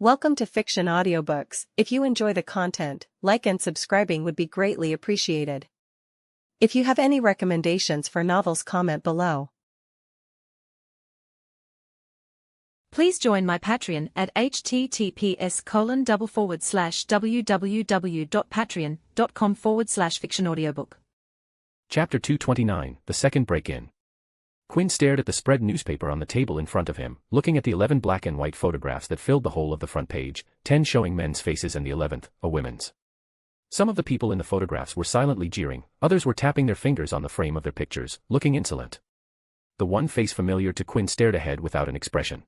Welcome to Fiction Audiobooks. If you enjoy the content, like and subscribing would be greatly appreciated. If you have any recommendations for novels, comment below. Please join my Patreon at https://www.patreon.com/fictionaudiobook. Chapter 229, The Second Break-In. Quinn stared at the spread newspaper on the table in front of him, looking at the 11 black and white photographs that filled the whole of the front page, 10 showing men's faces and the 11th, a woman's. Some of the people in the photographs were silently jeering, others were tapping their fingers on the frame of their pictures, looking insolent. The one face familiar to Quinn stared ahead without an expression.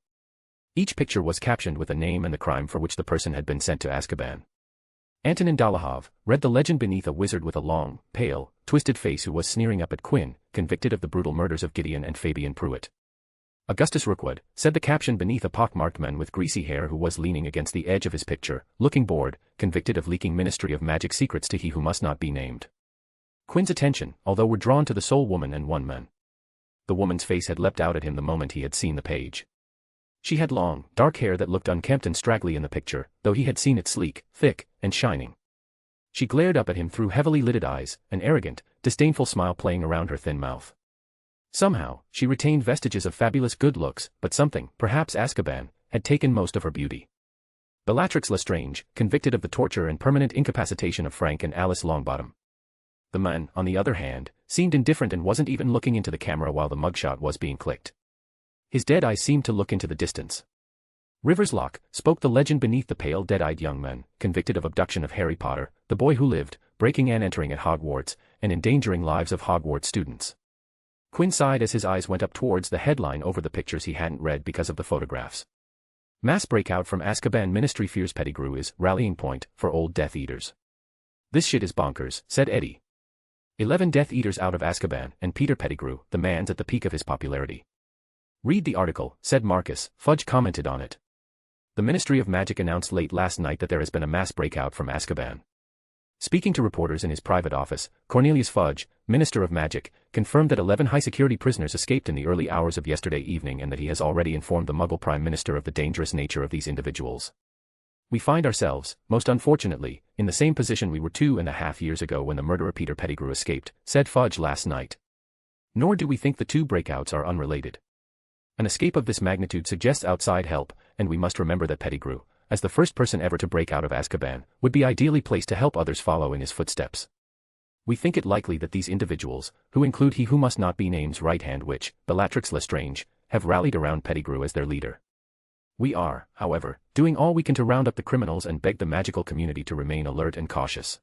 Each picture was captioned with a name and the crime for which the person had been sent to Azkaban. Antonin Dolohov read the legend beneath a wizard with a long, pale, twisted face who was sneering up at Quinn, convicted of the brutal murders of Gideon and Fabian Pruitt. Augustus Rookwood said the caption beneath a pockmarked man with greasy hair who was leaning against the edge of his picture, looking bored, convicted of leaking Ministry of Magic secrets to he who must not be named. Quinn's attention, although were drawn to the sole woman and one man. The woman's face had leapt out at him the moment he had seen the page. She had long, dark hair that looked unkempt and straggly in the picture, though he had seen it sleek, thick, and shining. She glared up at him through heavily lidded eyes, an arrogant, disdainful smile playing around her thin mouth. Somehow, she retained vestiges of fabulous good looks, but something, perhaps Azkaban, had taken most of her beauty. Bellatrix Lestrange, convicted of the torture and permanent incapacitation of Frank and Alice Longbottom. The man, on the other hand, seemed indifferent and wasn't even looking into the camera while the mugshot was being clicked. His dead eyes seemed to look into the distance. Rivers Locke spoke the legend beneath the pale, dead-eyed young man, convicted of abduction of Harry Potter, the boy who lived, breaking and entering at Hogwarts, and endangering lives of Hogwarts students. Quinn sighed as his eyes went up towards the headline over the pictures he hadn't read because of the photographs. Mass breakout from Azkaban Ministry fears Pettigrew is rallying point for old Death Eaters. This shit is bonkers, said Eddie. 11 Death Eaters out of Azkaban, and Peter Pettigrew, the man's at the peak of his popularity. Read the article, said Marcus. Fudge commented on it. The Ministry of Magic announced late last night that there has been a mass breakout from Azkaban. Speaking to reporters in his private office, Cornelius Fudge, Minister of Magic, confirmed that 11 high-security prisoners escaped in the early hours of yesterday evening and that he has already informed the Muggle Prime Minister of the dangerous nature of these individuals. We find ourselves, most unfortunately, in the same position we were 2.5 years ago when the murderer Peter Pettigrew escaped, said Fudge last night. Nor do we think the two breakouts are unrelated. An escape of this magnitude suggests outside help, and we must remember that Pettigrew, as the first person ever to break out of Azkaban, would be ideally placed to help others follow in his footsteps. We think it likely that these individuals, who include he who must not be named's right-hand witch, Bellatrix Lestrange, have rallied around Pettigrew as their leader. We are, however, doing all we can to round up the criminals and beg the magical community to remain alert and cautious.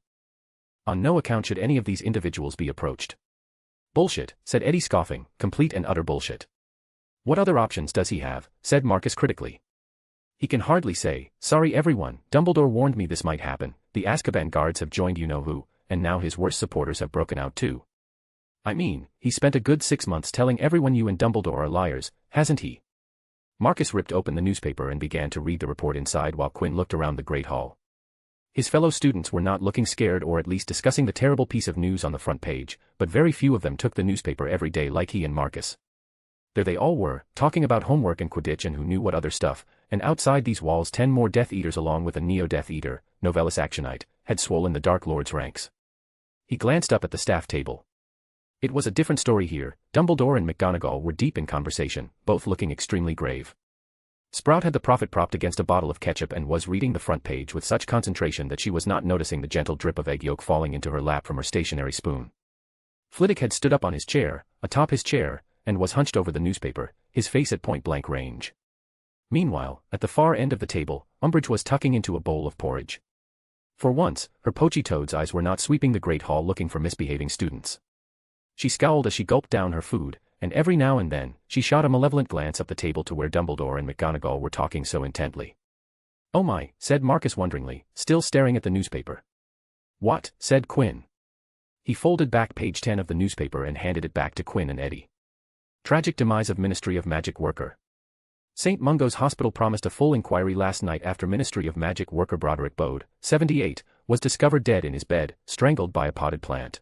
On no account should any of these individuals be approached. Bullshit, said Eddie scoffing, complete and utter bullshit. What other options does he have, said Marcus critically. He can hardly say, sorry everyone, Dumbledore warned me this might happen, the Azkaban guards have joined you-know-who, and now his worst supporters have broken out too. I mean, he spent a good 6 months telling everyone you and Dumbledore are liars, hasn't he? Marcus ripped open the newspaper and began to read the report inside while Quinn looked around the Great Hall. His fellow students were not looking scared or at least discussing the terrible piece of news on the front page, but very few of them took the newspaper every day like he and Marcus. There they all were, talking about homework and Quidditch and who knew what other stuff, and outside these walls 10 more Death Eaters along with a Neo-Death Eater, Novellus Actionite, had swollen the Dark Lord's ranks. He glanced up at the staff table. It was a different story here. Dumbledore and McGonagall were deep in conversation, both looking extremely grave. Sprout had the prophet propped against a bottle of ketchup and was reading the front page with such concentration that she was not noticing the gentle drip of egg yolk falling into her lap from her stationary spoon. Flitwick had stood up on his chair, atop his chair, and was hunched over the newspaper, his face at point-blank range. Meanwhile, at the far end of the table, Umbridge was tucking into a bowl of porridge. For once, her poachy toad's eyes were not sweeping the Great Hall looking for misbehaving students. She scowled as she gulped down her food, and every now and then, she shot a malevolent glance up the table to where Dumbledore and McGonagall were talking so intently. Oh my, said Marcus wonderingly, still staring at the newspaper. What, said Quinn. He folded back page 10 of the newspaper and handed it back to Quinn and Eddie. Tragic demise of Ministry of Magic worker. St. Mungo's Hospital promised a full inquiry last night after Ministry of Magic worker Broderick Bode, 78, was discovered dead in his bed, strangled by a potted plant.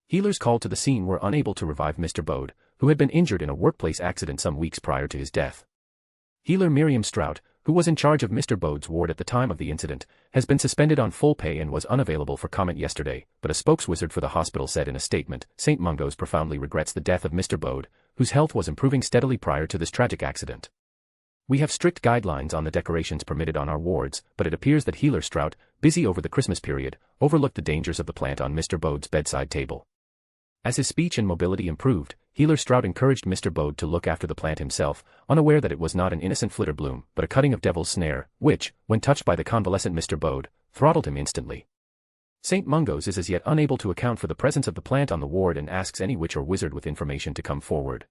Healers called to the scene were unable to revive Mr. Bode, who had been injured in a workplace accident some weeks prior to his death. Healer Miriam Strout, who who was in charge of Mr. Bode's ward at the time of the incident, has been suspended on full pay and was unavailable for comment yesterday, but a spokeswizard for the hospital said in a statement, St. Mungo's profoundly regrets the death of Mr. Bode, whose health was improving steadily prior to this tragic accident. We have strict guidelines on the decorations permitted on our wards, but it appears that Healer Strout, busy over the Christmas period, overlooked the dangers of the plant on Mr. Bode's bedside table. As his speech and mobility improved, Healer Strout encouraged Mr. Bode to look after the plant himself, unaware that it was not an innocent flitter bloom, but a cutting of devil's snare, which, when touched by the convalescent Mr. Bode, throttled him instantly. St. Mungo's is as yet unable to account for the presence of the plant on the ward and asks any witch or wizard with information to come forward.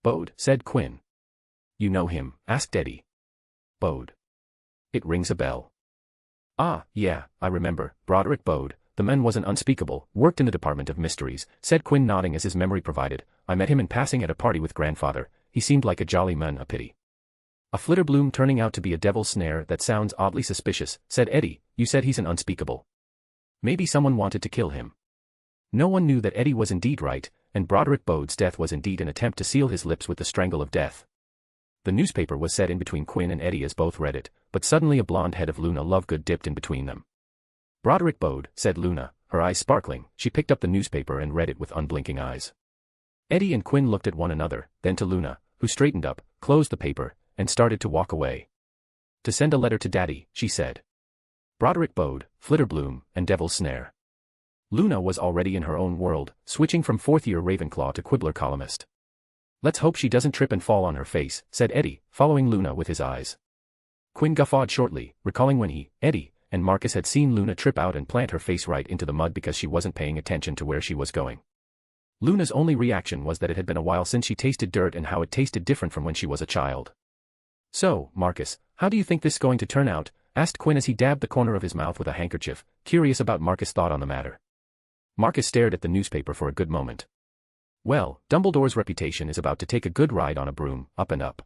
Bode, said Quinn. You know him? Asked Eddie. Bode. It rings a bell. Ah, yeah, I remember, Broderick Bode. The man wasn't unspeakable, worked in the Department of Mysteries, said Quinn nodding as his memory provided. I met him in passing at a party with grandfather. He seemed like a jolly man, a pity. A flitter bloom turning out to be a devil's snare, that sounds oddly suspicious, said Eddie. You said he's an unspeakable. Maybe someone wanted to kill him. No one knew that Eddie was indeed right, and Broderick Bode's death was indeed an attempt to seal his lips with the strangle of death. The newspaper was set in between Quinn and Eddie as both read it, but suddenly a blonde head of Luna Lovegood dipped in between them. Broderick Bode, said Luna, her eyes sparkling. She picked up the newspaper and read it with unblinking eyes. Eddie and Quinn looked at one another, then to Luna, who straightened up, closed the paper, and started to walk away. To send a letter to Daddy, she said. Broderick Bode, Flitterbloom, and Devil's Snare. Luna was already in her own world, switching from fourth-year Ravenclaw to Quibbler columnist. Let's hope she doesn't trip and fall on her face, said Eddie, following Luna with his eyes. Quinn guffawed shortly, recalling when he, Eddie, and Marcus had seen Luna trip out and plant her face right into the mud because she wasn't paying attention to where she was going. Luna's only reaction was that it had been a while since she tasted dirt and how it tasted different from when she was a child. So, Marcus, how do you think this is going to turn out? Asked Quinn as he dabbed the corner of his mouth with a handkerchief, curious about Marcus' thought on the matter. Marcus stared at the newspaper for a good moment. Well, Dumbledore's reputation is about to take a good ride on a broom, up and up.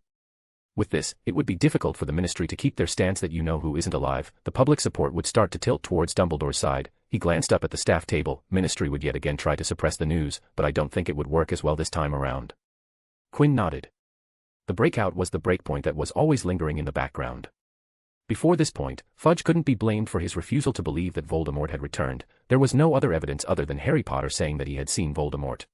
With this, it would be difficult for the Ministry to keep their stance that you-know-who isn't alive. The public support would start to tilt towards Dumbledore's side. He glanced up at the staff table. Ministry would yet again try to suppress the news, but I don't think it would work as well this time around. Quinn nodded. The breakout was the breakpoint that was always lingering in the background. Before this point, Fudge couldn't be blamed for his refusal to believe that Voldemort had returned. There was no other evidence other than Harry Potter saying that he had seen Voldemort.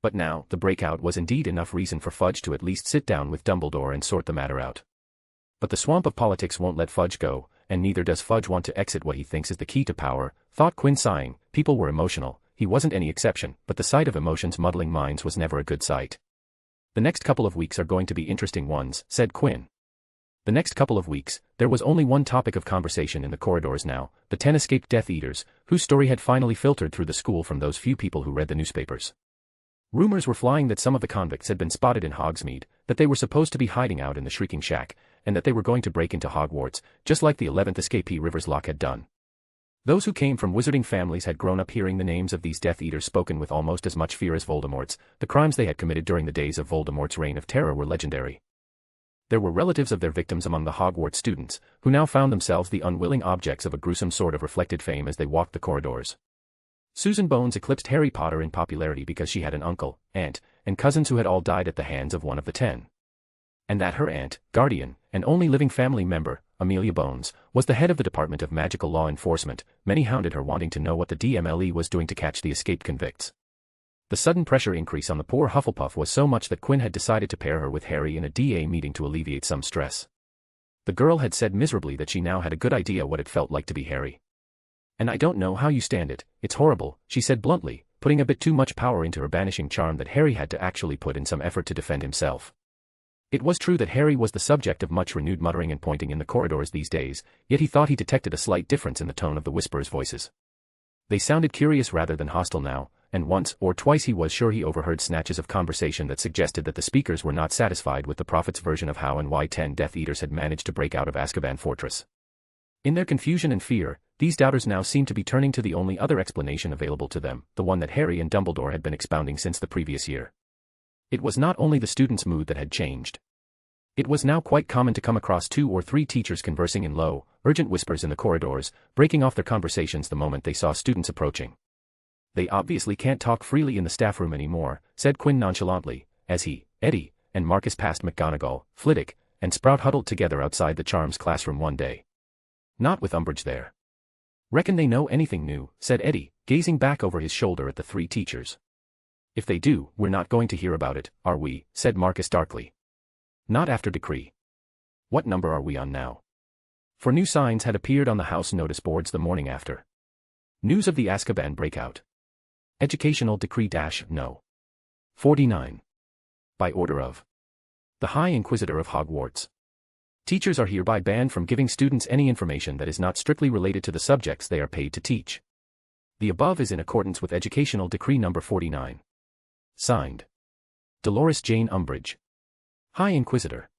But now, the breakout was indeed enough reason for Fudge to at least sit down with Dumbledore and sort the matter out. But the swamp of politics won't let Fudge go, and neither does Fudge want to exit what he thinks is the key to power, thought Quinn sighing. People were emotional, he wasn't any exception, but the sight of emotions muddling minds was never a good sight. The next couple of weeks are going to be interesting ones, said Quinn. The next couple of weeks, there was only one topic of conversation in the corridors now, the 10 escaped Death Eaters, whose story had finally filtered through the school from those few people who read the newspapers. Rumors were flying that some of the convicts had been spotted in Hogsmeade, that they were supposed to be hiding out in the Shrieking Shack, and that they were going to break into Hogwarts, just like the 11th escapee Rivers Locke had done. Those who came from wizarding families had grown up hearing the names of these Death Eaters spoken with almost as much fear as Voldemort's. The crimes they had committed during the days of Voldemort's reign of terror were legendary. There were relatives of their victims among the Hogwarts students, who now found themselves the unwilling objects of a gruesome sort of reflected fame as they walked the corridors. Susan Bones eclipsed Harry Potter in popularity because she had an uncle, aunt, and cousins who had all died at the hands of one of the 10. And that her aunt, guardian, and only living family member, Amelia Bones, was the head of the Department of Magical Law Enforcement. Many hounded her wanting to know what the DMLE was doing to catch the escaped convicts. The sudden pressure increase on the poor Hufflepuff was so much that Quinn had decided to pair her with Harry in a DA meeting to alleviate some stress. The girl had said miserably that she now had a good idea what it felt like to be Harry. And I don't know how you stand it, it's horrible, she said bluntly, putting a bit too much power into her banishing charm that Harry had to actually put in some effort to defend himself. It was true that Harry was the subject of much renewed muttering and pointing in the corridors these days, yet he thought he detected a slight difference in the tone of the whisperers' voices. They sounded curious rather than hostile now, and once or twice he was sure he overheard snatches of conversation that suggested that the speakers were not satisfied with the Prophet's version of how and why 10 Death Eaters had managed to break out of Azkaban Fortress. In their confusion and fear, these doubters now seemed to be turning to the only other explanation available to them, the one that Harry and Dumbledore had been expounding since the previous year. It was not only the students' mood that had changed. It was now quite common to come across 2 or 3 teachers conversing in low, urgent whispers in the corridors, breaking off their conversations the moment they saw students approaching. They obviously can't talk freely in the staff room anymore, said Quinn nonchalantly, as he, Eddie, and Marcus passed McGonagall, Flitwick, and Sprout huddled together outside the Charms classroom one day. Not with Umbridge there. Reckon they know anything new, said Eddie, gazing back over his shoulder at the three teachers. If they do, we're not going to hear about it, are we, said Marcus darkly. Not after decree. What number are we on now? For new signs had appeared on the house notice boards the morning after. News of the Azkaban breakout. Educational decree-no. 49. By order of the High Inquisitor of Hogwarts. Teachers are hereby banned from giving students any information that is not strictly related to the subjects they are paid to teach. The above is in accordance with Educational Decree No. 49. Signed. Dolores Jane Umbridge. High Inquisitor.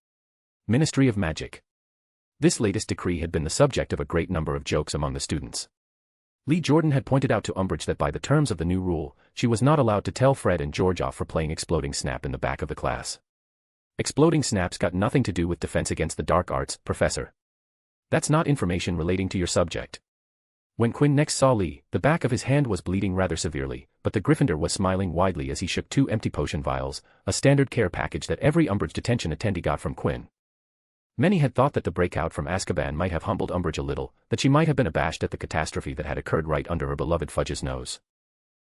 Ministry of Magic. This latest decree had been the subject of a great number of jokes among the students. Lee Jordan had pointed out to Umbridge that by the terms of the new rule, she was not allowed to tell Fred and George off for playing Exploding Snap in the back of the class. Exploding Snap's got nothing to do with defense against the dark arts, Professor. That's not information relating to your subject. When Quinn next saw Lee, the back of his hand was bleeding rather severely, but the Gryffindor was smiling widely as he shook 2 empty potion vials, a standard care package that every Umbridge detention attendee got from Quinn. Many had thought that the breakout from Azkaban might have humbled Umbridge a little, that she might have been abashed at the catastrophe that had occurred right under her beloved Fudge's nose.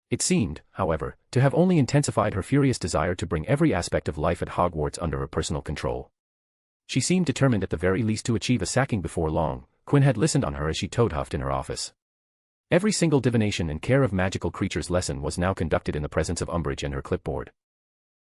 It seemed, however, to have only intensified her furious desire to bring every aspect of life at Hogwarts under her personal control. She seemed determined at the very least to achieve a sacking before long. Quinn had listened on her as she toad-huffed in her office. Every single divination and care of magical creatures lesson was now conducted in the presence of Umbridge and her clipboard.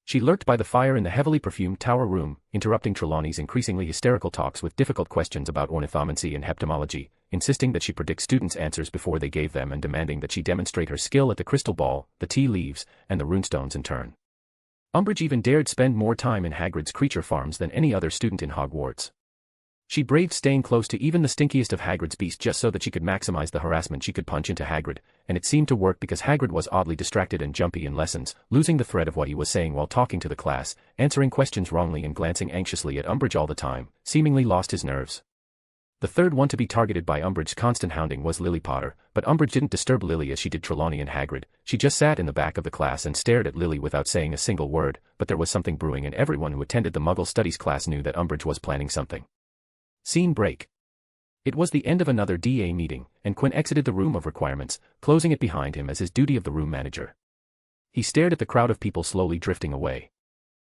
She lurked by the fire in the heavily perfumed tower room, interrupting Trelawney's increasingly hysterical talks with difficult questions about ornithomancy and heptomology, insisting that she predict students' answers before they gave them and demanding that she demonstrate her skill at the crystal ball, the tea leaves, and the runestones in turn. Umbridge even dared spend more time in Hagrid's creature farms than any other student in Hogwarts. She braved staying close to even the stinkiest of Hagrid's beasts just so that she could maximize the harassment she could punch into Hagrid, and it seemed to work because Hagrid was oddly distracted and jumpy in lessons, losing the thread of what he was saying while talking to the class, answering questions wrongly and glancing anxiously at Umbridge all the time, seemingly lost his nerves. The third one to be targeted by Umbridge's constant hounding was Lily Potter, but Umbridge didn't disturb Lily as she did Trelawney and Hagrid. She just sat in the back of the class and stared at Lily without saying a single word, but there was something brewing and everyone who attended the Muggle Studies class knew that Umbridge was planning something. Scene break. It was the end of another DA meeting, and Quinn exited the room of requirements, closing it behind him as his duty of the room manager. He stared at the crowd of people slowly drifting away.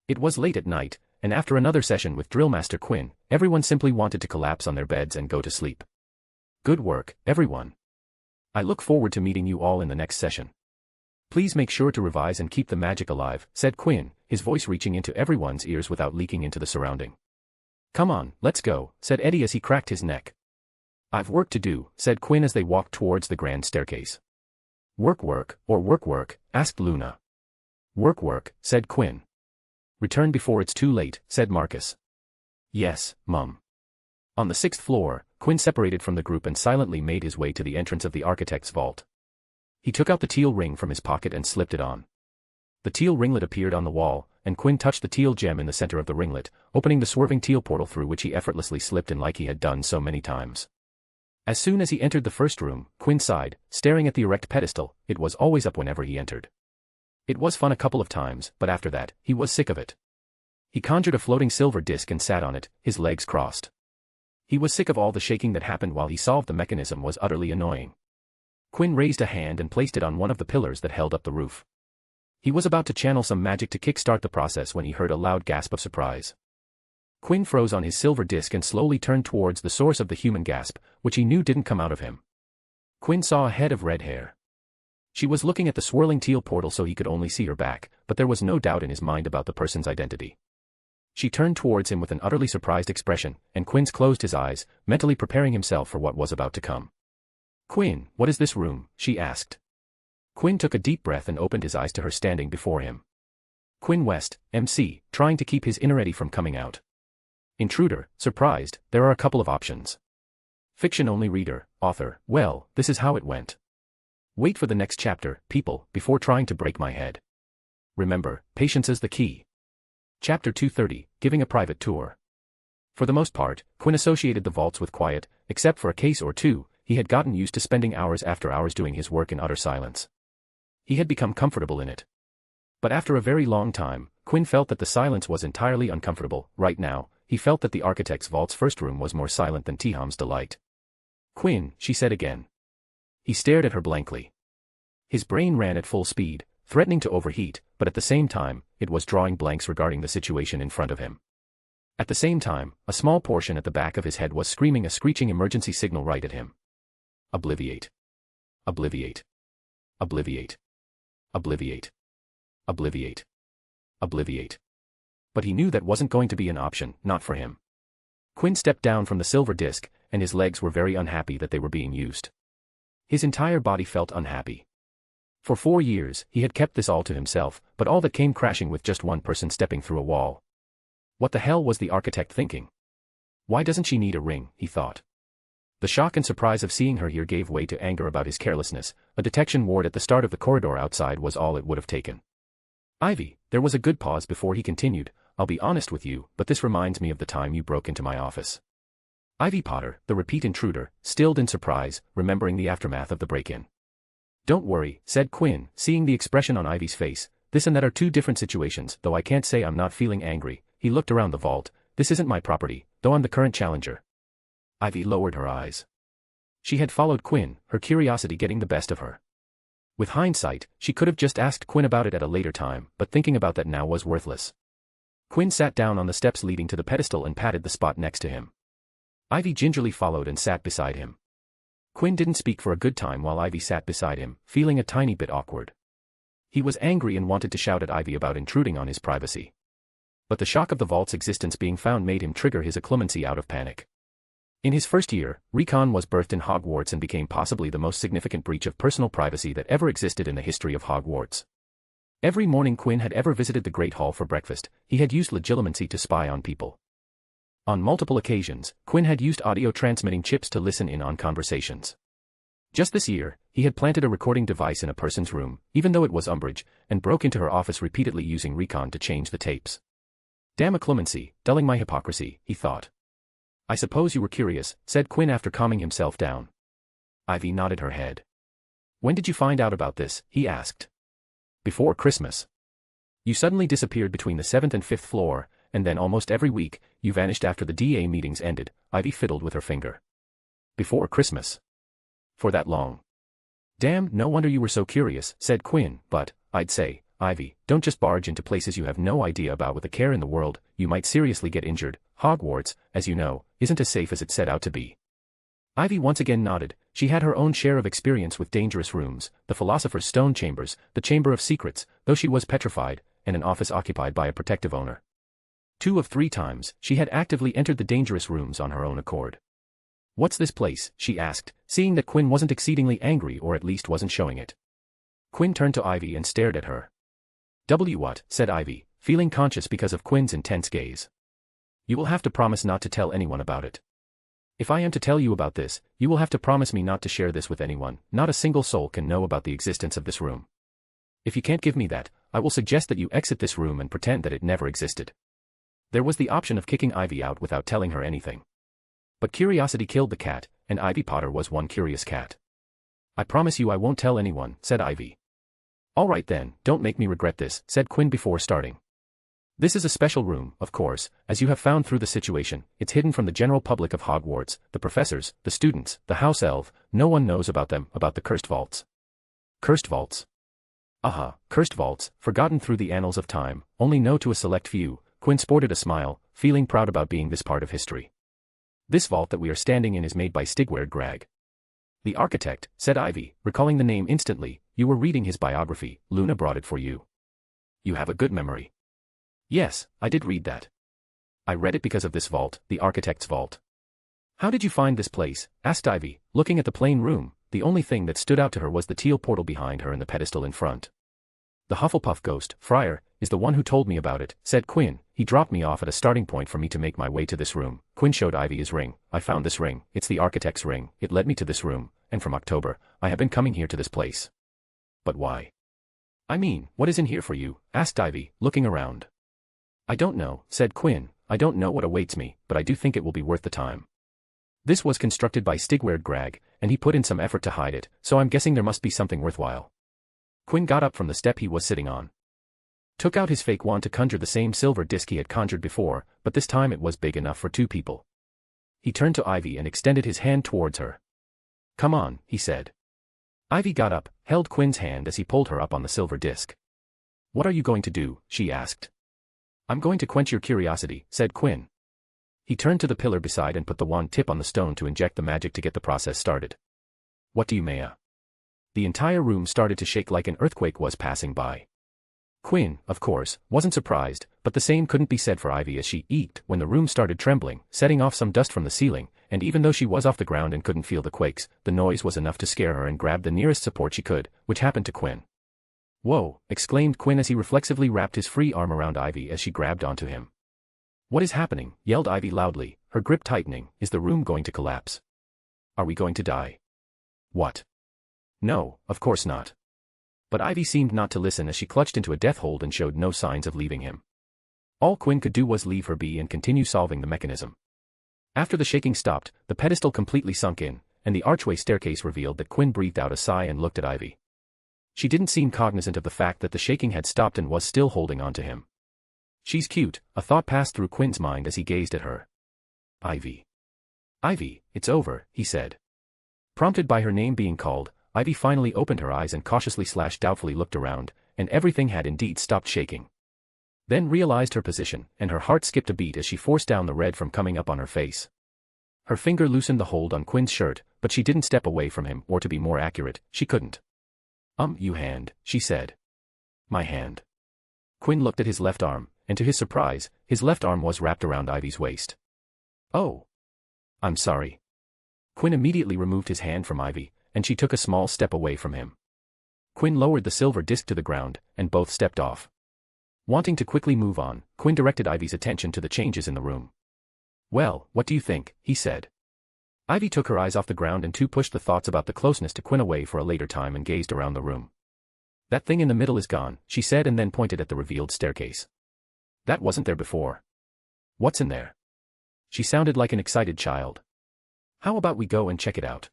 It was late at night, and after another session with Drillmaster Quinn, everyone simply wanted to collapse on their beds and go to sleep. Good work, everyone. I look forward to meeting you all in the next session. Please make sure to revise and keep the magic alive, said Quinn, his voice reaching into everyone's ears without leaking into the surrounding. Come on, let's go, said Eddie as he cracked his neck. I've work to do, said Quinn as they walked towards the grand staircase. Work, or work, asked Luna. Work, said Quinn. Return before it's too late, said Marcus. Yes, Mum. On the 6th floor, Quinn separated from the group and silently made his way to the entrance of the architect's vault. He took out the teal ring from his pocket and slipped it on. The teal ringlet appeared on the wall, and Quinn touched the teal gem in the center of the ringlet, opening the swerving teal portal through which he effortlessly slipped in like he had done so many times. As soon as he entered the first room, Quinn sighed, staring at the erect pedestal. It was always up whenever he entered. It was fun a couple of times, but after that, he was sick of it. He conjured a floating silver disc and sat on it, his legs crossed. He was sick of all the shaking that happened while he solved the mechanism was utterly annoying. Quinn raised a hand and placed it on one of the pillars that held up the roof. He was about to channel some magic to kickstart the process when he heard a loud gasp of surprise. Quinn froze on his silver disc and slowly turned towards the source of the human gasp, which he knew didn't come out of him. Quinn saw a head of red hair. She was looking at the swirling teal portal so he could only see her back, but there was no doubt in his mind about the person's identity. She turned towards him with an utterly surprised expression, and Quinn closed his eyes, mentally preparing himself for what was about to come. Quinn, what is this room? She asked. Quinn took a deep breath and opened his eyes to her standing before him. Quinn West, MC, trying to keep his inner Eddie from coming out. Intruder, surprised, there are a couple of options. Fiction-only reader, author, well, this is how it went. Wait for the next chapter, people, before trying to break my head. Remember, patience is the key. Chapter 230, Giving a Private Tour. For the most part, Quinn associated the vaults with quiet, except for a case or two. He had gotten used to spending hours after hours doing his work in utter silence. He had become comfortable in it. But after a very long time, Quinn felt that the silence was entirely uncomfortable. Right now, he felt that the architect's vault's first room was more silent than Tiham's delight. "Quinn," she said again. He stared at her blankly. His brain ran at full speed, threatening to overheat, but at the same time, it was drawing blanks regarding the situation in front of him. At the same time, a small portion at the back of his head was screaming a screeching emergency signal right at him. Obliviate. Obliviate. Obliviate. Obliviate. Obliviate. Obliviate. But he knew that wasn't going to be an option, not for him. Quinn stepped down from the silver disc, and his legs were very unhappy that they were being used. His entire body felt unhappy. For 4 years, he had kept this all to himself, but all that came crashing with just one person stepping through a wall. What the hell was the architect thinking? Why doesn't she need a ring, he thought. The shock and surprise of seeing her here gave way to anger about his carelessness. A detection ward at the start of the corridor outside was all it would have taken. "Ivy," there was a good pause before he continued, "I'll be honest with you, but this reminds me of the time you broke into my office." Ivy Potter, the repeat intruder, stilled in surprise, remembering the aftermath of the break-in. "Don't worry," said Quinn, seeing the expression on Ivy's face, "this and that are two different situations, though I can't say I'm not feeling angry." He looked around the vault. "This isn't my property, though I'm the current challenger." Ivy lowered her eyes. She had followed Quinn, her curiosity getting the best of her. With hindsight, she could have just asked Quinn about it at a later time, but thinking about that now was worthless. Quinn sat down on the steps leading to the pedestal and patted the spot next to him. Ivy gingerly followed and sat beside him. Quinn didn't speak for a good time while Ivy sat beside him, feeling a tiny bit awkward. He was angry and wanted to shout at Ivy about intruding on his privacy. But the shock of the vault's existence being found made him trigger his occlumency out of panic. In his first year, Recon was birthed in Hogwarts and became possibly the most significant breach of personal privacy that ever existed in the history of Hogwarts. Every morning Quinn had ever visited the Great Hall for breakfast, he had used legilimency to spy on people. On multiple occasions, Quinn had used audio transmitting chips to listen in on conversations. Just this year, he had planted a recording device in a person's room, even though it was Umbridge, and broke into her office repeatedly using Recon to change the tapes. "Damn occlumency, dulling my hypocrisy," he thought. "I suppose you were curious," said Quinn after calming himself down. Ivy nodded her head. "When did you find out about this?" he asked. "Before Christmas. You suddenly disappeared between the 7th and 5th floor, and then almost every week, you vanished after the DA meetings ended." Ivy fiddled with her finger. "Before Christmas? For that long?" "Damn, no wonder you were so curious," said Quinn, "but, I'd say, Ivy, don't just barge into places you have no idea about with a care in the world, you might seriously get injured. Hogwarts, as you know, isn't as safe as it's set out to be." Ivy once again nodded. She had her own share of experience with dangerous rooms, the Philosopher's Stone chambers, the Chamber of Secrets, though she was petrified, and an office occupied by a protective owner. 2 of 3 times, she had actively entered the dangerous rooms on her own accord. "What's this place?" she asked, seeing that Quinn wasn't exceedingly angry or at least wasn't showing it. Quinn turned to Ivy and stared at her. "What?" said Ivy, feeling conscious because of Quinn's intense gaze. "You will have to promise not to tell anyone about it. If I am to tell you about this, you will have to promise me not to share this with anyone. Not a single soul can know about the existence of this room. If you can't give me that, I will suggest that you exit this room and pretend that it never existed." There was the option of kicking Ivy out without telling her anything. But curiosity killed the cat, and Ivy Potter was one curious cat. "I promise you I won't tell anyone," said Ivy. "All right then, don't make me regret this," said Quinn before starting. "This is a special room, of course, as you have found through the situation. It's hidden from the general public of Hogwarts, the professors, the students, the house elf. No one knows about them, about the cursed vaults." "Cursed vaults?" "Aha, cursed vaults, forgotten through the annals of time, only known to a select few." Quinn sported a smile, feeling proud about being this part of history. "This vault that we are standing in is made by Stigward Grag." "The architect," said Ivy, recalling the name instantly. "You were reading his biography. Luna brought it for you." "You have a good memory." "Yes, I did read that. I read it because of this vault, the architect's vault." "How did you find this place?" asked Ivy, looking at the plain room. The only thing that stood out to her was the teal portal behind her and the pedestal in front. "The Hufflepuff ghost, Friar, is the one who told me about it," said Quinn. "He dropped me off at a starting point for me to make my way to this room." Quinn showed Ivy his ring. "I found this ring. It's the architect's ring. It led me to this room, and from October, I have been coming here to this place." "But why?" "I mean, what is in here for you?" asked Ivy, looking around. "I don't know," said Quinn. "I don't know what awaits me, but I do think it will be worth the time. This was constructed by Stigward Grag, and he put in some effort to hide it, so I'm guessing there must be something worthwhile." Quinn got up from the step he was sitting on. Took out his fake wand to conjure the same silver disc he had conjured before, but this time it was big enough for 2 people. He turned to Ivy and extended his hand towards her. "Come on," he said. Ivy got up, held Quinn's hand as he pulled her up on the silver disc. "What are you going to do?" she asked. "I'm going to quench your curiosity," said Quinn. He turned to the pillar beside and put the wand tip on the stone to inject the magic to get the process started. "What do you Maya?" The entire room started to shake like an earthquake was passing by. Quinn, of course, wasn't surprised, but the same couldn't be said for Ivy as she eeked when the room started trembling, setting off some dust from the ceiling, and even though she was off the ground and couldn't feel the quakes, the noise was enough to scare her and grabbed the nearest support she could, which happened to Quinn. "Whoa," exclaimed Quinn as he reflexively wrapped his free arm around Ivy as she grabbed onto him. "What is happening?" yelled Ivy loudly, her grip tightening. "Is the room going to collapse? Are we going to die?" "What? No, of course not." But Ivy seemed not to listen as she clutched into a death hold and showed no signs of leaving him. All Quinn could do was leave her be and continue solving the mechanism. After the shaking stopped, the pedestal completely sunk in, and the archway staircase revealed that Quinn breathed out a sigh and looked at Ivy. She didn't seem cognizant of the fact that the shaking had stopped and was still holding on to him. "She's cute," a thought passed through Quinn's mind as he gazed at her. "Ivy. Ivy, it's over," he said. Prompted by her name being called, Ivy finally opened her eyes and cautiously/doubtfully looked around, and everything had indeed stopped shaking. Then realized her position, and her heart skipped a beat as she forced down the red from coming up on her face. Her finger loosened the hold on Quinn's shirt, but she didn't step away from him, or to be more accurate, she couldn't. You hand," she said. "My hand." Quinn looked at his left arm, and to his surprise, his left arm was wrapped around Ivy's waist. "Oh. I'm sorry." Quinn immediately removed his hand from Ivy, and she took a small step away from him. Quinn lowered the silver disc to the ground, and both stepped off. Wanting to quickly move on, Quinn directed Ivy's attention to the changes in the room. "Well, what do you think?" he said. Ivy took her eyes off the ground and pushed the thoughts about the closeness to Quinn away for a later time and gazed around the room. "That thing in the middle is gone," she said and then pointed at the revealed staircase. "That wasn't there before. What's in there?" She sounded like an excited child. "How about we go and check it out?"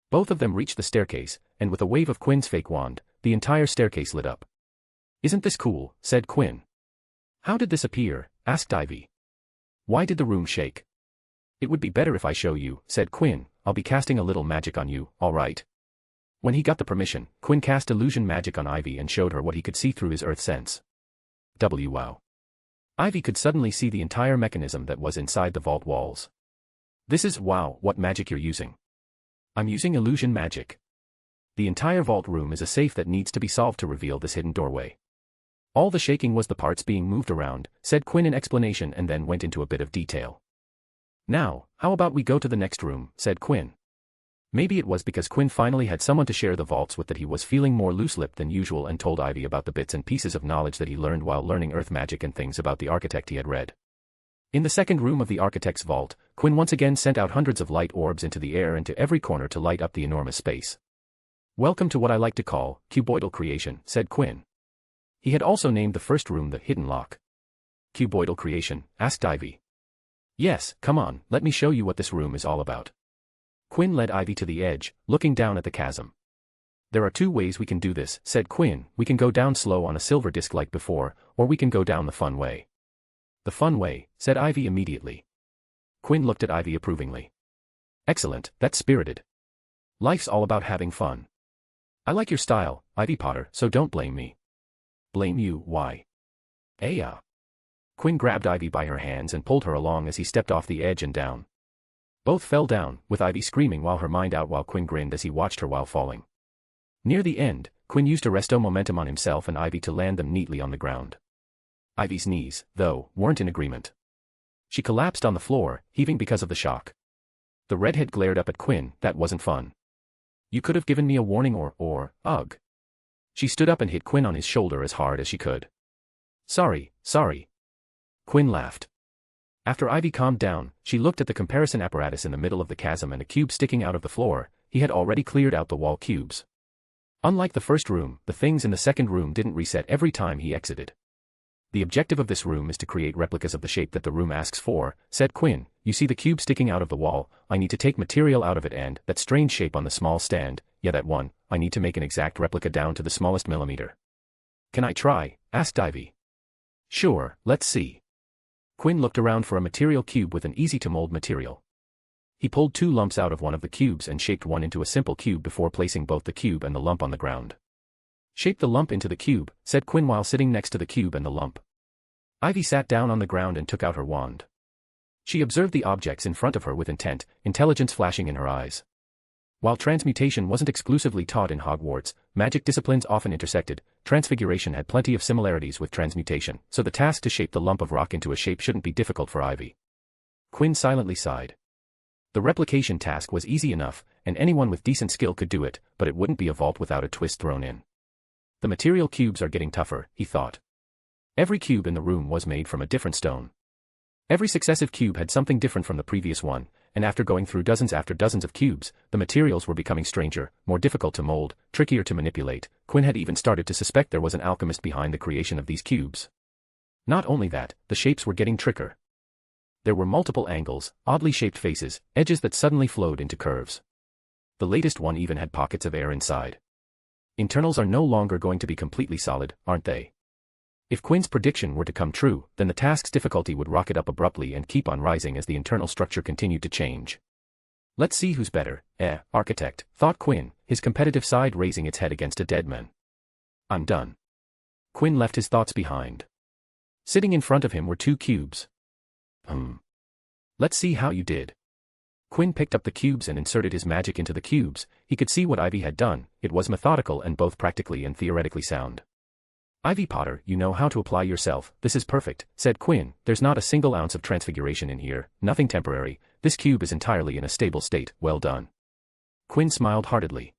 Both of them reached the staircase, and with a wave of Quinn's fake wand, the entire staircase lit up. "Isn't this cool?" said Quinn. "How did this appear?" asked Ivy. "Why did the room shake?" "It would be better if I show you," said Quinn. "I'll be casting a little magic on you, all right?" When he got the permission, Quinn cast illusion magic on Ivy and showed her what he could see through his earth sense. Wow. Ivy could suddenly see the entire mechanism that was inside the vault walls. "This is wow, what magic you're using." "I'm using illusion magic. The entire vault room is a safe that needs to be solved to reveal this hidden doorway." "All the shaking was the parts being moved around," said Quinn in explanation and then went into a bit of detail. "Now, how about we go to the next room," said Quinn. Maybe it was because Quinn finally had someone to share the vaults with that he was feeling more loose-lipped than usual and told Ivy about the bits and pieces of knowledge that he learned while learning earth magic and things about the architect he had read. In the second room of the architect's vault, Quinn once again sent out hundreds of light orbs into the air and to every corner to light up the enormous space. "Welcome to what I like to call cuboidal creation," said Quinn. He had also named the first room the hidden lock. "Cuboidal creation?" asked Ivy. "Yes, come on, let me show you what this room is all about." Quinn led Ivy to the edge, looking down at the chasm. "There are 2 ways we can do this," said Quinn. "We can go down slow on a silver disc like before, or we can go down the fun way." "The fun way," said Ivy immediately. Quinn looked at Ivy approvingly. "Excellent, that's spirited. Life's all about having fun. I like your style, Ivy Potter, so don't blame me." "Blame you, why?" Quinn grabbed Ivy by her hands and pulled her along as he stepped off the edge and down. Both fell down, with Ivy screaming her mind out while Quinn grinned as he watched her while falling. Near the end, Quinn used a resto momentum on himself and Ivy to land them neatly on the ground. Ivy's knees, though, weren't in agreement. She collapsed on the floor, heaving because of the shock. The redhead glared up at Quinn. "That wasn't fun. You could have given me a warning or, ugh." She stood up and hit Quinn on his shoulder as hard as she could. Sorry. Quinn laughed. After Ivy calmed down, she looked at the comparison apparatus in the middle of the chasm and a cube sticking out of the floor. He had already cleared out the wall cubes. Unlike the first room, the things in the second room didn't reset every time he exited. "The objective of this room is to create replicas of the shape that the room asks for," said Quinn. "You see the cube sticking out of the wall, I need to take material out of it and that strange shape on the small stand, yeah that one, I need to make an exact replica down to the smallest millimeter." "Can I try?" asked Ivy. Sure, let's see. Quinn looked around for a material cube with an easy-to-mold material. He pulled 2 lumps out of one of the cubes and shaped one into a simple cube before placing both the cube and the lump on the ground. Shape the lump into the cube, said Quinn while sitting next to the cube and the lump. Ivy sat down on the ground and took out her wand. She observed the objects in front of her with intent, intelligence flashing in her eyes. While transmutation wasn't exclusively taught in Hogwarts, magic disciplines often intersected. Transfiguration had plenty of similarities with transmutation, so the task to shape the lump of rock into a shape shouldn't be difficult for Ivy. Quinn silently sighed. The replication task was easy enough, and anyone with decent skill could do it, but it wouldn't be a vault without a twist thrown in. The material cubes are getting tougher, he thought. Every cube in the room was made from a different stone. Every successive cube had something different from the previous one, and after going through dozens after dozens of cubes, the materials were becoming stranger, more difficult to mold, trickier to manipulate. Quinn had even started to suspect there was an alchemist behind the creation of these cubes. Not only that, the shapes were getting trickier. There were multiple angles, oddly shaped faces, edges that suddenly flowed into curves. The latest one even had pockets of air inside. Internals are no longer going to be completely solid, aren't they? If Quinn's prediction were to come true, then the task's difficulty would rocket up abruptly and keep on rising as the internal structure continued to change. Let's see who's better, architect, thought Quinn, his competitive side raising its head against a dead man. I'm done. Quinn left his thoughts behind. Sitting in front of him were 2 cubes. Let's see how you did. Quinn picked up the cubes and inserted his magic into the cubes. He could see what Ivy had done. It was methodical and both practically and theoretically sound. Ivy Potter, you know how to apply yourself. This is perfect, said Quinn. There's not a single ounce of transfiguration in here, nothing temporary. This cube is entirely in a stable state. Well done. Quinn smiled heartedly.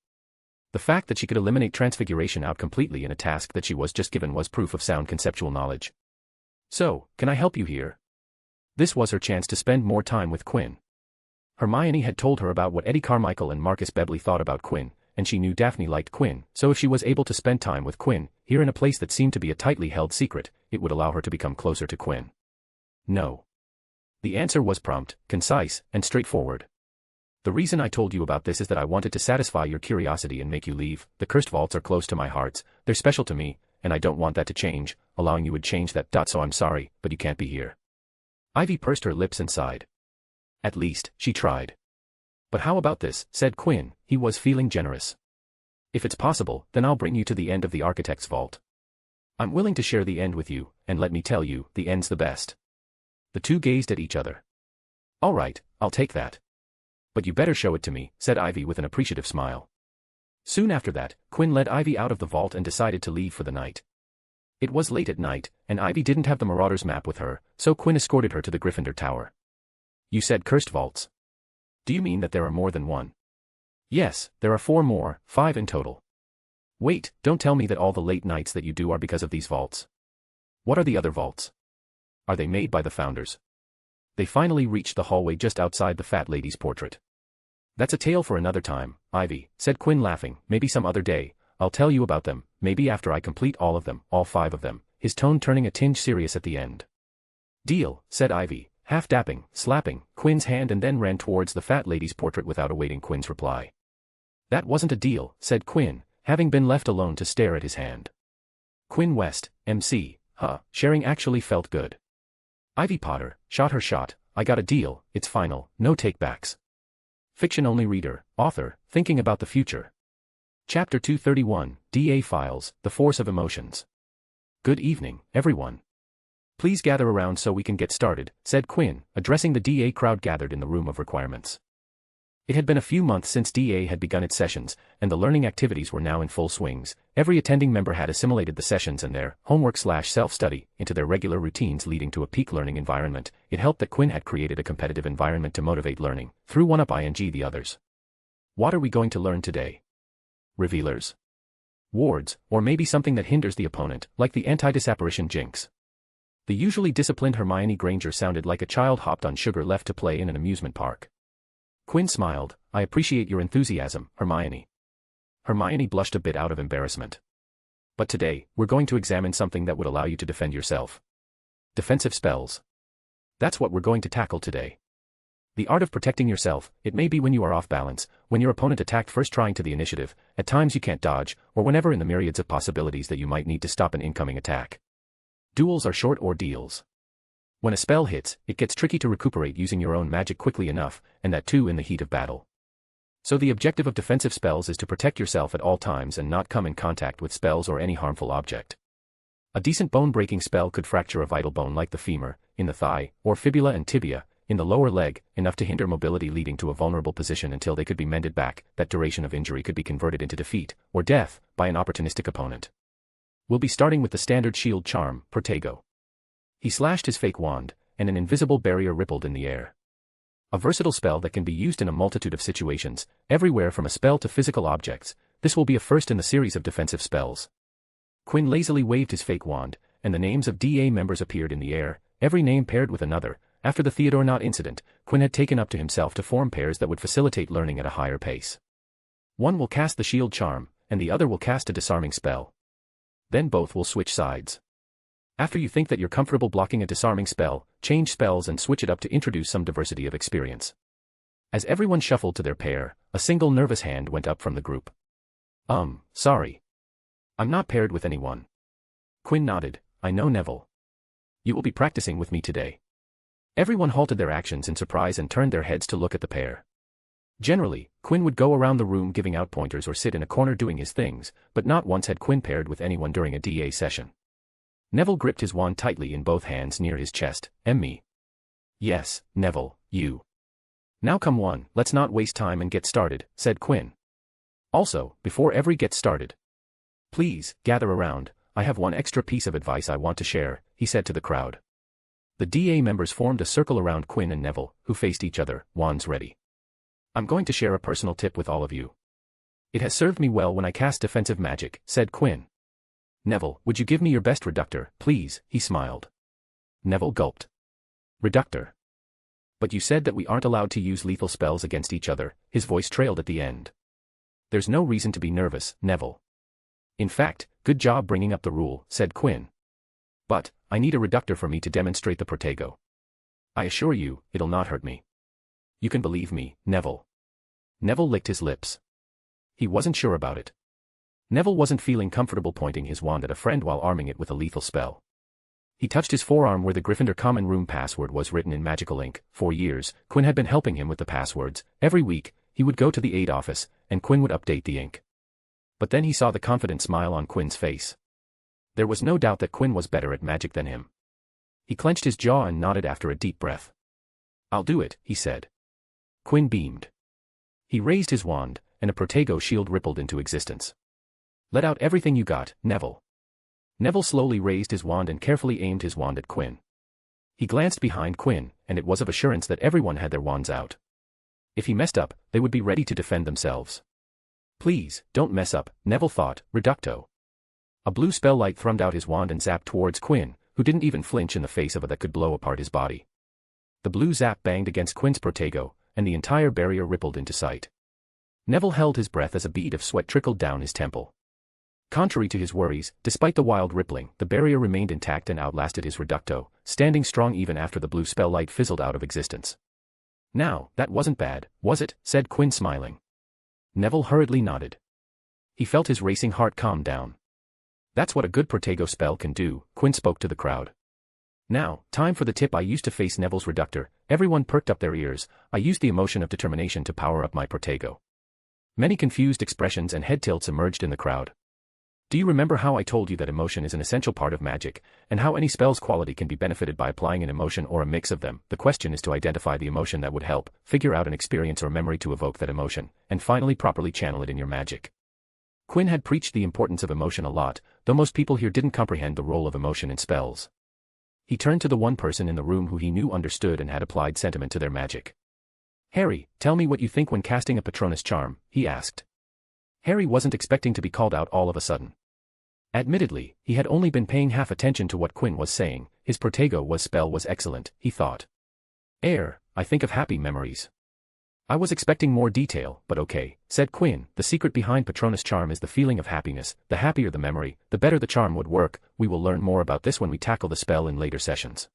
The fact that she could eliminate transfiguration out completely in a task that she was just given was proof of sound conceptual knowledge. So, can I help you here? This was her chance to spend more time with Quinn. Hermione had told her about what Eddie Carmichael and Marcus Bebley thought about Quinn, and she knew Daphne liked Quinn, so if she was able to spend time with Quinn, here in a place that seemed to be a tightly held secret, it would allow her to become closer to Quinn. No. The answer was prompt, concise, and straightforward. The reason I told you about this is that I wanted to satisfy your curiosity and make you leave. The cursed vaults are close to my hearts, they're special to me, and I don't want that to change. Allowing you would change that. So I'm sorry, but you can't be here. Ivy pursed her lips and sighed. At least, she tried. But how about this, said Quinn. He was feeling generous. If it's possible, then I'll bring you to the end of the architect's vault. I'm willing to share the end with you, and let me tell you, the end's the best. The 2 gazed at each other. All right, I'll take that. But you better show it to me, said Ivy with an appreciative smile. Soon after that, Quinn led Ivy out of the vault and decided to leave for the night. It was late at night, and Ivy didn't have the Marauder's map with her, so Quinn escorted her to the Gryffindor Tower. You said cursed vaults. Do you mean that there are more than one? Yes, there are 4 more, 5 in total. Wait, don't tell me that all the late nights that you do are because of these vaults. What are the other vaults? Are they made by the founders? They finally reached the hallway just outside the fat lady's portrait. That's a tale for another time, Ivy, said Quinn laughing. Maybe some other day, I'll tell you about them, maybe after I complete all of them, all 5 of them, his tone turning a tinge serious at the end. Deal, said Ivy, half dapping, slapping Quinn's hand and then ran towards the fat lady's portrait without awaiting Quinn's reply. That wasn't a deal, said Quinn, having been left alone to stare at his hand. Quinn West, MC, sharing actually felt good. Ivy Potter, shot her shot. I got a deal, it's final, no takebacks. Fiction-only reader, author, thinking about the future. Chapter 231, DA Files, The Force of Emotions. Good evening, everyone. Please gather around so we can get started, said Quinn, addressing the DA crowd gathered in the room of requirements. It had been a few months since DA had begun its sessions, and the learning activities were now in full swings. Every attending member had assimilated the sessions and their homework/self-study into their regular routines, leading to a peak learning environment. It helped that Quinn had created a competitive environment to motivate learning, through one-up the others. What are we going to learn today? Revealers. Wards, or maybe something that hinders the opponent, like the anti-disapparition jinx. The usually disciplined Hermione Granger sounded like a child hopped on sugar left to play in an amusement park. Quinn smiled. I appreciate your enthusiasm, Hermione. Hermione blushed a bit out of embarrassment. But today, we're going to examine something that would allow you to defend yourself. Defensive spells. That's what we're going to tackle today. The art of protecting yourself. It may be when you are off balance, when your opponent attacked first trying to the initiative, at times you can't dodge, or whenever in the myriads of possibilities that you might need to stop an incoming attack. Duels are short ordeals. When a spell hits, it gets tricky to recuperate using your own magic quickly enough, and that too in the heat of battle. So the objective of defensive spells is to protect yourself at all times and not come in contact with spells or any harmful object. A decent bone-breaking spell could fracture a vital bone like the femur, in the thigh, or fibula and tibia, in the lower leg, enough to hinder mobility leading to a vulnerable position until they could be mended back. That duration of injury could be converted into defeat, or death, by an opportunistic opponent. We'll be starting with the standard shield charm, Protego. He slashed his fake wand, and an invisible barrier rippled in the air. A versatile spell that can be used in a multitude of situations, everywhere from a spell to physical objects. This will be a first in the series of defensive spells. Quinn lazily waved his fake wand, and the names of DA members appeared in the air, every name paired with another. After the Theodore Knot incident, Quinn had taken up to himself to form pairs that would facilitate learning at a higher pace. One will cast the shield charm, and the other will cast a disarming spell. Then both will switch sides. After you think that you're comfortable blocking a disarming spell, change spells and switch it up to introduce some diversity of experience. As everyone shuffled to their pair, a single nervous hand went up from the group. Sorry. I'm not paired with anyone. Quinn nodded. I know, Neville. You will be practicing with me today. Everyone halted their actions in surprise and turned their heads to look at the pair. Generally, Quinn would go around the room giving out pointers or sit in a corner doing his things, but not once had Quinn paired with anyone during a DA session. Neville gripped his wand tightly in both hands near his chest. Me. Yes, Neville, you. Now come on, let's not waste time and get started, said Quinn. Also, before every gets started, please, gather around, I have one extra piece of advice I want to share, he said to the crowd. The DA members formed a circle around Quinn and Neville, who faced each other, wands ready. I'm going to share a personal tip with all of you. It has served me well when I cast defensive magic, said Quinn. Neville, would you give me your best reductor, please, he smiled. Neville gulped. Reductor. But you said that we aren't allowed to use lethal spells against each other, his voice trailed at the end. There's no reason to be nervous, Neville. In fact, good job bringing up the rule, said Quinn. But, I need a reductor for me to demonstrate the Protego. I assure you, it'll not hurt me. You can believe me, Neville. Neville licked his lips. He wasn't sure about it. Neville wasn't feeling comfortable pointing his wand at a friend while arming it with a lethal spell. He touched his forearm where the Gryffindor common room password was written in magical ink. For years, Quinn had been helping him with the passwords. Every week, he would go to the aid office, and Quinn would update the ink. But then he saw the confident smile on Quinn's face. There was no doubt that Quinn was better at magic than him. He clenched his jaw and nodded after a deep breath. I'll do it, he said. Quinn beamed. He raised his wand, and a Protego shield rippled into existence. Let out everything you got, Neville. Neville slowly raised his wand and carefully aimed his wand at Quinn. He glanced behind Quinn, and it was of assurance that everyone had their wands out. If he messed up, they would be ready to defend themselves. Please, don't mess up, Neville thought, Reducto. A blue spell light thrummed out his wand and zapped towards Quinn, who didn't even flinch in the face of it that could blow apart his body. The blue zap banged against Quinn's Protego, and the entire barrier rippled into sight. Neville held his breath as a bead of sweat trickled down his temple. Contrary to his worries, despite the wild rippling, the barrier remained intact and outlasted his Reducto, standing strong even after the blue spell light fizzled out of existence. Now, that wasn't bad, was it? Said Quinn smiling. Neville hurriedly nodded. He felt his racing heart calm down. That's what a good Protego spell can do, Quinn spoke to the crowd. Now, time for the tip I used to face Neville's Reductor. Everyone perked up their ears. I used the emotion of determination to power up my Protego. Many confused expressions and head tilts emerged in the crowd. Do you remember how I told you that emotion is an essential part of magic, and how any spell's quality can be benefited by applying an emotion or a mix of them? The question is to identify the emotion that would help, figure out an experience or memory to evoke that emotion, and finally properly channel it in your magic. Quinn had preached the importance of emotion a lot, though most people here didn't comprehend the role of emotion in spells. He turned to the one person in the room who he knew understood and had applied sentiment to their magic. Harry, tell me what you think when casting a Patronus charm, he asked. Harry wasn't expecting to be called out all of a sudden. Admittedly, he had only been paying half attention to what Quinn was saying. His Protego spell was excellent, he thought. I think of happy memories. I was expecting more detail, but okay, said Quinn. The secret behind Patronus charm is the feeling of happiness. The happier the memory, the better the charm would work. We will learn more about this when we tackle the spell in later sessions.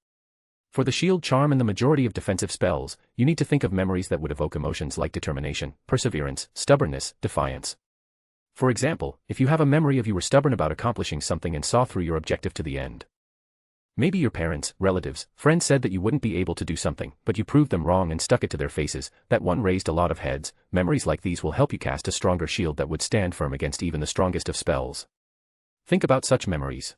For the shield charm and the majority of defensive spells, you need to think of memories that would evoke emotions like determination, perseverance, stubbornness, defiance. For example, if you have a memory of you were stubborn about accomplishing something and saw through your objective to the end. Maybe your parents, relatives, friends said that you wouldn't be able to do something, but you proved them wrong and stuck it to their faces. That one raised a lot of heads. Memories like these will help you cast a stronger shield that would stand firm against even the strongest of spells. Think about such memories.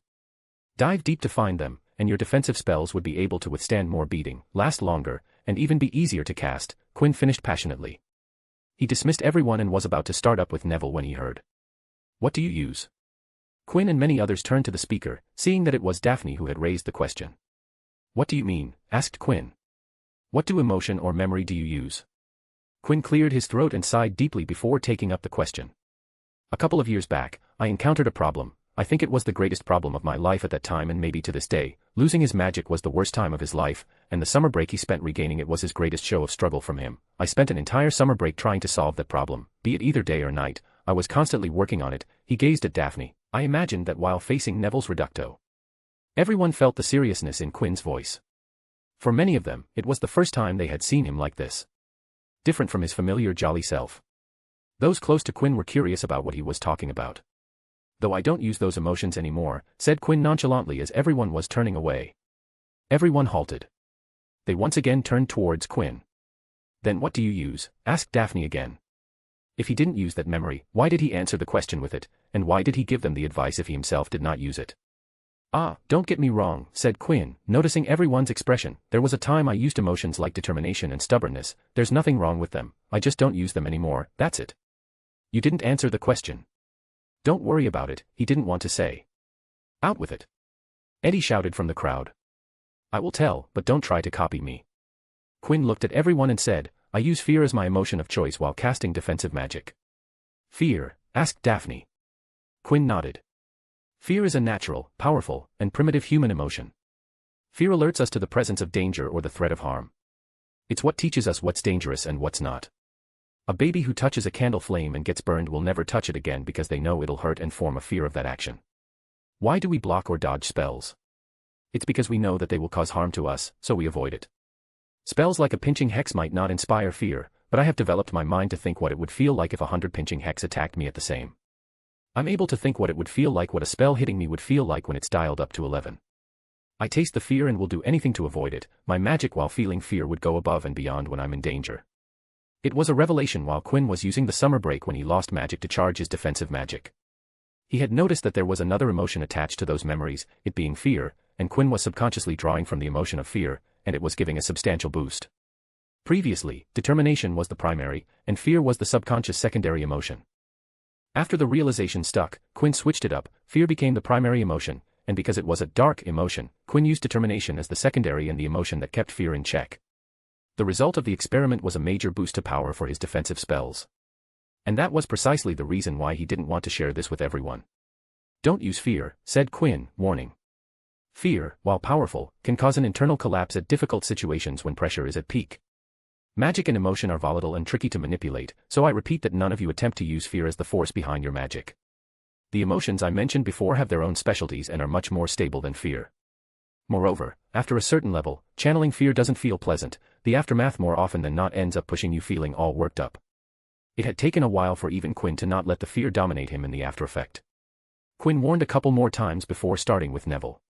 Dive deep to find them, and your defensive spells would be able to withstand more beating, last longer, and even be easier to cast, Quinn finished passionately. He dismissed everyone and was about to start up with Neville when he heard. What do you use? Quinn and many others turned to the speaker, seeing that it was Daphne who had raised the question. What do you mean? Asked Quinn. What do emotion or memory do you use? Quinn cleared his throat and sighed deeply before taking up the question. A couple of years back, I encountered a problem. I think it was the greatest problem of my life at that time and maybe to this day. Losing his magic was the worst time of his life, and the summer break he spent regaining it was his greatest show of struggle from him. I spent an entire summer break trying to solve that problem, be it either day or night. I was constantly working on it. He gazed at Daphne. I imagined that while facing Neville's reducto. Everyone felt the seriousness in Quinn's voice. For many of them, it was the first time they had seen him like this. Different from his familiar jolly self. Those close to Quinn were curious about what he was talking about. Though I don't use those emotions anymore, said Quinn nonchalantly as everyone was turning away. Everyone halted. They once again turned towards Quinn. Then what do you use? Asked Daphne again. If he didn't use that memory, why did he answer the question with it, and why did he give them the advice if he himself did not use it? Ah, don't get me wrong, said Quinn, noticing everyone's expression. There was a time I used emotions like determination and stubbornness. There's nothing wrong with them, I just don't use them anymore, that's it. You didn't answer the question. Don't worry about it, he didn't want to say. Out with it. Eddie shouted from the crowd. I will tell, but don't try to copy me. Quinn looked at everyone and said, I use fear as my emotion of choice while casting defensive magic. Fear? Asked Daphne. Quinn nodded. Fear is a natural, powerful, and primitive human emotion. Fear alerts us to the presence of danger or the threat of harm. It's what teaches us what's dangerous and what's not. A baby who touches a candle flame and gets burned will never touch it again because they know it'll hurt and form a fear of that action. Why do we block or dodge spells? It's because we know that they will cause harm to us, so we avoid it. Spells like a pinching hex might not inspire fear, but I have developed my mind to think what it would feel like if 100 pinching hex attacked me at the same. I'm able to think what it would feel like, what a spell hitting me would feel like when it's dialed up to 11. I taste the fear and will do anything to avoid it. My magic while feeling fear would go above and beyond when I'm in danger. It was a revelation while Quinn was using the summer break when he lost magic to charge his defensive magic. He had noticed that there was another emotion attached to those memories, it being fear, and Quinn was subconsciously drawing from the emotion of fear, and it was giving a substantial boost. Previously, determination was the primary, and fear was the subconscious secondary emotion. After the realization stuck, Quinn switched it up. Fear became the primary emotion, and because it was a dark emotion, Quinn used determination as the secondary and the emotion that kept fear in check. The result of the experiment was a major boost to power for his defensive spells. And that was precisely the reason why he didn't want to share this with everyone. Don't use fear, said Quinn, warning. Fear, while powerful, can cause an internal collapse at difficult situations when pressure is at peak. Magic and emotion are volatile and tricky to manipulate, so I repeat that none of you attempt to use fear as the force behind your magic. The emotions I mentioned before have their own specialties and are much more stable than fear. Moreover, after a certain level, channeling fear doesn't feel pleasant. The aftermath more often than not ends up pushing you feeling all worked up. It had taken a while for even Quinn to not let the fear dominate him in the after effect. Quinn warned a couple more times before starting with Neville.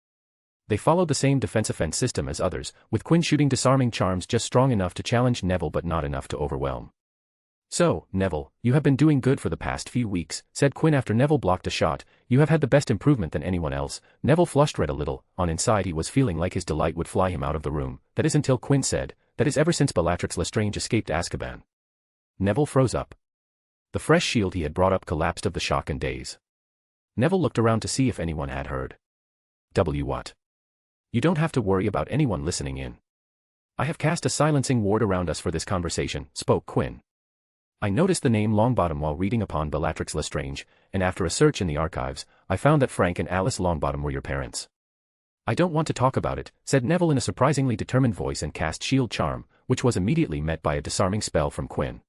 They followed the same defense-offense system as others, with Quinn shooting disarming charms just strong enough to challenge Neville but not enough to overwhelm. So, Neville, you have been doing good for the past few weeks, said Quinn after Neville blocked a shot. You have had the best improvement than anyone else. Neville flushed red a little. On inside he was feeling like his delight would fly him out of the room. That is until Quinn said, that is ever since Bellatrix Lestrange escaped Azkaban. Neville froze up. The fresh shield he had brought up collapsed of the shock and daze. Neville looked around to see if anyone had heard. What? You don't have to worry about anyone listening in. I have cast a silencing ward around us for this conversation, spoke Quinn. I noticed the name Longbottom while reading upon Bellatrix Lestrange, and after a search in the archives, I found that Frank and Alice Longbottom were your parents. I don't want to talk about it, said Neville in a surprisingly determined voice and cast Shield Charm, which was immediately met by a disarming spell from Quinn.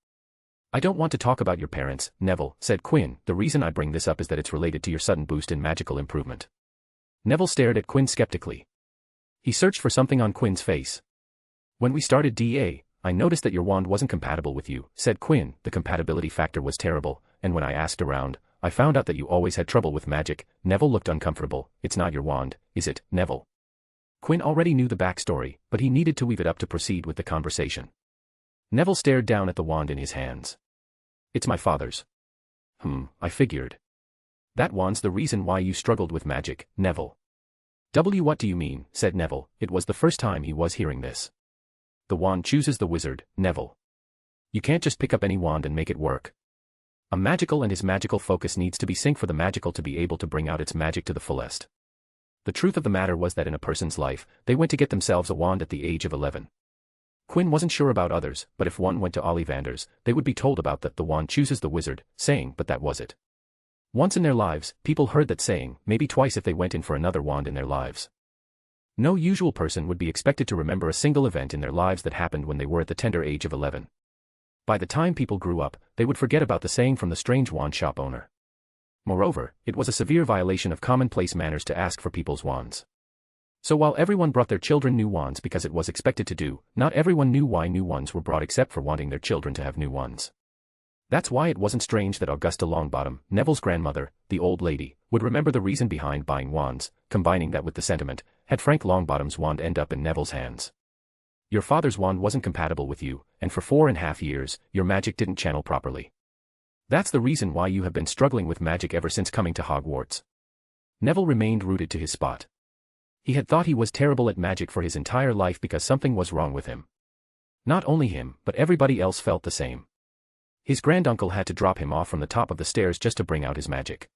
I don't want to talk about your parents, Neville, said Quinn. The reason I bring this up is that it's related to your sudden boost in magical improvement. Neville stared at Quinn skeptically. He searched for something on Quinn's face. When we started DA, I noticed that your wand wasn't compatible with you, said Quinn. The compatibility factor was terrible, and when I asked around, I found out that you always had trouble with magic. Neville looked uncomfortable. It's not your wand, is it, Neville? Quinn already knew the backstory, but he needed to weave it up to proceed with the conversation. Neville stared down at the wand in his hands. It's my father's. I figured. That wand's the reason why you struggled with magic, Neville. What do you mean, said Neville. It was the first time he was hearing this. The wand chooses the wizard, Neville. You can't just pick up any wand and make it work. A magical and his magical focus needs to be synced for the magical to be able to bring out its magic to the fullest. The truth of the matter was that in a person's life, they went to get themselves a wand at the age of 11. Quinn wasn't sure about others, but if one went to Ollivanders, they would be told about that the wand chooses the wizard, saying, but that was it. Once in their lives, people heard that saying, maybe twice if they went in for another wand in their lives. No usual person would be expected to remember a single event in their lives that happened when they were at the tender age of 11. By the time people grew up, they would forget about the saying from the strange wand shop owner. Moreover, it was a severe violation of commonplace manners to ask for people's wands. So while everyone brought their children new wands because it was expected to do, not everyone knew why new ones were brought except for wanting their children to have new ones. That's why it wasn't strange that Augusta Longbottom, Neville's grandmother, the old lady, would remember the reason behind buying wands. Combining that with the sentiment, had Frank Longbottom's wand end up in Neville's hands. Your father's wand wasn't compatible with you, and for 4.5 years, your magic didn't channel properly. That's the reason why you have been struggling with magic ever since coming to Hogwarts. Neville remained rooted to his spot. He had thought he was terrible at magic for his entire life because something was wrong with him. Not only him, but everybody else felt the same. His granduncle had to drop him off from the top of the stairs just to bring out his magic.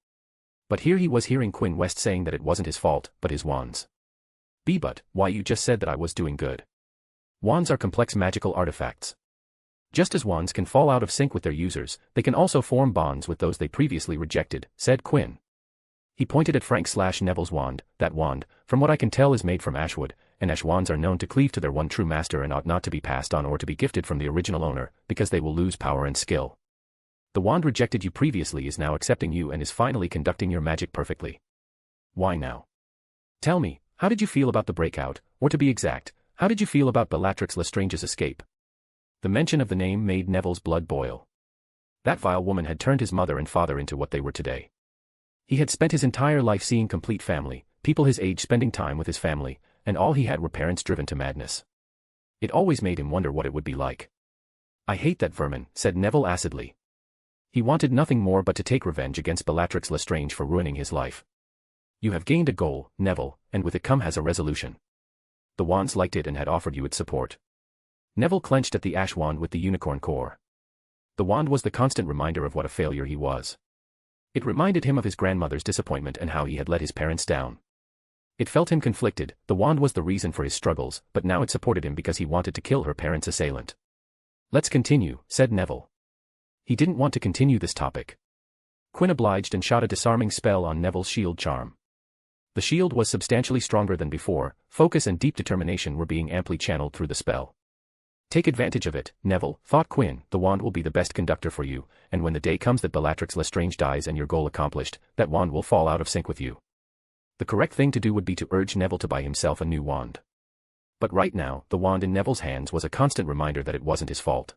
But here he was hearing Quinn West saying that it wasn't his fault, but his wand's. But why you just said that I was doing good. Wands are complex magical artifacts. Just as wands can fall out of sync with their users, they can also form bonds with those they previously rejected, said Quinn. He pointed at Frank/Neville's wand. That wand, from what I can tell, is made from ashwood, and ash wands are known to cleave to their one true master and ought not to be passed on or to be gifted from the original owner, because they will lose power and skill. The wand rejected you previously is now accepting you and is finally conducting your magic perfectly. Why now? Tell me, how did you feel about the breakout, or to be exact, how did you feel about Bellatrix Lestrange's escape? The mention of the name made Neville's blood boil. That vile woman had turned his mother and father into what they were today. He had spent his entire life seeing complete family, people his age spending time with his family, and all he had were parents driven to madness. It always made him wonder what it would be like. I hate that vermin, said Neville acidly. He wanted nothing more but to take revenge against Bellatrix Lestrange for ruining his life. You have gained a goal, Neville, and with it come has a resolution. The wands liked it and had offered you its support. Neville clenched at the ash wand with the unicorn core. The wand was the constant reminder of what a failure he was. It reminded him of his grandmother's disappointment and how he had let his parents down. It felt him conflicted. The wand was the reason for his struggles, but now it supported him because he wanted to kill her parents' assailant. Let's continue, said Neville. He didn't want to continue this topic. Quinn obliged and shot a disarming spell on Neville's shield charm. The shield was substantially stronger than before, focus and deep determination were being amply channeled through the spell. Take advantage of it, Neville, thought Quinn. The wand will be the best conductor for you, and when the day comes that Bellatrix Lestrange dies and your goal accomplished, that wand will fall out of sync with you. The correct thing to do would be to urge Neville to buy himself a new wand. But right now, the wand in Neville's hands was a constant reminder that it wasn't his fault.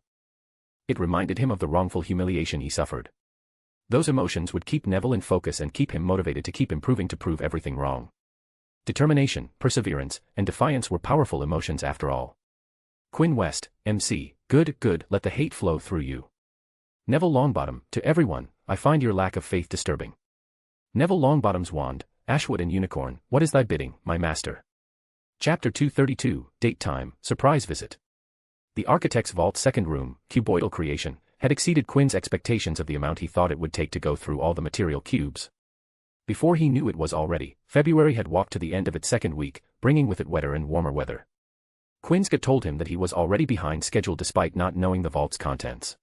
It reminded him of the wrongful humiliation he suffered. Those emotions would keep Neville in focus and keep him motivated to keep improving to prove everything wrong. Determination, perseverance, and defiance were powerful emotions after all. Quinn West, MC, good, let the hate flow through you. Neville Longbottom, to everyone, I find your lack of faith disturbing. Neville Longbottom's wand, ashwood and unicorn, what is thy bidding, my master? Chapter 232, Date Time, Surprise Visit. The architect's vault's second room, cuboidal creation, had exceeded Quinn's expectations of the amount he thought it would take to go through all the material cubes. Before he knew it was already, February had walked to the end of its second week, bringing with it wetter and warmer weather. Quinn's gut told him that he was already behind schedule despite not knowing the vault's contents.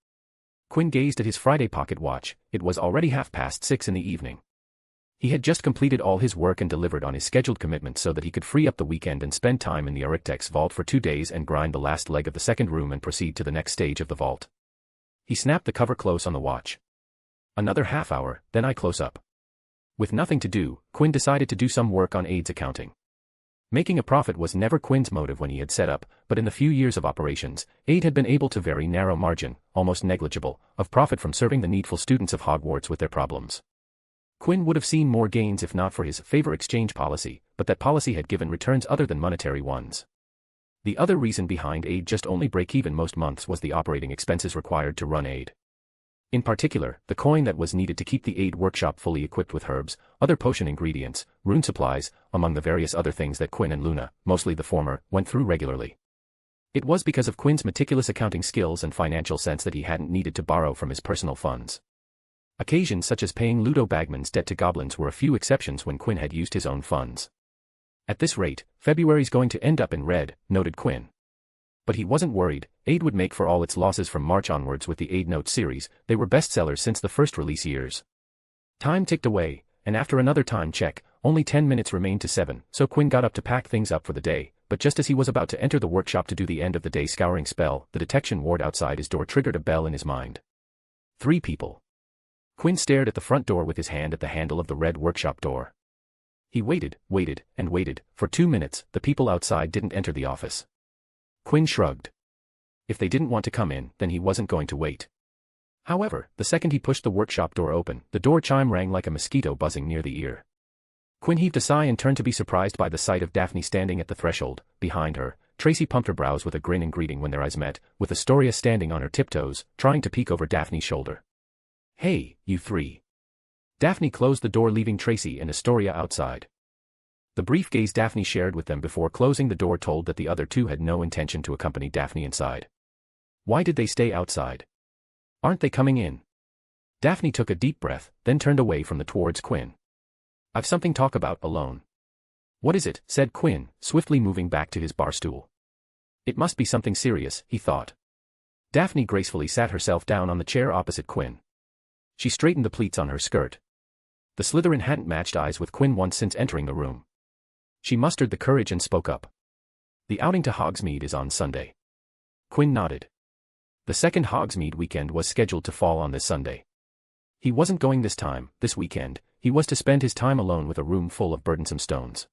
Quinn gazed at his Friday pocket watch. It was already 6:30 in the evening. He had just completed all his work and delivered on his scheduled commitments so that he could free up the weekend and spend time in the architect's vault for 2 days and grind the last leg of the second room and proceed to the next stage of the vault. He snapped the cover close on the watch. Another half hour, then I close up. With nothing to do, Quinn decided to do some work on Aid's accounting. Making a profit was never Quinn's motive when he had set up, but in the few years of operations, Aid had been able to very narrow margin, almost negligible, of profit from serving the needful students of Hogwarts with their problems. Quinn would have seen more gains if not for his favor exchange policy, but that policy had given returns other than monetary ones. The other reason behind aid just only break even most months was the operating expenses required to run aid. In particular, the coin that was needed to keep the aid workshop fully equipped with herbs, other potion ingredients, rune supplies, among the various other things that Quinn and Luna, mostly the former, went through regularly. It was because of Quinn's meticulous accounting skills and financial sense that he hadn't needed to borrow from his personal funds. Occasions such as paying Ludo Bagman's debt to goblins were a few exceptions when Quinn had used his own funds. At this rate, February's going to end up in red, noted Quinn. But he wasn't worried. Aid would make for all its losses from March onwards with the Aid Notes series. They were bestsellers since the first release years. Time ticked away, and after another time check, only 10 minutes remained to 7, so Quinn got up to pack things up for the day, but just as he was about to enter the workshop to do the end of the day scouring spell, the detection ward outside his door triggered a bell in his mind. 3 people. Quinn stared at the front door with his hand at the handle of the red workshop door. He waited, and waited. For 2 minutes, the people outside didn't enter the office. Quinn shrugged. If they didn't want to come in, then he wasn't going to wait. However, the second he pushed the workshop door open, the door chime rang like a mosquito buzzing near the ear. Quinn heaved a sigh and turned to be surprised by the sight of Daphne standing at the threshold. Behind her, Tracy pumped her brows with a grin in greeting when their eyes met, with Astoria standing on her tiptoes, trying to peek over Daphne's shoulder. "Hey, you 3. Daphne closed the door, leaving Tracy and Astoria outside. The brief gaze Daphne shared with them before closing the door told that the other 2 had no intention to accompany Daphne inside. Why did they stay outside? Aren't they coming in? Daphne took a deep breath, then turned away from towards Quinn. "I've something to talk about alone." "What is it?" said Quinn, swiftly moving back to his bar stool. It must be something serious, he thought. Daphne gracefully sat herself down on the chair opposite Quinn. She straightened the pleats on her skirt. The Slytherin hadn't matched eyes with Quinn once since entering the room. She mustered the courage and spoke up. "The outing to Hogsmeade is on Sunday." Quinn nodded. The second Hogsmeade weekend was scheduled to fall on this Sunday. He wasn't going this weekend, he was to spend his time alone with a room full of burdensome stones.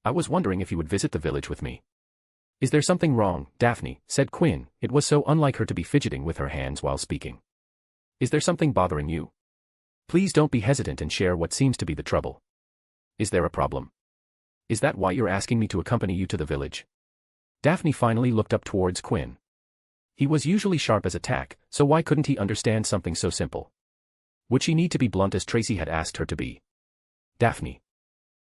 "I was wondering if you would visit the village with me." "Is there something wrong, Daphne?" said Quinn. It was so unlike her to be fidgeting with her hands while speaking. "Is there something bothering you? Please don't be hesitant and share what seems to be the trouble. Is there a problem? Is that why you're asking me to accompany you to the village?" Daphne finally looked up towards Quinn. He was usually sharp as a tack, so why couldn't he understand something so simple? Would she need to be blunt as Tracy had asked her to be? "Daphne.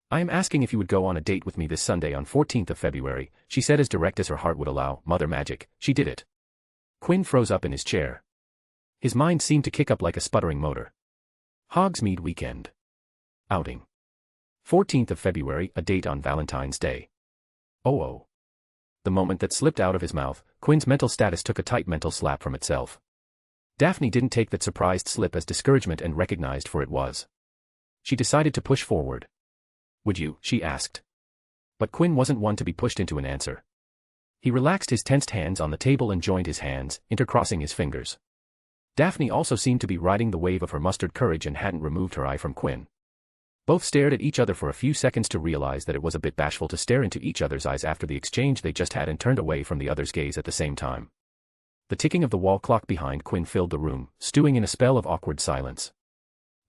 I am asking if you would go on a date with me this Sunday on 14th of February, she said as direct as her heart would allow. Mother magic, she did it. Quinn froze up in his chair. His mind seemed to kick up like a sputtering motor. Hogsmeade weekend. Outing. 14th of February, a date on Valentine's Day. Oh. The moment that slipped out of his mouth, Quinn's mental status took a tight mental slap from itself. Daphne didn't take that surprised slip as discouragement and recognized for it was. She decided to push forward. "Would you?" she asked. But Quinn wasn't one to be pushed into an answer. He relaxed his tensed hands on the table and joined his hands, intercrossing his fingers. Daphne also seemed to be riding the wave of her mustered courage and hadn't removed her eye from Quinn. Both stared at each other for a few seconds to realize that it was a bit bashful to stare into each other's eyes after the exchange they just had and turned away from the other's gaze at the same time. The ticking of the wall clock behind Quinn filled the room, stewing in a spell of awkward silence.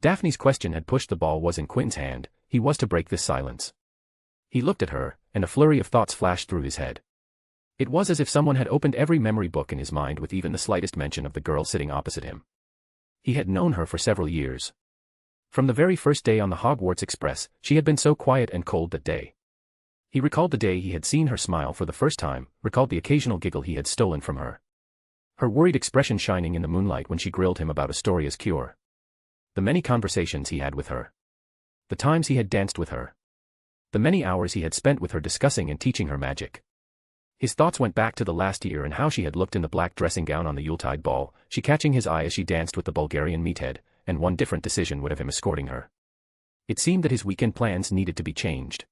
Daphne's question had pushed the ball was in Quinn's hand, he was to break this silence. He looked at her, and a flurry of thoughts flashed through his head. It was as if someone had opened every memory book in his mind with even the slightest mention of the girl sitting opposite him. He had known her for several years. From the very first day on the Hogwarts Express, she had been so quiet and cold that day. He recalled the day he had seen her smile for the first time, recalled the occasional giggle he had stolen from her. Her worried expression shining in the moonlight when she grilled him about Astoria's cure. The many conversations he had with her. The times he had danced with her. The many hours he had spent with her discussing and teaching her magic. His thoughts went back to the last year and how she had looked in the black dressing gown on the Yuletide ball, she catching his eye as she danced with the Bulgarian meathead, and one different decision would have him escorting her. It seemed that his weekend plans needed to be changed.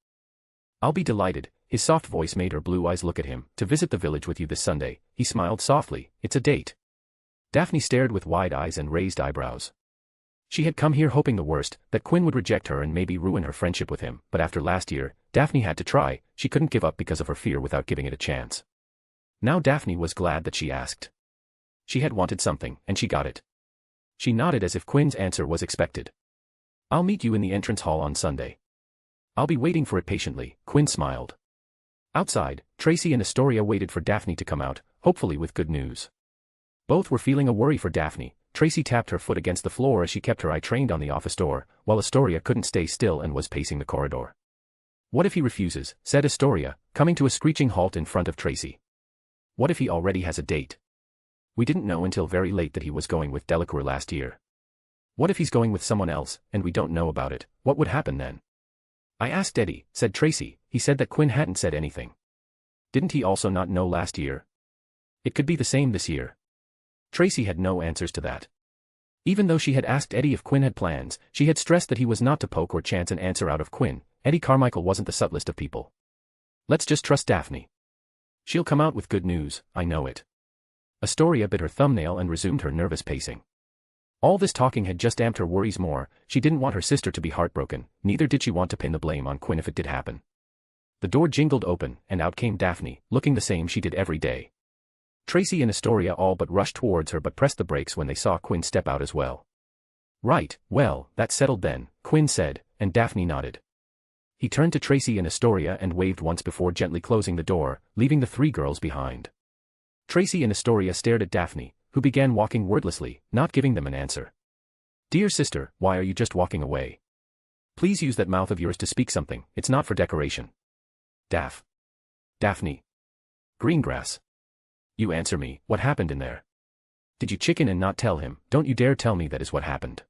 "I'll be delighted," his soft voice made her blue eyes look at him, "to visit the village with you this Sunday." He smiled softly. "It's a date." Daphne stared with wide eyes and raised eyebrows. She had come here hoping the worst, that Quinn would reject her and maybe ruin her friendship with him, but after last year, Daphne had to try, she couldn't give up because of her fear without giving it a chance. Now Daphne was glad that she asked. She had wanted something, and she got it. She nodded as if Quinn's answer was expected. "I'll meet you in the entrance hall on Sunday." I'll be waiting for it patiently, Quinn smiled. Outside, Tracy and Astoria waited for Daphne to come out, hopefully with good news. Both were feeling a worry for Daphne. Tracy tapped her foot against the floor as she kept her eye trained on the office door, while Astoria couldn't stay still and was pacing the corridor. What if he refuses, said Astoria, coming to a screeching halt in front of Tracy. What if he already has a date? We didn't know until very late that he was going with Delacour last year. What if he's going with someone else, and we don't know about it? What would happen then? I asked Eddie, said Tracy. He said that Quinn hadn't said anything. Didn't he also not know last year? It could be the same this year. Tracy had no answers to that. Even though she had asked Eddie if Quinn had plans, she had stressed that he was not to poke or chance an answer out of Quinn. Eddie Carmichael wasn't the subtlest of people. Let's just trust Daphne. She'll come out with good news, I know it. Astoria bit her thumbnail and resumed her nervous pacing. All this talking had just amped her worries more. She didn't want her sister to be heartbroken, neither did she want to pin the blame on Quinn if it did happen. The door jingled open, and out came Daphne, looking the same she did every day. Tracy and Astoria all but rushed towards her but pressed the brakes when they saw Quinn step out as well. Right, well, that's settled then, Quinn said, and Daphne nodded. He turned to Tracy and Astoria and waved once before gently closing the door, leaving the three girls behind. Tracy and Astoria stared at Daphne, who began walking wordlessly, not giving them an answer. Dear sister, why are you just walking away? Please use that mouth of yours to speak something, it's not for decoration. Daphne. Greengrass. You answer me, what happened in there? Did you chicken and not tell him? Don't you dare tell me that is what happened.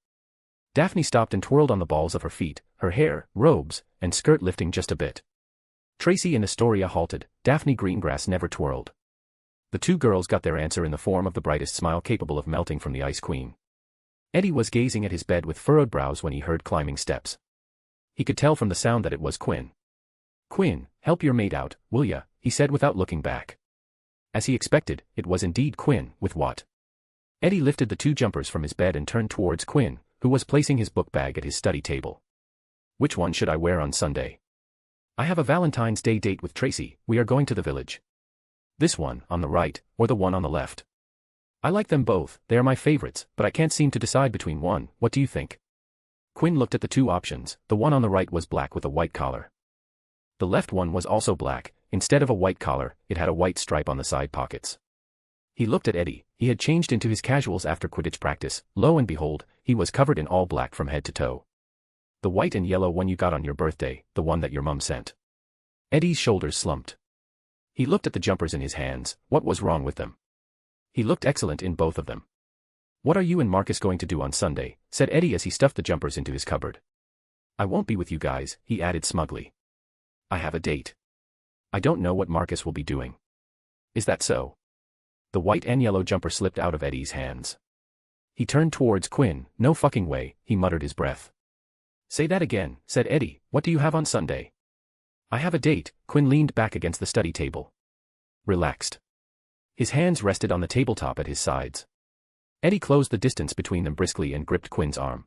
Daphne stopped and twirled on the balls of her feet, her hair, robes, and skirt lifting just a bit. Tracy and Astoria halted. Daphne Greengrass never twirled. The two girls got their answer in the form of the brightest smile capable of melting from the Ice Queen. Eddie was gazing at his bed with furrowed brows when he heard climbing steps. He could tell from the sound that it was Quinn. Quinn, help your mate out, will ya? He said without looking back. As he expected, it was indeed Quinn, with what? Eddie lifted the two jumpers from his bed and turned towards Quinn, who was placing his book bag at his study table. Which one should I wear on Sunday? I have a Valentine's Day date with Tracy, we are going to the village. This one, on the right, or the one on the left? I like them both, they are my favorites, but I can't seem to decide between one, what do you think? Quinn looked at the two options. The one on the right was black with a white collar. The left one was also black. Instead of a white collar, it had a white stripe on the side pockets. He looked at Eddie. He had changed into his casuals after Quidditch practice. Lo and behold, he was covered in all black from head to toe. The white and yellow one you got on your birthday, the one that your mum sent. Eddie's shoulders slumped. He looked at the jumpers in his hands. What was wrong with them? He looked excellent in both of them. What are you and Marcus going to do on Sunday? Said Eddie as he stuffed the jumpers into his cupboard. I won't be with you guys, he added smugly. I have a date. I don't know what Marcus will be doing. Is that so? The white and yellow jumper slipped out of Eddie's hands. He turned towards Quinn. No fucking way, he muttered his breath. Say that again, said Eddie. What do you have on Sunday? I have a date. Quinn leaned back against the study table. Relaxed. His hands rested on the tabletop at his sides. Eddie closed the distance between them briskly and gripped Quinn's arm.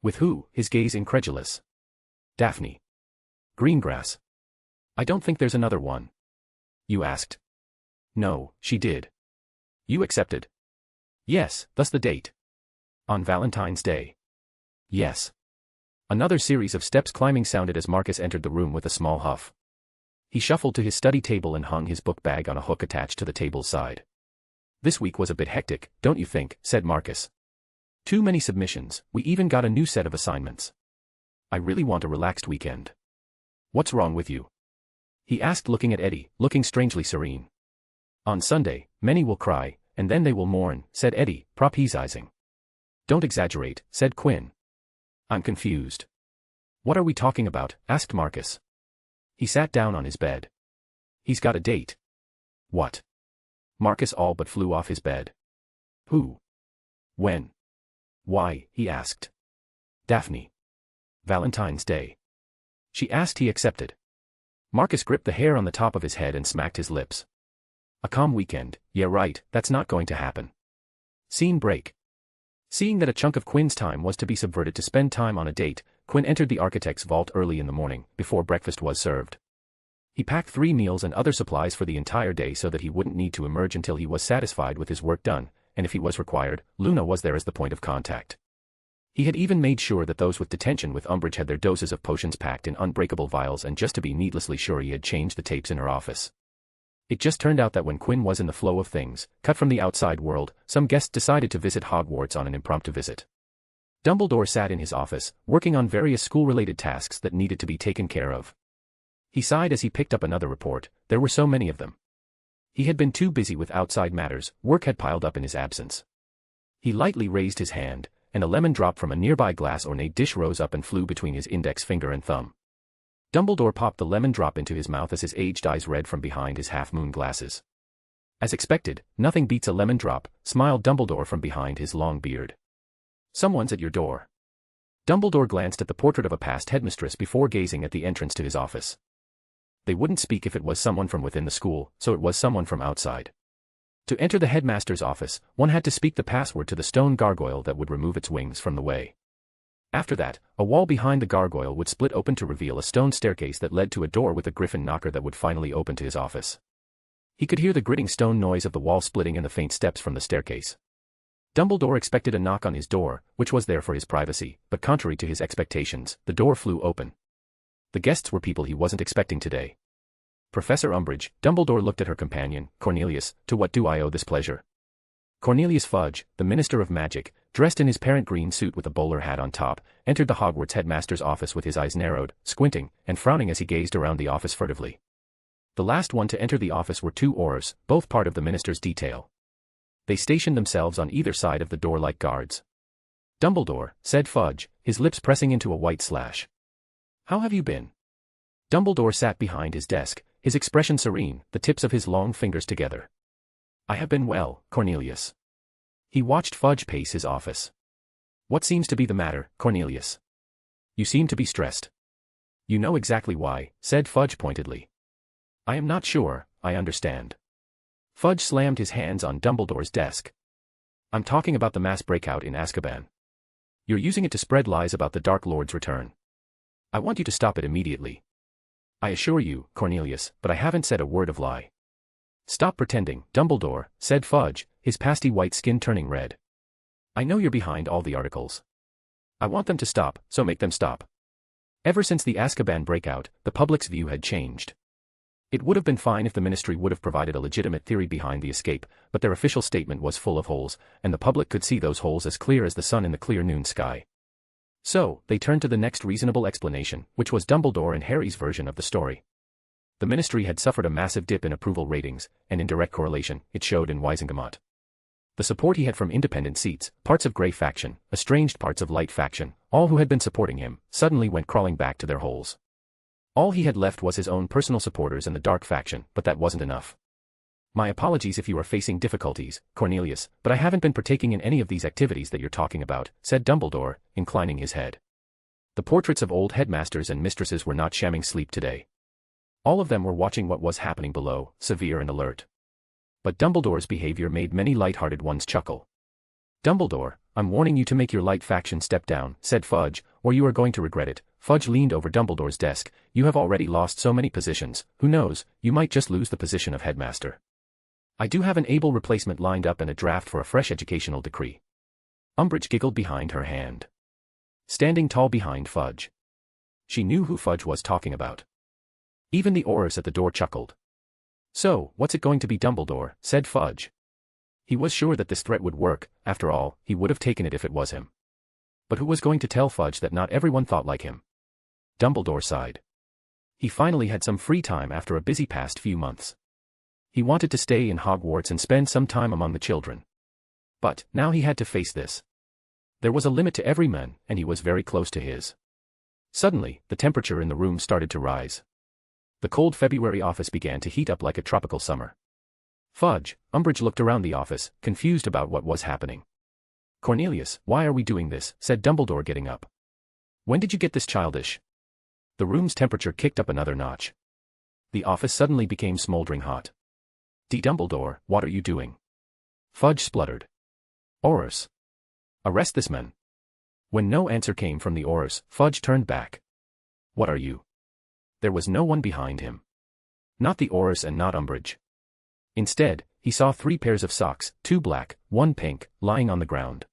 With who? His gaze incredulous. Daphne. Greengrass. I don't think there's another one. You asked. No, she did. You accepted. Yes, thus the date. On Valentine's Day. Yes. Another series of steps climbing sounded as Marcus entered the room with a small huff. He shuffled to his study table and hung his book bag on a hook attached to the table's side. This week was a bit hectic, don't you think, said Marcus. Too many submissions, we even got a new set of assignments. I really want a relaxed weekend. What's wrong with you? He asked looking at Eddie, looking strangely serene. On Sunday, many will cry, and then they will mourn, said Eddie, prophesizing. Don't exaggerate, said Quinn. I'm confused. What are we talking about? Asked Marcus. He sat down on his bed. He's got a date. What? Marcus all but flew off his bed. Who? When? Why? He asked. Daphne. Valentine's Day. She asked. He accepted. Marcus gripped the hair on the top of his head and smacked his lips. A calm weekend, yeah right, that's not going to happen. Scene break. Seeing that a chunk of Quinn's time was to be subverted to spend time on a date, Quinn entered the architect's vault early in the morning, before breakfast was served. He packed 3 meals and other supplies for the entire day so that he wouldn't need to emerge until he was satisfied with his work done, and if he was required, Luna was there as the point of contact. He had even made sure that those with detention with Umbridge had their doses of potions packed in unbreakable vials, and just to be needlessly sure he had changed the tapes in her office. It just turned out that when Quinn was in the flow of things, cut from the outside world, some guests decided to visit Hogwarts on an impromptu visit. Dumbledore sat in his office, working on various school-related tasks that needed to be taken care of. He sighed as he picked up another report. There were so many of them. He had been too busy with outside matters, work had piled up in his absence. He lightly raised his hand, and a lemon drop from a nearby glass ornate dish rose up and flew between his index finger and thumb. Dumbledore popped the lemon drop into his mouth as his aged eyes read from behind his half-moon glasses. As expected, nothing beats a lemon drop, smiled Dumbledore from behind his long beard. Someone's at your door. Dumbledore glanced at the portrait of a past headmistress before gazing at the entrance to his office. They wouldn't speak if it was someone from within the school, so it was someone from outside. To enter the headmaster's office, one had to speak the password to the stone gargoyle that would remove its wings from the way. After that, a wall behind the gargoyle would split open to reveal a stone staircase that led to a door with a griffin knocker that would finally open to his office. He could hear the gritting stone noise of the wall splitting and the faint steps from the staircase. Dumbledore expected a knock on his door, which was there for his privacy, but contrary to his expectations, the door flew open. The guests were people he wasn't expecting today. Professor Umbridge, Dumbledore looked at her companion, Cornelius. To what do I owe this pleasure? Cornelius Fudge, the Minister of Magic, dressed in his parent green suit with a bowler hat on top, entered the Hogwarts headmaster's office with his eyes narrowed, squinting, and frowning as he gazed around the office furtively. The last one to enter the office were two Aurors, both part of the minister's detail. They stationed themselves on either side of the door like guards. Dumbledore, said Fudge, his lips pressing into a white slash. How have you been? Dumbledore sat behind his desk, his expression serene, the tips of his long fingers together. I have been well, Cornelius. He watched Fudge pace his office. What seems to be the matter, Cornelius? You seem to be stressed. You know exactly why, said Fudge pointedly. I am not sure, I understand. Fudge slammed his hands on Dumbledore's desk. I'm talking about the mass breakout in Azkaban. You're using it to spread lies about the Dark Lord's return. I want you to stop it immediately. I assure you, Cornelius, but I haven't said a word of lie. Stop pretending, Dumbledore, said Fudge, his pasty white skin turning red. I know you're behind all the articles. I want them to stop, so make them stop. Ever since the Azkaban breakout, the public's view had changed. It would have been fine if the ministry would have provided a legitimate theory behind the escape, but their official statement was full of holes, and the public could see those holes as clear as the sun in the clear noon sky. So, they turned to the next reasonable explanation, which was Dumbledore and Harry's version of the story. The ministry had suffered a massive dip in approval ratings, and in direct correlation, it showed in Wisengamot. The support he had from independent seats, parts of Grey faction, estranged parts of Light faction, all who had been supporting him, suddenly went crawling back to their holes. All he had left was his own personal supporters and the Dark faction, but that wasn't enough. My apologies if you are facing difficulties, Cornelius, but I haven't been partaking in any of these activities that you're talking about, said Dumbledore, inclining his head. The portraits of old headmasters and mistresses were not shamming sleep today. All of them were watching what was happening below, severe and alert. But Dumbledore's behavior made many light-hearted ones chuckle. Dumbledore, I'm warning you to make your Light faction step down, said Fudge, or you are going to regret it. Fudge leaned over Dumbledore's desk. You have already lost so many positions, who knows, you might just lose the position of headmaster. I do have an able replacement lined up and a draft for a fresh educational decree. Umbridge giggled behind her hand. Standing tall behind Fudge. She knew who Fudge was talking about. Even the Aurors at the door chuckled. So, what's it going to be, Dumbledore, said Fudge. He was sure that this threat would work, after all, he would have taken it if it was him. But who was going to tell Fudge that not everyone thought like him? Dumbledore sighed. He finally had some free time after a busy past few months. He wanted to stay in Hogwarts and spend some time among the children. But, now he had to face this. There was a limit to every man, and he was very close to his. Suddenly, the temperature in the room started to rise. The cold February office began to heat up like a tropical summer. Fudge, Umbridge looked around the office, confused about what was happening. Cornelius, why are we doing this, said Dumbledore getting up. When did you get this childish? The room's temperature kicked up another notch. The office suddenly became smoldering hot. Dumbledore, what are you doing? Fudge spluttered. Aurors. Arrest this man. When no answer came from the Aurors, Fudge turned back. What are you? There was no one behind him. Not the Aurors and not Umbridge. Instead, he saw 3 pairs of socks, 2 black, 1 pink, lying on the ground.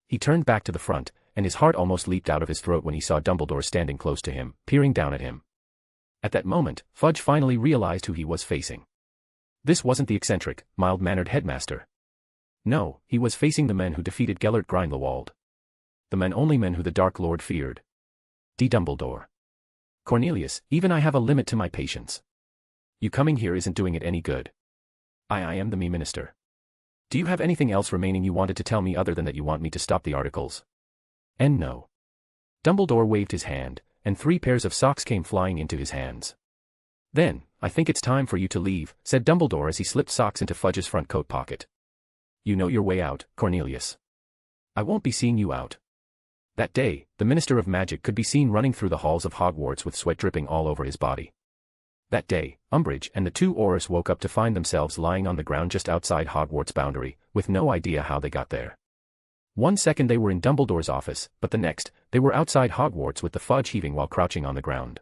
He turned back to the front, and his heart almost leaped out of his throat when he saw Dumbledore standing close to him, peering down at him. At that moment, Fudge finally realized who he was facing. This wasn't the eccentric, mild-mannered headmaster. No, he was facing the men who defeated Gellert Grindelwald. The only men who the Dark Lord feared. Dumbledore. Cornelius, even I have a limit to my patience. You coming here isn't doing it any good. I am the minister. Do you have anything else remaining you wanted to tell me other than that you want me to stop the articles? And no. Dumbledore waved his hand, and 3 pairs of socks came flying into his hands. Then, I think it's time for you to leave, said Dumbledore as he slipped socks into Fudge's front coat pocket. You know your way out, Cornelius. I won't be seeing you out. That day, the Minister of Magic could be seen running through the halls of Hogwarts with sweat dripping all over his body. That day, Umbridge and the 2 Aurors woke up to find themselves lying on the ground just outside Hogwarts' boundary, with no idea how they got there. One second they were in Dumbledore's office, but the next, they were outside Hogwarts with the Fudge heaving while crouching on the ground.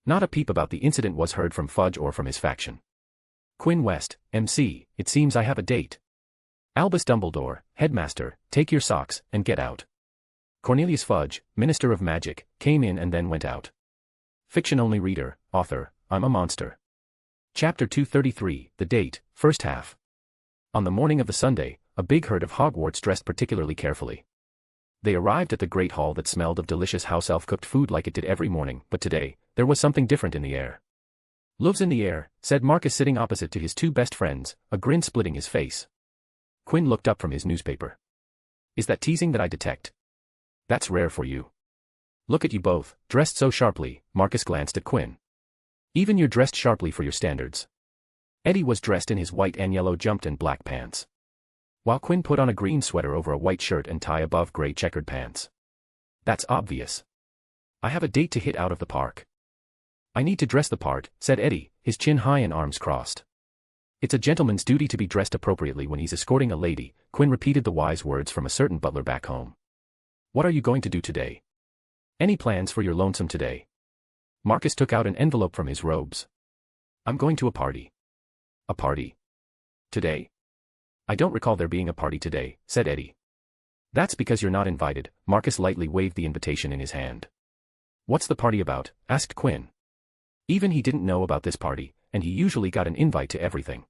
Not a peep about the incident was heard from Fudge or from his faction. Quinn West, MC, it seems I have a date. Albus Dumbledore, Headmaster, take your socks, and get out. Cornelius Fudge, Minister of Magic, came in and then went out. Fiction-only reader, author, I'm a monster. Chapter 233, The Date, First Half. On the morning of the Sunday, a big herd of Hogwarts dressed particularly carefully. They arrived at the great hall that smelled of delicious house-elf-cooked food like it did every morning, but today, there was something different in the air. Loaves in the air, said Marcus sitting opposite to his 2 best friends, a grin splitting his face. Quinn looked up from his newspaper. Is that teasing that I detect? That's rare for you. Look at you both, dressed so sharply, Marcus glanced at Quinn. Even you're dressed sharply for your standards. Eddie was dressed in his white and yellow jumped and black pants, while Quinn put on a green sweater over a white shirt and tie above gray checkered pants. That's obvious. I have a date to hit out of the park. I need to dress the part, said Eddie, his chin high and arms crossed. It's a gentleman's duty to be dressed appropriately when he's escorting a lady, Quinn repeated the wise words from a certain butler back home. What are you going to do today? Any plans for your lonesome today? Marcus took out an envelope from his robes. I'm going to a party. A party? Today? I don't recall there being a party today, said Eddie. That's because you're not invited, Marcus lightly waved the invitation in his hand. What's the party about? Asked Quinn. Even he didn't know about this party, and he usually got an invite to everything.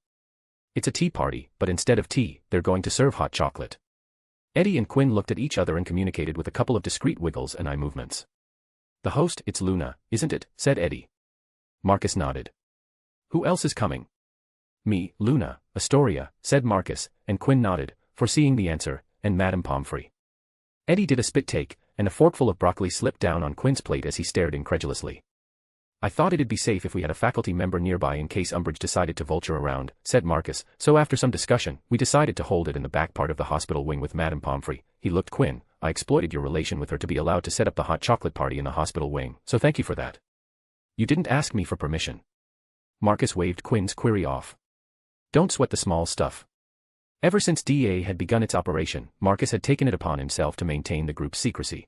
It's a tea party, but instead of tea, they're going to serve hot chocolate. Eddie and Quinn looked at each other and communicated with a couple of discreet wiggles and eye movements. The host, it's Luna, isn't it? Said Eddie. Marcus nodded. Who else is coming? Me, Luna, Astoria, said Marcus, and Quinn nodded, foreseeing the answer, and Madame Pomfrey. Eddie did a spit take, and a forkful of broccoli slipped down on Quinn's plate as he stared incredulously. I thought it'd be safe if we had a faculty member nearby in case Umbridge decided to vulture around, said Marcus, so after some discussion, we decided to hold it in the back part of the hospital wing with Madame Pomfrey. He looked Quinn, I exploited your relation with her to be allowed to set up the hot chocolate party in the hospital wing, so thank you for that. You didn't ask me for permission. Marcus waved Quinn's query off. Don't sweat the small stuff. Ever since DA had begun its operation, Marcus had taken it upon himself to maintain the group's secrecy.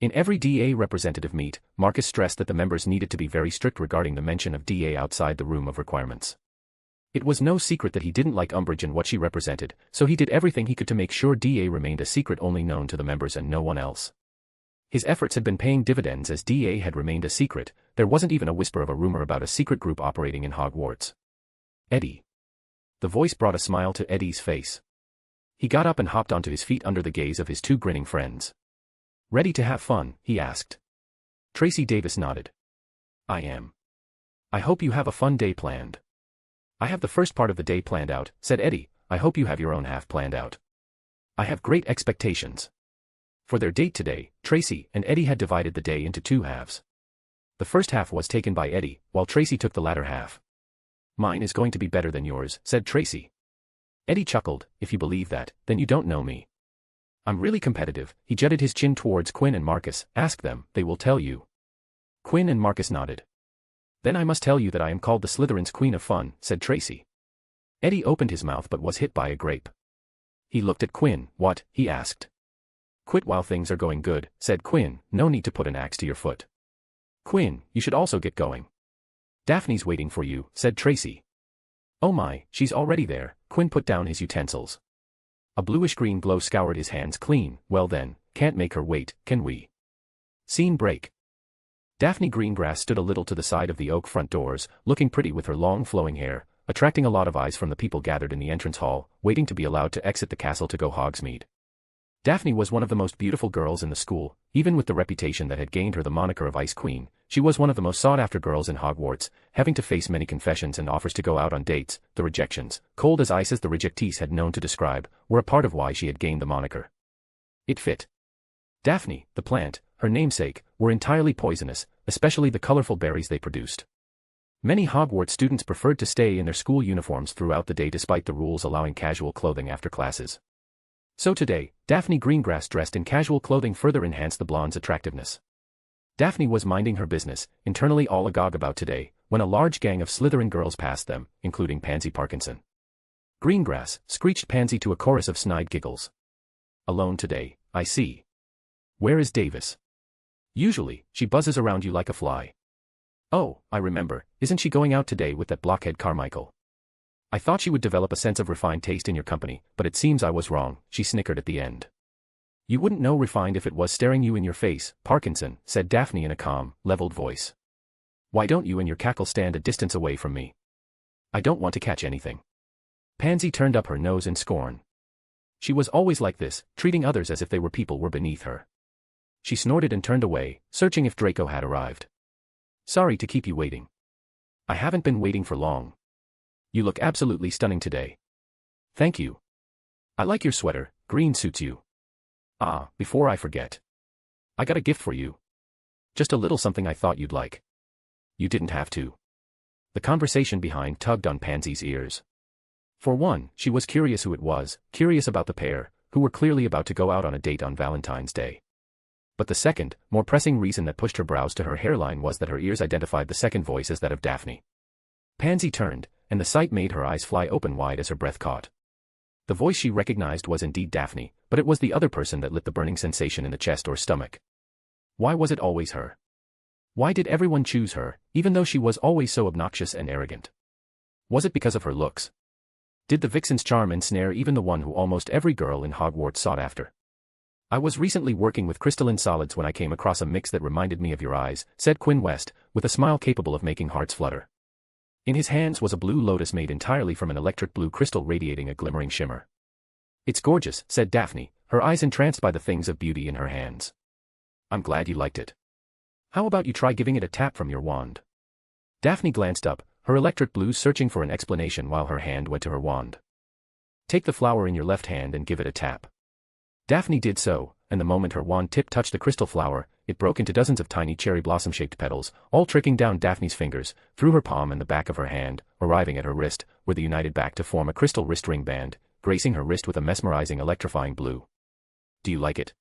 In every DA representative meet, Marcus stressed that the members needed to be very strict regarding the mention of DA outside the room of requirements. It was no secret that he didn't like Umbridge and what she represented, so he did everything he could to make sure DA remained a secret only known to the members and no one else. His efforts had been paying dividends as DA had remained a secret. There wasn't even a whisper of a rumor about a secret group operating in Hogwarts. Eddie. The voice brought a smile to Eddie's face. He got up and hopped onto his feet under the gaze of his 2 grinning friends. Ready to have fun? He asked. Tracy Davis nodded. I am. I hope you have a fun day planned. I have the first part of the day planned out, said Eddie. I hope you have your own half planned out. I have great expectations. For their date today, Tracy and Eddie had divided the day into 2 halves. The first half was taken by Eddie, while Tracy took the latter half. Mine is going to be better than yours, said Tracy. Eddie chuckled. If you believe that, then you don't know me. I'm really competitive. He jutted his chin towards Quinn and Marcus. Ask them, they will tell you. Quinn and Marcus nodded. Then I must tell you that I am called the Slytherin's Queen of Fun, said Tracy. Eddie opened his mouth but was hit by a grape. He looked at Quinn. What? He asked. Quit while things are going good, said Quinn. No need to put an axe to your foot. Quinn, you should also get going. Daphne's waiting for you, said Tracy. Oh my, she's already there. Quinn put down his utensils. A bluish-green glow scoured his hands clean. Well then, can't make her wait, can we? Scene break. Daphne Greengrass stood a little to the side of the oak front doors, looking pretty with her long flowing hair, attracting a lot of eyes from the people gathered in the entrance hall, waiting to be allowed to exit the castle to go Hogsmeade. Daphne was one of the most beautiful girls in the school, even with the reputation that had gained her the moniker of Ice Queen. She was one of the most sought-after girls in Hogwarts, having to face many confessions and offers to go out on dates. The rejections, cold as ice as the rejectees had known to describe, were a part of why she had gained the moniker. It fit. Daphne, the plant, her namesake, were entirely poisonous, especially the colorful berries they produced. Many Hogwarts students preferred to stay in their school uniforms throughout the day despite the rules allowing casual clothing after classes. So today, Daphne Greengrass dressed in casual clothing further enhanced the blonde's attractiveness. Daphne was minding her business, internally all agog about today, when a large gang of Slytherin girls passed them, including Pansy Parkinson. Greengrass, screeched Pansy to a chorus of snide giggles. Alone today, I see. Where is Davis? Usually, she buzzes around you like a fly. Oh, I remember, isn't she going out today with that blockhead Carmichael? I thought she would develop a sense of refined taste in your company, but it seems I was wrong, she snickered at the end. You wouldn't know refined if it was staring you in your face, Parkinson, said Daphne in a calm, leveled voice. Why don't you and your cackle stand a distance away from me? I don't want to catch anything. Pansy turned up her nose in scorn. She was always like this, treating others as if they were people were beneath her. She snorted and turned away, searching if Draco had arrived. Sorry to keep you waiting. I haven't been waiting for long. You look absolutely stunning today. Thank you. I like your sweater, green suits you. Ah, before I forget. I got a gift for you. Just a little something I thought you'd like. You didn't have to. The conversation behind tugged on Pansy's ears. For one, she was curious who it was, curious about the pair, who were clearly about to go out on a date on Valentine's Day. But the second, more pressing reason that pushed her brows to her hairline was that her ears identified the second voice as that of Daphne. Pansy turned, and the sight made her eyes fly open wide as her breath caught. The voice she recognized was indeed Daphne, but it was the other person that lit the burning sensation in the chest or stomach. Why was it always her? Why did everyone choose her, even though she was always so obnoxious and arrogant? Was it because of her looks? Did the vixen's charm ensnare even the one who almost every girl in Hogwarts sought after? I was recently working with crystalline solids when I came across a mix that reminded me of your eyes, said Quinn West, with a smile capable of making hearts flutter. In his hands was a blue lotus made entirely from an electric blue crystal radiating a glimmering shimmer. It's gorgeous, said Daphne, her eyes entranced by the things of beauty in her hands. I'm glad you liked it. How about you try giving it a tap from your wand? Daphne glanced up, her electric blues searching for an explanation while her hand went to her wand. Take the flower in your left hand and give it a tap. Daphne did so, and the moment her wand tip touched the crystal flower, it broke into dozens of tiny cherry blossom-shaped petals, all trickling down Daphne's fingers, through her palm and the back of her hand, arriving at her wrist, where they united back to form a crystal wrist ring band, gracing her wrist with a mesmerizing electrifying blue. Do you like it?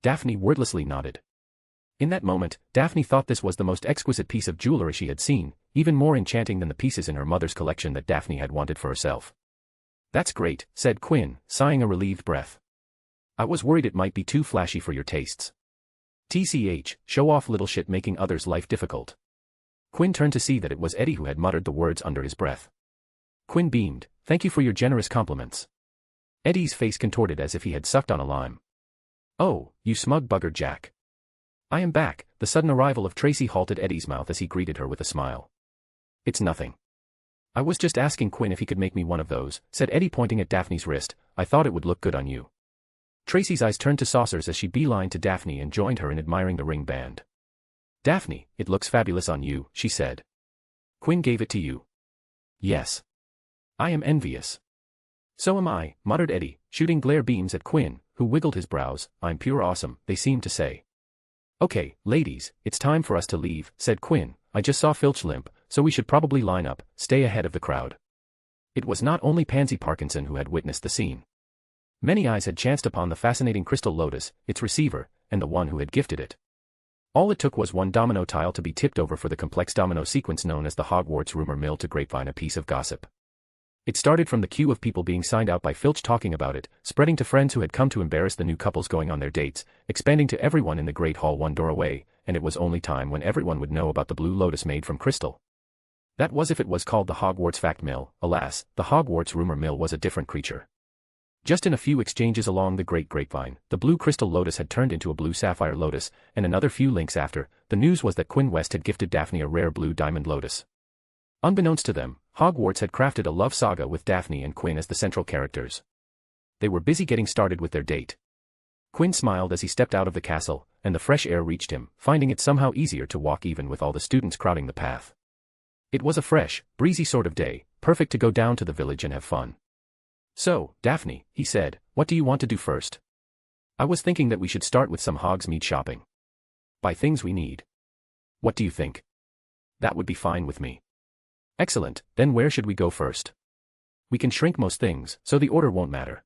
Daphne wordlessly nodded. In that moment, Daphne thought this was the most exquisite piece of jewelry she had seen, even more enchanting than the pieces in her mother's collection that Daphne had wanted for herself. That's great, said Quinn, sighing a relieved breath. I was worried it might be too flashy for your tastes. TCH, show off little shit making others' life difficult. Quinn turned to see that it was Eddie who had muttered the words under his breath. Quinn beamed, thank you for your generous compliments. Eddie's face contorted as if he had sucked on a lime. Oh, you smug bugger Jack. I am back, the sudden arrival of Tracy halted Eddie's mouth as he greeted her with a smile. It's nothing. I was just asking Quinn if he could make me one of those, said Eddie pointing at Daphne's wrist. I thought it would look good on you. Tracy's eyes turned to saucers as she beelined to Daphne and joined her in admiring the ring band. Daphne, it looks fabulous on you, she said. Quinn gave it to you. Yes. I am envious. So am I, muttered Eddie, shooting glare beams at Quinn, who wiggled his brows. I'm pure awesome, they seemed to say. Okay, ladies, it's time for us to leave, said Quinn. I just saw Filch limp, so we should probably line up, stay ahead of the crowd. It was not only Pansy Parkinson who had witnessed the scene. Many eyes had chanced upon the fascinating crystal lotus, its receiver, and the one who had gifted it. All it took was one domino tile to be tipped over for the complex domino sequence known as the Hogwarts rumor mill to grapevine a piece of gossip. It started from the queue of people being signed out by Filch talking about it, spreading to friends who had come to embarrass the new couples going on their dates, expanding to everyone in the Great Hall one door away, and it was only time when everyone would know about the blue lotus made from crystal. That was if it was called the Hogwarts fact mill. Alas, the Hogwarts rumor mill was a different creature. Just in a few exchanges along the Great Grapevine, the blue crystal lotus had turned into a blue sapphire lotus, and another few links after, the news was that Quinn West had gifted Daphne a rare blue diamond lotus. Unbeknownst to them, Hogwarts had crafted a love saga with Daphne and Quinn as the central characters. They were busy getting started with their date. Quinn smiled as he stepped out of the castle, and the fresh air reached him, finding it somehow easier to walk even with all the students crowding the path. It was a fresh, breezy sort of day, perfect to go down to the village and have fun. "So, Daphne," he said, "what do you want to do first?" "I was thinking that we should start with some Hogsmeade shopping. Buy things we need. What do you think?" "That would be fine with me." "Excellent, then where should we go first?" "We can shrink most things, so the order won't matter."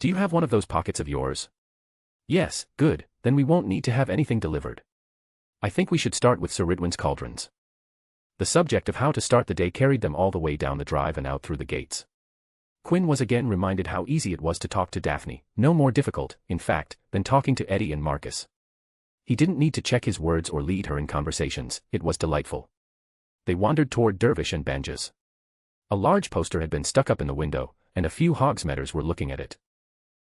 "Do you have one of those pockets of yours?" "Yes, good, then we won't need to have anything delivered." "I think we should start with Sir Ridwin's cauldrons." The subject of how to start the day carried them all the way down the drive and out through the gates. Quinn was again reminded how easy it was to talk to Daphne, no more difficult, in fact, than talking to Eddie and Marcus. He didn't need to check his words or lead her in conversations, it was delightful. They wandered toward Dervish and Banjas. A large poster had been stuck up in the window, and a few Hogsmeaders were looking at it.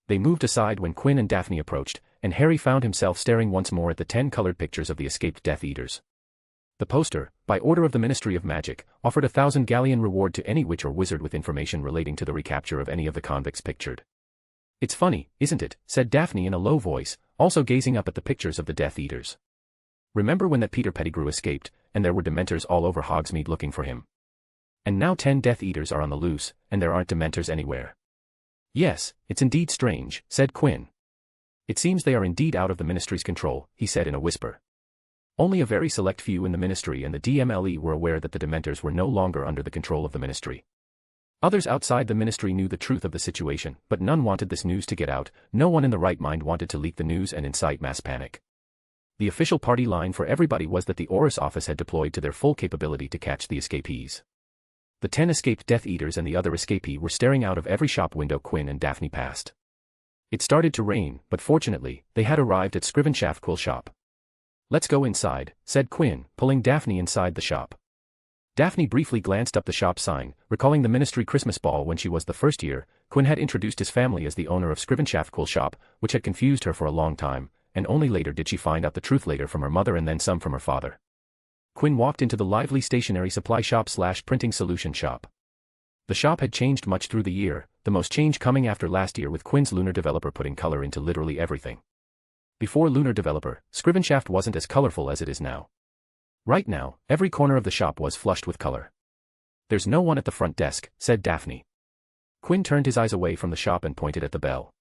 They moved aside when Quinn and Daphne approached, and Harry found himself staring once more at the 10 colored pictures of the escaped Death Eaters. The poster, by order of the Ministry of Magic, offered 1,000 galleon reward to any witch or wizard with information relating to the recapture of any of the convicts pictured. "It's funny, isn't it?" said Daphne in a low voice, also gazing up at the pictures of the Death Eaters. "Remember when that Peter Pettigrew escaped, and there were Dementors all over Hogsmeade looking for him? And now 10 Death Eaters are on the loose, and there aren't Dementors anywhere." "Yes, it's indeed strange," said Quinn. "It seems they are indeed out of the Ministry's control," he said in a whisper. Only a very select few in the Ministry and the DMLE were aware that the Dementors were no longer under the control of the Ministry. Others outside the Ministry knew the truth of the situation, but none wanted this news to get out, no one in the right mind wanted to leak the news and incite mass panic. The official party line for everybody was that the Oris office had deployed to their full capability to catch the escapees. The 10 escaped Death Eaters and the other escapee were staring out of every shop window Quinn and Daphne passed. It started to rain, but fortunately, they had arrived at Scrivenshaft Quill Shop. "Let's go inside," said Quinn, pulling Daphne inside the shop. Daphne briefly glanced up the shop sign, recalling the Ministry Christmas ball when she was the first year. Quinn had introduced his family as the owner of Scrivenshaft Quill Shop, which had confused her for a long time, and only later did she find out the truth, later from her mother and then some from her father. Quinn walked into the lively stationery supply shop/printing solution shop. The shop had changed much through the year, the most change coming after last year with Quinn's Lunar Developer putting color into literally everything. Before Lunar Developer, Scrivenshaft wasn't as colorful as it is now. Right now, every corner of the shop was flushed with color. "There's no one at the front desk," said Daphne. Quinn turned his eyes away from the shop and pointed at the bell.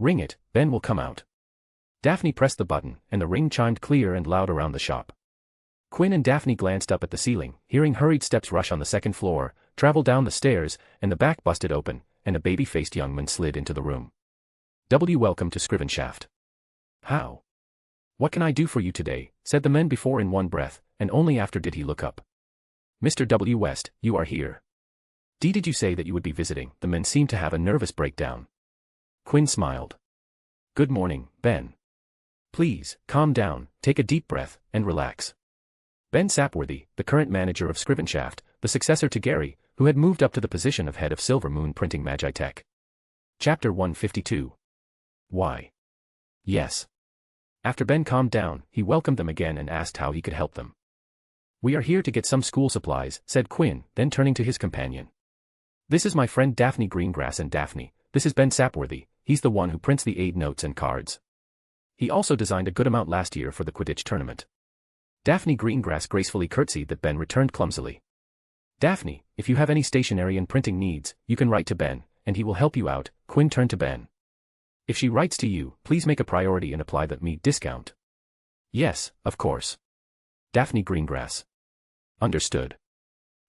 "Ring it, Ben will come out." Daphne pressed the button, and the ring chimed clear and loud around the shop. Quinn and Daphne glanced up at the ceiling, hearing hurried steps rush on the second floor, travel down the stairs, and the back busted open, and a baby-faced young man slid into the room. "Welcome to Scrivenshaft." "How? What can I do for you today?" said the men before in one breath, and only after did he look up. "Mr. W. West, you are here. Did you say that you would be visiting?" The men seemed to have a nervous breakdown. Quinn smiled. "Good morning, Ben. Please, calm down, take a deep breath, and relax." Ben Sapworthy, the current manager of Scrivenshaft, the successor to Gary, who had moved up to the position of head of Silver Moon Printing Magitech. Chapter 152. Why? Yes. After Ben calmed down, he welcomed them again and asked how he could help them. "We are here to get some school supplies," said Quinn, then turning to his companion. "This is my friend Daphne Greengrass, and Daphne, this is Ben Sapworthy, he's the one who prints the aid notes and cards. He also designed a good amount last year for the Quidditch tournament." Daphne Greengrass gracefully curtsied that Ben returned clumsily. "Daphne, if you have any stationery and printing needs, you can write to Ben, and he will help you out." Quinn turned to Ben. "If she writes to you, please make a priority and apply that meat discount." "Yes, of course." Daphne Greengrass. "Understood."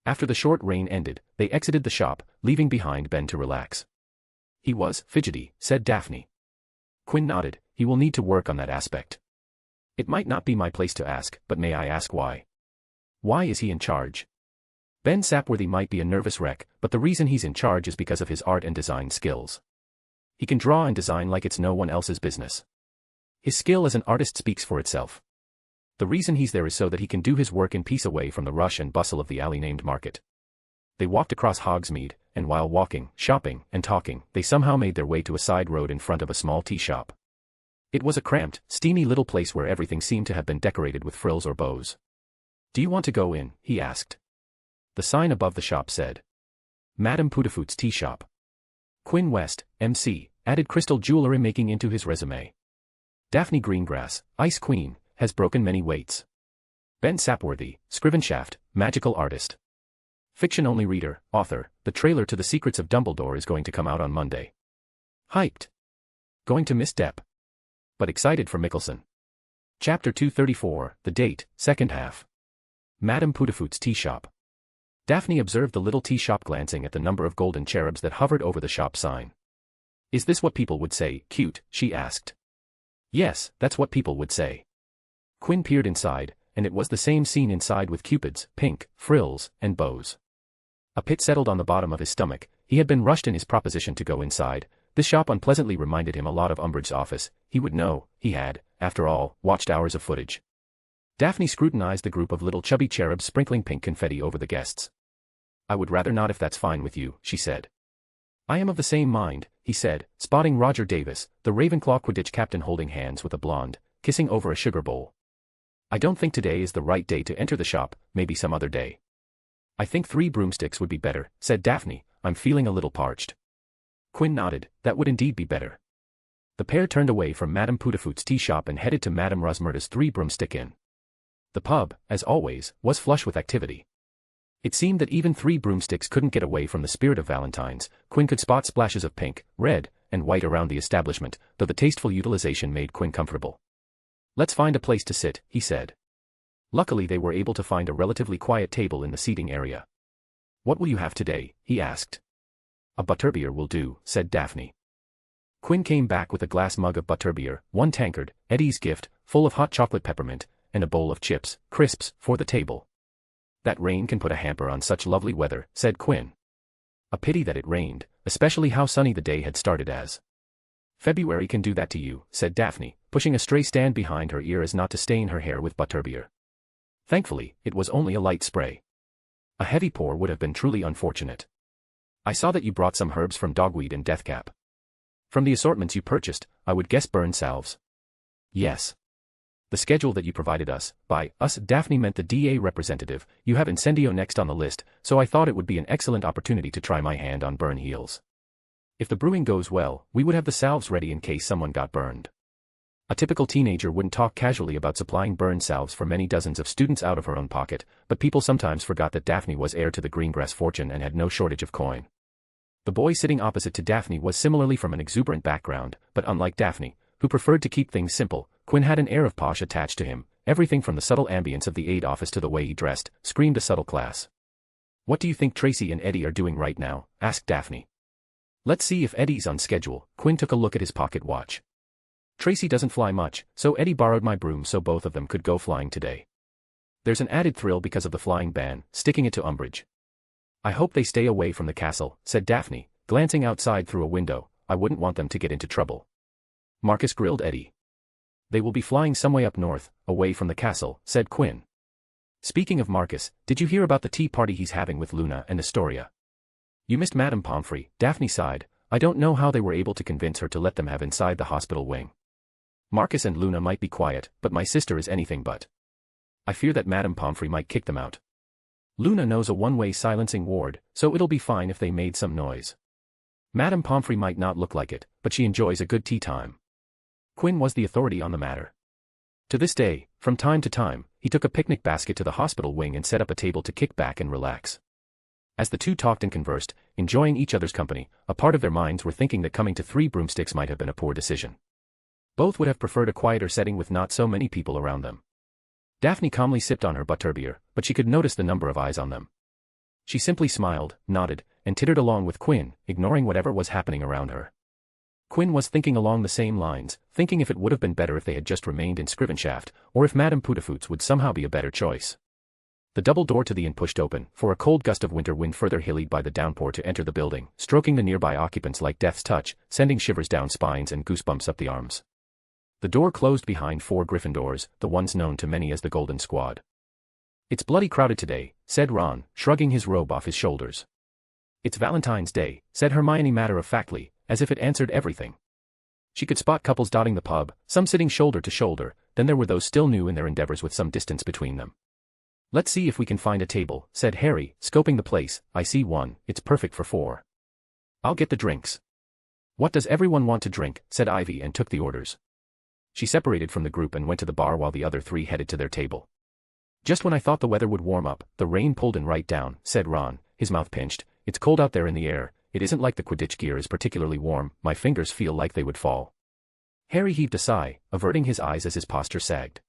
After the short rain ended, they exited the shop, leaving behind Ben to relax. "He was fidgety," said Daphne. Quinn nodded. "He will need to work on that aspect. It might not be my place to ask, but may I ask why? Why is he in charge?" Ben Sapworthy might be a nervous wreck, but the reason he's in charge is because of his art and design skills. He can draw and design like it's no one else's business. His skill as an artist speaks for itself. The reason he's there is so that he can do his work in peace away from the rush and bustle of the alley named Market. They walked across Hogsmeade, and while walking, shopping, and talking, they somehow made their way to a side road in front of a small tea shop. It was a cramped, steamy little place where everything seemed to have been decorated with frills or bows. "Do you want to go in?" he asked. The sign above the shop said, "Madame Putafoot's Tea Shop. Quinn West, M.C., added crystal jewelry making into his resume. Daphne Greengrass, Ice Queen, has broken many weights. Ben Sapworthy, Scrivenshaft, magical artist. Fiction-only reader, author, the trailer to The Secrets of Dumbledore is going to come out on Monday. Hyped. Going to miss Depp. But excited for Mickelson." Chapter 234, The Date, Second Half. Madame Putafoot's Tea Shop. Daphne observed the little tea shop, glancing at the number of golden cherubs that hovered over the shop sign. "Is this what people would say, cute?" she asked. "Yes, that's what people would say." Quinn peered inside, and it was the same scene inside, with cupids, pink, frills, and bows. A pit settled on the bottom of his stomach. He had been rushed in his proposition to go inside. This shop unpleasantly reminded him a lot of Umbridge's office. He would know, he had, after all, watched hours of footage. Daphne scrutinized the group of little chubby cherubs sprinkling pink confetti over the guests. "I would rather not, if that's fine with you," she said. "I am of the same mind," he said, spotting Roger Davis, the Ravenclaw Quidditch captain, holding hands with a blonde, kissing over a sugar bowl. "I don't think today is the right day to enter the shop, maybe some other day." "I think 3 broomsticks would be better," said Daphne. "I'm feeling a little parched." Quinn nodded. That would indeed be better. The pair turned away from Madame Putafoot's tea shop and headed to Madame Rosmerta's 3 Broomstick Inn. The pub, as always, was flush with activity. It seemed that even 3 broomsticks couldn't get away from the spirit of Valentine's. Quinn could spot splashes of pink, red, and white around the establishment, though the tasteful utilization made Quinn comfortable. "Let's find a place to sit," he said. Luckily they were able to find a relatively quiet table in the seating area. "What will you have today?" he asked. "A butterbeer will do," said Daphne. Quinn came back with a glass mug of butterbeer, 1 tankard, Eddie's gift, full of hot chocolate peppermint, and a bowl of chips, crisps, for the table. "That rain can put a hamper on such lovely weather," said Quinn. "A pity that it rained, especially how sunny the day had started as." "February can do that to you," said Daphne, pushing a stray stand behind her ear as not to stain her hair with butterbeer. Thankfully, it was only a light spray. A heavy pour would have been truly unfortunate. "I saw that you brought some herbs from Dogweed and Deathcap. From the assortments you purchased, I would guess burn salves." "Yes. The schedule that you provided us," by us Daphne meant the DA representative, "you have Incendio next on the list, so I thought it would be an excellent opportunity to try my hand on burn heals. If the brewing goes well, we would have the salves ready in case someone got burned." A typical teenager wouldn't talk casually about supplying burn salves for many dozens of students out of her own pocket, but people sometimes forgot that Daphne was heir to the Greengrass fortune and had no shortage of coin. The boy sitting opposite to Daphne was similarly from an exuberant background, but unlike Daphne, who preferred to keep things simple, Quinn had an air of posh attached to him. Everything from the subtle ambience of the aid office to the way he dressed screamed a subtle class. "What do you think Tracy and Eddie are doing right now?" asked Daphne. "Let's see if Eddie's on schedule." Quinn took a look at his pocket watch. "Tracy doesn't fly much, so Eddie borrowed my broom so both of them could go flying today. There's an added thrill because of the flying ban, sticking it to Umbridge. I hope they stay away from the castle," said Daphne, glancing outside through a window. "I wouldn't want them to get into trouble." Marcus grilled Eddie. "They will be flying some way up north, away from the castle," said Quinn. "Speaking of Marcus, did you hear about the tea party he's having with Luna and Astoria?" "You missed Madame Pomfrey," Daphne sighed. "I don't know how they were able to convince her to let them have inside the hospital wing. Marcus and Luna might be quiet, but my sister is anything but. I fear that Madame Pomfrey might kick them out. Luna knows a one-way silencing ward, so it'll be fine if they made some noise. Madame Pomfrey might not look like it, but she enjoys a good tea time." Quinn was the authority on the matter. To this day, from time to time, he took a picnic basket to the hospital wing and set up a table to kick back and relax. As the two talked and conversed, enjoying each other's company, a part of their minds were thinking that coming to 3 Broomsticks might have been a poor decision. Both would have preferred a quieter setting with not so many people around them. Daphne calmly sipped on her butterbeer, but she could notice the number of eyes on them. She simply smiled, nodded, and tittered along with Quinn, ignoring whatever was happening around her. Quinn was thinking along the same lines, thinking if it would have been better if they had just remained in Scrivenshaft, or if Madame Putafoot's would somehow be a better choice. The double door to the inn pushed open, for a cold gust of winter wind further hillied by the downpour to enter the building, stroking the nearby occupants like death's touch, sending shivers down spines and goosebumps up the arms. The door closed behind 4 Gryffindors, the ones known to many as the Golden Squad. "It's bloody crowded today," said Ron, shrugging his robe off his shoulders. It's Valentine's Day, said Hermione matter-of-factly, as if it answered everything. She could spot couples dotting the pub, some sitting shoulder to shoulder, then there were those still new in their endeavors with some distance between them. Let's see if we can find a table, said Harry, scoping the place. I see one, it's perfect for 4. I'll get the drinks. What does everyone want to drink, said Ivy and took the orders. She separated from the group and went to the bar while the other 3 headed to their table. Just when I thought the weather would warm up, the rain pulled in right down, said Ron, his mouth pinched. It's cold out there in the air, it isn't like the Quidditch gear is particularly warm, my fingers feel like they would fall. Harry heaved a sigh, averting his eyes as his posture sagged.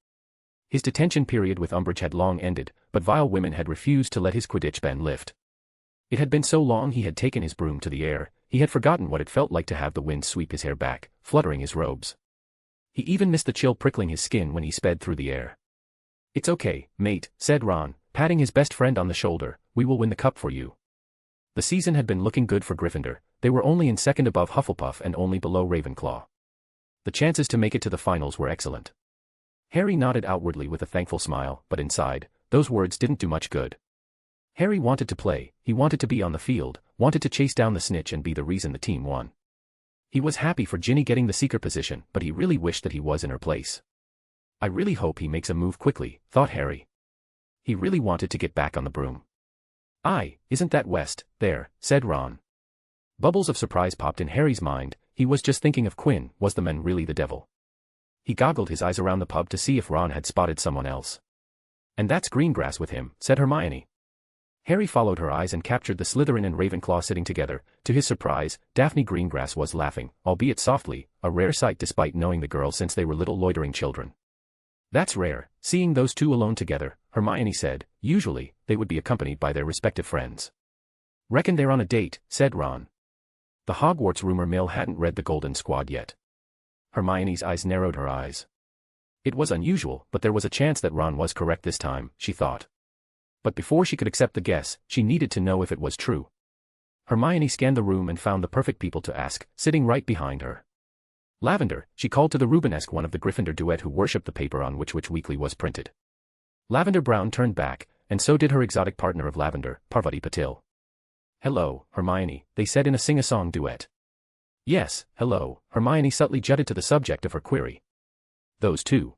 His detention period with Umbridge had long ended, but vile women had refused to let his Quidditch ban lift. It had been so long he had taken his broom to the air, he had forgotten what it felt like to have the wind sweep his hair back, fluttering his robes. He even missed the chill prickling his skin when he sped through the air. It's okay, mate, said Ron, patting his best friend on the shoulder, we will win the cup for you. The season had been looking good for Gryffindor, they were only in second above Hufflepuff and only below Ravenclaw. The chances to make it to the finals were excellent. Harry nodded outwardly with a thankful smile, but inside, those words didn't do much good. Harry wanted to play, he wanted to be on the field, wanted to chase down the snitch and be the reason the team won. He was happy for Ginny getting the seeker position, but he really wished that he was in her place. I really hope he makes a move quickly, thought Harry. He really wanted to get back on the broom. Isn't that West, there, said Ron. Bubbles of surprise popped in Harry's mind, he was just thinking of Quinn, was the man really the devil? He goggled his eyes around the pub to see if Ron had spotted someone else. And that's Greengrass with him, said Hermione. Harry followed her eyes and captured the Slytherin and Ravenclaw sitting together. To his surprise, Daphne Greengrass was laughing, albeit softly, a rare sight despite knowing the girl since they were little loitering children. That's rare, seeing those two alone together, Hermione said. Usually, they would be accompanied by their respective friends. Reckon they're on a date, said Ron. The Hogwarts rumor mill hadn't read the Golden Squad yet. Hermione's eyes narrowed her eyes. It was unusual, but there was a chance that Ron was correct this time, she thought. But before she could accept the guess, she needed to know if it was true. Hermione scanned the room and found the perfect people to ask, sitting right behind her. Lavender, she called to the Rubenesque one of the Gryffindor duet who worshipped the paper on which Weekly was printed. Lavender Brown turned back, and so did her exotic partner of Lavender, Parvati Patil. Hello, Hermione, they said in a sing-a-song duet. Yes, hello, Hermione subtly jutted to the subject of her query. Those two.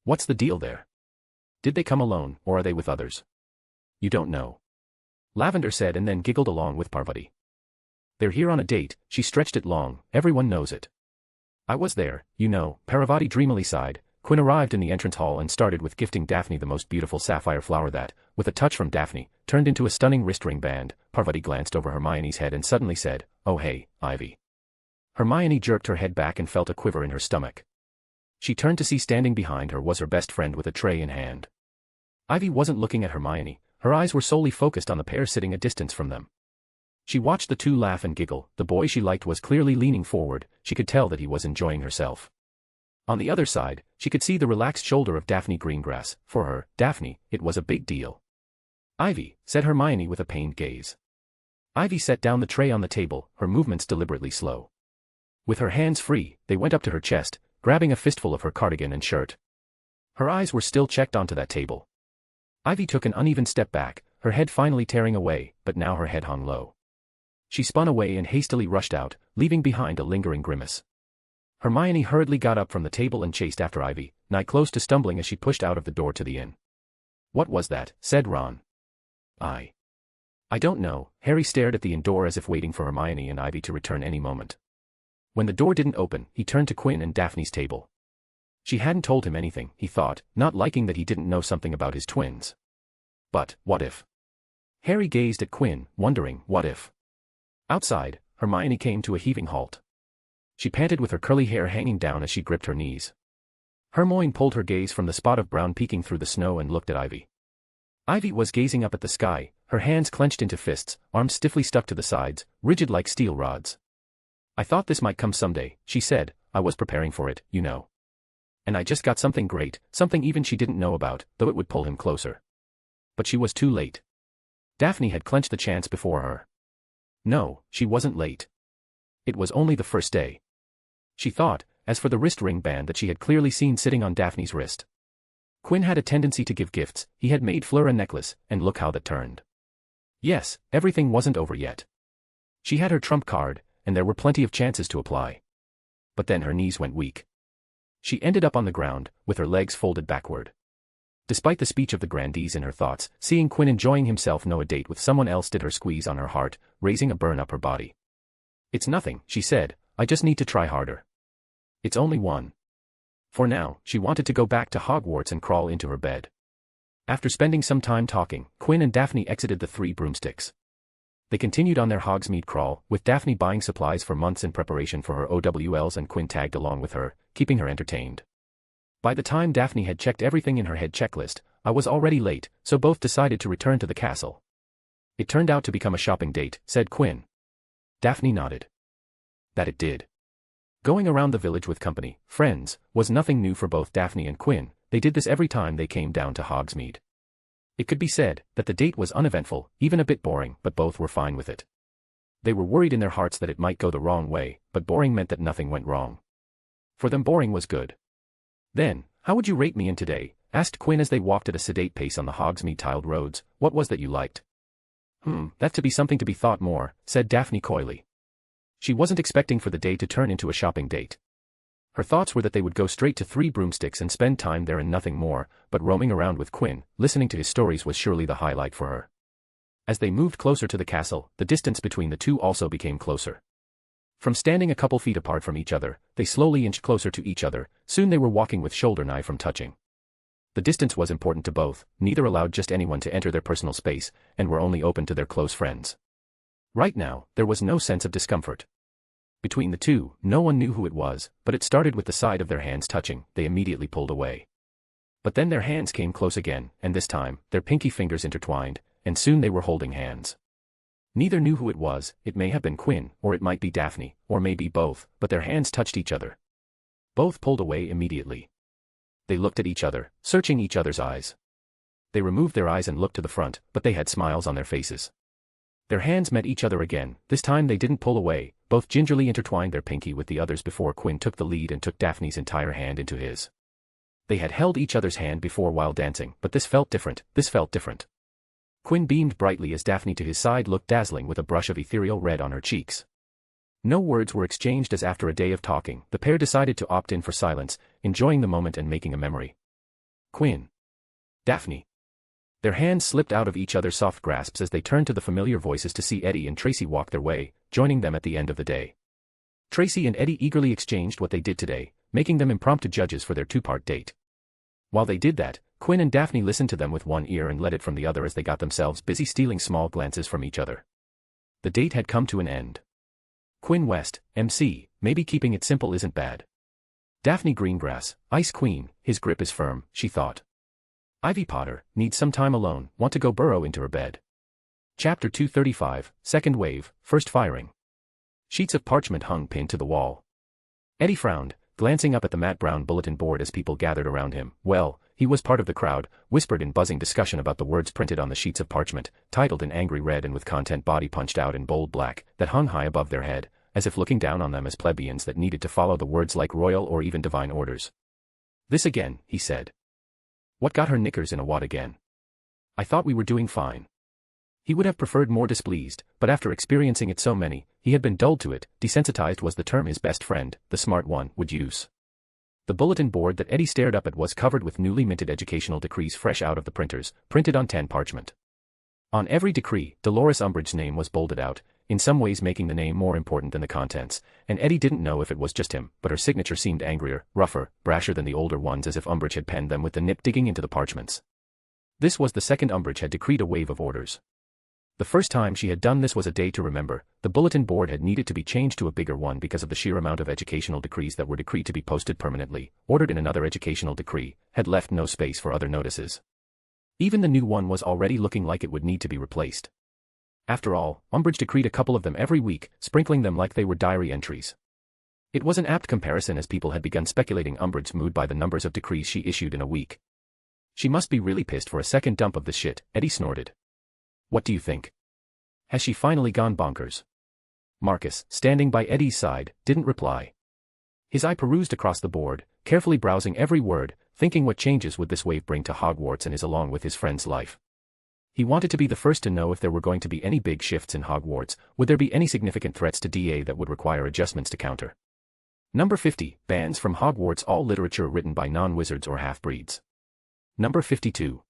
What's the deal there? Did they come alone, or are they with others? You don't know. Lavender said and then giggled along with Parvati. They're here on a date, she stretched it long, everyone knows it. I was there, you know, Parvati dreamily sighed. Quinn arrived in the entrance hall and started with gifting Daphne the most beautiful sapphire flower that, with a touch from Daphne, turned into a stunning wrist ring band. Parvati glanced over Hermione's head and suddenly said, "Oh hey, Ivy." Hermione jerked her head back and felt a quiver in her stomach. She turned to see standing behind her was her best friend with a tray in hand. Ivy wasn't looking at Hermione, her eyes were solely focused on the pair sitting a distance from them. She watched the two laugh and giggle. The boy she liked was clearly leaning forward, she could tell that he was enjoying herself. On the other side, she could see the relaxed shoulder of Daphne Greengrass. For her, Daphne, it was a big deal. Ivy, said Hermione with a pained gaze. Ivy set down the tray on the table, her movements deliberately slow. With her hands free, they went up to her chest, grabbing a fistful of her cardigan and shirt. Her eyes were still checked onto that table. Ivy took an uneven step back, her head finally tearing away, but now her head hung low. She spun away and hastily rushed out, leaving behind a lingering grimace. Hermione hurriedly got up from the table and chased after Ivy, nigh close to stumbling as she pushed out of the door to the inn. What was that? Said Ron. I don't know. Harry stared at the inn door as if waiting for Hermione and Ivy to return any moment. When the door didn't open, he turned to Quinn and Daphne's table. She hadn't told him anything, he thought, not liking that he didn't know something about his twins. But, what if? Harry gazed at Quinn, wondering, what if? Outside, Hermione came to a heaving halt. She panted with her curly hair hanging down as she gripped her knees. Hermione pulled her gaze from the spot of brown peeking through the snow and looked at Ivy. Ivy was gazing up at the sky, her hands clenched into fists, arms stiffly stuck to the sides, rigid like steel rods. I thought this might come someday, she said, I was preparing for it, you know. And I just got something great, something even she didn't know about, though it would pull him closer. But she was too late. Daphne had clenched the chance before her. No, she wasn't late. It was only the first day. She thought, as for the wrist ring band that she had clearly seen sitting on Daphne's wrist. Quinn had a tendency to give gifts, he had made Fleur a necklace, and look how that turned. Yes, everything wasn't over yet. She had her trump card, and there were plenty of chances to apply. But then her knees went weak. She ended up on the ground, with her legs folded backward. Despite the speech of the grandees in her thoughts, seeing Quinn enjoying himself know a date with someone else did her squeeze on her heart, raising a burn up her body. "It's nothing," she said, "I just need to try harder. It's only one." For now, she wanted to go back to Hogwarts and crawl into her bed. After spending some time talking, Quinn and Daphne exited the Three Broomsticks. They continued on their Hogsmeade crawl, with Daphne buying supplies for months in preparation for her OWLs and Quinn tagged along with her, keeping her entertained. By the time Daphne had checked everything in her head checklist, I was already late, so both decided to return to the castle. "It turned out to become a shopping date," said Quinn. Daphne nodded. That it did. Going around the village with company, friends, was nothing new for both Daphne and Quinn. They did this every time they came down to Hogsmeade. It could be said that the date was uneventful, even a bit boring, but both were fine with it. They were worried in their hearts that it might go the wrong way, but boring meant that nothing went wrong. For them boring was good. "Then, how would you rate me in today?" asked Quinn as they walked at a sedate pace on the Hogsmeade tiled roads. "What was that you liked?" That to be something to be thought more," said Daphne coyly. She wasn't expecting for the day to turn into a shopping date. Her thoughts were that they would go straight to Three Broomsticks and spend time there and nothing more, but roaming around with Quinn, listening to his stories was surely the highlight for her. As they moved closer to the castle, the distance between the two also became closer. From standing a couple feet apart from each other, they slowly inched closer to each other. Soon they were walking with shoulder nigh from touching. The distance was important to both, neither allowed just anyone to enter their personal space, and were only open to their close friends. Right now, there was no sense of discomfort. Between the two, no one knew who it was, but it started with the side of their hands touching. They immediately pulled away. But then their hands came close again, and this time, their pinky fingers intertwined, and soon they were holding hands. Neither knew who it was. It may have been Quinn, or it might be Daphne, or maybe both, but their hands touched each other. Both pulled away immediately. They looked at each other, searching each other's eyes. They removed their eyes and looked to the front, but they had smiles on their faces. Their hands met each other again. This time they didn't pull away. Both gingerly intertwined their pinky with the others before Quinn took the lead and took Daphne's entire hand into his. They had held each other's hand before while dancing, but this felt different. Quinn beamed brightly as Daphne to his side looked dazzling with a brush of ethereal red on her cheeks. No words were exchanged as after a day of talking, the pair decided to opt in for silence, enjoying the moment and making a memory. "Quinn. Daphne." Their hands slipped out of each other's soft grasps as they turned to the familiar voices to see Eddie and Tracy walk their way, joining them at the end of the day. Tracy and Eddie eagerly exchanged what they did today, making them impromptu judges for their two-part date. While they did that, Quinn and Daphne listened to them with one ear and let it from the other as they got themselves busy stealing small glances from each other. The date had come to an end. Quinn West, MC, maybe keeping it simple isn't bad. Daphne Greengrass, Ice Queen, his grip is firm, she thought. Ivy Potter, needs some time alone, want to go burrow into her bed. Chapter 235, Second Wave, First Firing. Sheets of parchment hung pinned to the wall. Eddie frowned, glancing up at the matte brown bulletin board as people gathered around him. Well, he was part of the crowd, whispered in buzzing discussion about the words printed on the sheets of parchment, titled in angry red and with content body punched out in bold black, that hung high above their head, as if looking down on them as plebeians that needed to follow the words like royal or even divine orders. "This again," he said. "What got her knickers in a wad again? I thought we were doing fine." He would have preferred more displeased, but after experiencing it so many, he had been dulled to it. Desensitized was the term his best friend, the smart one, would use. The bulletin board that Eddie stared up at was covered with newly minted educational decrees fresh out of the printers, printed on tan parchment. On every decree, Dolores Umbridge's name was bolded out, in some ways making the name more important than the contents, and Eddie didn't know if it was just him, but her signature seemed angrier, rougher, brasher than the older ones, as if Umbridge had penned them with the nip digging into the parchments. This was the second Umbridge had decreed a wave of orders. The first time she had done this was a day to remember. The bulletin board had needed to be changed to a bigger one because of the sheer amount of educational decrees that were decreed to be posted permanently, ordered in another educational decree, had left no space for other notices. Even the new one was already looking like it would need to be replaced. After all, Umbridge decreed a couple of them every week, sprinkling them like they were diary entries. It was an apt comparison as people had begun speculating Umbridge's mood by the numbers of decrees she issued in a week. "She must be really pissed for a second dump of this shit," Eddie snorted. "What do you think? Has she finally gone bonkers?" Marcus, standing by Eddie's side, didn't reply. His eye perused across the board, carefully browsing every word, thinking what changes would this wave bring to Hogwarts and his along with his friend's life. He wanted to be the first to know if there were going to be any big shifts in Hogwarts, would there be any significant threats to DA that would require adjustments to counter. Number 50, bans from Hogwarts all literature written by non-wizards or half-breeds. Number 52.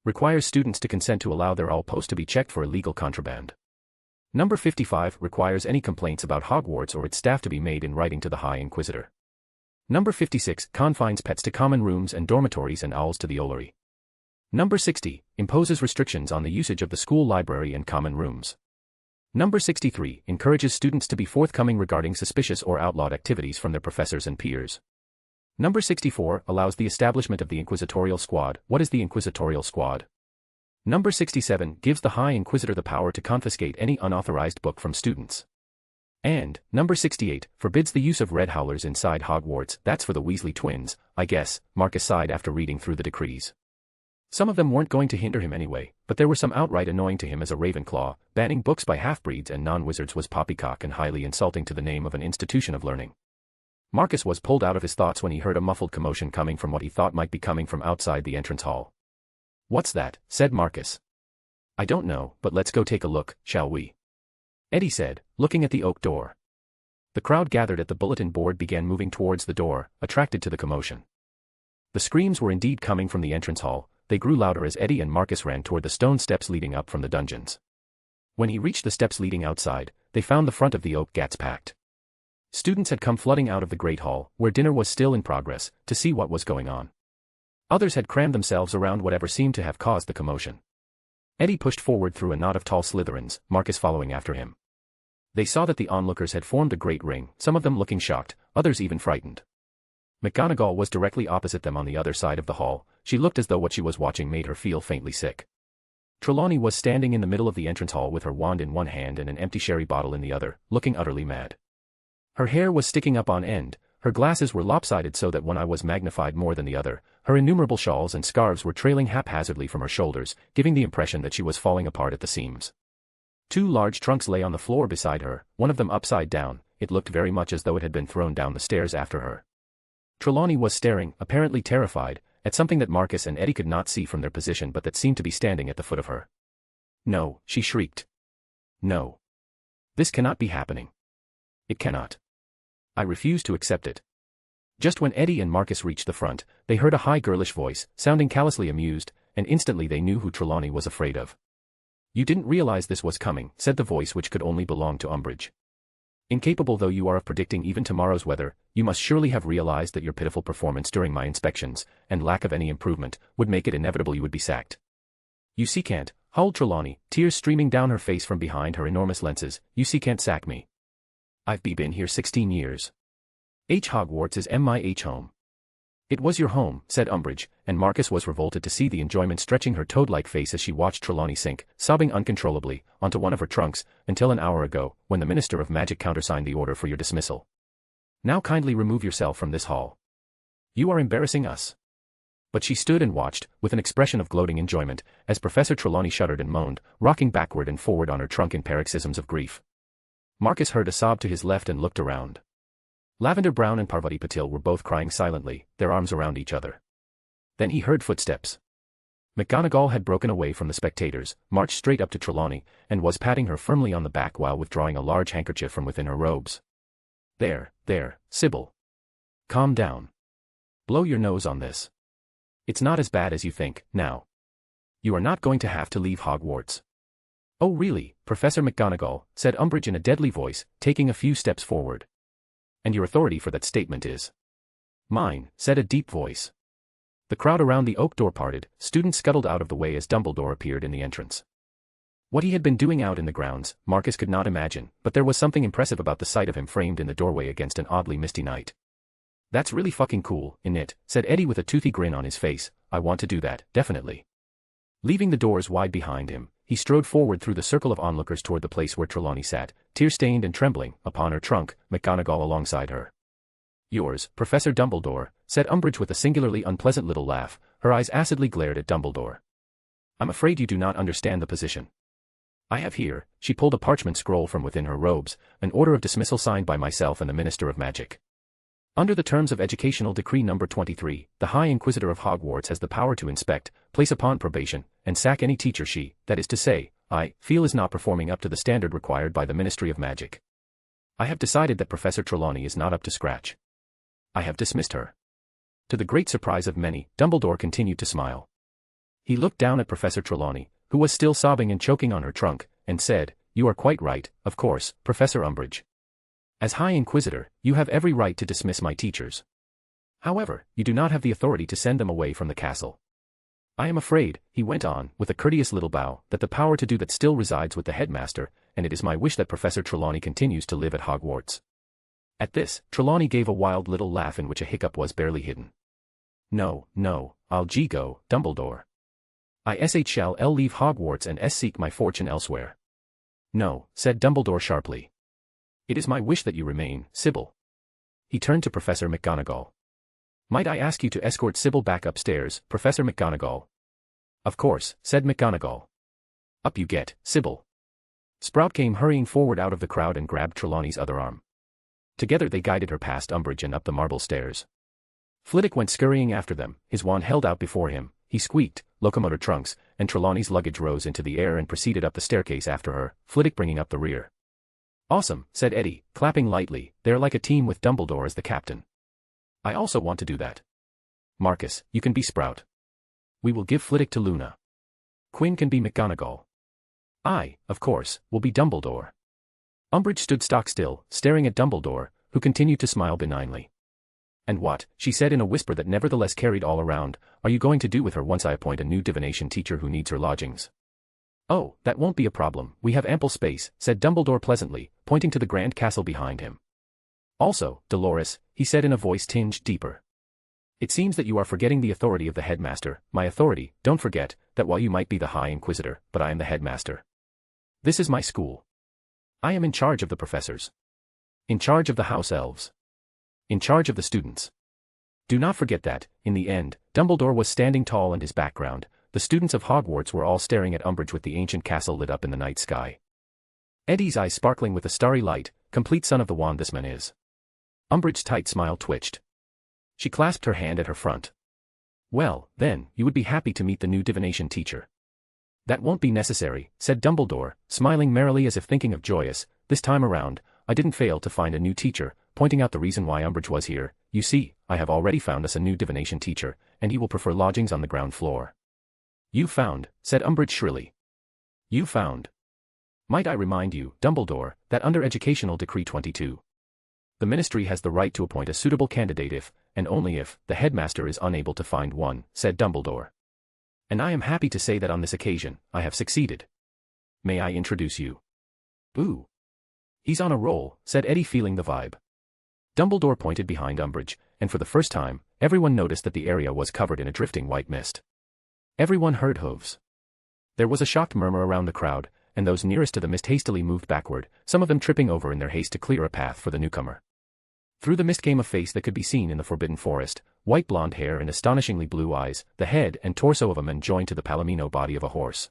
Requires students to consent to allow their all post to be checked for illegal contraband. Number 55 requires any complaints about Hogwarts or its staff to be made in writing to the High Inquisitor. Number 56 confines pets to common rooms and dormitories and owls to the Ollery. Number 60 imposes restrictions on the usage of the school library and common rooms. Number 63 encourages students to be forthcoming regarding suspicious or outlawed activities from their professors and peers. Number 64 allows the establishment of the Inquisitorial Squad. What is the Inquisitorial Squad? Number 67 gives the High Inquisitor the power to confiscate any unauthorized book from students. And, number 68 forbids the use of red howlers inside Hogwarts. That's for the Weasley twins, I guess, Marcus sighed after reading through the decrees. Some of them weren't going to hinder him anyway, but there were some outright annoying to him as a Ravenclaw. Banning books by half-breeds and non-wizards was poppycock and highly insulting to the name of an institution of learning. Marcus was pulled out of his thoughts when he heard a muffled commotion coming from what he thought might be coming from outside the entrance hall. "What's that?" said Marcus. "I don't know, but let's go take a look, shall we?" Eddie said, looking at the oak door. The crowd gathered at the bulletin board began moving towards the door, attracted to the commotion. The screams were indeed coming from the entrance hall. They grew louder as Eddie and Marcus ran toward the stone steps leading up from the dungeons. When he reached the steps leading outside, they found the front of the oak gates packed. Students had come flooding out of the Great Hall, where dinner was still in progress, to see what was going on. Others had crammed themselves around whatever seemed to have caused the commotion. Eddie pushed forward through a knot of tall Slytherins, Marcus following after him. They saw that the onlookers had formed a great ring, some of them looking shocked, others even frightened. McGonagall was directly opposite them on the other side of the hall. She looked as though what she was watching made her feel faintly sick. Trelawney was standing in the middle of the entrance hall with her wand in one hand and an empty sherry bottle in the other, looking utterly mad. Her hair was sticking up on end, her glasses were lopsided so that one eye was magnified more than the other, her innumerable shawls and scarves were trailing haphazardly from her shoulders, giving the impression that she was falling apart at the seams. 2 large trunks lay on the floor beside her, one of them upside down. It looked very much as though it had been thrown down the stairs after her. Trelawney was staring, apparently terrified, at something that Marcus and Eddie could not see from their position but that seemed to be standing at the foot of her. "No," she shrieked. "No. This cannot be happening. It cannot. I refuse to accept it." Just when Eddie and Marcus reached the front, they heard a high girlish voice, sounding callously amused, and instantly they knew who Trelawney was afraid of. "You didn't realize this was coming," said the voice which could only belong to Umbridge. "Incapable though you are of predicting even tomorrow's weather, you must surely have realized that your pitiful performance during my inspections, and lack of any improvement, would make it inevitable you would be sacked." "You see can't," howled Trelawney, tears streaming down her face from behind her enormous lenses, "you see can't sack me. I've been here 16 years. Hogwarts is my home." "It was your home," said Umbridge, and Marcus was revolted to see the enjoyment stretching her toad-like face as she watched Trelawney sink, sobbing uncontrollably, onto one of her trunks, until an hour ago, when the Minister of Magic countersigned the order for your dismissal. "Now kindly remove yourself from this hall. You are embarrassing us." But she stood and watched, with an expression of gloating enjoyment, as Professor Trelawney shuddered and moaned, rocking backward and forward on her trunk in paroxysms of grief. Marcus heard a sob to his left and looked around. Lavender Brown and Parvati Patil were both crying silently, their arms around each other. Then he heard footsteps. McGonagall had broken away from the spectators, marched straight up to Trelawney, and was patting her firmly on the back while withdrawing a large handkerchief from within her robes. There, Sybil. Calm down. Blow your nose on this. It's not as bad as you think, now. You are not going to have to leave Hogwarts." "Oh really, Professor McGonagall," said Umbridge in a deadly voice, taking a few steps forward. "And your authority for that statement is?" "Mine," said a deep voice. The crowd around the oak door parted, students scuttled out of the way as Dumbledore appeared in the entrance. What he had been doing out in the grounds, Marcus could not imagine, but there was something impressive about the sight of him framed in the doorway against an oddly misty night. "That's really fucking cool, isn't it?" said Eddie with a toothy grin on his face. "I want to do that, definitely." Leaving the doors wide behind him, he strode forward through the circle of onlookers toward the place where Trelawney sat, tear-stained and trembling, upon her trunk, McGonagall alongside her. "Yours, Professor Dumbledore," said Umbridge with a singularly unpleasant little laugh. Her eyes acidly glared at Dumbledore. "I'm afraid you do not understand the position. I have here," she pulled a parchment scroll from within her robes, "an order of dismissal signed by myself and the Minister of Magic. Under the terms of Educational Decree No. 23, the High Inquisitor of Hogwarts has the power to inspect, place upon probation, and sack any teacher she, that is to say, I, feel is not performing up to the standard required by the Ministry of Magic. I have decided that Professor Trelawney is not up to scratch. I have dismissed her. To the great surprise of many, Dumbledore continued to smile. He looked down at Professor Trelawney, who was still sobbing and choking on her trunk, and said, "You are quite right, of course, Professor Umbridge. As High Inquisitor, you have every right to dismiss my teachers. However, you do not have the authority to send them away from the castle. I am afraid," he went on, with a courteous little bow, "that the power to do that still resides with the headmaster, and it is my wish that Professor Trelawney continues to live at Hogwarts." At this, Trelawney gave a wild little laugh in which a hiccup was barely hidden. "No, no, I'll go, Dumbledore. Shall leave Hogwarts and seek my fortune elsewhere." "No," said Dumbledore sharply. "It is my wish that you remain, Sybil." He turned to Professor McGonagall. "Might I ask you to escort Sybil back upstairs, Professor McGonagall?" "Of course," said McGonagall. "Up you get, Sybil." Sprout came hurrying forward out of the crowd and grabbed Trelawney's other arm. Together they guided her past Umbridge and up the marble stairs. Flitwick went scurrying after them, his wand held out before him. He squeaked, "Locomotor trunks," and Trelawney's luggage rose into the air and proceeded up the staircase after her, Flitwick bringing up the rear. "Awesome," said Eddie, clapping lightly, "they're like a team with Dumbledore as the captain. I also want to do that. Marcus, you can be Sprout. We will give Flitwick to Luna. Quinn can be McGonagall. I, of course, will be Dumbledore." Umbridge stood stock still, staring at Dumbledore, who continued to smile benignly. "And what," she said in a whisper that nevertheless carried all around, "are you going to do with her once I appoint a new divination teacher who needs her lodgings?" "Oh, that won't be a problem, we have ample space," said Dumbledore pleasantly, pointing to the grand castle behind him. "Also, Dolores," he said in a voice tinged deeper. "It seems that you are forgetting the authority of the headmaster, my authority. Don't forget that while you might be the High Inquisitor, but I am the headmaster. This is my school. I am in charge of the professors. In charge of the house elves. In charge of the students. Do not forget that, in the end, Dumbledore was standing tall and his background, the students of Hogwarts were all staring at Umbridge with the ancient castle lit up in the night sky. Eddie's eyes sparkling with a starry light, complete son of the wand this man is. Umbridge's tight smile twitched. She clasped her hand at her front. "Well, then, you would be happy to meet the new divination teacher." "That won't be necessary," said Dumbledore, smiling merrily as if thinking of joyous, "this time around, I didn't fail to find a new teacher," pointing out the reason why Umbridge was here. "You see, I have already found us a new divination teacher, and he will prefer lodgings on the ground floor." "You found," said Umbridge shrilly. "You found. Might I remind you, Dumbledore, that under Educational Decree 22, the Ministry has the right to appoint a suitable candidate if, and only if, the headmaster is unable to find one," said Dumbledore. "And I am happy to say that on this occasion, I have succeeded. May I introduce you?" "Ooh. He's on a roll," said Eddie, feeling the vibe. Dumbledore pointed behind Umbridge, and for the first time, everyone noticed that the area was covered in a drifting white mist. Everyone heard hooves. There was a shocked murmur around the crowd, and those nearest to the mist hastily moved backward, some of them tripping over in their haste to clear a path for the newcomer. Through the mist came a face that could be seen in the Forbidden Forest, white blonde hair and astonishingly blue eyes, the head and torso of a man joined to the palomino body of a horse.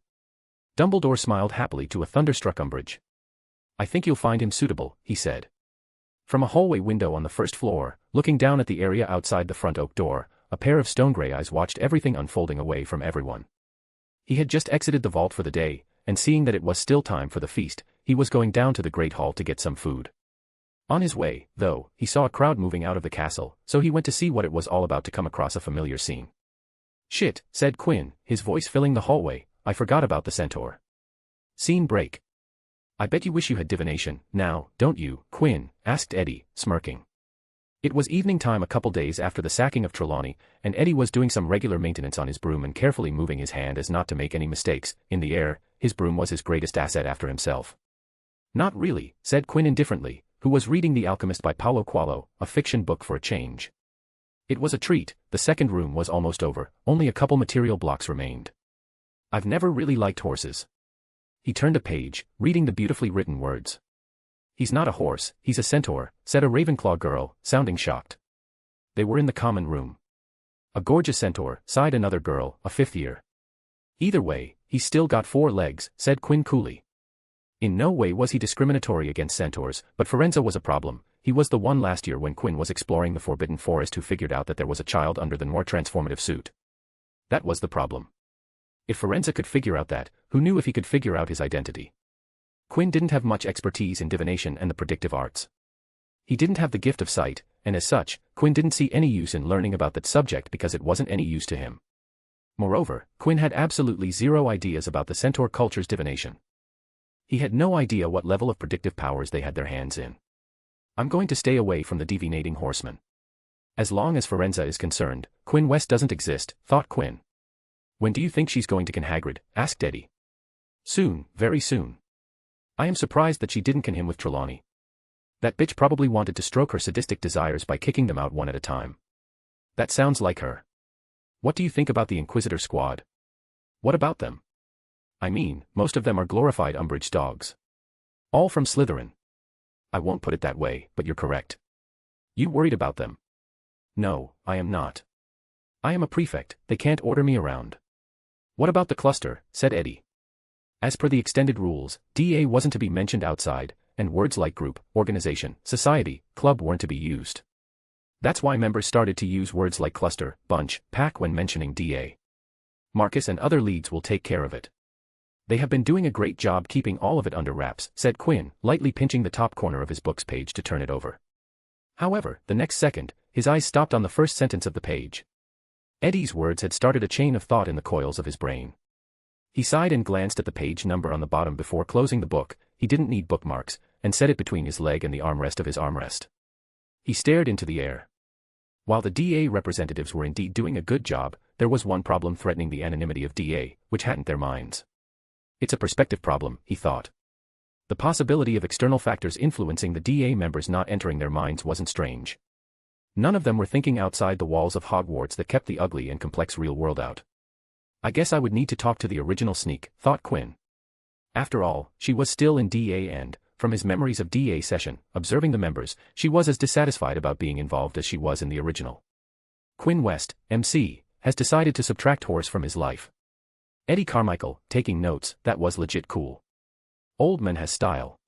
Dumbledore smiled happily to a thunderstruck Umbridge. "I think you'll find him suitable," he said. From a hallway window on the first floor, looking down at the area outside the front oak door, a pair of stone-gray eyes watched everything unfolding away from everyone. He had just exited the vault for the day, and seeing that it was still time for the feast, he was going down to the Great Hall to get some food. On his way, though, he saw a crowd moving out of the castle, so he went to see what it was all about to come across a familiar scene. "Shit," said Quinn, his voice filling the hallway, "I forgot about the centaur." Scene break. "I bet you wish you had divination, now, don't you, Quinn?" asked Eddie, smirking. It was evening time a couple days after the sacking of Trelawney, and Eddie was doing some regular maintenance on his broom and carefully moving his hand as not to make any mistakes. In the air, his broom was his greatest asset after himself. "Not really," said Quinn indifferently, who was reading The Alchemist by Paulo Coelho, a fiction book for a change. It was a treat. The second room was almost over, only a couple material blocks remained. "I've never really liked horses." He turned a page, reading the beautifully written words. "He's not a horse, he's a centaur," said a Ravenclaw girl, sounding shocked. They were in the common room. "A gorgeous centaur," sighed another girl, a fifth year. "Either way, he's still got 4 legs," said Quinn coolly. In no way was he discriminatory against centaurs, but Firenze was a problem. He was the one last year when Quinn was exploring the Forbidden Forest who figured out that there was a child under the more transformative suit. That was the problem. If Forenza could figure out that, who knew if he could figure out his identity? Quinn didn't have much expertise in divination and the predictive arts. He didn't have the gift of sight, and as such, Quinn didn't see any use in learning about that subject because it wasn't any use to him. Moreover, Quinn had absolutely zero ideas about the Centaur culture's divination. He had no idea what level of predictive powers they had their hands in. I'm going to stay away from the divinating horseman. As long as Forenza is concerned, Quinn West doesn't exist, thought Quinn. When do you think she's going to can Hagrid? Asked Eddie. Soon, very soon. I am surprised that she didn't can him with Trelawney. That bitch probably wanted to stroke her sadistic desires by kicking them out one at a time. That sounds like her. What do you think about the Inquisitor squad? What about them? I mean, most of them are glorified Umbridge dogs. All from Slytherin. I won't put it that way, but you're correct. You worried about them? No, I am not. I am a prefect, they can't order me around. What about the cluster, said Eddie. As per the extended rules, DA wasn't to be mentioned outside, and words like group, organization, society, club weren't to be used. That's why members started to use words like cluster, bunch, pack when mentioning DA. Marcus and other leads will take care of it. They have been doing a great job keeping all of it under wraps, said Quinn, lightly pinching the top corner of his book's page to turn it over. However, the next second, his eyes stopped on the first sentence of the page. Eddie's words had started a chain of thought in the coils of his brain. He sighed and glanced at the page number on the bottom before closing the book. He didn't need bookmarks, and set it between his leg and the armrest of his armrest. He stared into the air. While the DA representatives were indeed doing a good job, there was one problem threatening the anonymity of DA, which hadn't their minds. It's a perspective problem, he thought. The possibility of external factors influencing the DA members not entering their minds wasn't strange. None of them were thinking outside the walls of Hogwarts that kept the ugly and complex real world out. I guess I would need to talk to the original sneak, thought Quinn. After all, she was still in DA and, from his memories of DA session, observing the members, she was as dissatisfied about being involved as she was in the original. Quinn West, MC, has decided to subtract horse from his life. Eddie Carmichael, taking notes, that was legit cool. Oldman has style.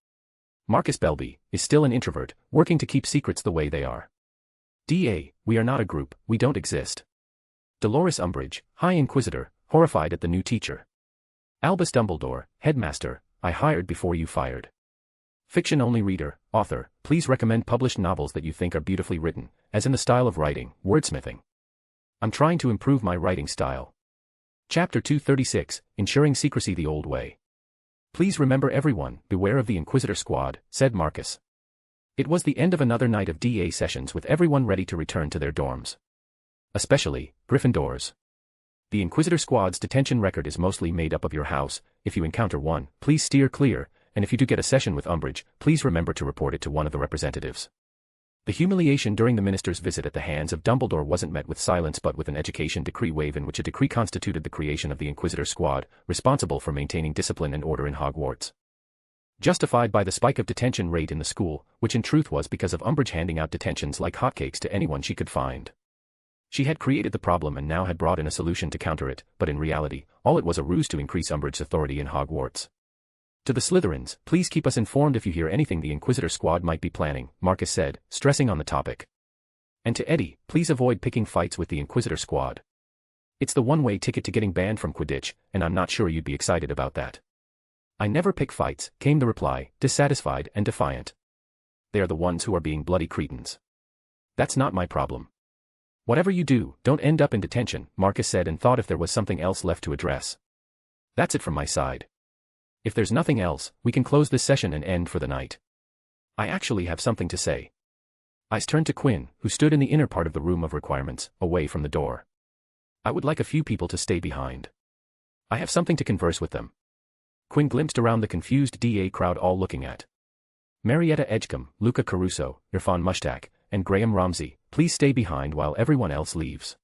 Marcus Belby, is still an introvert, working to keep secrets the way they are. DA, we are not a group, we don't exist. Dolores Umbridge, High Inquisitor, horrified at the new teacher. Albus Dumbledore, Headmaster, I hired before you fired. Fiction-only reader, author, please recommend published novels that you think are beautifully written, as in the style of writing, wordsmithing. I'm trying to improve my writing style. Chapter 236, Ensuring Secrecy the Old Way. Please remember everyone, beware of the Inquisitor squad, said Marcus. It was the end of another night of DA sessions with everyone ready to return to their dorms. Especially, Gryffindors. The Inquisitor squad's detention record is mostly made up of your house. If you encounter one, please steer clear, and if you do get a session with Umbridge, please remember to report it to one of the representatives. The humiliation during the minister's visit at the hands of Dumbledore wasn't met with silence but with an education decree wave in which a decree constituted the creation of the Inquisitor squad, responsible for maintaining discipline and order in Hogwarts. Justified by the spike of detention rate in the school, which in truth was because of Umbridge handing out detentions like hotcakes to anyone she could find. She had created the problem and now had brought in a solution to counter it, but in reality, all it was a ruse to increase Umbridge's authority in Hogwarts. To the Slytherins, please keep us informed if you hear anything the Inquisitor squad might be planning, Marcus said, stressing on the topic. And to Eddie, please avoid picking fights with the Inquisitor squad. It's the one-way ticket to getting banned from Quidditch, and I'm not sure you'd be excited about that. I never pick fights, came the reply, dissatisfied and defiant. They are the ones who are being bloody cretins. That's not my problem. Whatever you do, don't end up in detention, Marcus said and thought if there was something else left to address. That's it from my side. If there's nothing else, we can close this session and end for the night. I actually have something to say. Eyes turned to Quinn, who stood in the inner part of the room of requirements, away from the door. I would like a few people to stay behind. I have something to converse with them. Quinn glimpsed around the confused DA crowd all looking at. Marietta Edgecombe, Luca Caruso, Irfan Mushtaq, and Graham Ramsey, please stay behind while everyone else leaves.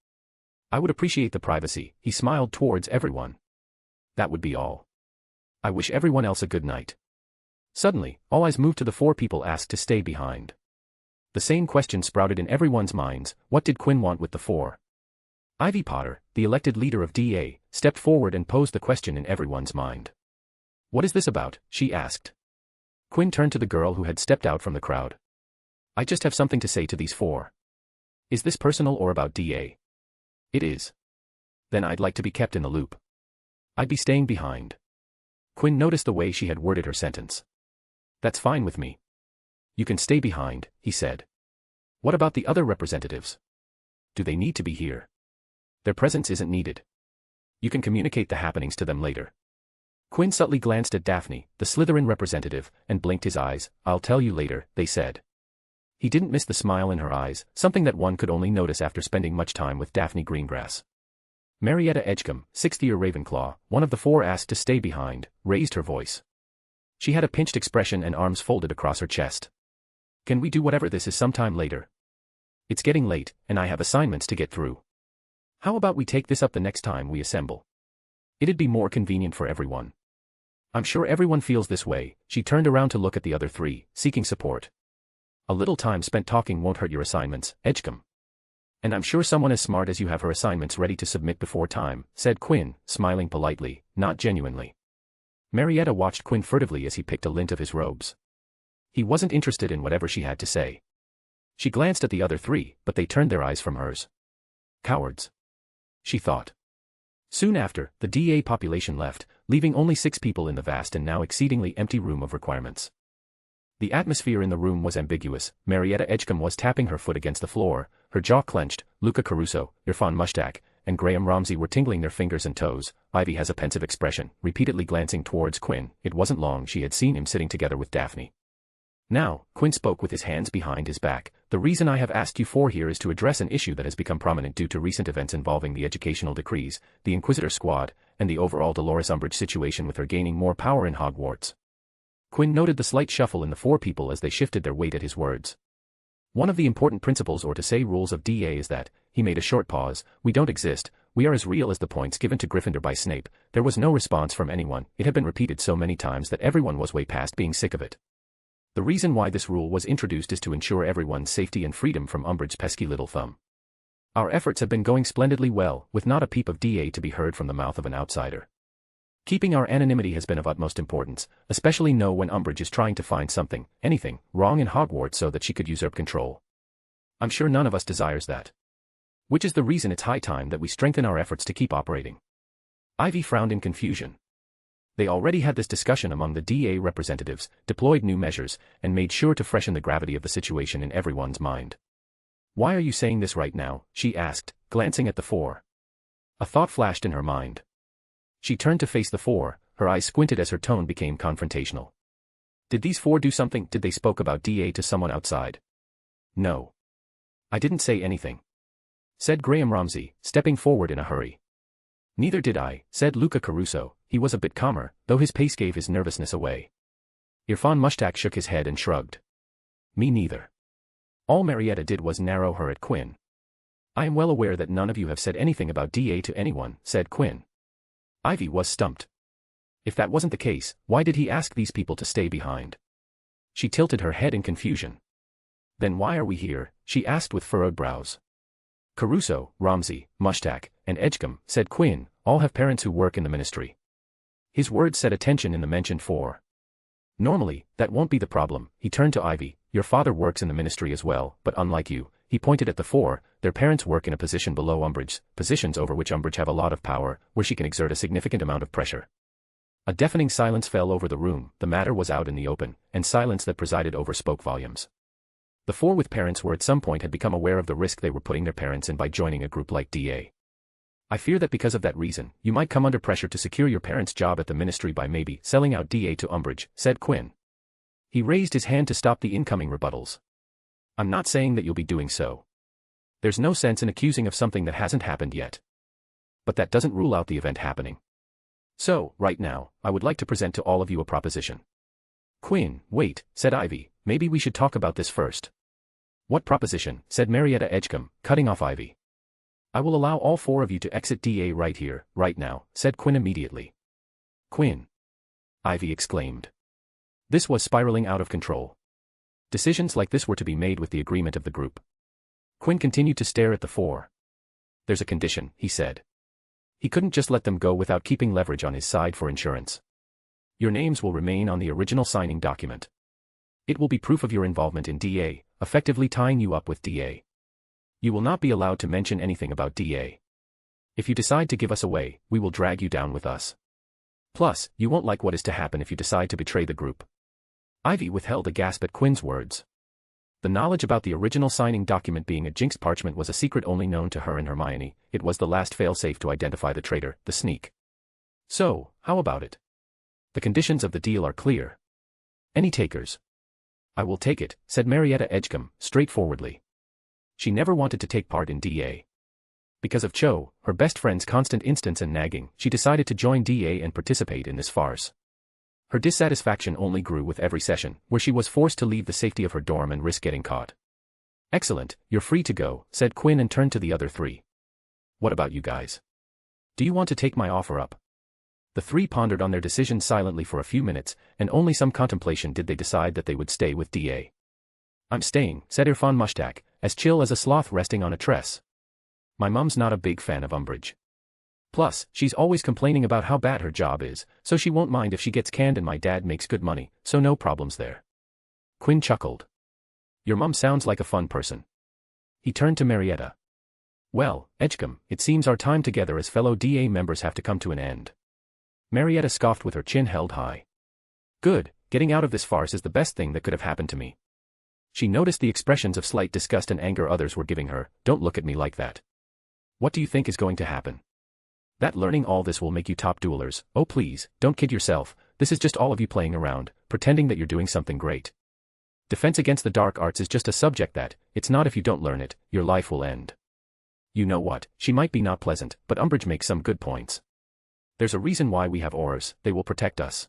I would appreciate the privacy, he smiled towards everyone. That would be all. I wish everyone else a good night. Suddenly, all eyes moved to the four people asked to stay behind. The same question sprouted in everyone's minds, what did Quinn want with the four? Ivy Potter, the elected leader of DA, stepped forward and posed the question in everyone's mind. What is this about? She asked. Quinn turned to the girl who had stepped out from the crowd. I just have something to say to these four. Is this personal or about DA? It is. Then I'd like to be kept in the loop. I'd be staying behind. Quinn noticed the way she had worded her sentence. That's fine with me. You can stay behind, he said. What about the other representatives? Do they need to be here? Their presence isn't needed. You can communicate the happenings to them later. Quinn subtly glanced at Daphne, the Slytherin representative, and blinked his eyes. I'll tell you later, they said. He didn't miss the smile in her eyes, something that one could only notice after spending much time with Daphne Greengrass. Marietta Edgecombe, 6th-year Ravenclaw, one of the 4 asked to stay behind, raised her voice. She had a pinched expression and arms folded across her chest. Can we do whatever this is sometime later? It's getting late, and I have assignments to get through. How about we take this up the next time we assemble? It'd be more convenient for everyone. I'm sure everyone feels this way. She turned around to look at the other 3, seeking support. A little time spent talking won't hurt your assignments, Edgecombe. And I'm sure someone as smart as you have her assignments ready to submit before time, said Quinn, smiling politely, not genuinely. Marietta watched Quinn furtively as he picked a lint of his robes. He wasn't interested in whatever she had to say. She glanced at the other 3, but they turned their eyes from hers. Cowards. She thought. Soon after, the DA population left, leaving only 6 people in the vast and now exceedingly empty room of requirements. The atmosphere in the room was ambiguous. Marietta Edgecombe was tapping her foot against the floor, her jaw clenched. Luca Caruso, Irfan Mushtaq, and Graham Ramsay were tingling their fingers and toes. Ivy has a pensive expression, repeatedly glancing towards Quinn. It wasn't long she had seen him sitting together with Daphne. Now, Quinn spoke with his hands behind his back. The reason I have asked you 4 here is to address an issue that has become prominent due to recent events involving the educational decrees, the Inquisitor Squad, and the overall Dolores Umbridge situation with her gaining more power in Hogwarts. Quinn noted the slight shuffle in the 4 people as they shifted their weight at his words. One of the important principles or to say rules of DA is that, he made a short pause, we don't exist, we are as real as the points given to Gryffindor by Snape. There was no response from anyone. It had been repeated so many times that everyone was way past being sick of it. The reason why this rule was introduced is to ensure everyone's safety and freedom from Umbridge's pesky little thumb. Our efforts have been going splendidly well, with not a peep of DA to be heard from the mouth of an outsider. Keeping our anonymity has been of utmost importance, especially now when Umbridge is trying to find something, anything, wrong in Hogwarts so that she could usurp control. I'm sure none of us desires that. Which is the reason it's high time that we strengthen our efforts to keep operating. Ivy frowned in confusion. They already had this discussion among the DA representatives, deployed new measures, and made sure to freshen the gravity of the situation in everyone's mind. Why are you saying this right now? She asked, glancing at the 4. A thought flashed in her mind. She turned to face the 4, her eyes squinted as her tone became confrontational. Did these 4 do something? Did they spoke about DA to someone outside? No. I didn't say anything, said Graham Ramsay, stepping forward in a hurry. Neither did I, said Luca Caruso. He was a bit calmer, though his pace gave his nervousness away. Irfan Mushtaq shook his head and shrugged. Me neither. All Marietta did was narrow her at Quinn. I am well aware that none of you have said anything about DA to anyone, said Quinn. Ivy was stumped. If that wasn't the case, why did he ask these people to stay behind? She tilted her head in confusion. Then why are we here? She asked with furrowed brows. Caruso, Ramsay, Mushtaq, and Edgecombe, said Quinn, all have parents who work in the ministry. His words set attention in the mentioned 4. Normally, that won't be the problem. He turned to Ivy. Your father works in the ministry as well, but unlike you, he pointed at the 4, their parents work in a position below Umbridge's, positions over which Umbridge have a lot of power, where she can exert a significant amount of pressure. A deafening silence fell over the room. The matter was out in the open, and silence that presided over spoke volumes. The 4 with parents were at some point had become aware of the risk they were putting their parents in by joining a group like DA. I fear that because of that reason, you might come under pressure to secure your parents' job at the ministry by maybe selling out DA to Umbridge, said Quinn. He raised his hand to stop the incoming rebuttals. I'm not saying that you'll be doing so. There's no sense in accusing of something that hasn't happened yet. But that doesn't rule out the event happening. So, right now, I would like to present to all of you a proposition. Quinn, wait, said Ivy, maybe we should talk about this first. What proposition? Said Marietta Edgecombe, cutting off Ivy. I will allow all 4 of you to exit DA right here, right now, said Quinn immediately. Quinn! Ivy exclaimed. This was spiraling out of control. Decisions like this were to be made with the agreement of the group. Quinn continued to stare at the 4. There's a condition, he said. He couldn't just let them go without keeping leverage on his side for insurance. Your names will remain on the original signing document. It will be proof of your involvement in DA, effectively tying you up with DA. You will not be allowed to mention anything about DA. If you decide to give us away, we will drag you down with us. Plus, you won't like what is to happen if you decide to betray the group. Ivy withheld a gasp at Quinn's words. The knowledge about the original signing document being a jinxed parchment was a secret only known to her and Hermione. It was the last failsafe to identify the traitor, the sneak. So, how about it? The conditions of the deal are clear. Any takers? I will take it, said Marietta Edgecombe, straightforwardly. She never wanted to take part in DA. Because of Cho, her best friend's constant instance and nagging, she decided to join DA and participate in this farce. Her dissatisfaction only grew with every session, where she was forced to leave the safety of her dorm and risk getting caught. Excellent, you're free to go, said Quinn and turned to the other three. What about you guys? Do you want to take my offer up? The three pondered on their decision silently for a few minutes, and only some contemplation did they decide that they would stay with DA. I'm staying, said Irfan Mushtaq, as chill as a sloth resting on a tress. My mum's not a big fan of Umbridge. Plus, she's always complaining about how bad her job is, so she won't mind if she gets canned, and my dad makes good money, so no problems there. Quinn chuckled. Your mum sounds like a fun person. He turned to Marietta. Well, Edgecombe, it seems our time together as fellow DA members have to come to an end. Marietta scoffed with her chin held high. Good, getting out of this farce is the best thing that could have happened to me. She noticed the expressions of slight disgust and anger others were giving her. Don't look at me like that. What do you think is going to happen? That learning all this will make you top duelers. Oh please, don't kid yourself, this is just all of you playing around, pretending that you're doing something great. Defense against the dark arts is just a subject that, it's not if you don't learn it, your life will end. You know what, she might be not pleasant, but Umbridge makes some good points. There's a reason why we have auras, they will protect us.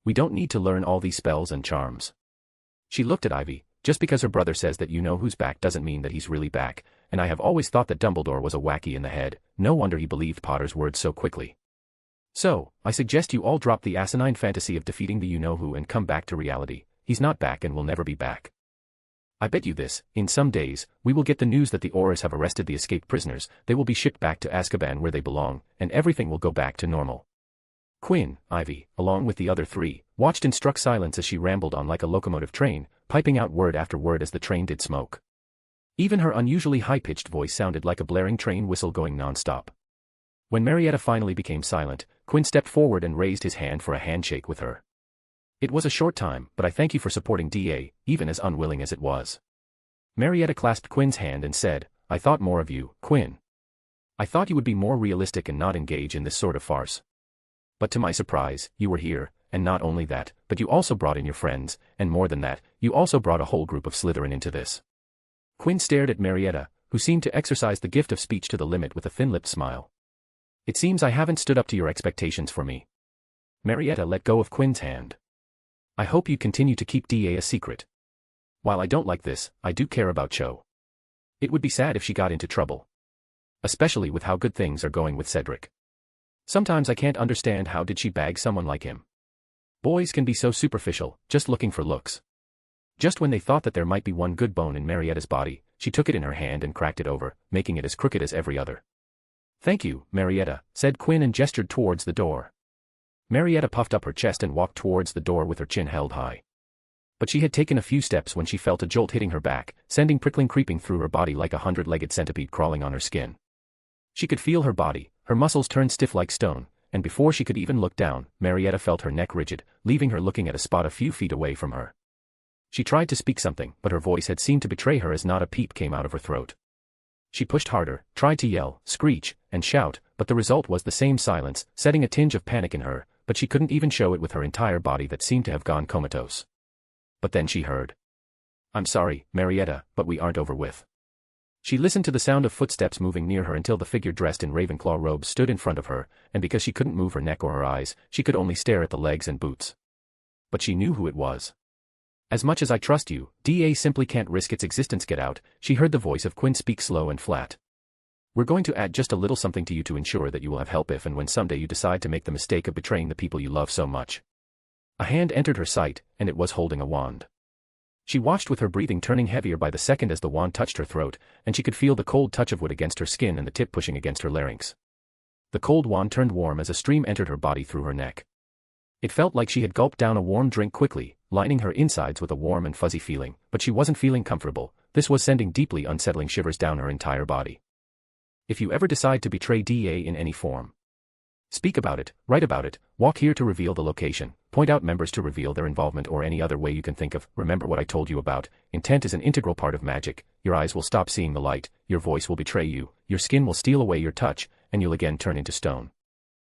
We don't need to learn all these spells and charms. She looked at Ivy. Just because her brother says that you know who's back doesn't mean that he's really back, and I have always thought that Dumbledore was a wacky in the head. No wonder he believed Potter's words so quickly. So, I suggest you all drop the asinine fantasy of defeating the you-know-who and come back to reality. He's not back and will never be back. I bet you this, in some days, we will get the news that the Aurors have arrested the escaped prisoners, they will be shipped back to Azkaban where they belong, and everything will go back to normal. Quinn, Ivy, along with the other three, watched in struck silence as she rambled on like a locomotive train, piping out word after word as the train did smoke. Even her unusually high-pitched voice sounded like a blaring train whistle going non-stop. When Marietta finally became silent, Quinn stepped forward and raised his hand for a handshake with her. It was a short time, but I thank you for supporting DA, even as unwilling as it was. Marietta clasped Quinn's hand and said, I thought more of you, Quinn. I thought you would be more realistic and not engage in this sort of farce. But to my surprise, you were here, and not only that, but you also brought in your friends, and more than that, you also brought a whole group of Slytherin into this. Quinn stared at Marietta, who seemed to exercise the gift of speech to the limit with a thin-lipped smile. It seems I haven't stood up to your expectations for me. Marietta let go of Quinn's hand. I hope you continue to keep DA a secret. While I don't like this, I do care about Cho. It would be sad if she got into trouble. Especially with how good things are going with Cedric. Sometimes I can't understand how did she bag someone like him. Boys can be so superficial, just looking for looks. Just when they thought that there might be one good bone in Marietta's body, she took it in her hand and cracked it over, making it as crooked as every other. Thank you, Marietta, said Quinn and gestured towards the door. Marietta puffed up her chest and walked towards the door with her chin held high. But she had taken a few steps when she felt a jolt hitting her back, sending prickling creeping through her body like a 100-legged centipede crawling on her skin. She could feel her body, her muscles turned stiff like stone, and before she could even look down, Marietta felt her neck rigid, leaving her looking at a spot a few feet away from her. She tried to speak something, but her voice had seemed to betray her as not a peep came out of her throat. She pushed harder, tried to yell, screech, and shout, but the result was the same silence, setting a tinge of panic in her, but she couldn't even show it with her entire body that seemed to have gone comatose. But then she heard. I'm sorry, Marietta, but we aren't over with. She listened to the sound of footsteps moving near her until the figure dressed in Ravenclaw robes stood in front of her, and because she couldn't move her neck or her eyes, she could only stare at the legs and boots. But she knew who it was. As much as I trust you, DA simply can't risk its existence. Get out, she heard the voice of Quinn speak slow and flat. We're going to add just a little something to you to ensure that you will have help if and when someday you decide to make the mistake of betraying the people you love so much. A hand entered her sight, and it was holding a wand. She watched with her breathing turning heavier by the second as the wand touched her throat, and she could feel the cold touch of wood against her skin and the tip pushing against her larynx. The cold wand turned warm as a stream entered her body through her neck. It felt like she had gulped down a warm drink quickly, lining her insides with a warm and fuzzy feeling, but she wasn't feeling comfortable. This was sending deeply unsettling shivers down her entire body. If you ever decide to betray DA in any form, Speak about it, write about it, walk here to reveal the location, point out members to reveal their involvement or any other way you can think of. Remember what I told you about, intent is an integral part of magic, your eyes will stop seeing the light, your voice will betray you, your skin will steal away your touch, and you'll again turn into stone.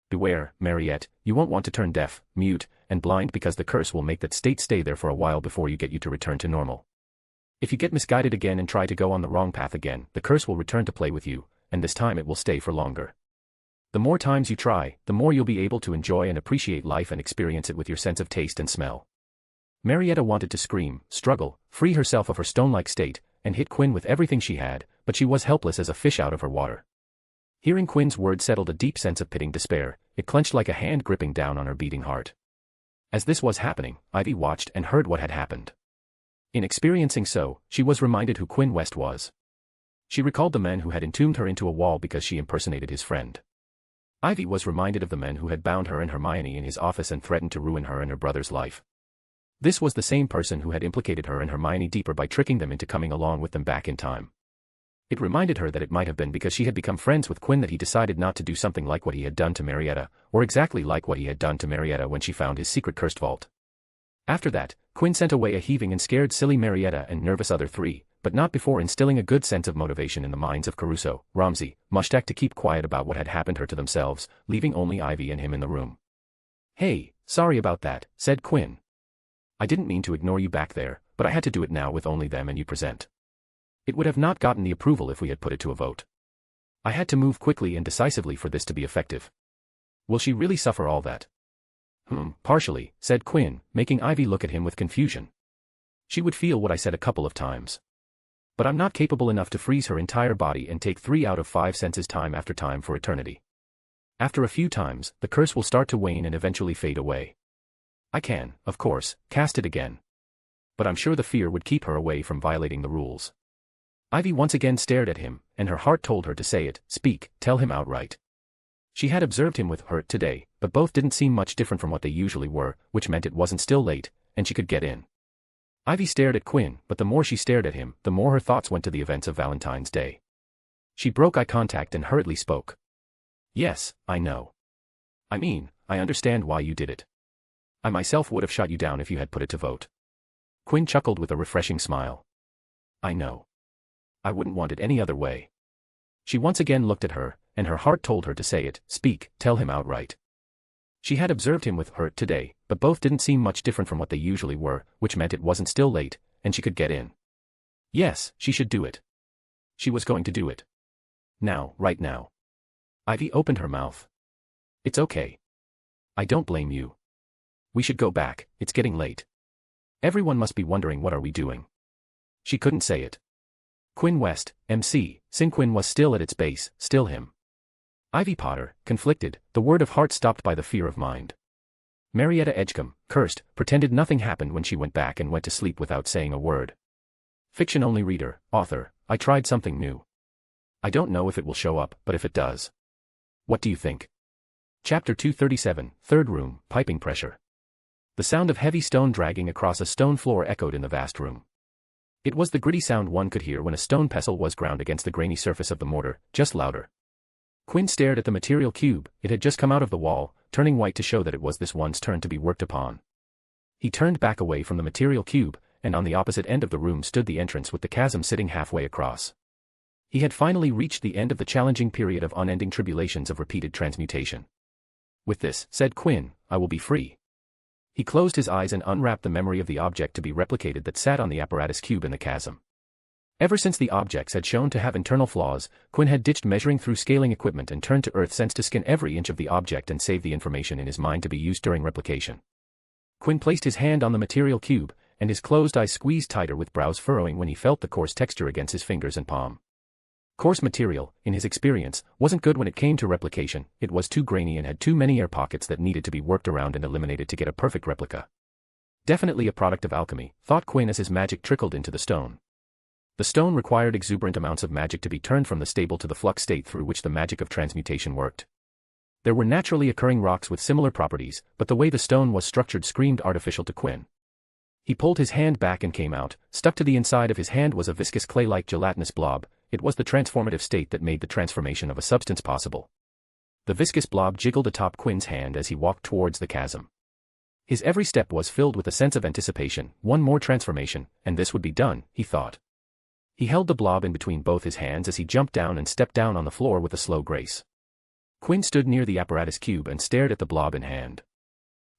Beware, Mariette, you won't want to turn deaf, mute, and blind because the curse will make that state stay there for a while before you get you to return to normal. If you get misguided again and try to go on the wrong path again, the curse will return to play with you, and this time it will stay for longer. The more times you try, the more you'll be able to enjoy and appreciate life and experience it with your sense of taste and smell. Marietta wanted to scream, struggle, free herself of her stone-like state, and hit Quinn with everything she had, but she was helpless as a fish out of her water. Hearing Quinn's words settled a deep sense of pitting despair, it clenched like a hand gripping down on her beating heart. As this was happening, Ivy watched and heard what had happened. In experiencing so, she was reminded who Quinn West was. She recalled the men who had entombed her into a wall because she impersonated his friend. Ivy was reminded of the men who had bound her and Hermione in his office and threatened to ruin her and her brother's life. This was the same person who had implicated her and Hermione deeper by tricking them into coming along with them back in time. It reminded her that it might have been because she had become friends with Quinn that he decided not to do something like what he had done to Marietta, or exactly like what he had done to Marietta when she found his secret cursed vault. After that, Quinn sent away a heaving and scared silly Marietta and nervous other three, but not before instilling a good sense of motivation in the minds of Caruso, Ramsay, Mushtaq to keep quiet about what had happened her to themselves, leaving only Ivy and him in the room. "Hey, sorry about that," said Quinn. "I didn't mean to ignore you back there, but I had to do it now with only them and you present. It would have not gotten the approval if we had put it to a vote. I had to move quickly and decisively for this to be effective. Will she really suffer all that?" Partially," said Quinn, making Ivy look at him with confusion. "She would feel what I said a couple of times. But I'm not capable enough to freeze her entire body and take 3 out of 5 senses time after time for eternity. After a few times, the curse will start to wane and eventually fade away. I can, of course, cast it again. But I'm sure the fear would keep her away from violating the rules." Ivy once again stared at him, and her heart told her to say it, speak, tell him outright. She had observed him with her today, but both didn't seem much different from what they usually were, which meant it wasn't still late, and she could get in. Ivy stared at Quinn, but the more she stared at him, the more her thoughts went to the events of Valentine's Day. She broke eye contact and hurriedly spoke. "Yes, I know. I mean, I understand why you did it. I myself would have shot you down if you had put it to vote." Quinn chuckled with a refreshing smile. "I know. I wouldn't want it any other way." She once again looked at her, and her heart told her to say it, speak, tell him outright. She had observed him with her today, but both didn't seem much different from what they usually were, which meant it wasn't still late, and she could get in. Yes, she should do it. She was going to do it. Now, right now. Ivy opened her mouth. "It's okay. I don't blame you. We should go back, it's getting late. Everyone must be wondering what are we doing." She couldn't say it. Quinn West, MC, Sin Quinn was still at its base, still him. Ivy Potter, conflicted, the word of heart stopped by the fear of mind. Marietta Edgecombe, cursed, pretended nothing happened when she went back and went to sleep without saying a word. Fiction-only reader, author, I tried something new. I don't know if it will show up, but if it does. What do you think? Chapter 237, Third Room, Piping Pressure. The sound of heavy stone dragging across a stone floor echoed in the vast room. It was the gritty sound one could hear when a stone pestle was ground against the grainy surface of the mortar, just louder. Quinn stared at the material cube. It had just come out of the wall, turning white to show that it was this one's turn to be worked upon. He turned back away from the material cube, and on the opposite end of the room stood the entrance with the chasm sitting halfway across. He had finally reached the end of the challenging period of unending tribulations of repeated transmutation. "With this," said Quinn, "I will be free." He closed his eyes and unwrapped the memory of the object to be replicated that sat on the apparatus cube in the chasm. Ever since the objects had shown to have internal flaws, Quinn had ditched measuring through scaling equipment and turned to earth sense to scan every inch of the object and save the information in his mind to be used during replication. Quinn placed his hand on the material cube, and his closed eyes squeezed tighter with brows furrowing when he felt the coarse texture against his fingers and palm. Coarse material, in his experience, wasn't good when it came to replication. It was too grainy and had too many air pockets that needed to be worked around and eliminated to get a perfect replica. Definitely a product of alchemy, thought Quinn as his magic trickled into the stone. The stone required exuberant amounts of magic to be turned from the stable to the flux state through which the magic of transmutation worked. There were naturally occurring rocks with similar properties, but the way the stone was structured screamed artificial to Quinn. He pulled his hand back and came out. Stuck to the inside of his hand was a viscous clay-like gelatinous blob. It was the transformative state that made the transformation of a substance possible. The viscous blob jiggled atop Quinn's hand as he walked towards the chasm. His every step was filled with a sense of anticipation, one more transformation, and this would be done, he thought. He held the blob in between both his hands as he jumped down and stepped down on the floor with a slow grace. Quinn stood near the apparatus cube and stared at the blob in hand.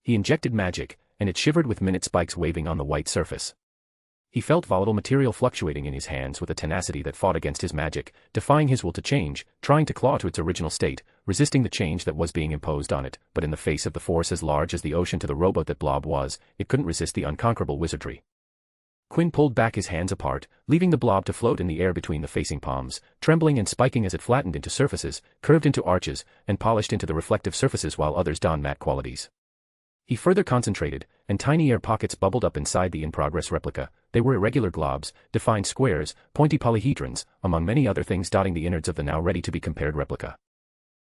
He injected magic, and it shivered with minute spikes waving on the white surface. He felt volatile material fluctuating in his hands with a tenacity that fought against his magic, defying his will to change, trying to claw to its original state, resisting the change that was being imposed on it, but in the face of the force as large as the ocean to the robot that blob was, it couldn't resist the unconquerable wizardry. Quinn pulled back his hands apart, leaving the blob to float in the air between the facing palms, trembling and spiking as it flattened into surfaces, curved into arches, and polished into the reflective surfaces while others donned matte qualities. He further concentrated, and tiny air pockets bubbled up inside the in-progress replica. They were irregular globs, defined squares, pointy polyhedrons, among many other things dotting the innards of the now ready-to-be-compared replica.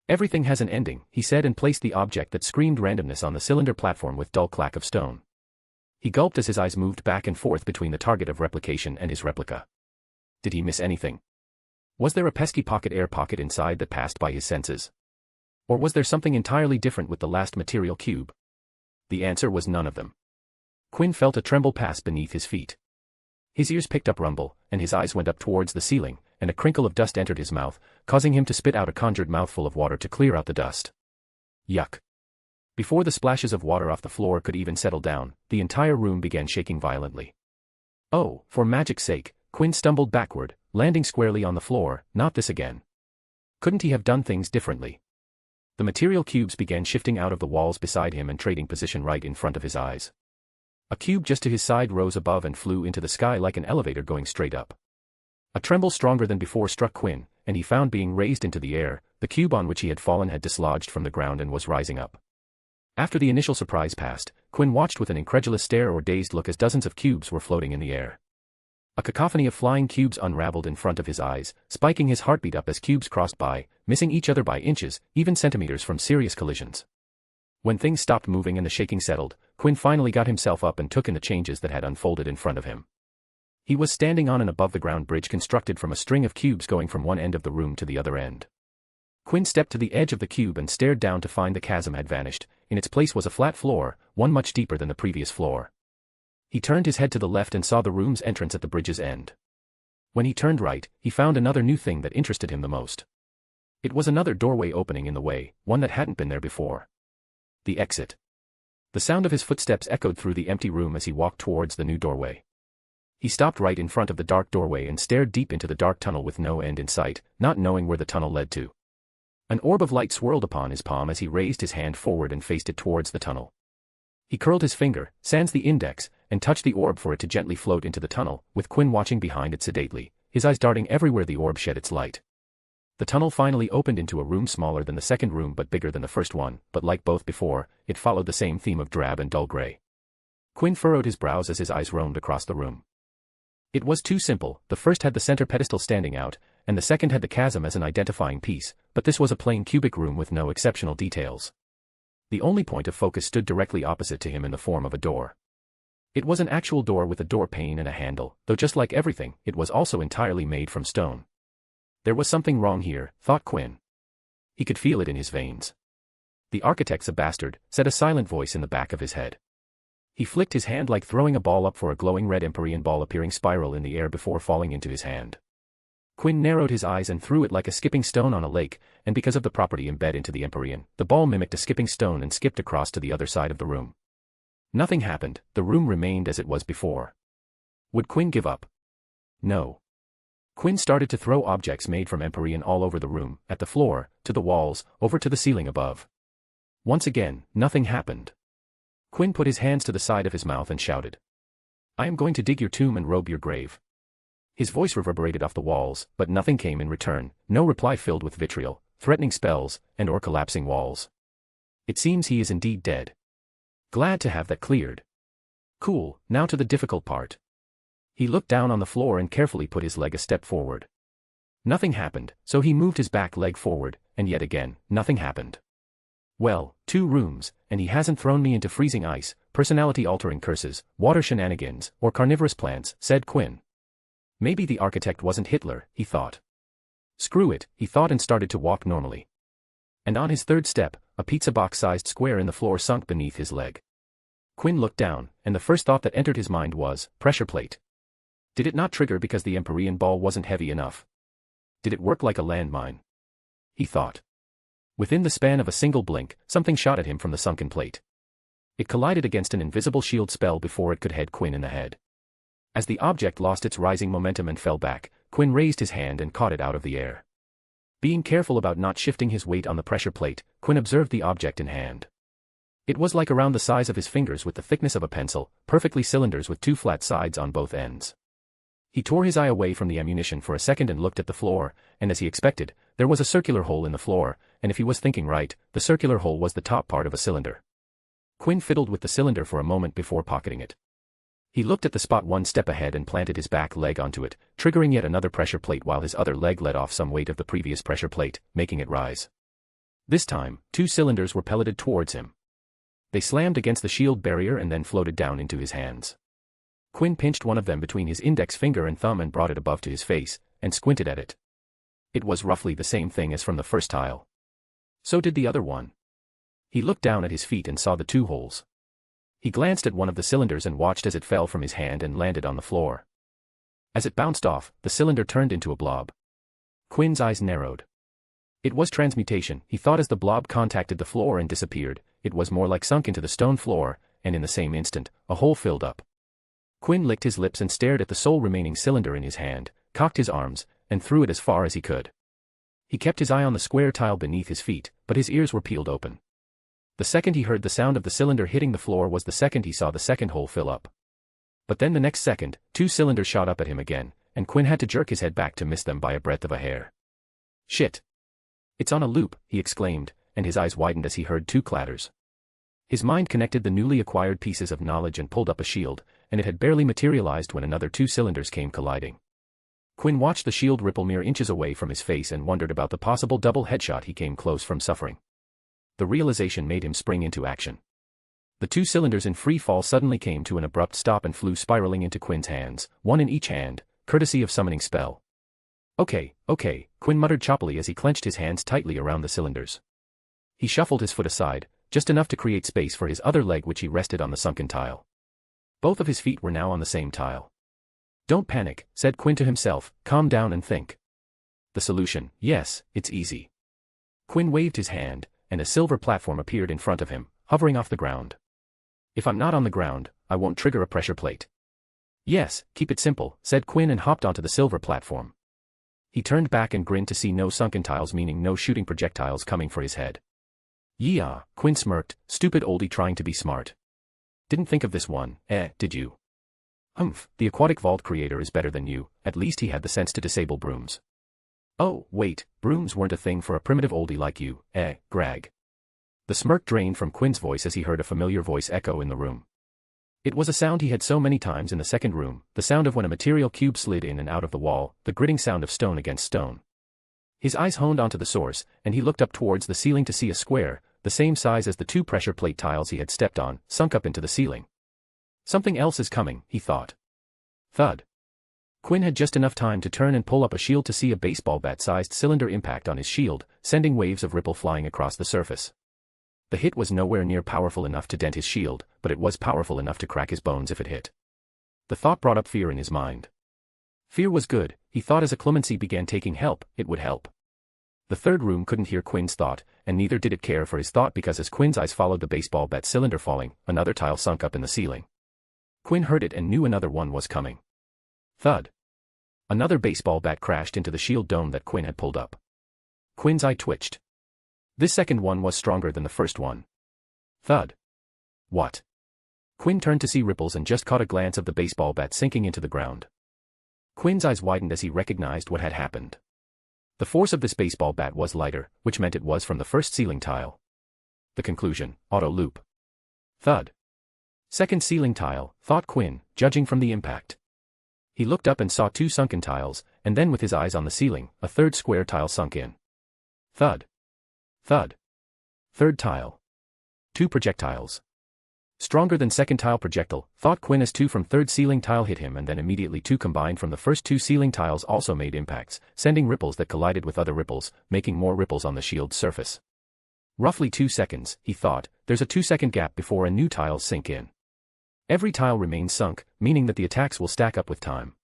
Everything has an ending, he said, and placed the object that screamed randomness on the cylinder platform with dull clack of stone. He gulped as his eyes moved back and forth between the target of replication and his replica. Did he miss anything? Was there a pesky air pocket inside that passed by his senses? Or was there something entirely different with the last material cube? The answer was none of them. Quinn felt a tremble pass beneath his feet. His ears picked up rumble, and his eyes went up towards the ceiling, and a crinkle of dust entered his mouth, causing him to spit out a conjured mouthful of water to clear out the dust. Yuck. Before the splashes of water off the floor could even settle down, the entire room began shaking violently. Oh, for magic's sake, Quinn stumbled backward, landing squarely on the floor. Not this again. Couldn't he have done things differently? The material cubes began shifting out of the walls beside him and trading position right in front of his eyes. A cube just to his side rose above and flew into the sky like an elevator going straight up. A tremble stronger than before struck Quinn, and he found being raised into the air. The cube on which he had fallen had dislodged from the ground and was rising up. After the initial surprise passed, Quinn watched with an incredulous stare or dazed look as dozens of cubes were floating in the air. A cacophony of flying cubes unraveled in front of his eyes, spiking his heartbeat up as cubes crossed by, missing each other by inches, even centimeters from serious collisions. When things stopped moving and the shaking settled, Quinn finally got himself up and took in the changes that had unfolded in front of him. He was standing on an above-the-ground bridge constructed from a string of cubes going from one end of the room to the other end. Quinn stepped to the edge of the cube and stared down to find the chasm had vanished. In its place was a flat floor, one much deeper than the previous floor. He turned his head to the left and saw the room's entrance at the bridge's end. When he turned right, he found another new thing that interested him the most. It was another doorway opening in the way, one that hadn't been there before. The exit. The sound of his footsteps echoed through the empty room as he walked towards the new doorway. He stopped right in front of the dark doorway and stared deep into the dark tunnel with no end in sight, not knowing where the tunnel led to. An orb of light swirled upon his palm as he raised his hand forward and faced it towards the tunnel. He curled his finger, sans the index, and touched the orb for it to gently float into the tunnel, with Quinn watching behind it sedately, his eyes darting everywhere the orb shed its light. The tunnel finally opened into a room smaller than the second room but bigger than the first one, but like both before, it followed the same theme of drab and dull gray. Quinn furrowed his brows as his eyes roamed across the room. It was too simple. The first had the center pedestal standing out, and the second had the chasm as an identifying piece, but this was a plain cubic room with no exceptional details. The only point of focus stood directly opposite to him in the form of a door. It was an actual door with a door pane and a handle, though just like everything, it was also entirely made from stone. There was something wrong here, thought Quinn. He could feel it in his veins. The architect's a bastard, said a silent voice in the back of his head. He flicked his hand like throwing a ball up for a glowing red Empyrean ball appearing spiral in the air before falling into his hand. Quinn narrowed his eyes and threw it like a skipping stone on a lake, and because of the property embedded into the Empyrean, the ball mimicked a skipping stone and skipped across to the other side of the room. Nothing happened, the room remained as it was before. Would Quinn give up? No. Quinn started to throw objects made from Empyrean all over the room, at the floor, to the walls, over to the ceiling above. Once again, nothing happened. Quinn put his hands to the side of his mouth and shouted. I am going to dig your tomb and robe your grave. His voice reverberated off the walls, but nothing came in return, no reply filled with vitriol, threatening spells, and or collapsing walls. It seems he is indeed dead. Glad to have that cleared. Cool, now to the difficult part. He looked down on the floor and carefully put his leg a step forward. Nothing happened, so he moved his back leg forward, and yet again, nothing happened. Well, 2 rooms, and he hasn't thrown me into freezing ice, personality-altering curses, water shenanigans, or carnivorous plants, said Quinn. Maybe the architect wasn't Hitler, he thought. Screw it, he thought and started to walk normally. And on his third step, a pizza box-sized square in the floor sunk beneath his leg. Quinn looked down, and the first thought that entered his mind was, pressure plate. Did it not trigger because the Empyrean ball wasn't heavy enough? Did it work like a landmine? He thought. Within the span of a single blink, something shot at him from the sunken plate. It collided against an invisible shield spell before it could head Quinn in the head. As the object lost its rising momentum and fell back, Quinn raised his hand and caught it out of the air. Being careful about not shifting his weight on the pressure plate, Quinn observed the object in hand. It was like around the size of his fingers with the thickness of a pencil, perfectly cylinders with two flat sides on both ends. He tore his eye away from the ammunition for a second and looked at the floor, and as he expected, there was a circular hole in the floor, and if he was thinking right, the circular hole was the top part of a cylinder. Quinn fiddled with the cylinder for a moment before pocketing it. He looked at the spot one step ahead and planted his back leg onto it, triggering yet another pressure plate while his other leg let off some weight of the previous pressure plate, making it rise. This time, two cylinders were pelleted towards him. They slammed against the shield barrier and then floated down into his hands. Quinn pinched one of them between his index finger and thumb and brought it above to his face, and squinted at it. It was roughly the same thing as from the first tile. So did the other one. He looked down at his feet and saw the two holes. He glanced at one of the cylinders and watched as it fell from his hand and landed on the floor. As it bounced off, the cylinder turned into a blob. Quinn's eyes narrowed. It was transmutation, he thought as the blob contacted the floor and disappeared. It was more like sunk into the stone floor, and in the same instant, a hole filled up. Quinn licked his lips and stared at the sole remaining cylinder in his hand, cocked his arms, and threw it as far as he could. He kept his eye on the square tile beneath his feet, but his ears were peeled open. The second he heard the sound of the cylinder hitting the floor was the second he saw the second hole fill up. But then the next second, two cylinders shot up at him again, and Quinn had to jerk his head back to miss them by a breadth of a hair. Shit! It's on a loop, he exclaimed, and his eyes widened as he heard two clatters. His mind connected the newly acquired pieces of knowledge and pulled up a shield, and it had barely materialized when another two cylinders came colliding. Quinn watched the shield ripple mere inches away from his face and wondered about the possible double headshot he came close from suffering. The realization made him spring into action. The two cylinders in free fall suddenly came to an abrupt stop and flew spiraling into Quinn's hands, one in each hand, courtesy of summoning spell. Okay, Quinn muttered choppily as he clenched his hands tightly around the cylinders. He shuffled his foot aside, just enough to create space for his other leg which he rested on the sunken tile. Both of his feet were now on the same tile. Don't panic, said Quinn to himself, calm down and think. The solution, yes, it's easy. Quinn waved his hand, and a silver platform appeared in front of him, hovering off the ground. If I'm not on the ground, I won't trigger a pressure plate. Yes, keep it simple, said Quinn and hopped onto the silver platform. He turned back and grinned to see no sunken tiles, meaning no shooting projectiles coming for his head. Yeah, Quinn smirked, stupid oldie trying to be smart. Didn't think of this one, did you? Humph, the aquatic vault creator is better than you, at least he had the sense to disable brooms. Oh, wait, brooms weren't a thing for a primitive oldie like you, Greg. The smirk drained from Quinn's voice as he heard a familiar voice echo in the room. It was a sound he had so many times in the second room, the sound of when a material cube slid in and out of the wall, the gritting sound of stone against stone. His eyes honed onto the source, and he looked up towards the ceiling to see a square, the same size as the two pressure plate tiles he had stepped on, sunk up into the ceiling. Something else is coming, he thought. Thud. Quinn had just enough time to turn and pull up a shield to see a baseball bat-sized cylinder impact on his shield, sending waves of ripple flying across the surface. The hit was nowhere near powerful enough to dent his shield, but it was powerful enough to crack his bones if it hit. The thought brought up fear in his mind. Fear was good, he thought as a clemency began taking help, it would help. The third room couldn't hear Quinn's thought, and neither did it care for his thought because as Quinn's eyes followed the baseball bat cylinder falling, another tile sunk up in the ceiling. Quinn heard it and knew another one was coming. Thud. Another baseball bat crashed into the shield dome that Quinn had pulled up. Quinn's eye twitched. This second one was stronger than the first one. Thud. What? Quinn turned to see ripples and just caught a glance of the baseball bat sinking into the ground. Quinn's eyes widened as he recognized what had happened. The force of this baseball bat was lighter, which meant it was from the first ceiling tile. The conclusion, auto loop. Thud. Second ceiling tile, thought Quinn, judging from the impact. He looked up and saw two sunken tiles, and then with his eyes on the ceiling, a third square tile sunk in. Thud. Thud. Third tile. Two projectiles. Stronger than second tile projectile, thought Quinn as two from third ceiling tile hit him and then immediately two combined from the first two ceiling tiles also made impacts, sending ripples that collided with other ripples, making more ripples on the shield's surface. Roughly 2 seconds, he thought, there's a 2-second gap before a new tile sink in. Every tile remains sunk, meaning that the attacks will stack up with time.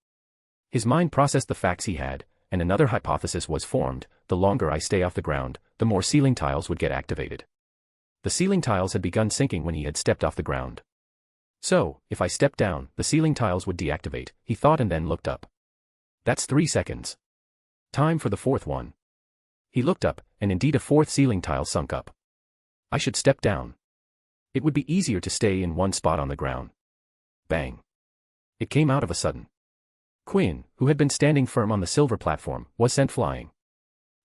His mind processed the facts he had, and another hypothesis was formed: the longer I stay off the ground, the more ceiling tiles would get activated. The ceiling tiles had begun sinking when he had stepped off the ground. So, if I stepped down, the ceiling tiles would deactivate, he thought, and then looked up. That's 3 seconds. Time for the 4th one. He looked up, and indeed a 4th ceiling tile sunk up. I should step down. It would be easier to stay in one spot on the ground. Bang. It came out of a sudden. Quinn, who had been standing firm on the silver platform, was sent flying.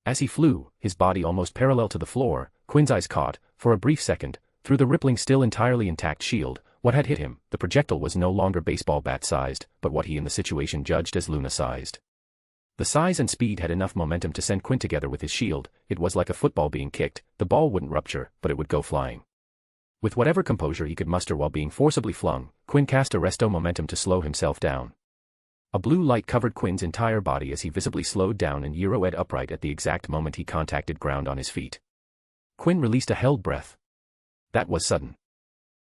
As he flew, his body almost parallel to the floor, Quinn's eyes caught, for a brief second, through the rippling still entirely intact shield, what had hit him. The projectile was no longer baseball bat-sized, but what he in the situation judged as Luna-sized. The size and speed had enough momentum to send Quinn together with his shield. It was like a football being kicked. The ball wouldn't rupture, but it would go flying. With whatever composure he could muster while being forcibly flung, Quinn cast a resto momentum to slow himself down. A blue light covered Quinn's entire body as he visibly slowed down and gyroed upright at the exact moment he contacted ground on his feet. Quinn released a held breath. That was sudden.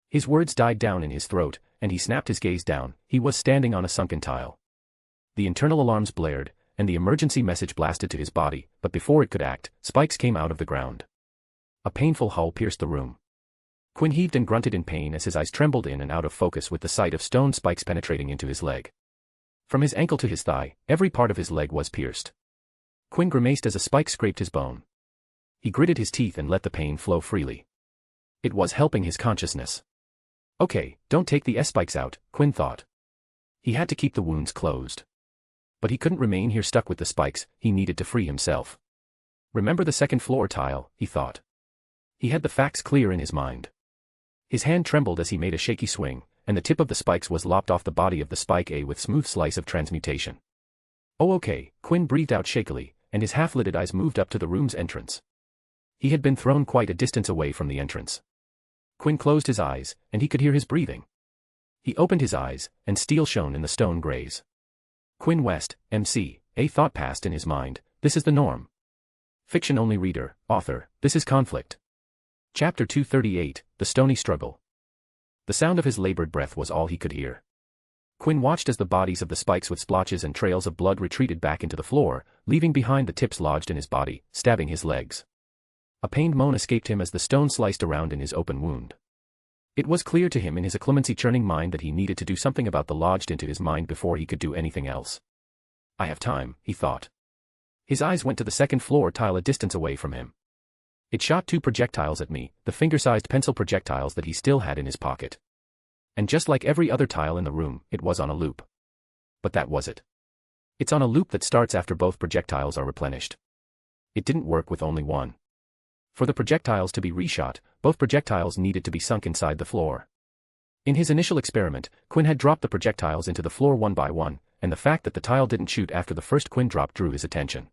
His words died down in his throat, and he snapped his gaze down. He was standing on a sunken tile. The internal alarms blared, and the emergency message blasted to his body, but before it could act, spikes came out of the ground. A painful howl pierced the room. Quinn heaved and grunted in pain as his eyes trembled in and out of focus with the sight of stone spikes penetrating into his leg. From his ankle to his thigh, every part of his leg was pierced. Quinn grimaced as a spike scraped his bone. He gritted his teeth and let the pain flow freely. It was helping his consciousness. Okay, don't take the S-spikes out, Quinn thought. He had to keep the wounds closed. But he couldn't remain here stuck with the spikes. He needed to free himself. Remember the second floor tile, he thought. He had the facts clear in his mind. His hand trembled as he made a shaky swing, and the tip of the spikes was lopped off the body of the spike A with smooth slice of transmutation. Oh okay, Quinn breathed out shakily, and his half-lidded eyes moved up to the room's entrance. He had been thrown quite a distance away from the entrance. Quinn closed his eyes, and he could hear his breathing. He opened his eyes, and steel shone in the stone grays. Quinn West, MC, a thought passed in his mind: this is the norm. Fiction-only reader, author, this is conflict. Chapter 238, The Stony Struggle. The sound of his labored breath was all he could hear. Quinn watched as the bodies of the spikes with splotches and trails of blood retreated back into the floor, leaving behind the tips lodged in his body, stabbing his legs. A pained moan escaped him as the stone sliced around in his open wound. It was clear to him in his acclimacy-churning mind that he needed to do something about the lodged into his mind before he could do anything else. I have time, he thought. His eyes went to the second floor tile a distance away from him. It shot 2 projectiles at me, the finger-sized pencil projectiles that he still had in his pocket. And just like every other tile in the room, it was on a loop. But that was it. It's on a loop that starts after both projectiles are replenished. It didn't work with only one. For the projectiles to be reshot, both projectiles needed to be sunk inside the floor. In his initial experiment, Quinn had dropped the projectiles into the floor one by one, and the fact that the tile didn't shoot after the first Quinn drop drew his attention.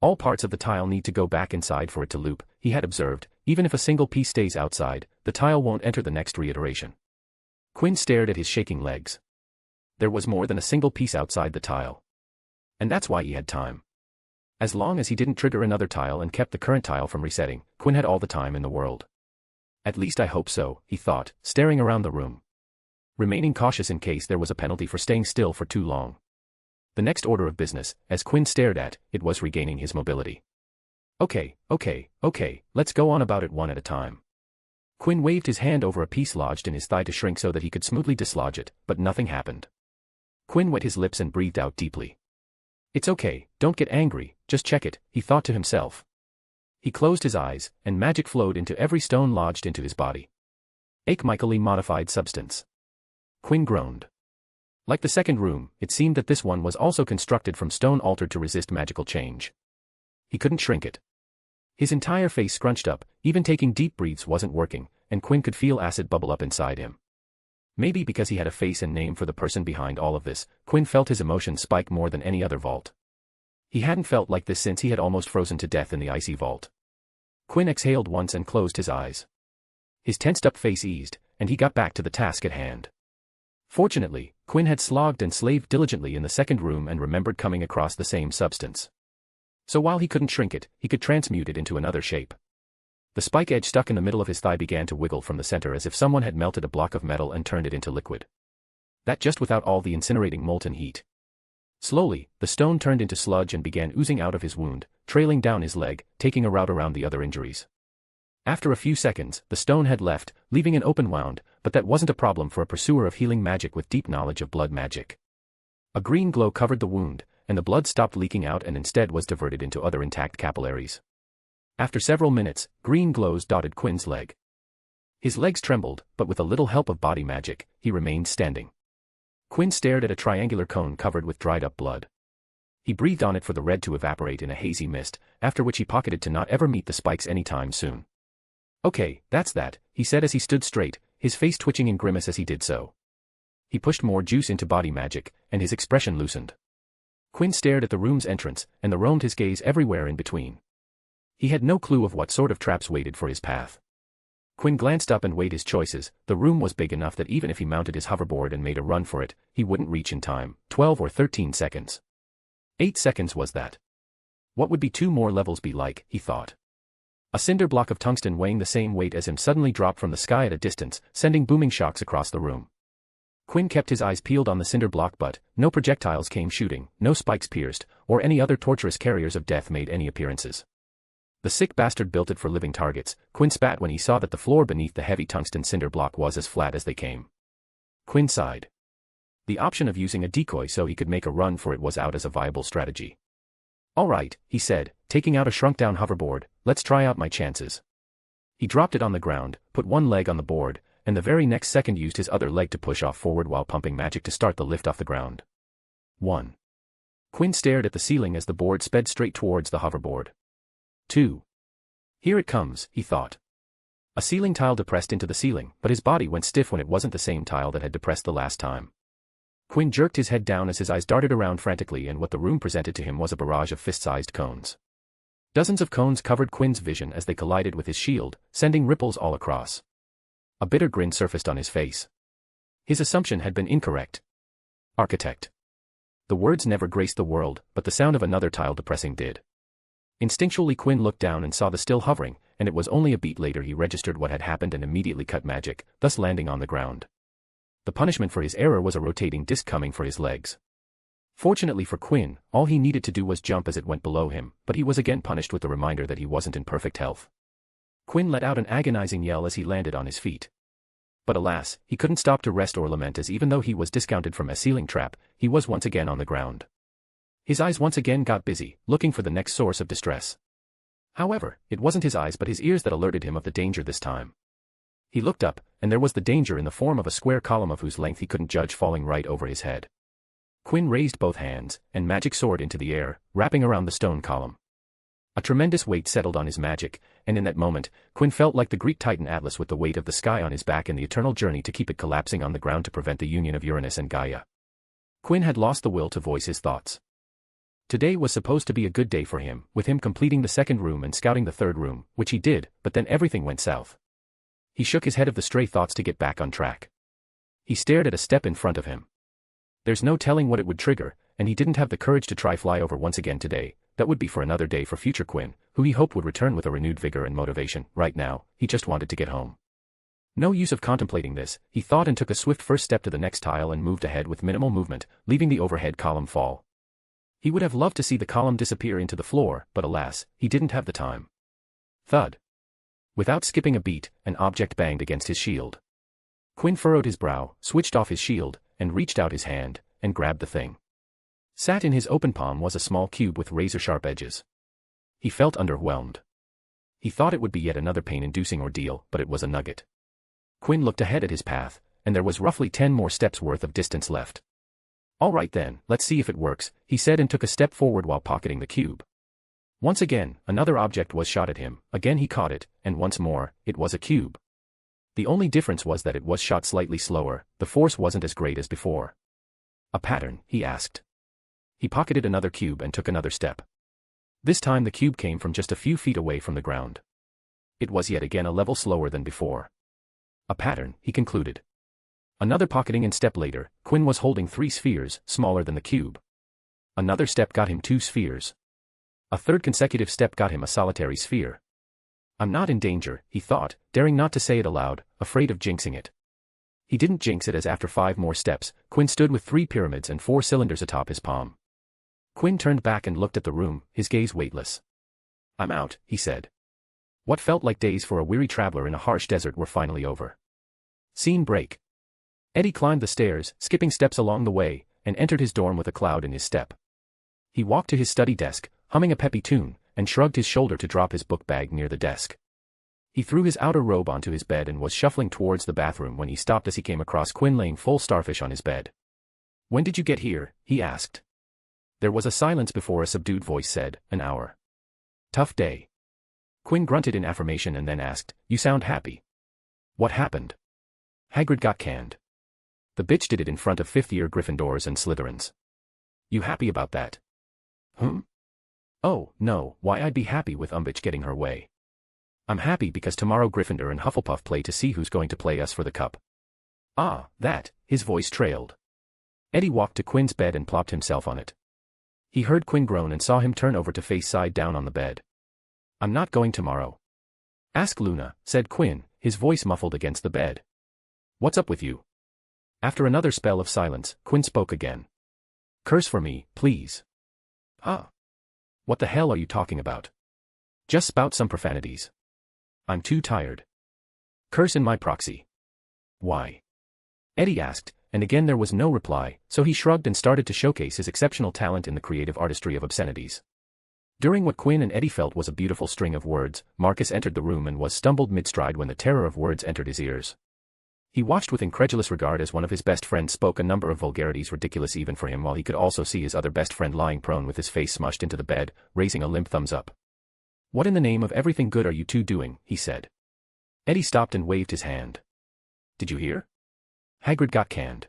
All parts of the tile need to go back inside for it to loop, he had observed. Even if a single piece stays outside, the tile won't enter the next reiteration. Quinn stared at his shaking legs. There was more than a single piece outside the tile. And that's why he had time. As long as he didn't trigger another tile and kept the current tile from resetting, Quinn had all the time in the world. At least I hope so, he thought, staring around the room. Remaining cautious in case there was a penalty for staying still for too long. The next order of business, as Quinn stared at it, was regaining his mobility. Okay, let's go on about it one at a time. Quinn waved his hand over a piece lodged in his thigh to shrink so that he could smoothly dislodge it, but nothing happened. Quinn wet his lips and breathed out deeply. It's okay, don't get angry, just check it, he thought to himself. He closed his eyes, and magic flowed into every stone lodged into his body. Alchemically modified substance. Quinn groaned. Like the second room, it seemed that this one was also constructed from stone altered to resist magical change. He couldn't shrink it. His entire face scrunched up, even taking deep breaths wasn't working, and Quinn could feel acid bubble up inside him. Maybe because he had a face and name for the person behind all of this, Quinn felt his emotions spike more than any other vault. He hadn't felt like this since he had almost frozen to death in the icy vault. Quinn exhaled once and closed his eyes. His tensed-up face eased, and he got back to the task at hand. Fortunately, Quinn had slogged and slaved diligently in the second room and remembered coming across the same substance. So while he couldn't shrink it, he could transmute it into another shape. The spike edge stuck in the middle of his thigh began to wiggle from the center as if someone had melted a block of metal and turned it into liquid. That just without all the incinerating molten heat. Slowly, the stone turned into sludge and began oozing out of his wound, trailing down his leg, taking a route around the other injuries. After a few seconds, the stone had left, leaving an open wound, but that wasn't a problem for a pursuer of healing magic with deep knowledge of blood magic. A green glow covered the wound, and the blood stopped leaking out and instead was diverted into other intact capillaries. After several minutes, green glows dotted Quinn's leg. His legs trembled, but with a little help of body magic, he remained standing. Quinn stared at a triangular cone covered with dried-up blood. He breathed on it for the red to evaporate in a hazy mist, after which he pocketed to not ever meet the spikes anytime soon. "Okay, that's that," he said as he stood straight, his face twitching in grimace as he did so. He pushed more juice into body magic, and his expression loosened. Quinn stared at the room's entrance, and roamed his gaze everywhere in between. He had no clue of what sort of traps waited for his path. Quinn glanced up and weighed his choices. The room was big enough that even if he mounted his hoverboard and made a run for it, he wouldn't reach in time, 12 or 13 seconds. 8 seconds was that. What would be 2 more levels be like, he thought. A cinder block of tungsten weighing the same weight as him suddenly dropped from the sky at a distance, sending booming shocks across the room. Quinn kept his eyes peeled on the cinder block but no projectiles came shooting, no spikes pierced, or any other torturous carriers of death made any appearances. The sick bastard built it for living targets, Quinn spat when he saw that the floor beneath the heavy tungsten cinder block was as flat as they came. Quinn sighed. The option of using a decoy so he could make a run for it was out as a viable strategy. "All right," he said, taking out a shrunk-down hoverboard, "let's try out my chances." He dropped it on the ground, put one leg on the board, and the very next second used his other leg to push off forward while pumping magic to start the lift off the ground. 1. Quinn stared at the ceiling as the board sped straight towards the hoverboard. 2. Here it comes, he thought. A ceiling tile depressed into the ceiling, but his body went stiff when it wasn't the same tile that had depressed the last time. Quinn jerked his head down as his eyes darted around frantically, and what the room presented to him was a barrage of fist-sized cones. Dozens of cones covered Quinn's vision as they collided with his shield, sending ripples all across. A bitter grin surfaced on his face. His assumption had been incorrect. Architect. The words never graced the world, but the sound of another tile depressing did. Instinctually Quinn looked down and saw the still hovering, and it was only a beat later he registered what had happened and immediately cut magic, thus landing on the ground. The punishment for his error was a rotating disc coming for his legs. Fortunately for Quinn, all he needed to do was jump as it went below him, but he was again punished with the reminder that he wasn't in perfect health. Quinn let out an agonizing yell as he landed on his feet. But alas, he couldn't stop to rest or lament, as even though he was discounted from a ceiling trap, he was once again on the ground. His eyes once again got busy, looking for the next source of distress. However, it wasn't his eyes but his ears that alerted him of the danger this time. He looked up, and there was the danger in the form of a square column of whose length he couldn't judge falling right over his head. Quinn raised both hands, and magic soared into the air, wrapping around the stone column. A tremendous weight settled on his magic, and in that moment, Quinn felt like the Greek titan Atlas with the weight of the sky on his back in the eternal journey to keep it collapsing on the ground to prevent the union of Uranus and Gaia. Quinn had lost the will to voice his thoughts. Today was supposed to be a good day for him, with him completing the second room and scouting the third room, which he did, but then everything went south. He shook his head of the stray thoughts to get back on track. He stared at a step in front of him. There's no telling what it would trigger, and he didn't have the courage to try fly over once again today. That would be for another day for future Quinn, who he hoped would return with a renewed vigor and motivation. Right now, he just wanted to get home. No use of contemplating this, he thought, and took a swift first step to the next tile and moved ahead with minimal movement, leaving the overhead column fall. He would have loved to see the column disappear into the floor, but alas, he didn't have the time. Thud. Without skipping a beat, an object banged against his shield. Quinn furrowed his brow, switched off his shield, and reached out his hand, and grabbed the thing. Sat in his open palm was a small cube with razor-sharp edges. He felt underwhelmed. He thought it would be yet another pain-inducing ordeal, but it was a nugget. Quinn looked ahead at his path, and there was roughly 10 more steps worth of distance left. "All right then, let's see if it works," he said, and took a step forward while pocketing the cube. Once again, another object was shot at him, again he caught it, and once more, it was a cube. The only difference was that it was shot slightly slower, the force wasn't as great as before. "A pattern?" he asked. He pocketed another cube and took another step. This time the cube came from just a few feet away from the ground. It was yet again a level slower than before. A pattern, he concluded. Another pocketing and step later, Quinn was holding 3 spheres, smaller than the cube. Another step got him 2 spheres. A third consecutive step got him a solitary sphere. I'm not in danger, he thought, daring not to say it aloud, afraid of jinxing it. He didn't jinx it as after 5 more steps, Quinn stood with 3 pyramids and 4 cylinders atop his palm. Quinn turned back and looked at the room, his gaze weightless. I'm out, he said. What felt like days for a weary traveler in a harsh desert were finally over. Scene break. Eddie climbed the stairs, skipping steps along the way, and entered his dorm with a cloud in his step. He walked to his study desk, humming a peppy tune, and shrugged his shoulder to drop his book bag near the desk. He threw his outer robe onto his bed and was shuffling towards the bathroom when he stopped as he came across Quinn laying full starfish on his bed. When did you get here? He asked. There was a silence before a subdued voice said, an hour. Tough day. Quinn grunted in affirmation and then asked, you sound happy. What happened? Hagrid got canned. The bitch did it in front of 5th-year Gryffindors and Slytherins. You happy about that? Oh, no, why I'd be happy with Umbridge getting her way. I'm happy because tomorrow Gryffindor and Hufflepuff play to see who's going to play us for the cup. Ah, that, his voice trailed. Eddie walked to Quinn's bed and plopped himself on it. He heard Quinn groan and saw him turn over to face side down on the bed. I'm not going tomorrow. Ask Luna, said Quinn, his voice muffled against the bed. What's up with you? After another spell of silence, Quinn spoke again. Curse for me, please. Ah. What the hell are you talking about? Just spout some profanities. I'm too tired. Curse in my proxy. Why? Eddie asked, and again there was no reply, so he shrugged and started to showcase his exceptional talent in the creative artistry of obscenities. During what Quinn and Eddie felt was a beautiful string of words, Marcus entered the room and was stumbled mid-stride when the terror of words entered his ears. He watched with incredulous regard as one of his best friends spoke a number of vulgarities ridiculous even for him while he could also see his other best friend lying prone with his face smushed into the bed, raising a limp thumbs up. What in the name of everything good are you two doing? He said. Eddie stopped and waved his hand. Did you hear? Hagrid got canned.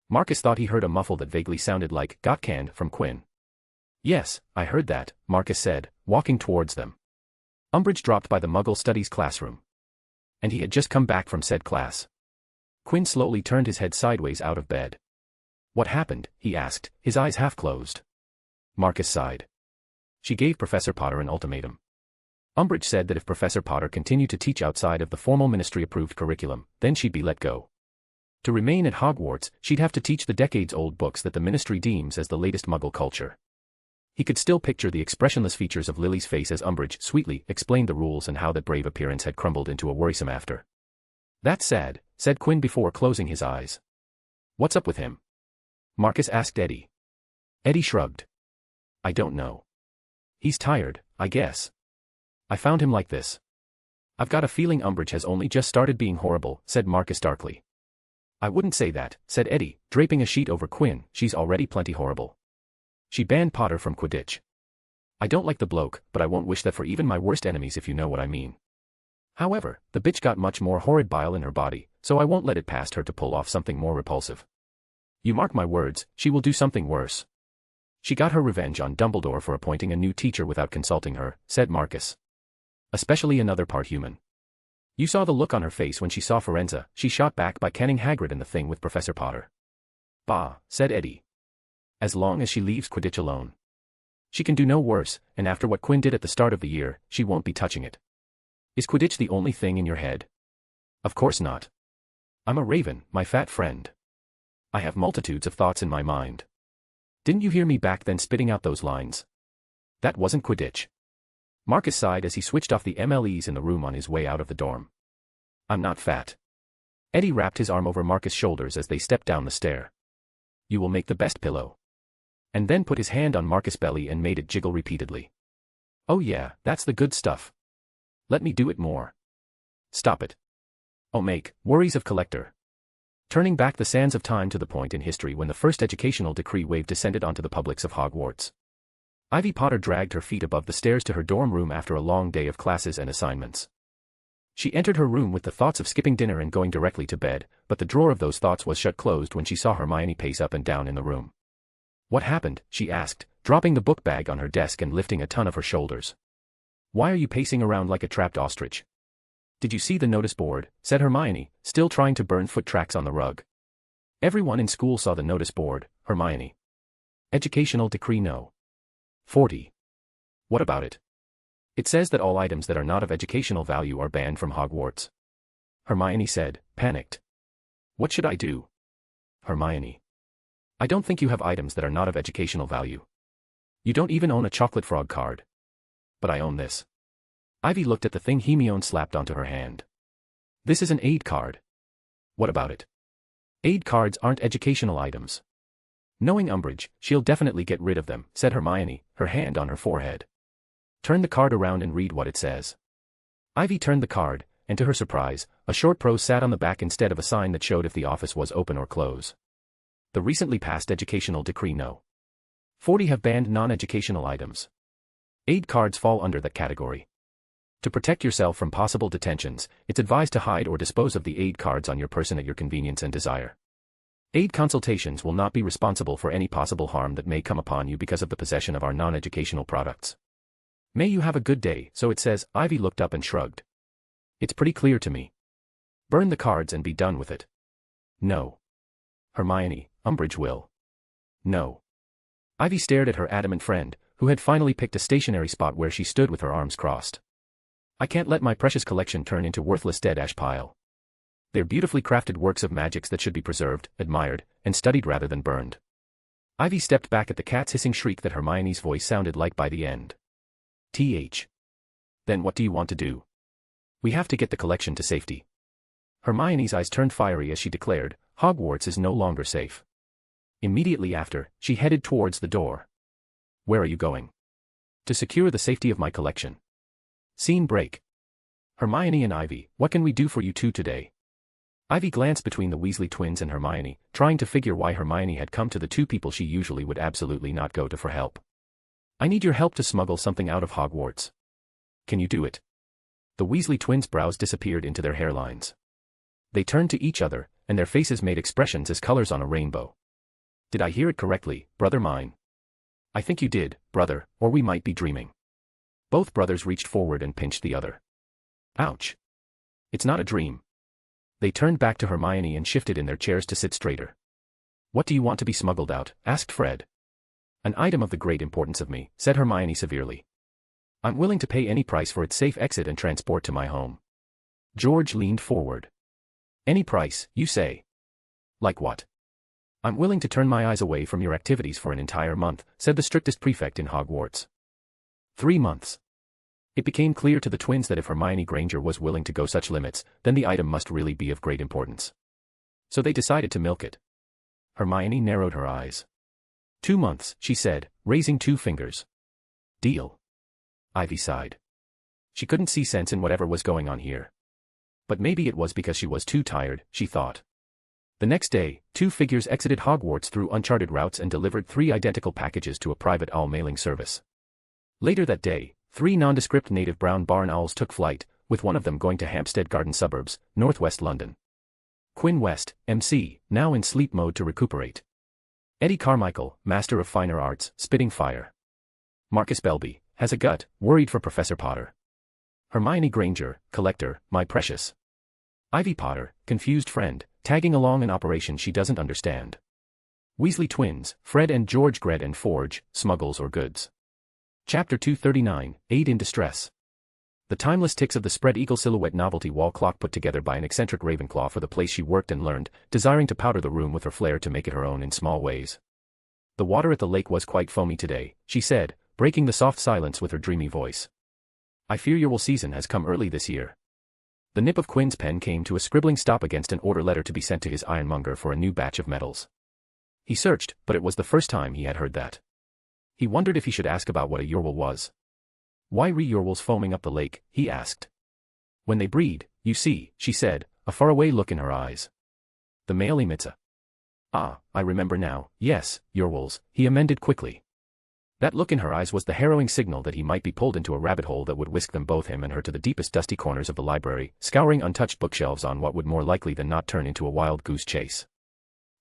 Marcus thought he heard a muffle that vaguely sounded like got canned from Quinn. Yes, I heard that, Marcus said, walking towards them. Umbridge dropped by the Muggle Studies classroom. And he had just come back from said class. Quinn slowly turned his head sideways out of bed. What happened? He asked, his eyes half closed. Marcus sighed. She gave Professor Potter an ultimatum. Umbridge said that if Professor Potter continued to teach outside of the formal ministry-approved curriculum, then she'd be let go. To remain at Hogwarts, she'd have to teach the decades-old books that the ministry deems as the latest Muggle culture. He could still picture the expressionless features of Lily's face as Umbridge sweetly explained the rules and how that brave appearance had crumbled into a worrisome after. That's sad, said Quinn before closing his eyes. What's up with him? Marcus asked Eddie. Eddie shrugged. I don't know. He's tired, I guess. I found him like this. I've got a feeling Umbridge has only just started being horrible, said Marcus darkly. I wouldn't say that, said Eddie, draping a sheet over Quinn, she's already plenty horrible. She banned Potter from Quidditch. I don't like the bloke, but I won't wish that for even my worst enemies if you know what I mean. However, the bitch got much more horrid bile in her body, so I won't let it past her to pull off something more repulsive. You mark my words, she will do something worse. She got her revenge on Dumbledore for appointing a new teacher without consulting her, said Marcus. Especially another part human. You saw the look on her face when she saw Firenze, she shot back by canning Hagrid and the thing with Professor Potter. Bah, said Eddie. As long as she leaves Quidditch alone. She can do no worse, and after what Quinn did at the start of the year, she won't be touching it. Is Quidditch the only thing in your head? Of course not. I'm a raven, my fat friend. I have multitudes of thoughts in my mind. Didn't you hear me back then spitting out those lines? That wasn't Quidditch. Marcus sighed as he switched off the MLEs in the room on his way out of the dorm. I'm not fat. Eddie wrapped his arm over Marcus' shoulders as they stepped down the stair. You will make the best pillow. And then put his hand on Marcus' belly and made it jiggle repeatedly. Oh yeah, that's the good stuff. Let me do it more. Stop it. Oh make, worries of collector. Turning back the sands of time to the point in history when the first educational decree wave descended onto the publics of Hogwarts. Ivy Potter dragged her feet above the stairs to her dorm room after a long day of classes and assignments. She entered her room with the thoughts of skipping dinner and going directly to bed, but the drawer of those thoughts was shut closed when she saw Hermione pace up and down in the room. What happened? She asked, dropping the book bag on her desk and lifting a ton of her shoulders. Why are you pacing around like a trapped ostrich? Did you see the notice board? Said Hermione, still trying to burn foot tracks on the rug. Everyone in school saw the notice board, Hermione. Educational Decree No. 40. What about it? It says that all items that are not of educational value are banned from Hogwarts. Hermione said, panicked. What should I do? Hermione. I don't think you have items that are not of educational value. You don't even own a chocolate frog card. But I own this. Ivy looked at the thing Hermione slapped onto her hand. This is an aid card. What about it? Aid cards aren't educational items. Knowing Umbridge, she'll definitely get rid of them, said Hermione, her hand on her forehead. Turn the card around and read what it says. Ivy turned the card, and to her surprise, a short prose sat on the back instead of a sign that showed if the office was open or closed. The recently passed educational decree No. 40 have banned non-educational items. Aid cards fall under that category. To protect yourself from possible detentions, it's advised to hide or dispose of the aid cards on your person at your convenience and desire. Aid consultations will not be responsible for any possible harm that may come upon you because of the possession of our non-educational products. May you have a good day, so it says. Ivy looked up and shrugged. It's pretty clear to me. Burn the cards and be done with it. No. Hermione, Umbridge will. No. Ivy stared at her adamant friend, who had finally picked a stationary spot where she stood with her arms crossed. I can't let my precious collection turn into worthless dead ash pile. They're beautifully crafted works of magics that should be preserved, admired, and studied rather than burned. Ivy stepped back at the cat's hissing shriek that Hermione's voice sounded like by the end. Then what do you want to do? We have to get the collection to safety. Hermione's eyes turned fiery as she declared, Hogwarts is no longer safe. Immediately after, she headed towards the door. Where are you going? To secure the safety of my collection. Scene break. Hermione and Ivy, what can we do for you two today? Ivy glanced between the Weasley twins and Hermione, trying to figure why Hermione had come to the two people she usually would absolutely not go to for help. I need your help to smuggle something out of Hogwarts. Can you do it? The Weasley twins' brows disappeared into their hairlines. They turned to each other, and their faces made expressions as colors on a rainbow. Did I hear it correctly, brother mine? I think you did, brother, or we might be dreaming. Both brothers reached forward and pinched the other. Ouch. It's not a dream. They turned back to Hermione and shifted in their chairs to sit straighter. What do you want to be smuggled out? Asked Fred. An item of the great importance of me, said Hermione severely. I'm willing to pay any price for its safe exit and transport to my home. George leaned forward. Any price, you say? Like what? I'm willing to turn my eyes away from your activities for an entire month, said the strictest prefect in Hogwarts. 3 months. It became clear to the twins that if Hermione Granger was willing to go such limits, then the item must really be of great importance. So they decided to milk it. Hermione narrowed her eyes. 2 months, she said, raising 2 fingers. Deal. Ivy sighed. She couldn't see sense in whatever was going on here. But maybe it was because she was too tired, she thought. The next day, 2 figures exited Hogwarts through uncharted routes and delivered 3 identical packages to a private owl mailing service. Later that day, 3 nondescript native brown barn owls took flight, with one of them going to Hampstead Garden Suburbs, northwest London. Quinn West, MC, now in sleep mode to recuperate. Eddie Carmichael, Master of Finer Arts, spitting fire. Marcus Belby, has a gut, worried for Professor Potter. Hermione Granger, collector, my precious. Ivy Potter, confused friend, tagging along an operation she doesn't understand. Weasley twins, Fred and George Gred and Forge, smuggles or goods. Chapter 239, Aid in Distress. The timeless ticks of the spread eagle silhouette novelty wall clock put together by an eccentric Ravenclaw for the place she worked and learned, desiring to powder the room with her flair to make it her own in small ways. The water at the lake was quite foamy today, she said, breaking the soft silence with her dreamy voice. I fear your wool season has come early this year. The nip of Quinn's pen came to a scribbling stop against an order letter to be sent to his ironmonger for a new batch of metals. He searched, but it was the first time he had heard that. He wondered if he should ask about what a Yorwol was. Why Yorwols foaming up the lake, he asked. When they breed, you see, she said, a faraway look in her eyes. The male emits a. Ah, I remember now, yes, Yorwols, he amended quickly. That look in her eyes was the harrowing signal that he might be pulled into a rabbit hole that would whisk them both him and her to the deepest dusty corners of the library, scouring untouched bookshelves on what would more likely than not turn into a wild goose chase.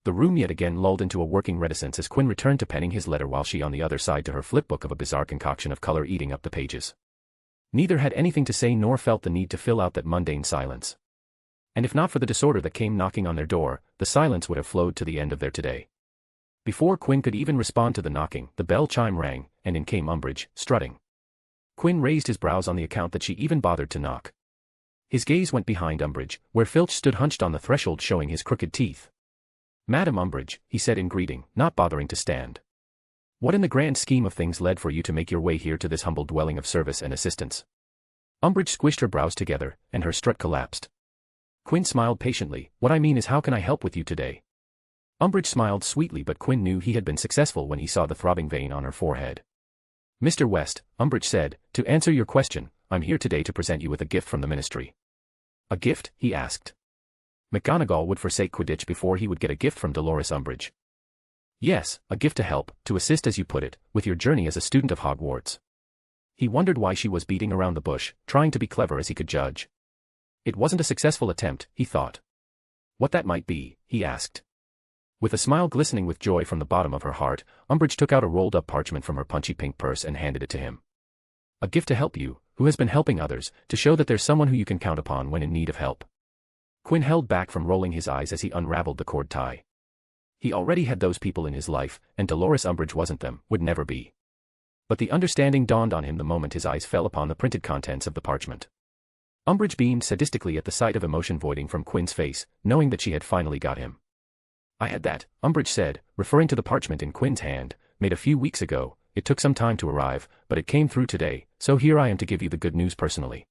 The room yet again lulled into a working reticence as Quinn returned to penning his letter while she on the other side to her flipbook of a bizarre concoction of color eating up the pages. Neither had anything to say nor felt the need to fill out that mundane silence. And if not for the disorder that came knocking on their door, the silence would have flowed to the end of their today. Before Quinn could even respond to the knocking, the bell chime rang, and in came Umbridge, strutting. Quinn raised his brows on the account that she even bothered to knock. His gaze went behind Umbridge, where Filch stood hunched on the threshold showing his crooked teeth. "Madam Umbridge," he said in greeting, not bothering to stand. "What in the grand scheme of things led for you to make your way here to this humble dwelling of service and assistance?" Umbridge squished her brows together, and her strut collapsed. Quinn smiled patiently. "What I mean is, how can I help with you today?" Umbridge smiled sweetly, but Quinn knew he had been successful when he saw the throbbing vein on her forehead. "Mr. West," Umbridge said, "to answer your question, I'm here today to present you with a gift from the Ministry." "A gift?" he asked. McGonagall would forsake Quidditch before he would get a gift from Dolores Umbridge. "Yes, a gift to help, to assist as you put it, with your journey as a student of Hogwarts." He wondered why she was beating around the bush, trying to be clever as he could judge. It wasn't a successful attempt, he thought. "What that might be?" he asked. With a smile glistening with joy from the bottom of her heart, Umbridge took out a rolled-up parchment from her punchy pink purse and handed it to him. "A gift to help you, who has been helping others, to show that there's someone who you can count upon when in need of help." Quinn held back from rolling his eyes as he unraveled the cord tie. He already had those people in his life, and Dolores Umbridge wasn't them, would never be. But the understanding dawned on him the moment his eyes fell upon the printed contents of the parchment. Umbridge beamed sadistically at the sight of emotion voiding from Quinn's face, knowing that she had finally got him. "I had that," Umbridge said, referring to the parchment in Quinn's hand, "made a few weeks ago. It took some time to arrive, but it came through today, so here I am to give you the good news personally."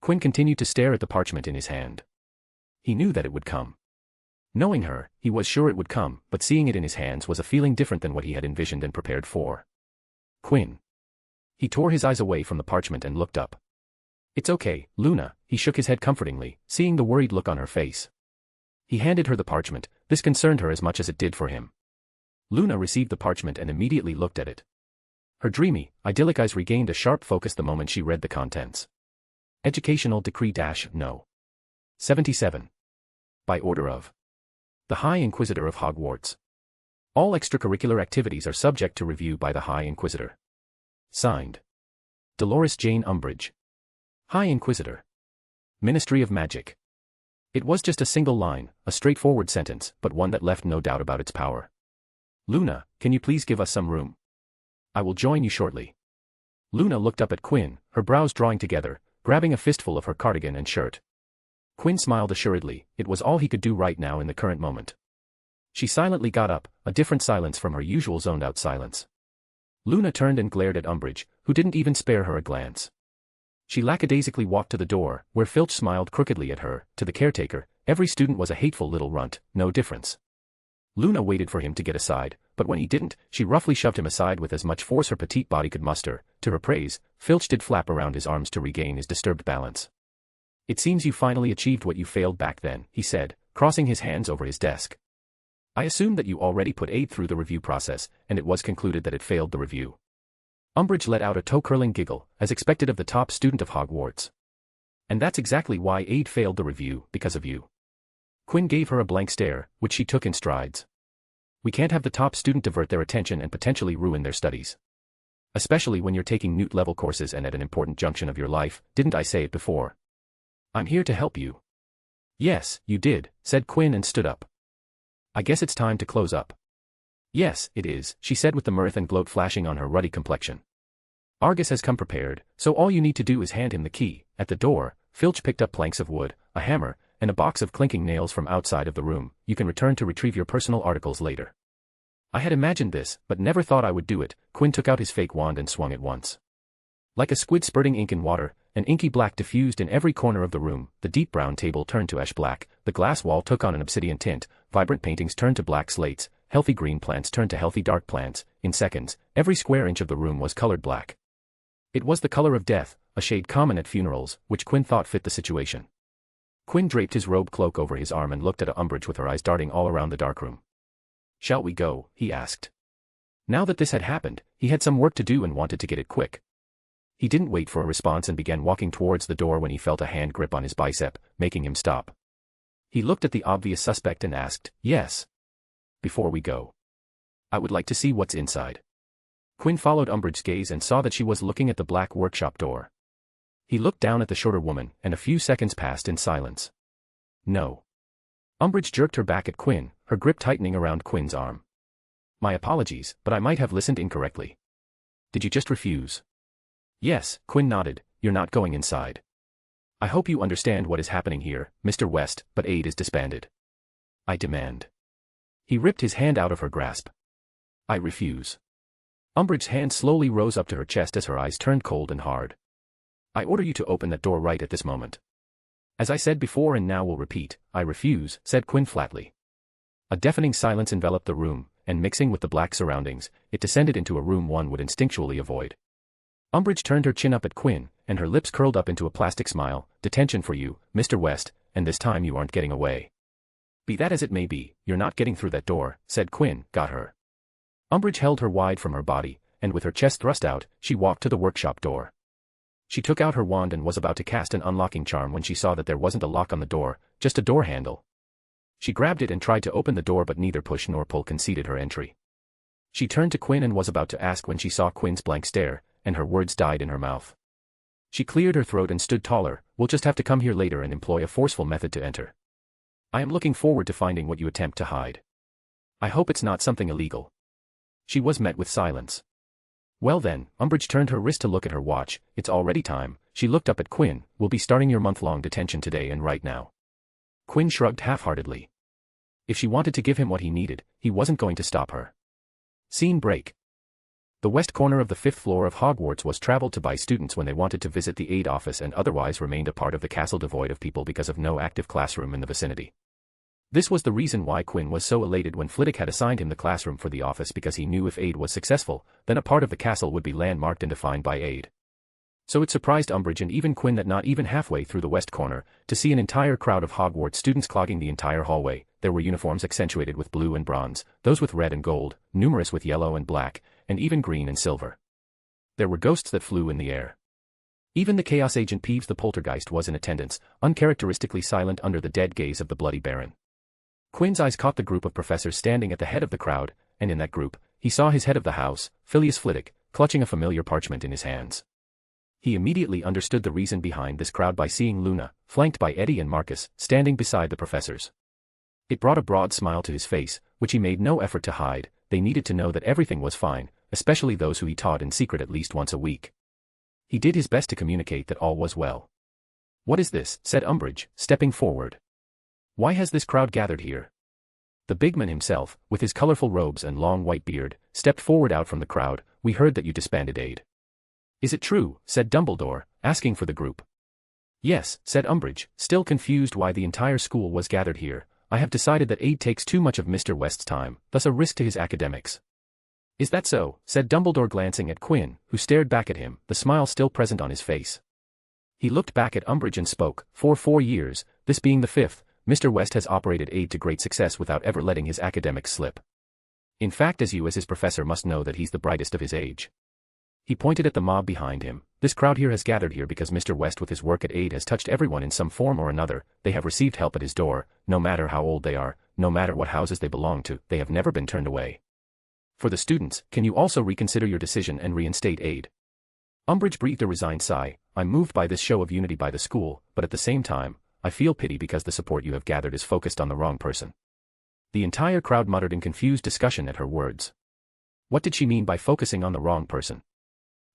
Quinn continued to stare at the parchment in his hand. He knew that it would come. Knowing her, he was sure it would come, but seeing it in his hands was a feeling different than what he had envisioned and prepared for. "Quinn." He tore his eyes away from the parchment and looked up. "It's okay, Luna," he shook his head comfortingly, seeing the worried look on her face. He handed her the parchment. This concerned her as much as it did for him. Luna received the parchment and immediately looked at it. Her dreamy, idyllic eyes regained a sharp focus the moment she read the contents. Educational Decree-No. 77. By order of the High Inquisitor of Hogwarts. All extracurricular activities are subject to review by the High Inquisitor. Signed, Dolores Jane Umbridge, High Inquisitor, Ministry of Magic. It was just a single line, a straightforward sentence, but one that left no doubt about its power. "Luna, can you please give us some room? I will join you shortly." Luna looked up at Quinn, her brows drawing together, grabbing a fistful of her cardigan and shirt. Quinn smiled assuredly. It was all he could do right now in the current moment. She silently got up, a different silence from her usual zoned-out silence. Luna turned and glared at Umbridge, who didn't even spare her a glance. She lackadaisically walked to the door, where Filch smiled crookedly at her. To the caretaker, every student was a hateful little runt, no difference. Luna waited for him to get aside, but when he didn't, she roughly shoved him aside with as much force her petite body could muster. To her praise, Filch did flap around his arms to regain his disturbed balance. "It seems you finally achieved what you failed back then," he said, crossing his hands over his desk. "I assumed that you already put Aid through the review process, and it was concluded that it failed the review." Umbridge let out a toe-curling giggle, as expected of the top student of Hogwarts. "And that's exactly why Aid failed the review, because of you." Quinn gave her a blank stare, which she took in strides. "We can't have the top student divert their attention and potentially ruin their studies. Especially when you're taking Newt-level courses and at an important junction of your life. Didn't I say it before? I'm here to help you." "Yes, you did," said Quinn and stood up. "I guess it's time to close up." "Yes, it is," she said with the mirth and gloat flashing on her ruddy complexion. "Argus has come prepared, so all you need to do is hand him the key." At the door, Filch picked up planks of wood, a hammer, and a box of clinking nails from outside of the room. "You can return to retrieve your personal articles later." "I had imagined this, but never thought I would do it." Quinn took out his fake wand and swung it once. Like a squid spurting ink in water, an inky black diffused in every corner of the room. The deep brown table turned to ash black, the glass wall took on an obsidian tint, vibrant paintings turned to black slates, healthy green plants turned to healthy dark plants. In seconds, every square inch of the room was colored black. It was the color of death, a shade common at funerals, which Quinn thought fit the situation. Quinn draped his robe cloak over his arm and looked at Umbridge with her eyes darting all around the darkroom. "Shall we go?" he asked. Now that this had happened, he had some work to do and wanted to get it quick. He didn't wait for a response and began walking towards the door when he felt a hand grip on his bicep, making him stop. He looked at the obvious suspect and asked, "Yes. Before we go, I would like to see what's inside." Quinn followed Umbridge's gaze and saw that she was looking at the black workshop door. He looked down at the shorter woman, and a few seconds passed in silence. "No." Umbridge jerked her back at Quinn, her grip tightening around Quinn's arm. "My apologies, but I might have listened incorrectly. Did you just refuse?" Yes, Quinn nodded, you're not going inside. I hope you understand what is happening here, Mr. West, but aid is disbanded. I demand. He ripped his hand out of her grasp. I refuse. Umbridge's hand slowly rose up to her chest as her eyes turned cold and hard. I order you to open that door right at this moment. As I said before and now will repeat, I refuse, said Quinn flatly. A deafening silence enveloped the room, and mixing with the black surroundings, it descended into a room one would instinctually avoid. Umbridge turned her chin up at Quinn, and her lips curled up into a plastic smile. Detention for you, Mr. West, and this time you aren't getting away. Be that as it may be, you're not getting through that door, said Quinn. Got her. Umbridge held her wide from her body, and with her chest thrust out, she walked to the workshop door. She took out her wand and was about to cast an unlocking charm when she saw that there wasn't a lock on the door, just a door handle. She grabbed it and tried to open the door, but neither push nor pull conceded her entry. She turned to Quinn and was about to ask when she saw Quinn's blank stare, and her words died in her mouth. She cleared her throat and stood taller. We'll just have to come here later and employ a forceful method to enter. I am looking forward to finding what you attempt to hide. I hope it's not something illegal. She was met with silence. Well then, Umbridge turned her wrist to look at her watch. It's already time. She looked up at Quinn. We'll be starting your month-long detention today and right now. Quinn shrugged half-heartedly. If she wanted to give him what he needed, he wasn't going to stop her. Scene break. The west corner of the 5th floor of Hogwarts was traveled to by students when they wanted to visit the aid office and otherwise remained a part of the castle devoid of people because of no active classroom in the vicinity. This was the reason why Quinn was so elated when Flitwick had assigned him the classroom for the office, because he knew if aid was successful, then a part of the castle would be landmarked and defined by aid. So it surprised Umbridge and even Quinn that not even halfway through the west corner, to see an entire crowd of Hogwarts students clogging the entire hallway. There were uniforms accentuated with blue and bronze, those with red and gold, numerous with yellow and black, and even green and silver. There were ghosts that flew in the air. Even the Chaos Agent Peeves the Poltergeist was in attendance, uncharacteristically silent under the dead gaze of the Bloody Baron. Quinn's eyes caught the group of professors standing at the head of the crowd, and in that group, he saw his head of the house, Phileas Flitwick, clutching a familiar parchment in his hands. He immediately understood the reason behind this crowd by seeing Luna, flanked by Eddie and Marcus, standing beside the professors. It brought a broad smile to his face, which he made no effort to hide. They needed to know that everything was fine, especially those who he taught in secret at least once a week. He did his best to communicate that all was well. What is this? Said Umbridge, stepping forward. Why has this crowd gathered here? The big man himself, with his colorful robes and long white beard, stepped forward out from the crowd. We heard that you disbanded aid. Is it true? Said Dumbledore, asking for the group. Yes, said Umbridge, still confused why the entire school was gathered here. I have decided that aid takes too much of Mr. West's time, thus a risk to his academics. Is that so? Said Dumbledore, glancing at Quinn, who stared back at him, the smile still present on his face. He looked back at Umbridge and spoke. For 4 years, this being the 5th, Mr. West has operated aid to great success without ever letting his academics slip. In fact, as you as his professor must know that he's the brightest of his age. He pointed at the mob behind him. This crowd here has gathered here because Mr. West with his work at aid has touched everyone in some form or another. They have received help at his door, no matter how old they are, no matter what houses they belong to, they have never been turned away. For the students, can you also reconsider your decision and reinstate aid? Umbridge breathed a resigned sigh. I'm moved by this show of unity by the school, but at the same time, I feel pity because the support you have gathered is focused on the wrong person. The entire crowd muttered in confused discussion at her words. What did she mean by focusing on the wrong person?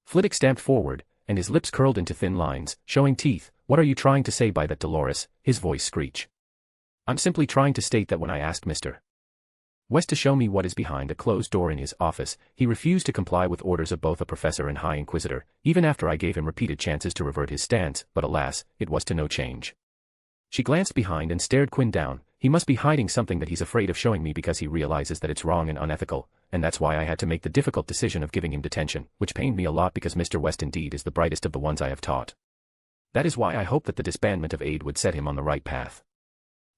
Flitwick stamped forward, and his lips curled into thin lines, showing teeth. What are you trying to say by that, Dolores? His voice screeched. I'm simply trying to state that when I asked Mr. West to show me what is behind a closed door in his office, he refused to comply with orders of both a professor and High Inquisitor, even after I gave him repeated chances to revert his stance, but alas, it was to no change. She glanced behind and stared Quinn down. He must be hiding something that he's afraid of showing me because he realizes that it's wrong and unethical, and that's why I had to make the difficult decision of giving him detention, which pained me a lot because Mr. West indeed is the brightest of the ones I have taught. That is why I hope that the disbandment of aid would set him on the right path.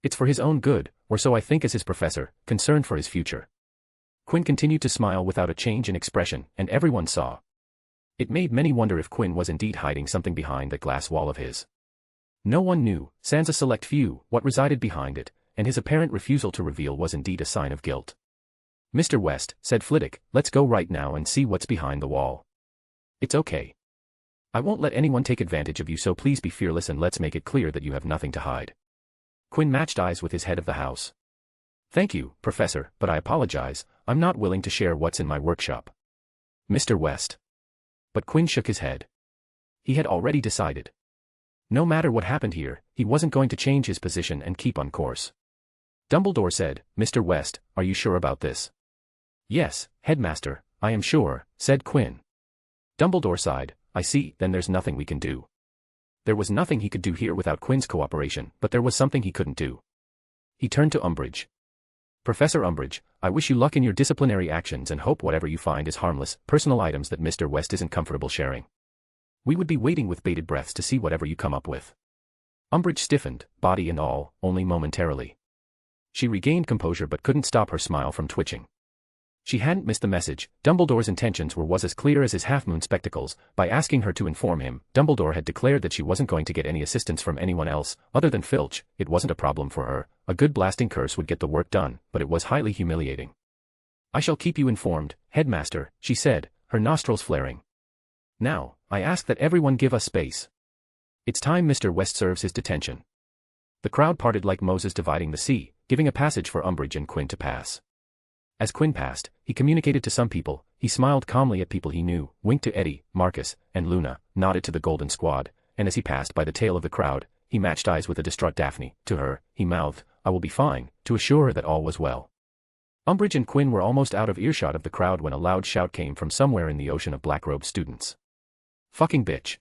It's for his own good, or so I think as his professor, concerned for his future. Quinn continued to smile without a change in expression, and everyone saw. It made many wonder if Quinn was indeed hiding something behind that glass wall of his. No one knew, sans a select few, what resided behind it, and his apparent refusal to reveal was indeed a sign of guilt. Mr. West, said Flitwick, let's go right now and see what's behind the wall. It's okay. I won't let anyone take advantage of you, so please be fearless and let's make it clear that you have nothing to hide. Quinn matched eyes with his head of the house. Thank you, Professor, but I apologize, I'm not willing to share what's in my workshop. Mr. West. But Quinn shook his head. He had already decided. No matter what happened here, he wasn't going to change his position and keep on course. Dumbledore said, "Mr. West, are you sure about this?" "Yes, Headmaster, I am sure," said Quinn. Dumbledore sighed. "I see, then there's nothing we can do." There was nothing he could do here without Quinn's cooperation, but there was something he couldn't do. He turned to Umbridge. "Professor Umbridge, I wish you luck in your disciplinary actions and hope whatever you find is harmless, personal items that Mr. West isn't comfortable sharing. We would be waiting with bated breaths to see whatever you come up with." Umbridge stiffened, body and all, only momentarily. She regained composure but couldn't stop her smile from twitching. She hadn't missed the message. Dumbledore's intentions was as clear as his half-moon spectacles. By asking her to inform him, Dumbledore had declared that she wasn't going to get any assistance from anyone else, other than Filch. It wasn't a problem for her. A good blasting curse would get the work done, but it was highly humiliating. "I shall keep you informed, Headmaster," she said, her nostrils flaring. "Now, I ask that everyone give us space. It's time Mr. West serves his detention." The crowd parted like Moses dividing the sea, giving a passage for Umbridge and Quinn to pass. As Quinn passed, he communicated to some people, he smiled calmly at people he knew, winked to Eddie, Marcus, and Luna, nodded to the Golden Squad, and as he passed by the tail of the crowd, he matched eyes with a distraught Daphne. To her, he mouthed, "I will be fine," to assure her that all was well. Umbridge and Quinn were almost out of earshot of the crowd when a loud shout came from somewhere in the ocean of black-robed students. "Fucking bitch."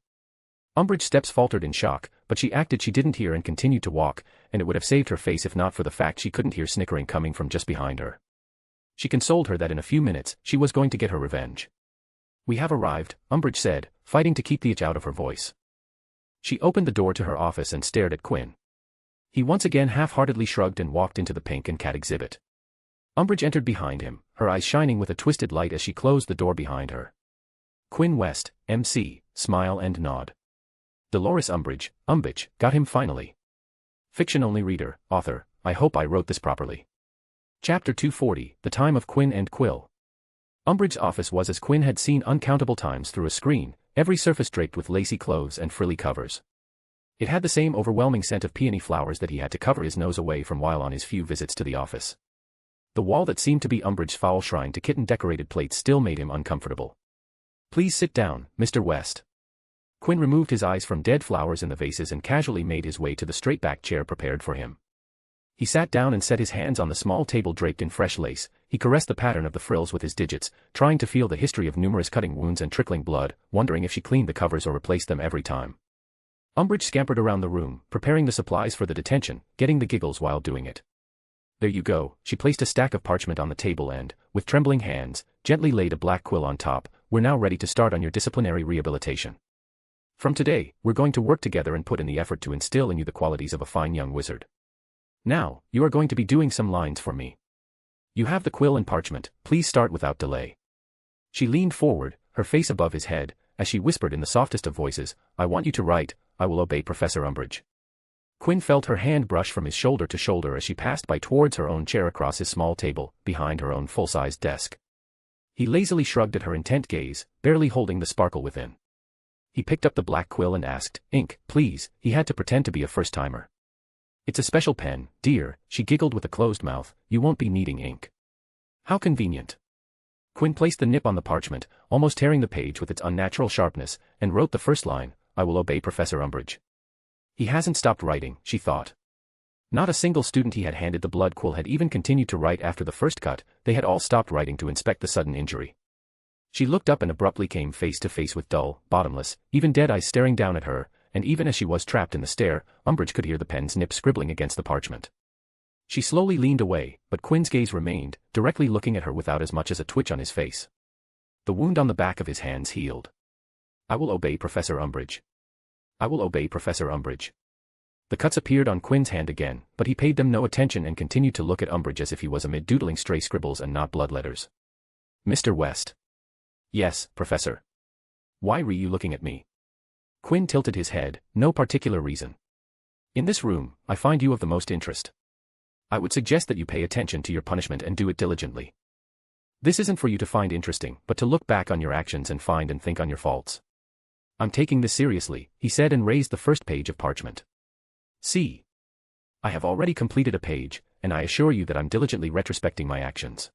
Umbridge's steps faltered in shock, but she acted she didn't hear and continued to walk, and it would have saved her face if not for the fact she couldn't hear snickering coming from just behind her. She consoled her that in a few minutes, she was going to get her revenge. "We have arrived," Umbridge said, fighting to keep the itch out of her voice. She opened the door to her office and stared at Quinn. He once again half-heartedly shrugged and walked into the pink and cat exhibit. Umbridge entered behind him, her eyes shining with a twisted light as she closed the door behind her. "Quinn West, MC, smile and nod. Dolores Umbridge, got him finally. Fiction-only reader, author, I hope I wrote this properly." Chapter 240, The Time of Quinn and Quill. Umbridge's office was as Quinn had seen uncountable times through a screen, every surface draped with lacy clothes and frilly covers. It had the same overwhelming scent of peony flowers that he had to cover his nose away from while on his few visits to the office. The wall that seemed to be Umbridge's foul shrine to kitten-decorated plates still made him uncomfortable. "Please sit down, Mr. West." Quinn removed his eyes from dead flowers in the vases and casually made his way to the straight-back chair prepared for him. He sat down and set his hands on the small table draped in fresh lace. He caressed the pattern of the frills with his digits, trying to feel the history of numerous cutting wounds and trickling blood, wondering if she cleaned the covers or replaced them every time. Umbridge scampered around the room, preparing the supplies for the detention, getting the giggles while doing it. "There you go." She placed a stack of parchment on the table and, with trembling hands, gently laid a black quill on top. "We're now ready to start on your disciplinary rehabilitation. From today, we're going to work together and put in the effort to instill in you the qualities of a fine young wizard. Now, you are going to be doing some lines for me. You have the quill and parchment, please start without delay." She leaned forward, her face above his head, as she whispered in the softest of voices, "I want you to write, 'I will obey Professor Umbridge.'" Quinn felt her hand brush from his shoulder to shoulder as she passed by towards her own chair across his small table, behind her own full-sized desk. He lazily shrugged at her intent gaze, barely holding the sparkle within. He picked up the black quill and asked, "Ink, please." He had to pretend to be a first-timer. "It's a special pen, dear," she giggled with a closed mouth, "you won't be needing ink." "How convenient." Quinn placed the nib on the parchment, almost tearing the page with its unnatural sharpness, and wrote the first line, "I will obey Professor Umbridge." He hasn't stopped writing, she thought. Not a single student he had handed the blood quill had even continued to write after the first cut, they had all stopped writing to inspect the sudden injury. She looked up and abruptly came face to face with dull, bottomless, even dead eyes staring down at her, and even as she was trapped in the stare, Umbridge could hear the pen's nib scribbling against the parchment. She slowly leaned away, but Quinn's gaze remained, directly looking at her without as much as a twitch on his face. The wound on the back of his hands healed. "I will obey Professor Umbridge. I will obey Professor Umbridge." The cuts appeared on Quinn's hand again, but he paid them no attention and continued to look at Umbridge as if he was amid doodling stray scribbles and not blood letters. "Mr. West." "Yes, Professor." "Why were you looking at me?" Quinn tilted his head, "No particular reason. In this room, I find you of the most interest. I would suggest that you pay attention to your punishment and do it diligently. This isn't for you to find interesting, but to look back on your actions and find and think on your faults. I'm taking this seriously," he said and raised the first page of parchment. "See. I have already completed a page, and I assure you that I'm diligently retrospecting my actions.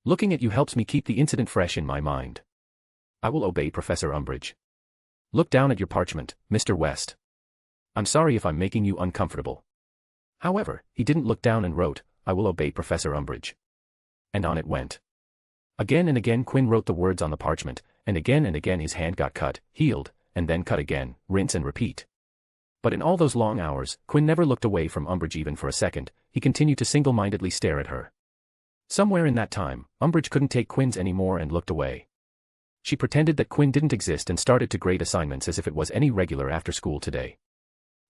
Looking at you helps me keep the incident fresh in my mind. I will obey Professor Umbridge." Look down at your parchment, Mr. West. I'm sorry if I'm making you uncomfortable. However, he didn't look down and wrote, I will obey Professor Umbridge. And on it went. Again and again Quinn wrote the words on the parchment, and again his hand got cut, healed, and then cut again, rinse and repeat. But in all those long hours, Quinn never looked away from Umbridge even for a second. He continued to single-mindedly stare at her. Somewhere in that time, Umbridge couldn't take Quinn's anymore and looked away. She pretended that Quinn didn't exist and started to grade assignments as if it was any regular after-school today.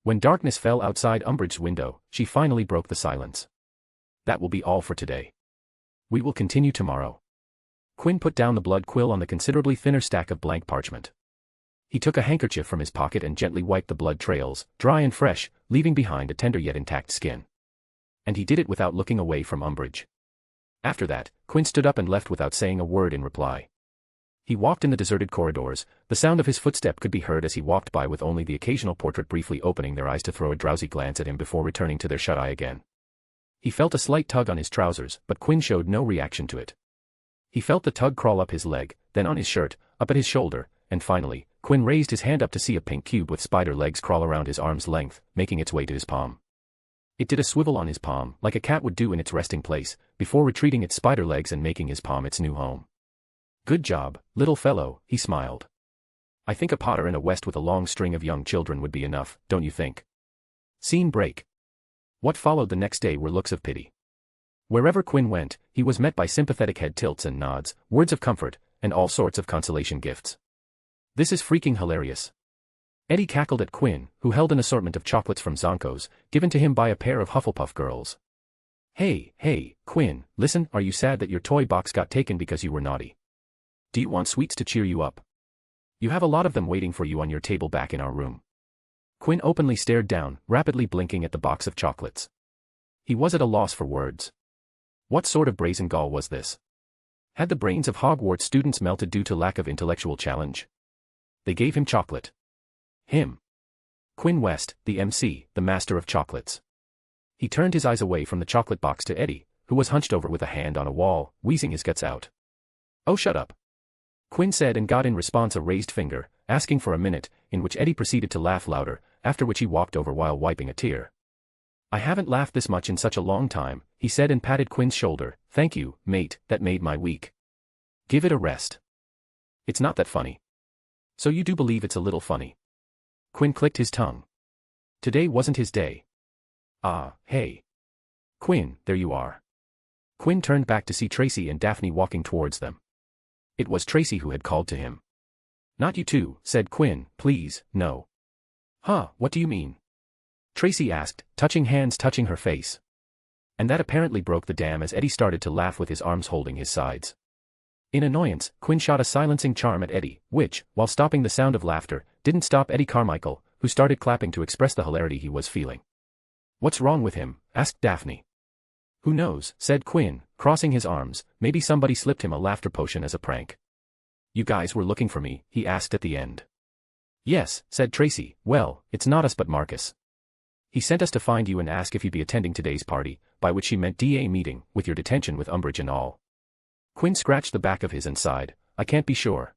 When darkness fell outside Umbridge's window, she finally broke the silence. That will be all for today. We will continue tomorrow. Quinn put down the blood quill on the considerably thinner stack of blank parchment. He took a handkerchief from his pocket and gently wiped the blood trails, dry and fresh, leaving behind a tender yet intact skin. And he did it without looking away from Umbridge. After that, Quinn stood up and left without saying a word in reply. He walked in the deserted corridors. The sound of his footstep could be heard as he walked by, with only the occasional portrait briefly opening their eyes to throw a drowsy glance at him before returning to their shut eye again. He felt a slight tug on his trousers, but Quinn showed no reaction to it. He felt the tug crawl up his leg, then on his shirt, up at his shoulder, and finally, Quinn raised his hand up to see a pink cube with spider legs crawl around his arm's length, making its way to his palm. It did a swivel on his palm, like a cat would do in its resting place, before retreating its spider legs and making his palm its new home. Good job, little fellow, he smiled. I think a Potter and a West with a long string of young children would be enough, don't you think? Scene break. What followed the next day were looks of pity. Wherever Quinn went, he was met by sympathetic head tilts and nods, words of comfort, and all sorts of consolation gifts. This is freaking hilarious. Eddie cackled at Quinn, who held an assortment of chocolates from Zonko's, given to him by a pair of Hufflepuff girls. Hey, Quinn, listen, are you sad that your toy box got taken because you were naughty? Do you want sweets to cheer you up? You have a lot of them waiting for you on your table back in our room. Quinn openly stared down, rapidly blinking at the box of chocolates. He was at a loss for words. What sort of brazen gall was this? Had the brains of Hogwarts students melted due to lack of intellectual challenge? They gave him chocolate. Him. Quinn West, the MC, the master of chocolates. He turned his eyes away from the chocolate box to Eddie, who was hunched over with a hand on a wall, wheezing his guts out. Oh, shut up. Quinn said, and got in response a raised finger, asking for a minute, in which Eddie proceeded to laugh louder, after which he walked over while wiping a tear. I haven't laughed this much in such a long time, he said and patted Quinn's shoulder. Thank you, mate, that made my week. Give it a rest. It's not that funny. So you do believe it's a little funny? Quinn clicked his tongue. Today wasn't his day. Ah, hey. Quinn, there you are. Quinn turned back to see Tracy and Daphne walking towards them. It was Tracy who had called to him. Not you two, said Quinn, please, no. Huh, what do you mean? Tracy asked, touching her face. And that apparently broke the dam as Eddie started to laugh with his arms holding his sides. In annoyance, Quinn shot a silencing charm at Eddie, which, while stopping the sound of laughter, didn't stop Eddie Carmichael, who started clapping to express the hilarity he was feeling. What's wrong with him? Asked Daphne. Who knows, said Quinn, crossing his arms, maybe somebody slipped him a laughter potion as a prank. You guys were looking for me, he asked at the end. Yes, said Tracy, well, it's not us but Marcus. He sent us to find you and ask if you'd be attending today's party, by which she meant DA meeting, with your detention with Umbridge and all. Quinn scratched the back of his and sighed, I can't be sure.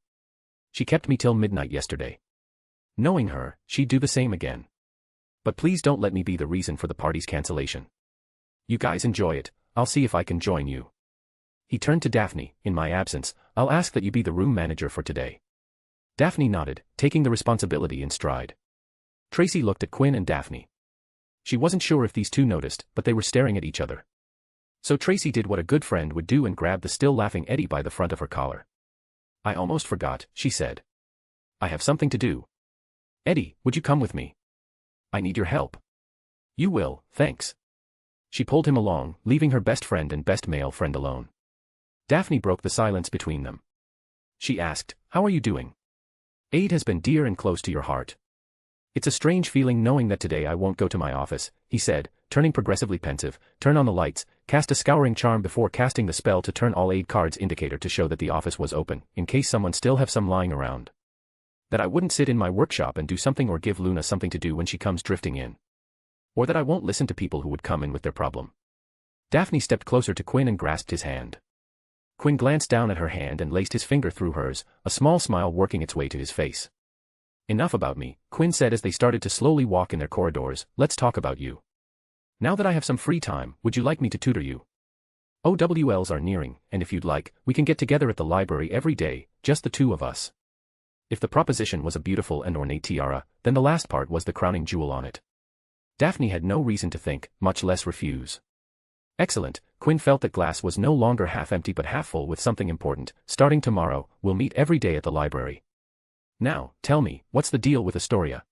She kept me till midnight yesterday. Knowing her, she'd do the same again. But please don't let me be the reason for the party's cancellation. You guys enjoy it, I'll see if I can join you. He turned to Daphne, in my absence, I'll ask that you be the room manager for today. Daphne nodded, taking the responsibility in stride. Tracy looked at Quinn and Daphne. She wasn't sure if these two noticed, but they were staring at each other. So Tracy did what a good friend would do and grabbed the still laughing Eddie by the front of her collar. I almost forgot, she said. I have something to do. Eddie, would you come with me? I need your help. You will, thanks. She pulled him along, leaving her best friend and best male friend alone. Daphne broke the silence between them. She asked, how are you doing? Aid has been dear and close to your heart. It's a strange feeling knowing that today I won't go to my office, he said, turning progressively pensive. Turn on the lights, cast a scouring charm before casting the spell to turn all aid cards indicator to show that the office was open, in case someone still have some lying around. That I wouldn't sit in my workshop and do something or give Luna something to do when she comes drifting in. Or that I won't listen to people who would come in with their problem. Daphne stepped closer to Quinn and grasped his hand. Quinn glanced down at her hand and laced his finger through hers, a small smile working its way to his face. Enough about me, Quinn said as they started to slowly walk in their corridors. Let's talk about you. Now that I have some free time, would you like me to tutor you? OWLs are nearing, and if you'd like, we can get together at the library every day, just the two of us. If the proposition was a beautiful and ornate tiara, then the last part was the crowning jewel on it. Daphne had no reason to think, much less refuse. Excellent, Quinn felt that glass was no longer half empty but half full with something important. Starting tomorrow, we'll meet every day at the library. Now, tell me, what's the deal with Astoria?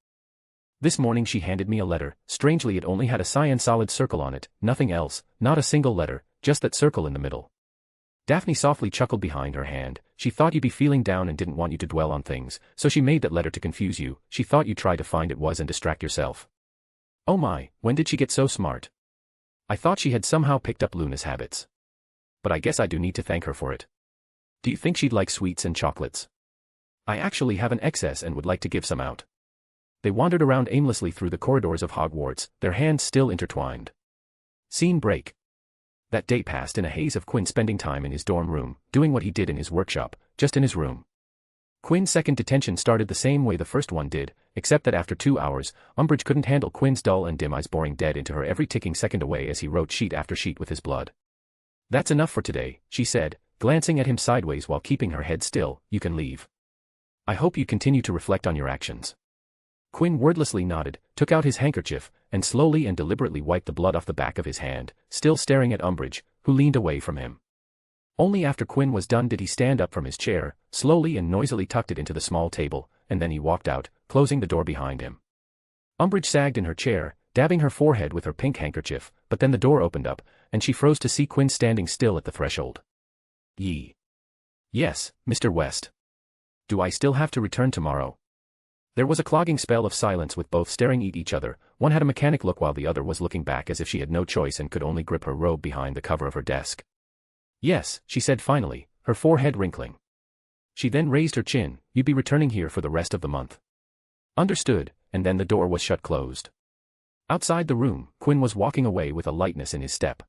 This morning she handed me a letter. Strangely, it only had a cyan solid circle on it, nothing else, not a single letter, just that circle in the middle. Daphne softly chuckled behind her hand. She thought you'd be feeling down and didn't want you to dwell on things, so she made that letter to confuse you. She thought you'd try to find it was and distract yourself. Oh my, when did she get so smart? I thought she had somehow picked up Luna's habits. But I guess I do need to thank her for it. Do you think she'd like sweets and chocolates? I actually have an excess and would like to give some out. They wandered around aimlessly through the corridors of Hogwarts, their hands still intertwined. Scene break. That day passed in a haze of Quinn spending time in his dorm room, doing what he did in his workshop, just in his room. Quinn's second detention started the same way the first one did, except that after 2 hours, Umbridge couldn't handle Quinn's dull and dim eyes boring dead into her every ticking second away as he wrote sheet after sheet with his blood. That's enough for today, she said, glancing at him sideways while keeping her head still. You can leave. I hope you continue to reflect on your actions. Quinn wordlessly nodded, took out his handkerchief, and slowly and deliberately wiped the blood off the back of his hand, still staring at Umbridge, who leaned away from him. Only after Quinn was done did he stand up from his chair, slowly and noisily tucked it into the small table, and then he walked out, closing the door behind him. Umbridge sagged in her chair, dabbing her forehead with her pink handkerchief, but then the door opened up, and she froze to see Quinn standing still at the threshold. Yes, Mr. West. Do I still have to return tomorrow? There was a clogging spell of silence with both staring at each other. One had a mechanic look while the other was looking back as if she had no choice and could only grip her robe behind the cover of her desk. Yes, she said finally, her forehead wrinkling. She then raised her chin. You'd be returning here for the rest of the month. Understood, and then the door was shut closed. Outside the room, Quinn was walking away with a lightness in his step.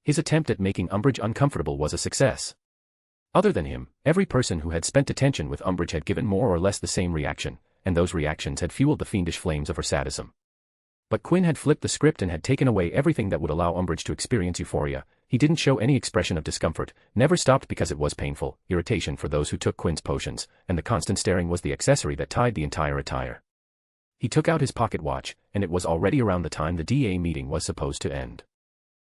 His attempt at making Umbridge uncomfortable was a success. Other than him, every person who had spent detention with Umbridge had given more or less the same reaction, and those reactions had fueled the fiendish flames of her sadism. But Quinn had flipped the script and had taken away everything that would allow Umbridge to experience euphoria. He didn't show any expression of discomfort, never stopped because it was painful, irritation for those who took Quinn's potions, and the constant staring was the accessory that tied the entire attire. He took out his pocket watch, and it was already around the time the DA meeting was supposed to end.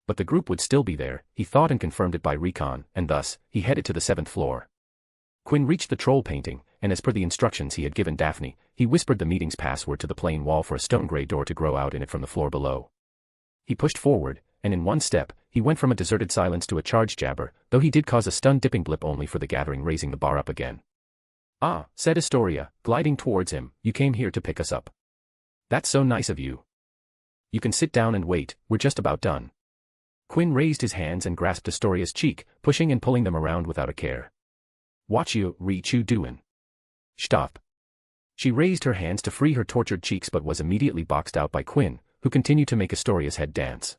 But the group would still be there, he thought, and confirmed it by recon, and thus, he headed to the 7th floor. Quinn reached the troll painting, and as per the instructions he had given Daphne, he whispered the meeting's password to the plain wall for a stone-gray door to grow out in it from the floor below. He pushed forward, and in one step, he went from a deserted silence to a charged jabber, though he did cause a stunned dipping blip only for the gathering raising the bar up again. Ah, said Astoria, gliding towards him, you came here to pick us up. That's so nice of you. You can sit down and wait, we're just about done. Quinn raised his hands and grasped Astoria's cheek, pushing and pulling them around without a care. What you doin'? Stop. She raised her hands to free her tortured cheeks but was immediately boxed out by Quinn, who continued to make Astoria's head dance.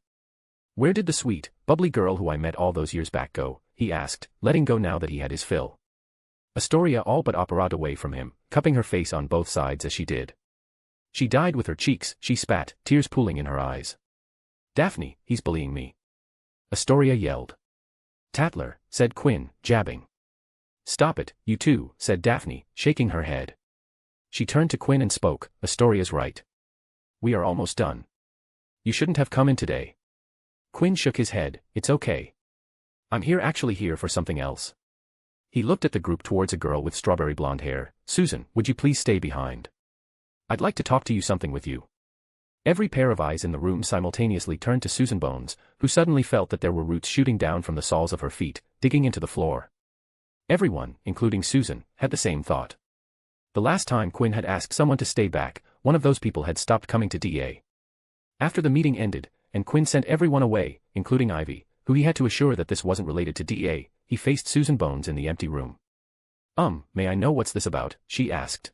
Where did the sweet, bubbly girl who I met all those years back go? He asked, letting go now that he had his fill. Astoria all but operated away from him, cupping her face on both sides as she did. She died with her cheeks, she spat, tears pooling in her eyes. Daphne, he's bullying me. Astoria yelled. Tattler, said Quinn, jabbing. Stop it, you two, said Daphne, shaking her head. She turned to Quinn and spoke, Astoria's right. We are almost done. You shouldn't have come in today. Quinn shook his head, it's okay. I'm actually here for something else. He looked at the group towards a girl with strawberry blonde hair. Susan, would you please stay behind? I'd like to talk to you something with you. Every pair of eyes in the room simultaneously turned to Susan Bones, who suddenly felt that there were roots shooting down from the soles of her feet, digging into the floor. Everyone, including Susan, had the same thought. The last time Quinn had asked someone to stay back, one of those people had stopped coming to DA. After the meeting ended, and Quinn sent everyone away, including Ivy, who he had to assure that this wasn't related to DA, he faced Susan Bones in the empty room. May I know what's this about? She asked.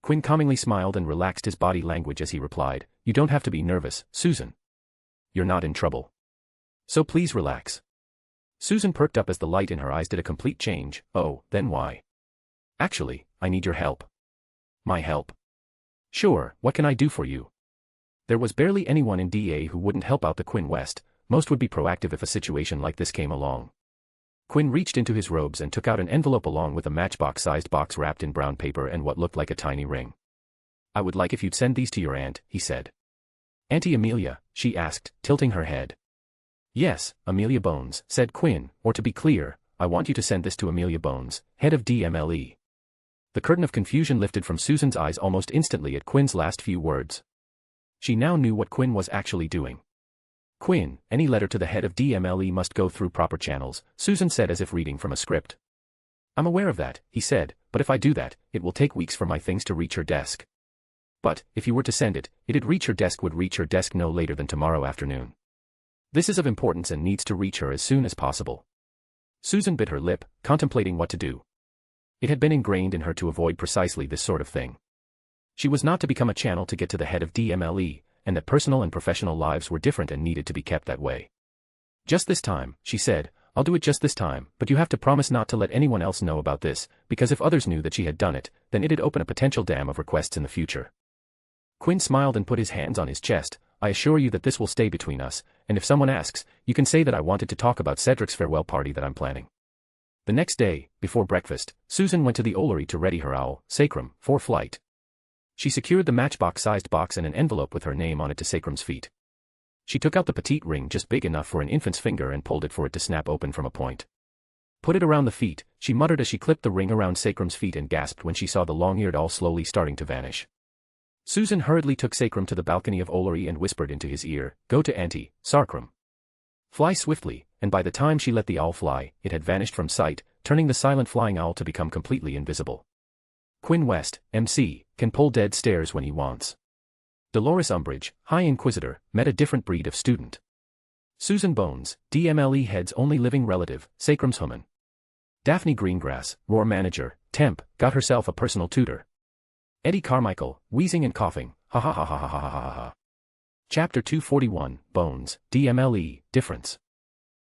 Quinn calmingly smiled and relaxed his body language as he replied, you don't have to be nervous, Susan. You're not in trouble. So please relax. Susan perked up as the light in her eyes did a complete change. Oh, then why? Actually, I need your help. My help? Sure, what can I do for you? There was barely anyone in DA who wouldn't help out the Quinn West. Most would be proactive if a situation like this came along. Quinn reached into his robes and took out an envelope along with a matchbox-sized box wrapped in brown paper and what looked like a tiny ring. I would like if you'd send these to your aunt, he said. Auntie Amelia, she asked, tilting her head. Yes, Amelia Bones, said Quinn, or to be clear, I want you to send this to Amelia Bones, head of DMLE. The curtain of confusion lifted from Susan's eyes almost instantly at Quinn's last few words. She now knew what Quinn was actually doing. Quinn, any letter to the head of DMLE must go through proper channels, Susan said as if reading from a script. I'm aware of that, he said, but if I do that, it will take weeks for my things to reach her desk. But, if you were to send it, it'd reach her desk would reach her desk no later than tomorrow afternoon. This is of importance and needs to reach her as soon as possible. Susan bit her lip, contemplating what to do. It had been ingrained in her to avoid precisely this sort of thing. She was not to become a channel to get to the head of DMLE, and that personal and professional lives were different and needed to be kept that way. Just this time, she said, I'll do it just this time, but you have to promise not to let anyone else know about this, because if others knew that she had done it, then it'd open a potential dam of requests in the future. Quinn smiled and put his hands on his chest. I assure you that this will stay between us, and if someone asks, you can say that I wanted to talk about Cedric's farewell party that I'm planning. The next day, before breakfast, Susan went to the Ollery to ready her owl, Sacrum, for flight. She secured the matchbox-sized box and an envelope with her name on it to Sacrum's feet. She took out the petite ring just big enough for an infant's finger and pulled it for it to snap open from a point. Put it around the feet, she muttered as she clipped the ring around Sacrum's feet and gasped when she saw the long-eared owl slowly starting to vanish. Susan hurriedly took Sacrum to the balcony of Ollery and whispered into his ear, Go to Auntie, Sacrum. Fly swiftly, and by the time she let the owl fly, it had vanished from sight, turning the silent flying owl to become completely invisible. Quinn West, MC, can pull dead stairs when he wants. Dolores Umbridge, High Inquisitor, met a different breed of student. Susan Bones, DMLE head's only living relative, Sacrum's Human. Daphne Greengrass, Roar Manager, Temp, got herself a personal tutor. Eddie Carmichael, wheezing and coughing, ha ha ha ha ha ha ha ha ha. Chapter 241, Bones, DMLE, Difference.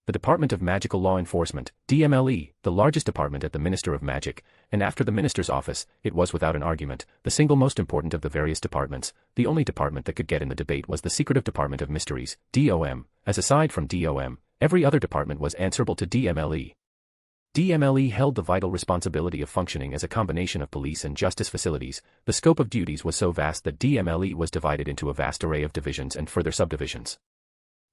The Department of Magical Law Enforcement, DMLE, the largest department at the Minister of Magic, and after the Minister's office, it was without an argument, the single most important of the various departments. The only department that could get in the debate was the Secretive Department of Mysteries, DOM, as aside from DOM, every other department was answerable to DMLE. DMLE held the vital responsibility of functioning as a combination of police and justice facilities. The scope of duties was so vast that DMLE was divided into a vast array of divisions and further subdivisions.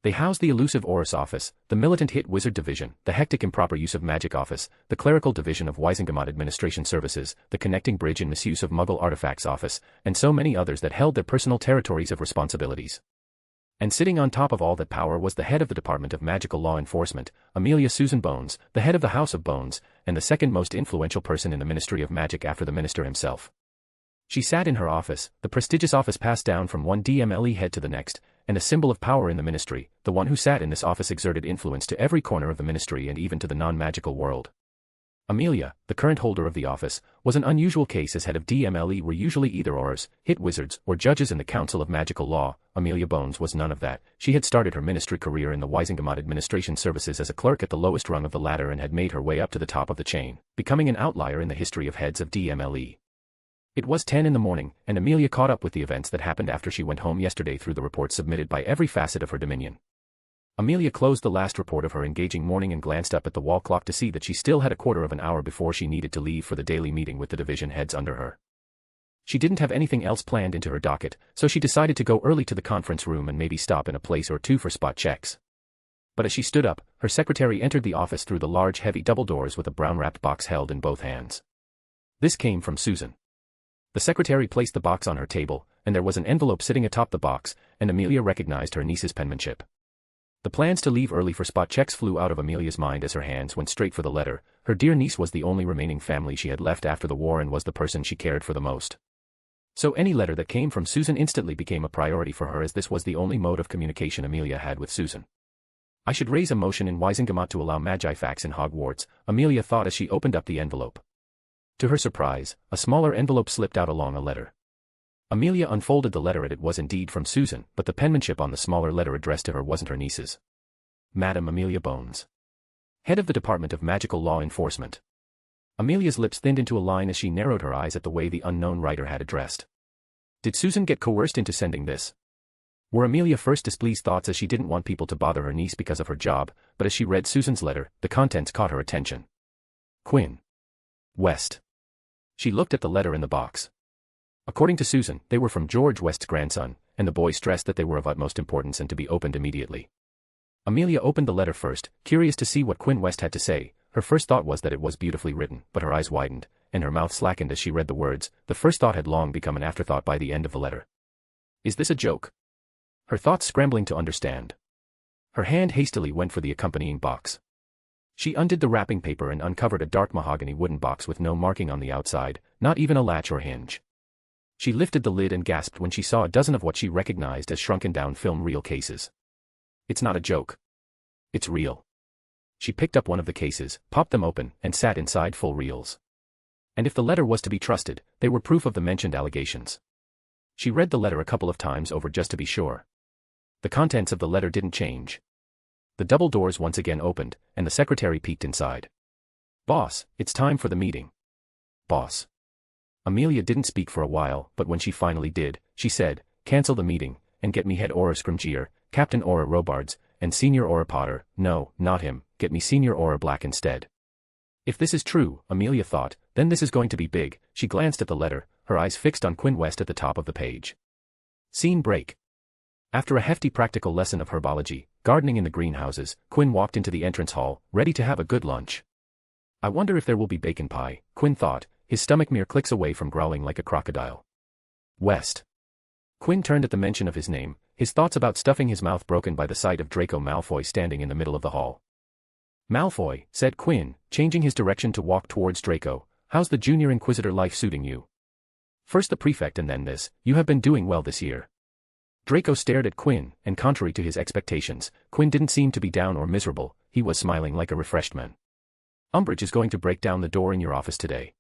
They housed the elusive Horus Office, the militant hit Wizard Division, the hectic improper use of magic Office, the clerical division of Wisingamot Administration Services, the connecting bridge and misuse of Muggle Artifacts Office, and so many others that held their personal territories of responsibilities. And sitting on top of all that power was the head of the Department of Magical Law Enforcement, Amelia Susan Bones, the head of the House of Bones, and the second most influential person in the Ministry of Magic after the Minister himself. She sat in her office, the prestigious office passed down from one DMLE head to the next, and a symbol of power in the ministry. The one who sat in this office exerted influence to every corner of the ministry and even to the non-magical world. Amelia, the current holder of the office, was an unusual case as head of DMLE were usually either Aurors, hit wizards, or judges in the Council of Magical Law. Amelia Bones was none of that. She had started her ministry career in the Wisingamot Administration Services as a clerk at the lowest rung of the ladder and had made her way up to the top of the chain, becoming an outlier in the history of heads of DMLE. It was 10 in the morning, and Amelia caught up with the events that happened after she went home yesterday through the reports submitted by every facet of her dominion. Amelia closed the last report of her engaging morning and glanced up at the wall clock to see that she still had a quarter of an hour before she needed to leave for the daily meeting with the division heads under her. She didn't have anything else planned into her docket, so she decided to go early to the conference room and maybe stop in a place or two for spot checks. But as she stood up, her secretary entered the office through the large heavy double doors with a brown-wrapped box held in both hands. This came from Susan. The secretary placed the box on her table, and there was an envelope sitting atop the box, and Amelia recognized her niece's penmanship. The plans to leave early for spot checks flew out of Amelia's mind as her hands went straight for the letter. Her dear niece was the only remaining family she had left after the war and was the person she cared for the most. So any letter that came from Susan instantly became a priority for her, as this was the only mode of communication Amelia had with Susan. I should raise a motion in Wisingamot to allow Magifax in Hogwarts, Amelia thought as she opened up the envelope. To her surprise, a smaller envelope slipped out along a letter. Amelia unfolded the letter and it was indeed from Susan, but the penmanship on the smaller letter addressed to her wasn't her niece's. Madam Amelia Bones, head of the Department of Magical Law Enforcement. Amelia's lips thinned into a line as she narrowed her eyes at the way the unknown writer had addressed. Did Susan get coerced into sending this? Were Amelia first displeased thoughts as she didn't want people to bother her niece because of her job, but as she read Susan's letter, the contents caught her attention. Quinn West. She looked at the letter in the box. According to Susan, they were from George West's grandson, and the boy stressed that they were of utmost importance and to be opened immediately. Amelia opened the letter first, curious to see what Quinn West had to say. Her first thought was that it was beautifully written, but her eyes widened, and her mouth slackened as she read the words. The first thought had long become an afterthought by the end of the letter. Is this a joke? Her thoughts scrambling to understand. Her hand hastily went for the accompanying box. She undid the wrapping paper and uncovered a dark mahogany wooden box with no marking on the outside, not even a latch or hinge. She lifted the lid and gasped when she saw a dozen of what she recognized as shrunken-down film reel cases. It's not a joke. It's real. She picked up one of the cases, popped them open, and sat inside full reels. And if the letter was to be trusted, they were proof of the mentioned allegations. She read the letter a couple of times over just to be sure. The contents of the letter didn't change. The double doors once again opened, and the secretary peeked inside. "Boss, it's time for the meeting." "Boss." Amelia didn't speak for a while, but when she finally did, she said, "Cancel the meeting, and get me head Aura Scrimgeour, Captain Aura Robards, and Senior Aura Potter. No, not him, get me Senior Aura Black instead." If this is true, Amelia thought, then this is going to be big. She glanced at the letter, her eyes fixed on Quinn West at the top of the page. Scene break. After a hefty practical lesson of herbology, gardening in the greenhouses, Quinn walked into the entrance hall, ready to have a good lunch. I wonder if there will be bacon pie, Quinn thought, his stomach mere clicks away from growling like a crocodile. West. Quinn turned at the mention of his name, his thoughts about stuffing his mouth broken by the sight of Draco Malfoy standing in the middle of the hall. "Malfoy," said Quinn, changing his direction to walk towards Draco, "how's the junior inquisitor life suiting you? First the prefect and then this, you have been doing well this year." Draco stared at Quinn, and contrary to his expectations, Quinn didn't seem to be down or miserable, he was smiling like a refreshed man. "Umbridge is going to break down the door in your office today."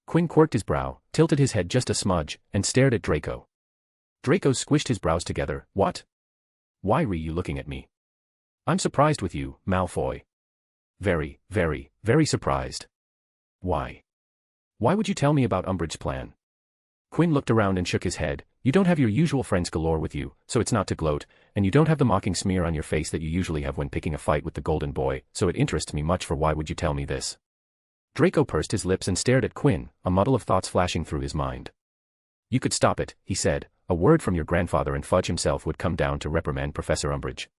Quinn quirked his brow, tilted his head just a smudge, and stared at Draco. Draco squished his brows together. "What? Why are you looking at me?" "I'm surprised with you, Malfoy." Very, very surprised." "Why? Why would you tell me about Umbridge's plan?" Quinn looked around and shook his head. "You don't have your usual friends galore with you, so it's not to gloat, and you don't have the mocking smear on your face that you usually have when picking a fight with the Golden Boy, so it interests me much for why would you tell me this?" Draco pursed his lips and stared at Quinn, a muddle of thoughts flashing through his mind. "You could stop it," he said. "A word from your grandfather and Fudge himself would come down to reprimand Professor Umbridge.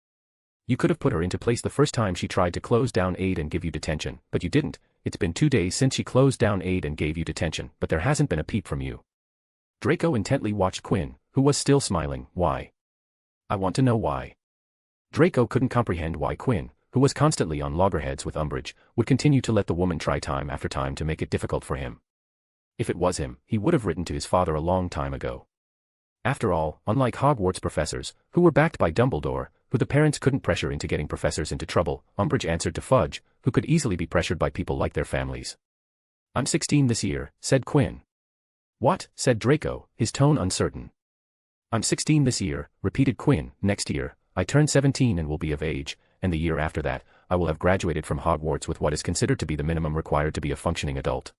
You could have put her into place the first time she tried to close down Aid and give you detention, but you didn't. It's been 2 days since she closed down Aid and gave you detention, but there hasn't been a peep from you." Draco intently watched Quinn, who was still smiling. "Why? I want to know why." Draco couldn't comprehend why Quinn, who was constantly on loggerheads with Umbridge, would continue to let the woman try time after time to make it difficult for him. If it was him, he would have written to his father a long time ago. After all, unlike Hogwarts professors, who were backed by Dumbledore, who the parents couldn't pressure into getting professors into trouble, Umbridge answered to Fudge, who could easily be pressured by people like their families. "I'm 16 this year," said Quinn. "What?" said Draco, his tone uncertain. "I'm 16 this year," repeated Quinn. "Next year, I turn 17 and will be of age, and the year after that, I will have graduated from Hogwarts with what is considered to be the minimum required to be a functioning adult."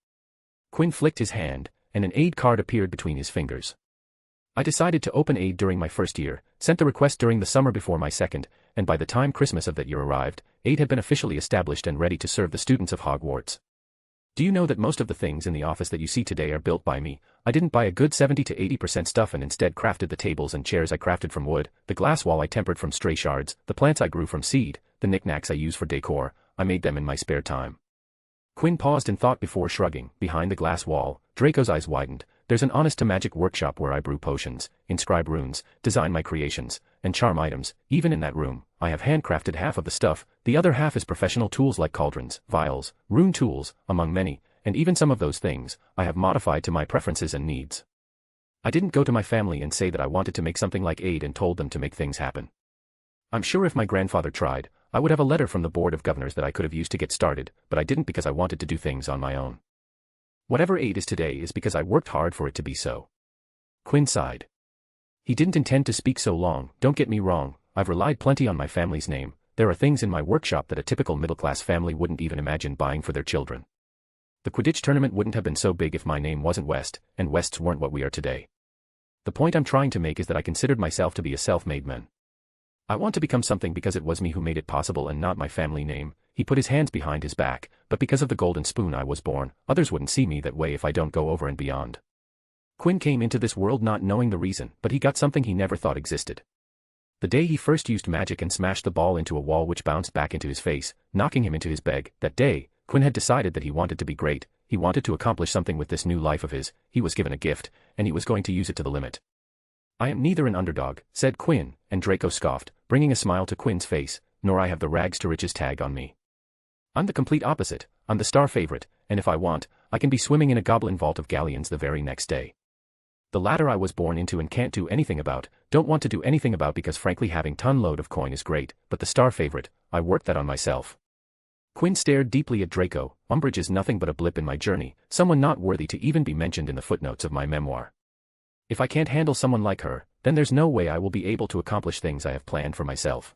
Quinn flicked his hand, and an aid card appeared between his fingers. "I decided to open Aid during my first year, sent the request during the summer before my second, and by the time Christmas of that year arrived, Aid had been officially established and ready to serve the students of Hogwarts. Do you know that most of the things in the office that you see today are built by me? I didn't buy a good 70 to 80% stuff and instead crafted the tables and chairs I crafted from wood, the glass wall I tempered from stray shards, the plants I grew from seed, the knickknacks I use for decor, I made them in my spare time." Quinn paused in thought before shrugging. Behind the glass wall, Draco's eyes widened. "There's an honest-to-magic workshop where I brew potions, inscribe runes, design my creations, and charm items. Even in that room, I have handcrafted half of the stuff, the other half is professional tools like cauldrons, vials, rune tools, among many, and even some of those things, I have modified to my preferences and needs. I didn't go to my family and say that I wanted to make something like Aid and told them to make things happen. I'm sure if my grandfather tried, I would have a letter from the Board of Governors that I could have used to get started, but I didn't because I wanted to do things on my own. Whatever Aid is today is because I worked hard for it to be so." Quinn sighed. He didn't intend to speak so long. "Don't get me wrong, I've relied plenty on my family's name. There are things in my workshop that a typical middle-class family wouldn't even imagine buying for their children. The Quidditch tournament wouldn't have been so big if my name wasn't West, and Wests weren't what we are today. The point I'm trying to make is that I considered myself to be a self-made man. I want to become something because it was me who made it possible and not my family name. He put his hands behind his back, but because of the golden spoon I was born, others wouldn't see me that way if I don't go over and beyond. Quinn came into this world not knowing the reason, but he got something he never thought existed. The day he first used magic and smashed the ball into a wall which bounced back into his face, knocking him into his bag, that day, Quinn had decided that he wanted to be great, he wanted to accomplish something with this new life of his, he was given a gift, and he was going to use it to the limit. I am neither an underdog, said Quinn, and Draco scoffed, bringing a smile to Quinn's face, nor I have the rags to riches tag on me. I'm the complete opposite, I'm the star favorite, and if I want, I can be swimming in a goblin vault of galleons the very next day. The latter I was born into and can't do anything about, don't want to do anything about because frankly having ton load of coin is great, but the star favorite, I worked that on myself. Quinn stared deeply at Draco. Umbridge is nothing but a blip in my journey, someone not worthy to even be mentioned in the footnotes of my memoir. If I can't handle someone like her, then there's no way I will be able to accomplish things I have planned for myself.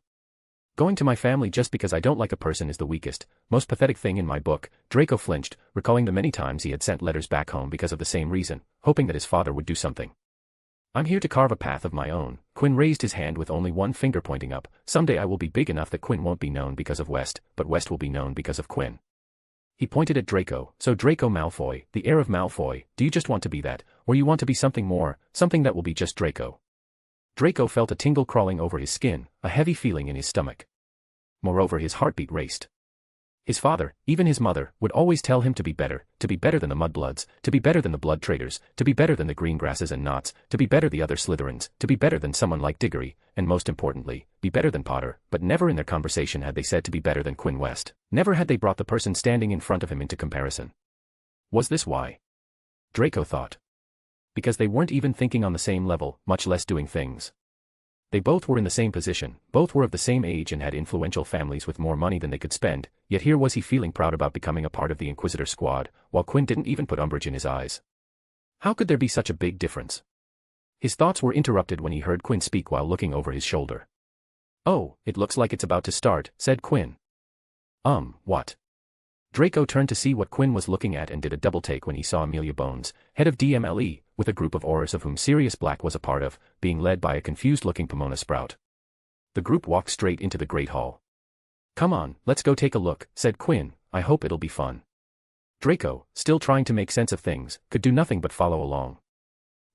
Going to my family just because I don't like a person is the weakest, most pathetic thing in my book. Draco flinched, recalling the many times he had sent letters back home because of the same reason, hoping that his father would do something. I'm here to carve a path of my own. Quinn raised his hand with only one finger pointing up. Someday I will be big enough that Quinn won't be known because of West, but West will be known because of Quinn. He pointed at Draco. So Draco Malfoy, the heir of Malfoy, do you just want to be that, or you want to be something more, something that will be just Draco? Draco felt a tingle crawling over his skin, a heavy feeling in his stomach. Moreover, his heartbeat raced. His father, even his mother, would always tell him to be better than the Mudbloods, to be better than the Blood Traders, to be better than the Greengrasses and Knots, to be better the other Slytherins, to be better than someone like Diggory, and most importantly, be better than Potter, but never in their conversation had they said to be better than Quinn West. Never had they brought the person standing in front of him into comparison. Was this why? Draco thought. Because they weren't even thinking on the same level, much less doing things. They both were in the same position, both were of the same age and had influential families with more money than they could spend, yet here was he feeling proud about becoming a part of the Inquisitor squad, while Quinn didn't even put Umbridge in his eyes. How could there be such a big difference? His thoughts were interrupted when he heard Quinn speak while looking over his shoulder. Oh, it looks like it's about to start, said Quinn. What? Draco turned to see what Quinn was looking at and did a double take when he saw Amelia Bones, head of DMLE, with a group of Aurors of whom Sirius Black was a part of, being led by a confused-looking Pomona Sprout. The group walked straight into the Great Hall. Come on, let's go take a look, said Quinn, I hope it'll be fun. Draco, still trying to make sense of things, could do nothing but follow along.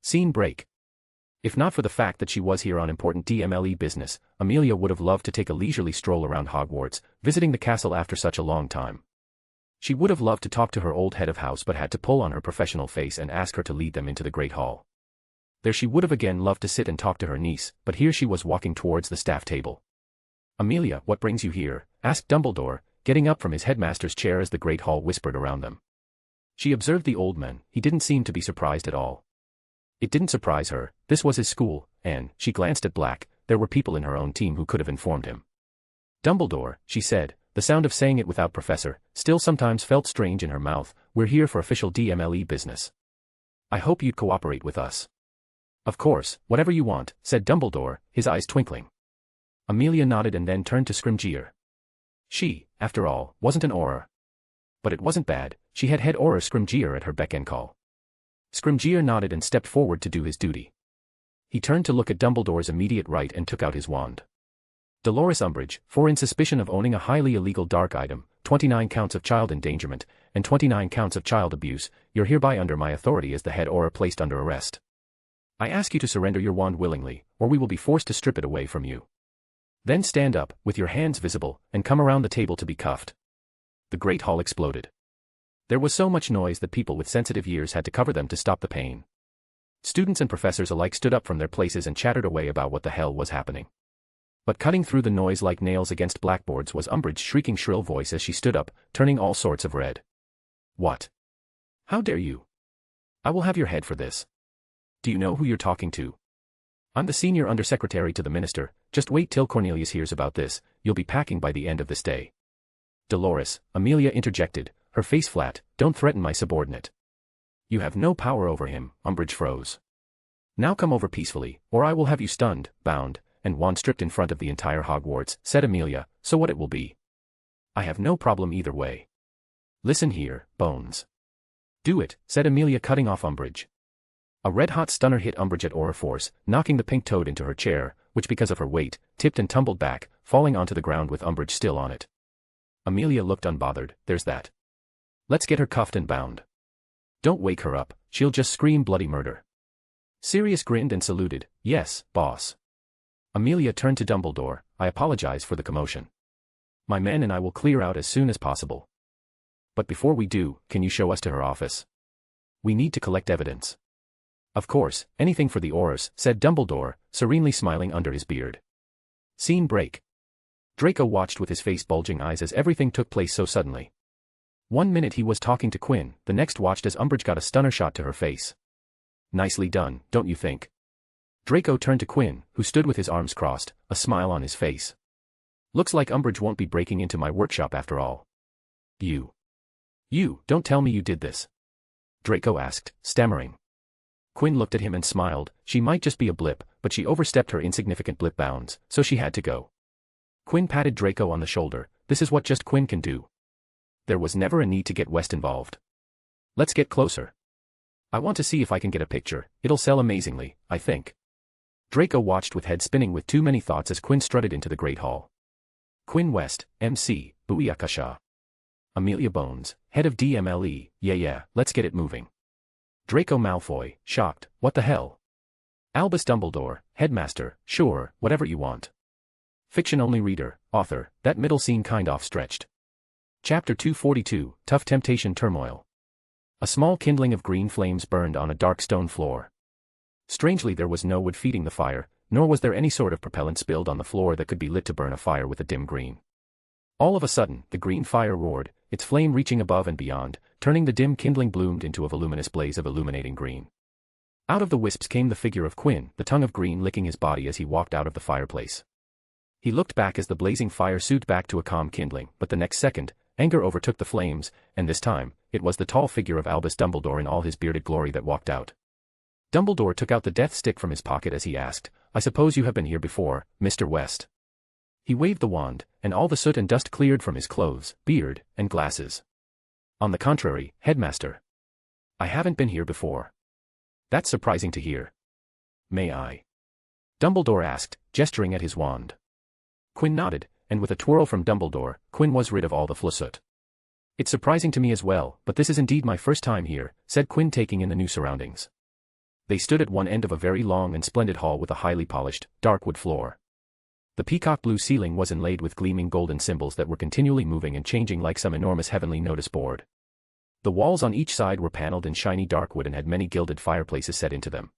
Scene break. If not for the fact that she was here on important DMLE business, Amelia would have loved to take a leisurely stroll around Hogwarts, visiting the castle after such a long time. She would have loved to talk to her old head of house but had to pull on her professional face and ask her to lead them into the Great Hall. There she would have again loved to sit and talk to her niece, but here she was walking towards the staff table. Amelia, what brings you here? Asked Dumbledore, getting up from his headmaster's chair as the Great Hall whispered around them. She observed the old man, he didn't seem to be surprised at all. It didn't surprise her, this was his school, and, she glanced at Black, there were people in her own team who could have informed him. Dumbledore, she said, the sound of saying it without Professor, still sometimes felt strange in her mouth, we're here for official DMLE business. I hope you'd cooperate with us. Of course, whatever you want, said Dumbledore, his eyes twinkling. Amelia nodded and then turned to Scrimgeour. She, after all, wasn't an Auror. But it wasn't bad, she had head Auror Scrimgeour at her beck and call. Scrimgeour nodded and stepped forward to do his duty. He turned to look at Dumbledore's immediate right and took out his wand. Dolores Umbridge, for in suspicion of owning a highly illegal dark item, 29 counts of child endangerment, and 29 counts of child abuse, you're hereby under my authority as the head Auror placed under arrest. I ask you to surrender your wand willingly, or we will be forced to strip it away from you. Then stand up, with your hands visible, and come around the table to be cuffed. The Great Hall exploded. There was so much noise that people with sensitive ears had to cover them to stop the pain. Students and professors alike stood up from their places and chattered away about what the hell was happening. But cutting through the noise like nails against blackboards was Umbridge's shrieking shrill voice as she stood up, turning all sorts of red. What? How dare you? I will have your head for this. Do you know who you're talking to? I'm the senior undersecretary to the minister, just wait till Cornelius hears about this, you'll be packing by the end of this day. Dolores, Amelia interjected, her face flat, don't threaten my subordinate. You have no power over him, Umbridge froze. Now come over peacefully, or I will have you stunned, bound, and wand stripped in front of the entire Hogwarts, said Amelia, so what it will be. I have no problem either way. Listen here, Bones. Do it, said Amelia, cutting off Umbridge. A red-hot stunner hit Umbridge at aura force, knocking the pink toad into her chair, which because of her weight, tipped and tumbled back, falling onto the ground with Umbridge still on it. Amelia looked unbothered. There's that. Let's get her cuffed and bound. Don't wake her up, she'll just scream bloody murder. Sirius grinned and saluted. Yes, boss. Amelia turned to Dumbledore. I apologize for the commotion. My men and I will clear out as soon as possible. But before we do, can you show us to her office? We need to collect evidence. Of course, anything for the auras, said Dumbledore, serenely smiling under his beard. Scene break. Draco watched with his face bulging eyes as everything took place so suddenly. 1 minute he was talking to Quinn, the next watched as Umbridge got a stunner shot to her face. Nicely done, don't you think? Draco turned to Quinn, who stood with his arms crossed, a smile on his face. Looks like Umbridge won't be breaking into my workshop after all. You, don't tell me you did this. Draco asked, stammering. Quinn looked at him and smiled. She might just be a blip, but she overstepped her insignificant blip bounds, so she had to go. Quinn patted Draco on the shoulder. This is what just Quinn can do. There was never a need to get West involved. Let's get closer. I want to see if I can get a picture. It'll sell amazingly, I think. Draco watched with head spinning with too many thoughts as Quinn strutted into the Great Hall. Quinn West, MC, Booyakasha. Amelia Bones, head of DMLE, yeah, let's get it moving. Draco Malfoy, shocked, what the hell? Albus Dumbledore, headmaster, sure, whatever you want. Fiction-only reader, author, that middle scene kind of stretched. Chapter 242, Tough Temptation Turmoil. A small kindling of green flames burned on a dark stone floor. Strangely, there was no wood feeding the fire, nor was there any sort of propellant spilled on the floor that could be lit to burn a fire with a dim green. All of a sudden, the green fire roared, its flame reaching above and beyond, turning the dim kindling bloomed into a voluminous blaze of illuminating green. Out of the wisps came the figure of Quinn, the tongue of green licking his body as he walked out of the fireplace. He looked back as the blazing fire soothed back to a calm kindling, but the next second, anger overtook the flames, and this time, it was the tall figure of Albus Dumbledore in all his bearded glory that walked out. Dumbledore took out the death stick from his pocket as he asked, I suppose you have been here before, Mr. West. He waved the wand, and all the soot and dust cleared from his clothes, beard, and glasses. On the contrary, headmaster. I haven't been here before. That's surprising to hear. May I? Dumbledore asked, gesturing at his wand. Quinn nodded, and with a twirl from Dumbledore, Quinn was rid of all the flassoot. It's surprising to me as well, but this is indeed my first time here, said Quinn, taking in the new surroundings. They stood at one end of a very long and splendid hall with a highly polished, dark wood floor. The peacock blue ceiling was inlaid with gleaming golden symbols that were continually moving and changing like some enormous heavenly notice board. The walls on each side were paneled in shiny dark wood and had many gilded fireplaces set into them.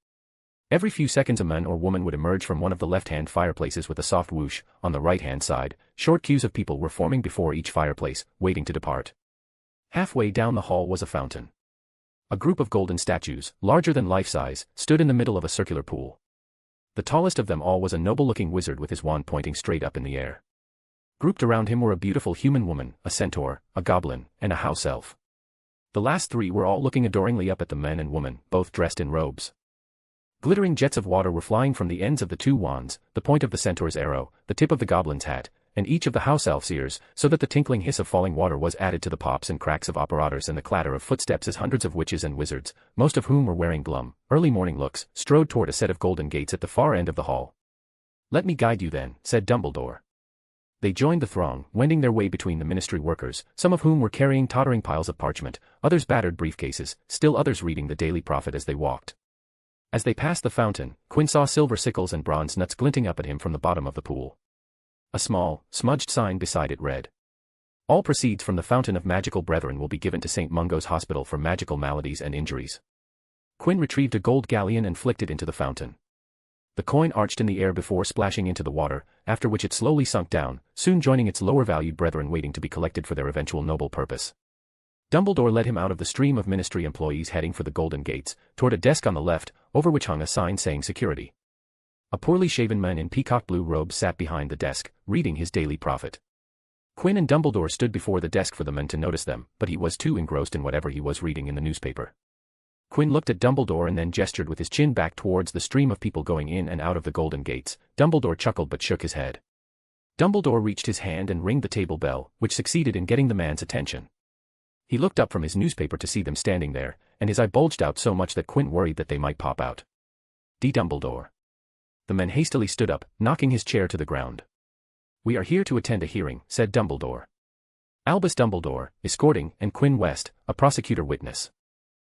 Every few seconds a man or woman would emerge from one of the left-hand fireplaces with a soft whoosh. On the right-hand side, short queues of people were forming before each fireplace, waiting to depart. Halfway down the hall was a fountain. A group of golden statues, larger than life-size, stood in the middle of a circular pool. The tallest of them all was a noble-looking wizard with his wand pointing straight up in the air. Grouped around him were a beautiful human woman, a centaur, a goblin, and a house elf. The last three were all looking adoringly up at the men and woman, both dressed in robes. Glittering jets of water were flying from the ends of the two wands, the point of the centaur's arrow, the tip of the goblin's hat, and each of the house elf's ears, so that the tinkling hiss of falling water was added to the pops and cracks of operators and the clatter of footsteps as hundreds of witches and wizards, most of whom were wearing glum, early morning looks, strode toward a set of golden gates at the far end of the hall. Let me guide you then, said Dumbledore. They joined the throng, wending their way between the ministry workers, some of whom were carrying tottering piles of parchment, others battered briefcases, still others reading the Daily Prophet as they walked. As they passed the fountain, Quinn saw silver sickles and bronze nuts glinting up at him from the bottom of the pool. A small, smudged sign beside it read, All proceeds from the Fountain of Magical Brethren will be given to St. Mungo's Hospital for magical maladies and injuries. Quinn retrieved a gold galleon and flicked it into the fountain. The coin arched in the air before splashing into the water, after which it slowly sunk down, soon joining its lower-valued brethren waiting to be collected for their eventual noble purpose. Dumbledore led him out of the stream of ministry employees heading for the Golden Gates, toward a desk on the left, over which hung a sign saying security. A poorly shaven man in peacock blue robes sat behind the desk, reading his Daily Prophet. Quinn and Dumbledore stood before the desk for the man to notice them, but he was too engrossed in whatever he was reading in the newspaper. Quinn looked at Dumbledore and then gestured with his chin back towards the stream of people going in and out of the Golden Gates. Dumbledore chuckled but shook his head. Dumbledore reached his hand and rang the table bell, which succeeded in getting the man's attention. He looked up from his newspaper to see them standing there, and his eye bulged out so much that Quinn worried that they might pop out. D. Dumbledore. The man hastily stood up, knocking his chair to the ground. "We are here to attend a hearing," said Dumbledore. Albus Dumbledore, escorting, and Quinn West, a prosecutor witness.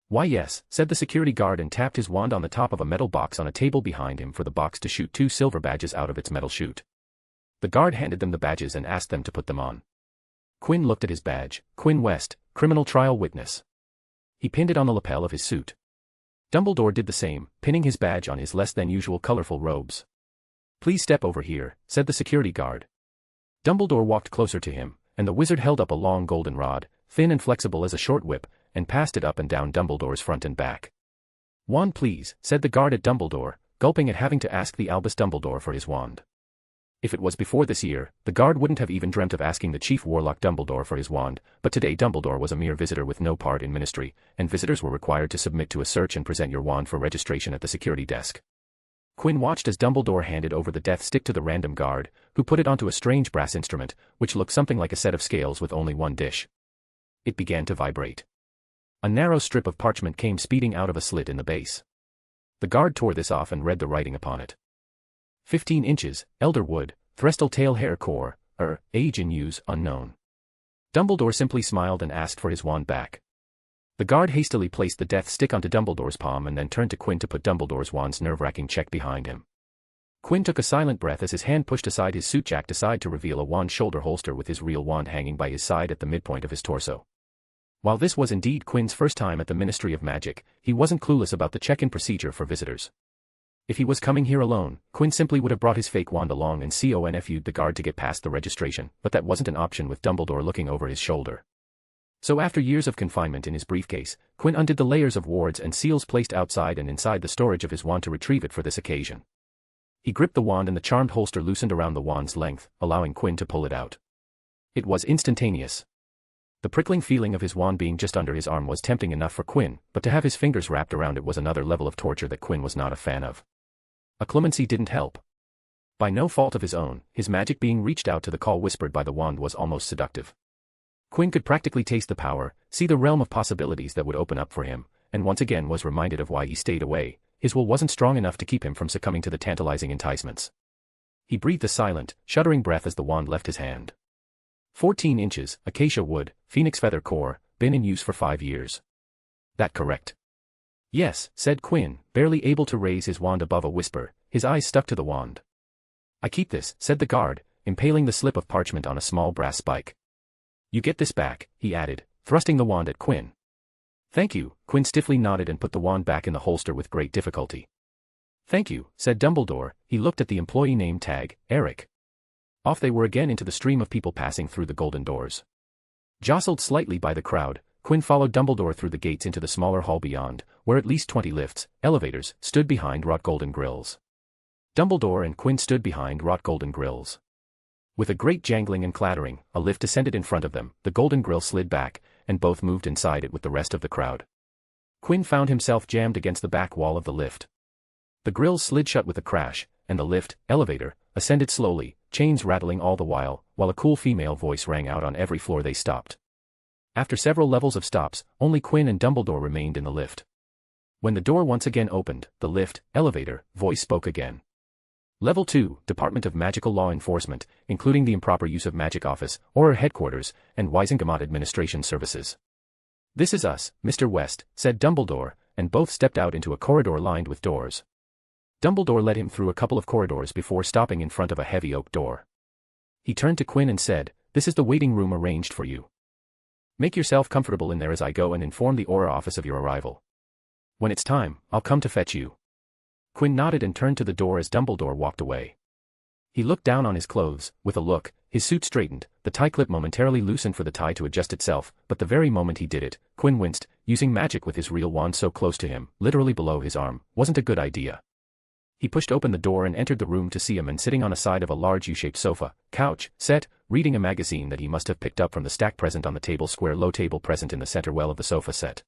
"Why yes," said the security guard and tapped his wand on the top of a metal box on a table behind him for the box to shoot 2 silver badges out of its metal chute. The guard handed them the badges and asked them to put them on. Quinn looked at his badge, Quinn West, criminal trial witness. He pinned it on the lapel of his suit. Dumbledore did the same, pinning his badge on his less than usual colorful robes. "Please step over here," said the security guard. Dumbledore walked closer to him, and the wizard held up a long golden rod, thin and flexible as a short whip, and passed it up and down Dumbledore's front and back. "Wand please," said the guard at Dumbledore, gulping at having to ask the Albus Dumbledore for his wand. If it was before this year, the guard wouldn't have even dreamt of asking the chief warlock Dumbledore for his wand, but today Dumbledore was a mere visitor with no part in ministry, and visitors were required to submit to a search and present your wand for registration at the security desk. Quinn watched as Dumbledore handed over the death stick to the random guard, who put it onto a strange brass instrument, which looked something like a set of scales with only one dish. It began to vibrate. A narrow strip of parchment came speeding out of a slit in the base. The guard tore this off and read the writing upon it. 15 inches, elder wood, Threstal tail hair core, age in use, unknown. Dumbledore simply smiled and asked for his wand back. The guard hastily placed the death stick onto Dumbledore's palm and then turned to Quinn to put Dumbledore's wand's nerve-wracking check behind him. Quinn took a silent breath as his hand pushed aside his suit jack aside to reveal a wand shoulder holster with his real wand hanging by his side at the midpoint of his torso. While this was indeed Quinn's first time at the Ministry of Magic, he wasn't clueless about the check-in procedure for visitors. If he was coming here alone, Quinn simply would have brought his fake wand along and confu'd the guard to get past the registration, but that wasn't an option with Dumbledore looking over his shoulder. So after years of confinement in his briefcase, Quinn undid the layers of wards and seals placed outside and inside the storage of his wand to retrieve it for this occasion. He gripped the wand and the charmed holster loosened around the wand's length, allowing Quinn to pull it out. It was instantaneous. The prickling feeling of his wand being just under his arm was tempting enough for Quinn, but to have his fingers wrapped around it was another level of torture that Quinn was not a fan of. A clemency didn't help. By no fault of his own, his magic being reached out to the call whispered by the wand was almost seductive. Quinn could practically taste the power, see the realm of possibilities that would open up for him, and once again was reminded of why he stayed away. His will wasn't strong enough to keep him from succumbing to the tantalizing enticements. He breathed a silent, shuddering breath as the wand left his hand. 14 inches, acacia wood, phoenix feather core, been in use for 5 years. That correct? Yes, said Quinn, barely able to raise his wand above a whisper, his eyes stuck to the wand. I keep this, said the guard, impaling the slip of parchment on a small brass spike. You get this back, he added, thrusting the wand at Quinn. Thank you, Quinn stiffly nodded and put the wand back in the holster with great difficulty. Thank you, said Dumbledore. He looked at the employee name tag, Eric. Off they were again into the stream of people passing through the golden doors. Jostled slightly by the crowd, Quinn followed Dumbledore through the gates into the smaller hall beyond, where at least 20 lifts, elevators, stood behind wrought golden grills. Dumbledore and Quinn stood behind wrought golden grills. With a great jangling and clattering, a lift descended in front of them, the golden grill slid back, and both moved inside it with the rest of the crowd. Quinn found himself jammed against the back wall of the lift. The grills slid shut with a crash, and the lift, elevator, ascended slowly, chains rattling all the while a cool female voice rang out on every floor they stopped. After several levels of stops, only Quinn and Dumbledore remained in the lift. When the door once again opened, the lift, elevator, voice spoke again. Level 2, Department of Magical Law Enforcement, including the improper use of Magic Office, or Headquarters, and Wisengamot Administration Services. This is us, Mr. West, said Dumbledore, and both stepped out into a corridor lined with doors. Dumbledore led him through a couple of corridors before stopping in front of a heavy oak door. He turned to Quinn and said, "This is the waiting room arranged for you. Make yourself comfortable in there as I go and inform the Aura office of your arrival. When it's time, I'll come to fetch you." Quinn nodded and turned to the door as Dumbledore walked away. He looked down on his clothes, with a look, his suit straightened, the tie clip momentarily loosened for the tie to adjust itself, but the very moment he did it, Quinn winced. Using magic with his real wand so close to him, literally below his arm, wasn't a good idea. He pushed open the door and entered the room to see a man sitting on a side of a large U-shaped sofa, couch, set, reading a magazine that he must have picked up from the stack present on the table square low table present in the center well of the sofa set.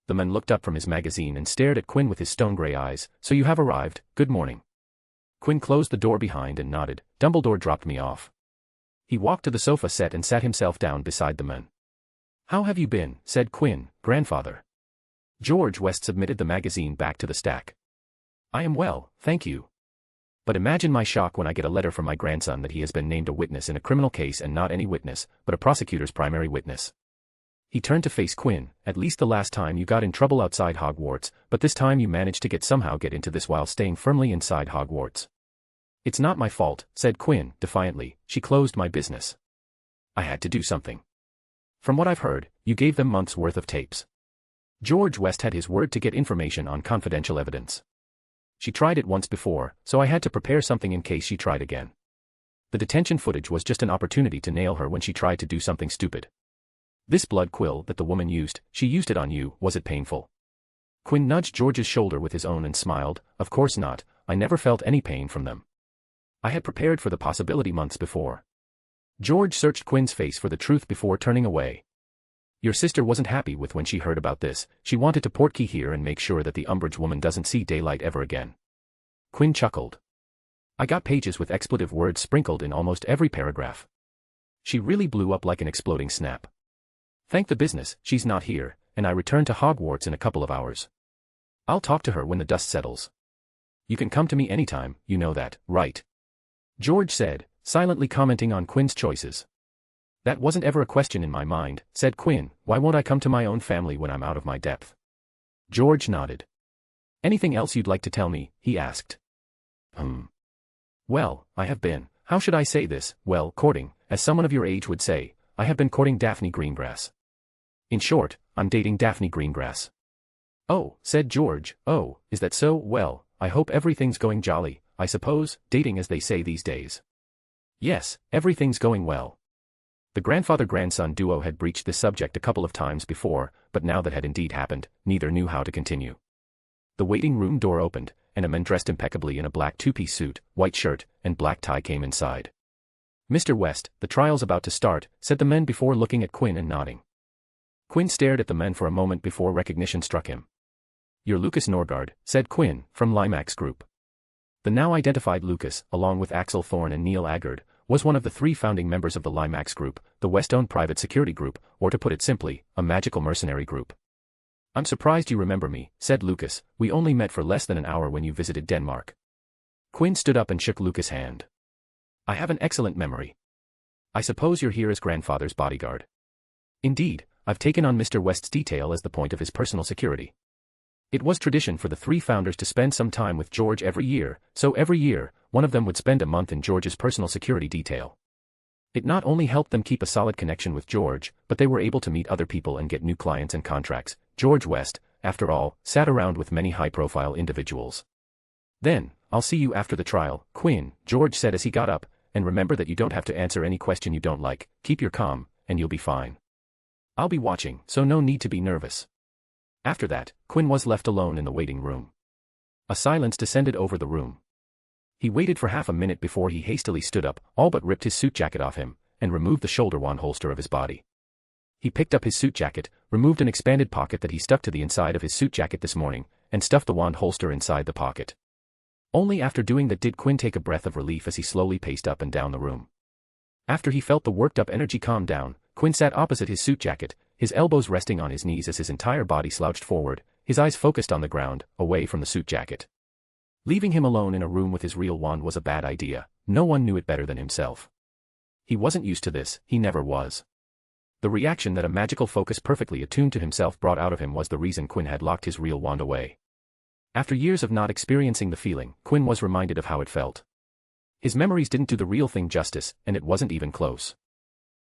The man looked up from his magazine and stared at Quinn with his stone-gray eyes. "So you have arrived, good morning." Quinn closed the door behind and nodded. "Dumbledore dropped me off." He walked to the sofa set and sat himself down beside the man. How have you been? Said Quinn, grandfather. George West submitted the magazine back to the stack. I am well, thank you. But imagine my shock when I get a letter from my grandson that he has been named a witness in a criminal case, and not any witness, but a prosecutor's primary witness. He turned to face Quinn. At least the last time you got in trouble outside Hogwarts, but this time you managed to somehow get into this while staying firmly inside Hogwarts. It's not my fault, said Quinn, defiantly. She closed my business. I had to do something. From what I've heard, you gave them months' worth of tapes. George West had his word to get information on confidential evidence. She tried it once before, so I had to prepare something in case she tried again. The detention footage was just an opportunity to nail her when she tried to do something stupid. This blood quill that the woman used, she used it on you. Was it painful? Quinn nudged George's shoulder with his own and smiled. Of course not, I never felt any pain from them. I had prepared for the possibility months before. George searched Quinn's face for the truth before turning away. Your sister wasn't happy with when she heard about this. She wanted to portkey here and make sure that the Umbridge woman doesn't see daylight ever again. Quinn chuckled. I got pages with expletive words sprinkled in almost every paragraph. She really blew up like an exploding snap. Thank the business, she's not here, and I return to Hogwarts in a couple of hours. I'll talk to her when the dust settles. You can come to me anytime, you know that, right? George said, silently commenting on Quinn's choices. That wasn't ever a question in my mind, said Quinn. Why won't I come to my own family when I'm out of my depth? George nodded. Anything else you'd like to tell me? He asked. Well, I have been, how should I say this, well, courting, as someone of your age would say, I have been courting Daphne Greengrass. In short, I'm dating Daphne Greengrass. Oh, said George, oh, is that so? Well, I hope everything's going jolly, I suppose, dating as they say these days. Yes, everything's going well. The grandfather-grandson duo had breached this subject a couple of times before, but now that had indeed happened, neither knew how to continue. The waiting room door opened, and a man dressed impeccably in a black two-piece suit, white shirt, and black tie came inside. Mr. West, the trial's about to start, said the man before looking at Quinn and nodding. Quinn stared at the man for a moment before recognition struck him. You're Lucas Norgard, said Quinn, from Limax Group. The now identified Lucas, along with Axel Thorne and Neil Aggard, was one of the 3 founding members of the Limax Group, the West-owned private security group, or to put it simply, a magical mercenary group. I'm surprised you remember me, said Lucas. We only met for less than an hour when you visited Denmark. Quinn stood up and shook Lucas' hand. I have an excellent memory. I suppose you're here as grandfather's bodyguard. Indeed, I've taken on Mr. West's detail as the point of his personal security. It was tradition for the 3 founders to spend some time with George every year, so every year, one of them would spend a month in George's personal security detail. It not only helped them keep a solid connection with George, but they were able to meet other people and get new clients and contracts. George West, after all, sat around with many high-profile individuals. Then, I'll see you after the trial, Quinn, George said as he got up, and remember that you don't have to answer any question you don't like. Keep your calm, and you'll be fine. I'll be watching, so no need to be nervous. After that, Quinn was left alone in the waiting room. A silence descended over the room. He waited for half a minute before he hastily stood up, all but ripped his suit jacket off him, and removed the shoulder wand holster of his body. He picked up his suit jacket, removed an expanded pocket that he stuck to the inside of his suit jacket this morning, and stuffed the wand holster inside the pocket. Only after doing that did Quinn take a breath of relief as he slowly paced up and down the room. After he felt the worked-up energy calm down, Quinn sat opposite his suit jacket, his elbows resting on his knees as his entire body slouched forward, his eyes focused on the ground, away from the suit jacket. Leaving him alone in a room with his real wand was a bad idea. No one knew it better than himself. He wasn't used to this, he never was. The reaction that a magical focus perfectly attuned to himself brought out of him was the reason Quinn had locked his real wand away. After years of not experiencing the feeling, Quinn was reminded of how it felt. His memories didn't do the real thing justice, and it wasn't even close.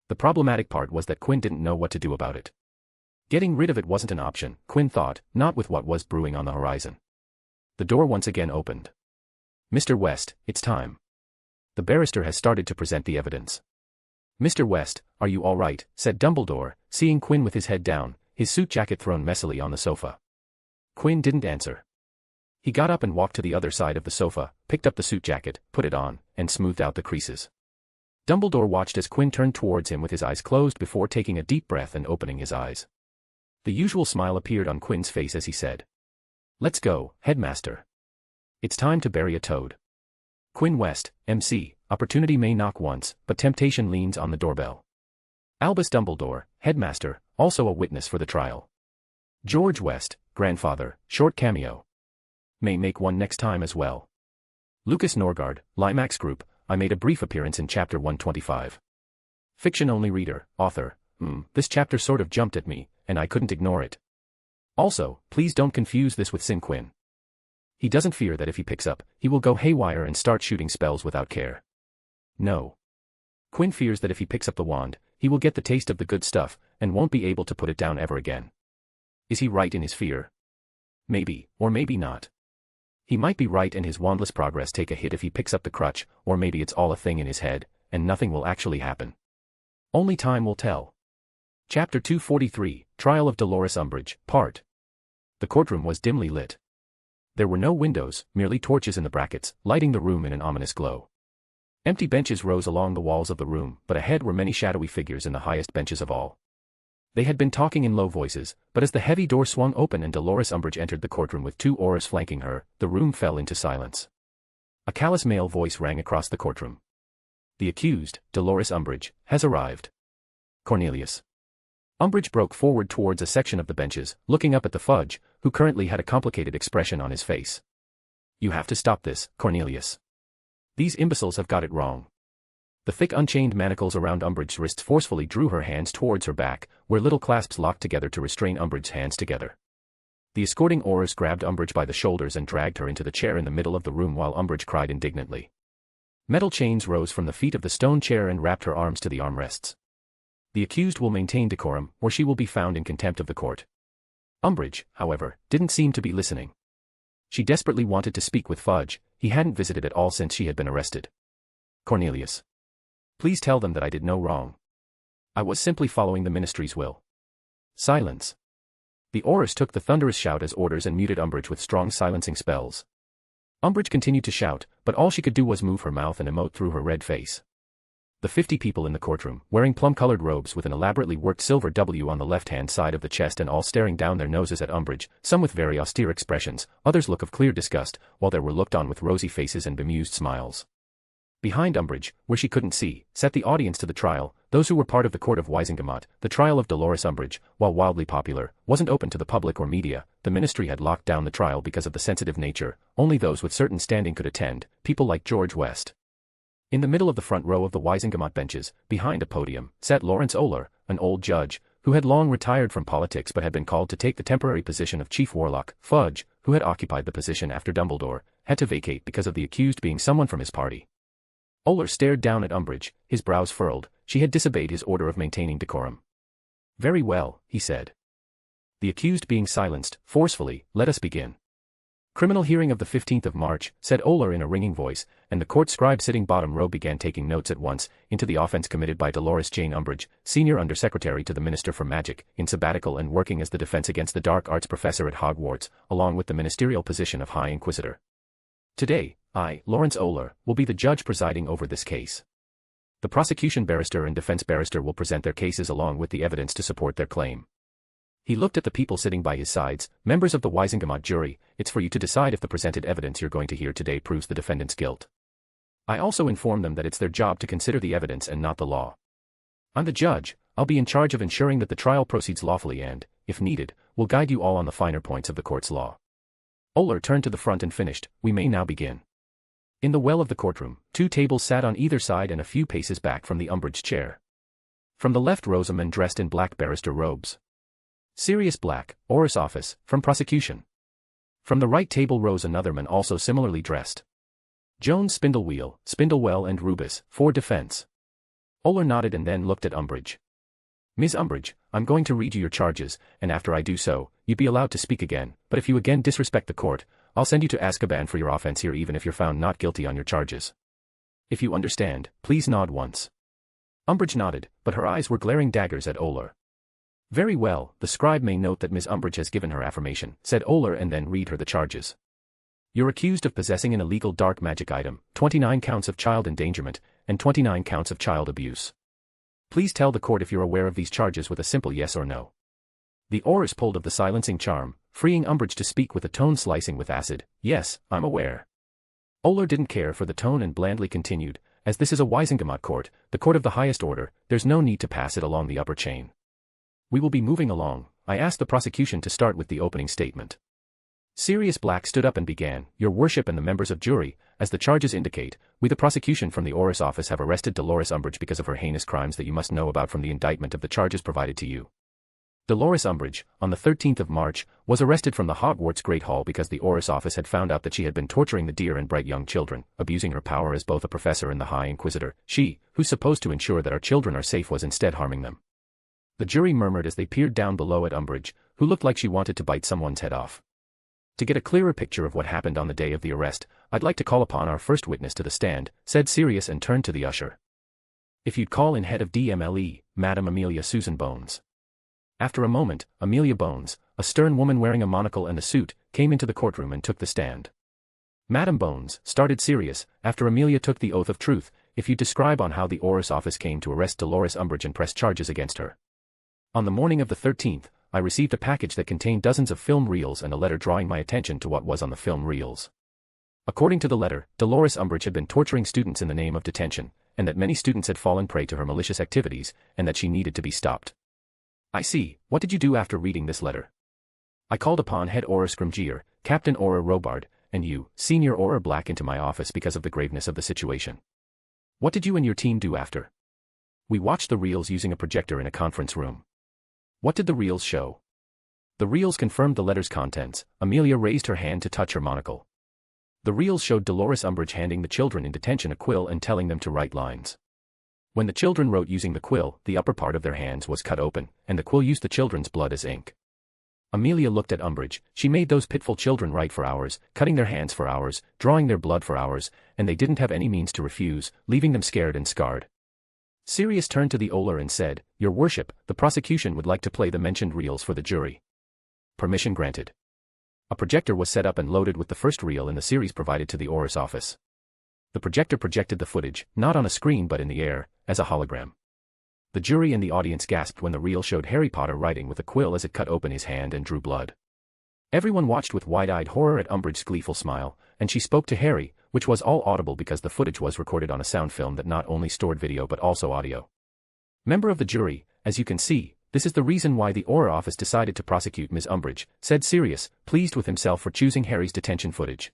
The problematic part was that Quinn didn't know what to do about it. Getting rid of it wasn't an option, Quinn thought, not with what was brewing on the horizon. The door once again opened. Mr. West, it's time. The barrister has started to present the evidence. Mr. West, are you all right? Said Dumbledore, seeing Quinn with his head down, his suit jacket thrown messily on the sofa. Quinn didn't answer. He got up and walked to the other side of the sofa, picked up the suit jacket, put it on, and smoothed out the creases. Dumbledore watched as Quinn turned towards him with his eyes closed before taking a deep breath and opening his eyes. The usual smile appeared on Quinn's face as he said, "Let's go, Headmaster. It's time to bury a toad." Quinn West, MC, opportunity may knock once, but temptation leans on the doorbell. Albus Dumbledore, Headmaster, also a witness for the trial. George West, grandfather, short cameo. May make one next time as well. Lucas Norgard, Limax Group, I made a brief appearance in chapter 125. Fiction-only reader, author, this chapter sort of jumped at me, and I couldn't ignore it. Also, please don't confuse this with Sin Quinn. He doesn't fear that if he picks up, he will go haywire and start shooting spells without care. No. Quinn fears that if he picks up the wand, he will get the taste of the good stuff, and won't be able to put it down ever again. Is he right in his fear? Maybe, or maybe not. He might be right and his wandless progress take a hit if he picks up the crutch, or maybe it's all a thing in his head, and nothing will actually happen. Only time will tell. Chapter 243, Trial of Dolores Umbridge, Part. The courtroom was dimly lit. There were no windows, merely torches in the brackets, lighting the room in an ominous glow. Empty benches rose along the walls of the room, but ahead were many shadowy figures in the highest benches of all. They had been talking in low voices, but as the heavy door swung open and Dolores Umbridge entered the courtroom with two aurors flanking her, the room fell into silence. A callous male voice rang across the courtroom. The accused, Dolores Umbridge, has arrived. Cornelius. Umbridge broke forward towards a section of the benches, looking up at the Fudge, who currently had a complicated expression on his face. You have to stop this, Cornelius. These imbeciles have got it wrong. The thick unchained manacles around Umbridge's wrists forcefully drew her hands towards her back, where little clasps locked together to restrain Umbridge's hands together. The escorting aurors grabbed Umbridge by the shoulders and dragged her into the chair in the middle of the room while Umbridge cried indignantly. Metal chains rose from the feet of the stone chair and wrapped her arms to the armrests. The accused will maintain decorum, or she will be found in contempt of the court. Umbridge, however, didn't seem to be listening. She desperately wanted to speak with Fudge. He hadn't visited at all since she had been arrested. Cornelius. Please tell them that I did no wrong. I was simply following the ministry's will. Silence. The aurors took the thunderous shout as orders and muted Umbridge with strong silencing spells. Umbridge continued to shout, but all she could do was move her mouth and emote through her red face. The 50 people in the courtroom, wearing plum-colored robes with an elaborately worked silver W on the left-hand side of the chest and all staring down their noses at Umbridge, some with very austere expressions, others look of clear disgust, while there were looked on with rosy faces and bemused smiles. Behind Umbridge, where she couldn't see, sat the audience to the trial, those who were part of the court of Wisingamot. The trial of Dolores Umbridge, while wildly popular, wasn't open to the public or media. The ministry had locked down the trial because of the sensitive nature. Only those with certain standing could attend, people like George West. In the middle of the front row of the Wisingamot benches, behind a podium, sat Lawrence Oler, an old judge, who had long retired from politics but had been called to take the temporary position of chief warlock. Fudge, who had occupied the position after Dumbledore, had to vacate because of the accused being someone from his party. Oler stared down at Umbridge, his brows furrowed. She had disobeyed his order of maintaining decorum. Very well, he said. The accused being silenced, forcefully, let us begin. Criminal hearing of the 15th of March, said Oler in a ringing voice, and the court scribe sitting bottom row began taking notes at once, into the offense committed by Dolores Jane Umbridge, senior undersecretary to the Minister for Magic, in sabbatical and working as the defense against the dark arts professor at Hogwarts, along with the ministerial position of High Inquisitor. Today, I, Lawrence Oler, will be the judge presiding over this case. The prosecution barrister and defense barrister will present their cases along with the evidence to support their claim. He looked at the people sitting by his sides, members of the Wisingamot jury. It's for you to decide if the presented evidence you're going to hear today proves the defendant's guilt. I also inform them that it's their job to consider the evidence and not the law. I'm the judge. I'll be in charge of ensuring that the trial proceeds lawfully and, if needed, will guide you all on the finer points of the court's law. Oler turned to the front and finished. We may now begin. In the well of the courtroom, 2 tables sat on either side and a few paces back from the Umbridge chair. From the left rose a man dressed in black barrister robes. Sirius Black, Oris Office, from prosecution. From the right table rose another man also similarly dressed. Jones Spindlewheel, Spindlewell and Rubus, for defense. Oler nodded and then looked at Umbridge. Ms. Umbridge, I'm going to read you your charges, and after I do so, you'd be allowed to speak again, but if you again disrespect the court, I'll send you to Azkaban for your offense here even if you're found not guilty on your charges. If you understand, please nod once. Umbridge nodded, but her eyes were glaring daggers at Oler. Very well, the scribe may note that Ms. Umbridge has given her affirmation, said Oler, and then read her the charges. You're accused of possessing an illegal dark magic item, 29 counts of child endangerment, and 29 counts of child abuse. Please tell the court if you're aware of these charges with a simple yes or no. The aurors pulled of the silencing charm, freeing Umbridge to speak with a tone slicing with acid. Yes, I'm aware. Oler didn't care for the tone and blandly continued, as this is a Wisingamot court, the court of the highest order, there's no need to pass it along the upper chain. We will be moving along. I asked the prosecution to start with the opening statement. Sirius Black stood up and began, Your Worship and the members of jury, as the charges indicate, we the prosecution from the Oris office have arrested Dolores Umbridge because of her heinous crimes that you must know about from the indictment of the charges provided to you. Dolores Umbridge, on the 13th of March, was arrested from the Hogwarts Great Hall because the Oris office had found out that she had been torturing the dear and bright young children, abusing her power as both a professor and the High Inquisitor. She, who's supposed to ensure that our children are safe, was instead harming them. The jury murmured as they peered down below at Umbridge, who looked like she wanted to bite someone's head off. To get a clearer picture of what happened on the day of the arrest, I'd like to call upon our first witness to the stand, said Sirius and turned to the usher. If you'd call in head of DMLE, Madam Amelia Susan Bones. After a moment, Amelia Bones, a stern woman wearing a monocle and a suit, came into the courtroom and took the stand. Madam Bones, started Sirius, after Amelia took the oath of truth, if you describe on how the Oris office came to arrest Dolores Umbridge and press charges against her. On the morning of the 13th, I received a package that contained dozens of film reels and a letter drawing my attention to what was on the film reels. According to the letter, Dolores Umbridge had been torturing students in the name of detention, and that many students had fallen prey to her malicious activities, and that she needed to be stopped. I see. What did you do after reading this letter? I called upon head Auror Scrimgeour, Captain Auror Robard, and you, Senior Auror Black, into my office because of the graveness of the situation. What did you and your team do after? We watched the reels using a projector in a conference room. What did the reels show? The reels confirmed the letter's contents. Amelia raised her hand to touch her monocle. The reels showed Dolores Umbridge handing the children in detention a quill and telling them to write lines. When the children wrote using the quill, the upper part of their hands was cut open, and the quill used the children's blood as ink. Amelia looked at Umbridge. She made those pitiful children write for hours, cutting their hands for hours, drawing their blood for hours, and they didn't have any means to refuse, leaving them scared and scarred. Sirius turned to the Oler and said, Your Worship, the prosecution would like to play the mentioned reels for the jury. Permission granted. A projector was set up and loaded with the first reel in the series provided to the Oris office. The projector projected the footage, not on a screen but in the air, as a hologram. The jury and the audience gasped when the reel showed Harry Potter writing with a quill as it cut open his hand and drew blood. Everyone watched with wide-eyed horror at Umbridge's gleeful smile, and she spoke to Harry, which was all audible because the footage was recorded on a sound film that not only stored video but also audio. Member of the jury, as you can see, this is the reason why the Auror office decided to prosecute Ms. Umbridge, said Sirius, pleased with himself for choosing Harry's detention footage.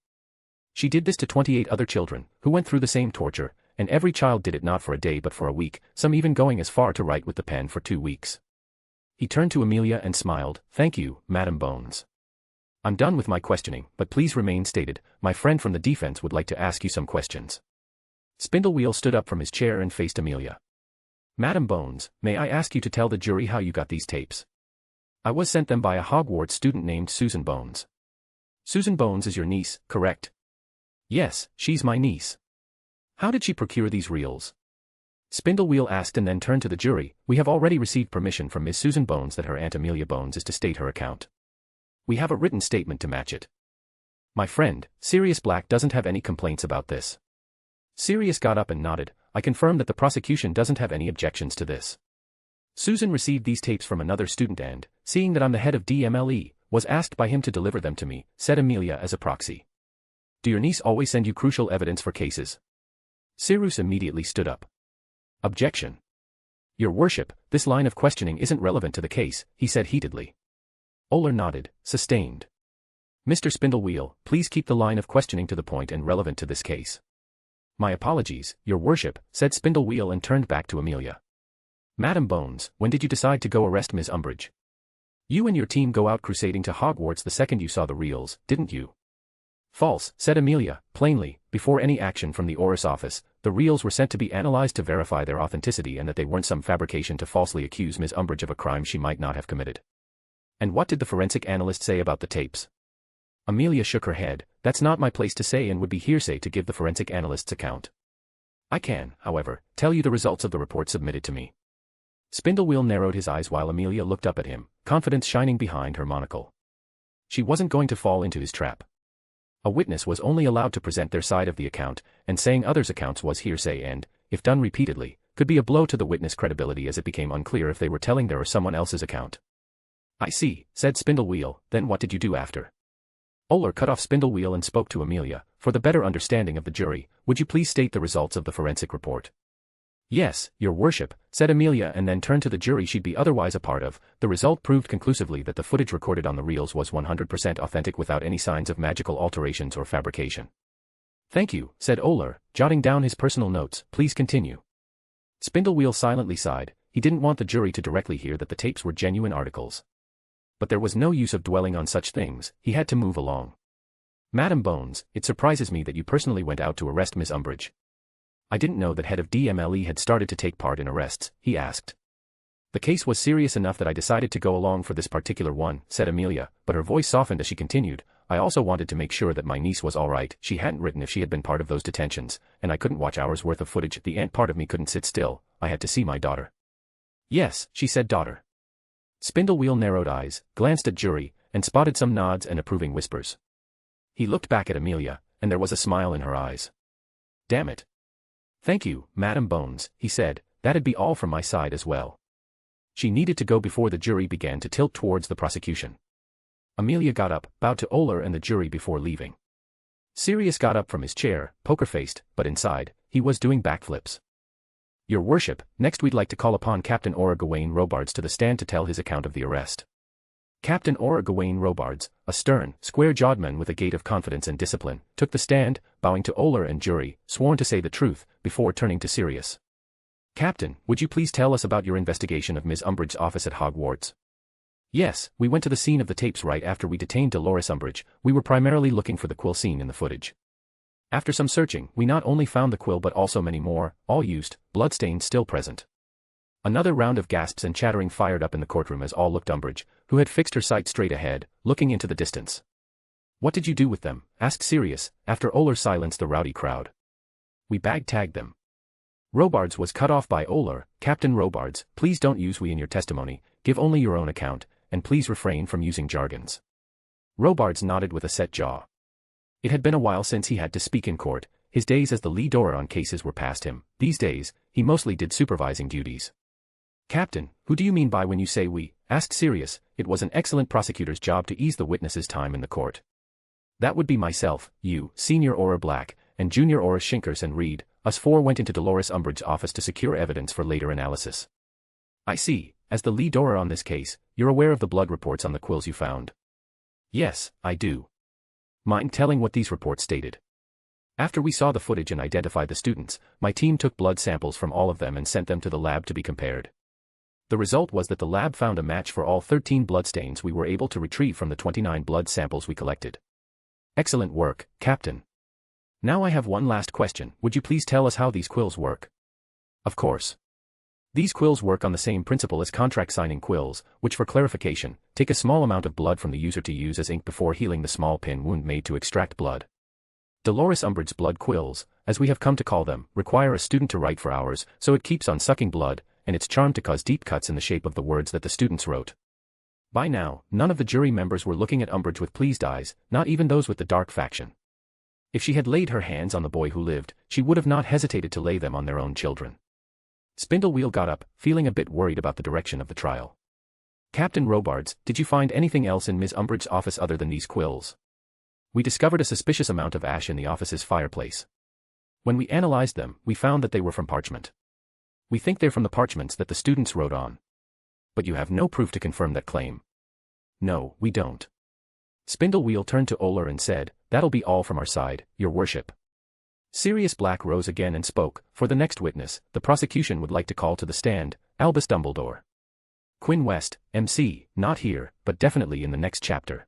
She did this to 28 other children, who went through the same torture, and every child did it not for a day but for a week, some even going as far to write with the pen for 2 weeks. He turned to Amelia and smiled, Thank you, Madam Bones. I'm done with my questioning, but please remain stated, my friend from the defense would like to ask you some questions. Spindlewheel stood up from his chair and faced Amelia. Madam Bones, may I ask you to tell the jury how you got these tapes? I was sent them by a Hogwarts student named Susan Bones. Susan Bones is your niece, correct? Yes, she's my niece. How did she procure these reels? Spindlewheel asked and then turned to the jury. We have already received permission from Miss Susan Bones that her Aunt Amelia Bones is to state her account. We have a written statement to match it. My friend, Sirius Black doesn't have any complaints about this. Sirius got up and nodded. I confirm that the prosecution doesn't have any objections to this. Susan received these tapes from another student and, seeing that I'm the head of DMLE, was asked by him to deliver them to me, said Amelia as a proxy. Do your niece always send you crucial evidence for cases? Sirius immediately stood up. Objection. Your Worship, this line of questioning isn't relevant to the case, he said heatedly. Oler nodded, sustained. Mr. Spindlewheel, please keep the line of questioning to the point and relevant to this case. My apologies, Your Worship, said Spindlewheel and turned back to Amelia. Madam Bones, when did you decide to go arrest Ms. Umbridge? You and your team go out crusading to Hogwarts the second you saw the reels, didn't you? False, said Amelia, plainly, before any action from the Oris office, the reels were sent to be analyzed to verify their authenticity and that they weren't some fabrication to falsely accuse Ms. Umbridge of a crime she might not have committed. And what did the forensic analyst say about the tapes? Amelia shook her head, that's not my place to say and would be hearsay to give the forensic analyst's account. I can, however, tell you the results of the report submitted to me. Spindlewheel narrowed his eyes while Amelia looked up at him, confidence shining behind her monocle. She wasn't going to fall into his trap. A witness was only allowed to present their side of the account, and saying others' accounts was hearsay and, if done repeatedly, could be a blow to the witness' credibility as it became unclear if they were telling their or someone else's account. I see, said Spindlewheel, then what did you do after? Oler cut off Spindlewheel and spoke to Amelia, for the better understanding of the jury, would you please state the results of the forensic report? Yes, your worship, said Amelia and then turned to the jury she'd be otherwise a part of. The result proved conclusively that the footage recorded on the reels was 100% authentic without any signs of magical alterations or fabrication. Thank you, said Oler, jotting down his personal notes. Please continue. Spindlewheel silently sighed. He didn't want the jury to directly hear that the tapes were genuine articles. But there was no use of dwelling on such things. He had to move along. Madam Bones, it surprises me that you personally went out to arrest Miss Umbridge. I didn't know that head of DMLE had started to take part in arrests, he asked. The case was serious enough that I decided to go along for this particular one, said Amelia, but her voice softened as she continued. I also wanted to make sure that my niece was all right. She hadn't written if she had been part of those detentions, and I couldn't watch hours worth of footage. The aunt part of me couldn't sit still. I had to see my daughter. Yes, she said daughter. Spindlewheel narrowed eyes, glanced at jury, and spotted some nods and approving whispers. He looked back at Amelia, and there was a smile in her eyes. Damn it. Thank you, Madam Bones, he said. That'd be all from my side as well. She needed to go before the jury began to tilt towards the prosecution. Amelia got up, bowed to Oler and the jury before leaving. Sirius got up from his chair, poker-faced, but inside, he was doing backflips. Your worship, next we'd like to call upon Captain Aura Gawain Robards to the stand to tell his account of the arrest. Captain Aura Gawain Robards, a stern, square-jawed man with a gait of confidence and discipline, took the stand, bowing to Oler and jury, sworn to say the truth, before turning to Sirius. Captain, would you please tell us about your investigation of Ms. Umbridge's office at Hogwarts? Yes, we went to the scene of the tapes right after we detained Dolores Umbridge. We were primarily looking for the quill scene in the footage. After some searching, we not only found the quill but also many more, all used, bloodstains still present. Another round of gasps and chattering fired up in the courtroom as all looked Umbridge, who had fixed her sight straight ahead, looking into the distance. What did you do with them? Asked Sirius, after Oler silenced the rowdy crowd. We bag-tagged them. Robards was cut off by Oler. Captain Robards, please don't use we in your testimony, give only your own account, and please refrain from using jargons. Robards nodded with a set jaw. It had been a while since he had to speak in court. His days as the lead orar on cases were past him. These days, he mostly did supervising duties. Captain, who do you mean by when you say we? Asked Sirius. It was an excellent prosecutor's job to ease the witness's time in the court. That would be myself, you, Senior Aura Black, and Junior Aura Shinkers and Reed. Us four went into Dolores Umbridge's office to secure evidence for later analysis. I see. As the lead orar on this case, you're aware of the blood reports on the quills you found. Yes, I do. Mind telling what these reports stated? After we saw the footage and identified the students, my team took blood samples from all of them and sent them to the lab to be compared. The result was that the lab found a match for all 13 bloodstains we were able to retrieve from the 29 blood samples we collected. Excellent work, Captain. Now I have one last question. Would you please tell us how these quills work? Of course. These quills work on the same principle as contract signing quills, which for clarification, take a small amount of blood from the user to use as ink before healing the small pin wound made to extract blood. Dolores Umbridge's blood quills, as we have come to call them, require a student to write for hours, so it keeps on sucking blood, and it's charmed to cause deep cuts in the shape of the words that the students wrote. By now, none of the jury members were looking at Umbridge with pleased eyes, not even those with the dark faction. If she had laid her hands on the boy who lived, she would have not hesitated to lay them on their own children. Spindlewheel got up, feeling a bit worried about the direction of the trial. Captain Robards, did you find anything else in Ms. Umbridge's office other than these quills? We discovered a suspicious amount of ash in the office's fireplace. When we analyzed them, we found that they were from parchment. We think they're from the parchments that the students wrote on. But you have no proof to confirm that claim. No, we don't. Spindlewheel turned to Oler and said, that'll be all from our side, your worship. Sirius Black rose again and spoke. For the next witness, the prosecution would like to call to the stand, Albus Dumbledore. Quinn West, MC, not here, but definitely in the next chapter.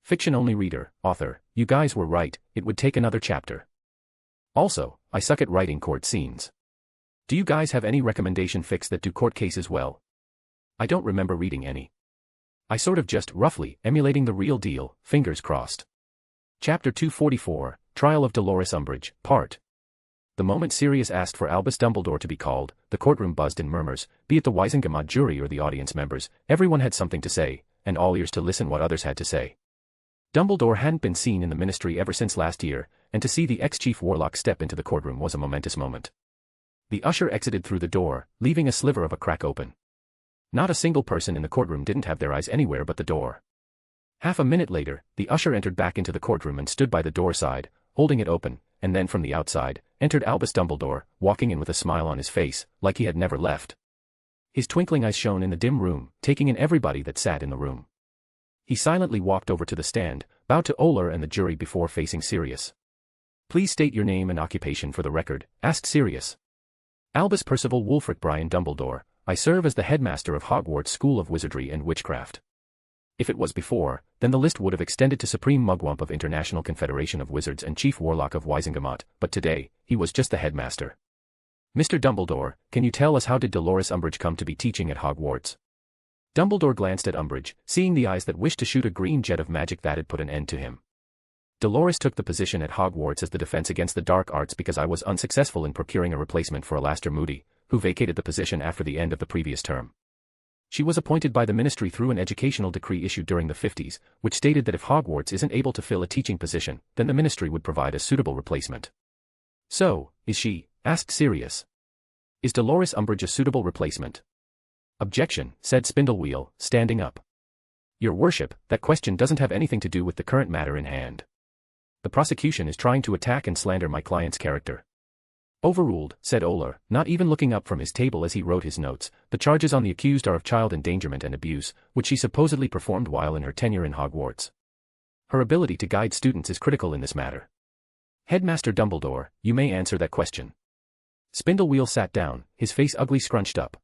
Fiction-only reader, author, you guys were right, it would take another chapter. Also, I suck at writing court scenes. Do you guys have any recommendation fics that do court cases well? I don't remember reading any. I sort of just roughly emulating the real deal, fingers crossed. Chapter 244, Trial of Dolores Umbridge, Part. The moment Sirius asked for Albus Dumbledore to be called, the courtroom buzzed in murmurs, be it the Wisengamot jury or the audience members, everyone had something to say, and all ears to listen what others had to say. Dumbledore hadn't been seen in the ministry ever since last year, and to see the ex-chief warlock step into the courtroom was a momentous moment. The usher exited through the door, leaving a sliver of a crack open. Not a single person in the courtroom didn't have their eyes anywhere but the door. Half a minute later, the usher entered back into the courtroom and stood by the door side, holding it open, and then from the outside, entered Albus Dumbledore, walking in with a smile on his face, like he had never left. His twinkling eyes shone in the dim room, taking in everybody that sat in the room. He silently walked over to the stand, bowed to Oler and the jury before facing Sirius. "Please state your name and occupation for the record," asked Sirius. "Albus Percival Wulfric Brian Dumbledore. I serve as the headmaster of Hogwarts School of Wizardry and Witchcraft." If it was before, then the list would have extended to Supreme Mugwump of International Confederation of Wizards and Chief Warlock of Wisingamot, but today, he was just the headmaster. "Mr. Dumbledore, can you tell us how did Dolores Umbridge come to be teaching at Hogwarts?" Dumbledore glanced at Umbridge, seeing the eyes that wished to shoot a green jet of magic that had put an end to him. "Dolores took the position at Hogwarts as the defense against the dark arts because I was unsuccessful in procuring a replacement for Alastair Moody, who vacated the position after the end of the previous term. She was appointed by the Ministry through an educational decree issued during the 50s, which stated that if Hogwarts isn't able to fill a teaching position, then the Ministry would provide a suitable replacement." "So, is she?" asked Sirius. "Is Dolores Umbridge a suitable replacement?" "Objection," said Spindlewheel, standing up. "Your worship, that question doesn't have anything to do with the current matter in hand. The prosecution is trying to attack and slander my client's character." "Overruled," said Oler, not even looking up from his table as he wrote his notes. "The charges on the accused are of child endangerment and abuse, which she supposedly performed while in her tenure in Hogwarts. Her ability to guide students is critical in this matter. Headmaster Dumbledore, you may answer that question." Spindlewheel sat down, his face ugly scrunched up.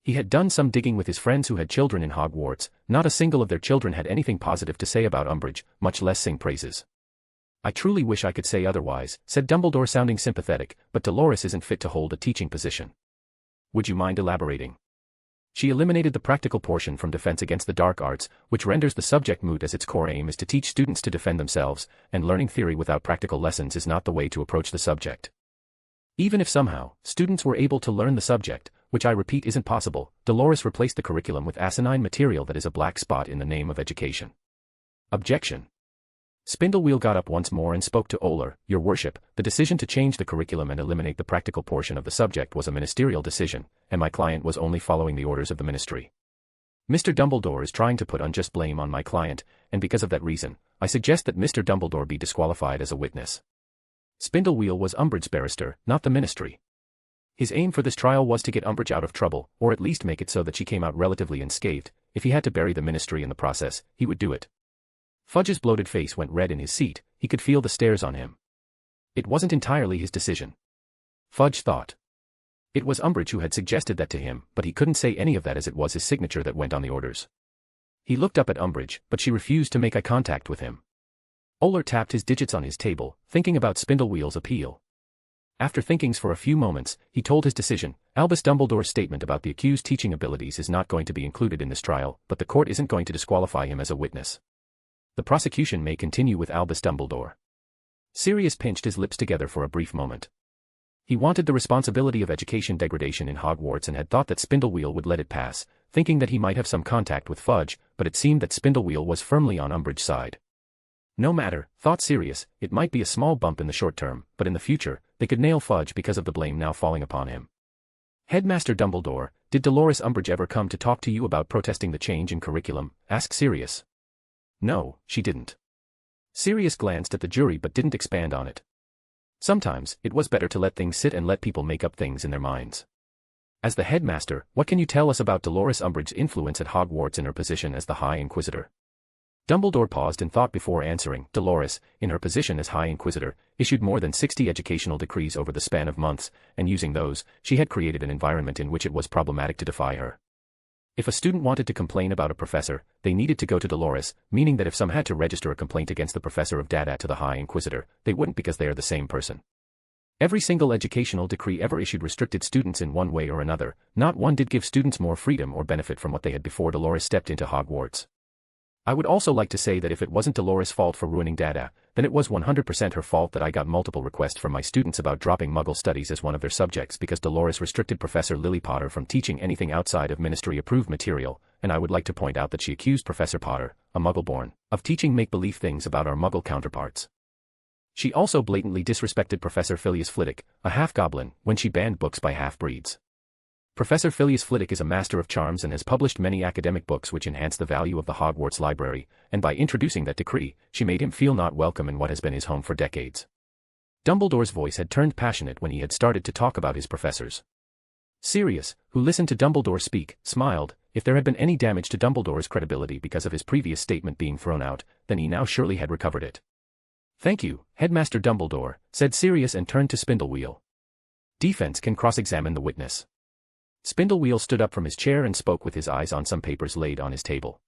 He had done some digging with his friends who had children in Hogwarts. Not a single of their children had anything positive to say about Umbridge, much less sing praises. "I truly wish I could say otherwise," said Dumbledore sounding sympathetic, "but Dolores isn't fit to hold a teaching position." "Would you mind elaborating?" "She eliminated the practical portion from Defense Against the Dark Arts, which renders the subject moot as its core aim is to teach students to defend themselves, and learning theory without practical lessons is not the way to approach the subject. Even if somehow, students were able to learn the subject, which I repeat isn't possible, Dolores replaced the curriculum with asinine material that is a black spot in the name of education." "Objection." Spindlewheel got up once more and spoke to Oler. "Your worship, the decision to change the curriculum and eliminate the practical portion of the subject was a ministerial decision, and my client was only following the orders of the ministry. Mr. Dumbledore is trying to put unjust blame on my client, and because of that reason, I suggest that Mr. Dumbledore be disqualified as a witness." Spindlewheel was Umbridge's barrister, not the ministry. His aim for this trial was to get Umbridge out of trouble, or at least make it so that she came out relatively unscathed. If he had to bury the ministry in the process, he would do it. Fudge's bloated face went red in his seat. He could feel the stares on him. It wasn't entirely his decision. Fudge thought. It was Umbridge who had suggested that to him, but he couldn't say any of that as it was his signature that went on the orders. He looked up at Umbridge, but she refused to make eye contact with him. Oler tapped his digits on his table, thinking about Spindlewheel's appeal. After thinking for a few moments, he told his decision. "Albus Dumbledore's statement about the accused's teaching abilities is not going to be included in this trial, but the court isn't going to disqualify him as a witness. The prosecution may continue with Albus Dumbledore." Sirius pinched his lips together for a brief moment. He wanted the responsibility of education degradation in Hogwarts and had thought that Spindlewheel would let it pass, thinking that he might have some contact with Fudge, but it seemed that Spindlewheel was firmly on Umbridge's side. No matter, thought Sirius, it might be a small bump in the short term, but in the future, they could nail Fudge because of the blame now falling upon him. "Headmaster Dumbledore, did Dolores Umbridge ever come to talk to you about protesting the change in curriculum?" asked Sirius. "No, she didn't." Sirius glanced at the jury but didn't expand on it. Sometimes, it was better to let things sit and let people make up things in their minds. "As the headmaster, what can you tell us about Dolores Umbridge's influence at Hogwarts in her position as the High Inquisitor?" Dumbledore paused and thought before answering. "Dolores, in her position as High Inquisitor, issued more than 60 educational decrees over the span of months, and using those, she had created an environment in which it was problematic to defy her. If a student wanted to complain about a professor, they needed to go to Dolores, meaning that if some had to register a complaint against the professor of Dada to the High Inquisitor, they wouldn't because they are the same person. Every single educational decree ever issued restricted students in one way or another, not one did give students more freedom or benefit from what they had before Dolores stepped into Hogwarts. I would also like to say that if it wasn't Dolores' fault for ruining Dada, then it was 100% her fault that I got multiple requests from my students about dropping Muggle studies as one of their subjects because Dolores restricted Professor Lily Potter from teaching anything outside of ministry-approved material, and I would like to point out that she accused Professor Potter, a Muggle-born, of teaching make-believe things about our Muggle counterparts. She also blatantly disrespected Professor Phileas Flitwick, a half-goblin, when she banned books by half-breeds. Professor Phileas Flitwick is a master of charms and has published many academic books which enhance the value of the Hogwarts library, and by introducing that decree, she made him feel not welcome in what has been his home for decades. Dumbledore's voice had turned passionate when he had started to talk about his professors. Sirius, who listened to Dumbledore speak, smiled. If there had been any damage to Dumbledore's credibility because of his previous statement being thrown out, then he now surely had recovered it. "Thank you, Headmaster Dumbledore," said Sirius and turned to Spindlewheel. "Defense can cross-examine the witness." Spindlewheel stood up from his chair and spoke with his eyes on some papers laid on his table.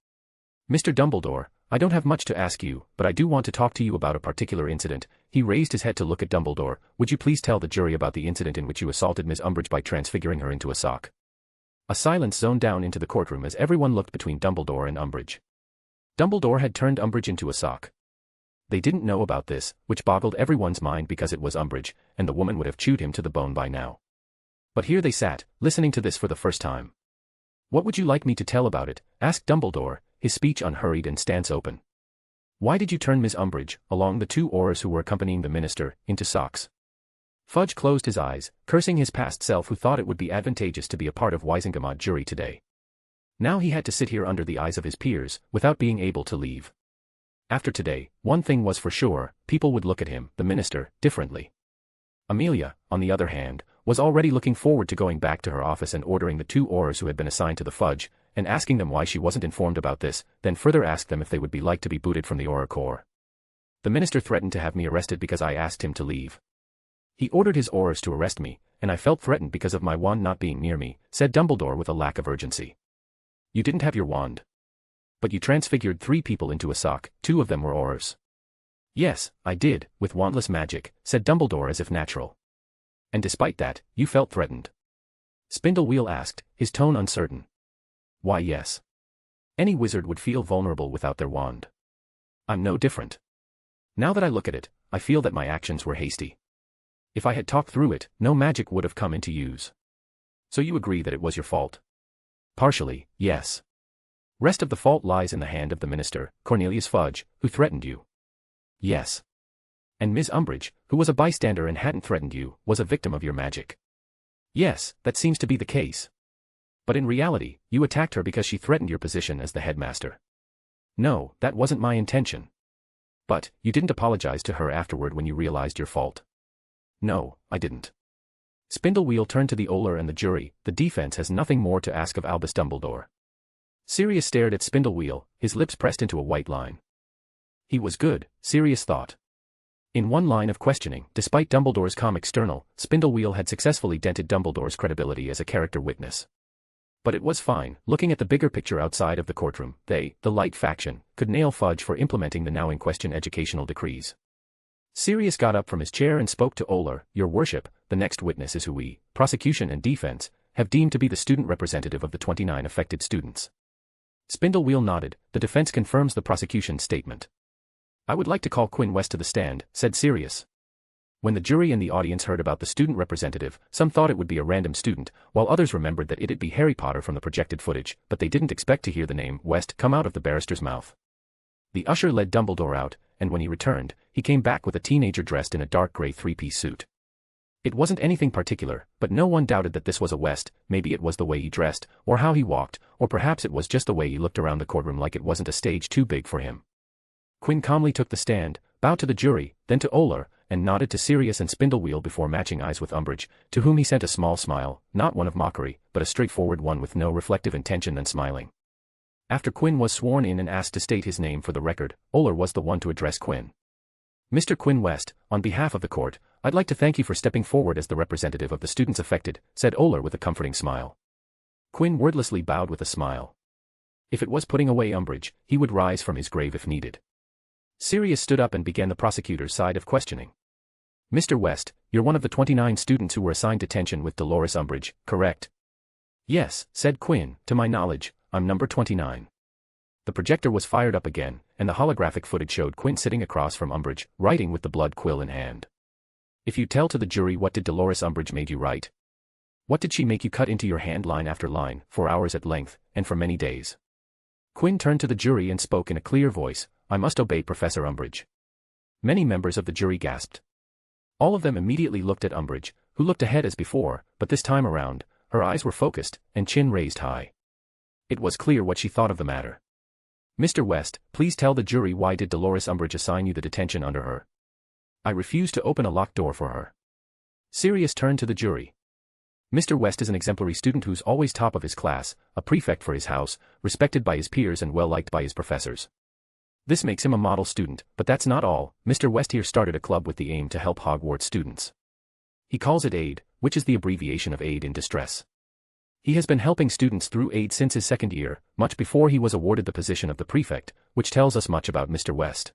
"Mr. Dumbledore, I don't have much to ask you, but I do want to talk to you about a particular incident." He raised his head to look at Dumbledore. "Would you please tell the jury about the incident in which you assaulted Miss Umbridge by transfiguring her into a sock?" A silence zoned down into the courtroom as everyone looked between Dumbledore and Umbridge. Dumbledore had turned Umbridge into a sock. They didn't know about this, which boggled everyone's mind because it was Umbridge, and the woman would have chewed him to the bone by now. But here they sat, listening to this for the first time. "What would you like me to tell about it?" asked Dumbledore, his speech unhurried and stance open. "Why did you turn Miss Umbridge, along the two Aurors who were accompanying the minister, into socks?" Fudge closed his eyes, cursing his past self who thought it would be advantageous to be a part of Wisengamot jury today. Now he had to sit here under the eyes of his peers, without being able to leave. After today, one thing was for sure, people would look at him, the minister, differently. Amelia, on the other hand, was already looking forward to going back to her office and ordering the two Aurors who had been assigned to the Fudge, and asking them why she wasn't informed about this, then further asked them if they would be like to be booted from the Auror Corps. "The minister threatened to have me arrested because I asked him to leave. He ordered his Aurors to arrest me, and I felt threatened because of my wand not being near me," said Dumbledore with a lack of urgency. "You didn't have your wand. But you transfigured 3 people into a sock, 2 of them were Aurors." "Yes, I did, with wandless magic," said Dumbledore as if natural. "And despite that, you felt threatened?" Spindlewheel asked, his tone uncertain. "Why, yes. Any wizard would feel vulnerable without their wand. I'm no different. Now that I look at it, I feel that my actions were hasty. If I had talked through it, no magic would have come into use." "So you agree that it was your fault?" "Partially, yes. Rest of the fault lies in the hand of the minister, Cornelius Fudge, who threatened you." "Yes. And Miss Umbridge, who was a bystander and hadn't threatened you, was a victim of your magic." "Yes, that seems to be the case. But in reality, you attacked her because she threatened your position as the headmaster." "No, that wasn't my intention." "But, you didn't apologize to her afterward when you realized your fault." "No, I didn't." Spindlewheel turned to the Oler and the jury. "The defense has nothing more to ask of Albus Dumbledore." Sirius stared at Spindlewheel, his lips pressed into a white line. He was good, Sirius thought. In one line of questioning, despite Dumbledore's calm external, Spindlewheel had successfully dented Dumbledore's credibility as a character witness. But it was fine. Looking at the bigger picture outside of the courtroom, they, the Light faction, could nail Fudge for implementing the now in question educational decrees. Sirius got up from his chair and spoke to Oler. "Your worship, the next witness is who we, prosecution and defense, have deemed to be the student representative of the 29 affected students." Spindlewheel nodded. "The defense confirms the prosecution's statement." "I would like to call Quinn West to the stand," said Sirius. When the jury and the audience heard about the student representative, some thought it would be a random student, while others remembered that it'd be Harry Potter from the projected footage, but they didn't expect to hear the name West come out of the barrister's mouth. The usher led Dumbledore out, and when he returned, he came back with a teenager dressed in a dark grey 3-piece suit. It wasn't anything particular, but no one doubted that this was a West. Maybe it was the way he dressed, or how he walked, or perhaps it was just the way he looked around the courtroom like it wasn't a stage too big for him. Quinn calmly took the stand, bowed to the jury, then to Oler, and nodded to Sirius and Spindlewheel before matching eyes with Umbridge, to whom he sent a small smile, not one of mockery, but a straightforward one with no reflective intention than smiling. After Quinn was sworn in and asked to state his name for the record, Oler was the one to address Quinn. "Mr. Quinn West, on behalf of the court, I'd like to thank you for stepping forward as the representative of the students affected," said Oler with a comforting smile. Quinn wordlessly bowed with a smile. If it was putting away Umbridge, he would rise from his grave if needed. Sirius stood up and began the prosecutor's side of questioning. "Mr. West, you're one of the 29 students who were assigned detention with Dolores Umbridge, correct?" "Yes," said Quinn, "to my knowledge, I'm number 29. The projector was fired up again, and the holographic footage showed Quinn sitting across from Umbridge, writing with the blood quill in hand. "If you tell to the jury what did Dolores Umbridge made you write? What did she make you cut into your hand line after line, for hours at length, and for many days?" Quinn turned to the jury and spoke in a clear voice, "I must obey Professor Umbridge." Many members of the jury gasped. All of them immediately looked at Umbridge, who looked ahead as before, but this time around, her eyes were focused, and chin raised high. It was clear what she thought of the matter. "Mr. West, please tell the jury why did Dolores Umbridge assign you the detention under her?" I refuse to open a locked door for her. Sirius turned to the jury. Mr. West is an exemplary student who's always top of his class, a prefect for his house, respected by his peers and well-liked by his professors. This makes him a model student, but that's not all. Mr. West here started a club with the aim to help Hogwarts students. He calls it AID, which is the abbreviation of Aid in Distress. He has been helping students through AID since his second year, much before he was awarded the position of the prefect, which tells us much about Mr. West.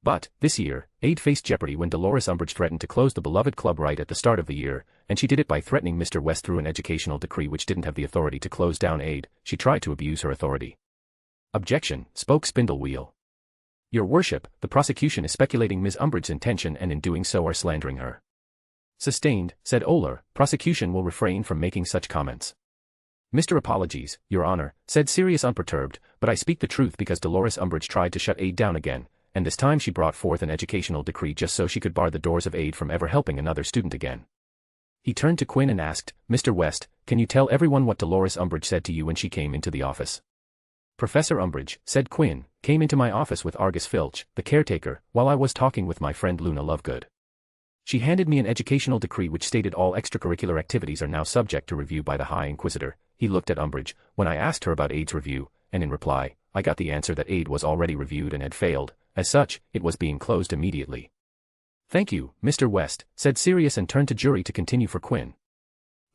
But, this year, AID faced jeopardy when Dolores Umbridge threatened to close the beloved club right at the start of the year, and she did it by threatening Mr. West through an educational decree which didn't have the authority to close down AID. She tried to abuse her authority. Objection, spoke Spindlewheel. Your worship, the prosecution is speculating Ms. Umbridge's intention and in doing so are slandering her. Sustained, said Oler, prosecution will refrain from making such comments. Mr. Apologies, Your Honor, said Sirius unperturbed, but I speak the truth because Dolores Umbridge tried to shut AID down again, and this time she brought forth an educational decree just so she could bar the doors of AID from ever helping another student again. He turned to Quinn and asked, Mr. West, can you tell everyone what Dolores Umbridge said to you when she came into the office? Professor Umbridge, said Quinn, came into my office with Argus Filch, the caretaker, while I was talking with my friend Luna Lovegood. She handed me an educational decree which stated all extracurricular activities are now subject to review by the High Inquisitor. He looked at Umbridge, when I asked her about AID's review, and in reply, I got the answer that AID was already reviewed and had failed. As such, it was being closed immediately. Thank you, Mr. West, said Sirius and turned to jury to continue for Quinn.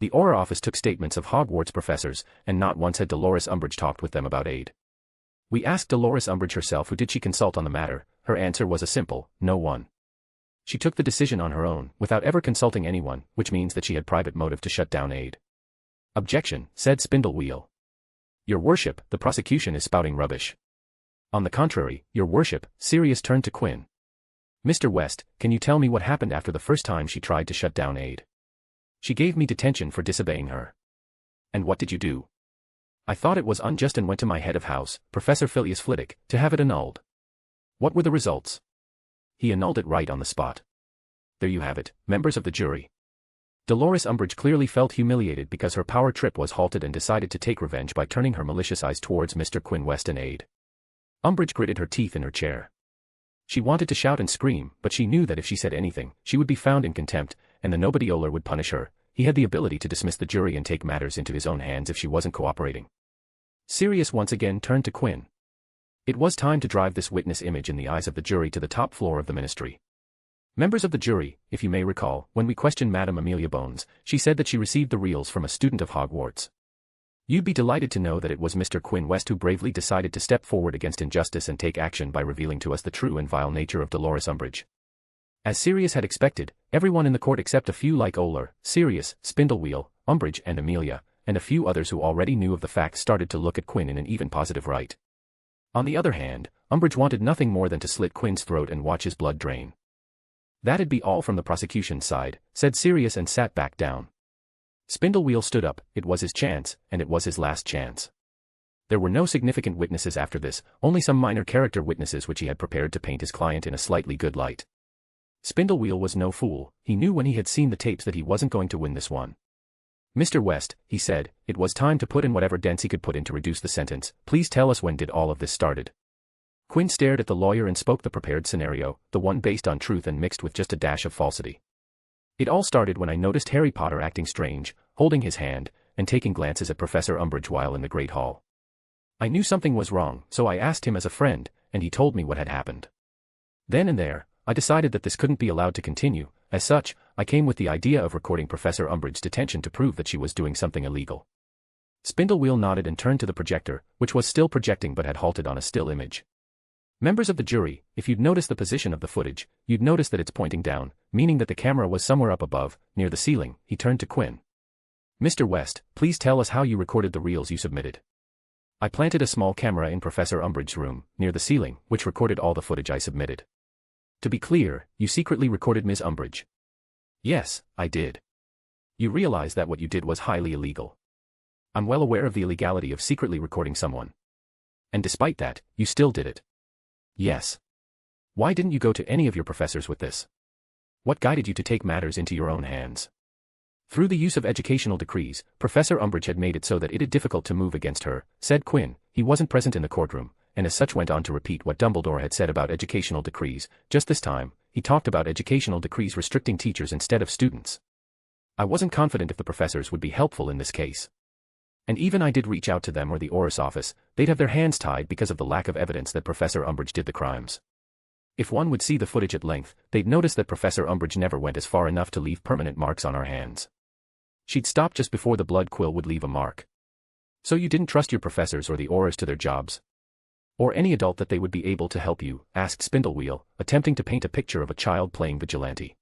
The Auror office took statements of Hogwarts professors, and not once had Dolores Umbridge talked with them about AID. We asked Dolores Umbridge herself who did she consult on the matter. Her answer was a simple, no one. She took the decision on her own, without ever consulting anyone, which means that she had private motive to shut down AID. Objection, said Spindlewheel. Your worship, the prosecution is spouting rubbish. On the contrary, Your worship, Sirius turned to Quinn. Mr. West, can you tell me what happened after the first time she tried to shut down AID? She gave me detention for disobeying her. And what did you do? I thought it was unjust and went to my head of house, Professor Phileas Flitwick, to have it annulled. What were the results? He annulled it right on the spot. There you have it, members of the jury. Dolores Umbridge clearly felt humiliated because her power trip was halted and decided to take revenge by turning her malicious eyes towards Mr. Quinn West and AID. Umbridge gritted her teeth in her chair. She wanted to shout and scream, but she knew that if she said anything, she would be found in contempt, and the nobody Oler would punish her. He had the ability to dismiss the jury and take matters into his own hands if she wasn't cooperating. Sirius once again turned to Quinn. It was time to drive this witness image in the eyes of the jury to the top floor of the ministry. Members of the jury, if you may recall, when we questioned Madame Amelia Bones, she said that she received the reels from a student of Hogwarts. You'd be delighted to know that it was Mr. Quinn West who bravely decided to step forward against injustice and take action by revealing to us the true and vile nature of Dolores Umbridge. As Sirius had expected, everyone in the court except a few like Oler, Sirius, Spindlewheel, Umbridge and Amelia, and a few others who already knew of the facts started to look at Quinn in an even positive light. On the other hand, Umbridge wanted nothing more than to slit Quinn's throat and watch his blood drain. That'd be all from the prosecution's side, said Sirius and sat back down. Spindlewheel stood up. It was his chance, and it was his last chance. There were no significant witnesses after this, only some minor character witnesses which he had prepared to paint his client in a slightly good light. Spindlewheel was no fool. He knew when he had seen the tapes that he wasn't going to win this one. Mr. West, he said, it was time to put in whatever dents he could put in to reduce the sentence. Please tell us when did all of this started. Quinn stared at the lawyer and spoke the prepared scenario, the one based on truth and mixed with just a dash of falsity. It all started when I noticed Harry Potter acting strange, holding his hand, and taking glances at Professor Umbridge while in the Great Hall. I knew something was wrong, so I asked him as a friend, and he told me what had happened. Then and there, I decided that this couldn't be allowed to continue. As such, I came with the idea of recording Professor Umbridge's detention to prove that she was doing something illegal. Spindlewheel nodded and turned to the projector, which was still projecting but had halted on a still image. Members of the jury, if you'd notice the position of the footage, you'd notice that it's pointing down, meaning that the camera was somewhere up above, near the ceiling. He turned to Quinn. Mr. West, please tell us how you recorded the reels you submitted. I planted a small camera in Professor Umbridge's room, near the ceiling, which recorded all the footage I submitted. To be clear, you secretly recorded Ms. Umbridge. Yes, I did. You realize that what you did was highly illegal. I'm well aware of the illegality of secretly recording someone. And despite that, you still did it. Yes. Why didn't you go to any of your professors with this? What guided you to take matters into your own hands? Through the use of educational decrees, Professor Umbridge had made it so that it is difficult to move against her, said Quinn. He wasn't present in the courtroom, and as such went on to repeat what Dumbledore had said about educational decrees. Just this time, he talked about educational decrees restricting teachers instead of students. I wasn't confident if the professors would be helpful in this case. And even I did reach out to them or the Oris office, they'd have their hands tied because of the lack of evidence that Professor Umbridge did the crimes. If one would see the footage at length, they'd notice that Professor Umbridge never went as far enough to leave permanent marks on our hands. She'd stop just before the blood quill would leave a mark. So you didn't trust your professors or the Oris to their jobs? Or any adult that they would be able to help you, asked Spindlewheel, attempting to paint a picture of a child playing vigilante.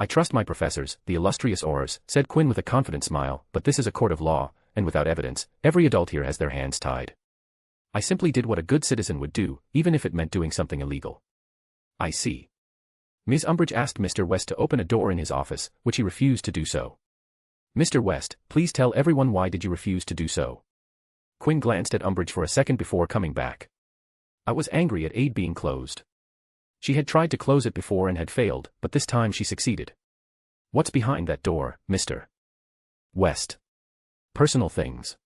I trust my professors, the illustrious Oris, said Quinn with a confident smile, but this is a court of law, and without evidence, every adult here has their hands tied. I simply did what a good citizen would do, even if it meant doing something illegal. I see. Ms. Umbridge asked Mr. West to open a door in his office, which he refused to do so. Mr. West, please tell everyone why did you refuse to do so? Quinn glanced at Umbridge for a second before coming back. I was angry at aid being closed. She had tried to close it before and had failed, but this time she succeeded. What's behind that door, Mr. West? Personal things.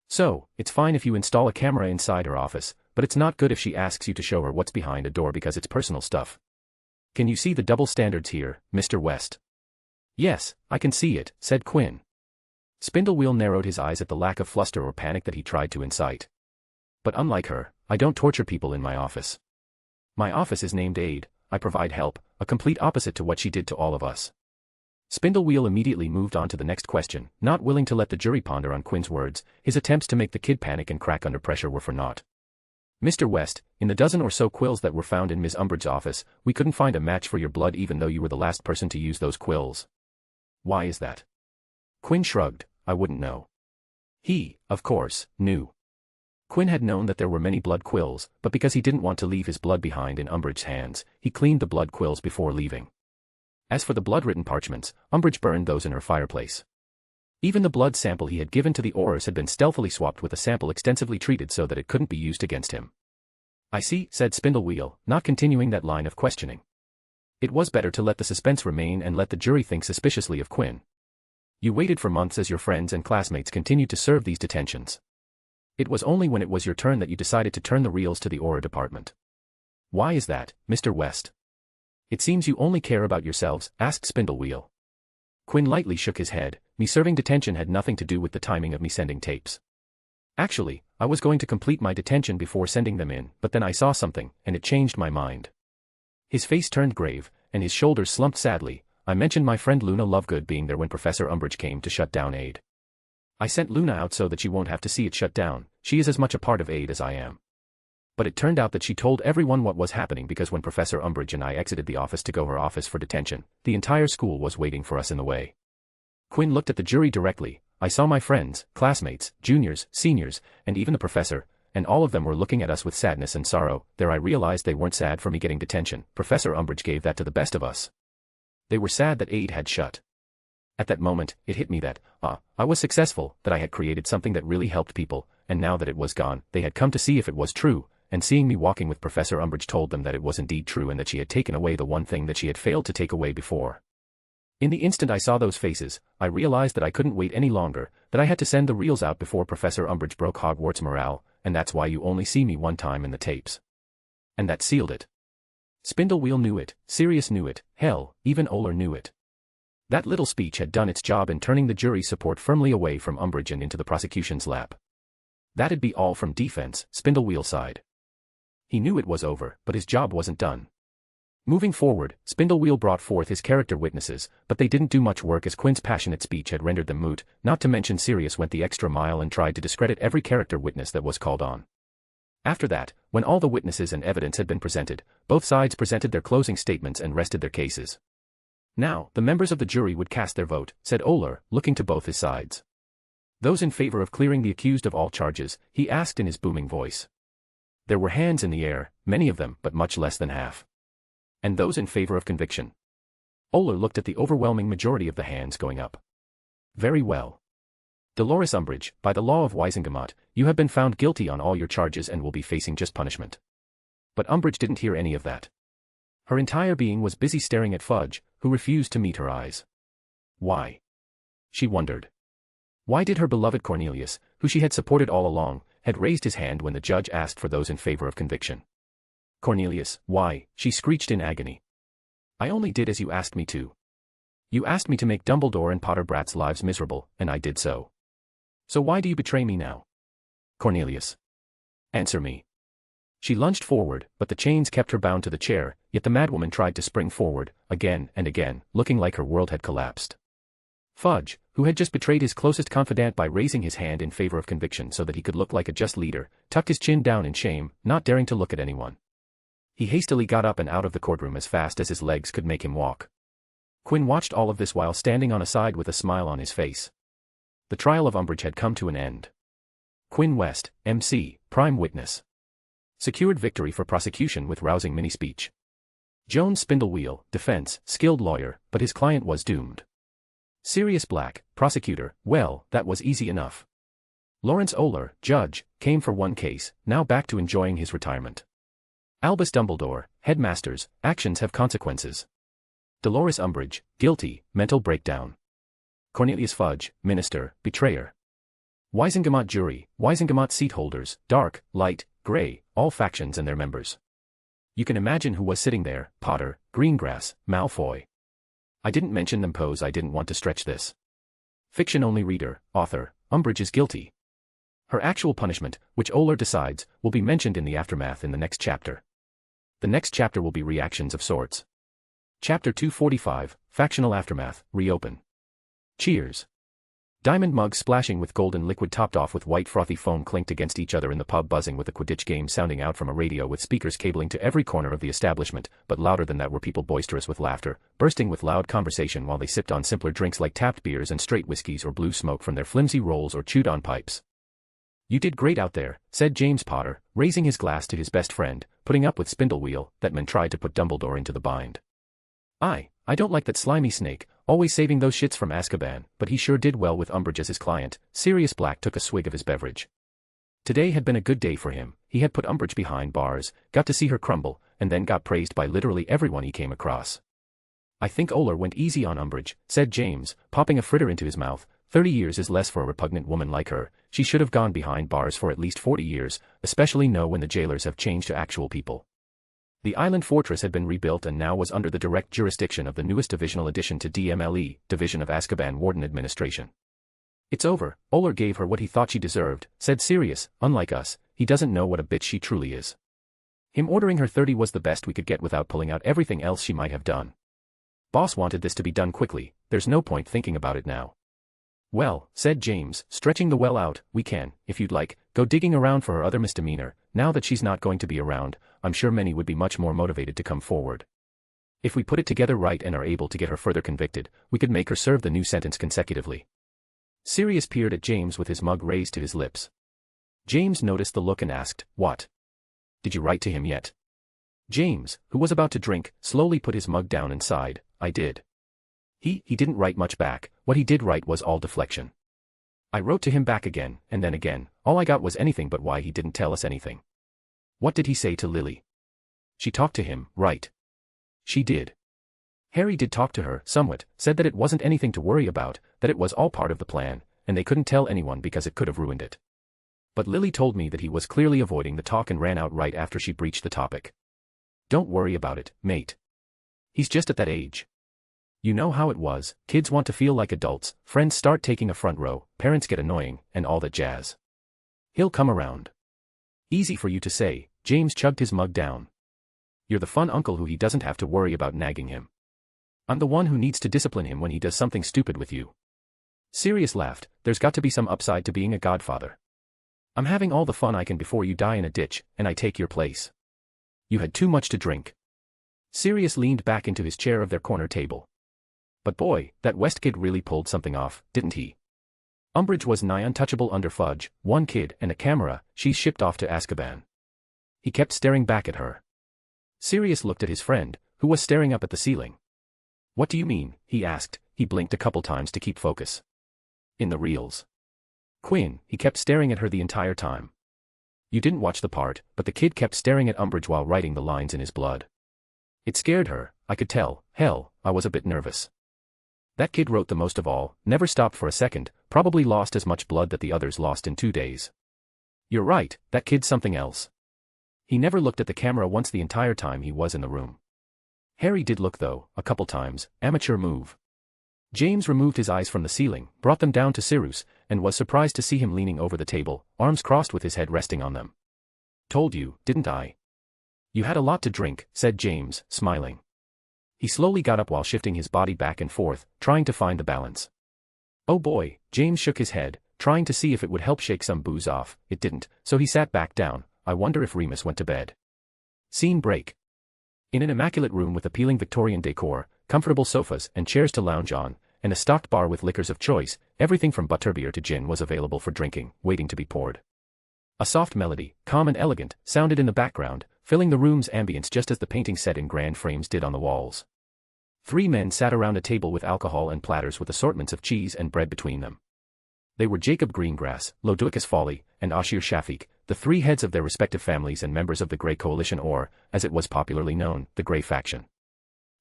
So, it's fine if you install a camera inside her office, but it's not good if she asks you to show her what's behind a door because it's personal stuff. Can you see the double standards here, Mr. West? Yes, I can see it, said Quinn. Spindlewheel narrowed his eyes at the lack of fluster or panic that he tried to incite. But unlike her, I don't torture people in my office. My office is named Aid, I provide help, a complete opposite to what she did to all of us. Spindlewheel immediately moved on to the next question, not willing to let the jury ponder on Quinn's words. His attempts to make the kid panic and crack under pressure were for naught. Mr. West, in the dozen or so quills that were found in Ms. Umbridge's office, we couldn't find a match for your blood even though you were the last person to use those quills. Why is that? Quinn shrugged. I wouldn't know. He, of course, knew. Quinn had known that there were many blood quills, but because he didn't want to leave his blood behind in Umbridge's hands, he cleaned the blood quills before leaving. As for the blood-written parchments, Umbridge burned those in her fireplace. Even the blood sample he had given to the Oris had been stealthily swapped with a sample extensively treated so that it couldn't be used against him. I see, said Spindlewheel, not continuing that line of questioning. It was better to let the suspense remain and let the jury think suspiciously of Quinn. You waited for months as your friends and classmates continued to serve these detentions. It was only when it was your turn that you decided to turn the reels to the Aura department. Why is that, Mr. West? It seems you only care about yourselves, asked Spindlewheel. Quinn lightly shook his head. Me serving detention had nothing to do with the timing of me sending tapes. Actually, I was going to complete my detention before sending them in, but then I saw something, and it changed my mind. His face turned grave, and his shoulders slumped sadly. I mentioned my friend Luna Lovegood being there when Professor Umbridge came to shut down Aid. I sent Luna out so that she won't have to see it shut down. She is as much a part of Aid as I am. But it turned out that she told everyone what was happening because when Professor Umbridge and I exited the office to go to her office for detention, the entire school was waiting for us in the way. Quinn looked at the jury directly. I saw my friends, classmates, juniors, seniors, and even the professor, and all of them were looking at us with sadness and sorrow. There I realized they weren't sad for me getting detention. Professor Umbridge gave that to the best of us. They were sad that Aid had shut. At that moment, it hit me that, I was successful, that I had created something that really helped people, and now that it was gone, they had come to see if it was true. And seeing me walking with Professor Umbridge told them that it was indeed true and that she had taken away the one thing that she had failed to take away before. In the instant I saw those faces, I realized that I couldn't wait any longer, that I had to send the reels out before Professor Umbridge broke Hogwarts morale, and that's why you only see me one time in the tapes. And that sealed it. Spindlewheel knew it, Sirius knew it, hell, even Oler knew it. That little speech had done its job in turning the jury's support firmly away from Umbridge and into the prosecution's lap. That'd be all from defense, Spindlewheel sighed. He knew it was over, but his job wasn't done. Moving forward, Spindlewheel brought forth his character witnesses, but they didn't do much work as Quinn's passionate speech had rendered them moot, not to mention Sirius went the extra mile and tried to discredit every character witness that was called on. After that, when all the witnesses and evidence had been presented, both sides presented their closing statements and rested their cases. Now, the members of the jury would cast their vote, said Oler, looking to both his sides. Those in favor of clearing the accused of all charges, he asked in his booming voice. There were hands in the air, many of them, but much less than half. And those in favor of conviction. Oler looked at the overwhelming majority of the hands going up. Very well. Dolores Umbridge, by the law of Wisingamot, you have been found guilty on all your charges and will be facing just punishment. But Umbridge didn't hear any of that. Her entire being was busy staring at Fudge, who refused to meet her eyes. Why? She wondered. Why did her beloved Cornelius, who she had supported all along, had raised his hand when the judge asked for those in favor of conviction? Cornelius, why? She screeched in agony. I only did as you asked me to. You asked me to make Dumbledore and Potter brats' lives miserable, and I did so. So why do you betray me now? Cornelius. Answer me. She lunged forward, but the chains kept her bound to the chair, yet the madwoman tried to spring forward, again and again, looking like her world had collapsed. Fudge, who had just betrayed his closest confidant by raising his hand in favor of conviction so that he could look like a just leader, tucked his chin down in shame, not daring to look at anyone. He hastily got up and out of the courtroom as fast as his legs could make him walk. Quinn watched all of this while standing on a side with a smile on his face. The trial of Umbridge had come to an end. Quinn West, MC, prime witness. Secured victory for prosecution with rousing mini-speech. Jones Spindlewheel, defense, skilled lawyer, but his client was doomed. Sirius Black, prosecutor, well, that was easy enough. Lawrence Oler, judge, came for one case, now back to enjoying his retirement. Albus Dumbledore, headmasters, actions have consequences. Dolores Umbridge, guilty, mental breakdown. Cornelius Fudge, minister, betrayer. Wisengamot jury, Wisengamot seat holders, dark, light, gray, all factions and their members. You can imagine who was sitting there, Potter, Greengrass, Malfoy. I didn't mention them pose I didn't want to stretch this. Fiction-only reader, author, Umbridge is guilty. Her actual punishment, which Oler decides, will be mentioned in the aftermath in the next chapter. The next chapter will be reactions of sorts. Chapter 245, Factional Aftermath, Reopen. Cheers. Diamond mugs splashing with golden liquid topped off with white frothy foam clinked against each other in the pub, buzzing with a Quidditch game sounding out from a radio with speakers cabling to every corner of the establishment, but louder than that were people boisterous with laughter, bursting with loud conversation while they sipped on simpler drinks like tapped beers and straight whiskeys or blew smoke from their flimsy rolls or chewed on pipes. You did great out there, said James Potter, raising his glass to his best friend, putting up with Spindlewheel, that man tried to put Dumbledore into the bind. I don't like that slimy snake, always saving those shits from Azkaban, but he sure did well with Umbridge as his client. Sirius Black took a swig of his beverage. Today had been a good day for him. He had put Umbridge behind bars, got to see her crumble, and then got praised by literally everyone he came across. I think Oler went easy on Umbridge, said James, popping a fritter into his mouth. 30 years is less for a repugnant woman like her. She should have gone behind bars for at least 40 years, especially know when the jailers have changed to actual people. The island fortress had been rebuilt and now was under the direct jurisdiction of the newest divisional addition to DMLE, Division of Azkaban Warden Administration. It's over. Oler gave her what he thought she deserved, said Sirius. Unlike us, he doesn't know what a bitch she truly is. Him ordering her 30 was the best we could get without pulling out everything else she might have done. Boss wanted this to be done quickly, there's no point thinking about it now. Well, said James, stretching the well out, we can, if you'd like, go digging around for her other misdemeanor. Now that she's not going to be around, I'm sure many would be much more motivated to come forward. If we put it together right and are able to get her further convicted, we could make her serve the new sentence consecutively. Sirius peered at James with his mug raised to his lips. James noticed the look and asked, what? Did you write to him yet? James, who was about to drink, slowly put his mug down and sighed. I did. He didn't write much back. What he did write was all deflection. I wrote to him back again, and then again. All I got was anything but why he didn't tell us anything. What did he say to Lily? She talked to him, right? She did. Harry did talk to her, somewhat, said that it wasn't anything to worry about, that it was all part of the plan, and they couldn't tell anyone because it could have ruined it. But Lily told me that he was clearly avoiding the talk and ran out right after she breached the topic. Don't worry about it, mate. He's just at that age. You know how it was, kids want to feel like adults, friends start taking a front row, parents get annoying, and all that jazz. He'll come around. Easy for you to say, James chugged his mug down. You're the fun uncle who he doesn't have to worry about nagging him. I'm the one who needs to discipline him when he does something stupid with you. Sirius laughed, there's got to be some upside to being a godfather. I'm having all the fun I can before you die in a ditch, and I take your place. You had too much to drink. Sirius leaned back into his chair of their corner table. But boy, that West kid really pulled something off, didn't he? Umbridge was nigh untouchable under Fudge, one kid and a camera, she's shipped off to Azkaban. He kept staring back at her. Sirius looked at his friend, who was staring up at the ceiling. What do you mean? He asked. He blinked a couple times to keep focus. In the reels. Quinn, he kept staring at her the entire time. You didn't watch the part, but the kid kept staring at Umbridge while writing the lines in his blood. It scared her, I could tell. Hell, I was a bit nervous. That kid wrote the most of all, never stopped for a second, probably lost as much blood that the others lost in 2 days. You're right, that kid's something else. He never looked at the camera once the entire time he was in the room. Harry did look though, a couple times, amateur move. James removed his eyes from the ceiling, brought them down to Sirius, and was surprised to see him leaning over the table, arms crossed with his head resting on them. Told you, didn't I? You had a lot to drink, said James, smiling. He slowly got up while shifting his body back and forth, trying to find the balance. Oh boy, James shook his head, trying to see if it would help shake some booze off. It didn't, so he sat back down. I wonder if Remus went to bed. Scene break. In an immaculate room with appealing Victorian decor, comfortable sofas and chairs to lounge on, and a stocked bar with liquors of choice, everything from butterbeer to gin was available for drinking, waiting to be poured. A soft melody, calm and elegant, sounded in the background, filling the room's ambience just as the paintings set in grand frames did on the walls. 3 men sat around a table with alcohol and platters with assortments of cheese and bread between them. They were Jacob Greengrass, Lodoicus Folly, and Ashir Shafiq, the 3 heads of their respective families and members of the Grey Coalition or, as it was popularly known, the Grey Faction.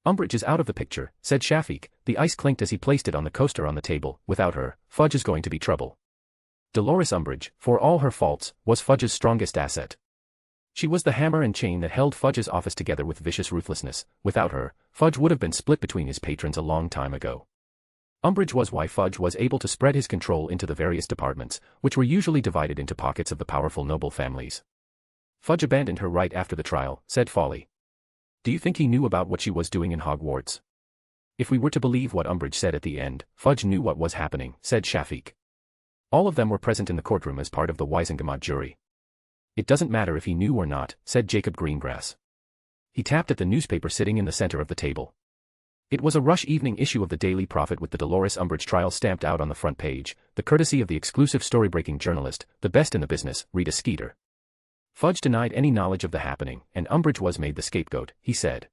Umbridge is out of the picture, said Shafiq. The ice clinked as he placed it on the coaster on the table. Without her, Fudge is going to be trouble. Dolores Umbridge, for all her faults, was Fudge's strongest asset. She was the hammer and chain that held Fudge's office together with vicious ruthlessness. Without her, Fudge would have been split between his patrons a long time ago. Umbridge was why Fudge was able to spread his control into the various departments, which were usually divided into pockets of the powerful noble families. Fudge abandoned her right after the trial, said Folly. Do you think he knew about what she was doing in Hogwarts? If we were to believe what Umbridge said at the end, Fudge knew what was happening, said Shafiq. All of them were present in the courtroom as part of the Wisengamot jury. It doesn't matter if he knew or not, said Jacob Greengrass. He tapped at the newspaper sitting in the center of the table. It was a rush evening issue of the Daily Prophet with the Dolores Umbridge trial stamped out on the front page, the courtesy of the exclusive story-breaking journalist, the best in the business, Rita Skeeter. Fudge denied any knowledge of the happening, and Umbridge was made the scapegoat, he said.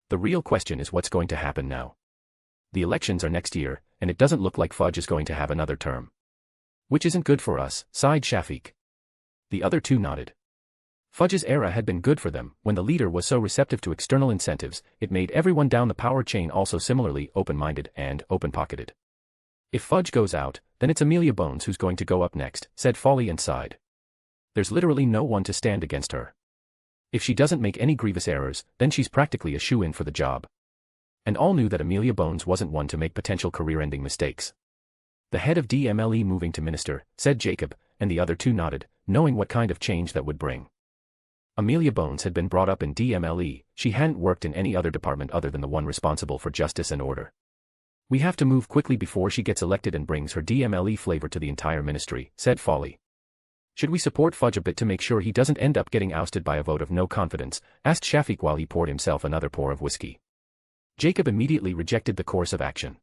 The real question is what's going to happen now. The elections are next year, and it doesn't look like Fudge is going to have another term. Which isn't good for us, sighed Shafiq. The other 2 nodded. Fudge's era had been good for them. When the leader was so receptive to external incentives, it made everyone down the power chain also similarly open-minded and open-pocketed. If Fudge goes out, then it's Amelia Bones who's going to go up next, said Folly and sighed. There's literally no one to stand against her. If she doesn't make any grievous errors, then she's practically a shoo-in for the job. And all knew that Amelia Bones wasn't one to make potential career-ending mistakes. The head of DMLE moving to minister, said Jacob, and the other 2 nodded, knowing what kind of change that would bring. Amelia Bones had been brought up in DMLE, she hadn't worked in any other department other than the one responsible for justice and order. We have to move quickly before she gets elected and brings her DMLE flavor to the entire ministry, said Folly. Should we support Fudge a bit to make sure he doesn't end up getting ousted by a vote of no confidence, asked Shafiq while he poured himself another pour of whiskey. Jacob immediately rejected the course of action.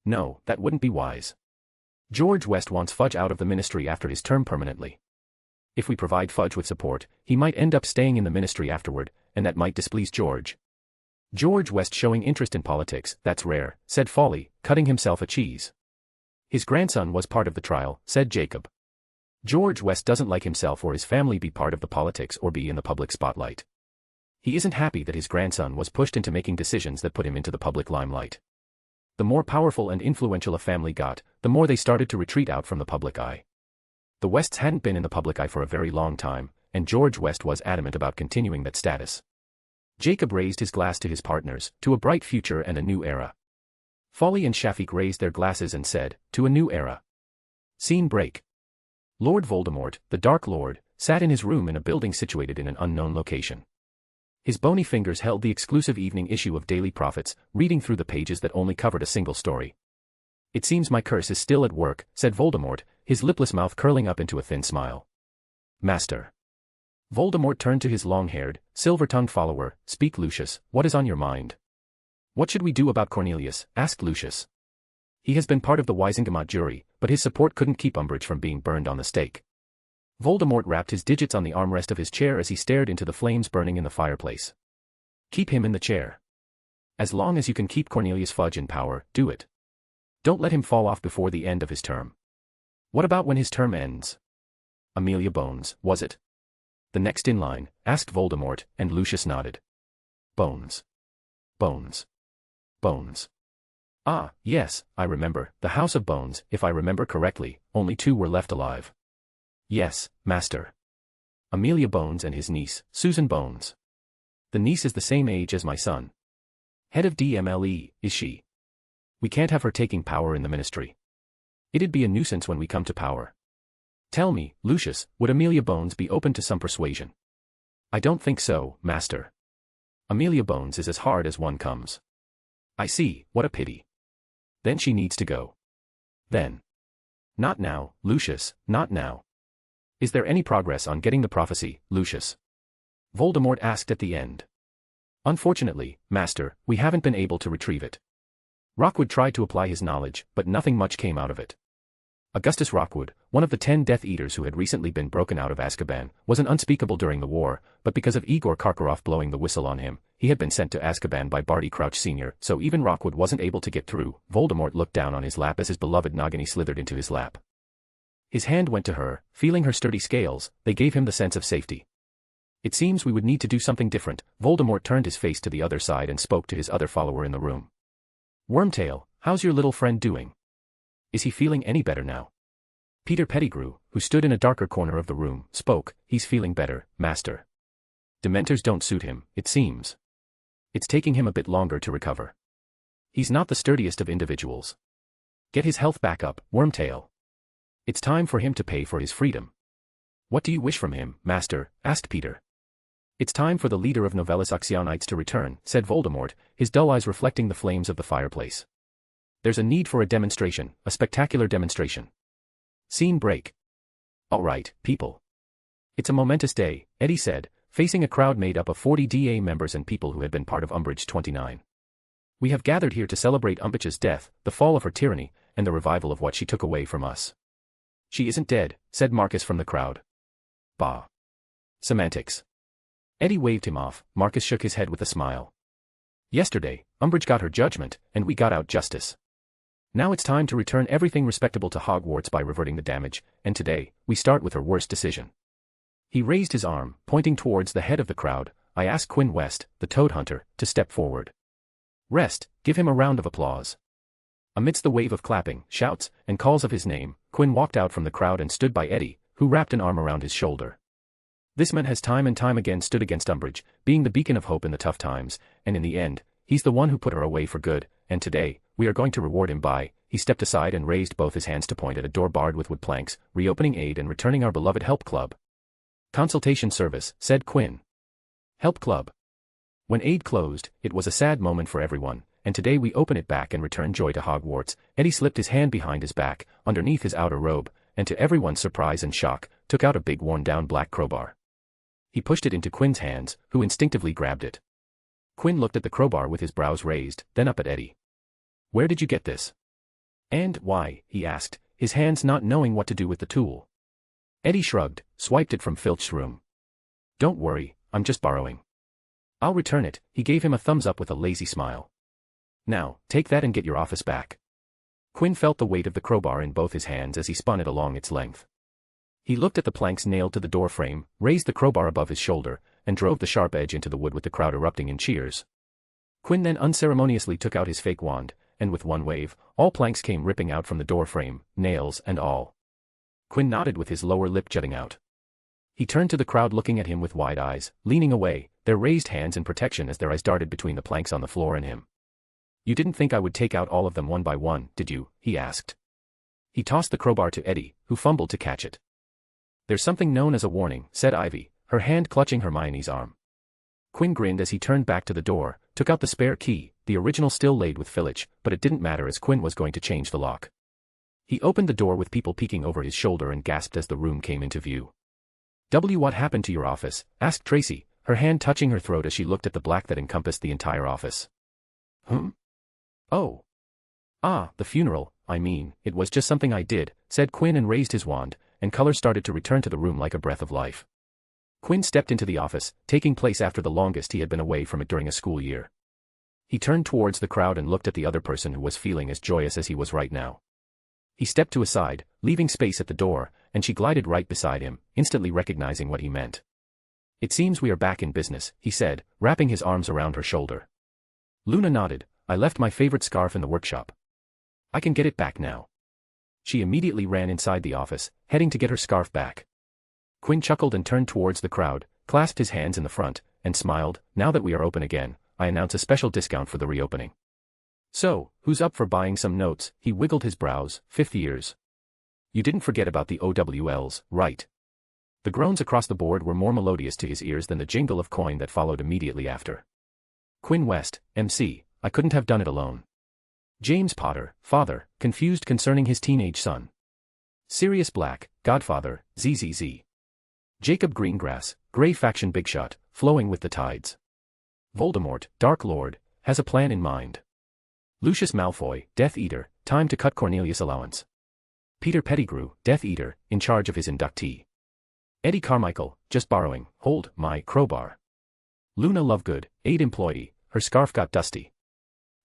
No, that wouldn't be wise. George West wants Fudge out of the ministry after his term permanently. If we provide Fudge with support, he might end up staying in the ministry afterward, and that might displease George. George West showing interest in politics, that's rare, said Folly, cutting himself a cheese. His grandson was part of the trial, said Jacob. George West doesn't like himself or his family be part of the politics or be in the public spotlight. He isn't happy that his grandson was pushed into making decisions that put him into the public limelight. The more powerful and influential a family got, the more they started to retreat out from the public eye. The Wests hadn't been in the public eye for a very long time, and George West was adamant about continuing that status. Jacob raised his glass to his partners, to a bright future and a new era. Folly and Shafiq raised their glasses and said, to a new era. Scene break. Lord Voldemort, the Dark Lord, sat in his room in a building situated in an unknown location. His bony fingers held the exclusive evening issue of Daily Prophets, reading through the pages that only covered a single story. It seems my curse is still at work, said Voldemort, his lipless mouth curling up into a thin smile. Master. Voldemort turned to his long-haired, silver-tongued follower, speak Lucius, what is on your mind? What should we do about Cornelius, asked Lucius. He has been part of the Wisengamot jury, but his support couldn't keep Umbridge from being burned on the stake. Voldemort rapped his digits on the armrest of his chair as he stared into the flames burning in the fireplace. Keep him in the chair. As long as you can keep Cornelius Fudge in power, do it. Don't let him fall off before the end of his term. What about when his term ends? Amelia Bones, was it? The next in line, asked Voldemort, and Lucius nodded. Bones. Bones. Bones. Ah, yes, I remember, the House of Bones, if I remember correctly, only 2 were left alive. Yes, Master. Amelia Bones and his niece, Susan Bones. The niece is the same age as my son. Head of DMLE, is she? We can't have her taking power in the ministry. It'd be a nuisance when we come to power. Tell me, Lucius, would Amelia Bones be open to some persuasion? I don't think so, master. Amelia Bones is as hard as one comes. I see, what a pity. Then she needs to go. Then. Not now, Lucius, not now. Is there any progress on getting the prophecy, Lucius? Voldemort asked at the end. Unfortunately, master, we haven't been able to retrieve it. Rockwood tried to apply his knowledge, but nothing much came out of it. Augustus Rockwood, one of the 10 Death Eaters who had recently been broken out of Azkaban, was an unspeakable during the war, but because of Igor Karkaroff blowing the whistle on him, he had been sent to Azkaban by Barty Crouch Sr., so even Rockwood wasn't able to get through. Voldemort looked down on his lap as his beloved Nagini slithered into his lap. His hand went to her, feeling her sturdy scales, they gave him the sense of safety. It seems we would need to do something different. Voldemort turned his face to the other side and spoke to his other follower in the room. Wormtail, how's your little friend doing? Is he feeling any better now? Peter Pettigrew, who stood in a darker corner of the room, spoke. He's feeling better, master. Dementors don't suit him, it seems. It's taking him a bit longer to recover. He's not the sturdiest of individuals. Get his health back up, Wormtail. It's time for him to pay for his freedom. What do you wish from him, master? Asked Peter. It's time for the leader of Novellus Oxyonites to return, said Voldemort, his dull eyes reflecting the flames of the fireplace. There's a need for a demonstration, a spectacular demonstration. Scene break. All right, people. It's a momentous day, Eddie said, facing a crowd made up of 40 DA members and people who had been part of Umbridge 29. We have gathered here to celebrate Umbridge's death, the fall of her tyranny, and the revival of what she took away from us. She isn't dead, said Marcus from the crowd. Bah. Semantics. Eddie waved him off. Marcus shook his head with a smile. Yesterday, Umbridge got her judgment, and we got out justice. Now it's time to return everything respectable to Hogwarts by reverting the damage, and today, we start with her worst decision. He raised his arm, pointing towards the head of the crowd. I ask Quinn West, the Toad Hunter, to step forward. Rest, give him a round of applause. Amidst the wave of clapping, shouts, and calls of his name, Quinn walked out from the crowd and stood by Eddie, who wrapped an arm around his shoulder. This man has time and time again stood against Umbridge, being the beacon of hope in the tough times, and in the end, he's the one who put her away for good, and today, we are going to reward him by. He stepped aside and raised both his hands to point at a door barred with wood planks, reopening aid and returning our beloved Help Club. Consultation service, said Quinn. Help Club. When aid closed, it was a sad moment for everyone, and today we open it back and return joy to Hogwarts. Eddie slipped his hand behind his back, underneath his outer robe, and to everyone's surprise and shock, took out a big worn-down black crowbar. He pushed it into Quinn's hands, who instinctively grabbed it. Quinn looked at the crowbar with his brows raised, then up at Eddie. Where did you get this? And why? He asked, his hands not knowing what to do with the tool. Eddie shrugged, swiped it from Filch's room. Don't worry, I'm just borrowing. I'll return it. He gave him a thumbs up with a lazy smile. Now, take that and get your office back. Quinn felt the weight of the crowbar in both his hands as he spun it along its length. He looked at the planks nailed to the door frame, raised the crowbar above his shoulder, and drove the sharp edge into the wood with the crowd erupting in cheers. Quinn then unceremoniously took out his fake wand, and with one wave, all planks came ripping out from the door frame, nails and all. Quinn nodded with his lower lip jutting out. He turned to the crowd looking at him with wide eyes, leaning away, their raised hands in protection as their eyes darted between the planks on the floor and him. You didn't think I would take out all of them one by one, did you? He asked. He tossed the crowbar to Eddie, who fumbled to catch it. There's something known as a warning, said Ivy, her hand clutching Hermione's arm. Quinn grinned as he turned back to the door, took out the spare key, the original still laid with Filch, but it didn't matter as Quinn was going to change the lock. He opened the door with people peeking over his shoulder and gasped as the room came into view. What happened to your office? Asked Tracy, her hand touching her throat as she looked at the black that encompassed the entire office. Oh. Ah, the funeral, I mean, it was just something I did, said Quinn and raised his wand, and color started to return to the room like a breath of life. Quinn stepped into the office, taking place after the longest he had been away from it during a school year. He turned towards the crowd and looked at the other person who was feeling as joyous as he was right now. He stepped to a side, leaving space at the door, and she glided right beside him, instantly recognizing what he meant. It seems we are back in business, he said, wrapping his arms around her shoulder. Luna nodded. I left my favorite scarf in the workshop. I can get it back now. She immediately ran inside the office, heading to get her scarf back. Quinn chuckled and turned towards the crowd, clasped his hands in the front, and smiled. Now that we are open again, I announce a special discount for the reopening. So, who's up for buying some notes? He wiggled his brows. 5th years. You didn't forget about the OWLs, right? The groans across the board were more melodious to his ears than the jingle of coin that followed immediately after. Quinn West, MC, I couldn't have done it alone. James Potter, father, confused concerning his teenage son. Sirius Black, godfather, ZZZ. Jacob Greengrass, Grey faction big shot, flowing with the tides. Voldemort, Dark Lord, has a plan in mind. Lucius Malfoy, Death Eater, time to cut Cornelius' allowance. Peter Pettigrew, Death Eater, in charge of his inductee. Eddie Carmichael, just borrowing, hold my crowbar. Luna Lovegood, aide employee, her scarf got dusty.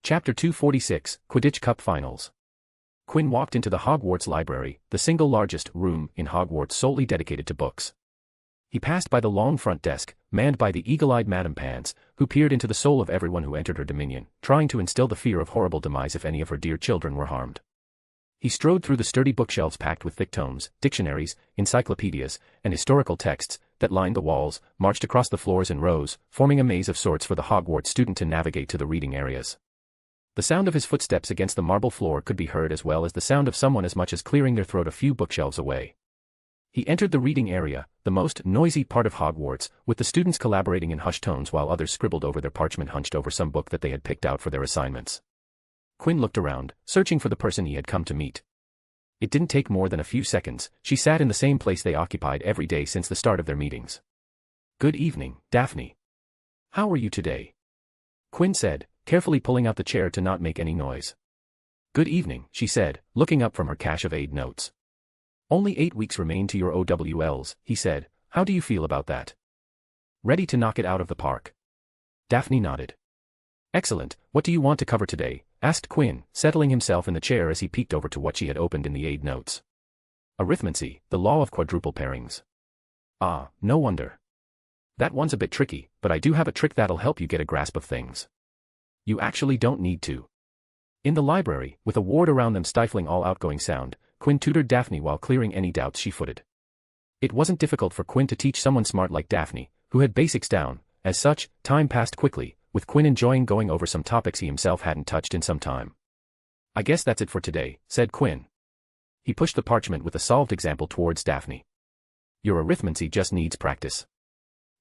Chapter 246, Quidditch Cup Finals. Quinn walked into the Hogwarts library, the single largest room in Hogwarts solely dedicated to books. He passed by the long front desk, manned by the eagle-eyed Madame Pants, who peered into the soul of everyone who entered her dominion, trying to instill the fear of horrible demise if any of her dear children were harmed. He strode through the sturdy bookshelves packed with thick tomes, dictionaries, encyclopedias, and historical texts that lined the walls, marched across the floors in rows, forming a maze of sorts for the Hogwarts student to navigate to the reading areas. The sound of his footsteps against the marble floor could be heard as well as the sound of someone as much as clearing their throat a few bookshelves away. He entered the reading area, the most noisy part of Hogwarts, with the students collaborating in hushed tones while others scribbled over their parchment hunched over some book that they had picked out for their assignments. Quinn looked around, searching for the person he had come to meet. It didn't take more than a few seconds. She sat in the same place they occupied every day since the start of their meetings. Good evening, Daphne. How are you today? Quinn said, carefully pulling out the chair to not make any noise. Good evening, she said, looking up from her cache of aid notes. Only 8 weeks remain to your OWLs, he said. How do you feel about that? Ready to knock it out of the park? Daphne nodded. Excellent, what do you want to cover today? Asked Quinn, settling himself in the chair as he peeked over to what she had opened in the aid notes. Arithmancy, the law of quadruple pairings. Ah, no wonder. That one's a bit tricky, but I do have a trick that'll help you get a grasp of things. You actually don't need to. In the library, with a ward around them stifling all outgoing sound, Quinn tutored Daphne while clearing any doubts she footed. It wasn't difficult for Quinn to teach someone smart like Daphne, who had basics down. As such, time passed quickly, with Quinn enjoying going over some topics he himself hadn't touched in some time. I guess that's it for today, said Quinn. He pushed the parchment with a solved example towards Daphne. Your arithmancy just needs practice.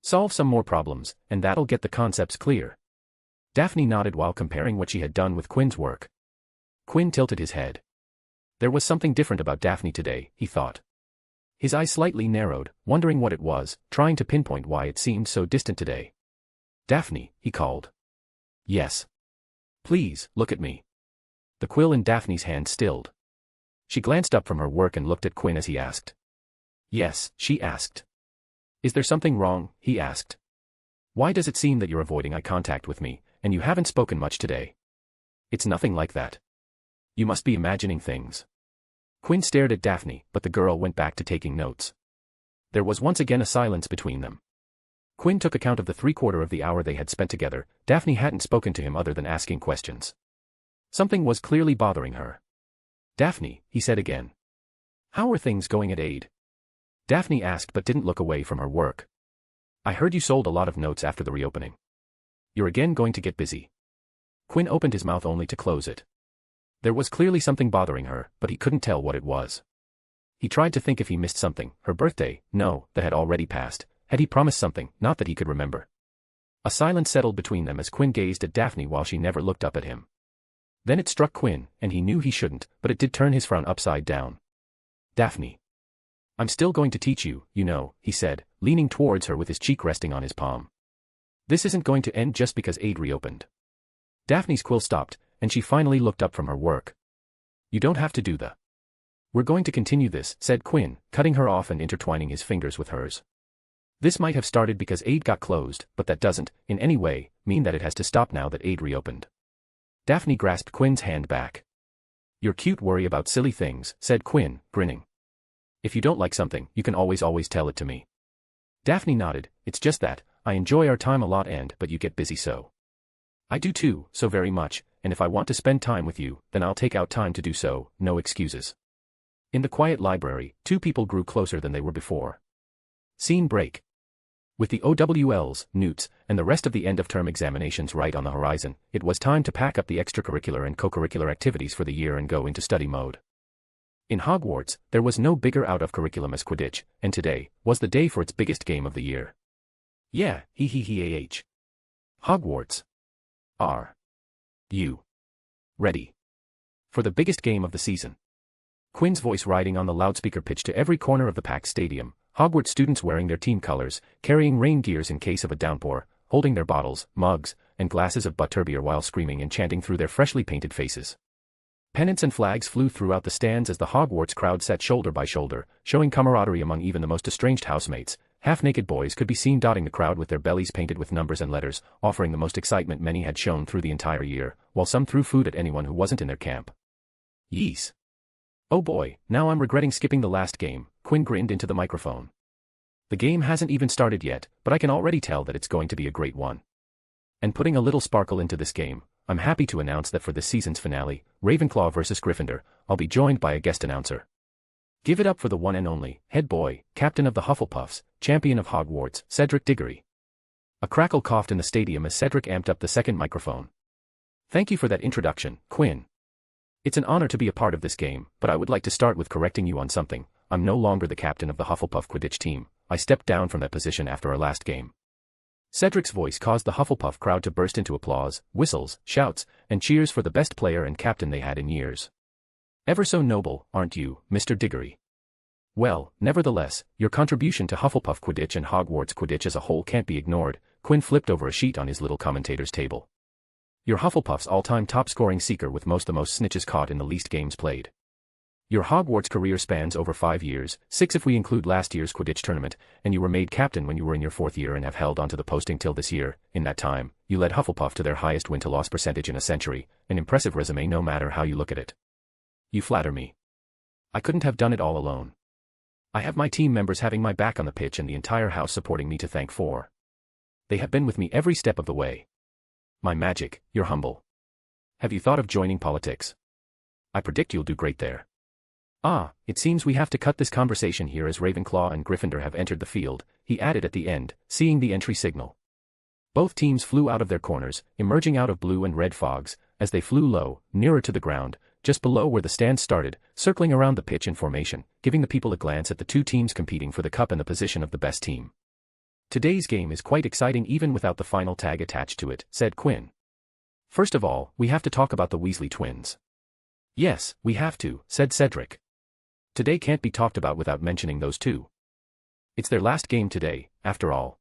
Solve some more problems, and that'll get the concepts clear. Daphne nodded while comparing what she had done with Quinn's work. Quinn tilted his head. There was something different about Daphne today, he thought. His eyes slightly narrowed, wondering what it was, trying to pinpoint why it seemed so distant today. Daphne, he called. Yes. Please, look at me. The quill in Daphne's hand stilled. She glanced up from her work and looked at Quinn as he asked. Yes, she asked. Is there something wrong? He asked. Why does it seem that you're avoiding eye contact with me, and you haven't spoken much today? It's nothing like that. You must be imagining things. Quinn stared at Daphne, but the girl went back to taking notes. There was once again a silence between them. Quinn took account of the 3/4 of the hour they had spent together. Daphne hadn't spoken to him other than asking questions. Something was clearly bothering her. Daphne, he said again. How are things going at Aid? Daphne asked but didn't look away from her work. I heard you sold a lot of notes after the reopening. You're again going to get busy. Quinn opened his mouth only to close it. There was clearly something bothering her, but he couldn't tell what it was. He tried to think if he missed something. Her birthday, no, that had already passed. Had he promised something, not that he could remember. A silence settled between them as Quinn gazed at Daphne while she never looked up at him. Then it struck Quinn, and he knew he shouldn't, but it did turn his frown upside down. Daphne. I'm still going to teach you, you know, he said, leaning towards her with his cheek resting on his palm. This isn't going to end just because Aid reopened. Daphne's quill stopped, and she finally looked up from her work. You don't have to do that. We're going to continue this, said Quinn, cutting her off and intertwining his fingers with hers. This might have started because Aid got closed, but that doesn't, in any way, mean that it has to stop now that Aid reopened. Daphne grasped Quinn's hand back. Your cute worry about silly things, said Quinn, grinning. If you don't like something, you can always tell it to me. Daphne nodded. It's just that, I enjoy our time a lot but you get busy so. I do too, so very much, and if I want to spend time with you, then I'll take out time to do so, no excuses. In the quiet library, two people grew closer than they were before. Scene break. With the OWLs, newts, and the rest of the end-of-term examinations right on the horizon, it was time to pack up the extracurricular and co-curricular activities for the year and go into study mode. In Hogwarts, there was no bigger out-of-curriculum as Quidditch, and today was the day for its biggest game of the year. Yeah, he. Hogwarts. Are you ready for the biggest game of the season? Quinn's voice riding on the loudspeaker pitched to every corner of the packed stadium. Hogwarts students wearing their team colors, carrying rain gears in case of a downpour, holding their bottles, mugs, and glasses of butterbeer while screaming and chanting through their freshly painted faces. Pennants and flags flew throughout the stands as the Hogwarts crowd sat shoulder by shoulder, showing camaraderie among even the most estranged housemates. Half-naked boys could be seen dotting the crowd with their bellies painted with numbers and letters, offering the most excitement many had shown through the entire year, while some threw food at anyone who wasn't in their camp. Yees. Oh boy, now I'm regretting skipping the last game, Quinn grinned into the microphone. The game hasn't even started yet, but I can already tell that it's going to be a great one. And putting a little sparkle into this game, I'm happy to announce that for this season's finale, Ravenclaw vs. Gryffindor, I'll be joined by a guest announcer. Give it up for the one and only, head boy, captain of the Hufflepuffs, champion of Hogwarts, Cedric Diggory. A crackle coughed in the stadium as Cedric amped up the second microphone. Thank you for that introduction, Quinn. It's an honor to be a part of this game, but I would like to start with correcting you on something. I'm no longer the captain of the Hufflepuff Quidditch team. I stepped down from that position after our last game. Cedric's voice caused the Hufflepuff crowd to burst into applause, whistles, shouts, and cheers for the best player and captain they had in years. Ever so noble, aren't you, Mr. Diggory? Well, nevertheless, your contribution to Hufflepuff Quidditch and Hogwarts Quidditch as a whole can't be ignored. Quinn flipped over a sheet on his little commentator's table. You're Hufflepuff's all-time top-scoring seeker with the most snitches caught in the least games played. Your Hogwarts career spans over 5 years, 6 if we include last year's Quidditch tournament, and you were made captain when you were in your 4th year and have held onto the posting till this year. In that time, you led Hufflepuff to their highest win-to-loss percentage in a century, an impressive resume no matter how you look at it. You flatter me. I couldn't have done it all alone. I have my team members having my back on the pitch and the entire house supporting me to thank for. They have been with me every step of the way. My magic, you're humble. Have you thought of joining politics? I predict you'll do great there. Ah, it seems we have to cut this conversation here as Ravenclaw and Gryffindor have entered the field, he added at the end, seeing the entry signal. Both teams flew out of their corners, emerging out of blue and red fogs, as they flew low, nearer to the ground, just below where the stands started, circling around the pitch in formation, giving the people a glance at the two teams competing for the cup and the position of the best team. Today's game is quite exciting even without the final tag attached to it, said Quinn. First of all, we have to talk about the Weasley twins. Yes, we have to, said Cedric. Today can't be talked about without mentioning those two. It's their last game today, after all.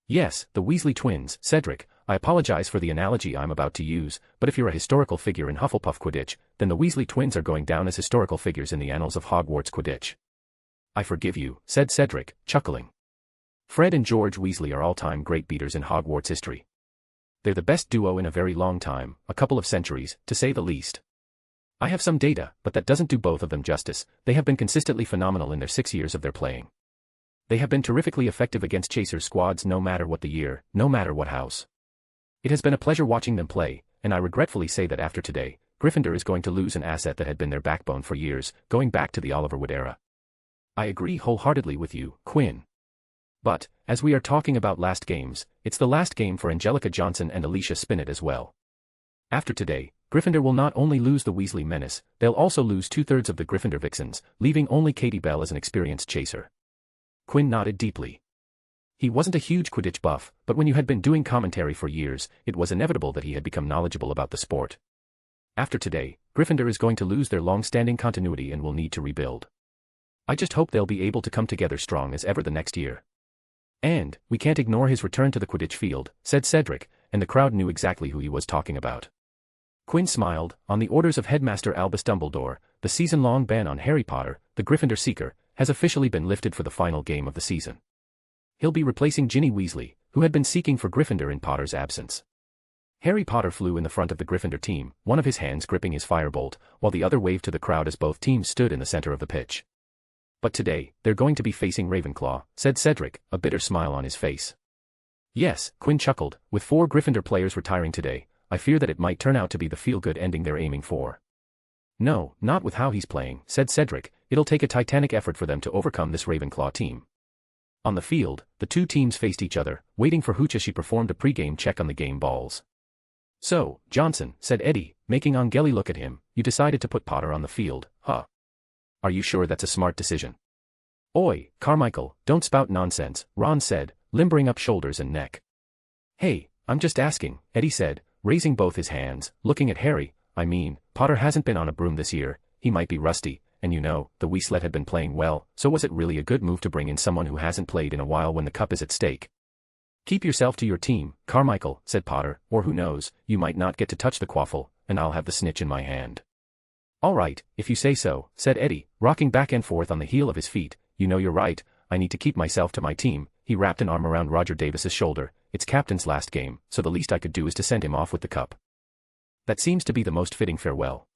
Yes, the Weasley twins, Cedric, I apologize for the analogy I'm about to use, but if you're a historical figure in Hufflepuff Quidditch, then the Weasley twins are going down as historical figures in the annals of Hogwarts Quidditch. I forgive you, said Cedric, chuckling. Fred and George Weasley are all-time great beaters in Hogwarts history. They're the best duo in a very long time, a couple of centuries, to say the least. I have some data, but that doesn't do both of them justice. They have been consistently phenomenal in their 6 years of their playing. They have been terrifically effective against Chasers squads no matter what the year, no matter what house. It has been a pleasure watching them play, and I regretfully say that after today, Gryffindor is going to lose an asset that had been their backbone for years, going back to the Oliver Wood era. I agree wholeheartedly with you, Quinn. But, as we are talking about last games, it's the last game for Angelica Johnson and Alicia Spinnet as well. After today, Gryffindor will not only lose the Weasley menace, they'll also lose 2/3 of the Gryffindor vixens, leaving only Katie Bell as an experienced chaser. Quinn nodded deeply. He wasn't a huge Quidditch buff, but when you had been doing commentary for years, it was inevitable that he had become knowledgeable about the sport. After today, Gryffindor is going to lose their long-standing continuity and will need to rebuild. I just hope they'll be able to come together strong as ever the next year. And, we can't ignore his return to the Quidditch field, said Cedric, and the crowd knew exactly who he was talking about. Quinn smiled. On the orders of Headmaster Albus Dumbledore, the season-long ban on Harry Potter, the Gryffindor Seeker, has officially been lifted for the final game of the season. He'll be replacing Ginny Weasley, who had been seeking for Gryffindor in Potter's absence. Harry Potter flew in the front of the Gryffindor team, one of his hands gripping his firebolt, while the other waved to the crowd as both teams stood in the center of the pitch. But today, they're going to be facing Ravenclaw, said Cedric, a bitter smile on his face. Yes, Quinn chuckled, with 4 Gryffindor players retiring today, I fear that it might turn out to be the feel-good ending they're aiming for. No, not with how he's playing, said Cedric, it'll take a titanic effort for them to overcome this Ravenclaw team. On the field, the two teams faced each other, waiting for Hooch as she performed a pre-game check on the game balls. "So, Johnson," said Eddie, making Angeli look at him, "you decided to put Potter on the field, huh? Are you sure that's a smart decision?" "Oi, Carmichael, don't spout nonsense," Ron said, limbering up shoulders and neck. "Hey, I'm just asking," Eddie said, raising both his hands, looking at Harry. "I mean, Potter hasn't been on a broom this year, he might be rusty, and you know, the Weaslett had been playing well, so was it really a good move to bring in someone who hasn't played in a while when the cup is at stake?" "Keep yourself to your team, Carmichael," said Potter, "or who knows, you might not get to touch the quaffle, and I'll have the snitch in my hand." "All right, if you say so," said Eddie, rocking back and forth on the heel of his feet. "You know you're right, I need to keep myself to my team." He wrapped an arm around Roger Davis's shoulder. "It's captain's last game, so the least I could do is to send him off with the cup. That seems to be the most fitting farewell."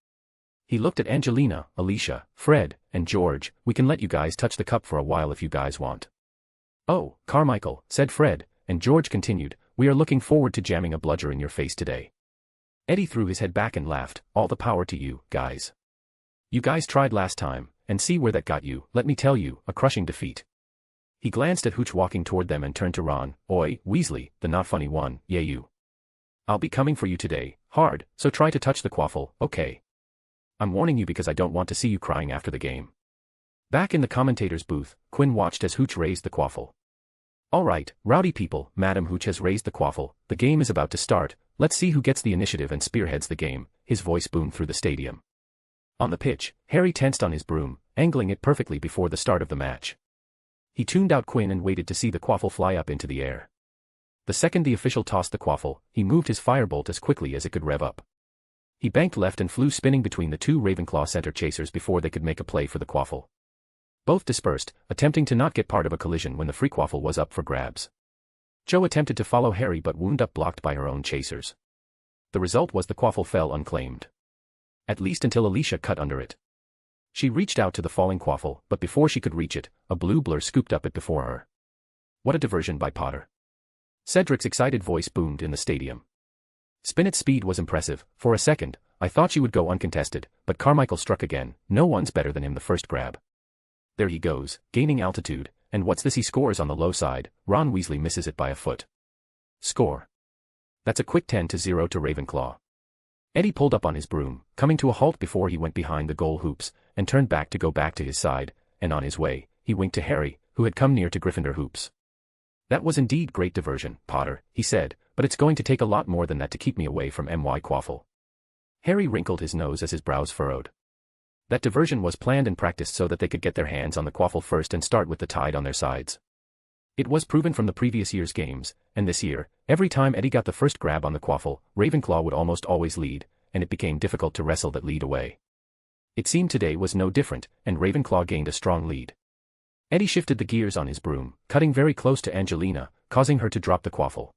He looked at Angelina, Alicia, Fred, and George. "We can let you guys touch the cup for a while if you guys want." "Oh, Carmichael," said Fred, and George continued, "we are looking forward to jamming a bludger in your face today." Eddie threw his head back and laughed. "All the power to you, guys. You guys tried last time, and see where that got you. Let me tell you, a crushing defeat." He glanced at Hooch walking toward them and turned to Ron. "Oi, Weasley, the not funny one, yeah you. I'll be coming for you today, hard, so try to touch the quaffle, okay? I'm warning you because I don't want to see you crying after the game." Back in the commentator's booth, Quinn watched as Hooch raised the quaffle. "All right, rowdy people, Madam Hooch has raised the quaffle, the game is about to start, let's see who gets the initiative and spearheads the game," his voice boomed through the stadium. On the pitch, Harry tensed on his broom, angling it perfectly before the start of the match. He tuned out Quinn and waited to see the quaffle fly up into the air. The second the official tossed the quaffle, he moved his firebolt as quickly as it could rev up. He banked left and flew spinning between the two Ravenclaw center chasers before they could make a play for the quaffle. Both dispersed, attempting to not get part of a collision when the free quaffle was up for grabs. Jo attempted to follow Harry but wound up blocked by her own chasers. The result was the quaffle fell unclaimed. At least until Alicia cut under it. She reached out to the falling quaffle, but before she could reach it, a blue blur scooped up it before her. "What a diversion by Potter." Cedric's excited voice boomed in the stadium. Spinet's speed was impressive. "For a second, I thought she would go uncontested, but Carmichael struck again. No one's better than him the first grab. There he goes, gaining altitude, and what's this? He scores on the low side. Ron Weasley misses it by a foot. Score. That's a quick 10-0 to Ravenclaw." Eddie pulled up on his broom, coming to a halt before he went behind the goal hoops, and turned back to go back to his side, and on his way, he winked to Harry, who had come near to Gryffindor hoops. "That was indeed great diversion, Potter," he said, "but it's going to take a lot more than that to keep me away from MY Quaffle." Harry wrinkled his nose as his brows furrowed. That diversion was planned and practiced so that they could get their hands on the quaffle first and start with the tide on their sides. It was proven from the previous year's games, and this year, every time Eddie got the first grab on the quaffle, Ravenclaw would almost always lead, and it became difficult to wrestle that lead away. It seemed today was no different, and Ravenclaw gained a strong lead. Eddie shifted the gears on his broom, cutting very close to Angelina, causing her to drop the quaffle.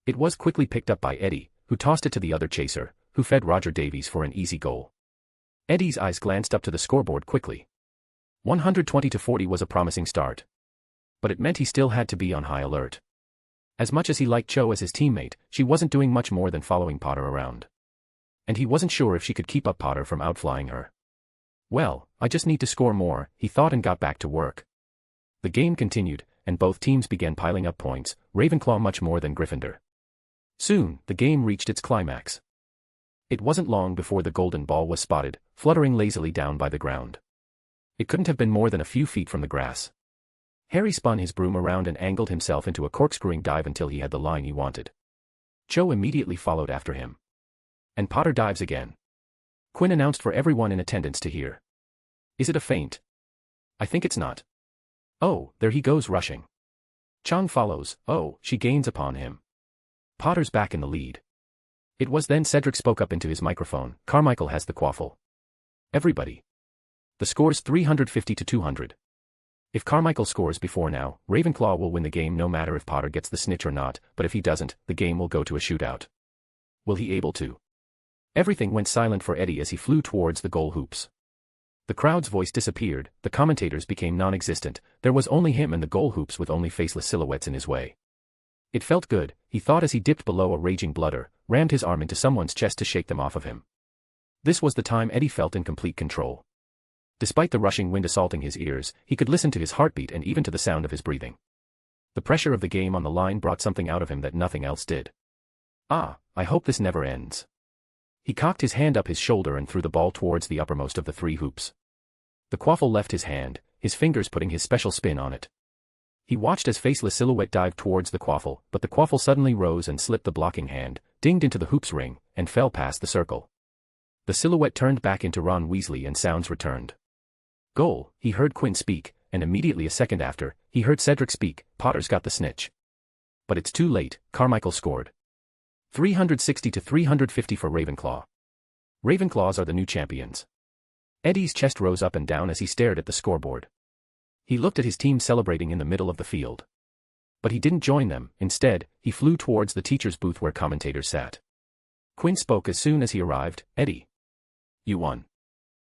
It was quickly picked up by Eddie, who tossed it to the other chaser, who fed Roger Davies for an easy goal. Eddie's eyes glanced up to the scoreboard quickly. 120-40 was a promising start. But it meant he still had to be on high alert. As much as he liked Jo as his teammate, she wasn't doing much more than following Potter around. And he wasn't sure if she could keep up Potter from outflying her. "Well, I just need to score more," he thought and got back to work. The game continued, and both teams began piling up points, Ravenclaw much more than Gryffindor. Soon, the game reached its climax. It wasn't long before the golden ball was spotted, fluttering lazily down by the ground. It couldn't have been more than a few feet from the grass. Harry spun his broom around and angled himself into a corkscrewing dive until he had the line he wanted. Jo immediately followed after him. And Potter dives again. Quinn announced for everyone in attendance to hear. "Is it a feint? I think it's not. Oh, there he goes rushing." Chong follows. "Oh, she gains upon him." Potter's back in the lead. It was then Cedric spoke up into his microphone. "Carmichael has the quaffle. Everybody. The score's 350-200. If Carmichael scores before now, Ravenclaw will win the game no matter if Potter gets the snitch or not, but if he doesn't, the game will go to a shootout. Will he able to?" Everything went silent for Eddie as he flew towards the goal hoops. The crowd's voice disappeared, the commentators became non-existent, there was only him and the goal hoops with only faceless silhouettes in his way. It felt good, he thought as he dipped below a raging bludder, rammed his arm into someone's chest to shake them off of him. This was the time Eddie felt in complete control. Despite the rushing wind assaulting his ears, he could listen to his heartbeat and even to the sound of his breathing. The pressure of the game on the line brought something out of him that nothing else did. Ah, I hope this never ends. He cocked his hand up his shoulder and threw the ball towards the uppermost of the 3 hoops. The quaffle left his hand, his fingers putting his special spin on it. He watched as Faceless Silhouette dived towards the quaffle, but the quaffle suddenly rose and slipped the blocking hand, dinged into the hoop's ring, and fell past the circle. The silhouette turned back into Ron Weasley and sounds returned. Goal, he heard Quinn speak, and immediately a second after, he heard Cedric speak, Potter's got the snitch. But it's too late, Carmichael scored. 360 to 350 for Ravenclaw. Ravenclaws are the new champions. Eddie's chest rose up and down as he stared at the scoreboard. He looked at his team celebrating in the middle of the field. But he didn't join them, instead, he flew towards the teacher's booth where commentators sat. Quinn spoke as soon as he arrived, Eddie. You won.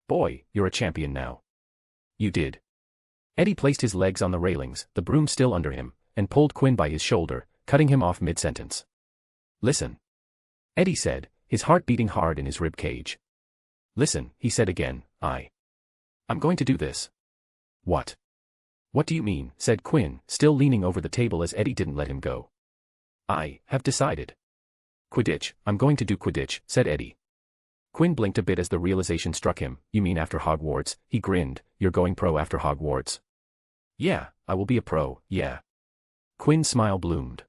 Boy, you're a champion now. You did. Eddie placed his legs on the railings, the broom still under him, and pulled Quinn by his shoulder, cutting him off mid-sentence. Listen. Eddie said, his heart beating hard in his rib cage. Listen, he said again, I'm going to do this. What? What do you mean, said Quinn, still leaning over the table as Eddie didn't let him go. I have decided. Quidditch, I'm going to do Quidditch, said Eddie. Quinn blinked a bit as the realization struck him. You mean after Hogwarts? He grinned. You're going pro after Hogwarts. Yeah, I will be a pro, yeah. Quinn's smile bloomed.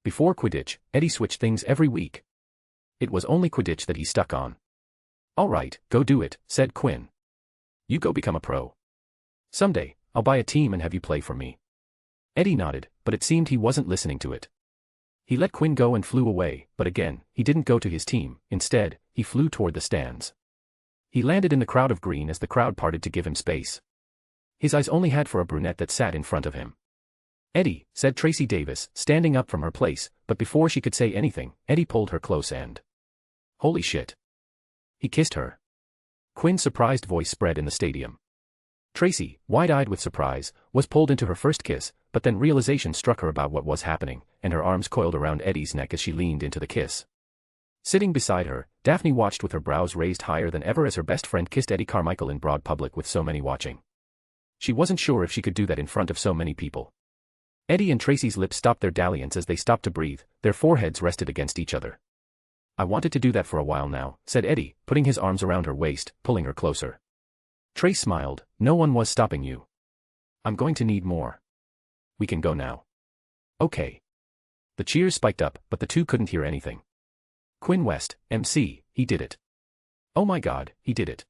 Before Quidditch, Eddie switched things every week. It was only Quidditch that he stuck on. All right, go do it, said Quinn. You go become a pro. Someday, I'll buy a team and have you play for me. Eddie nodded, but it seemed he wasn't listening to it. He let Quinn go and flew away, but again, he didn't go to his team. Instead, he flew toward the stands. He landed in the crowd of green as the crowd parted to give him space. His eyes only had for a brunette that sat in front of him. Eddie, said Tracy Davis, standing up from her place, but before she could say anything, Eddie pulled her close and... Holy shit. He kissed her. Quinn's surprised voice spread in the stadium. Tracy, wide-eyed with surprise, was pulled into her first kiss, but then realization struck her about what was happening, and her arms coiled around Eddie's neck as she leaned into the kiss. Sitting beside her, Daphne watched with her brows raised higher than ever as her best friend kissed Eddie Carmichael in broad public with so many watching. She wasn't sure if she could do that in front of so many people. Eddie and Tracy's lips stopped their dalliance as they stopped to breathe, their foreheads rested against each other. I wanted to do that for a while now, said Eddie, putting his arms around her waist, pulling her closer. Trace smiled. No one was stopping you. I'm going to need more. We can go now. Okay. The cheers spiked up, but the two couldn't hear anything. Quinn West, MC, he did it. Oh my god, he did it.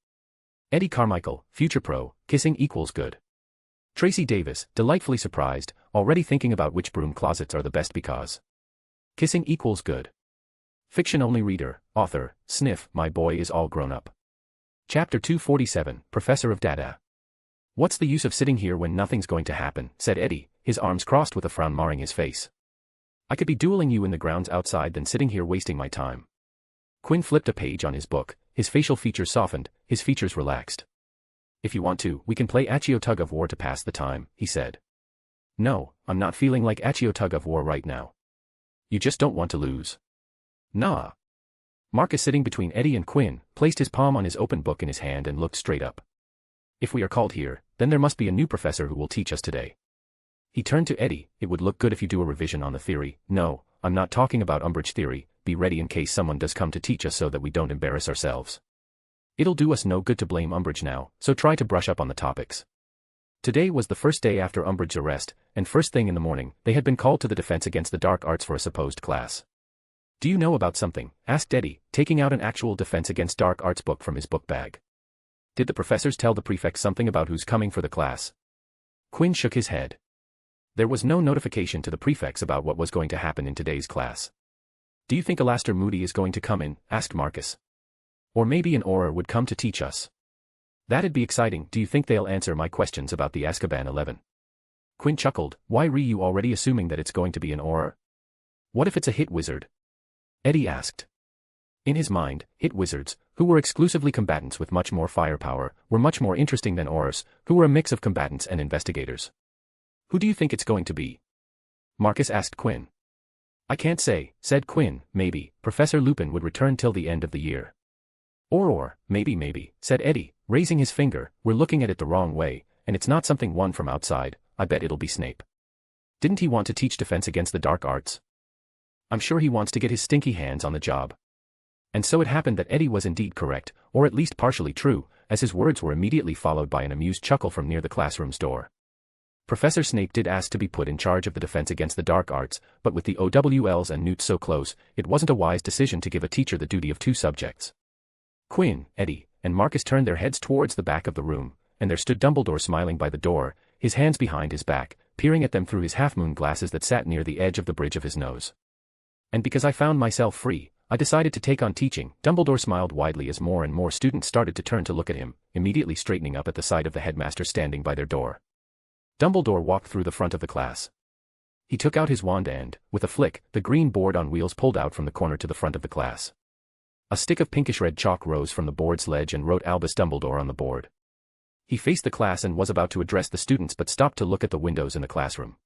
Eddie Carmichael, future pro, kissing equals good. Tracy Davis, delightfully surprised, already thinking about which broom closets are the best because. Kissing equals good. Fiction-only reader, author, sniff, my boy is all grown up. Chapter 247, Professor of Dada. What's the use of sitting here when nothing's going to happen, said Eddie, his arms crossed with a frown marring his face. I could be dueling you in the grounds outside than sitting here wasting my time. Quinn flipped a page on his book, his facial features softened, his features relaxed. If you want to, we can play Accio Tug of War to pass the time, he said. No, I'm not feeling like Accio Tug of War right now. You just don't want to lose. Nah. Marcus, sitting between Eddie and Quinn, placed his palm on his open book in his hand and looked straight up. If we are called here, then there must be a new professor who will teach us today. He turned to Eddie. It would look good if you do a revision on the theory. No, I'm not talking about Umbridge theory. Be ready in case someone does come to teach us so that we don't embarrass ourselves. It'll do us no good to blame Umbridge now, so try to brush up on the topics. Today was the first day after Umbridge's arrest, and first thing in the morning, they had been called to the defense against the dark arts for a supposed class. Do you know about something? Asked Eddie, taking out an actual defense against dark arts book from his book bag. Did the professors tell the prefects something about who's coming for the class? Quinn shook his head. There was no notification to the prefects about what was going to happen in today's class. Do you think Alastor Moody is going to come in? Asked Marcus. Or maybe an Auror would come to teach us. That'd be exciting. Do you think they'll answer my questions about the Azkaban 11? Quinn chuckled. Why re you already assuming that it's going to be an Auror? What if it's a hit wizard? Eddie asked. In his mind, hit wizards, who were exclusively combatants with much more firepower, were much more interesting than Aurors, who were a mix of combatants and investigators. Who do you think it's going to be? Marcus asked Quinn. I can't say, said Quinn. Maybe Professor Lupin would return till the end of the year. Or, maybe, said Eddie, raising his finger. We're looking at it the wrong way, and it's not something one from outside. I bet it'll be Snape. Didn't he want to teach defense against the dark arts? I'm sure he wants to get his stinky hands on the job. And so it happened that Eddie was indeed correct, or at least partially true, as his words were immediately followed by an amused chuckle from near the classroom's door. Professor Snape did ask to be put in charge of the defense against the dark arts, but with the OWLs and Newts so close, it wasn't a wise decision to give a teacher the duty of two subjects. Quinn, Eddie, and Marcus turned their heads towards the back of the room, and there stood Dumbledore smiling by the door, his hands behind his back, peering at them through his half-moon glasses that sat near the edge of the bridge of his nose. And because I found myself free, I decided to take on teaching. Dumbledore smiled widely as more and more students started to turn to look at him, immediately straightening up at the sight of the headmaster standing by their door. Dumbledore walked through the front of the class. He took out his wand and, with a flick, the green board on wheels pulled out from the corner to the front of the class. A stick of pinkish-red chalk rose from the board's ledge and wrote Albus Dumbledore on the board. He faced the class and was about to address the students but stopped to look at the windows in the classroom.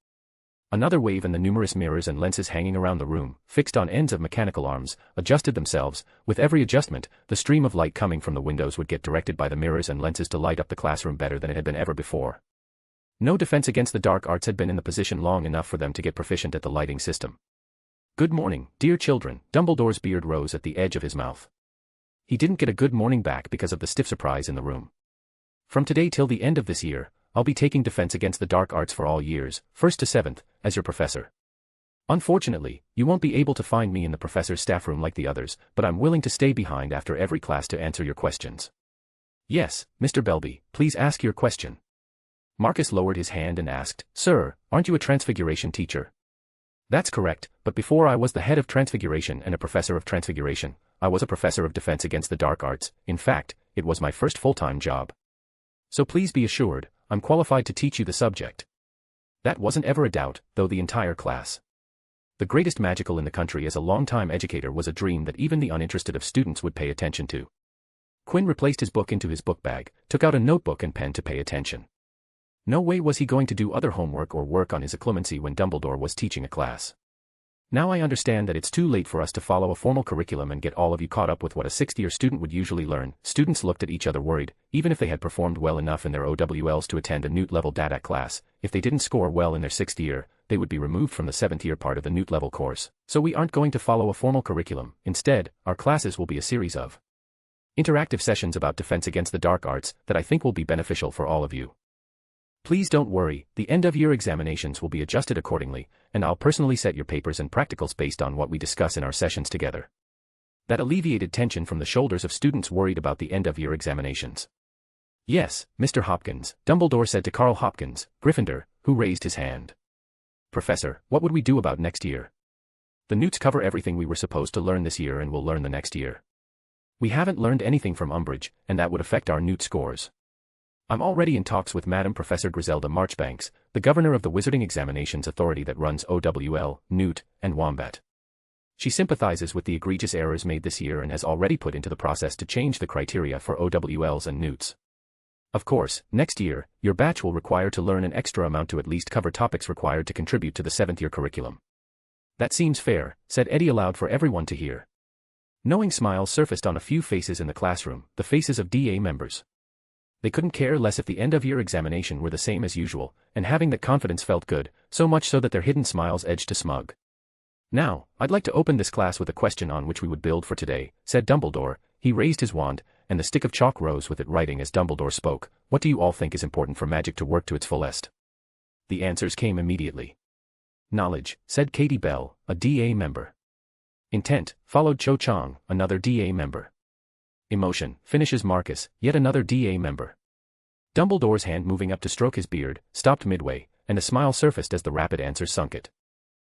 Another wave and the numerous mirrors and lenses hanging around the room, fixed on ends of mechanical arms, adjusted themselves. With every adjustment, the stream of light coming from the windows would get directed by the mirrors and lenses to light up the classroom better than it had been ever before. No defense against the dark arts had been in the position long enough for them to get proficient at the lighting system. Good morning, dear children. Dumbledore's beard rose at the edge of his mouth. He didn't get a good morning back because of the stiff surprise in the room. From today till the end of this year, I'll be taking defense against the dark arts for all years, 1st to 7th, as your professor. Unfortunately, you won't be able to find me in the professor's staff room like the others, but I'm willing to stay behind after every class to answer your questions. Yes, Mr. Belby, please ask your question. Marcus lowered his hand and asked, Sir, aren't you a Transfiguration teacher? That's correct, but before I was the head of Transfiguration and a professor of Transfiguration, I was a professor of defense against the dark arts. In fact, it was my first full-time job. So please be assured, I'm qualified to teach you the subject. That wasn't ever a doubt, though the entire class. The greatest magical in the country as a long-time educator was a dream that even the uninterested of students would pay attention to. Quinn replaced his book into his book bag, took out a notebook and pen to pay attention. No way was he going to do other homework or work on his occlumency when Dumbledore was teaching a class. Now I understand that it's too late for us to follow a formal curriculum and get all of you caught up with what a sixth-year student would usually learn. Students looked at each other worried, even if they had performed well enough in their OWLs to attend a Newt-level DADAC class. If they didn't score well in their 6th year, they would be removed from the 7th-year part of the Newt-level course. So we aren't going to follow a formal curriculum. Instead, our classes will be a series of interactive sessions about defense against the dark arts that I think will be beneficial for all of you. Please don't worry, the end-of-year examinations will be adjusted accordingly, and I'll personally set your papers and practicals based on what we discuss in our sessions together. That alleviated tension from the shoulders of students worried about the end-of-year examinations. Yes, Mr. Hopkins, Dumbledore said to Carl Hopkins, Gryffindor, who raised his hand. Professor, what would we do about next year? The Newts cover everything we were supposed to learn this year and will learn the next year. We haven't learned anything from Umbridge, and that would affect our Newt scores. I'm already in talks with Madam Professor Griselda Marchbanks, the governor of the Wizarding Examinations Authority that runs OWL, Newt, and Wombat. She sympathizes with the egregious errors made this year and has already put into the process to change the criteria for OWLs and Newts. Of course, next year, your batch will require to learn an extra amount to at least cover topics required to contribute to the 7th-year curriculum. That seems fair, said Eddie aloud for everyone to hear. Knowing smiles surfaced on a few faces in the classroom, the faces of DA members. They couldn't care less if the end-of-year examination were the same as usual, and having that confidence felt good, so much so that their hidden smiles edged to smug. Now, I'd like to open this class with a question on which we would build for today, said Dumbledore. He raised his wand, and the stick of chalk rose with it writing as Dumbledore spoke. What do you all think is important for magic to work to its fullest? The answers came immediately. Knowledge, said Katie Bell, a DA member. Intent, followed Cho Chang, another DA member. Emotion, finishes Marcus, yet another DA member. Dumbledore's hand moving up to stroke his beard, stopped midway, and a smile surfaced as the rapid answers sunk it.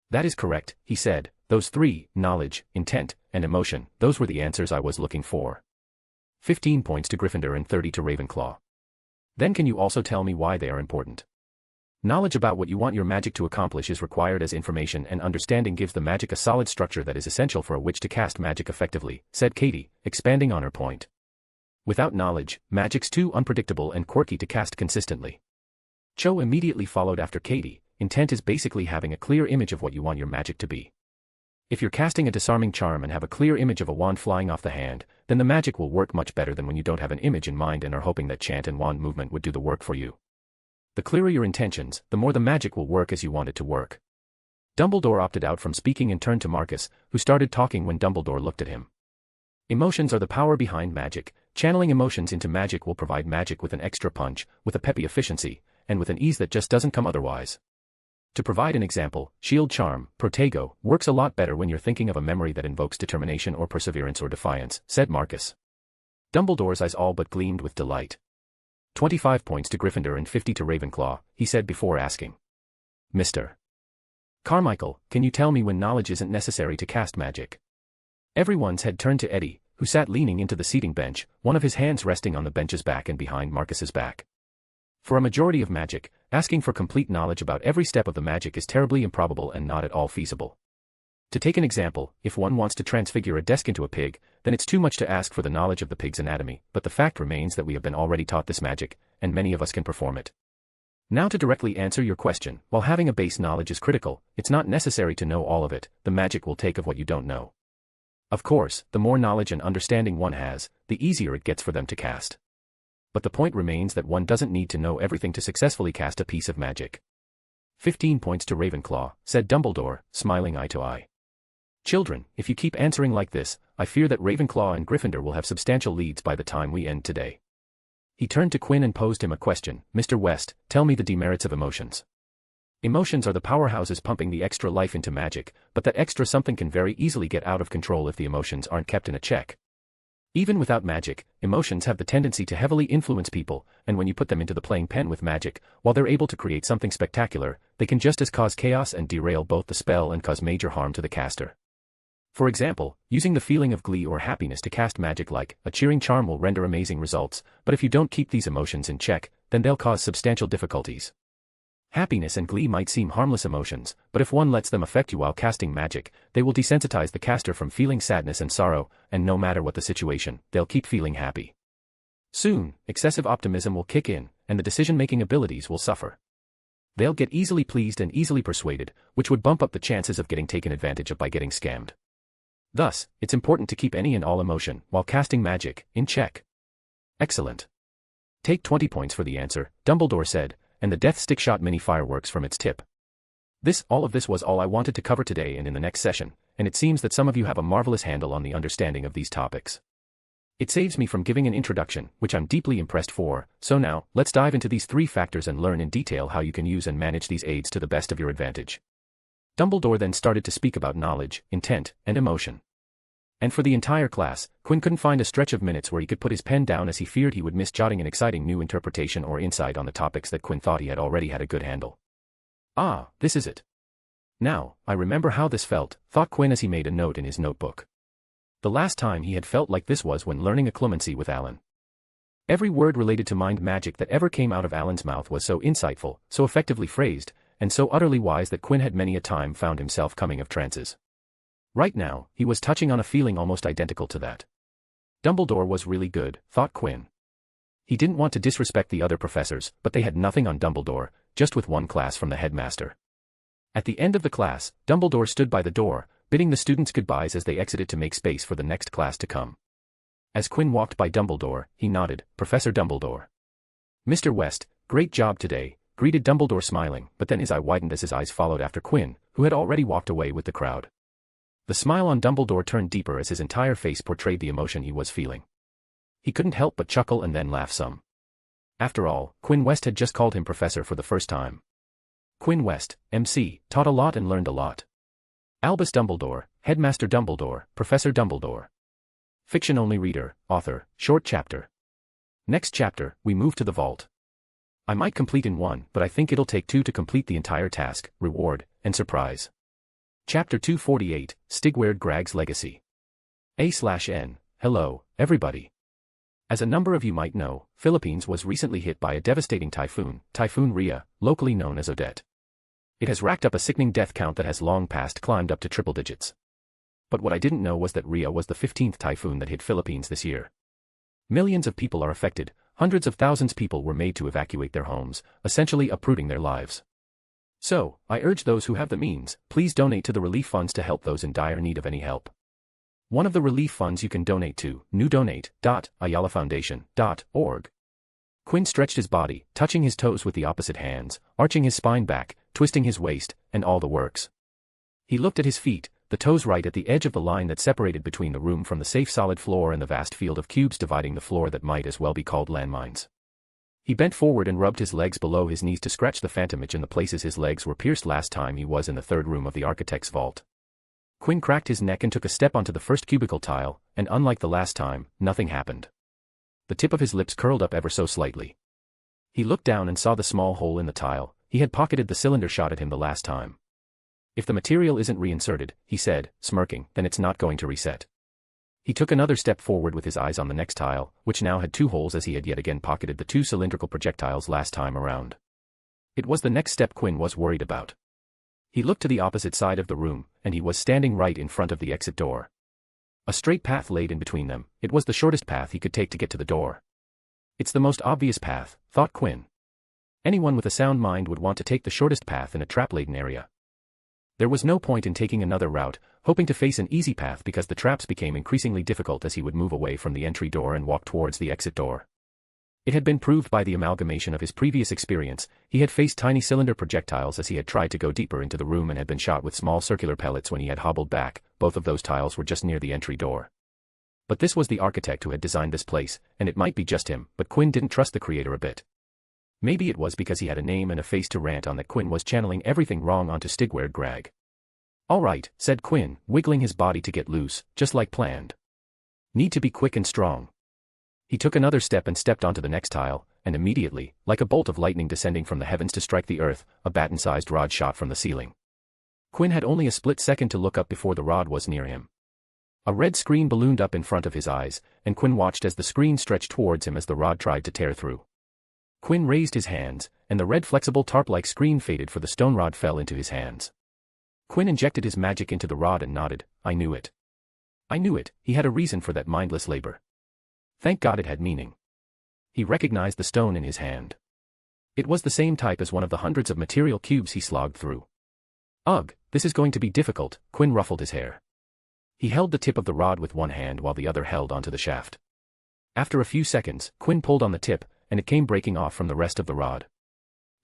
That is correct, he said, those three, knowledge, intent, and emotion, those were the answers I was looking for. 15 points to Gryffindor and 30 to Ravenclaw. Then can you also tell me why they are important? Knowledge about what you want your magic to accomplish is required as information, and understanding gives the magic a solid structure that is essential for a witch to cast magic effectively, said Katie, expanding on her point. Without knowledge, magic's too unpredictable and quirky to cast consistently. Cho immediately followed after Katie. Intent is basically having a clear image of what you want your magic to be. If you're casting a disarming charm and have a clear image of a wand flying off the hand, then the magic will work much better than when you don't have an image in mind and are hoping that chant and wand movement would do the work for you. The clearer your intentions, the more the magic will work as you want it to work. Dumbledore opted out from speaking and turned to Marcus, who started talking when Dumbledore looked at him. Emotions are the power behind magic. Channeling emotions into magic will provide magic with an extra punch, with a peppy efficiency, and with an ease that just doesn't come otherwise. To provide an example, Shield Charm, Protego, works a lot better when you're thinking of a memory that invokes determination or perseverance or defiance, said Marcus. Dumbledore's eyes all but gleamed with delight. 25 points to Gryffindor and 50 to Ravenclaw, he said before asking. Mr. Carmichael, can you tell me when knowledge isn't necessary to cast magic? Everyone's head turned to Eddie, who sat leaning into the seating bench, one of his hands resting on the bench's back and behind Marcus's back. For a majority of magic, asking for complete knowledge about every step of the magic is terribly improbable and not at all feasible. To take an example, if one wants to transfigure a desk into a pig, then it's too much to ask for the knowledge of the pig's anatomy, but the fact remains that we have been already taught this magic, and many of us can perform it. Now to directly answer your question, while having a base knowledge is critical, it's not necessary to know all of it, the magic will take of what you don't know. Of course, the more knowledge and understanding one has, the easier it gets for them to cast. But the point remains that one doesn't need to know everything to successfully cast a piece of magic. 15 points to Ravenclaw, said Dumbledore, smiling eye to eye. Children, if you keep answering like this, I fear that Ravenclaw and Gryffindor will have substantial leads by the time we end today. He turned to Quinn and posed him a question. Mr. West, tell me the demerits of emotions. Emotions are the powerhouses pumping the extra life into magic, but that extra something can very easily get out of control if the emotions aren't kept in a check. Even without magic, emotions have the tendency to heavily influence people, and when you put them into the playing pen with magic, while they're able to create something spectacular, they can just as cause chaos and derail both the spell and cause major harm to the caster. For example, using the feeling of glee or happiness to cast magic like a cheering charm will render amazing results, but if you don't keep these emotions in check, then they'll cause substantial difficulties. Happiness and glee might seem harmless emotions, but if one lets them affect you while casting magic, they will desensitize the caster from feeling sadness and sorrow, and no matter what the situation, they'll keep feeling happy. Soon, excessive optimism will kick in, and the decision-making abilities will suffer. They'll get easily pleased and easily persuaded, which would bump up the chances of getting taken advantage of by getting scammed. Thus, it's important to keep any and all emotion, while casting magic, in check. Excellent. Take 20 points for the answer, Dumbledore said, and the death stick shot mini fireworks from its tip. All of this was all I wanted to cover today and in the next session, and it seems that some of you have a marvelous handle on the understanding of these topics. It saves me from giving an introduction, which I'm deeply impressed for, so now, let's dive into these 3 factors and learn in detail how you can use and manage these aids to the best of your advantage. Dumbledore then started to speak about knowledge, intent, and emotion. And for the entire class, Quinn couldn't find a stretch of minutes where he could put his pen down as he feared he would miss jotting an exciting new interpretation or insight on the topics that Quinn thought he had already had a good handle. Ah, this is it. Now, I remember how this felt, thought Quinn as he made a note in his notebook. The last time he had felt like this was when learning occlumency with Alan. Every word related to mind magic that ever came out of Alan's mouth was so insightful, so effectively phrased, and so utterly wise that Quinn had many a time found himself coming of trances. Right now, he was touching on a feeling almost identical to that. Dumbledore was really good, thought Quinn. He didn't want to disrespect the other professors, but they had nothing on Dumbledore, just with one class from the headmaster. At the end of the class, Dumbledore stood by the door, bidding the students goodbyes as they exited to make space for the next class to come. As Quinn walked by Dumbledore, he nodded, Professor Dumbledore. Mr. West, great job today, greeted Dumbledore smiling, but then his eye widened as his eyes followed after Quinn, who had already walked away with the crowd. The smile on Dumbledore turned deeper as his entire face portrayed the emotion he was feeling. He couldn't help but chuckle and then laugh some. After all, Quinn West had just called him professor for the first time. Quinn West, MC, taught a lot and learned a lot. Albus Dumbledore, Headmaster Dumbledore, Professor Dumbledore. Fiction-only reader, author, short chapter. Next chapter, we move to the vault. I might complete in 1, but I think it'll take 2 to complete the entire task, reward, and surprise. Chapter 248, Stigweird Grag's Legacy. A/N. Hello, everybody. As a number of you might know, Philippines was recently hit by a devastating typhoon, Typhoon Ria, locally known as Odette. It has racked up a sickening death count that has long past climbed up to triple digits. But what I didn't know was that Ria was the 15th typhoon that hit Philippines this year. Millions of people are affected, hundreds of thousands of people were made to evacuate their homes, essentially uprooting their lives. So, I urge those who have the means, please donate to the relief funds to help those in dire need of any help. One of the relief funds you can donate to, newdonate.ayalafoundation.org. Quinn stretched his body, touching his toes with the opposite hands, arching his spine back, twisting his waist, and all the works. He looked at his feet, the toes right at the edge of the line that separated between the room from the safe solid floor and the vast field of cubes dividing the floor that might as well be called landmines. He bent forward and rubbed his legs below his knees to scratch the phantom itch in the places his legs were pierced last time he was in the third room of the architect's vault. Quinn cracked his neck and took a step onto the first cubicle tile, and unlike the last time, nothing happened. The tip of his lips curled up ever so slightly. He looked down and saw the small hole in the tile. He had pocketed the cylinder shot at him the last time. If the material isn't reinserted, he said, smirking, then it's not going to reset. He took another step forward with his eyes on the next tile, which now had 2 holes as he had yet again pocketed the 2 cylindrical projectiles last time around. It was the next step Quinn was worried about. He looked to the opposite side of the room, and he was standing right in front of the exit door. A straight path laid in between them. It was the shortest path he could take to get to the door. It's the most obvious path, thought Quinn. Anyone with a sound mind would want to take the shortest path in a trap-laden area. There was no point in taking another route, hoping to face an easy path because the traps became increasingly difficult as he would move away from the entry door and walk towards the exit door. It had been proved by the amalgamation of his previous experience. He had faced tiny cylinder projectiles as he had tried to go deeper into the room and had been shot with small circular pellets when he had hobbled back. Both of those tiles were just near the entry door. But this was the architect who had designed this place, and it might be just him, but Quinn didn't trust the creator a bit. Maybe it was because he had a name and a face to rant on that Quinn was channeling everything wrong onto Stigward Greg. "All right," said Quinn, wiggling his body to get loose, just like planned. "Need to be quick and strong." He took another step and stepped onto the next tile, and immediately, like a bolt of lightning descending from the heavens to strike the earth, a baton-sized rod shot from the ceiling. Quinn had only a split second to look up before the rod was near him. A red screen ballooned up in front of his eyes, and Quinn watched as the screen stretched towards him as the rod tried to tear through. Quinn raised his hands, and the red flexible tarp-like screen faded for the stone rod fell into his hands. Quinn injected his magic into the rod and nodded. "I knew it. I knew it." He had a reason for that mindless labor. Thank God it had meaning. He recognized the stone in his hand. It was the same type as one of the hundreds of material cubes he slogged through. "Ugh, this is going to be difficult." Quinn ruffled his hair. He held the tip of the rod with one hand while the other held onto the shaft. After a few seconds, Quinn pulled on the tip, and it came breaking off from the rest of the rod.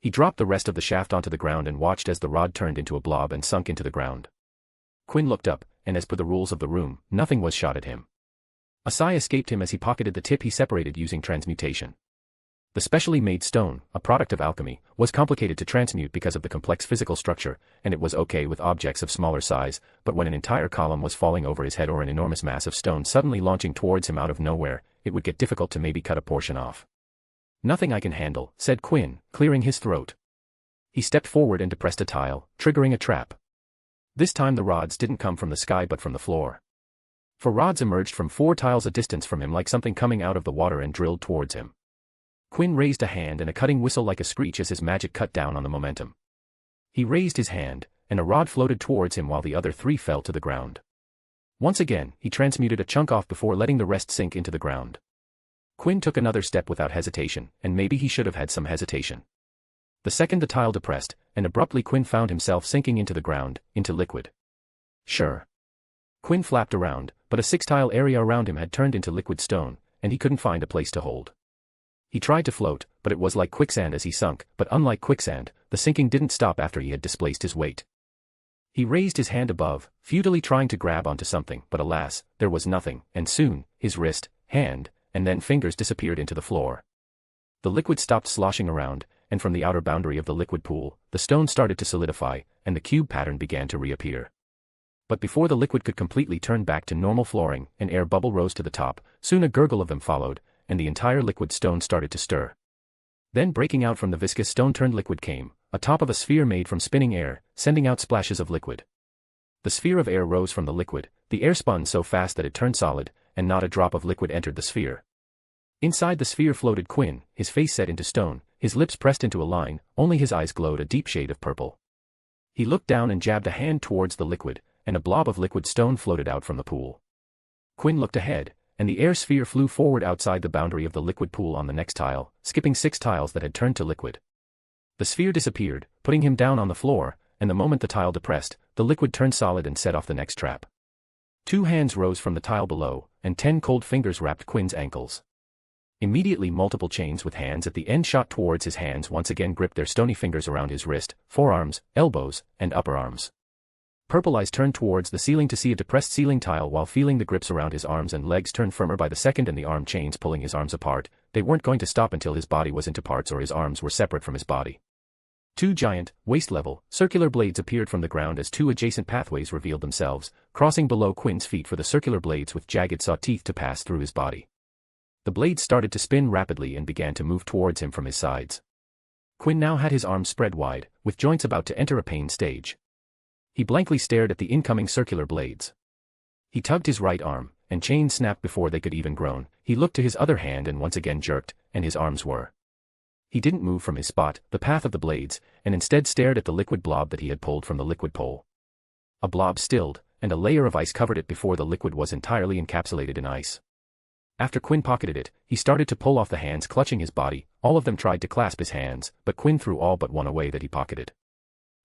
He dropped the rest of the shaft onto the ground and watched as the rod turned into a blob and sunk into the ground. Quinn looked up, and as per the rules of the room, nothing was shot at him. A sigh escaped him as he pocketed the tip he separated using transmutation. The specially made stone, a product of alchemy, was complicated to transmute because of the complex physical structure, and it was okay with objects of smaller size, but when an entire column was falling over his head or an enormous mass of stone suddenly launching towards him out of nowhere, it would get difficult to maybe cut a portion off. "Nothing I can handle," said Quinn, clearing his throat. He stepped forward and depressed a tile, triggering a trap. This time the rods didn't come from the sky but from the floor. 4 rods emerged from 4 tiles a distance from him like something coming out of the water and drilled towards him. Quinn raised a hand and a cutting whistle like a screech as his magic cut down on the momentum. He raised his hand, and a rod floated towards him while the other 3 fell to the ground. Once again, he transmuted a chunk off before letting the rest sink into the ground. Quinn took another step without hesitation, and maybe he should have had some hesitation. The second the tile depressed, and abruptly Quinn found himself sinking into the ground, into liquid. Sure. Quinn flapped around, but a 6-tile area around him had turned into liquid stone, and he couldn't find a place to hold. He tried to float, but it was like quicksand as he sunk, but unlike quicksand, the sinking didn't stop after he had displaced his weight. He raised his hand above, futilely trying to grab onto something, but alas, there was nothing, and soon, his wrist, hand, and then fingers disappeared into the floor. The liquid stopped sloshing around, and from the outer boundary of the liquid pool, the stone started to solidify, and the cube pattern began to reappear. But before the liquid could completely turn back to normal flooring, an air bubble rose to the top, soon a gurgle of them followed, and the entire liquid stone started to stir. Then breaking out from the viscous stone-turned liquid came, atop of a sphere made from spinning air, sending out splashes of liquid. The sphere of air rose from the liquid, the air spun so fast that it turned solid, and not a drop of liquid entered the sphere. Inside the sphere floated Quinn, his face set into stone, his lips pressed into a line, only his eyes glowed a deep shade of purple. He looked down and jabbed a hand towards the liquid, and a blob of liquid stone floated out from the pool. Quinn looked ahead, and the air sphere flew forward outside the boundary of the liquid pool on the next tile, skipping 6 tiles that had turned to liquid. The sphere disappeared, putting him down on the floor, and the moment the tile depressed, the liquid turned solid and set off the next trap. 2 hands rose from the tile below, and 10 cold fingers wrapped Quinn's ankles. Immediately multiple chains with hands at the end shot towards his hands once again gripped their stony fingers around his wrist, forearms, elbows, and upper arms. Purple eyes turned towards the ceiling to see a depressed ceiling tile while feeling the grips around his arms and legs turn firmer by the second and the arm chains pulling his arms apart. They weren't going to stop until his body was into parts or his arms were separate from his body. Two giant, waist-level, circular blades appeared from the ground as two adjacent pathways revealed themselves, crossing below Quinn's feet for the circular blades with jagged saw teeth to pass through his body. The blades started to spin rapidly and began to move towards him from his sides. Quinn now had his arms spread wide, with joints about to enter a pain stage. He blankly stared at the incoming circular blades. He tugged his right arm, and chains snapped before they could even groan. He looked to his other hand and once again jerked, and his arms were. He didn't move from his spot, the path of the blades, and instead stared at the liquid blob that he had pulled from the liquid pole. A blob stilled, and a layer of ice covered it before the liquid was entirely encapsulated in ice. After Quinn pocketed it, he started to pull off the hands clutching his body. All of them tried to clasp his hands, but Quinn threw all but one away that he pocketed.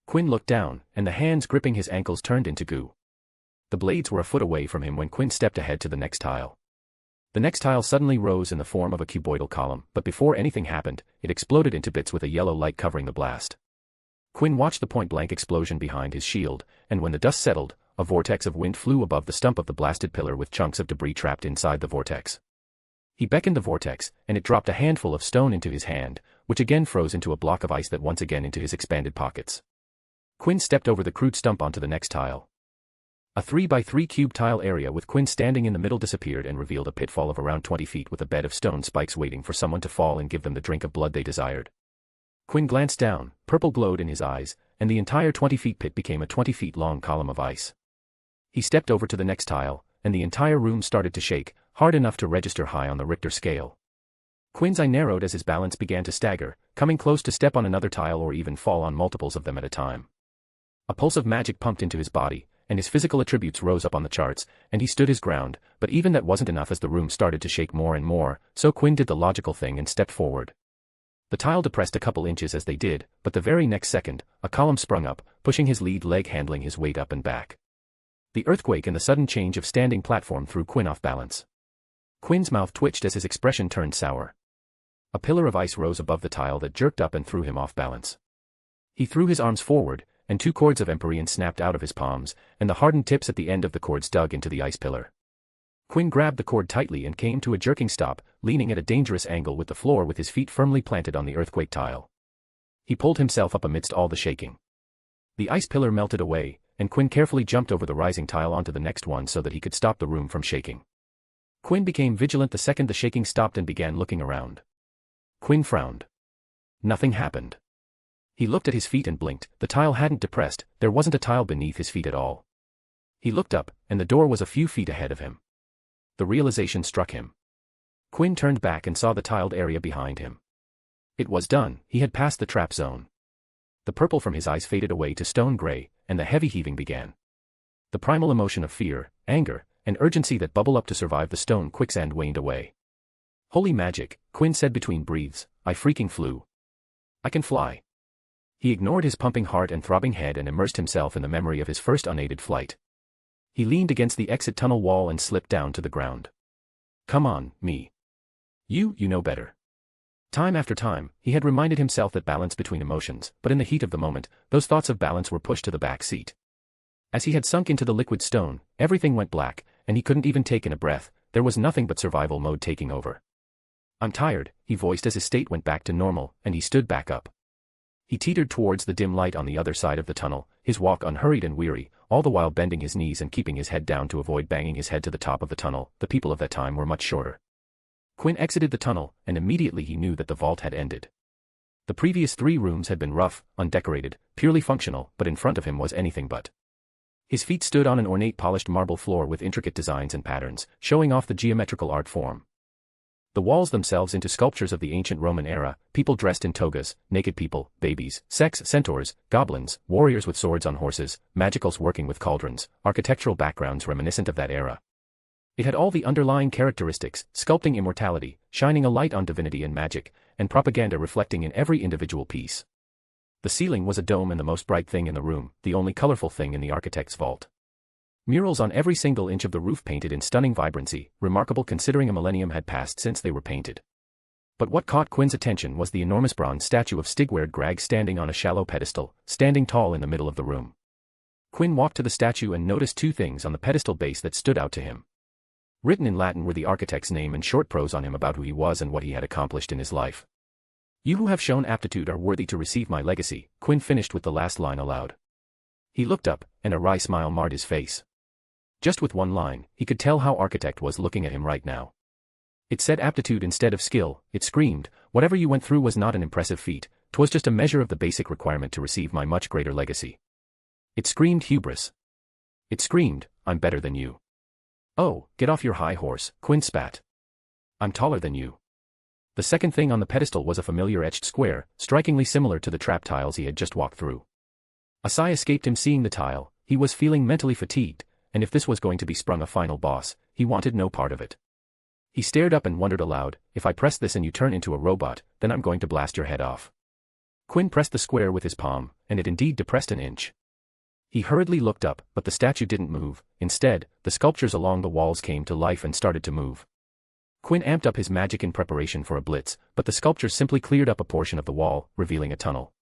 Quinn looked down, and the hands gripping his ankles turned into goo. The blades were a foot away from him when Quinn stepped ahead to the next tile. The next tile suddenly rose in the form of a cuboidal column, but before anything happened, it exploded into bits with a yellow light covering the blast. Quinn watched the point-blank explosion behind his shield, and when the dust settled, a vortex of wind flew above the stump of the blasted pillar with chunks of debris trapped inside the vortex. He beckoned the vortex, and it dropped a handful of stone into his hand, which again froze into a block of ice that once again into his expanded pockets. Quinn stepped over the crude stump onto the next tile. A 3x3 cube tile area with Quinn standing in the middle disappeared and revealed a pitfall of around 20 feet with a bed of stone spikes waiting for someone to fall and give them the drink of blood they desired. Quinn glanced down, purple glowed in his eyes, and the entire 20-feet pit became a 20-feet-long column of ice. He stepped over to the next tile, and the entire room started to shake, hard enough to register high on the Richter scale. Quinn's eye narrowed as his balance began to stagger, coming close to step on another tile or even fall on multiples of them at a time. A pulse of magic pumped into his body, and his physical attributes rose up on the charts, and he stood his ground, but even that wasn't enough as the room started to shake more and more, so Quinn did the logical thing and stepped forward. The tile depressed a couple inches as they did, but the very next second, a column sprung up, pushing his lead leg handling his weight up and back. The earthquake and the sudden change of standing platform threw Quinn off balance. Quinn's mouth twitched as his expression turned sour. A pillar of ice rose above the tile that jerked up and threw him off balance. He threw his arms forward, and two cords of Empyrean snapped out of his palms, and the hardened tips at the end of the cords dug into the ice pillar. Quinn grabbed the cord tightly and came to a jerking stop, leaning at a dangerous angle with the floor with his feet firmly planted on the earthquake tile. He pulled himself up amidst all the shaking. The ice pillar melted away, and Quinn carefully jumped over the rising tile onto the next one so that he could stop the room from shaking. Quinn became vigilant the second the shaking stopped and began looking around. Quinn frowned. Nothing happened. He looked at his feet and blinked. The tile hadn't depressed, there wasn't a tile beneath his feet at all. He looked up, and the door was a few feet ahead of him. The realization struck him. Quinn turned back and saw the tiled area behind him. It was done, he had passed the trap zone. The purple from his eyes faded away to stone gray, and the heavy heaving began. The primal emotion of fear, anger, and urgency that bubbled up to survive the stone quicksand waned away. Holy magic, Quinn said between breaths, I freaking flew. I can fly. He ignored his pumping heart and throbbing head and immersed himself in the memory of his first unaided flight. He leaned against the exit tunnel wall and slipped down to the ground. Come on, me. You know better. Time after time, he had reminded himself that balance between emotions, but in the heat of the moment, those thoughts of balance were pushed to the back seat. As he had sunk into the liquid stone, everything went black, and he couldn't even take in a breath. There was nothing but survival mode taking over. I'm tired, he voiced as his state went back to normal, and he stood back up. He teetered towards the dim light on the other side of the tunnel, his walk unhurried and weary, all the while bending his knees and keeping his head down to avoid banging his head to the top of the tunnel. The people of that time were much shorter. Quinn exited the tunnel, and immediately he knew that the vault had ended. The previous 3 rooms had been rough, undecorated, purely functional, but in front of him was anything but. His feet stood on an ornate polished marble floor with intricate designs and patterns, showing off the geometrical art form. The walls themselves into sculptures of the ancient Roman era, people dressed in togas, naked people, babies, sex, centaurs, goblins, warriors with swords on horses, magicals working with cauldrons, architectural backgrounds reminiscent of that era. It had all the underlying characteristics, sculpting immortality, shining a light on divinity and magic, and propaganda reflecting in every individual piece. The ceiling was a dome and the most bright thing in the room, the only colorful thing in the architect's vault. Murals on every single inch of the roof painted in stunning vibrancy, remarkable considering a millennium had passed since they were painted. But what caught Quinn's attention was the enormous bronze statue of Stigward Grag standing on a shallow pedestal, standing tall in the middle of the room. Quinn walked to the statue and noticed two things on the pedestal base that stood out to him. Written in Latin were the architect's name and short prose on him about who he was and what he had accomplished in his life. "You who have shown aptitude are worthy to receive my legacy," Quinn finished with the last line aloud. He looked up, and a wry smile marred his face. Just with one line, he could tell how architect was looking at him right now. It said aptitude instead of skill. It screamed, "Whatever you went through was not an impressive feat, 'twas just a measure of the basic requirement to receive my much greater legacy." It screamed hubris. It screamed, "I'm better than you." "Oh, get off your high horse," Quinn spat. "I'm taller than you." The second thing on the pedestal was a familiar etched square, strikingly similar to the trap tiles he had just walked through. A sigh escaped him seeing the tile. He was feeling mentally fatigued, and if this was going to be sprung a final boss, he wanted no part of it. He stared up and wondered aloud, "If I press this and you turn into a robot, then I'm going to blast your head off." Quinn pressed the square with his palm, and it indeed depressed an inch. He hurriedly looked up, but the statue didn't move. Instead, the sculptures along the walls came to life and started to move. Quinn amped up his magic in preparation for a blitz, but the sculptures simply cleared up a portion of the wall, revealing a tunnel.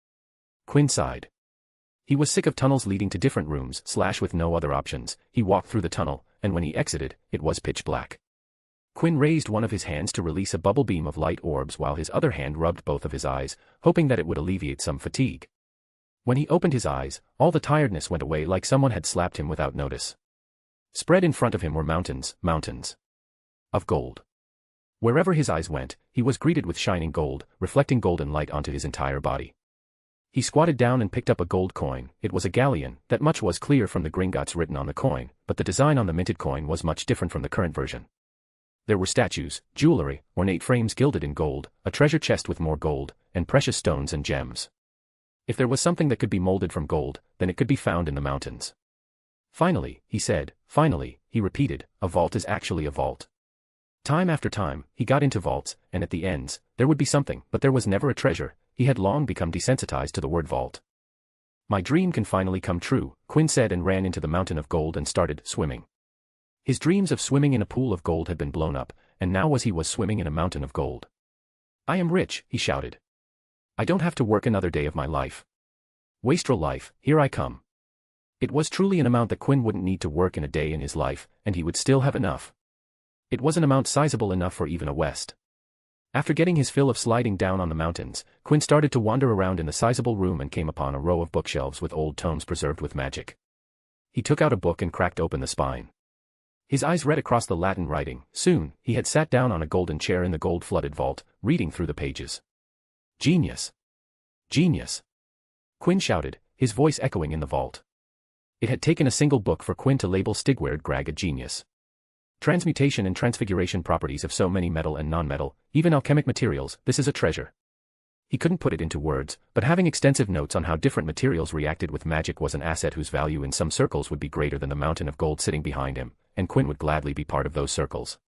Quinn sighed. He was sick of tunnels leading to different rooms, with no other options. He walked through the tunnel, and when he exited, it was pitch black. Quinn raised one of his hands to release a bubble beam of light orbs while his other hand rubbed both of his eyes, hoping that it would alleviate some fatigue. When he opened his eyes, all the tiredness went away like someone had slapped him without notice. Spread in front of him were mountains, mountains of gold. Wherever his eyes went, he was greeted with shining gold, reflecting golden light onto his entire body. He squatted down and picked up a gold coin. It was a galleon. That much was clear from the Gringotts written on the coin, but the design on the minted coin was much different from the current version. There were statues, jewelry, ornate frames gilded in gold, a treasure chest with more gold, and precious stones and gems. If there was something that could be molded from gold, then it could be found in the mountains. "Finally," he said. "Finally," he repeated, "a vault is actually a vault." Time after time, he got into vaults, and at the ends, there would be something, but there was never a treasure. He had long become desensitized to the word vault. "My dream can finally come true," Quinn said and ran into the mountain of gold and started swimming. His dreams of swimming in a pool of gold had been blown up, and now he was swimming in a mountain of gold. "I am rich," he shouted. "I don't have to work another day of my life. Wastrel life, here I come." It was truly an amount that Quinn wouldn't need to work in a day in his life, and he would still have enough. It was an amount sizable enough for even a West. After getting his fill of sliding down on the mountains, Quinn started to wander around in the sizable room and came upon a row of bookshelves with old tomes preserved with magic. He took out a book and cracked open the spine. His eyes read across the Latin writing. Soon, he had sat down on a golden chair in the gold-flooded vault, reading through the pages. "Genius! Genius!" Quinn shouted, his voice echoing in the vault. It had taken a single book for Quinn to label Stigward Grag a genius. Transmutation and transfiguration properties of so many metal and non-metal, even alchemic materials, this is a treasure. He couldn't put it into words, but having extensive notes on how different materials reacted with magic was an asset whose value in some circles would be greater than the mountain of gold sitting behind him, and Quinn would gladly be part of those circles.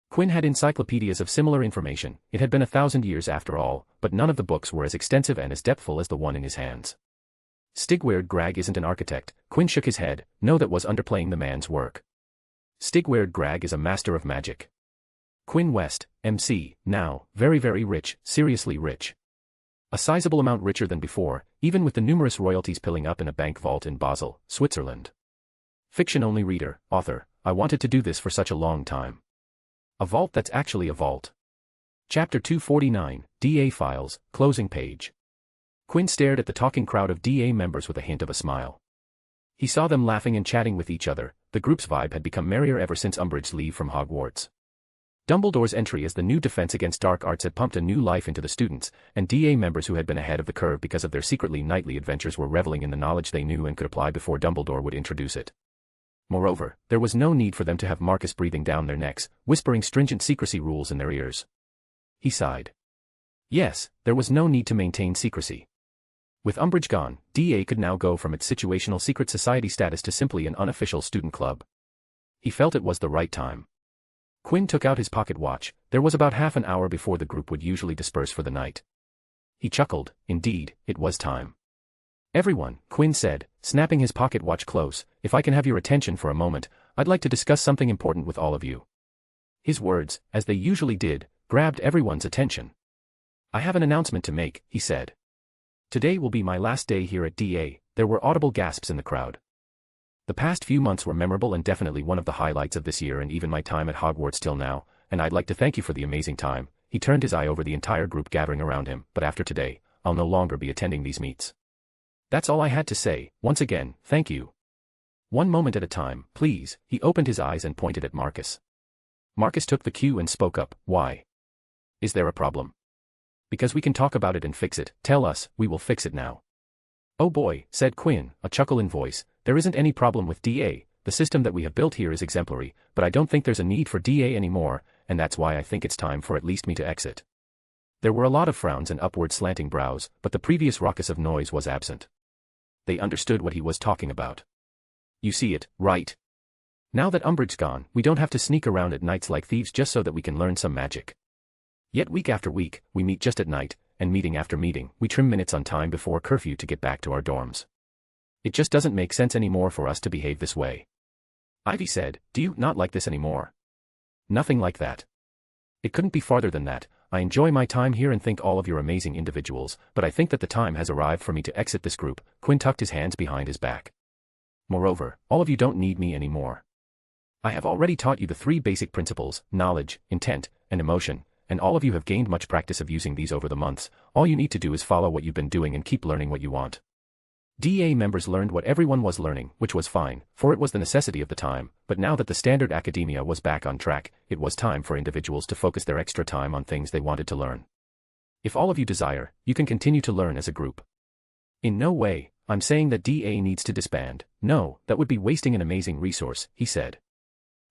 Quinn had encyclopedias of similar information. It had been 1,000 years after all, but none of the books were as extensive and as depthful as the one in his hands. "Stigward Grag isn't an architect," Quinn shook his head. "No, that was underplaying the man's work. Stigward Grag is a master of magic. Quinn West, MC, now, very very rich, seriously rich. A sizable amount richer than before, even with the numerous royalties piling up in a bank vault in Basel, Switzerland. Fiction-only reader, author, I wanted to do this for such a long time. A vault that's actually a vault." Chapter 249, DA Files, Closing Page. Quinn stared at the talking crowd of DA members with a hint of a smile. He saw them laughing and chatting with each other. The group's vibe had become merrier ever since Umbridge's leave from Hogwarts. Dumbledore's entry as the new Defense Against Dark Arts had pumped a new life into the students, and DA members who had been ahead of the curve because of their secretly knightly adventures were reveling in the knowledge they knew and could apply before Dumbledore would introduce it. Moreover, there was no need for them to have Marcus breathing down their necks, whispering stringent secrecy rules in their ears. He sighed. Yes, there was no need to maintain secrecy. With Umbridge gone, DA could now go from its situational secret society status to simply an unofficial student club. He felt it was the right time. Quinn took out his pocket watch. There was about half an hour before the group would usually disperse for the night. He chuckled. Indeed, it was time. "Everyone," Quinn said, snapping his pocket watch close, "if I can have your attention for a moment, I'd like to discuss something important with all of you." His words, as they usually did, grabbed everyone's attention. I have an announcement to make, he said. Today will be my last day here at DA. There were audible gasps in the crowd. The past few months were memorable and definitely one of the highlights of this year and even my time at Hogwarts till now, and I'd like to thank you for the amazing time. He turned his eye over the entire group gathering around him, but after today, I'll no longer be attending these meets. That's all I had to say. Once again, thank you. One moment at a time, please. He opened his eyes and pointed at Marcus. Marcus took the cue and spoke up. Why? Is there a problem? Because we can talk about it and fix it. Tell us, we will fix it now. Oh boy, said Quinn, a chuckle in voice. There isn't any problem with DA. The system that we have built here is exemplary, but I don't think there's a need for DA anymore, and that's why I think it's time for at least me to exit. There were a lot of frowns and upward slanting brows, but the previous ruckus of noise was absent. They understood what he was talking about. You see it, right? Now that Umbridge's gone, we don't have to sneak around at nights like thieves just so that we can learn some magic. Yet week after week, we meet just at night, and meeting after meeting, we trim minutes on time before curfew to get back to our dorms. It just doesn't make sense anymore for us to behave this way. Ivy said, do you not like this anymore? Nothing like that. It couldn't be farther than that. I enjoy my time here and think all of your amazing individuals, but I think that the time has arrived for me to exit this group. Quinn tucked his hands behind his back. Moreover, all of you don't need me anymore. I have already taught you the 3 basic principles, knowledge, intent, and emotion, and all of you have gained much practice of using these over the months. All you need to do is follow what you've been doing and keep learning what you want. DA members learned what everyone was learning, which was fine, for it was the necessity of the time, but now that the standard academia was back on track, it was time for individuals to focus their extra time on things they wanted to learn. If all of you desire, you can continue to learn as a group. In no way, I'm saying that DA needs to disband. No, that would be wasting an amazing resource, he said.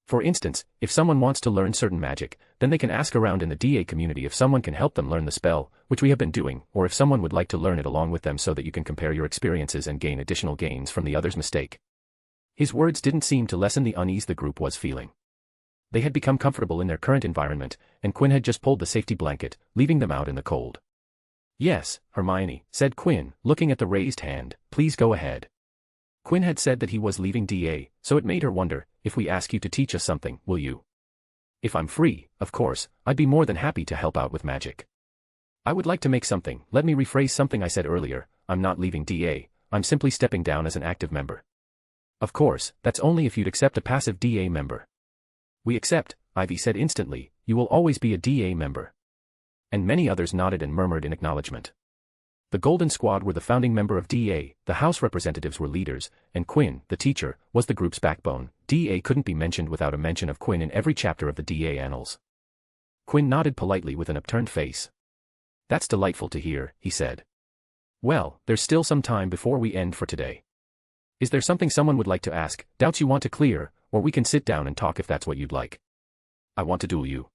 For instance, if someone wants to learn certain magic, then they can ask around in the DA community if someone can help them learn the spell, which we have been doing, or if someone would like to learn it along with them so that you can compare your experiences and gain additional gains from the other's mistake. His words didn't seem to lessen the unease the group was feeling. They had become comfortable in their current environment, and Quinn had just pulled the safety blanket, leaving them out in the cold. Yes, Hermione, said Quinn, looking at the raised hand, please go ahead. Quinn had said that he was leaving DA, so it made her wonder, if we ask you to teach us something, will you? If I'm free, of course, I'd be more than happy to help out with magic. I would like to make something. Let me rephrase something I said earlier. I'm not leaving DA, I'm simply stepping down as an active member. Of course, that's only if you'd accept a passive DA member. We accept, Ivy said instantly, you will always be a DA member. And many others nodded and murmured in acknowledgement. The Golden Squad were the founding member of DA, the House representatives were leaders, and Quinn, the teacher, was the group's backbone. DA couldn't be mentioned without a mention of Quinn in every chapter of the DA annals. Quinn nodded politely with an upturned face. That's delightful to hear, he said. Well, there's still some time before we end for today. Is there something someone would like to ask, doubts you want to clear, or we can sit down and talk if that's what you'd like? I want to duel you.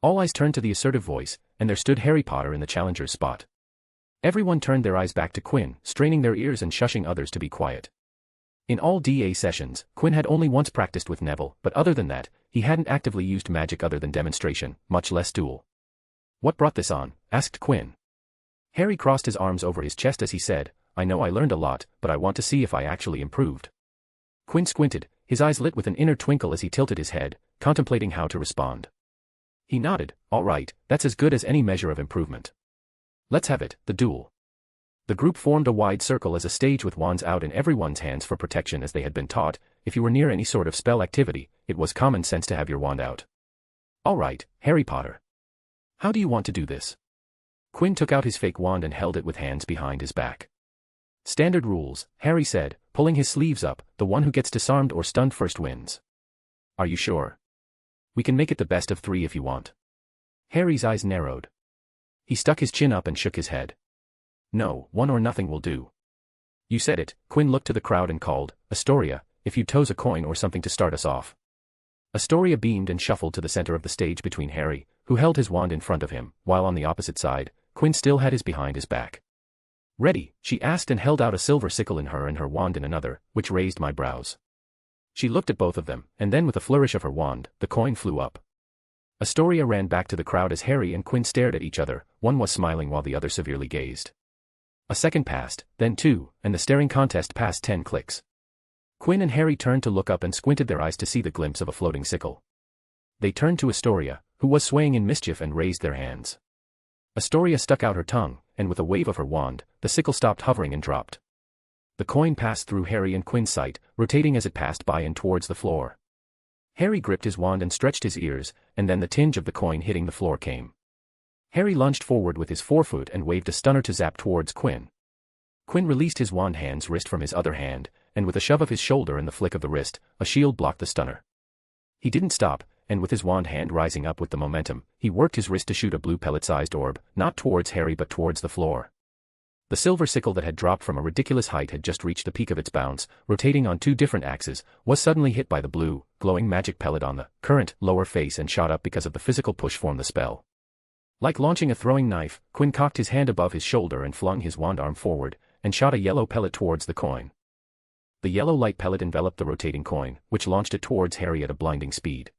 All eyes turned to the assertive voice, and there stood Harry Potter in the challenger's spot. Everyone turned their eyes back to Quinn, straining their ears and shushing others to be quiet. In all DA sessions, Quinn had only once practiced with Neville, but other than that, he hadn't actively used magic other than demonstration, much less duel. What brought this on? Asked Quinn. Harry crossed his arms over his chest as he said, I know I learned a lot, but I want to see if I actually improved. Quinn squinted, his eyes lit with an inner twinkle as he tilted his head, contemplating how to respond. He nodded, all right, that's as good as any measure of improvement. Let's have it, the duel. The group formed a wide circle as a stage with wands out in everyone's hands for protection as they had been taught. If you were near any sort of spell activity, it was common sense to have your wand out. All right, Harry Potter. How do you want to do this? Quinn took out his fake wand and held it with hands behind his back. Standard rules, Harry said, pulling his sleeves up, the one who gets disarmed or stunned first wins. Are you sure? We can make it the best of 3 if you want. Harry's eyes narrowed. He stuck his chin up and shook his head. No, 1 or nothing will do. You said it. Quinn looked to the crowd and called, Astoria, if you'd toss a coin or something to start us off. Astoria beamed and shuffled to the center of the stage between Harry, who held his wand in front of him, while on the opposite side, Quinn still had his behind his back. Ready, she asked and held out a silver sickle in her and her wand in another, which raised my brows. She looked at both of them, and then with a flourish of her wand, the coin flew up. Astoria ran back to the crowd as Harry and Quinn stared at each other, one was smiling while the other severely gazed. A second passed, then 2, and the staring contest passed 10 clicks. Quinn and Harry turned to look up and squinted their eyes to see the glimpse of a floating sickle. They turned to Astoria, who was swaying in mischief and raised their hands. Astoria stuck out her tongue, and with a wave of her wand, the sickle stopped hovering and dropped. The coin passed through Harry and Quinn's sight, rotating as it passed by and towards the floor. Harry gripped his wand and stretched his ears, and then the tinge of the coin hitting the floor came. Harry lunged forward with his forefoot and waved a stunner to zap towards Quinn. Quinn released his wand hand's wrist from his other hand, and with a shove of his shoulder and the flick of the wrist, a shield blocked the stunner. He didn't stop, and with his wand hand rising up with the momentum, he worked his wrist to shoot a blue pellet-sized orb, not towards Harry but towards the floor. The silver sickle that had dropped from a ridiculous height had just reached the peak of its bounce, rotating on 2 different axes, was suddenly hit by the blue, glowing magic pellet on the current lower face and shot up because of the physical push from the spell. Like launching a throwing knife, Quinn cocked his hand above his shoulder and flung his wand arm forward, and shot a yellow pellet towards the coin. The yellow light pellet enveloped the rotating coin, which launched it towards Harry at a blinding speed.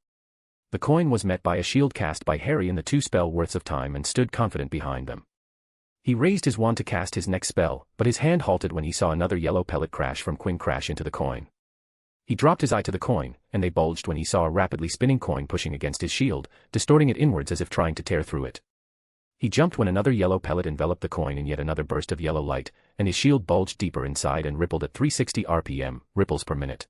The coin was met by a shield cast by Harry in the 2 spell worths of time and stood confident behind them. He raised his wand to cast his next spell, but his hand halted when he saw another yellow pellet crash from Quinn crash into the coin. He dropped his eye to the coin, and they bulged when he saw a rapidly spinning coin pushing against his shield, distorting it inwards as if trying to tear through it. He jumped when another yellow pellet enveloped the coin in yet another burst of yellow light, and his shield bulged deeper inside and rippled at 360 RPM, ripples per minute.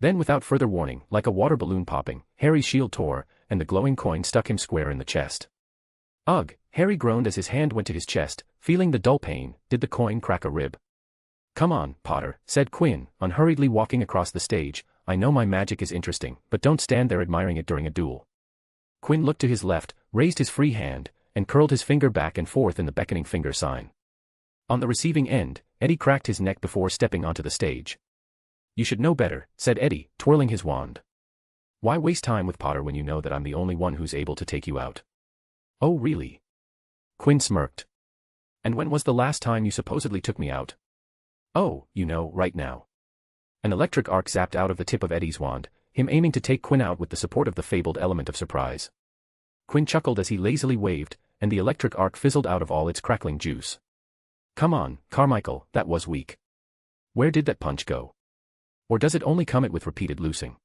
Then without further warning, like a water balloon popping, Harry's shield tore, and the glowing coin stuck him square in the chest. Ugh, Harry groaned as his hand went to his chest, feeling the dull pain. Did the coin crack a rib? Come on, Potter, said Quinn, unhurriedly walking across the stage. I know my magic is interesting, but don't stand there admiring it during a duel. Quinn looked to his left, raised his free hand, and curled his finger back and forth in the beckoning finger sign. On the receiving end, Eddie cracked his neck before stepping onto the stage. You should know better, said Eddie, twirling his wand. Why waste time with Potter when you know that I'm the only one who's able to take you out? Oh really? Quinn smirked. And when was the last time you supposedly took me out? Oh, you know, right now. An electric arc zapped out of the tip of Eddie's wand, him aiming to take Quinn out with the support of the fabled element of surprise. Quinn chuckled as he lazily waved, and the electric arc fizzled out of all its crackling juice. Come on, Carmichael, that was weak. Where did that punch go? Or does it only come with repeated loosing?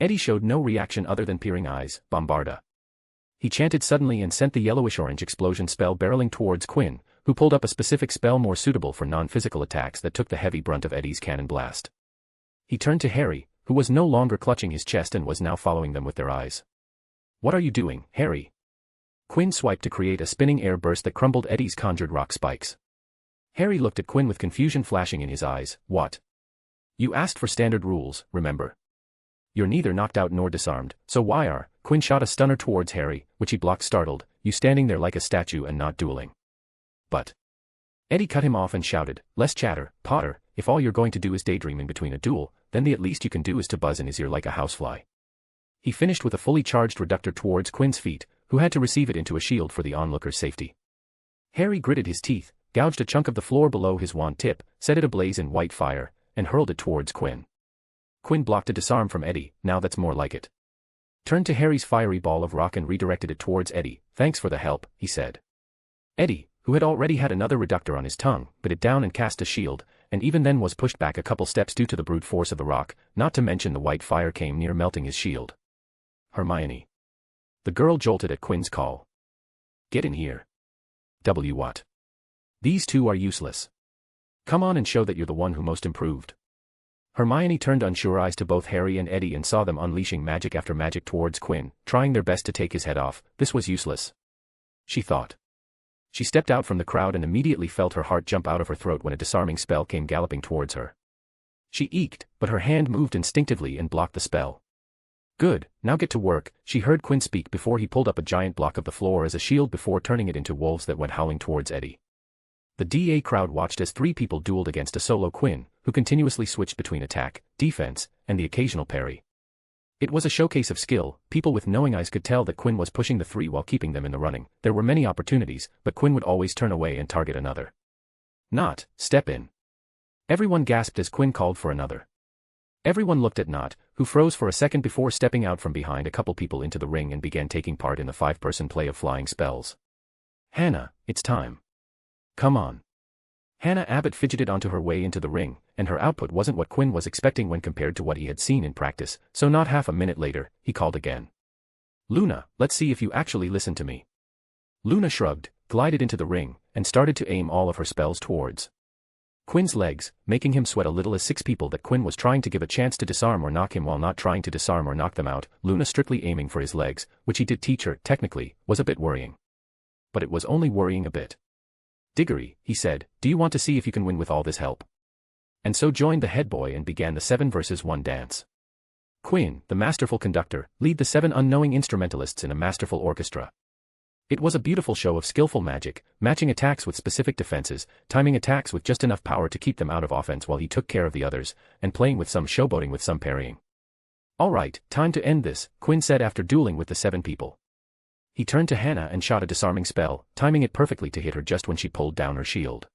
Eddie showed no reaction other than peering eyes. Bombarda. He chanted suddenly and sent the yellowish-orange explosion spell barreling towards Quinn, who pulled up a specific spell more suitable for non-physical attacks that took the heavy brunt of Eddie's cannon blast. He turned to Harry, who was no longer clutching his chest and was now following them with their eyes. What are you doing, Harry? Quinn swiped to create a spinning air burst that crumbled Eddie's conjured rock spikes. Harry looked at Quinn with confusion flashing in his eyes. What? You asked for standard rules, remember? You're neither knocked out nor disarmed, so why are... Quinn shot a stunner towards Harry, which he blocked startled, you standing there like a statue and not dueling. But... Eddie cut him off and shouted, less chatter, Potter, if all you're going to do is daydream in between a duel, then the at least you can do is to buzz in his ear like a housefly. He finished with a fully charged reductor towards Quinn's feet, who had to receive it into a shield for the onlooker's safety. Harry gritted his teeth, gouged a chunk of the floor below his wand tip, set it ablaze in white fire, and hurled it towards Quinn. Quinn blocked a disarm from Eddie, now that's more like it. Turned to Harry's fiery ball of rock and redirected it towards Eddie. Thanks for the help, he said. Eddie, who had already had another reductor on his tongue, bit it down and cast a shield, and even then was pushed back a couple steps due to the brute force of the rock, not to mention the white fire came near melting his shield. Hermione. The girl jolted at Quinn's call. Get in here. What? These two are useless. Come on and show that you're the one who most improved. Hermione turned unsure eyes to both Harry and Eddie and saw them unleashing magic after magic towards Quinn, trying their best to take his head off. This was useless, she thought. She stepped out from the crowd and immediately felt her heart jump out of her throat when a disarming spell came galloping towards her. She eked, but her hand moved instinctively and blocked the spell. Good, now get to work, she heard Quinn speak before he pulled up a giant block of the floor as a shield before turning it into wolves that went howling towards Eddie. The DA crowd watched as 3 people dueled against a solo Quinn, who continuously switched between attack, defense, and the occasional parry. It was a showcase of skill. People with knowing eyes could tell that Quinn was pushing the 3 while keeping them in the running. There were many opportunities, but Quinn would always turn away and target another. Not, step in. Everyone gasped as Quinn called for another. Everyone looked at Not, who froze for a second before stepping out from behind a couple people into the ring and began taking part in the 5-person play of flying spells. Hannah, it's time. Come on. Hannah Abbott fidgeted onto her way into the ring, and her output wasn't what Quinn was expecting when compared to what he had seen in practice, so not half a minute later, he called again. Luna, let's see if you actually listen to me. Luna shrugged, glided into the ring, and started to aim all of her spells towards Quinn's legs, making him sweat a little as 6 people that Quinn was trying to give a chance to disarm or knock him while not trying to disarm or knock them out. Luna strictly aiming for his legs, which he did teach her, technically, was a bit worrying. But it was only worrying a bit. Diggory, he said, do you want to see if you can win with all this help? And so joined the head boy and began the 7 versus 1 dance. Quinn, the masterful conductor, lead the 7 unknowing instrumentalists in a masterful orchestra. It was a beautiful show of skillful magic, matching attacks with specific defenses, timing attacks with just enough power to keep them out of offense while he took care of the others, and playing with some showboating with some parrying. All right, time to end this, Quinn said after dueling with the 7 people. He turned to Hannah and shot a disarming spell, timing it perfectly to hit her just when she pulled down her shield.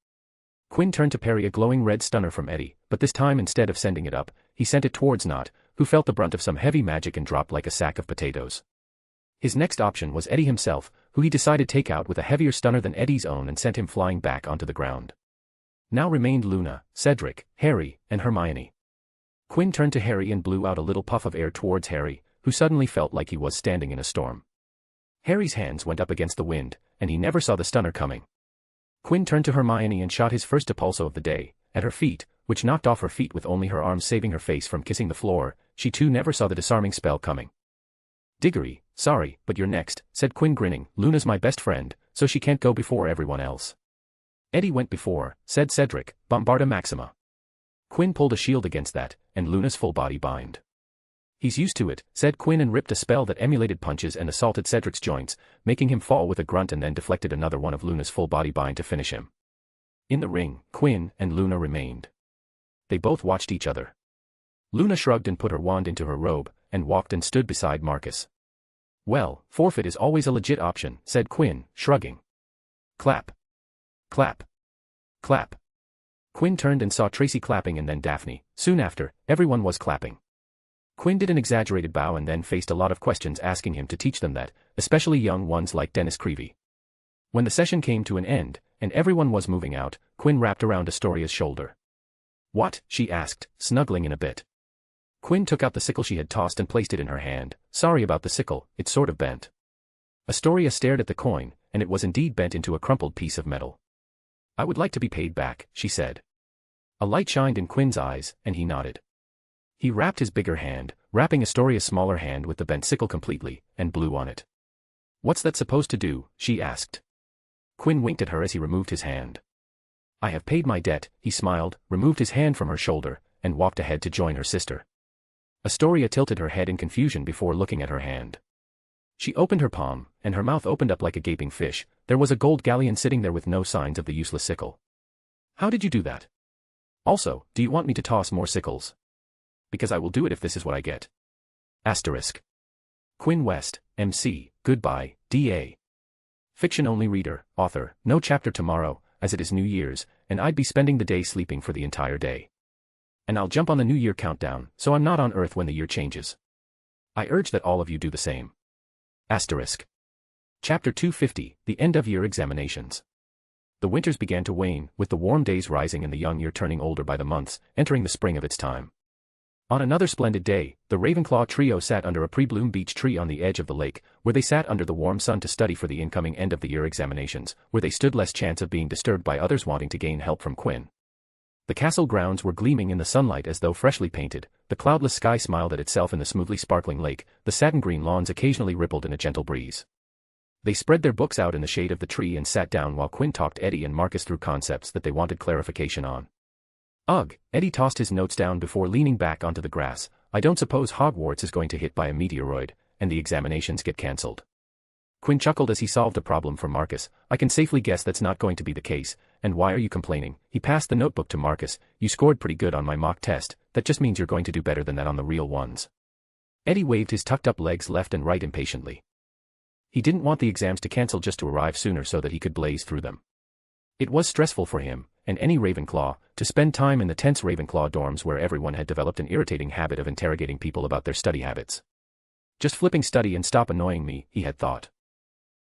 Quinn turned to parry a glowing red stunner from Eddie, but this time instead of sending it up, he sent it towards Knot, who felt the brunt of some heavy magic and dropped like a sack of potatoes. His next option was Eddie himself, who he decided to take out with a heavier stunner than Eddie's own and sent him flying back onto the ground. Now remained Luna, Cedric, Harry, and Hermione. Quinn turned to Harry and blew out a little puff of air towards Harry, who suddenly felt like he was standing in a storm. Harry's hands went up against the wind, and he never saw the stunner coming. Quinn turned to Hermione and shot his first depulso of the day, at her feet, which knocked off her feet with only her arms saving her face from kissing the floor. She too never saw the disarming spell coming. Diggory, sorry, but you're next, said Quinn grinning. Luna's my best friend, so she can't go before everyone else. Eddie went before, said Cedric, Bombarda Maxima. Quinn pulled a shield against that, and Luna's full body bind. He's used to it, said Quinn and ripped a spell that emulated punches and assaulted Cedric's joints, making him fall with a grunt and then deflected another one of Luna's full body bind to finish him. In the ring, Quinn and Luna remained. They both watched each other. Luna shrugged and put her wand into her robe, and walked and stood beside Marcus. Well, forfeit is always a legit option, said Quinn, shrugging. Clap. Clap. Clap. Quinn turned and saw Tracy clapping and then Daphne. Soon after, everyone was clapping. Quinn did an exaggerated bow and then faced a lot of questions asking him to teach them that, especially young ones like Dennis Creevy. When the session came to an end, and everyone was moving out, Quinn wrapped around Astoria's shoulder. What? She asked, snuggling in a bit. Quinn took out the sickle she had tossed and placed it in her hand. Sorry about the sickle, it's sort of bent. Astoria stared at the coin, and it was indeed bent into a crumpled piece of metal. I would like to be paid back, she said. A light shined in Quinn's eyes, and he nodded. He wrapped his bigger hand, wrapping Astoria's smaller hand with the bent sickle completely, and blew on it. What's that supposed to do? She asked. Quinn winked at her as he removed his hand. I have paid my debt, he smiled, removed his hand from her shoulder, and walked ahead to join her sister. Astoria tilted her head in confusion before looking at her hand. She opened her palm, and her mouth opened up like a gaping fish. There was a gold galleon sitting there with no signs of the useless sickle. How did you do that? Also, do you want me to toss more sickles? Because I will do it if this is what I get. Asterisk. Quinn West, MC, goodbye, D.A. Fiction-only reader, author, no chapter tomorrow, as it is New Year's, and I'd be spending the day sleeping for the entire day. And I'll jump on the New Year countdown, so I'm not on Earth when the year changes. I urge that all of you do the same. Asterisk. Chapter 250, the end-of-year examinations. The winters began to wane, with the warm days rising and the young year turning older by the months, entering the spring of its time. On another splendid day, the Ravenclaw trio sat under a pre-bloom beech tree on the edge of the lake, where they sat under the warm sun to study for the incoming end-of-the-year examinations, where they stood less chance of being disturbed by others wanting to gain help from Quinn. The castle grounds were gleaming in the sunlight as though freshly painted, the cloudless sky smiled at itself in the smoothly sparkling lake, the satin-green lawns occasionally rippled in a gentle breeze. They spread their books out in the shade of the tree and sat down while Quinn talked Eddie and Marcus through concepts that they wanted clarification on. Ugh, Eddie tossed his notes down before leaning back onto the grass. I don't suppose Hogwarts is going to hit by a meteoroid, and the examinations get cancelled. Quinn chuckled as he solved a problem for Marcus. I can safely guess that's not going to be the case, and why are you complaining? He passed the notebook to Marcus. You scored pretty good on my mock test, that just means you're going to do better than that on the real ones. Eddie waved his tucked-up legs left and right impatiently. He didn't want the exams to cancel just to arrive sooner so that he could blaze through them. It was stressful for him, and any Ravenclaw, to spend time in the tense Ravenclaw dorms where everyone had developed an irritating habit of interrogating people about their study habits. Just flipping study and stop annoying me, he had thought.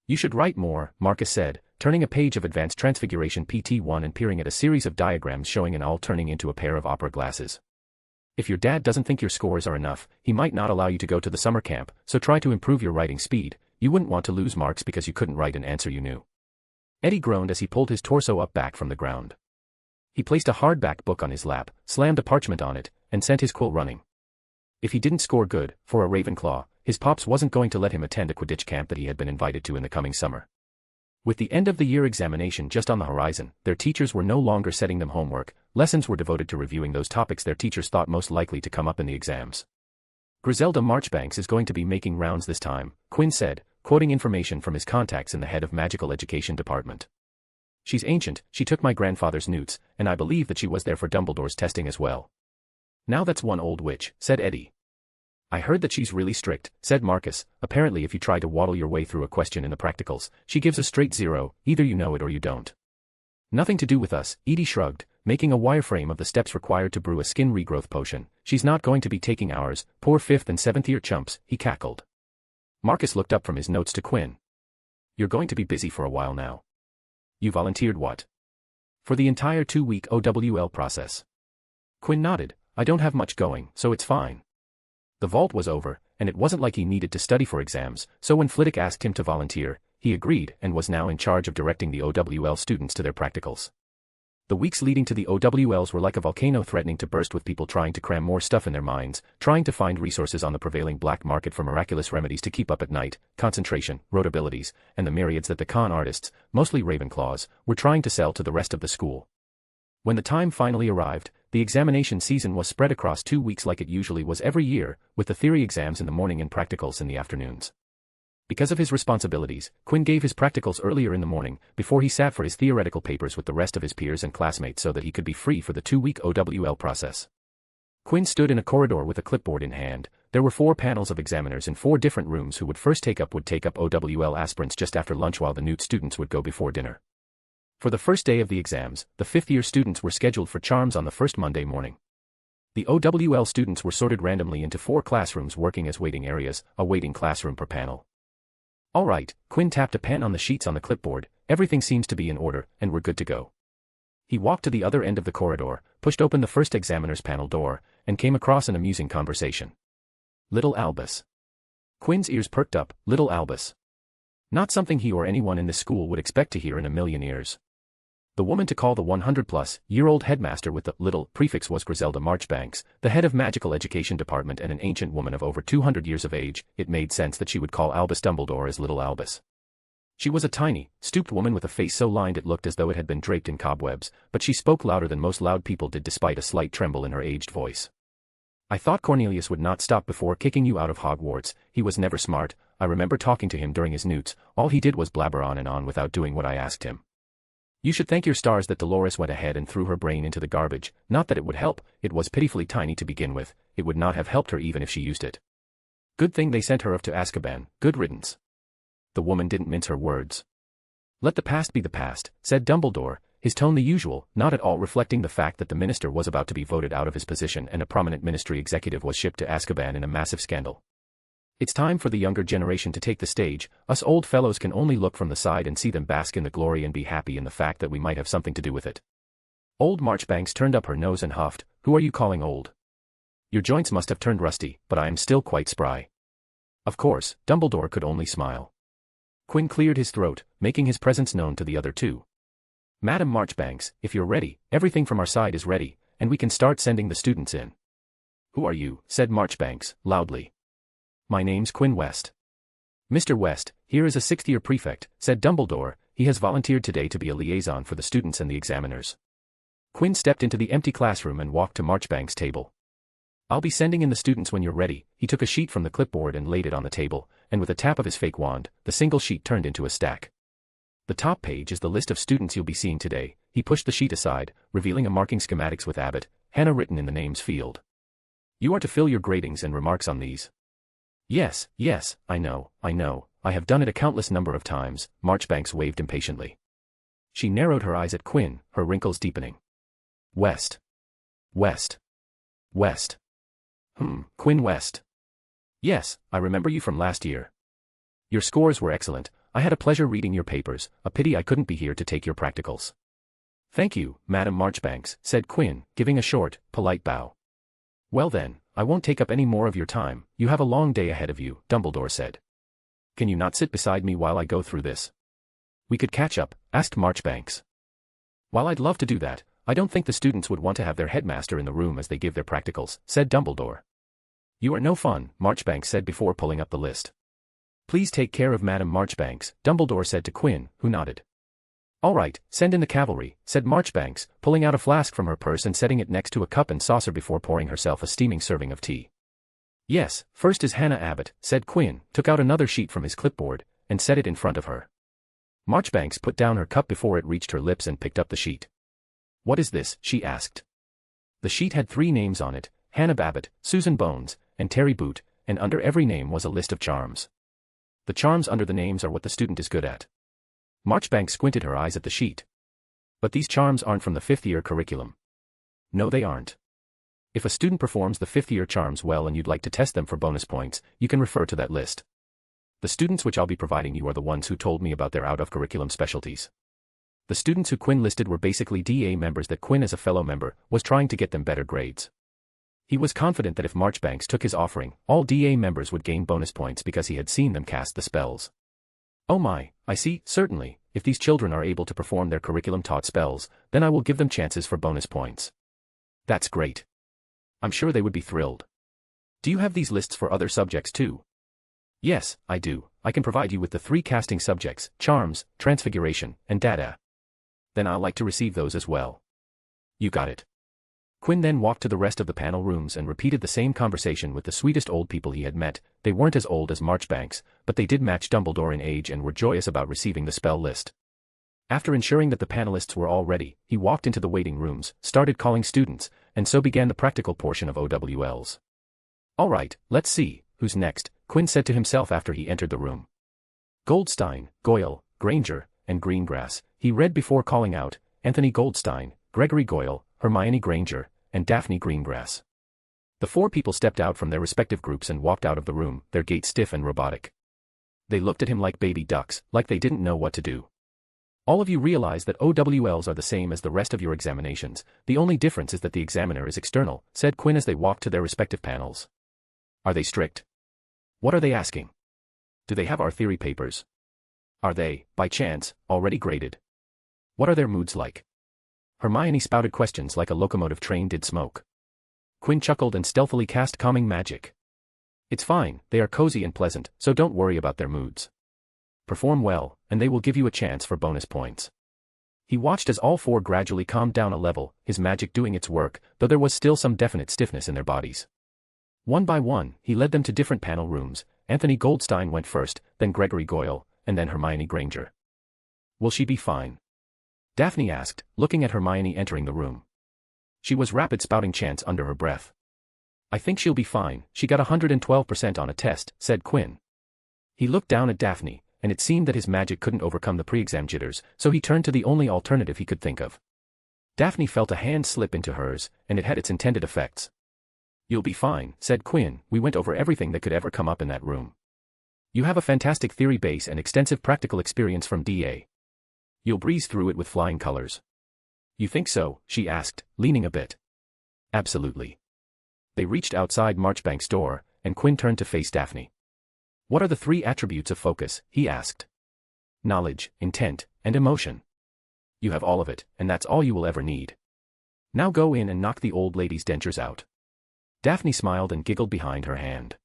You should write more, Marcus said, turning a page of Advanced Transfiguration PT1 and peering at a series of diagrams showing an owl turning into a pair of opera glasses. If your dad doesn't think your scores are enough, he might not allow you to go to the summer camp, so try to improve your writing speed. You wouldn't want to lose marks because you couldn't write an answer you knew. Eddie groaned as he pulled his torso up back from the ground. He placed a hardback book on his lap, slammed a parchment on it, and sent his quill running. If he didn't score good, for a Ravenclaw, his pops wasn't going to let him attend a Quidditch camp that he had been invited to in the coming summer. With the end-of-the-year examination just on the horizon, their teachers were no longer setting them homework, lessons were devoted to reviewing those topics their teachers thought most likely to come up in the exams. Griselda Marchbanks is going to be making rounds this time, Quinn said, quoting information from his contacts in the head of Magical Education Department. She's ancient, she took my grandfather's newts, and I believe that she was there for Dumbledore's testing as well. Now that's one old witch, said Eddie. I heard that she's really strict, said Marcus. Apparently if you try to waddle your way through a question in the practicals, she gives a straight 0, either you know it or you don't. Nothing to do with us, Edie shrugged, making a wireframe of the steps required to brew a skin regrowth potion. She's not going to be taking ours, poor 5th and 7th year chumps, he cackled. Marcus looked up from his notes to Quinn. You're going to be busy for a while now. You volunteered what? For the entire 2-week OWL process. Quinn nodded. I don't have much going, so it's fine. The vault was over, and it wasn't like he needed to study for exams, so when Flitwick asked him to volunteer, he agreed and was now in charge of directing the OWL students to their practicals. The weeks leading to the OWLs were like a volcano threatening to burst, with people trying to cram more stuff in their minds, trying to find resources on the prevailing black market for miraculous remedies to keep up at night, concentration, rote abilities, and the myriads that the con artists, mostly Ravenclaws, were trying to sell to the rest of the school. When the time finally arrived, the examination season was spread across 2 weeks like it usually was every year, with the theory exams in the morning and practicals in the afternoons. Because of his responsibilities, Quinn gave his practicals earlier in the morning, before he sat for his theoretical papers with the rest of his peers and classmates so that he could be free for the 2-week OWL process. Quinn stood in a corridor with a clipboard in hand. There were 4 panels of examiners in 4 different rooms who would take up OWL aspirants just after lunch, while the Newt students would go before dinner. For the first day of the exams, the 5th-year students were scheduled for charms on the first Monday morning. The OWL students were sorted randomly into 4 classrooms working as waiting areas, a waiting classroom per panel. All right, Quinn tapped a pen on the sheets on the clipboard, everything seems to be in order, and we're good to go. He walked to the other end of the corridor, pushed open the first examiner's panel door, and came across an amusing conversation. Little Albus. Quinn's ears perked up, Little Albus. Not something he or anyone in this school would expect to hear in a million years. The woman to call the 100-plus-year-old headmaster with the little prefix was Griselda Marchbanks, the head of Magical Education Department and an ancient woman of over 200 years of age. It made sense that she would call Albus Dumbledore as Little Albus. She was a tiny, stooped woman with a face so lined it looked as though it had been draped in cobwebs, but she spoke louder than most loud people did despite a slight tremble in her aged voice. I thought Cornelius would not stop before kicking you out of Hogwarts. He was never smart. I remember talking to him during his newts. All he did was blabber on and on without doing what I asked him. You should thank your stars that Dolores went ahead and threw her brain into the garbage. Not that it would help, it was pitifully tiny to begin with. It would not have helped her even if she used it. Good thing they sent her off to Azkaban. Good riddance. The woman didn't mince her words. Let the past be the past, said Dumbledore, his tone the usual, not at all reflecting the fact that the minister was about to be voted out of his position and a prominent ministry executive was shipped to Azkaban in a massive scandal. It's time for the younger generation to take the stage. Us old fellows can only look from the side and see them bask in the glory and be happy in the fact that we might have something to do with it. Old Marchbanks turned up her nose and huffed. Who are you calling old? Your joints must have turned rusty, but I am still quite spry. Of course, Dumbledore could only smile. Quinn cleared his throat, making his presence known to the other 2. Madam Marchbanks, if you're ready, everything from our side is ready, and we can start sending the students in. Who are you? Said Marchbanks, loudly. My name's Quinn West. Mr. West, here is a 6th-year prefect, said Dumbledore. He has volunteered today to be a liaison for the students and the examiners. Quinn stepped into the empty classroom and walked to Marchbanks' table. I'll be sending in the students when you're ready. He took a sheet from the clipboard and laid it on the table, and with a tap of his fake wand, the single sheet turned into a stack. The top page is the list of students you'll be seeing today. He pushed the sheet aside, revealing a marking schematics with Abbott, Hannah written in the names field. You are to fill your gradings and remarks on these. Yes, I know, I have done it a countless number of times, Marchbanks waved impatiently. She narrowed her eyes at Quinn, her wrinkles deepening. West. Quinn West. Yes, I remember you from last year. Your scores were excellent. I had a pleasure reading your papers, a pity I couldn't be here to take your practicals. Thank you, Madam Marchbanks, said Quinn, giving a short, polite bow. Well then, I won't take up any more of your time. You have a long day ahead of you, Dumbledore said. Can you not sit beside me while I go through this? We could catch up, asked Marchbanks. While I'd love to do that, I don't think the students would want to have their headmaster in the room as they give their practicals, said Dumbledore. You are no fun, Marchbanks said before pulling up the list. Please take care of Madam Marchbanks, Dumbledore said to Quinn, who nodded. All right, send in the cavalry, said Marchbanks, pulling out a flask from her purse and setting it next to a cup and saucer before pouring herself a steaming serving of tea. Yes, first is Hannah Abbott, said Quinn, took out another sheet from his clipboard, and set it in front of her. Marchbanks put down her cup before it reached her lips and picked up the sheet. What is this? She asked. The sheet had 3 names on it, Hannah Babbitt, Susan Bones, and Terry Boot, and under every name was a list of charms. The charms under the names are what the student is good at. Marchbanks squinted her eyes at the sheet. But these charms aren't from the 5th-year curriculum. No, they aren't. If a student performs the 5th-year charms well and you'd like to test them for bonus points, you can refer to that list. The students which I'll be providing you are the ones who told me about their out-of-curriculum specialties. The students who Quinn listed were basically DA members that Quinn, as a fellow member, was trying to get them better grades. He was confident that if Marchbanks took his offering, all DA members would gain bonus points because he had seen them cast the spells. Oh my, I see, certainly, if these children are able to perform their curriculum-taught spells, then I will give them chances for bonus points. That's great. I'm sure they would be thrilled. Do you have these lists for other subjects too? Yes, I do. I can provide you with the 3 casting subjects, charms, transfiguration, and data. Then I'll like to receive those as well. You got it. Quinn then walked to the rest of the panel rooms and repeated the same conversation with the sweetest old people he had met. They weren't as old as Marchbanks, but they did match Dumbledore in age and were joyous about receiving the spell list. After ensuring that the panelists were all ready, he walked into the waiting rooms, started calling students, and so began the practical portion of OWLs. All right, let's see, who's next, Quinn said to himself after he entered the room. Goldstein, Goyle, Granger, and Greengrass, he read before calling out, Anthony Goldstein, Gregory Goyle, Hermione Granger, and Daphne Greengrass. The 4 people stepped out from their respective groups and walked out of the room, their gait stiff and robotic. They looked at him like baby ducks, like they didn't know what to do. All of you realize that OWLs are the same as the rest of your examinations, the only difference is that the examiner is external, said Quinn as they walked to their respective panels. Are they strict? What are they asking? Do they have our theory papers? Are they, by chance, already graded? What are their moods like? Hermione spouted questions like a locomotive train did smoke. Quinn chuckled and stealthily cast calming magic. It's fine, they are cozy and pleasant, so don't worry about their moods. Perform well, and they will give you a chance for bonus points. He watched as all 4 gradually calmed down a level, his magic doing its work, though there was still some definite stiffness in their bodies. One by one, he led them to different panel rooms. Anthony Goldstein went first, then Gregory Goyle, and then Hermione Granger. Will she be fine? Daphne asked, looking at Hermione entering the room. She was rapid spouting chants under her breath. I think she'll be fine, she got 112% on a test, said Quinn. He looked down at Daphne, and it seemed that his magic couldn't overcome the pre-exam jitters, so he turned to the only alternative he could think of. Daphne felt a hand slip into hers, and it had its intended effects. You'll be fine, said Quinn, we went over everything that could ever come up in that room. You have a fantastic theory base and extensive practical experience from DA. You'll breeze through it with flying colors. You think so? She asked, leaning a bit. Absolutely. They reached outside Marchbanks' door, and Quinn turned to face Daphne. What are the 3 attributes of focus? He asked. Knowledge, intent, and emotion. You have all of it, and that's all you will ever need. Now go in and knock the old lady's dentures out. Daphne smiled and giggled behind her hand.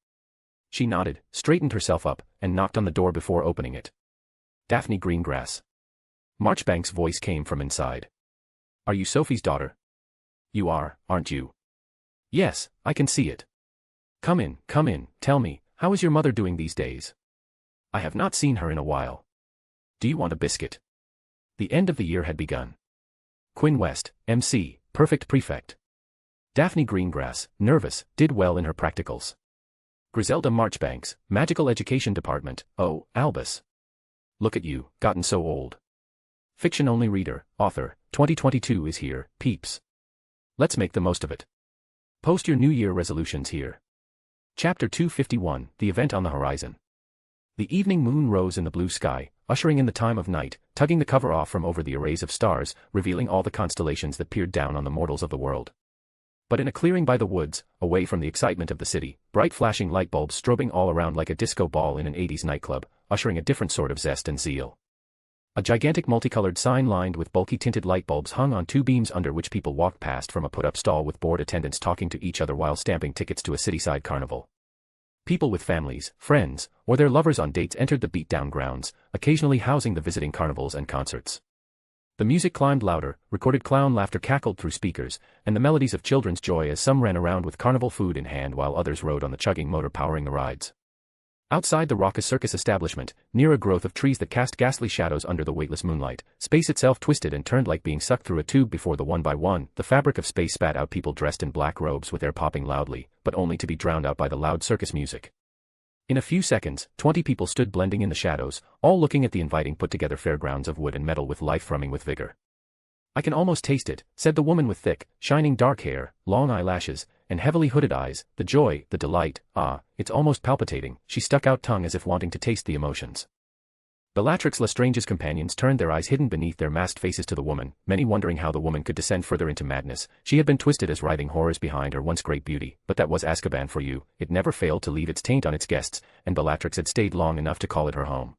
She nodded, straightened herself up, and knocked on the door before opening it. Daphne Greengrass. Marchbanks' voice came from inside. Are you Sophie's daughter? You are, aren't you? Yes, I can see it. Come in, tell me, how is your mother doing these days? I have not seen her in a while. Do you want a biscuit? The end of the year had begun. Quinn West, MC, perfect prefect. Daphne Greengrass, nervous, did well in her practicals. Griselda Marchbanks, Magical Education Department, oh, Albus. Look at you, gotten so old. Fiction-only reader, author, 2022 is here, peeps. Let's make the most of it. Post your New Year resolutions here. Chapter 251, The Event on the Horizon. The evening moon rose in the blue sky, ushering in the time of night, tugging the cover off from over the arrays of stars, revealing all the constellations that peered down on the mortals of the world. But in a clearing by the woods, away from the excitement of the city, bright flashing light bulbs strobing all around like a disco ball in an 80s nightclub, ushering a different sort of zest and zeal. A gigantic multicolored sign lined with bulky tinted light bulbs hung on two beams under which people walked past from a put-up stall with bored attendants talking to each other while stamping tickets to a cityside carnival. People with families, friends, or their lovers on dates entered the beat-down grounds, occasionally housing the visiting carnivals and concerts. The music climbed louder, recorded clown laughter cackled through speakers, and the melodies of children's joy as some ran around with carnival food in hand while others rode on the chugging motor powering the rides. Outside the raucous circus establishment, near a growth of trees that cast ghastly shadows under the weightless moonlight, space itself twisted and turned like being sucked through a tube before the one by one, the fabric of space spat out people dressed in black robes with air popping loudly, but only to be drowned out by the loud circus music. In a few seconds, 20 people stood blending in the shadows, all looking at the inviting put-together fairgrounds of wood and metal with life thrumming with vigor. "I can almost taste it," said the woman with thick, shining dark hair, long eyelashes, and heavily hooded eyes, "the joy, the delight, it's almost palpitating." She stuck out tongue as if wanting to taste the emotions. Bellatrix Lestrange's companions turned their eyes hidden beneath their masked faces to the woman, many wondering how the woman could descend further into madness. She had been twisted as writhing horrors behind her once great beauty, but that was Azkaban for you. It never failed to leave its taint on its guests, and Bellatrix had stayed long enough to call it her home.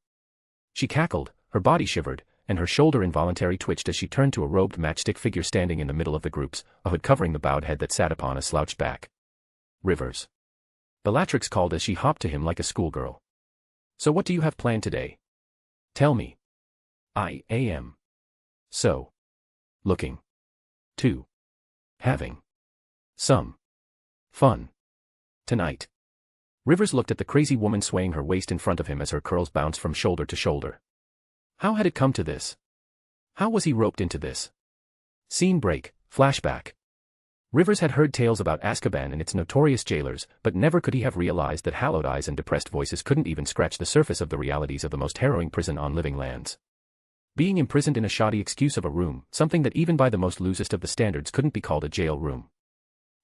She cackled, her body shivered, and her shoulder involuntarily twitched as she turned to a robed matchstick figure standing in the middle of the groups, a hood covering the bowed head that sat upon a slouched back. "Rivers," Bellatrix called as she hopped to him like a schoolgirl. "So what do you have planned today? Tell me. I am so looking to having some fun tonight." Rivers looked at the crazy woman swaying her waist in front of him as her curls bounced from shoulder to shoulder. How had it come to this? How was he roped into this? Scene break, flashback. Rivers had heard tales about Azkaban and its notorious jailers, but never could he have realized that hallowed eyes and depressed voices couldn't even scratch the surface of the realities of the most harrowing prison on living lands. Being imprisoned in a shoddy excuse of a room, something that even by the most loosest of the standards couldn't be called a jail room.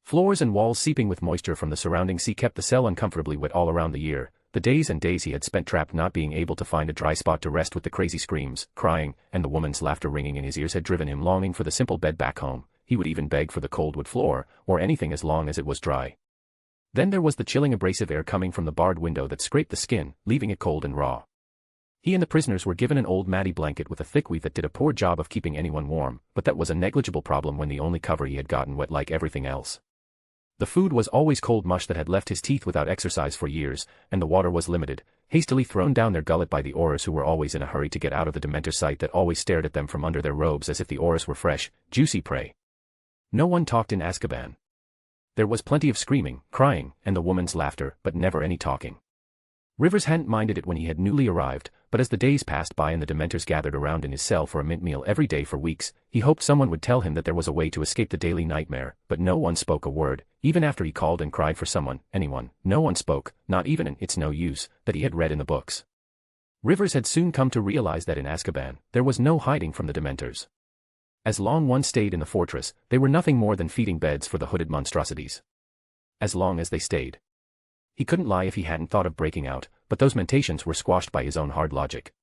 Floors and walls seeping with moisture from the surrounding sea kept the cell uncomfortably wet all around the year. The days and days he had spent trapped not being able to find a dry spot to rest with the crazy screams, crying, and the woman's laughter ringing in his ears had driven him longing for the simple bed back home. He would even beg for the cold wood floor, or anything as long as it was dry. Then there was the chilling abrasive air coming from the barred window that scraped the skin, leaving it cold and raw. He and the prisoners were given an old matty blanket with a thick weave that did a poor job of keeping anyone warm, but that was a negligible problem when the only cover he had gotten wet like everything else. The food was always cold mush that had left his teeth without exercise for years, and the water was limited, hastily thrown down their gullet by the Aurors who were always in a hurry to get out of the Dementor sight that always stared at them from under their robes as if the Aurors were fresh, juicy prey. No one talked in Azkaban. There was plenty of screaming, crying, and the woman's laughter, but never any talking. Rivers hadn't minded it when he had newly arrived, but as the days passed by and the Dementors gathered around in his cell for a mint meal every day for weeks, he hoped someone would tell him that there was a way to escape the daily nightmare, but no one spoke a word, even after he called and cried for someone, anyone. No one spoke, not even an "it's no use" that he had read in the books. Rivers had soon come to realize that in Azkaban, there was no hiding from the Dementors. As long one stayed in the fortress, they were nothing more than feeding beds for the hooded monstrosities. As long as they stayed. He couldn't lie if he hadn't thought of breaking out, but those mentations were squashed by his own hard logic.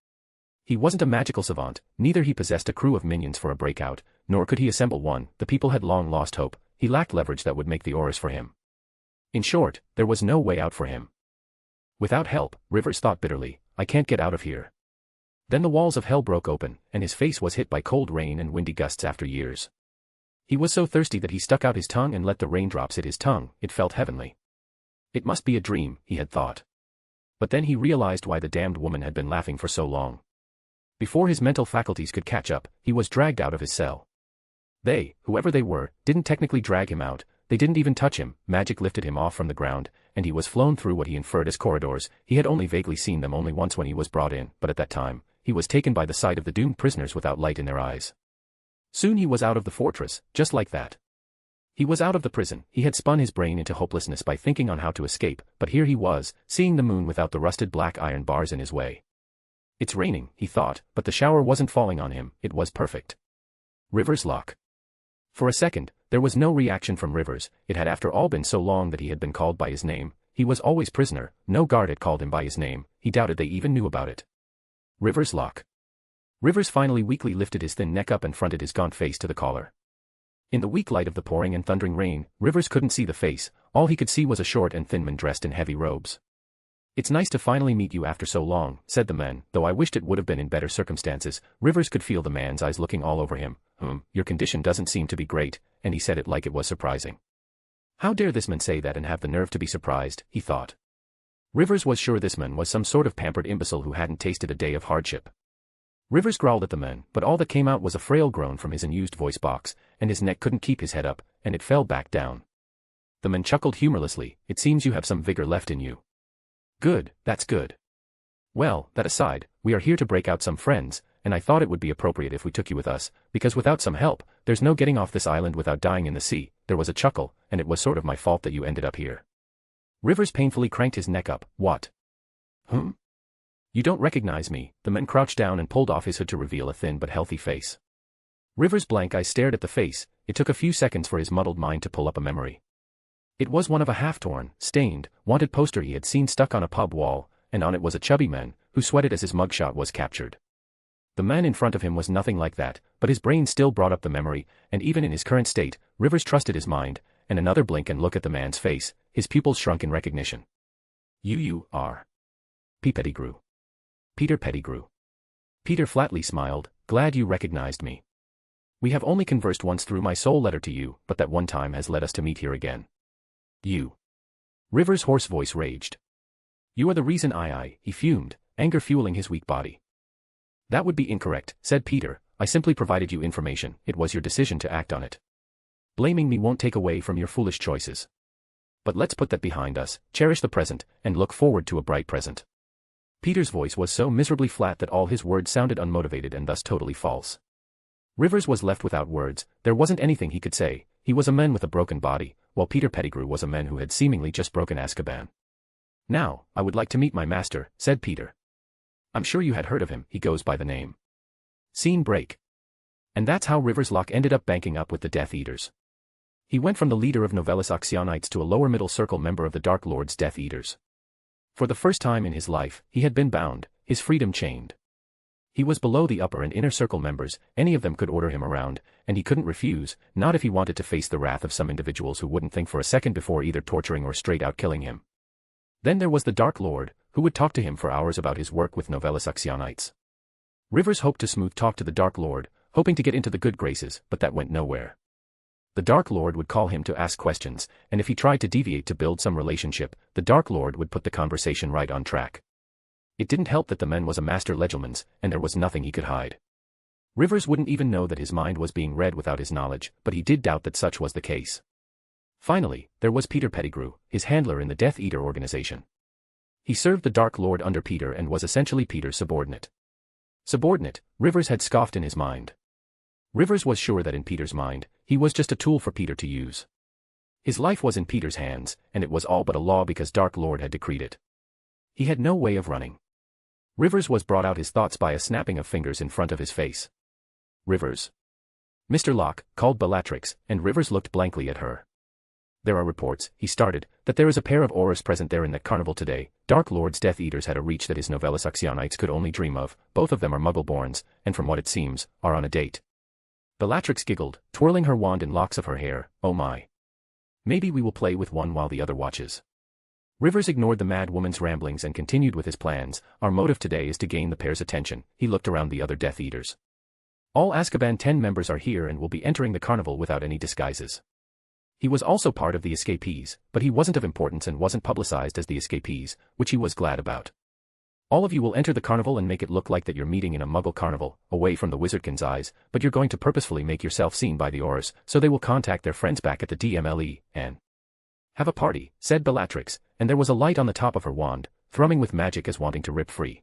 He wasn't a magical savant, neither he possessed a crew of minions for a breakout, nor could he assemble one. The people had long lost hope. He lacked leverage that would make the Aurors for him. In short, there was no way out for him. Without help, Rivers thought bitterly, I can't get out of here. Then the walls of hell broke open, and his face was hit by cold rain and windy gusts after years. He was so thirsty that he stuck out his tongue and let the raindrops hit his tongue. It felt heavenly. It must be a dream, he had thought. But then he realized why the damned woman had been laughing for so long. Before his mental faculties could catch up, he was dragged out of his cell. They, whoever they were, didn't technically drag him out, they didn't even touch him. Magic lifted him off from the ground, and he was flown through what he inferred as corridors. He had only vaguely seen them only once when he was brought in, but at that time, he was taken by the sight of the doomed prisoners without light in their eyes. Soon he was out of the fortress, just like that. He was out of the prison. He had spun his brain into hopelessness by thinking on how to escape, but here he was, seeing the moon without the rusted black iron bars in his way. It's raining, he thought, but the shower wasn't falling on him. It was perfect. Rivers' luck. For a second, there was no reaction from Rivers. It had after all been so long that he had been called by his name. He was always prisoner. No guard had called him by his name. He doubted they even knew about it. Rivers' luck. Rivers finally weakly lifted his thin neck up and fronted his gaunt face to the caller. In the weak light of the pouring and thundering rain, Rivers couldn't see the face. All he could see was a short and thin man dressed in heavy robes. It's nice to finally meet you after so long, said the man, though I wished it would have been in better circumstances. Rivers could feel the man's eyes looking all over him. Your condition doesn't seem to be great, and he said it like it was surprising. How dare this man say that and have the nerve to be surprised, he thought. Rivers was sure this man was some sort of pampered imbecile who hadn't tasted a day of hardship. Rivers growled at the man, but all that came out was a frail groan from his unused voice box, and his neck couldn't keep his head up, and it fell back down. The man chuckled humorlessly. It seems you have some vigor left in you. Good, that's good. Well, that aside, we are here to break out some friends, and I thought it would be appropriate if we took you with us, because without some help, there's no getting off this island without dying in the sea. There was a chuckle, and it was sort of my fault that you ended up here. Rivers painfully cranked his neck up. What? You don't recognize me. The man crouched down and pulled off his hood to reveal a thin but healthy face. Rivers' blank eyes stared at the face. It took a few seconds for his muddled mind to pull up a memory. It was one of a half-torn, stained, wanted poster he had seen stuck on a pub wall, and on it was a chubby man, who sweated as his mugshot was captured. The man in front of him was nothing like that, but his brain still brought up the memory, and even in his current state, Rivers trusted his mind, and another blink and look at the man's face, his pupils shrunk in recognition. You are. P. Pettigrew. Peter Pettigrew. Peter flatly smiled. Glad you recognized me. We have only conversed once through my soul letter to you, but that one time has led us to meet here again. You. Rivers' hoarse voice raged. You are the reason he fumed, anger fueling his weak body. That would be incorrect, said Peter. I simply provided you information. It was your decision to act on it. Blaming me won't take away from your foolish choices. But let's put that behind us, cherish the present, and look forward to a bright present. Peter's voice was so miserably flat that all his words sounded unmotivated and thus totally false. Rivers was left without words. There wasn't anything he could say. He was a man with a broken body, while Peter Pettigrew was a man who had seemingly just broken Azkaban. Now, I would like to meet my master, said Peter. I'm sure you had heard of him. He goes by the name. Scene break. And that's how Rivers Locke ended up banking up with the Death Eaters. He went from the leader of Novellus Actionites to a lower middle circle member of the Dark Lord's Death Eaters. For the first time in his life, he had been bound, his freedom chained. He was below the upper and inner circle members. Any of them could order him around, and he couldn't refuse, not if he wanted to face the wrath of some individuals who wouldn't think for a second before either torturing or straight out killing him. Then there was the Dark Lord, who would talk to him for hours about his work with Novellus Actionites. Rivers hoped to smooth talk to the Dark Lord, hoping to get into the good graces, but that went nowhere. The Dark Lord would call him to ask questions, and if he tried to deviate to build some relationship, the Dark Lord would put the conversation right on track. It didn't help that the man was a master legilimens, and there was nothing he could hide. Rivers wouldn't even know that his mind was being read without his knowledge, but he did doubt that such was the case. Finally, there was Peter Pettigrew, his handler in the Death Eater organization. He served the Dark Lord under Peter and was essentially Peter's subordinate. Subordinate, Rivers had scoffed in his mind. Rivers was sure that in Peter's mind, he was just a tool for Peter to use. His life was in Peter's hands, and it was all but a law because Dark Lord had decreed it. He had no way of running. Rivers was brought out his thoughts by a snapping of fingers in front of his face. Rivers. Mr. Locke, called Bellatrix, and Rivers looked blankly at her. There are reports, he started, that there is a pair of Aurors present there in that carnival today. Dark Lord's Death Eaters had a reach that his Novellus Actionites could only dream of. Both of them are Muggle-borns, and from what it seems, are on a date. Bellatrix giggled, twirling her wand in locks of her hair. Oh my. Maybe we will play with one while the other watches. Rivers ignored the mad woman's ramblings and continued with his plans. Our motive today is to gain the pair's attention. He looked around the other Death Eaters. All Azkaban 10 members are here and will be entering the carnival without any disguises. He was also part of the escapees, but he wasn't of importance and wasn't publicized as the escapees, which he was glad about. All of you will enter the carnival and make it look like that you're meeting in a Muggle carnival, away from the Wizardkin's eyes, but you're going to purposefully make yourself seen by the Aurors, so they will contact their friends back at the DMLE, and have a party, said Bellatrix, and there was a light on the top of her wand, thrumming with magic as wanting to rip free.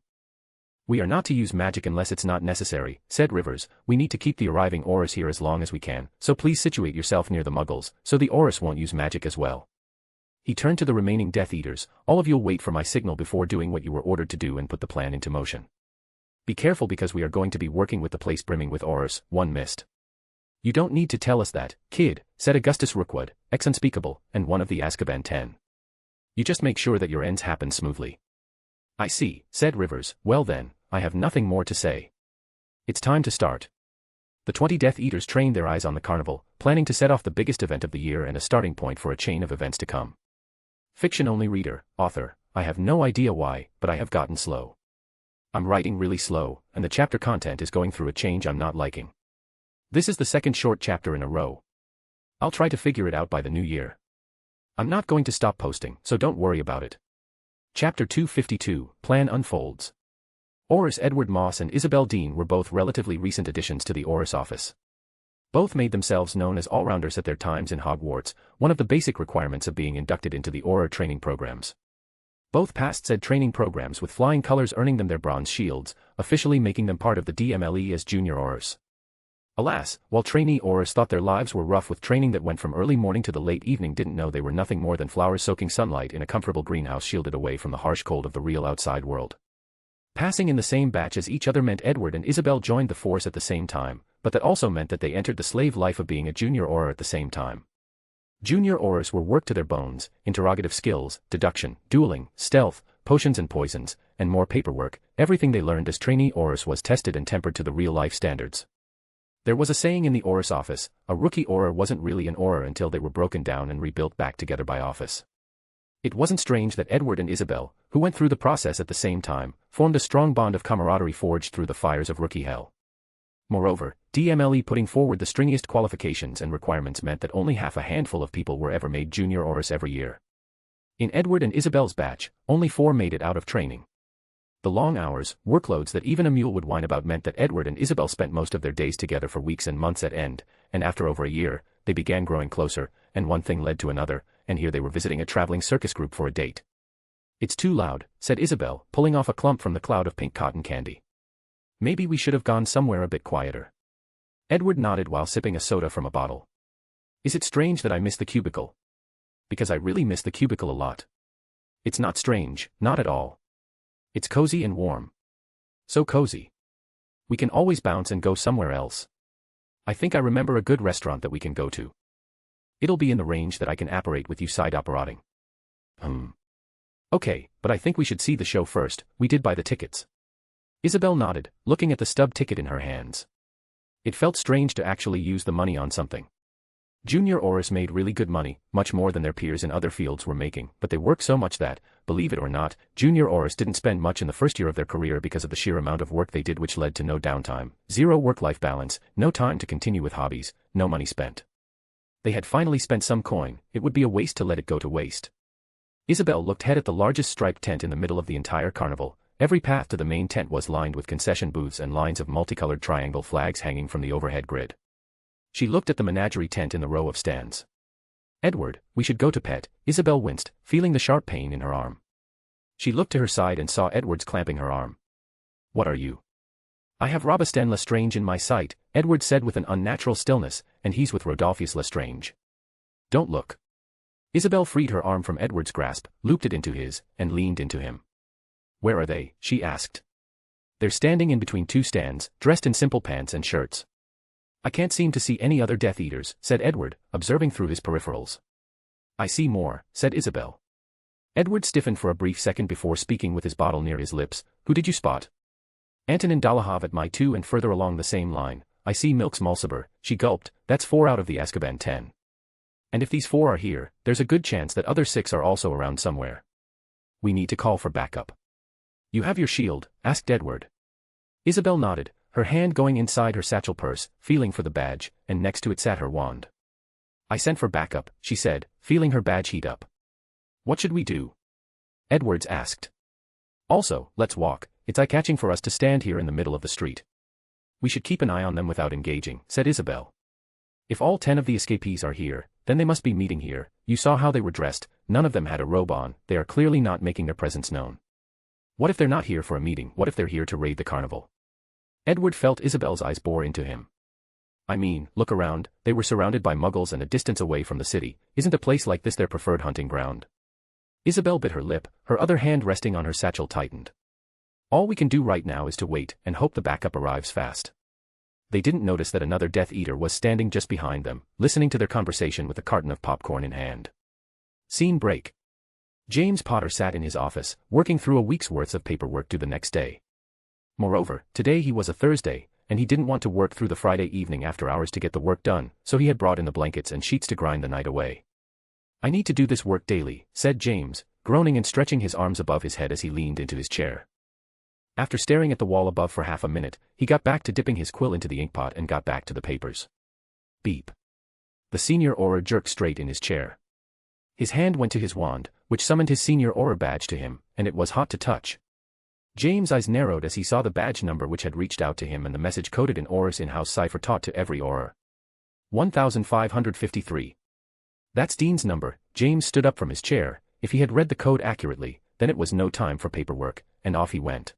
We are not to use magic unless it's not necessary, said Rivers. We need to keep the arriving Aurors here as long as we can, so please situate yourself near the Muggles, so the Aurors won't use magic as well. He turned to the remaining Death Eaters. All of you'll wait for my signal before doing what you were ordered to do and put the plan into motion. Be careful because we are going to be working with the place brimming with Aurors. One missed. You don't need to tell us that, kid, said Augustus Rookwood, ex-unspeakable, and one of the Azkaban 10. You just make sure that your ends happen smoothly. I see, said Rivers. Well then, I have nothing more to say. It's time to start. The 20 Death Eaters trained their eyes on the carnival, planning to set off the biggest event of the year and a starting point for a chain of events to come. Fiction-only reader, author, I have no idea why, but I have gotten slow. I'm writing really slow, and the chapter content is going through a change I'm not liking. This is the second short chapter in a row. I'll try to figure it out by the new year. I'm not going to stop posting, so don't worry about it. Chapter 252, Plan Unfolds. Oris Edward Moss and Isabel Dean were both relatively recent additions to the Oris office. Both made themselves known as all-rounders at their times in Hogwarts, one of the basic requirements of being inducted into the Auror training programs. Both passed said training programs with flying colors, earning them their bronze shields, officially making them part of the DMLE as junior Aurors. Alas, while trainee Aurors thought their lives were rough with training that went from early morning to the late evening, didn't know they were nothing more than flowers soaking sunlight in a comfortable greenhouse shielded away from the harsh cold of the real outside world. Passing in the same batch as each other meant Edward and Isabel joined the force at the same time, but that also meant that they entered the slave life of being a junior Auror at the same time. Junior Aurors were worked to their bones, interrogative skills, deduction, dueling, stealth, potions and poisons, and more paperwork. Everything they learned as trainee Aurors was tested and tempered to the real-life standards. There was a saying in the Oris office, a rookie Auror wasn't really an Auror until they were broken down and rebuilt back together by office. It wasn't strange that Edward and Isabel, who went through the process at the same time, formed a strong bond of camaraderie forged through the fires of rookie hell. Moreover, DMLE putting forward the stringiest qualifications and requirements meant that only half a handful of people were ever made junior Aurors every year. In Edward and Isabel's batch, only 4 made it out of training. The long hours, workloads that even a mule would whine about meant that Edward and Isabel spent most of their days together for weeks and months at end, and after over a year, they began growing closer, and one thing led to another, and here they were visiting a traveling circus group for a date. "It's too loud," said Isabel, pulling off a clump from the cloud of pink cotton candy. "Maybe we should have gone somewhere a bit quieter." Edward nodded while sipping a soda from a bottle. "Is it strange that I miss the cubicle?" "Because I really miss the cubicle a lot." "It's not strange, not at all. It's cozy and warm. So cozy. We can always bounce and go somewhere else. I think I remember a good restaurant that we can go to. It'll be in the range that I can apparate with you side operating." "Okay, but I think we should see the show first. We did buy the tickets." Isabel nodded, looking at the stub ticket in her hands. It felt strange to actually use the money on something. Junior Aurors made really good money, much more than their peers in other fields were making, but they worked so much that, believe it or not, junior Aurors didn't spend much in the first year of their career because of the sheer amount of work they did, which led to no downtime, zero work-life balance, no time to continue with hobbies, no money spent. They had finally spent some coin, it would be a waste to let it go to waste. Isabel looked ahead at the largest striped tent in the middle of the entire carnival. Every path to the main tent was lined with concession booths and lines of multicolored triangle flags hanging from the overhead grid. She looked at the menagerie tent in the row of stands. "Edward, we should go to Pet." Isabel winced, feeling the sharp pain in her arm. She looked to her side and saw Edward's clamping her arm. "What are you?" "I have Robestan Lestrange in my sight," Edward said with an unnatural stillness, "and he's with Rodolphus Lestrange." "Don't look." Isabel freed her arm from Edward's grasp, looped it into his, and leaned into him. "Where are they?" she asked. "They're standing in between 2 stands, dressed in simple pants and shirts." "I can't seem to see any other Death Eaters," said Edward, observing through his peripherals. "I see more," said Isabel. Edward stiffened for a brief second before speaking with his bottle near his lips. "Who did you spot?" "Antonin Dolohov at my 2, and further along the same line, I see Milks Mulciber." She gulped. "That's 4 out of the Azkaban 10. And if these 4 are here, there's a good chance that other 6 are also around somewhere. We need to call for backup." "You have your shield?" asked Edward. Isabel nodded, her hand going inside her satchel purse, feeling for the badge, and next to it sat her wand. "I sent for backup," she said, feeling her badge heat up. "What should we do?" Edwards asked. "Also, let's walk. It's eye-catching for us to stand here in the middle of the street." "We should keep an eye on them without engaging," said Isabel. "If all 10 of the escapees are here, then they must be meeting here. You saw how they were dressed, none of them had a robe on, they are clearly not making their presence known. What if they're not here for a meeting? What if they're here to raid the carnival?" Edward felt Isabel's eyes bore into him. "I mean, look around, they were surrounded by muggles and a distance away from the city. Isn't a place like this their preferred hunting ground?" Isabel bit her lip, her other hand resting on her satchel tightened. "All we can do right now is to wait and hope the backup arrives fast." They didn't notice that another Death Eater was standing just behind them, listening to their conversation with a carton of popcorn in hand. Scene break. James Potter sat in his office, working through a week's worth of paperwork due the next day. Moreover, today he was a Thursday, and he didn't want to work through the Friday evening after hours to get the work done, so he had brought in the blankets and sheets to grind the night away. "I need to do this work daily," said James, groaning and stretching his arms above his head as he leaned into his chair. After staring at the wall above for half a minute, he got back to dipping his quill into the inkpot and got back to the papers. Beep. The senior Auror jerked straight in his chair. His hand went to his wand, which summoned his senior Auror badge to him, and it was hot to touch. James' eyes narrowed as he saw the badge number which had reached out to him and the message coded in Auror's in-house cipher taught to every Auror. 1553. That's Dean's number. James stood up from his chair. If he had read the code accurately, then it was no time for paperwork, and off he went.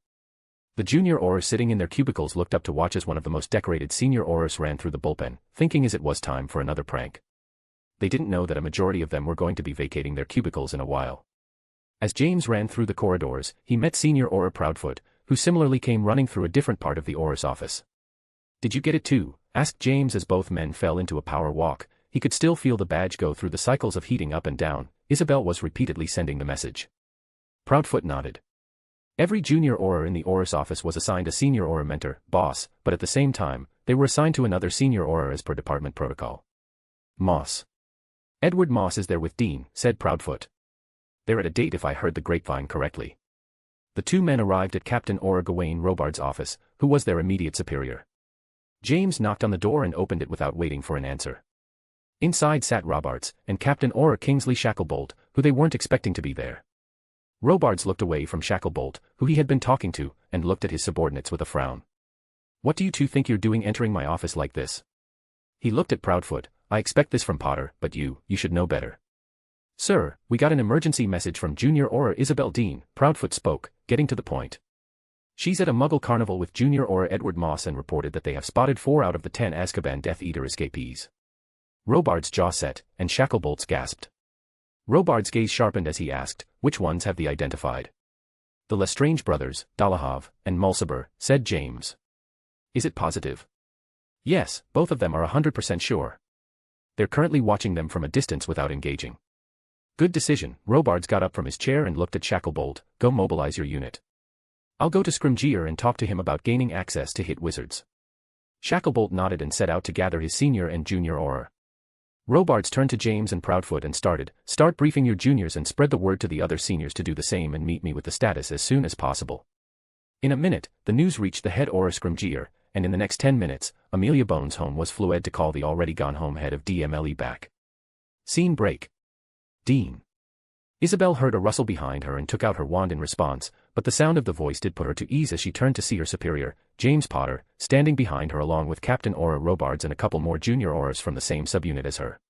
The junior Aurors sitting in their cubicles looked up to watch as one of the most decorated senior Aurors ran through the bullpen, thinking as it was time for another prank. They didn't know that a majority of them were going to be vacating their cubicles in a while. As James ran through the corridors, he met senior Auror Proudfoot, who similarly came running through a different part of the Auror's office. "Did you get it too?" asked James as both men fell into a power walk. He could still feel the badge go through the cycles of heating up and down. Isabel was repeatedly sending the message. Proudfoot nodded. Every junior Auror in the Auror's office was assigned a senior Auror mentor, boss, but at the same time, they were assigned to another senior Auror as per department protocol. Moss. "Edward Moss is there with Dean," said Proudfoot. "They're at a date if I heard the grapevine correctly." The two men arrived at Captain Auror Gawain Robards' office, who was their immediate superior. James knocked on the door and opened it without waiting for an answer. Inside sat Robards, and Captain Auror Kingsley Shacklebolt, who they weren't expecting to be there. Robards looked away from Shacklebolt, who he had been talking to, and looked at his subordinates with a frown. "What do you two think you're doing entering my office like this?" He looked at Proudfoot. "I expect this from Potter, but you should know better." "Sir, we got an emergency message from Junior Auror Isabel Dean," Proudfoot spoke, getting to the point. "She's at a Muggle carnival with Junior Auror Edward Moss and reported that they have spotted 4 out of the 10 Azkaban Death Eater escapees." Robards' jaw set, and Shacklebolt's gasped. Robards' gaze sharpened as he asked, "Which ones have they identified?" "The Lestrange brothers, Dolohov, and Mulciber," said James. "Is it positive?" "Yes, both of them are 100% sure. They're currently watching them from a distance without engaging." "Good decision." Robards got up from his chair and looked at Shacklebolt. "Go mobilize your unit. I'll go to Scrimgeour and talk to him about gaining access to hit wizards." Shacklebolt nodded and set out to gather his senior and junior Auror. Robards turned to James and Proudfoot and "Start briefing your juniors and spread the word to the other seniors to do the same and meet me with the status as soon as possible." In a minute, the news reached the head Auror Scrimgeour, and in the next 10 minutes, Amelia Bones' home was flued to call the already gone home head of DMLE back. Scene break. Dean. Isabel heard a rustle behind her and took out her wand in response, but the sound of the voice did put her to ease as she turned to see her superior, James Potter, standing behind her along with Captain Auror Robards and a couple more junior Aurors from the same subunit as her.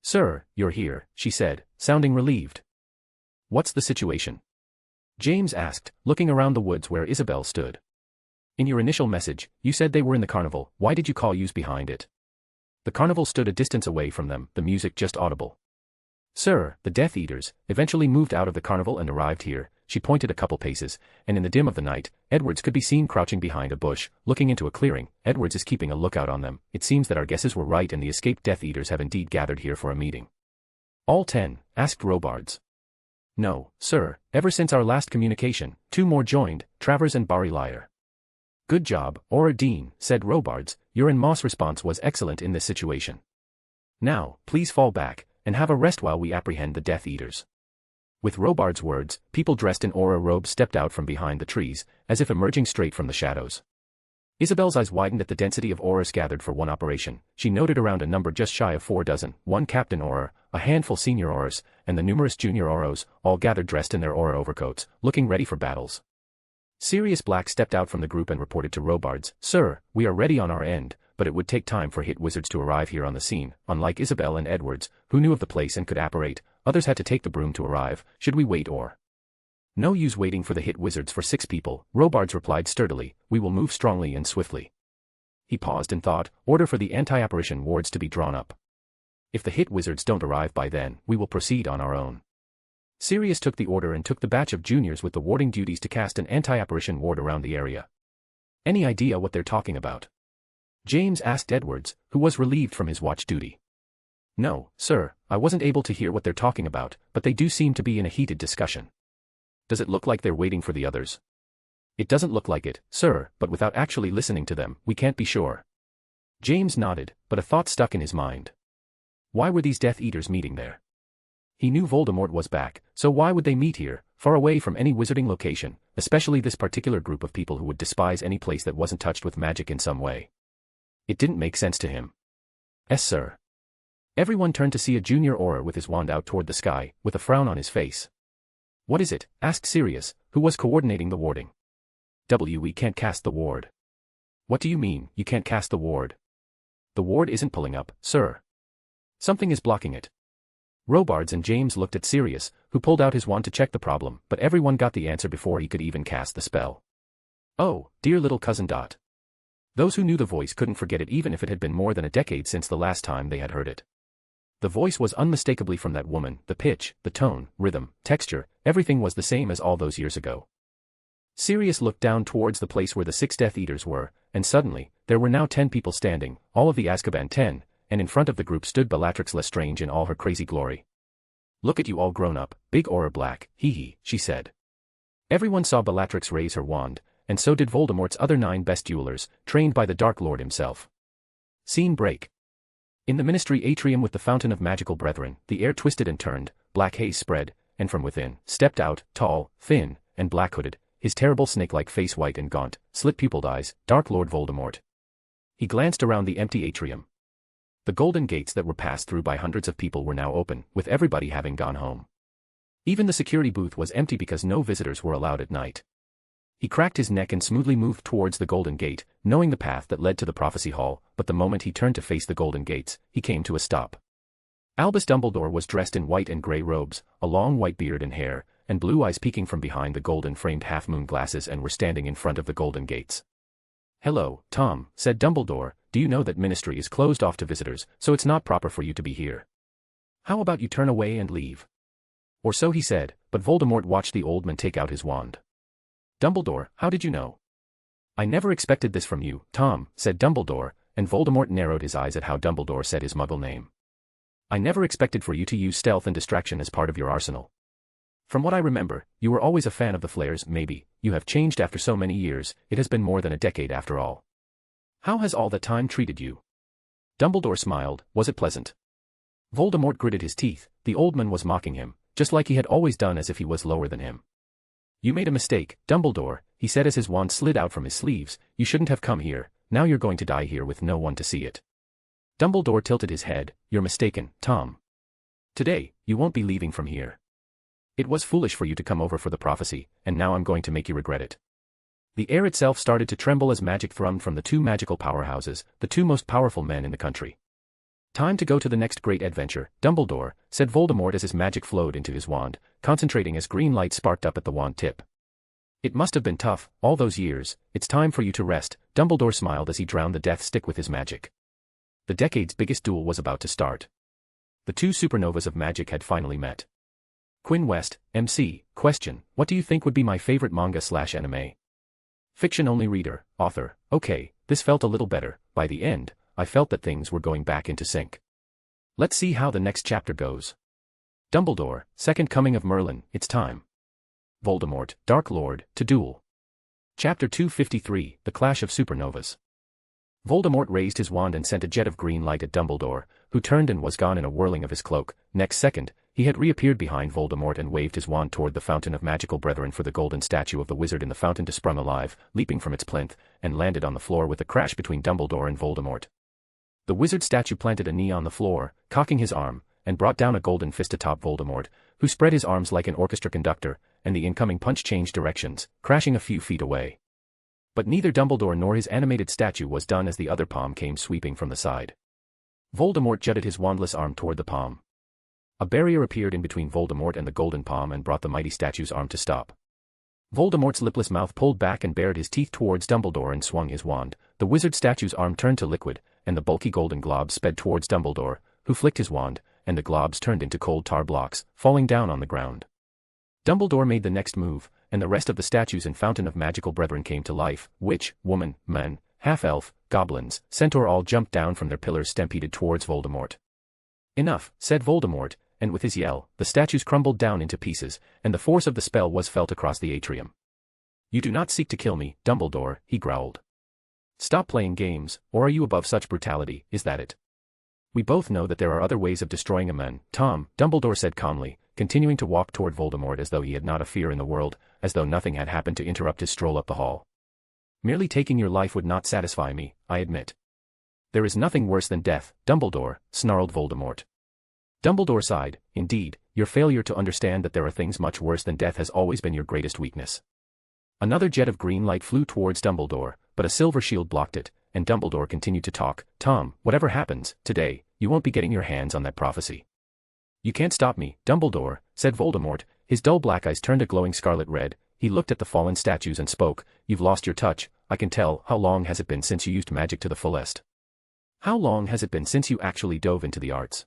"Sir, you're here," she said, sounding relieved. "What's the situation?" James asked, looking around the woods where Isabel stood. "In your initial message, you said they were in the carnival. Why did you call use behind it?" "The carnival stood a distance away from them, the music just audible." "Sir, the Death Eaters eventually moved out of the carnival and arrived here." She pointed a couple paces, and in the dim of the night, Edwards could be seen crouching behind a bush, looking into a clearing. "Edwards is keeping a lookout on them. It seems that our guesses were right and the escaped Death Eaters have indeed gathered here for a meeting." "All 10, asked Robards. "No, sir, ever since our last communication, 2 more joined, Travers and Barry Liar." "Good job, Auror Dean," said Robards. "Your and Moss' response was excellent in this situation. Now, please fall back, and have a rest while we apprehend the Death Eaters." With Robards' words, people dressed in Auror robes stepped out from behind the trees, as if emerging straight from the shadows. Isabel's eyes widened at the density of Aurors gathered for one operation. She noted around a number just shy of 4 dozen, 1 Captain Auror, a handful senior Aurors, and the numerous junior Auros, all gathered dressed in their Auror overcoats, looking ready for battles. Sirius Black stepped out from the group and reported to Robards, "Sir, we are ready on our end, but it would take time for hit wizards to arrive here on the scene. Unlike Isabel and Edwards, who knew of the place and could apparate, others had to take the broom to arrive. Should we wait or?" "No use waiting for the hit wizards for 6 people, Robards replied sturdily. "We will move strongly and swiftly." He paused and thought, "Order for the anti-apparition wards to be drawn up. If the hit wizards don't arrive by then, we will proceed on our own." Sirius took the order and took the batch of juniors with the warding duties to cast an anti-apparition ward around the area. "Any idea what they're talking about?" James asked Edwards, who was relieved from his watch duty. "No, sir, I wasn't able to hear what they're talking about, but they do seem to be in a heated discussion." "Does it look like they're waiting for the others?" "It doesn't look like it, sir, but without actually listening to them, we can't be sure." James nodded, but a thought stuck in his mind. Why were these Death Eaters meeting there? He knew Voldemort was back, so why would they meet here, far away from any wizarding location, especially this particular group of people who would despise any place that wasn't touched with magic in some way? It didn't make sense to him. "Yes, sir." Everyone turned to see a junior Auror with his wand out toward the sky, with a frown on his face. "What is it?" asked Sirius, who was coordinating the warding. "We can't cast the ward." "What do you mean, you can't cast the ward?" "The ward isn't pulling up, sir. Something is blocking it." Robards and James looked at Sirius, who pulled out his wand to check the problem, but everyone got the answer before he could even cast the spell. "Oh, dear little cousin Dot." Those who knew the voice couldn't forget it even if it had been more than a decade since the last time they had heard it. The voice was unmistakably from that woman, the pitch, the tone, rhythm, texture, everything was the same as all those years ago. Sirius looked down towards the place where the 6 Death Eaters were, and suddenly, there were now 10 people standing, all of the Azkaban 10, and in front of the group stood Bellatrix Lestrange in all her crazy glory. "Look at you all grown up, big Auror Black, hee," she said. Everyone saw Bellatrix raise her wand, and so did Voldemort's other 9 best duelers, trained by the Dark Lord himself. Scene break. In the Ministry atrium with the Fountain of Magical Brethren, the air twisted and turned, black haze spread, and from within, stepped out, tall, thin, and black-hooded, his terrible snake-like face white and gaunt, slit-pupiled eyes, Dark Lord Voldemort. He glanced around the empty atrium. The golden gates that were passed through by hundreds of people were now open, with everybody having gone home. Even the security booth was empty because no visitors were allowed at night. He cracked his neck and smoothly moved towards the golden gate, knowing the path that led to the prophecy hall, but the moment he turned to face the golden gates, he came to a stop. Albus Dumbledore was dressed in white and grey robes, a long white beard and hair, and blue eyes peeking from behind the golden-framed half-moon glasses and were standing in front of the golden gates. "Hello, Tom," said Dumbledore, "do you know that Ministry is closed off to visitors, so it's not proper for you to be here? How about you turn away and leave?" Or so he said, but Voldemort watched the old man take out his wand. "Dumbledore, how did you know?" "I never expected this from you, Tom," said Dumbledore, and Voldemort narrowed his eyes at how Dumbledore said his Muggle name. "I never expected for you to use stealth and distraction as part of your arsenal. From what I remember, you were always a fan of the flares. Maybe you have changed after so many years, it has been more than a decade after all. How has all that time treated you?" Dumbledore smiled. Was it pleasant? Voldemort gritted his teeth. The old man was mocking him, just like he had always done, as if he was lower than him. "You made a mistake, Dumbledore," he said as his wand slid out from his sleeves. "You shouldn't have come here, now you're going to die here with no one to see it." Dumbledore tilted his head. "You're mistaken, Tom. Today, you won't be leaving from here. It was foolish for you to come over for the prophecy, and now I'm going to make you regret it." The air itself started to tremble as magic thrummed from the 2 magical powerhouses, the 2 most powerful men in the country. "Time to go to the next great adventure, Dumbledore," said Voldemort as his magic flowed into his wand, concentrating as green light sparked up at the wand tip. "It must have been tough, all those years. It's time for you to rest." Dumbledore smiled as he drowned the death stick with his magic. The decade's biggest duel was about to start. The 2 supernovas of magic had finally met. Quinn West, MC, question, what do you think would be my favorite manga/anime? Fiction-only reader, author, okay, this felt a little better. By the end, I felt that things were going back into sync. Let's see how the next chapter goes. Dumbledore, Second Coming of Merlin, it's time. Voldemort, Dark Lord, to duel. Chapter 253, The Clash of Supernovas. Voldemort raised his wand and sent a jet of green light at Dumbledore, who turned and was gone in a whirling of his cloak. Next second, he had reappeared behind Voldemort and waved his wand toward the Fountain of Magical Brethren, for the golden statue of the wizard in the fountain sprung alive, leaping from its plinth, and landed on the floor with a crash between Dumbledore and Voldemort. The wizard statue planted a knee on the floor, cocking his arm, and brought down a golden fist atop Voldemort, who spread his arms like an orchestra conductor, and the incoming punch changed directions, crashing a few feet away. But neither Dumbledore nor his animated statue was done as the other palm came sweeping from the side. Voldemort jutted his wandless arm toward the palm. A barrier appeared in between Voldemort and the golden palm and brought the mighty statue's arm to stop. Voldemort's lipless mouth pulled back and bared his teeth towards Dumbledore and swung his wand. The wizard statue's arm turned to liquid, and the bulky golden globs sped towards Dumbledore, who flicked his wand, and the globs turned into cold tar blocks, falling down on the ground. Dumbledore made the next move, and the rest of the statues in Fountain of Magical Brethren came to life. Witch, woman, man, half-elf, goblins, centaur all jumped down from their pillars, stampeded towards Voldemort. "Enough," said Voldemort, and with his yell, the statues crumbled down into pieces, and the force of the spell was felt across the atrium. "You do not seek to kill me, Dumbledore," he growled. "Stop playing games, or are you above such brutality, is that it?" We both know that there are other ways of destroying a man, Tom, Dumbledore said calmly, continuing to walk toward Voldemort as though he had not a fear in the world, as though nothing had happened to interrupt his stroll up the hall. Merely taking your life would not satisfy me, I admit. There is nothing worse than death, Dumbledore, snarled Voldemort. Dumbledore sighed. Indeed, your failure to understand that there are things much worse than death has always been your greatest weakness. Another jet of green light flew towards Dumbledore, but a silver shield blocked it, and Dumbledore continued to talk. Tom, whatever happens, today, you won't be getting your hands on that prophecy. You can't stop me, Dumbledore, said Voldemort, his dull black eyes turned a glowing scarlet red. He looked at the fallen statues and spoke. You've lost your touch, I can tell. How long has it been since you used magic to the fullest? How long has it been since you actually dove into the arts?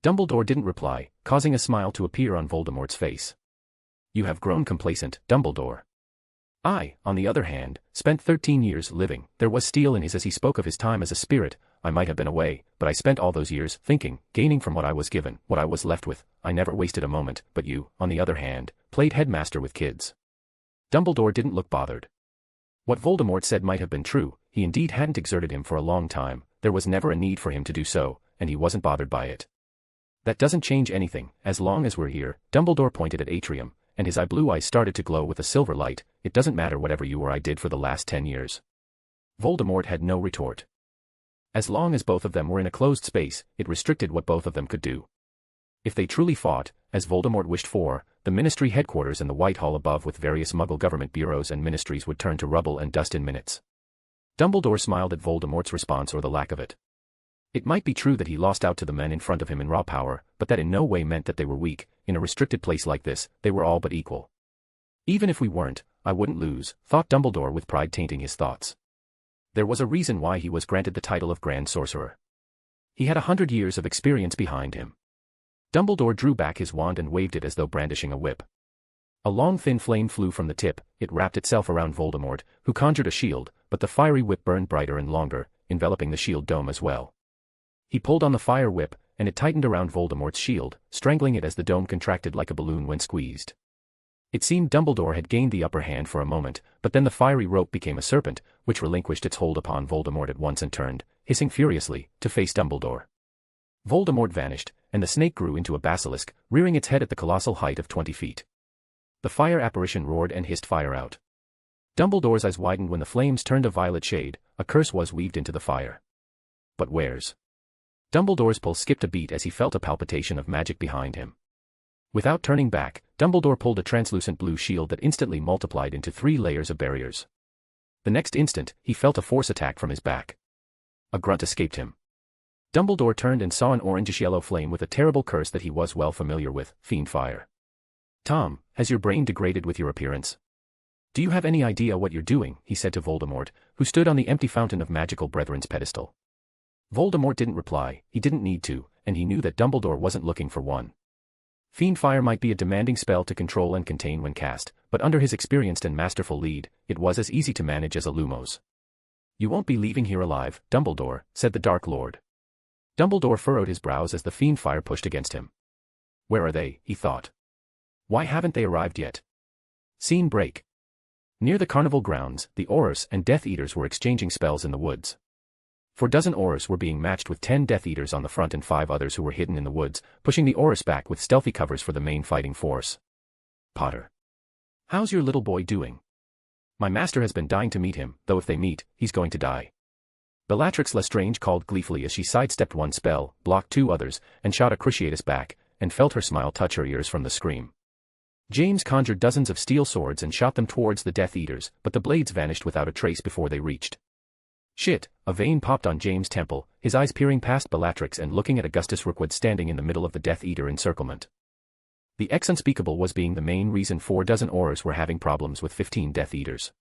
Dumbledore didn't reply, causing a smile to appear on Voldemort's face. You have grown complacent, Dumbledore. I, on the other hand, spent 13 years living. There was steel in his as he spoke of his time as a spirit. I might have been away, but I spent all those years thinking, gaining from what I was given, what I was left with. I never wasted a moment, but you, on the other hand, played headmaster with kids. Dumbledore didn't look bothered. What Voldemort said might have been true. He indeed hadn't exerted him for a long time. There was never a need for him to do so, and he wasn't bothered by it. That doesn't change anything, as long as we're here. Dumbledore pointed at Atrium, and his blue eyes started to glow with a silver light. It doesn't matter whatever you or I did for the last 10 years. Voldemort had no retort. As long as both of them were in a closed space, it restricted what both of them could do. If they truly fought, as Voldemort wished for, the Ministry headquarters and the White Hall above with various Muggle government bureaus and ministries would turn to rubble and dust in minutes. Dumbledore smiled at Voldemort's response or the lack of it. It might be true that he lost out to the men in front of him in raw power, but that in no way meant that they were weak. In a restricted place like this, they were all but equal. Even if we weren't, I wouldn't lose, thought Dumbledore with pride tainting his thoughts. There was a reason why he was granted the title of Grand Sorcerer. He had 100 years of experience behind him. Dumbledore drew back his wand and waved it as though brandishing a whip. A long thin flame flew from the tip. It wrapped itself around Voldemort, who conjured a shield, but the fiery whip burned brighter and longer, enveloping the shield dome as well. He pulled on the fire whip, and it tightened around Voldemort's shield, strangling it as the dome contracted like a balloon when squeezed. It seemed Dumbledore had gained the upper hand for a moment, but then the fiery rope became a serpent, which relinquished its hold upon Voldemort at once and turned, hissing furiously, to face Dumbledore. Voldemort vanished, and the snake grew into a basilisk, rearing its head at the colossal height of 20 feet. The fire apparition roared and hissed fire out. Dumbledore's eyes widened when the flames turned a violet shade. A curse was weaved into the fire. But where's? Dumbledore's pulse skipped a beat as he felt a palpitation of magic behind him. Without turning back, Dumbledore pulled a translucent blue shield that instantly multiplied into 3 layers of barriers. The next instant, he felt a force attack from his back. A grunt escaped him. Dumbledore turned and saw an orangish-yellow flame with a terrible curse that he was well familiar with, fiend fire. Tom, has your brain degraded with your appearance? Do you have any idea what you're doing? He said to Voldemort, who stood on the empty fountain of magical brethren's pedestal. Voldemort didn't reply. He didn't need to, and he knew that Dumbledore wasn't looking for one. Fiend fire might be a demanding spell to control and contain when cast, but under his experienced and masterful lead, it was as easy to manage as a Lumos. You won't be leaving here alive, Dumbledore, said the Dark Lord. Dumbledore furrowed his brows as the fiend fire pushed against him. Where are they? He thought. Why haven't they arrived yet? Scene break. Near the carnival grounds, the Aurors and Death Eaters were exchanging spells in the woods. 4 dozen Aurors were being matched with 10 Death Eaters on the front and 5 others who were hidden in the woods, pushing the Aurors back with stealthy covers for the main fighting force. Potter. How's your little boy doing? My master has been dying to meet him, though if they meet, he's going to die. Bellatrix Lestrange called gleefully as she sidestepped one spell, blocked 2 others, and shot a Cruciatus back, and felt her smile touch her ears from the scream. James conjured dozens of steel swords and shot them towards the Death Eaters, but the blades vanished without a trace before they reached. Shit, a vein popped on James' temple, his eyes peering past Bellatrix and looking at Augustus Rookwood standing in the middle of the Death Eater encirclement. The X unspeakable was being the main reason 4 dozen Aurors were having problems with 15 Death Eaters.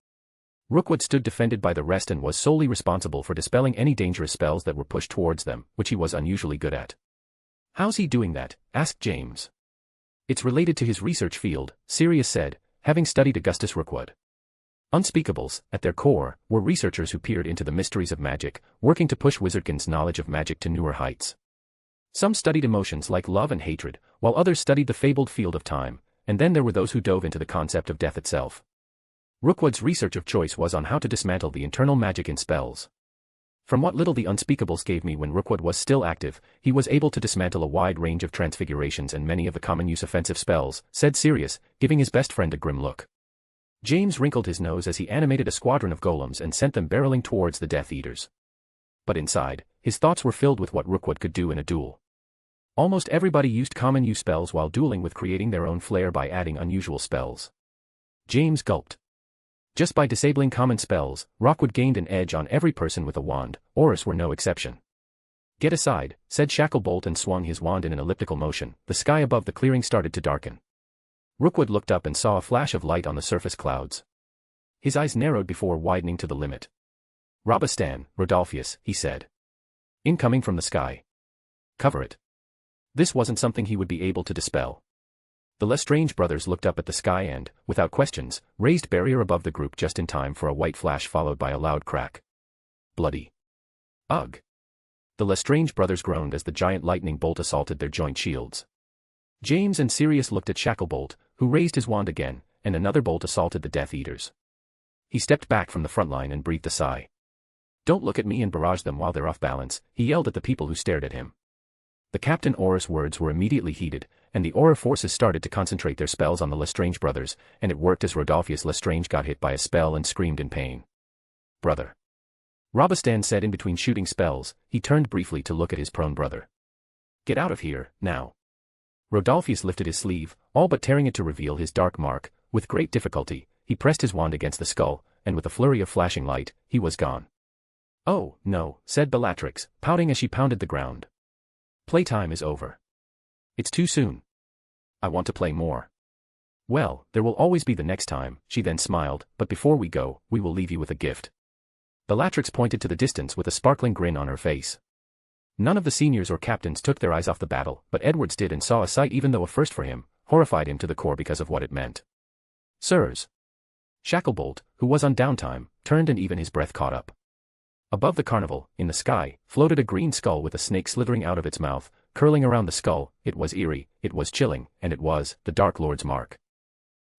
Rookwood stood defended by the rest and was solely responsible for dispelling any dangerous spells that were pushed towards them, which he was unusually good at. How's he doing that? Asked James. It's related to his research field, Sirius said, having studied Augustus Rookwood. Unspeakables, at their core, were researchers who peered into the mysteries of magic, working to push Wizardkin's knowledge of magic to newer heights. Some studied emotions like love and hatred, while others studied the fabled field of time, and then there were those who dove into the concept of death itself. Rookwood's research of choice was on how to dismantle the internal magic in spells. From what little the Unspeakables gave me when Rookwood was still active, he was able to dismantle a wide range of transfigurations and many of the common-use offensive spells, said Sirius, giving his best friend a grim look. James wrinkled his nose as he animated a squadron of golems and sent them barreling towards the Death Eaters. But inside, his thoughts were filled with what Rookwood could do in a duel. Almost everybody used common-use spells while dueling, with creating their own flair by adding unusual spells. James gulped. Just by disabling common spells, Rookwood gained an edge on every person with a wand. Aurors were no exception. Get aside, said Shacklebolt, and swung his wand in an elliptical motion. The sky above the clearing started to darken. Rookwood looked up and saw a flash of light on the surface clouds. His eyes narrowed before widening to the limit. Robustan, Rodolphius, he said. Incoming from the sky. Cover it. This wasn't something he would be able to dispel. The Lestrange brothers looked up at the sky and, without questions, raised barrier above the group just in time for a white flash followed by a loud crack. Bloody. Ugh. The Lestrange brothers groaned as the giant lightning bolt assaulted their joint shields. James and Sirius looked at Shacklebolt, who raised his wand again, and another bolt assaulted the Death Eaters. He stepped back from the front line and breathed a sigh. Don't look at me and barrage them while they're off balance, he yelled at the people who stared at him. The Captain Auror's words were immediately heeded, and the Auror forces started to concentrate their spells on the Lestrange brothers, and it worked as Rodolphius Lestrange got hit by a spell and screamed in pain. Brother. Robustan said in between shooting spells. He turned briefly to look at his prone brother. Get out of here, now. Rodolphius lifted his sleeve, all but tearing it to reveal his dark mark. With great difficulty, he pressed his wand against the skull, and with a flurry of flashing light, he was gone. Oh, no, said Bellatrix, pouting as she pounded the ground. Playtime is over. It's too soon. I want to play more. Well, there will always be the next time, she then smiled, but before we go, we will leave you with a gift. Bellatrix pointed to the distance with a sparkling grin on her face. None of the seniors or captains took their eyes off the battle, but Edwards did and saw a sight even though a first for him, horrified him to the core because of what it meant. Sirs. Shacklebolt, who was on downtime, turned and even his breath caught up. Above the carnival, in the sky, floated a green skull with a snake slithering out of its mouth, curling around the skull. It was eerie, it was chilling, and it was the Dark Lord's mark.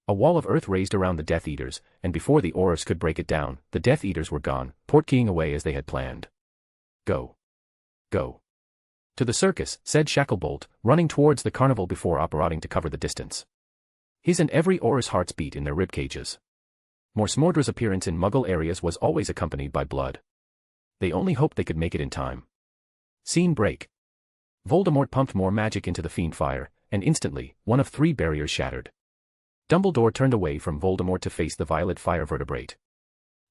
A wall of earth raised around the Death Eaters, and before the Aurors could break it down, the Death Eaters were gone, portkeying away as they had planned. Go. Go. To the circus, said Shacklebolt, running towards the carnival before operating to cover the distance. His and every Auror's hearts beat in their ribcages. Mors Mordra's appearance in Muggle areas was always accompanied by blood. They only hoped they could make it in time. Scene break. Voldemort pumped more magic into the fiend fire, and instantly, one of 3 barriers shattered. Dumbledore turned away from Voldemort to face the violet fire vertebrate.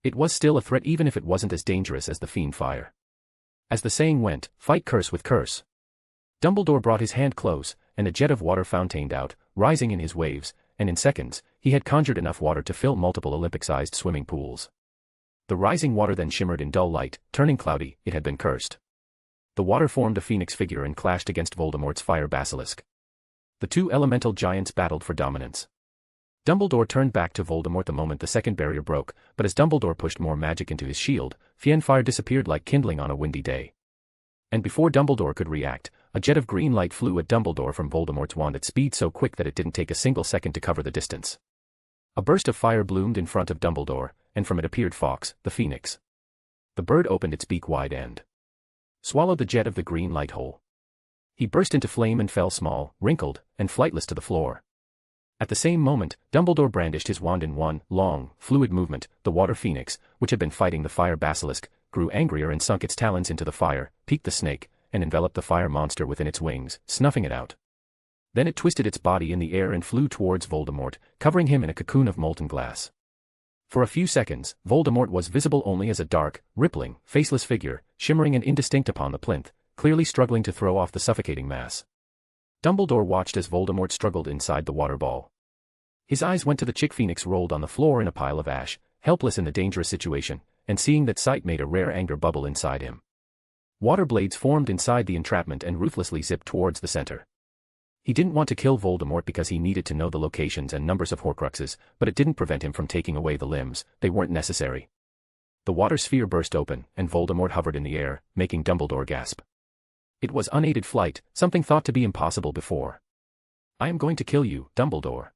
It was still a threat even if it wasn't as dangerous as the fiend fire. As the saying went, fight curse with curse. Dumbledore brought his hand close, and a jet of water fountained out, rising in his waves, and in seconds, he had conjured enough water to fill multiple Olympic-sized swimming pools. The rising water then shimmered in dull light, turning cloudy. It had been cursed. The water formed a phoenix figure and clashed against Voldemort's fire basilisk. The 2 elemental giants battled for dominance. Dumbledore turned back to Voldemort the moment the second barrier broke, but as Dumbledore pushed more magic into his shield, Fiendfire disappeared like kindling on a windy day. And before Dumbledore could react, a jet of green light flew at Dumbledore from Voldemort's wand at speed so quick that it didn't take a single second to cover the distance. A burst of fire bloomed in front of Dumbledore, and from it appeared Fawkes, the phoenix. The bird opened its beak wide and swallowed the jet of the green light whole. He burst into flame and fell small, wrinkled, and flightless to the floor. At the same moment, Dumbledore brandished his wand in one long, fluid movement. The water phoenix, which had been fighting the fire basilisk, grew angrier and sunk its talons into the fire, piqued the snake, and enveloped the fire monster within its wings, snuffing it out. Then it twisted its body in the air and flew towards Voldemort, covering him in a cocoon of molten glass. For a few seconds, Voldemort was visible only as a dark, rippling, faceless figure, shimmering and indistinct upon the plinth, clearly struggling to throw off the suffocating mass. Dumbledore watched as Voldemort struggled inside the water ball. His eyes went to the chick phoenix rolled on the floor in a pile of ash, helpless in the dangerous situation, and seeing that sight made a rare anger bubble inside him. Water blades formed inside the entrapment and ruthlessly zipped towards the center. He didn't want to kill Voldemort because he needed to know the locations and numbers of Horcruxes, but it didn't prevent him from taking away the limbs. They weren't necessary. The water sphere burst open, and Voldemort hovered in the air, making Dumbledore gasp. It was unaided flight, something thought to be impossible before. I am going to kill you, Dumbledore.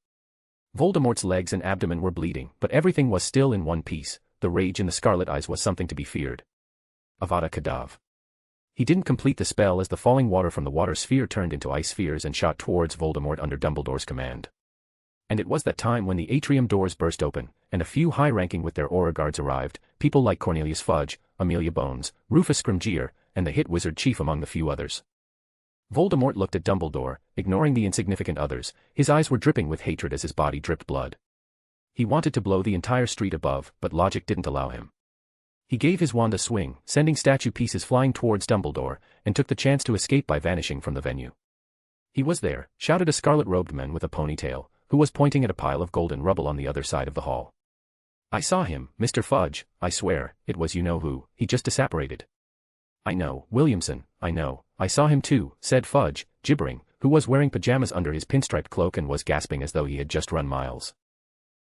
Voldemort's legs and abdomen were bleeding, but everything was still in one piece. The rage in the scarlet eyes was something to be feared. Avada Kedavra. He didn't complete the spell as the falling water from the water sphere turned into ice spheres and shot towards Voldemort under Dumbledore's command. And it was that time when the atrium doors burst open, and a few high-ranking with their aura guards arrived, people like Cornelius Fudge, Amelia Bones, Rufus Scrimgeour, and the hit wizard chief among the few others. Voldemort looked at Dumbledore, ignoring the insignificant others. His eyes were dripping with hatred as his body dripped blood. He wanted to blow the entire street above, but logic didn't allow him. He gave his wand a swing, sending statue pieces flying towards Dumbledore, and took the chance to escape by vanishing from the venue. "He was there," shouted a scarlet-robed man with a ponytail, who was pointing at a pile of golden rubble on the other side of the hall. "I saw him, Mr. Fudge, I swear, it was you-know-who, he just disapparated." "I know, Williamson, I know, I saw him too," said Fudge, gibbering, who was wearing pajamas under his pinstriped cloak and was gasping as though he had just run miles.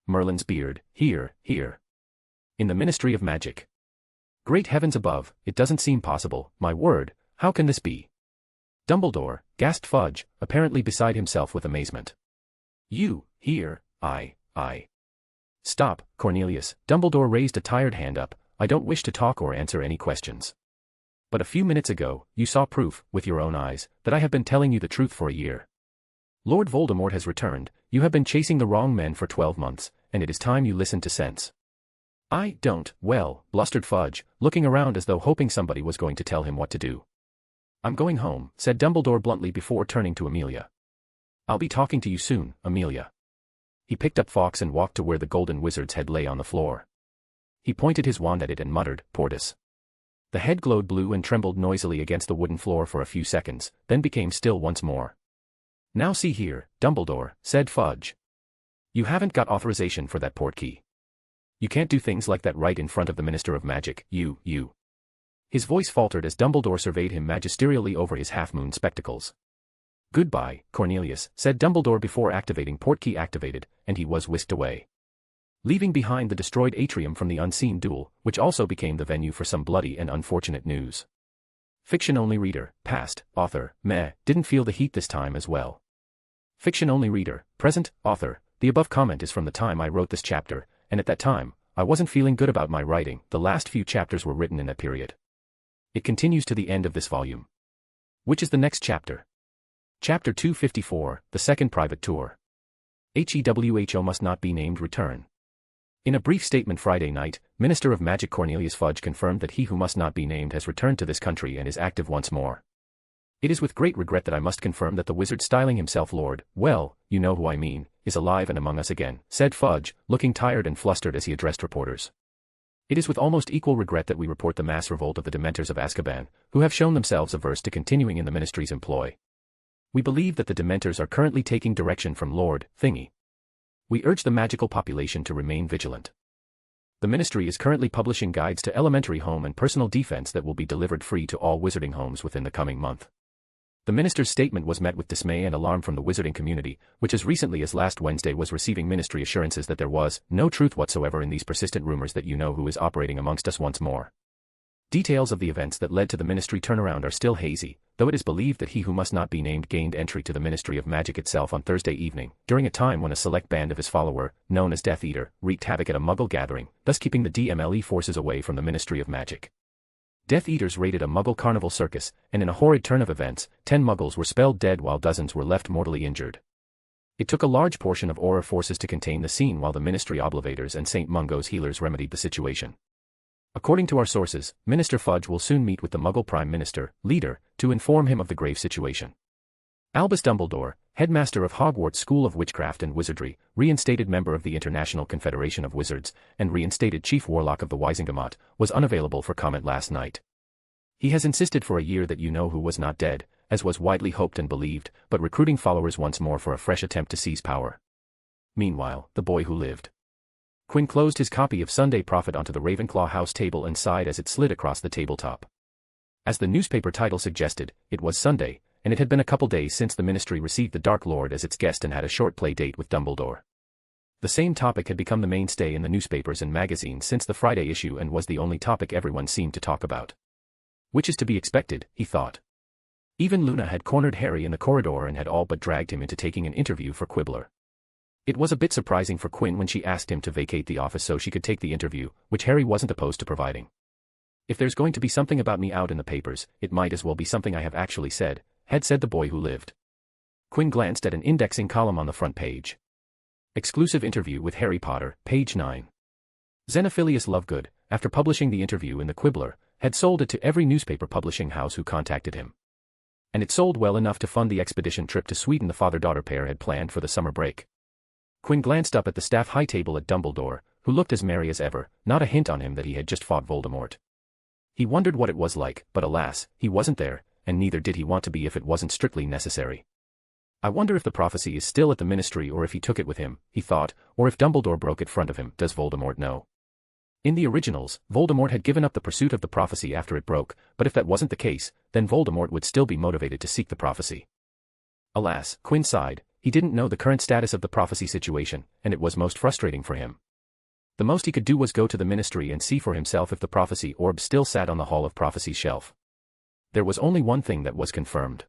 "Merlin's beard, here. In the Ministry of Magic. Great heavens above, it doesn't seem possible, my word, how can this be?" "Dumbledore," gasped Fudge, apparently beside himself with amazement. "You, here, I. Stop, Cornelius," Dumbledore raised a tired hand up, "I don't wish to talk or answer any questions. But a few minutes ago, you saw proof, with your own eyes, that I have been telling you the truth for a year. Lord Voldemort has returned, you have been chasing the wrong men for 12 months, and it is time you listened to sense." "I don't," blustered Fudge, looking around as though hoping somebody was going to tell him what to do. "I'm going home," said Dumbledore bluntly before turning to Amelia. "I'll be talking to you soon, Amelia." He picked up Fawkes and walked to where the golden wizard's head lay on the floor. He pointed his wand at it and muttered, "Portus." The head glowed blue and trembled noisily against the wooden floor for a few seconds, then became still once more. "Now see here, Dumbledore," said Fudge. "You haven't got authorization for that portkey. You can't do things like that right in front of the Minister of Magic, you. His voice faltered as Dumbledore surveyed him magisterially over his half-moon spectacles. "Goodbye, Cornelius," said Dumbledore before activating portkey activated, and he was whisked away, leaving behind the destroyed atrium from the unseen duel, which also became the venue for some bloody and unfortunate news. Fiction-only reader, past, author, didn't feel the heat this time as well. Fiction-only reader, present, author, the above comment is from the time I wrote this chapter, and at that time, I wasn't feeling good about my writing. The last few chapters were written in that period. It continues to the end of this volume. Which is the next chapter? Chapter 254, The Second Private Tour. HEWHO must not be named return. In a brief statement Friday night, Minister of Magic Cornelius Fudge confirmed that he who must not be named has returned to this country and is active once more. "It is with great regret that I must confirm that the wizard styling himself Lord, well, you know who I mean, is alive and among us again," said Fudge, looking tired and flustered as he addressed reporters. "It is with almost equal regret that we report the mass revolt of the Dementors of Azkaban, who have shown themselves averse to continuing in the Ministry's employ. We believe that the Dementors are currently taking direction from Lord Thingy. We urge the magical population to remain vigilant. The Ministry is currently publishing guides to elementary home and personal defense that will be delivered free to all wizarding homes within the coming month." The minister's statement was met with dismay and alarm from the wizarding community, which as recently as last Wednesday was receiving ministry assurances that there was no truth whatsoever in these persistent rumors that you-know-who is operating amongst us once more. Details of the events that led to the ministry turnaround are still hazy, though it is believed that he who must not be named gained entry to the Ministry of Magic itself on Thursday evening, during a time when a select band of his follower, known as Death Eater, wreaked havoc at a Muggle gathering, thus keeping the DMLE forces away from the Ministry of Magic. Death Eaters raided a Muggle carnival circus, and in a horrid turn of events, 10 Muggles were spelled dead while dozens were left mortally injured. It took a large portion of Auror forces to contain the scene while the Ministry Oblivators and St. Mungo's healers remedied the situation. According to our sources, Minister Fudge will soon meet with the Muggle Prime Minister, leader, to inform him of the grave situation. Albus Dumbledore, headmaster of Hogwarts School of Witchcraft and Wizardry, reinstated member of the International Confederation of Wizards, and reinstated chief warlock of the Wisingamot, was unavailable for comment last night. He has insisted for a year that you-know-who was not dead, as was widely hoped and believed, but recruiting followers once more for a fresh attempt to seize power. Meanwhile, the boy who lived. Quinn closed his copy of Sunday Prophet onto the Ravenclaw house table and sighed as it slid across the tabletop. As the newspaper title suggested, it was Sunday, and it had been a couple days since the ministry received the Dark Lord as its guest and had a short play date with Dumbledore. The same topic had become the mainstay in the newspapers and magazines since the Friday issue and was the only topic everyone seemed to talk about. Which is to be expected, he thought. Even Luna had cornered Harry in the corridor and had all but dragged him into taking an interview for Quibbler. It was a bit surprising for Quinn when she asked him to vacate the office so she could take the interview, which Harry wasn't opposed to providing. If there's going to be something about me out in the papers, it might as well be something I have actually said, had said the boy who lived. Quinn glanced at an indexing column on the front page. Exclusive interview with Harry Potter, page 9. Xenophilius Lovegood, after publishing the interview in the Quibbler, had sold it to every newspaper publishing house who contacted him. And it sold well enough to fund the expedition trip to Sweden the father-daughter pair had planned for the summer break. Quinn glanced up at the staff high table at Dumbledore, who looked as merry as ever, not a hint on him that he had just fought Voldemort. He wondered what it was like, but alas, he wasn't there, and neither did he want to be if it wasn't strictly necessary. I wonder if the prophecy is still at the Ministry or if he took it with him, he thought, or if Dumbledore broke it front of him. Does Voldemort know? In the originals, Voldemort had given up the pursuit of the prophecy after it broke, but if that wasn't the case, then Voldemort would still be motivated to seek the prophecy. Alas, Quinn sighed, he didn't know the current status of the prophecy situation, and it was most frustrating for him. The most he could do was go to the Ministry and see for himself if the prophecy orb still sat on the Hall of Prophecy's shelf. There was only one thing that was confirmed.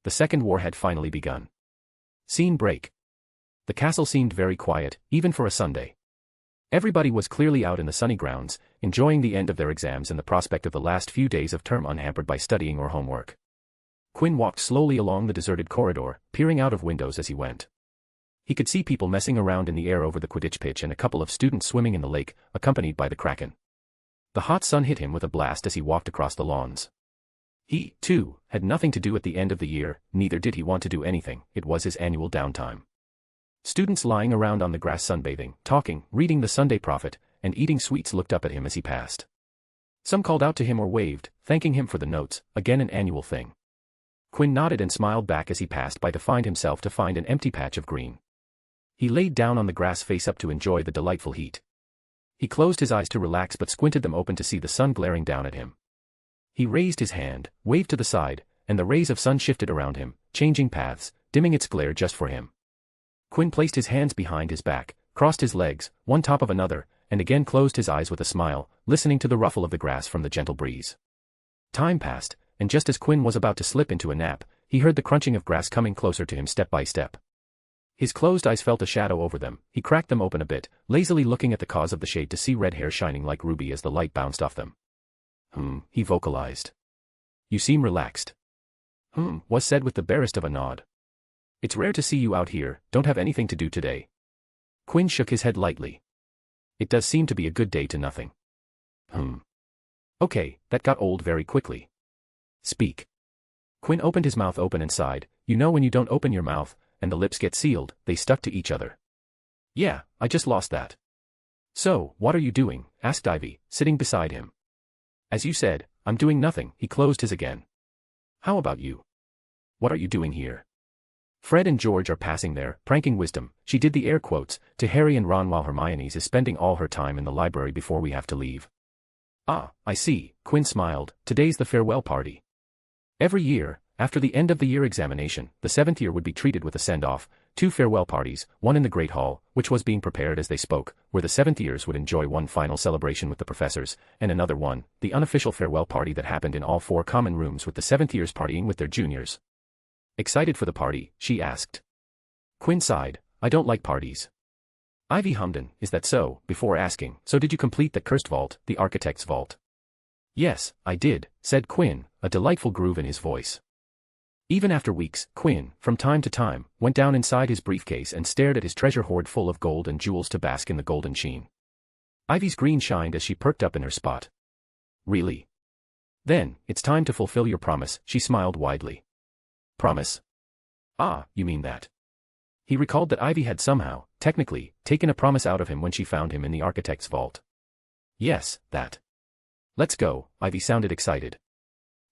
The Second War had finally begun. Scene break. The castle seemed very quiet, even for a Sunday. Everybody was clearly out in the sunny grounds, enjoying the end of their exams and the prospect of the last few days of term unhampered by studying or homework. Quinn walked slowly along the deserted corridor, peering out of windows as he went. He could see people messing around in the air over the Quidditch pitch and a couple of students swimming in the lake, accompanied by the Kraken. The hot sun hit him with a blast as he walked across the lawns. He, too, had nothing to do at the end of the year, neither did he want to do anything, it was his annual downtime. Students lying around on the grass sunbathing, talking, reading the Sunday Prophet, and eating sweets looked up at him as he passed. Some called out to him or waved, thanking him for the notes, again an annual thing. Quinn nodded and smiled back as he passed by to find an empty patch of green. He laid down on the grass face up to enjoy the delightful heat. He closed his eyes to relax but squinted them open to see the sun glaring down at him. He raised his hand, waved to the side, and the rays of sun shifted around him, changing paths, dimming its glare just for him. Quinn placed his hands behind his back, crossed his legs, one top of another, and again closed his eyes with a smile, listening to the ruffle of the grass from the gentle breeze. Time passed, and just as Quinn was about to slip into a nap, he heard the crunching of grass coming closer to him step by step. His closed eyes felt a shadow over them, he cracked them open a bit, lazily looking at the cause of the shade to see red hair shining like ruby as the light bounced off them. He vocalized. You seem relaxed. Was said with the barest of a nod. It's rare to see you out here, don't have anything to do today. Quinn shook his head lightly. It does seem to be a good day to nothing. Okay, that got old very quickly. Speak. Quinn opened his mouth open and sighed, you know when you don't open your mouth, and the lips get sealed, they stuck to each other. Yeah, I just lost that. So, what are you doing? Asked Ivy, sitting beside him. As you said, I'm doing nothing, he closed his again. How about you? What are you doing here? Fred and George are passing there, pranking wisdom, she did the air quotes, to Harry and Ron while Hermione is spending all her time in the library before we have to leave. Ah, I see, Quinn smiled, today's the farewell party. Every year, after the end of the year examination, the 7th year would be treated with a send-off, 2 farewell parties, one in the Great Hall, which was being prepared as they spoke, where the 7th years would enjoy one final celebration with the professors, and another one, the unofficial farewell party that happened in all 4 common rooms with the 7th years partying with their juniors. Excited for the party, she asked. Quinn sighed, I don't like parties. Ivy hummed, is that so, before asking, so did you complete the cursed vault, the architect's vault? Yes, I did, said Quinn, a delightful groove in his voice. Even after weeks, Quinn, from time to time, went down inside his briefcase and stared at his treasure hoard full of gold and jewels to bask in the golden sheen. Ivy's green shined as she perked up in her spot. Really? Then, it's time to fulfill your promise, she smiled widely. Promise? Ah, you mean that. He recalled that Ivy had somehow, technically, taken a promise out of him when she found him in the architect's vault. Yes, that. Let's go, Ivy sounded excited.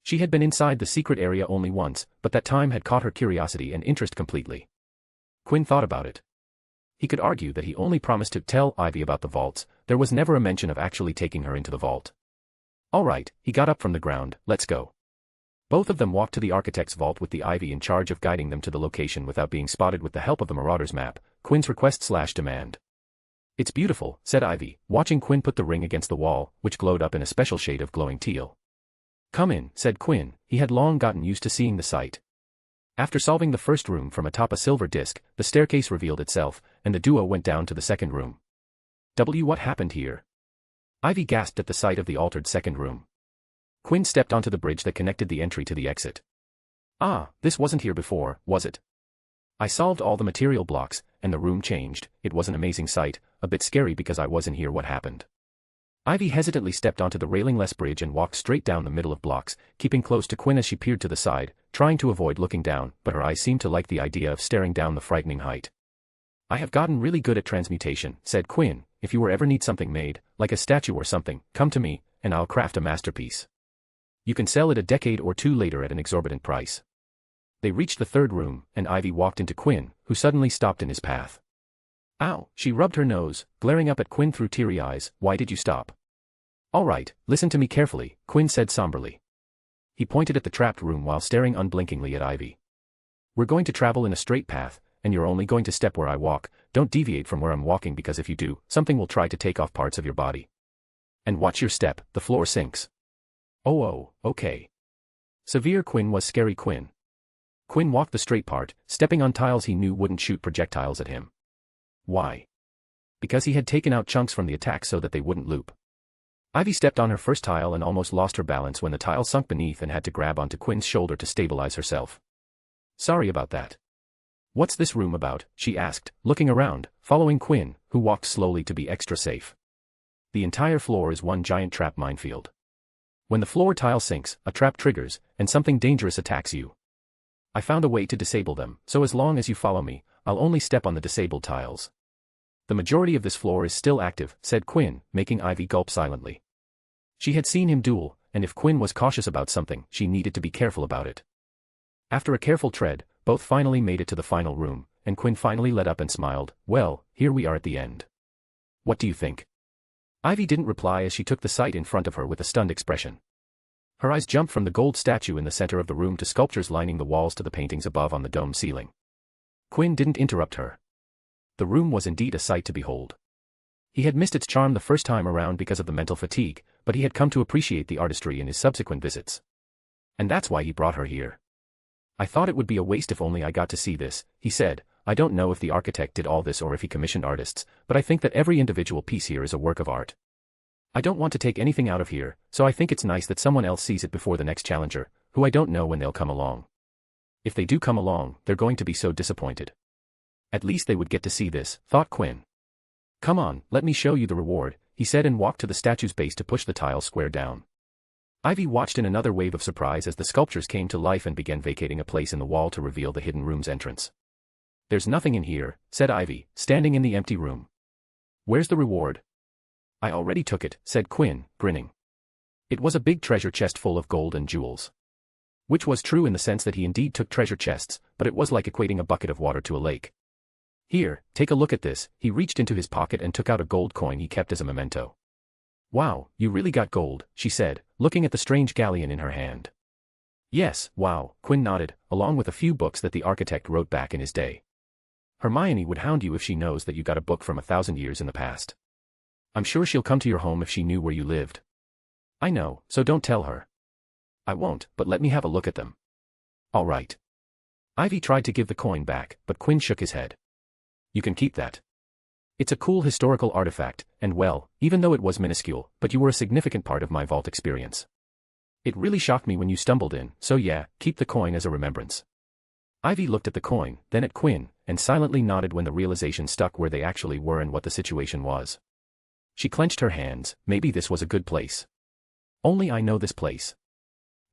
She had been inside the secret area only once, but that time had caught her curiosity and interest completely. Quinn thought about it. He could argue that he only promised to tell Ivy about the vaults, there was never a mention of actually taking her into the vault. All right, he got up from the ground, let's go. Both of them walked to the architect's vault with the Ivy in charge of guiding them to the location without being spotted with the help of the Marauder's map, Quinn's request/demand. It's beautiful, said Ivy, watching Quinn put the ring against the wall, which glowed up in a special shade of glowing teal. Come in, said Quinn, he had long gotten used to seeing the sight. After solving the first room from atop a silver disc, the staircase revealed itself, and the duo went down to the second room. What happened here? Ivy gasped at the sight of the altered second room. Quinn stepped onto the bridge that connected the entry to the exit. Ah, this wasn't here before, was it? I solved all the material blocks, and the room changed. It was an amazing sight, a bit scary because I wasn't here. What happened? Ivy hesitantly stepped onto the railingless bridge and walked straight down the middle of blocks, keeping close to Quinn as she peered to the side, trying to avoid looking down, but her eyes seemed to like the idea of staring down the frightening height. I have gotten really good at transmutation, said Quinn. If you ever need something made, like a statue or something, come to me, and I'll craft a masterpiece. You can sell it a decade or two later at an exorbitant price. They reached the third room, and Ivy walked into Quinn, who suddenly stopped in his path. Ow, she rubbed her nose, glaring up at Quinn through teary eyes. Why did you stop? All right, listen to me carefully, Quinn said somberly. He pointed at the trapped room while staring unblinkingly at Ivy. We're going to travel in a straight path, and you're only going to step where I walk. Don't deviate from where I'm walking because if you do, something will try to take off parts of your body. And watch your step, the floor sinks. Oh, okay. Severe Quinn was scary Quinn. Quinn walked the straight part, stepping on tiles he knew wouldn't shoot projectiles at him. Why? Because he had taken out chunks from the attack so that they wouldn't loop. Ivy stepped on her first tile and almost lost her balance when the tile sunk beneath and had to grab onto Quinn's shoulder to stabilize herself. Sorry about that. What's this room about? She asked, looking around, following Quinn, who walked slowly to be extra safe. The entire floor is one giant trap minefield. When the floor tile sinks, a trap triggers, and something dangerous attacks you. I found a way to disable them, so as long as you follow me, I'll only step on the disabled tiles. The majority of this floor is still active, said Quinn, making Ivy gulp silently. She had seen him duel, and if Quinn was cautious about something, she needed to be careful about it. After a careful tread, both finally made it to the final room, and Quinn finally let up and smiled. Well, here we are at the end. What do you think? Ivy didn't reply as she took the sight in front of her with a stunned expression. Her eyes jumped from the gold statue in the center of the room to sculptures lining the walls to the paintings above on the dome ceiling. Quinn didn't interrupt her. The room was indeed a sight to behold. He had missed its charm the first time around because of the mental fatigue, but he had come to appreciate the artistry in his subsequent visits. And that's why he brought her here. I thought it would be a waste if only I got to see this, he said. I don't know if the architect did all this or if he commissioned artists, but I think that every individual piece here is a work of art. I don't want to take anything out of here, so I think it's nice that someone else sees it before the next challenger, who I don't know when they'll come along. If they do come along, they're going to be so disappointed. At least they would get to see this, thought Quinn. Come on, let me show you the reward, he said and walked to the statue's base to push the tile square down. Ivy watched in another wave of surprise as the sculptures came to life and began vacating a place in the wall to reveal the hidden room's entrance. There's nothing in here, said Ivy, standing in the empty room. Where's the reward? I already took it, said Quinn, grinning. It was a big treasure chest full of gold and jewels. Which was true in the sense that he indeed took treasure chests, but it was like equating a bucket of water to a lake. Here, take a look at this. He reached into his pocket and took out a gold coin he kept as a memento. Wow, you really got gold, she said, looking at the strange galleon in her hand. Yes, wow, Quinn nodded, along with a few books that the architect wrote back in his day. Hermione would hound you if she knows that you got a book from 1,000 years in the past. I'm sure she'll come to your home if she knew where you lived. I know, so don't tell her. I won't, but let me have a look at them. All right. Ivy tried to give the coin back, but Quinn shook his head. You can keep that. It's a cool historical artifact, and well, even though it was minuscule, but you were a significant part of my vault experience. It really shocked me when you stumbled in, so yeah, keep the coin as a remembrance. Ivy looked at the coin, then at Quinn, and silently nodded when the realization stuck where they actually were and what the situation was. She clenched her hands. Maybe this was a good place. Only I know this place.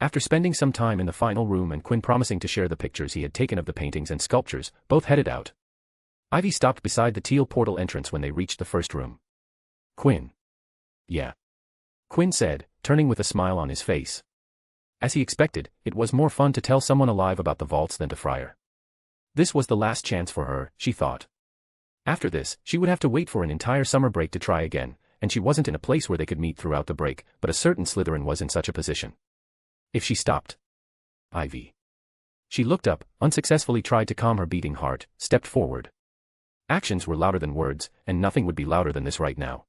After spending some time in the final room and Quinn promising to share the pictures he had taken of the paintings and sculptures, both headed out. Ivy stopped beside the teal portal entrance when they reached the first room. Quinn. Yeah. Quinn said, turning with a smile on his face. As he expected, it was more fun to tell someone alive about the vaults than to Friar. This was the last chance for her, she thought. After this, she would have to wait for an entire summer break to try again, and she wasn't in a place where they could meet throughout the break, but a certain Slytherin was in such a position. If she stopped. Ivy. She looked up, unsuccessfully tried to calm her beating heart, stepped forward. Actions were louder than words, and nothing would be louder than this right now.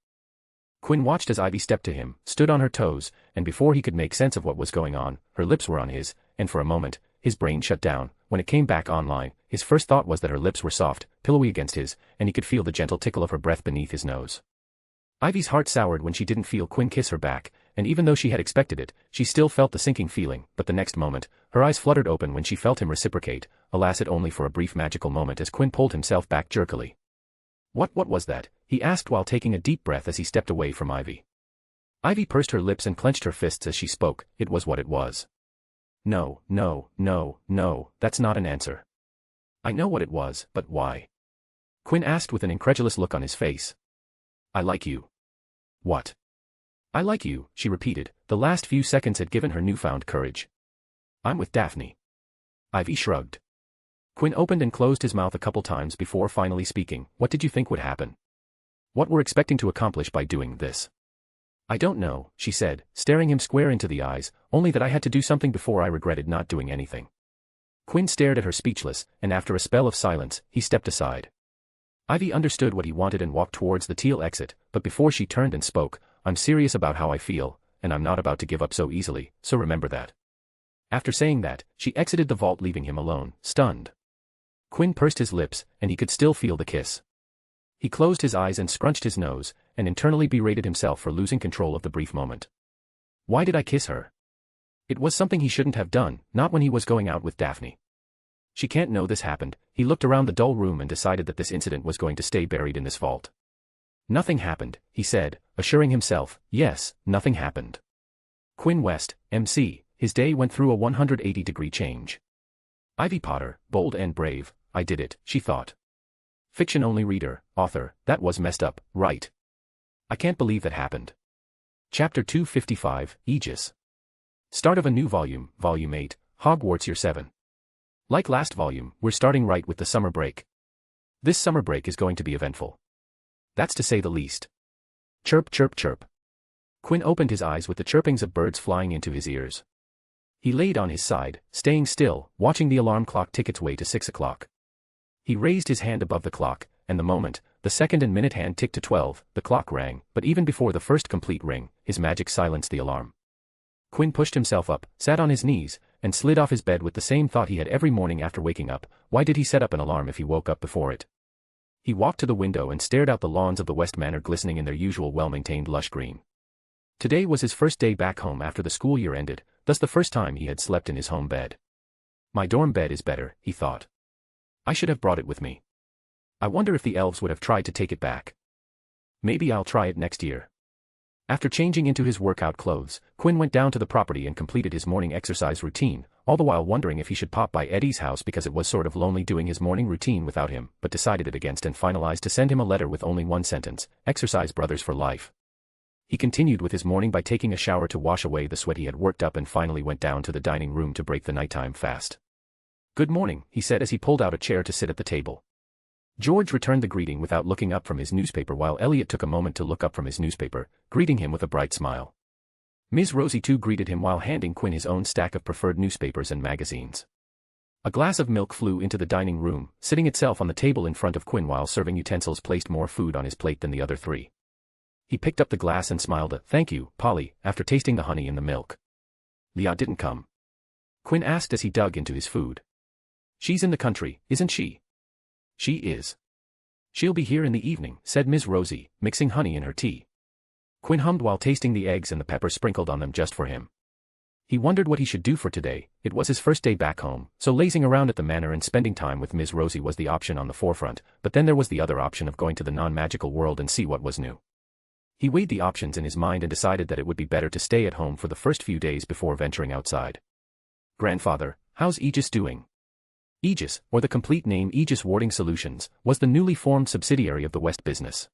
Quinn watched as Ivy stepped to him, stood on her toes, and before he could make sense of what was going on, her lips were on his, and for a moment, his brain shut down. When it came back online, his first thought was that her lips were soft, pillowy against his, and he could feel the gentle tickle of her breath beneath his nose. Ivy's heart soured when she didn't feel Quinn kiss her back, and even though she had expected it, she still felt the sinking feeling, but the next moment, her eyes fluttered open when she felt him reciprocate, alas it only for a brief magical moment as Quinn pulled himself back jerkily. What was that? He asked while taking a deep breath as he stepped away from Ivy. Ivy pursed her lips and clenched her fists as she spoke. It was what it was. No, that's not an answer. I know what it was, but why? Quinn asked with an incredulous look on his face. I like you. What? I like you, she repeated. The last few seconds had given her newfound courage. I'm with Daphne. Ivy shrugged. Quinn opened and closed his mouth a couple times before finally speaking. What did you think would happen? What we're expecting to accomplish by doing this? I don't know, she said, staring him square into the eyes, only that I had to do something before I regretted not doing anything. Quinn stared at her speechless, and after a spell of silence, he stepped aside. Ivy understood what he wanted and walked towards the teal exit, but before she turned and spoke, I'm serious about how I feel, and I'm not about to give up so easily, so remember that. After saying that, she exited the vault leaving him alone, stunned. Quinn pursed his lips, and he could still feel the kiss. He closed his eyes and scrunched his nose, and internally berated himself for losing control of the brief moment. Why did I kiss her? It was something he shouldn't have done, not when he was going out with Daphne. She can't know this happened. He looked around the dull room and decided that this incident was going to stay buried in this vault. Nothing happened, he said, assuring himself, yes, nothing happened. Quinn West, MC, his day went through a 180-degree change. Ivy Potter, bold and brave, I did it, she thought. Fiction-only reader, author, that was messed up, right? I can't believe that happened. Chapter 255, Aegis. Start of a new volume, Volume 8, Hogwarts Year 7. Like last volume, we're starting right with the summer break. This summer break is going to be eventful. That's to say the least. Chirp, chirp, chirp. Quinn opened his eyes with the chirpings of birds flying into his ears. He laid on his side, staying still, watching the alarm clock tick its way to 6 o'clock. He raised his hand above the clock, and the moment, the second and minute hand ticked to 12, the clock rang, but even before the first complete ring, his magic silenced the alarm. Quinn pushed himself up, sat on his knees, and slid off his bed with the same thought he had every morning after waking up. Why did he set up an alarm if he woke up before it? He walked to the window and stared out the lawns of the West Manor glistening in their usual well-maintained lush green. Today was his first day back home after the school year ended, thus the first time he had slept in his home bed. My dorm bed is better, he thought. I should have brought it with me. I wonder if the elves would have tried to take it back. Maybe I'll try it next year. After changing into his workout clothes, Quinn went down to the property and completed his morning exercise routine, all the while wondering if he should pop by Eddie's house because it was sort of lonely doing his morning routine without him, but decided it against and finalized to send him a letter with only one sentence: exercise brothers for life. He continued with his morning by taking a shower to wash away the sweat he had worked up and finally went down to the dining room to break the nighttime fast. Good morning, he said as he pulled out a chair to sit at the table. George returned the greeting without looking up from his newspaper while Elliot took a moment to look up from his newspaper, greeting him with a bright smile. Ms. Rosie too greeted him while handing Quinn his own stack of preferred newspapers and magazines. A glass of milk flew into the dining room, sitting itself on the table in front of Quinn while serving utensils placed more food on his plate than the other three. He picked up the glass and smiled a "Thank you, Polly," after tasting the honey in the milk. Leah didn't come. Quinn asked as he dug into his food. She's in the country, isn't she? She is. She'll be here in the evening, said Ms. Rosie, mixing honey in her tea. Quinn hummed while tasting the eggs and the pepper sprinkled on them just for him. He wondered what he should do for today. It was his first day back home, so lazing around at the manor and spending time with Ms. Rosie was the option on the forefront, but then there was the other option of going to the non-magical world and see what was new. He weighed the options in his mind and decided that it would be better to stay at home for the first few days before venturing outside. Grandfather, how's Aegis doing? Aegis, or the complete name Aegis Warding Solutions, was the newly formed subsidiary of the West business.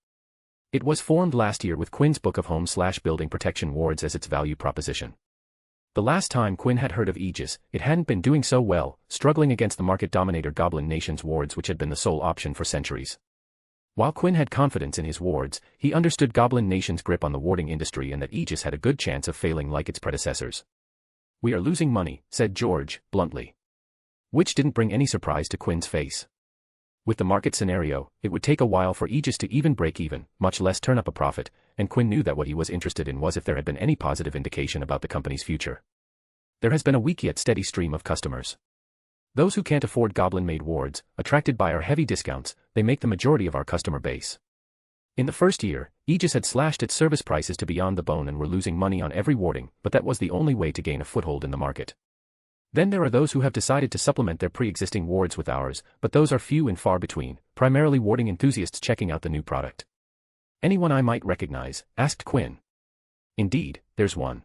It was formed last year with Quinn's book of home/building protection wards as its value proposition. The last time Quinn had heard of Aegis, it hadn't been doing so well, struggling against the market dominator Goblin Nation's wards, which had been the sole option for centuries. While Quinn had confidence in his wards, he understood Goblin Nation's grip on the warding industry and that Aegis had a good chance of failing like its predecessors. We are losing money, said George, bluntly. Which didn't bring any surprise to Quinn's face. With the market scenario, it would take a while for Aegis to even break even, much less turn up a profit, and Quinn knew that what he was interested in was if there had been any positive indication about the company's future. There has been a weak yet steady stream of customers. Those who can't afford Goblin-made wards, attracted by our heavy discounts, they make the majority of our customer base. In the first year, Aegis had slashed its service prices to beyond the bone and were losing money on every warding, but that was the only way to gain a foothold in the market. Then there are those who have decided to supplement their pre-existing wards with ours, but those are few and far between, primarily warding enthusiasts checking out the new product. Anyone I might recognize? Asked Quinn. Indeed, there's one.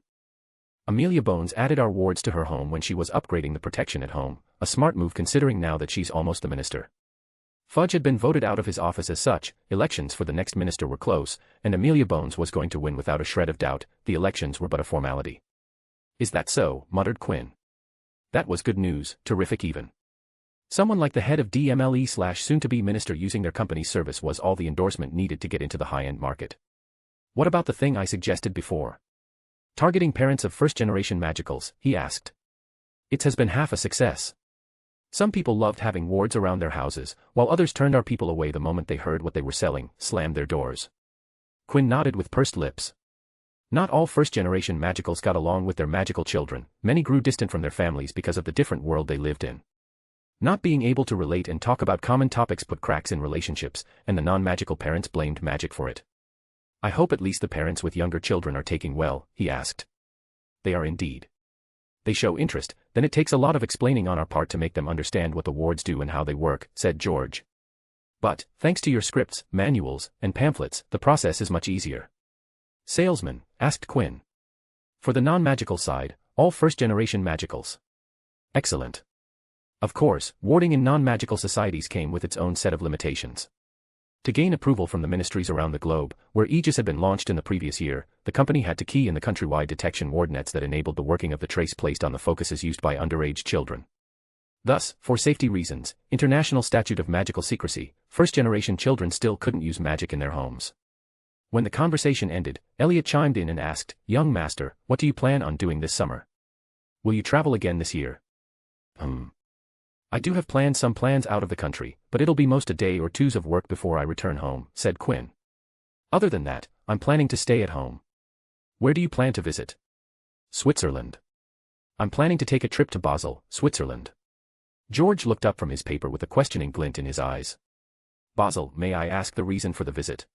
Amelia Bones added our wards to her home when she was upgrading the protection at home, a smart move considering now that she's almost the minister. Fudge had been voted out of his office as such, elections for the next minister were close, and Amelia Bones was going to win without a shred of doubt, the elections were but a formality. Is that so? Muttered Quinn. That was good news, terrific even. Someone like the head of DMLE/soon-to-be minister using their company's service was all the endorsement needed to get into the high-end market. What about the thing I suggested before? Targeting parents of first-generation magicals, he asked. It has been half a success. Some people loved having wards around their houses, while others turned our people away the moment they heard what they were selling, slammed their doors. Quinn nodded with pursed lips. Not all first-generation magicals got along with their magical children, many grew distant from their families because of the different world they lived in. Not being able to relate and talk about common topics put cracks in relationships, and the non-magical parents blamed magic for it. I hope at least the parents with younger children are taking well, he asked. They are indeed. They show interest, then it takes a lot of explaining on our part to make them understand what the wards do and how they work, said George. But, thanks to your scripts, manuals, and pamphlets, the process is much easier. Salesman, asked Quinn. For the non-magical side, all first-generation magicals. Excellent. Of course, warding in non-magical societies came with its own set of limitations. To gain approval from the ministries around the globe, where Aegis had been launched in the previous year, the company had to key in the countrywide detection ward nets that enabled the working of the trace placed on the focuses used by underage children. Thus, for safety reasons, International Statute of Magical Secrecy, first-generation children still couldn't use magic in their homes. When the conversation ended, Elliot chimed in and asked, Young master, what do you plan on doing this summer? Will you travel again this year? I do have some plans out of the country, but it'll be most a day or two's of work before I return home, said Quinn. Other than that, I'm planning to stay at home. Where do you plan to visit? Switzerland. I'm planning to take a trip to Basel, Switzerland. George looked up from his paper with a questioning glint in his eyes. Basel, may I ask the reason for the visit?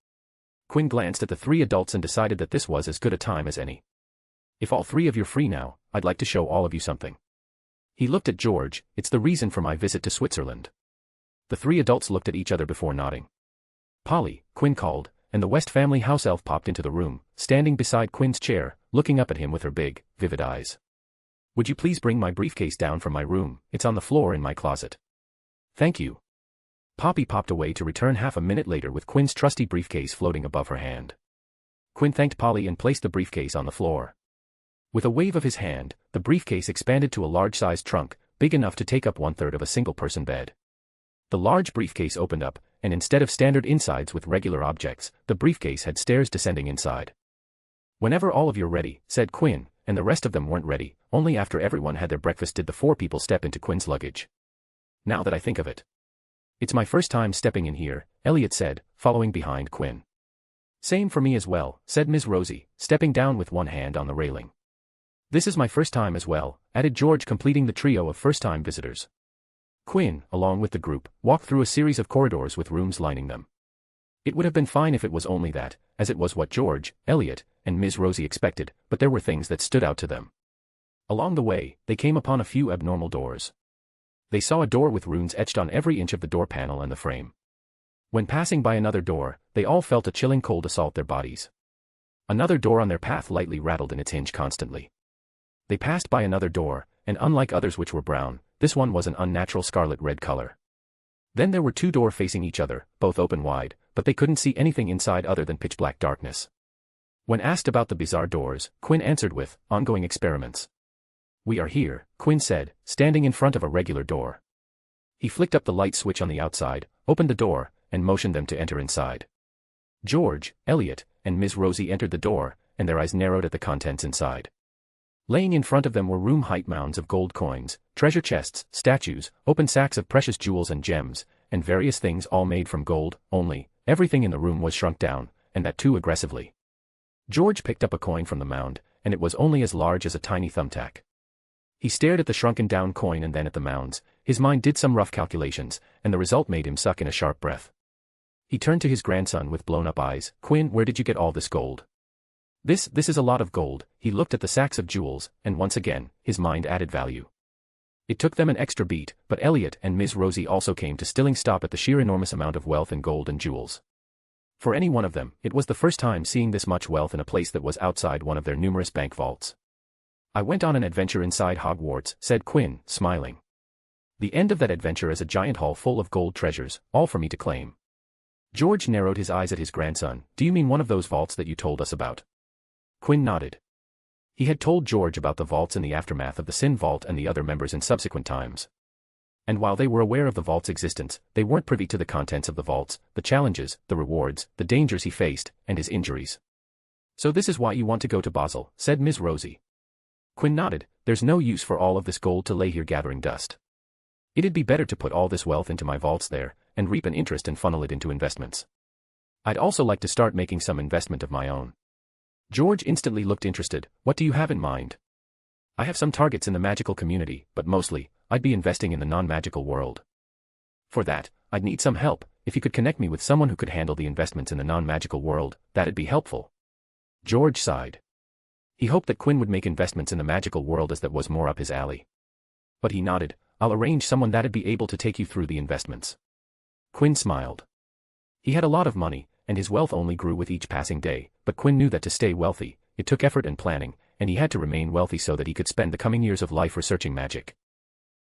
Quinn glanced at the three adults and decided that this was as good a time as any. If all three of you're free now, I'd like to show all of you something. He looked at George. It's the reason for my visit to Switzerland. The three adults looked at each other before nodding. Polly, Quinn called, and the West family house elf popped into the room, standing beside Quinn's chair, looking up at him with her big, vivid eyes. Would you please bring my briefcase down from my room? It's on the floor in my closet. Thank you. Poppy popped away to return half a minute later with Quinn's trusty briefcase floating above her hand. Quinn thanked Polly and placed the briefcase on the floor. With a wave of his hand, the briefcase expanded to a large-sized trunk, big enough to take up 1/3 of a single-person bed. The large briefcase opened up, and instead of standard insides with regular objects, the briefcase had stairs descending inside. Whenever all of you're ready, said Quinn, and the rest of them weren't ready, only after everyone had their breakfast did the four people step into Quinn's luggage. Now that I think of it. It's my first time stepping in here, Elliot said, following behind Quinn. Same for me as well, said Ms. Rosie, stepping down with one hand on the railing. This is my first time as well, added George, completing the trio of first-time visitors. Quinn, along with the group, walked through a series of corridors with rooms lining them. It would have been fine if it was only that, as it was what George, Elliot, and Ms. Rosie expected, but there were things that stood out to them. Along the way, they came upon a few abnormal doors. They saw a door with runes etched on every inch of the door panel and the frame. When passing by another door, they all felt a chilling cold assault their bodies. Another door on their path lightly rattled in its hinge constantly. They passed by another door, and unlike others which were brown, this one was an unnatural scarlet-red color. Then there were two doors facing each other, both open wide, but they couldn't see anything inside other than pitch-black darkness. When asked about the bizarre doors, Quinn answered with, ongoing experiments. We are here, Quinn said, standing in front of a regular door. He flicked up the light switch on the outside, opened the door, and motioned them to enter inside. George, Elliot, and Ms. Rosie entered the door, and their eyes narrowed at the contents inside. Laying in front of them were room-height mounds of gold coins, treasure chests, statues, open sacks of precious jewels and gems, and various things all made from gold, only, everything in the room was shrunk down, and that too aggressively. George picked up a coin from the mound, and it was only as large as a tiny thumbtack. He stared at the shrunken-down coin and then at the mounds. His mind did some rough calculations, and the result made him suck in a sharp breath. He turned to his grandson with blown-up eyes. "Quinn, where did you get all this gold?" This is a lot of gold." He looked at the sacks of jewels, and once again, his mind added value. It took them an extra beat, but Elliot and Ms. Rosie also came to stilling stop at the sheer enormous amount of wealth in gold and jewels. For any one of them, it was the first time seeing this much wealth in a place that was outside one of their numerous bank vaults. "I went on an adventure inside Hogwarts," said Quinn, smiling. "The end of that adventure is a giant hall full of gold treasures, all for me to claim." George narrowed his eyes at his grandson. "Do you mean one of those vaults that you told us about?" Quinn nodded. He had told George about the vaults in the aftermath of the Sin Vault and the other members in subsequent times. And while they were aware of the vault's existence, they weren't privy to the contents of the vaults, the challenges, the rewards, the dangers he faced, and his injuries. "So this is why you want to go to Basel," said Ms. Rosie. Quinn nodded. "There's no use for all of this gold to lay here gathering dust. It'd be better to put all this wealth into my vaults there, and reap an interest and funnel it into investments. I'd also like to start making some investment of my own." George instantly looked interested. "What do you have in mind?" "I have some targets in the magical community, but mostly, I'd be investing in the non-magical world. For that, I'd need some help. If you could connect me with someone who could handle the investments in the non-magical world, that'd be helpful." George sighed. He hoped that Quinn would make investments in the magical world as that was more up his alley. But he nodded. "I'll arrange someone that'd be able to take you through the investments." Quinn smiled. He had a lot of money, and his wealth only grew with each passing day, but Quinn knew that to stay wealthy, it took effort and planning, and he had to remain wealthy so that he could spend the coming years of life researching magic.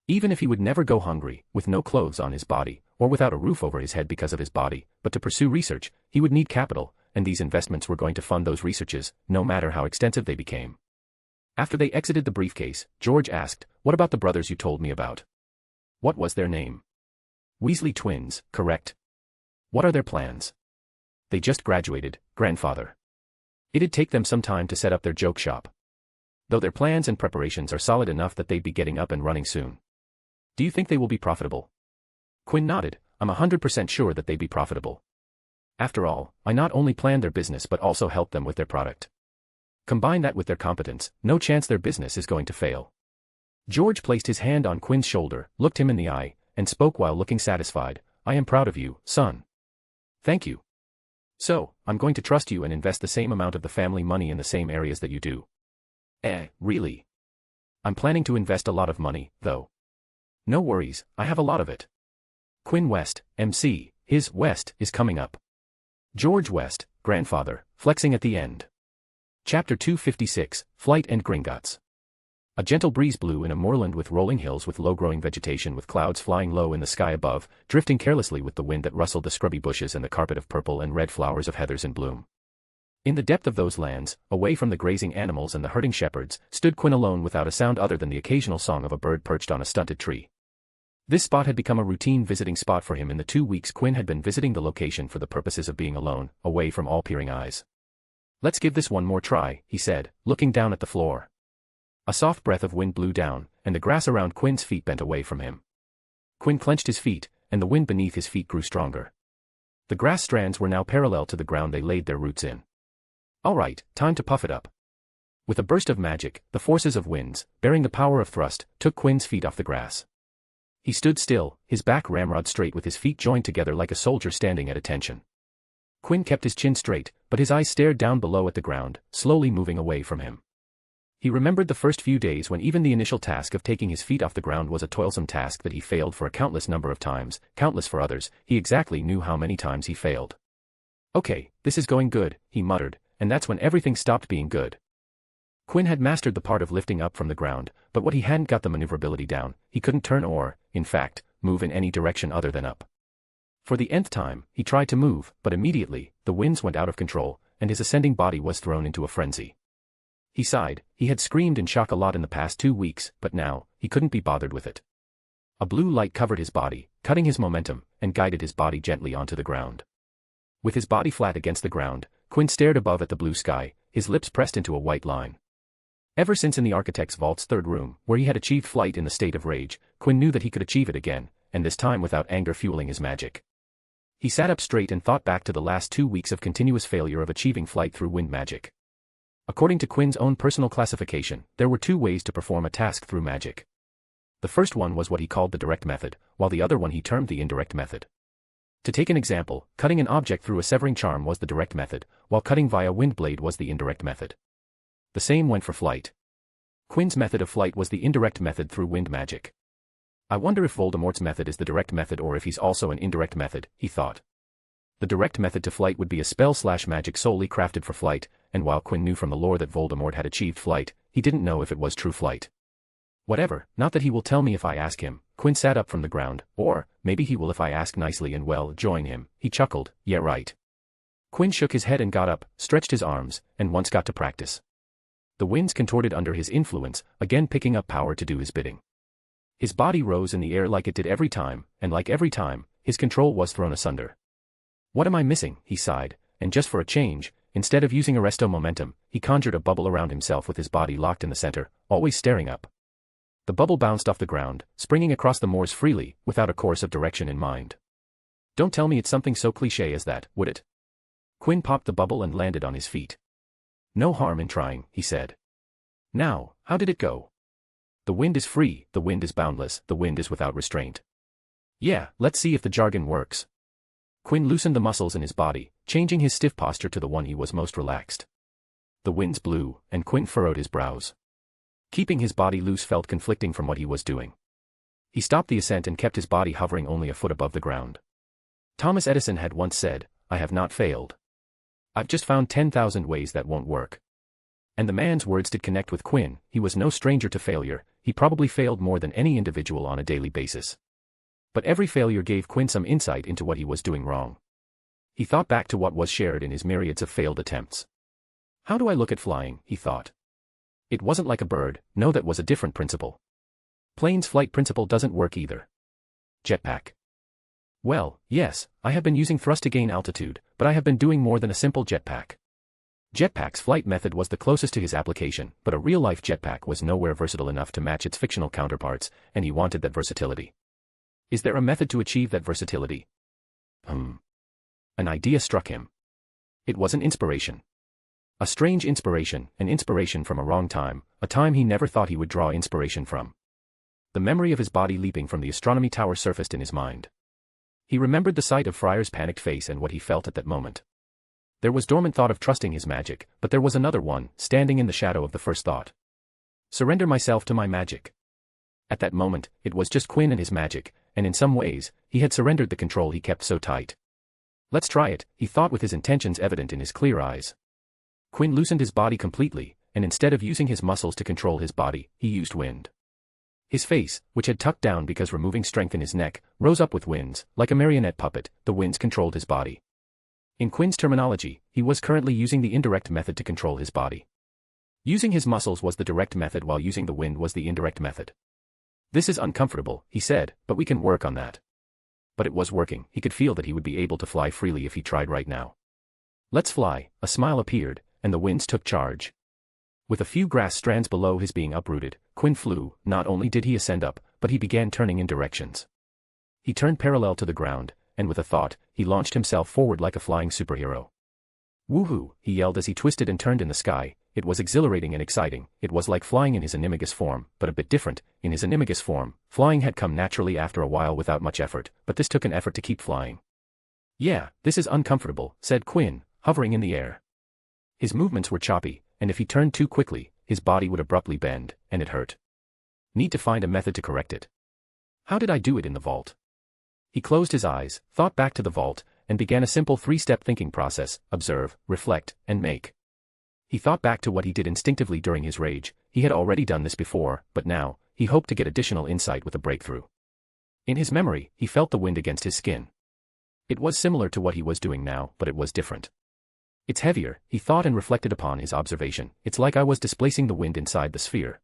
Even if he would never go hungry, with no clothes on his body, or without a roof over his head because of his body, but to pursue research, he would need capital, and these investments were going to fund those researches, no matter how extensive they became. After they exited the briefcase, George asked, "What about the brothers you told me about? What was their name?" "Weasley twins, correct. What are their plans?" "They just graduated, grandfather. It'd take them some time to set up their joke shop. Though their plans and preparations are solid enough that they'd be getting up and running soon." "Do you think they will be profitable?" Quinn nodded. "I'm 100% sure that they'd be profitable. After all, I not only planned their business but also helped them with their product. Combine that with their competence, no chance their business is going to fail." George placed his hand on Quinn's shoulder, looked him in the eye, and spoke while looking satisfied. "I am proud of you, son." "Thank you. So, I'm going to trust you and invest the same amount of the family money in the same areas that you do." Really? "I'm planning to invest a lot of money, though." "No worries, I have a lot of it. Quinn West, MC, his West is coming up. George West, grandfather, flexing at the end." Chapter 256, Flight and Gringotts. A gentle breeze blew in a moorland with rolling hills with low-growing vegetation with clouds flying low in the sky above, drifting carelessly with the wind that rustled the scrubby bushes and the carpet of purple and red flowers of heathers in bloom. In the depth of those lands, away from the grazing animals and the herding shepherds, stood Quinn alone without a sound other than the occasional song of a bird perched on a stunted tree. This spot had become a routine visiting spot for him in the 2 weeks Quinn had been visiting the location for the purposes of being alone, away from all peering eyes. "Let's give this one more try," he said, looking down at the floor. A soft breath of wind blew down, and the grass around Quinn's feet bent away from him. Quinn clenched his feet, and the wind beneath his feet grew stronger. The grass strands were now parallel to the ground they laid their roots in. "All right, time to puff it up." With a burst of magic, the forces of winds, bearing the power of thrust, took Quinn's feet off the grass. He stood still, his back ramrod straight with his feet joined together like a soldier standing at attention. Quinn kept his chin straight, but his eyes stared down below at the ground, slowly moving away from him. He remembered the first few days when even the initial task of taking his feet off the ground was a toilsome task that he failed for a countless number of times, countless for others, he exactly knew how many times he failed. "Okay, this is going good," he muttered, and that's when everything stopped being good. Quinn had mastered the part of lifting up from the ground, but what he hadn't got the maneuverability down, he couldn't turn or, in fact, move in any direction other than up. For the nth time, he tried to move, but immediately, the winds went out of control, and his ascending body was thrown into a frenzy. He sighed. He had screamed in shock a lot in the past 2 weeks, but now, he couldn't be bothered with it. A blue light covered his body, cutting his momentum, and guided his body gently onto the ground. With his body flat against the ground, Quinn stared above at the blue sky, his lips pressed into a white line. Ever since in the architect's vault's third room, where he had achieved flight in the state of rage, Quinn knew that he could achieve it again, and this time without anger fueling his magic. He sat up straight and thought back to the last 2 weeks of continuous failure of achieving flight through wind magic. According to Quinn's own personal classification, there were 2 ways to perform a task through magic. The first one was what he called the direct method, while the other one he termed the indirect method. To take an example, cutting an object through a severing charm was the direct method, while cutting via wind blade was the indirect method. The same went for flight. Quinn's method of flight was the indirect method through wind magic. I wonder if Voldemort's method is the direct method or if he's also an indirect method, he thought. The direct method to flight would be a spell/magic solely crafted for flight, and while Quinn knew from the lore that Voldemort had achieved flight, he didn't know if it was true flight. Whatever, not that he will tell me if I ask him. Quinn sat up from the ground, or, maybe he will if I ask nicely and well, join him. He chuckled, yeah right. Quinn shook his head and got up, stretched his arms, and once got to practice. The winds contorted under his influence, again picking up power to do his bidding. His body rose in the air like it did every time, and like every time, his control was thrown asunder. What am I missing, he sighed, and just for a change, instead of using Arresto Momentum, he conjured a bubble around himself with his body locked in the center, always staring up. The bubble bounced off the ground, springing across the moors freely, without a course of direction in mind. Don't tell me it's something so cliché as that, would it? Quinn popped the bubble and landed on his feet. No harm in trying, he said. Now, how did it go? The wind is free, the wind is boundless, the wind is without restraint. Yeah, let's see if the jargon works. Quinn loosened the muscles in his body, changing his stiff posture to the one he was most relaxed. The winds blew, and Quinn furrowed his brows. Keeping his body loose felt conflicting from what he was doing. He stopped the ascent and kept his body hovering only a foot above the ground. Thomas Edison had once said, I have not failed. I've just found 10,000 ways that won't work. And the man's words did connect with Quinn. He was no stranger to failure, he probably failed more than any individual on a daily basis. But every failure gave Quinn some insight into what he was doing wrong. He thought back to what was shared in his myriads of failed attempts. How do I look at flying, he thought. It wasn't like a bird, no, that was a different principle. Plane's flight principle doesn't work either. Jetpack. Well, yes, I have been using thrust to gain altitude, but I have been doing more than a simple jetpack. Jetpack's flight method was the closest to his application, but a real-life jetpack was nowhere versatile enough to match its fictional counterparts, and he wanted that versatility. Is there a method to achieve that versatility? An idea struck him. It was an inspiration. A strange inspiration, an inspiration from a wrong time, a time he never thought he would draw inspiration from. The memory of his body leaping from the astronomy tower surfaced in his mind. He remembered the sight of Friar's panicked face and what he felt at that moment. There was dormant thought of trusting his magic, but there was another one, standing in the shadow of the first thought. Surrender myself to my magic. At that moment, it was just Quinn and his magic, and in some ways, he had surrendered the control he kept so tight. Let's try it, he thought with his intentions evident in his clear eyes. Quinn loosened his body completely, and instead of using his muscles to control his body, he used wind. His face, which had tucked down because removing strength in his neck, rose up with winds. Like a marionette puppet, the winds controlled his body. In Quinn's terminology, he was currently using the indirect method to control his body. Using his muscles was the direct method while using the wind was the indirect method. This is uncomfortable, he said, but we can work on that. But it was working. He could feel that he would be able to fly freely if he tried right now. Let's fly. A smile appeared, and the winds took charge. With a few grass strands below his being uprooted, Quinn flew. Not only did he ascend up, but he began turning in directions. He turned parallel to the ground, and with a thought, he launched himself forward like a flying superhero. Woohoo, he yelled as he twisted and turned in the sky. It was exhilarating and exciting. It was like flying in his animagus form, but a bit different. In his animagus form, flying had come naturally after a while without much effort, but this took an effort to keep flying. Yeah, this is uncomfortable, said Quinn, hovering in the air. His movements were choppy, and if he turned too quickly, his body would abruptly bend, and it hurt. Need to find a method to correct it. How did I do it in the vault? He closed his eyes, thought back to the vault, and began a simple three-step thinking process: observe, reflect, and make. He thought back to what he did instinctively during his rage. He had already done this before, but now, he hoped to get additional insight with a breakthrough. In his memory, he felt the wind against his skin. It was similar to what he was doing now, but it was different. It's heavier, he thought and reflected upon his observation. It's like I was displacing the wind inside the sphere.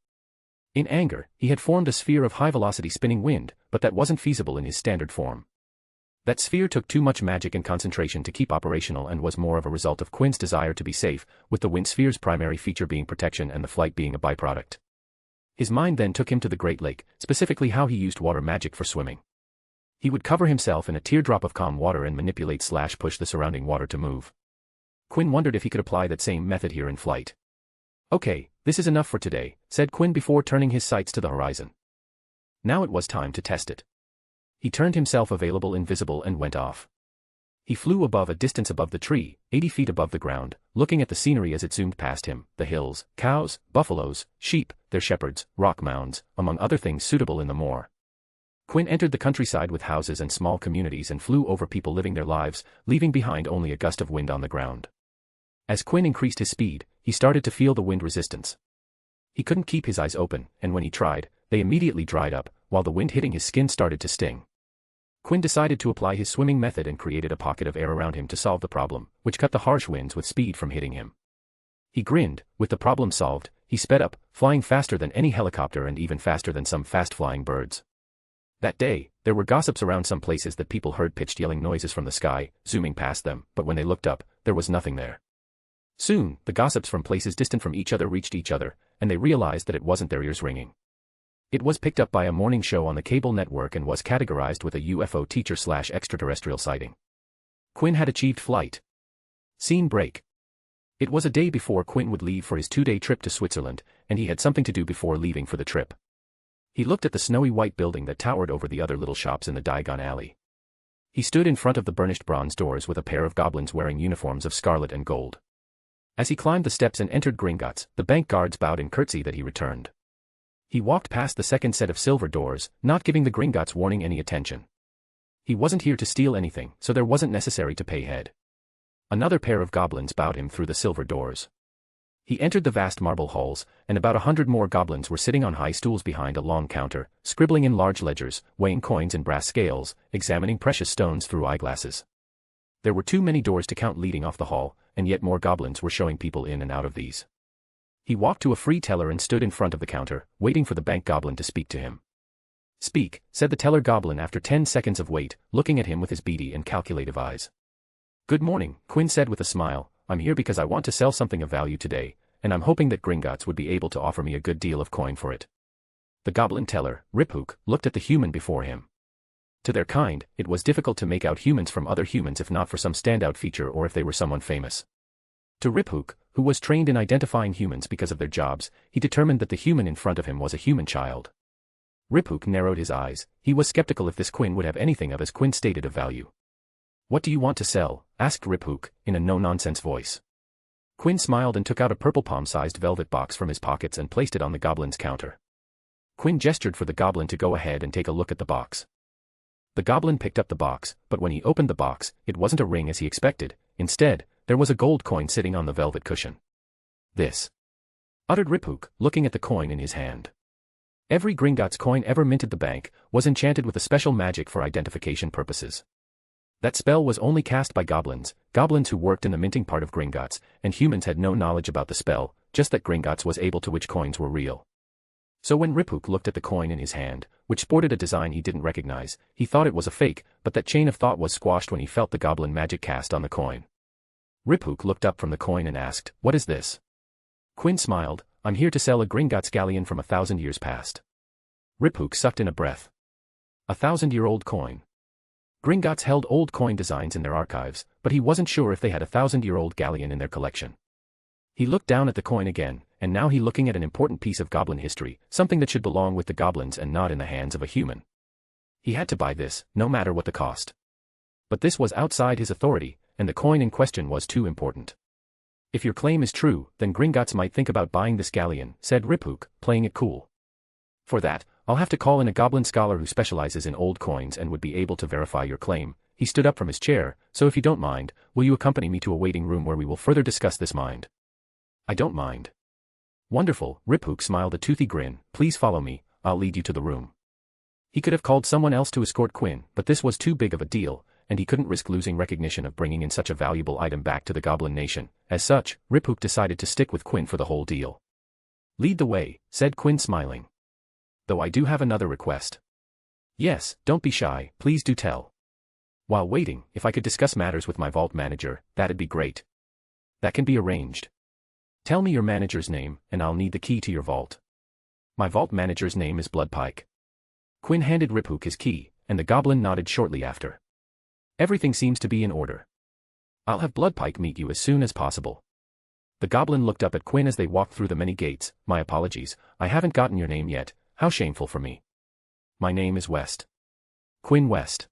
In anger, he had formed a sphere of high-velocity spinning wind, but that wasn't feasible in his standard form. That sphere took too much magic and concentration to keep operational and was more of a result of Quinn's desire to be safe, with the wind sphere's primary feature being protection and the flight being a byproduct. His mind then took him to the Great Lake, specifically how he used water magic for swimming. He would cover himself in a teardrop of calm water and manipulate/push the surrounding water to move. Quinn wondered if he could apply that same method here in flight. Okay, this is enough for today, said Quinn before turning his sights to the horizon. Now it was time to test it. He turned himself invisible and went off. He flew above a distance above the tree, 80 feet above the ground, looking at the scenery as it zoomed past him, the hills, cows, buffaloes, sheep, their shepherds, rock mounds, among other things suitable in the moor. Quinn entered the countryside with houses and small communities and flew over people living their lives, leaving behind only a gust of wind on the ground. As Quinn increased his speed, he started to feel the wind resistance. He couldn't keep his eyes open, and when he tried, they immediately dried up, while the wind hitting his skin started to sting. Quinn decided to apply his swimming method and created a pocket of air around him to solve the problem, which cut the harsh winds with speed from hitting him. He grinned. With the problem solved, he sped up, flying faster than any helicopter and even faster than some fast-flying birds. That day, there were gossips around some places that people heard pitched yelling noises from the sky, zooming past them, but when they looked up, there was nothing there. Soon, the gossips from places distant from each other reached each other, and they realized that it wasn't their ears ringing. It was picked up by a morning show on the cable network and was categorized with a UFO teacher/extraterrestrial sighting. Quinn had achieved flight. Scene break. It was a day before Quinn would leave for his 2-day trip to Switzerland, and he had something to do before leaving for the trip. He looked at the snowy white building that towered over the other little shops in the Diagon Alley. He stood in front of the burnished bronze doors with a pair of goblins wearing uniforms of scarlet and gold. As he climbed the steps and entered Gringotts, the bank guards bowed in curtsy that he returned. He walked past the second set of silver doors, not giving the Gringotts warning any attention. He wasn't here to steal anything, so there wasn't necessary to pay head. Another pair of goblins bowed him through the silver doors. He entered the vast marble halls, and about 100 more goblins were sitting on high stools behind a long counter, scribbling in large ledgers, weighing coins in brass scales, examining precious stones through eyeglasses. There were too many doors to count leading off the hall, and yet more goblins were showing people in and out of these. He walked to a free teller and stood in front of the counter, waiting for the bank goblin to speak to him. "Speak," said the teller goblin after 10 seconds of wait, looking at him with his beady and calculative eyes. "Good morning," Quinn said with a smile. "I'm here because I want to sell something of value today, and I'm hoping that Gringotts would be able to offer me a good deal of coin for it." The goblin teller, Riphook, looked at the human before him. To their kind, it was difficult to make out humans from other humans if not for some standout feature or if they were someone famous. To Riphook, who was trained in identifying humans because of their jobs, he determined that the human in front of him was a human child. Riphook narrowed his eyes. He was skeptical if this Quinn would have anything of as Quinn stated of value. "What do you want to sell?" asked Riphook, in a no-nonsense voice. Quinn smiled and took out a purple palm-sized velvet box from his pockets and placed it on the goblin's counter. Quinn gestured for the goblin to go ahead and take a look at the box. The goblin picked up the box, but when he opened the box, it wasn't a ring as he expected. Instead, there was a gold coin sitting on the velvet cushion. "This," uttered Riphook, looking at the coin in his hand. Every Gringotts coin ever minted the bank was enchanted with a special magic for identification purposes. That spell was only cast by goblins who worked in the minting part of Gringotts, and humans had no knowledge about the spell, just that Gringotts was able to which coins were real. So when Riphook looked at the coin in his hand, which sported a design he didn't recognize, he thought it was a fake, but that chain of thought was squashed when he felt the goblin magic cast on the coin. Riphook looked up from the coin and asked, "What is this?" Quinn smiled. "I'm here to sell a Gringotts galleon from 1,000 years past." Riphook sucked in a breath. 1,000-year-old coin. Gringotts held old coin designs in their archives, but he wasn't sure if they had a 1,000-year-old galleon in their collection. He looked down at the coin again, and now he looking at an important piece of goblin history, something that should belong with the goblins and not in the hands of a human. He had to buy this, no matter what the cost. But this was outside his authority, and the coin in question was too important. "If your claim is true, then Gringotts might think about buying this galleon," said Riphook, playing it cool. "For that, I'll have to call in a goblin scholar who specializes in old coins and would be able to verify your claim." He stood up from his chair. "So if you don't mind, will you accompany me to a waiting room where we will further discuss this mind?" "I don't mind." "Wonderful," Riphook smiled a toothy grin. "Please follow me, I'll lead you to the room." He could have called someone else to escort Quinn, but this was too big of a deal, and he couldn't risk losing recognition of bringing in such a valuable item back to the Goblin Nation. As such, Riphook decided to stick with Quinn for the whole deal. "Lead the way," said Quinn smiling. "Though I do have another request." "Yes, don't be shy, please do tell." "While waiting, if I could discuss matters with my vault manager, that'd be great." "That can be arranged. Tell me your manager's name, and I'll need the key to your vault." "My vault manager's name is Bloodpike." Quinn handed Riphook his key, and the goblin nodded shortly after. "Everything seems to be in order. I'll have Bloodpike meet you as soon as possible." The goblin looked up at Quinn as they walked through the many gates. "My apologies, I haven't gotten your name yet. How shameful for me." "My name is West. Quinn West."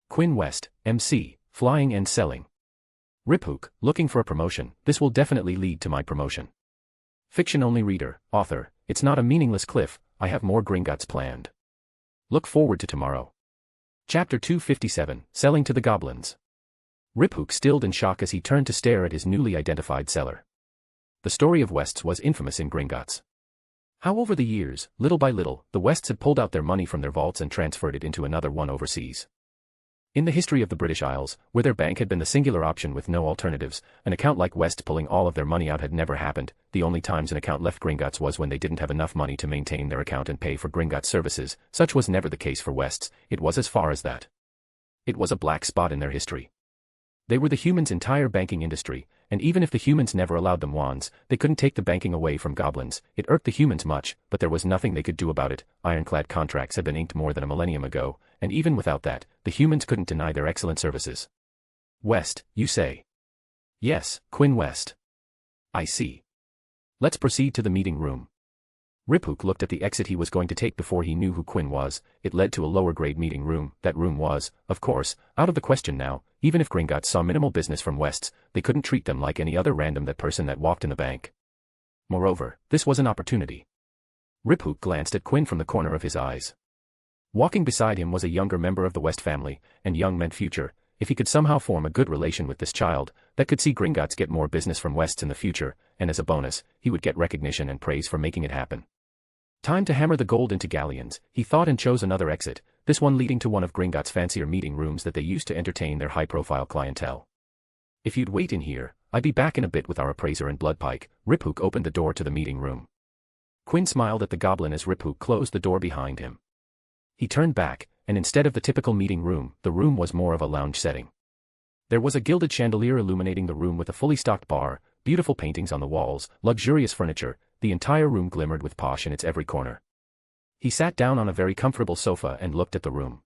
"Quinn West, MC, flying and selling. Riphook, looking for a promotion, this will definitely lead to my promotion. Fiction-only reader, author, it's not a meaningless cliff, I have more Gringotts planned. Look forward to tomorrow. Chapter 257, Selling to the Goblins. Riphook stilled in shock as he turned to stare at his newly identified seller. The story of Wests was infamous in Gringotts. How over the years, little by little, the Wests had pulled out their money from their vaults and transferred it into another one overseas. In the history of the British Isles, where their bank had been the singular option with no alternatives, an account like West pulling all of their money out had never happened. The only times an account left Gringotts was when they didn't have enough money to maintain their account and pay for Gringotts services. Such was never the case for Wests, it was as far as that. It was a black spot in their history. They were the humans' entire banking industry, and even if the humans never allowed them wands, they couldn't take the banking away from goblins. It irked the humans much, but there was nothing they could do about it. Ironclad contracts had been inked more than a millennium ago, and even without that, the humans couldn't deny their excellent services. West, you say? Yes, Quinn West. I see. Let's proceed to the meeting room. Riphook looked at the exit he was going to take before he knew who Quinn was. It led to a lower-grade meeting room. That room was, of course, out of the question now. Even if Gringotts saw minimal business from Wests, they couldn't treat them like any other random person that walked in the bank. Moreover, this was an opportunity. Riphook glanced at Quinn from the corner of his eyes. Walking beside him was a younger member of the West family, and young meant future. If he could somehow form a good relation with this child, that could see Gringotts get more business from Wests in the future, and as a bonus, he would get recognition and praise for making it happen. Time to hammer the gold into galleons, he thought, and chose another exit, this one leading to one of Gringotts' fancier meeting rooms that they used to entertain their high-profile clientele. If you'd wait in here, I'd be back in a bit with our appraiser and Bloodpike. Riphook opened the door to the meeting room. Quinn smiled at the goblin as Riphook closed the door behind him. He turned back, and instead of the typical meeting room, the room was more of a lounge setting. There was a gilded chandelier illuminating the room with a fully stocked bar, beautiful paintings on the walls, luxurious furniture. The entire room glimmered with posh in its every corner. He sat down on a very comfortable sofa and looked at the room.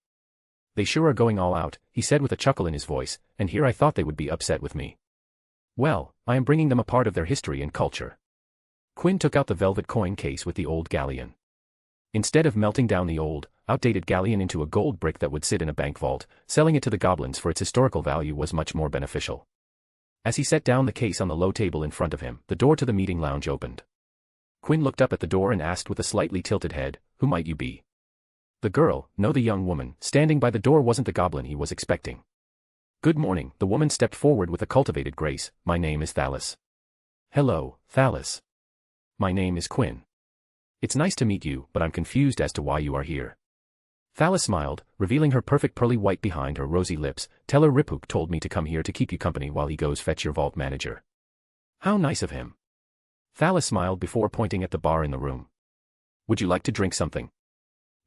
They sure are going all out, he said with a chuckle in his voice, and here I thought they would be upset with me. Well, I am bringing them a part of their history and culture. Quinn took out the velvet coin case with the old galleon. Instead of melting down the old, outdated galleon into a gold brick that would sit in a bank vault, selling it to the goblins for its historical value was much more beneficial. As he set down the case on the low table in front of him, the door to the meeting lounge opened. Quinn looked up at the door and asked with a slightly tilted head, "Who might you be?" The girl, no, the young woman, standing by the door wasn't the goblin he was expecting. "Good morning," the woman stepped forward with a cultivated grace, "My name is Thalys." "Hello, Thalys. My name is Quinn. It's nice to meet you, but I'm confused as to why you are here." Thalys smiled, revealing her perfect pearly white behind her rosy lips. "Teller Riphook told me to come here to keep you company while he goes fetch your vault manager." "How nice of him." Thalys smiled before pointing at the bar in the room. "Would you like to drink something?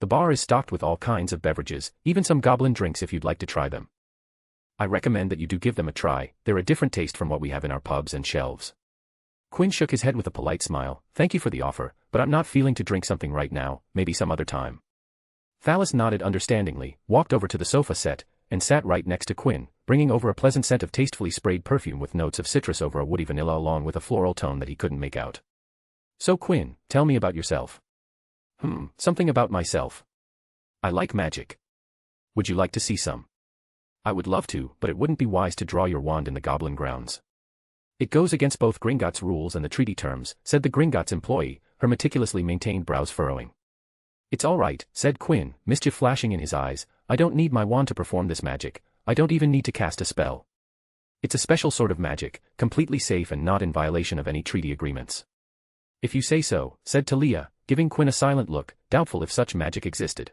The bar is stocked with all kinds of beverages, even some goblin drinks if you'd like to try them. I recommend that you do give them a try, they're a different taste from what we have in our pubs and shelves." Quinn shook his head with a polite smile. "Thank you for the offer, but I'm not feeling to drink something right now, maybe some other time." Thalys nodded understandingly, walked over to the sofa set, and sat right next to Quinn, bringing over a pleasant scent of tastefully sprayed perfume with notes of citrus over a woody vanilla along with a floral tone that he couldn't make out. "So Quinn, tell me about yourself." Something about myself. I like magic. Would you like to see some?" "I would love to, but it wouldn't be wise to draw your wand in the goblin grounds. It goes against both Gringotts' rules and the treaty terms," said the Gringotts employee, her meticulously maintained brows furrowing. "It's all right," said Quinn, mischief flashing in his eyes. "I don't need my wand to perform this magic. I don't even need to cast a spell. It's a special sort of magic, completely safe and not in violation of any treaty agreements." "If you say so," said Talia, giving Quinn a silent look, doubtful if such magic existed.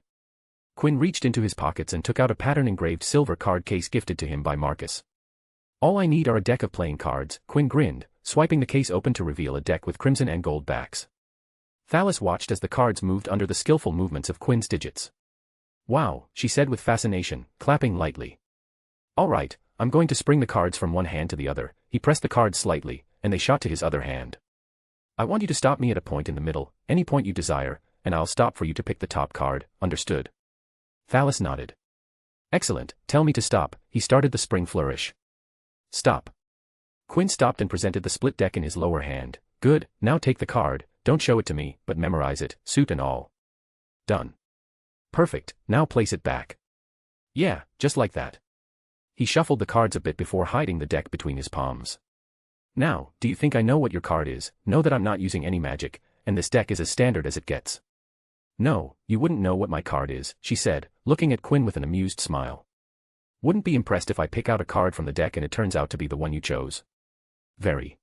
Quinn reached into his pockets and took out a pattern-engraved silver card case gifted to him by Marcus. "All I need are a deck of playing cards," Quinn grinned, swiping the case open to reveal a deck with crimson and gold backs. Thalys watched as the cards moved under the skillful movements of Quinn's digits. "Wow," she said with fascination, clapping lightly. "All right, I'm going to spring the cards from one hand to the other." He pressed the cards slightly, and they shot to his other hand. "I want you to stop me at a point in the middle, any point you desire, and I'll stop for you to pick the top card, understood?" Thalys nodded. "Excellent, tell me to stop." He started the spring flourish. "Stop." Quinn stopped and presented the split deck in his lower hand. "Good, now take the card, don't show it to me, but memorize it, suit and all." "Done." "Perfect, now place it back." "Yeah, just like that." He shuffled the cards a bit before hiding the deck between his palms. Now, do you think I know what your card is? Know that I'm not using any magic, and this deck is as standard as it gets. No, you wouldn't know what my card is, she said, looking at Quinn with an amused smile. Wouldn't be impressed if I pick out a card from the deck and it turns out to be the one you chose. Very.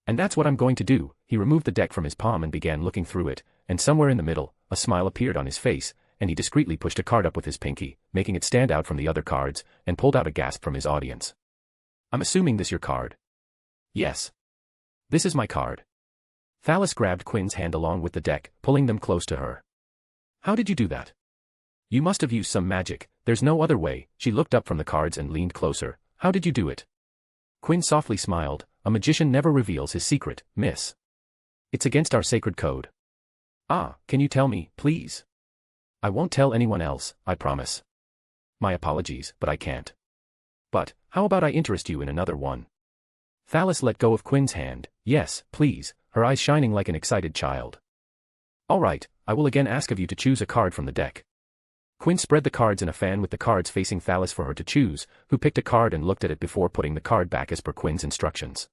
And that's what I'm going to do. He removed the deck from his palm and began looking through it, and somewhere in the middle, a smile appeared on his face, and he discreetly pushed a card up with his pinky, making it stand out from the other cards, and pulled out a gasp from his audience. I'm assuming this your card? Yes. This is my card. Thalis grabbed Quinn's hand along with the deck, pulling them close to her. How did you do that? You must have used some magic, there's no other way. She looked up from the cards and leaned closer. How did you do it? Quinn softly smiled. A magician never reveals his secret, miss. It's against our sacred code. Ah, can you tell me, please? I won't tell anyone else, I promise. My apologies, but I can't. But, how about I interest you in another one? Thalis let go of Quinn's hand. Yes, please, her eyes shining like an excited child. All right, I will again ask of you to choose a card from the deck. Quinn spread the cards in a fan with the cards facing Thalis for her to choose, who picked a card and looked at it before putting the card back as per Quinn's instructions.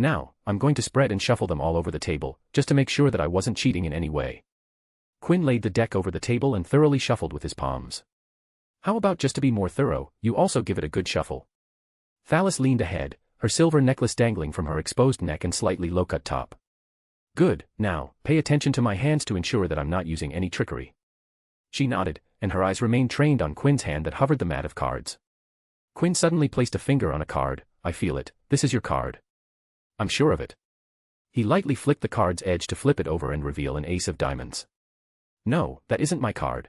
Now, I'm going to spread and shuffle them all over the table, just to make sure that I wasn't cheating in any way. Quinn laid the deck over the table and thoroughly shuffled with his palms. How about just to be more thorough, you also give it a good shuffle? Thalis leaned ahead, her silver necklace dangling from her exposed neck and slightly low-cut top. Good, now, pay attention to my hands to ensure that I'm not using any trickery. She nodded, and her eyes remained trained on Quinn's hand that hovered the mat of cards. Quinn suddenly placed a finger on a card. I feel it, this is your card. I'm sure of it. He lightly flicked the card's edge to flip it over and reveal an ace of diamonds. No, that isn't my card.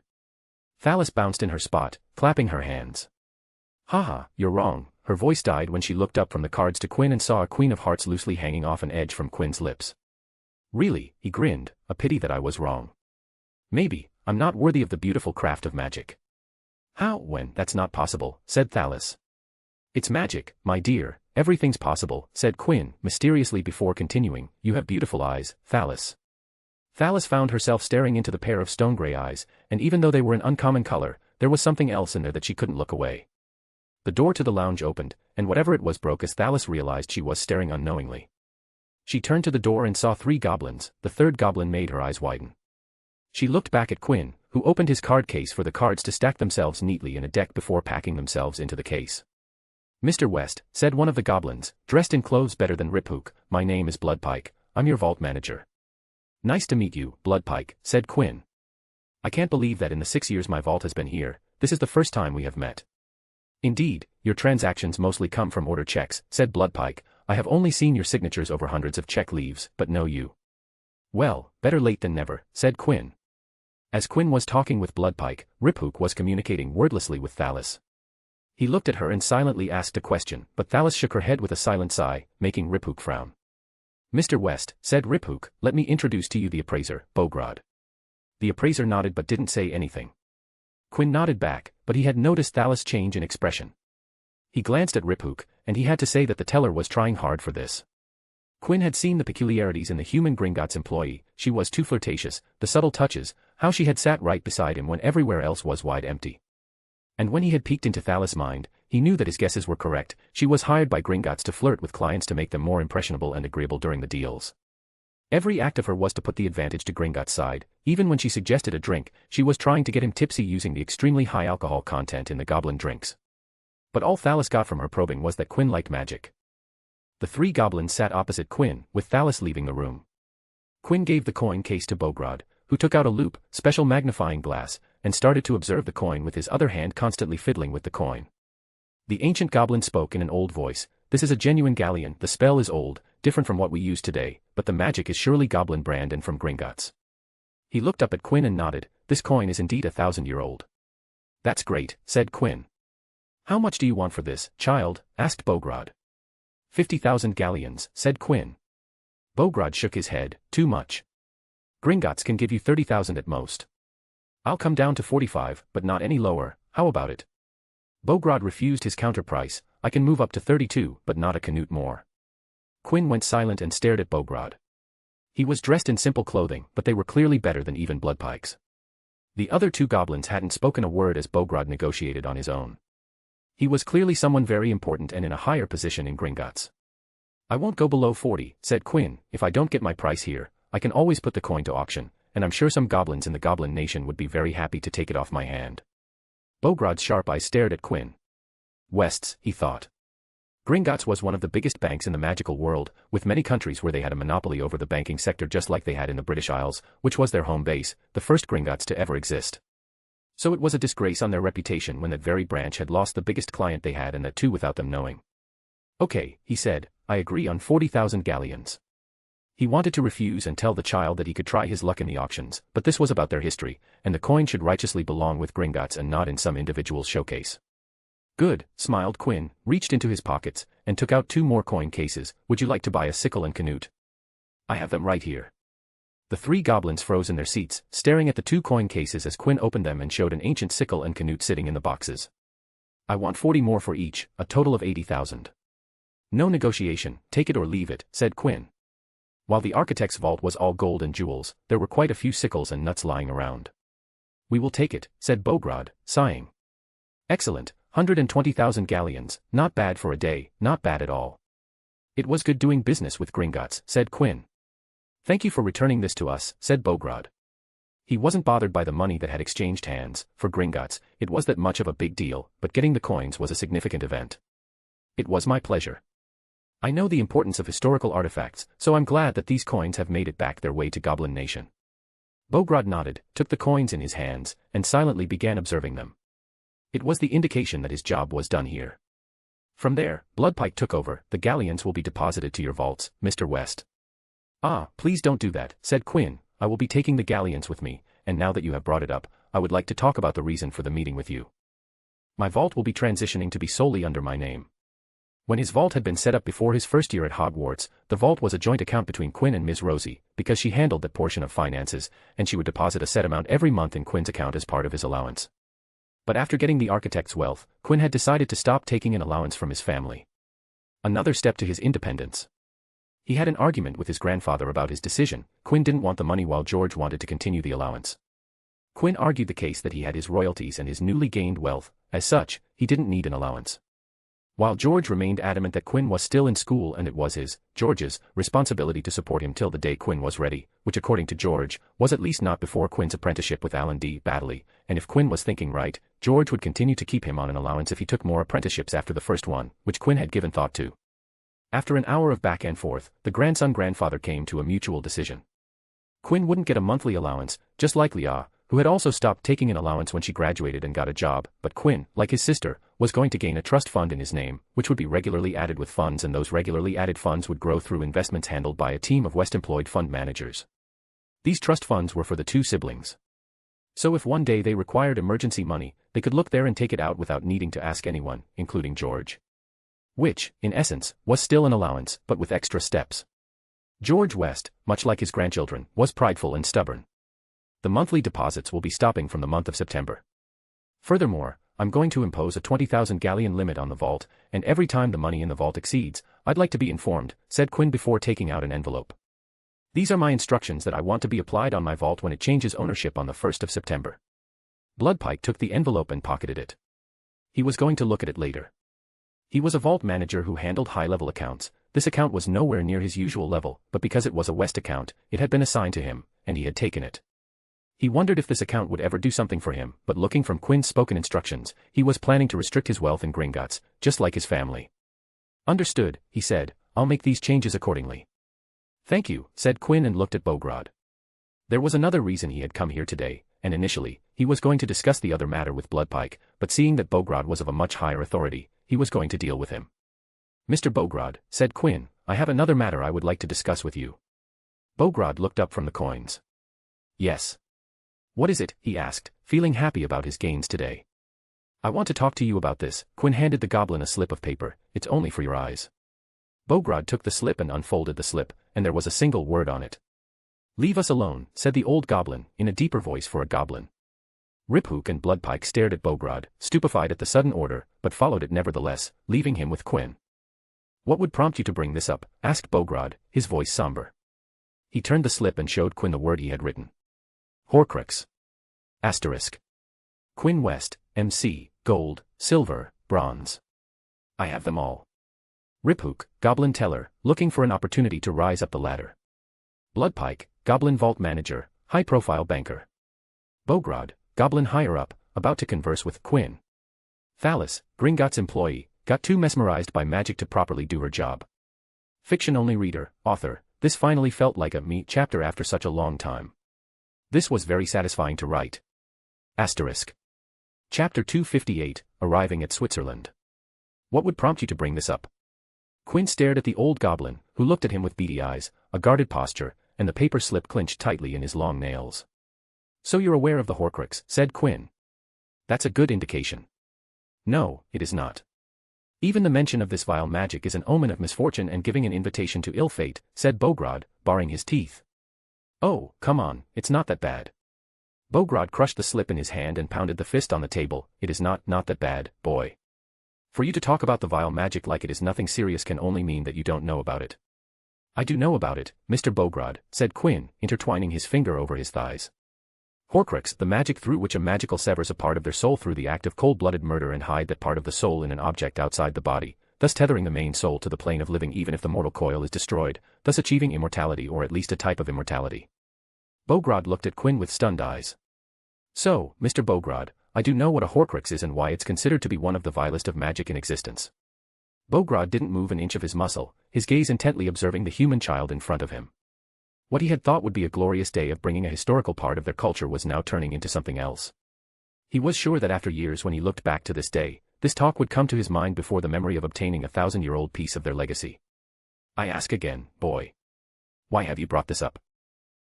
Thalis bounced in her spot, clapping her hands. Haha, you're wrong. Her voice died when she looked up from the cards to Quinn and saw a queen of hearts loosely hanging off an edge from Quinn's lips. Really, he grinned, a pity that I was wrong. Maybe, I'm not worthy of the beautiful craft of magic. How, when, that's not possible, said Thalis. It's magic, my dear, everything's possible, said Quinn, mysteriously before continuing, you have beautiful eyes, Thalis. Thalis found herself staring into the pair of stone-gray eyes, and even though they were an uncommon color, there was something else in there that she couldn't look away. The door to the lounge opened, and whatever it was broke as Thalis realized she was staring unknowingly. She turned to the door and saw 3 goblins. The third goblin made her eyes widen. She looked back at Quinn, who opened his card case for the cards to stack themselves neatly in a deck before packing themselves into the case. Mr. West, said one of the goblins, dressed in clothes better than Riphook, my name is Bloodpike, I'm your vault manager. Nice to meet you, Bloodpike, said Quinn. I can't believe that in the 6 years my vault has been here, this is the first time we have met. Indeed, your transactions mostly come from order checks, said Bloodpike. I have only seen your signatures over hundreds of check leaves, but no you. Well, better late than never, said Quinn. As Quinn was talking with Bloodpike, Riphook was communicating wordlessly with Thalis. He looked at her and silently asked a question, but Thalis shook her head with a silent sigh, making Riphook frown. Mr. West, said Riphook, let me introduce to you the appraiser, Bogrod. The appraiser nodded but didn't say anything. Quinn nodded back, but he had noticed Thalis' change in expression. He glanced at Riphook, and he had to say that the teller was trying hard for this. Quinn had seen the peculiarities in the human Gringotts employee, she was too flirtatious, the subtle touches, how she had sat right beside him when everywhere else was wide empty. And when he had peeked into Thalis' mind, he knew that his guesses were correct. She was hired by Gringotts to flirt with clients to make them more impressionable and agreeable during the deals. Every act of her was to put the advantage to Gringotts' side. Even when she suggested a drink, she was trying to get him tipsy using the extremely high alcohol content in the goblin drinks. But all Thalis got from her probing was that Quinn liked magic. The 3 goblins sat opposite Quinn, with Thalis leaving the room. Quinn gave the coin case to Bogrod, who took out a loupe, special magnifying glass, and started to observe the coin with his other hand constantly fiddling with the coin. The ancient goblin spoke in an old voice. This is a genuine galleon, the spell is old, different from what we use today, but the magic is surely goblin brand and from Gringotts. He looked up at Quinn and nodded. This coin is indeed 1,000-year-old. That's great, said Quinn. How much do you want for this, child? Asked Bogrod. 50,000 galleons, said Quinn. Bogrod shook his head. Too much. Gringotts can give you 30,000 at most. I'll come down to 45, but not any lower. How about it? Bogrod refused his counter price. I can move up to 32, but not a canute more. Quinn went silent and stared at Bogrod. He was dressed in simple clothing, but they were clearly better than even Bloodpike's. The other 2 goblins hadn't spoken a word as Bogrod negotiated on his own. He was clearly someone very important and in a higher position in Gringotts. "I won't go below 40, said Quinn. "If I don't get my price here, I can always put the coin to auction, and I'm sure some goblins in the Goblin Nation would be very happy to take it off my hand." Bogrod's sharp eyes stared at Quinn. West's, he thought. Gringotts was one of the biggest banks in the magical world, with many countries where they had a monopoly over the banking sector just like they had in the British Isles, which was their home base, the first Gringotts to ever exist. So it was a disgrace on their reputation when that very branch had lost the biggest client they had, and that too without them knowing. "Okay," he said, "I agree on 40,000 galleons." He wanted to refuse and tell the child that he could try his luck in the auctions, but this was about their history, and the coin should righteously belong with Gringotts and not in some individual's showcase. "Good," smiled Quinn, reached into his pockets, and took out 2 more coin cases. "Would you like to buy a sickle and canute?" "I have them right here." The 3 goblins froze in their seats, staring at the 2 coin cases as Quinn opened them and showed an ancient sickle and canute sitting in the boxes. "I want 40 more for each, a total of 80,000. "No negotiation, take it or leave it," said Quinn. While the architect's vault was all gold and jewels, there were quite a few sickles and nuts lying around. "We will take it," said Bogrod, sighing. "Excellent, 120,000 galleons, not bad for a day, not bad at all." "It was good doing business with Gringotts," said Quinn. "Thank you for returning this to us," said Bogrod. He wasn't bothered by the money that had exchanged hands. For Gringotts, it was that much of a big deal, but getting the coins was a significant event. "It was my pleasure. I know the importance of historical artifacts, so I'm glad that these coins have made it back their way to Goblin Nation." Bogrod nodded, took the coins in his hands, and silently began observing them. It was the indication that his job was done here. "From there, Bloodpike took over. The galleons will be deposited to your vaults, Mr. West." "Ah, please don't do that," said Quinn. "I will be taking the galleons with me, and now that you have brought it up, I would like to talk about the reason for the meeting with you. My vault will be transitioning to be solely under my name." When his vault had been set up before his first year at Hogwarts, the vault was a joint account between Quinn and Ms. Rosie, because she handled that portion of finances, and she would deposit a set amount every month in Quinn's account as part of his allowance. But after getting the architect's wealth, Quinn had decided to stop taking an allowance from his family. Another step to his independence. He had an argument with his grandfather about his decision. Quinn didn't want the money while George wanted to continue the allowance. Quinn argued the case that he had his royalties and his newly gained wealth. As such, he didn't need an allowance. While George remained adamant that Quinn was still in school and it was George's, responsibility to support him till the day Quinn was ready, which according to George, was at least not before Quinn's apprenticeship with Alan D. Baddeley, and if Quinn was thinking right, George would continue to keep him on an allowance if he took more apprenticeships after the first one, which Quinn had given thought to. After an hour of back and forth, the grandson-grandfather came to a mutual decision. Quinn wouldn't get a monthly allowance, just like Leah, who had also stopped taking an allowance when she graduated and got a job, but Quinn, like his sister, was going to gain a trust fund in his name, which would be regularly added with funds, and those regularly added funds would grow through investments handled by a team of West-employed fund managers. These trust funds were for the 2 siblings. So if one day they required emergency money, they could look there and take it out without needing to ask anyone, including George. Which, in essence, was still an allowance, but with extra steps. George West, much like his grandchildren, was prideful and stubborn. The monthly deposits will be stopping from the month of September. Furthermore, I'm going to impose a 20,000 galleon limit on the vault, and every time the money in the vault exceeds, I'd like to be informed, said Quinn before taking out an envelope. These are my instructions that I want to be applied on my vault when it changes ownership on the 1st of September. Bloodpike took the envelope and pocketed it. He was going to look at it later. He was a vault manager who handled high-level accounts. This account was nowhere near his usual level, but because it was a West account, it had been assigned to him, and he had taken it. He wondered if this account would ever do something for him, but looking from Quinn's spoken instructions, he was planning to restrict his wealth in Gringotts, just like his family. Understood, he said, I'll make these changes accordingly. Thank you, said Quinn and looked at Bogrod. There was another reason he had come here today, and initially, he was going to discuss the other matter with Bloodpike, but seeing that Bogrod was of a much higher authority, he was going to deal with him. Mr. Bogrod, said Quinn, I have another matter I would like to discuss with you. Bogrod looked up from the coins. Yes. What is it? He asked, feeling happy about his gains today. I want to talk to you about this. Quinn handed the goblin a slip of paper. It's only for your eyes. Bogrod took the slip and unfolded the slip, and there was a single word on it. Leave us alone, said the old goblin, in a deeper voice for a goblin. Riphook and Bloodpike stared at Bogrod, stupefied at the sudden order, but followed it nevertheless, leaving him with Quinn. What would prompt you to bring this up? Asked Bogrod, his voice somber. He turned the slip and showed Quinn the word he had written. Horcrux. Asterisk. Quinn West, MC, Gold, Silver, bronze. I have them all. Riphook, Goblin Teller, looking for an opportunity to rise up the ladder. Bloodpike, Goblin Vault Manager, high-profile banker. Bogrod, Goblin higher-up, about to converse with Quinn. Thalis, Gringotts employee, got too mesmerized by magic to properly do her job. Fiction-only reader, author, this finally felt like a me chapter after such a long time. This was very satisfying to write. Asterisk. Chapter 258, Arriving at Switzerland. What would prompt you to bring this up? Quinn stared at the old goblin, who looked at him with beady eyes, a guarded posture, and the paper slip clenched tightly in his long nails. So you're aware of the Horcrux, said Quinn. That's a good indication. No, it is not. Even the mention of this vile magic is an omen of misfortune and giving an invitation to ill fate, said Bogrod, baring his teeth. Oh, come on, it's not that bad. Bogrod crushed the slip in his hand and pounded the fist on the table. It is not that bad, boy. For you to talk about the vile magic like it is nothing serious can only mean that you don't know about it. I do know about it, Mr. Bogrod, said Quinn, intertwining his finger over his thighs. Horcrux, the magic through which a magical severs a part of their soul through the act of cold-blooded murder and hide that part of the soul in an object outside the body, thus tethering the main soul to the plane of living even if the mortal coil is destroyed, thus achieving immortality or at least a type of immortality. Bogrod looked at Quinn with stunned eyes. So, Mr. Bogrod, I do know what a Horcrux is and why it's considered to be one of the vilest of magic in existence. Bogrod didn't move an inch of his muscle, his gaze intently observing the human child in front of him. What he had thought would be a glorious day of bringing a historical part of their culture was now turning into something else. He was sure that after years when he looked back to this day, this talk would come to his mind before the memory of obtaining a 1,000-year-old piece of their legacy. I ask again, boy. Why have you brought this up?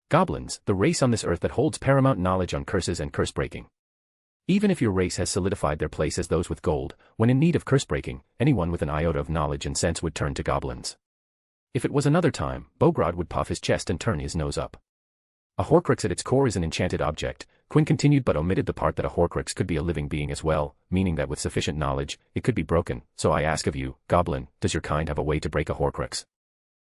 Goblins, the race on this earth that holds paramount knowledge on curses and curse-breaking. Even if your race has solidified their place as those with gold, when in need of curse-breaking, anyone with an iota of knowledge and sense would turn to goblins. If it was another time, Bogrod would puff his chest and turn his nose up. A Horcrux at its core is an enchanted object, Quinn continued but omitted the part that a Horcrux could be a living being as well, meaning that with sufficient knowledge, it could be broken. So I ask of you, Goblin, does your kind have a way to break a Horcrux?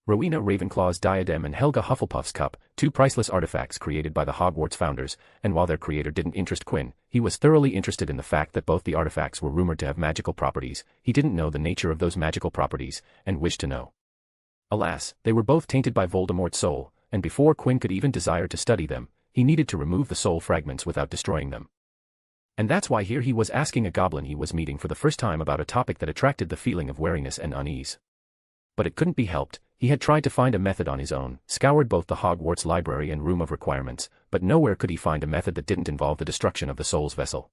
Rowena Ravenclaw's diadem and Helga Hufflepuff's cup, two priceless artifacts created by the Hogwarts founders, and while their creator didn't interest Quinn, he was thoroughly interested in the fact that both the artifacts were rumored to have magical properties. He didn't know the nature of those magical properties, and wished to know. Alas, they were both tainted by Voldemort's soul, and before Quinn could even desire to study them, he needed to remove the soul fragments without destroying them. And that's why here he was asking a goblin he was meeting for the first time about a topic that attracted the feeling of wariness and unease. But it couldn't be helped, he had tried to find a method on his own, scoured both the Hogwarts library and room of requirements, but nowhere could he find a method that didn't involve the destruction of the soul's vessel.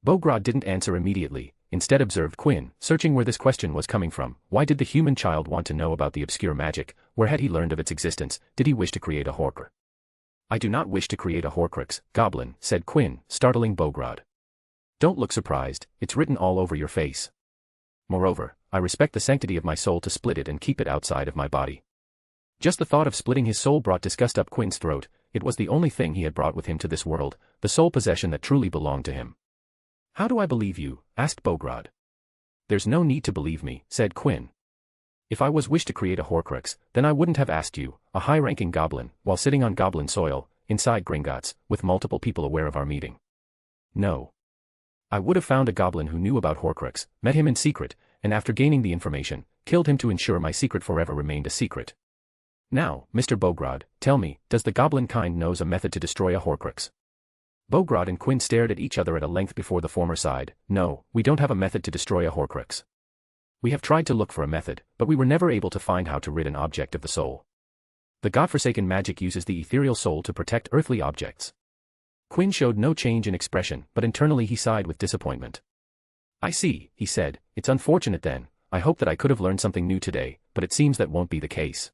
Bogrod didn't answer immediately, instead observed Quinn, searching where this question was coming from. Why did the human child want to know about the obscure magic? Where had he learned of its existence? Did he wish to create a Horcrux? I do not wish to create a Horcrux, Goblin, said Quinn, startling Bogrod. Don't look surprised, it's written all over your face. Moreover, I respect the sanctity of my soul to split it and keep it outside of my body. Just the thought of splitting his soul brought disgust up Quinn's throat. It was the only thing he had brought with him to this world, the sole possession that truly belonged to him. How do I believe you? Asked Bogrod. There's no need to believe me, said Quinn. If I was wished to create a Horcrux, then I wouldn't have asked you, a high-ranking goblin, while sitting on goblin soil, inside Gringotts, with multiple people aware of our meeting. No. I would have found a goblin who knew about Horcrux, met him in secret, and after gaining the information, killed him to ensure my secret forever remained a secret. Now, Mr. Bogrod, tell me, does the goblin kind knows a method to destroy a Horcrux? Bogrod and Quinn stared at each other at a length before the former sighed. No, we don't have a method to destroy a Horcrux. We have tried to look for a method, but we were never able to find how to rid an object of the soul. The godforsaken magic uses the ethereal soul to protect earthly objects. Quinn showed no change in expression, but internally he sighed with disappointment. I see, he said, it's unfortunate then. I hope that I could have learned something new today, but it seems that won't be the case.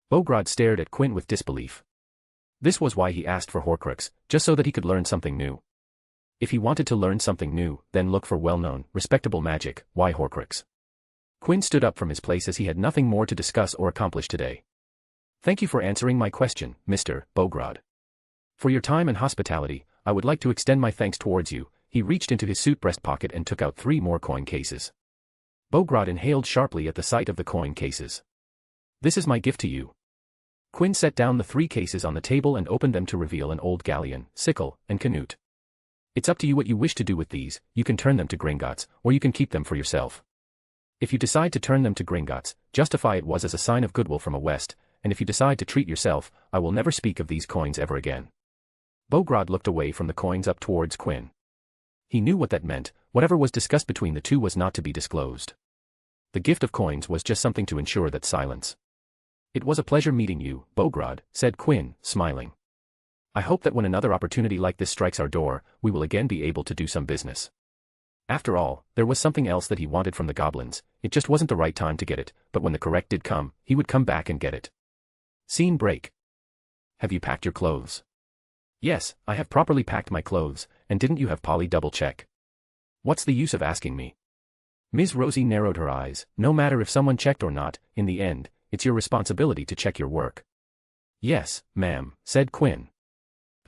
Bogrod stared at Quinn with disbelief. This was why he asked for Horcrux, just so that he could learn something new. If he wanted to learn something new, then look for well-known, respectable magic. Why Horcrux? Quinn stood up from his place as he had nothing more to discuss or accomplish today. Thank you for answering my question, Mr. Bogrod. For your time and hospitality, I would like to extend my thanks towards you. He reached into his suit breast pocket and took out 3 more coin cases. Bogrod inhaled sharply at the sight of the coin cases. This is my gift to you. Quinn set down the 3 cases on the table and opened them to reveal an old galleon, sickle, and canute. It's up to you what you wish to do with these. You can turn them to Gringotts, or you can keep them for yourself. If you decide to turn them to Gringotts, justify it was as a sign of goodwill from a West, and if you decide to treat yourself, I will never speak of these coins ever again. Bograd looked away from the coins up towards Quinn. He knew what that meant. Whatever was discussed between the two was not to be disclosed. The gift of coins was just something to ensure that silence. It was a pleasure meeting you, Bograd, said Quinn, smiling. I hope that when another opportunity like this strikes our door, we will again be able to do some business. After all, there was something else that he wanted from the goblins. It just wasn't the right time to get it, but when the correct did come, he would come back and get it. Scene break. Have you packed your clothes? Yes, I have properly packed my clothes, and didn't you have Polly double-check? What's the use of asking me? Ms. Rosie narrowed her eyes. No matter if someone checked or not, in the end, it's your responsibility to check your work. Yes, ma'am, said Quinn.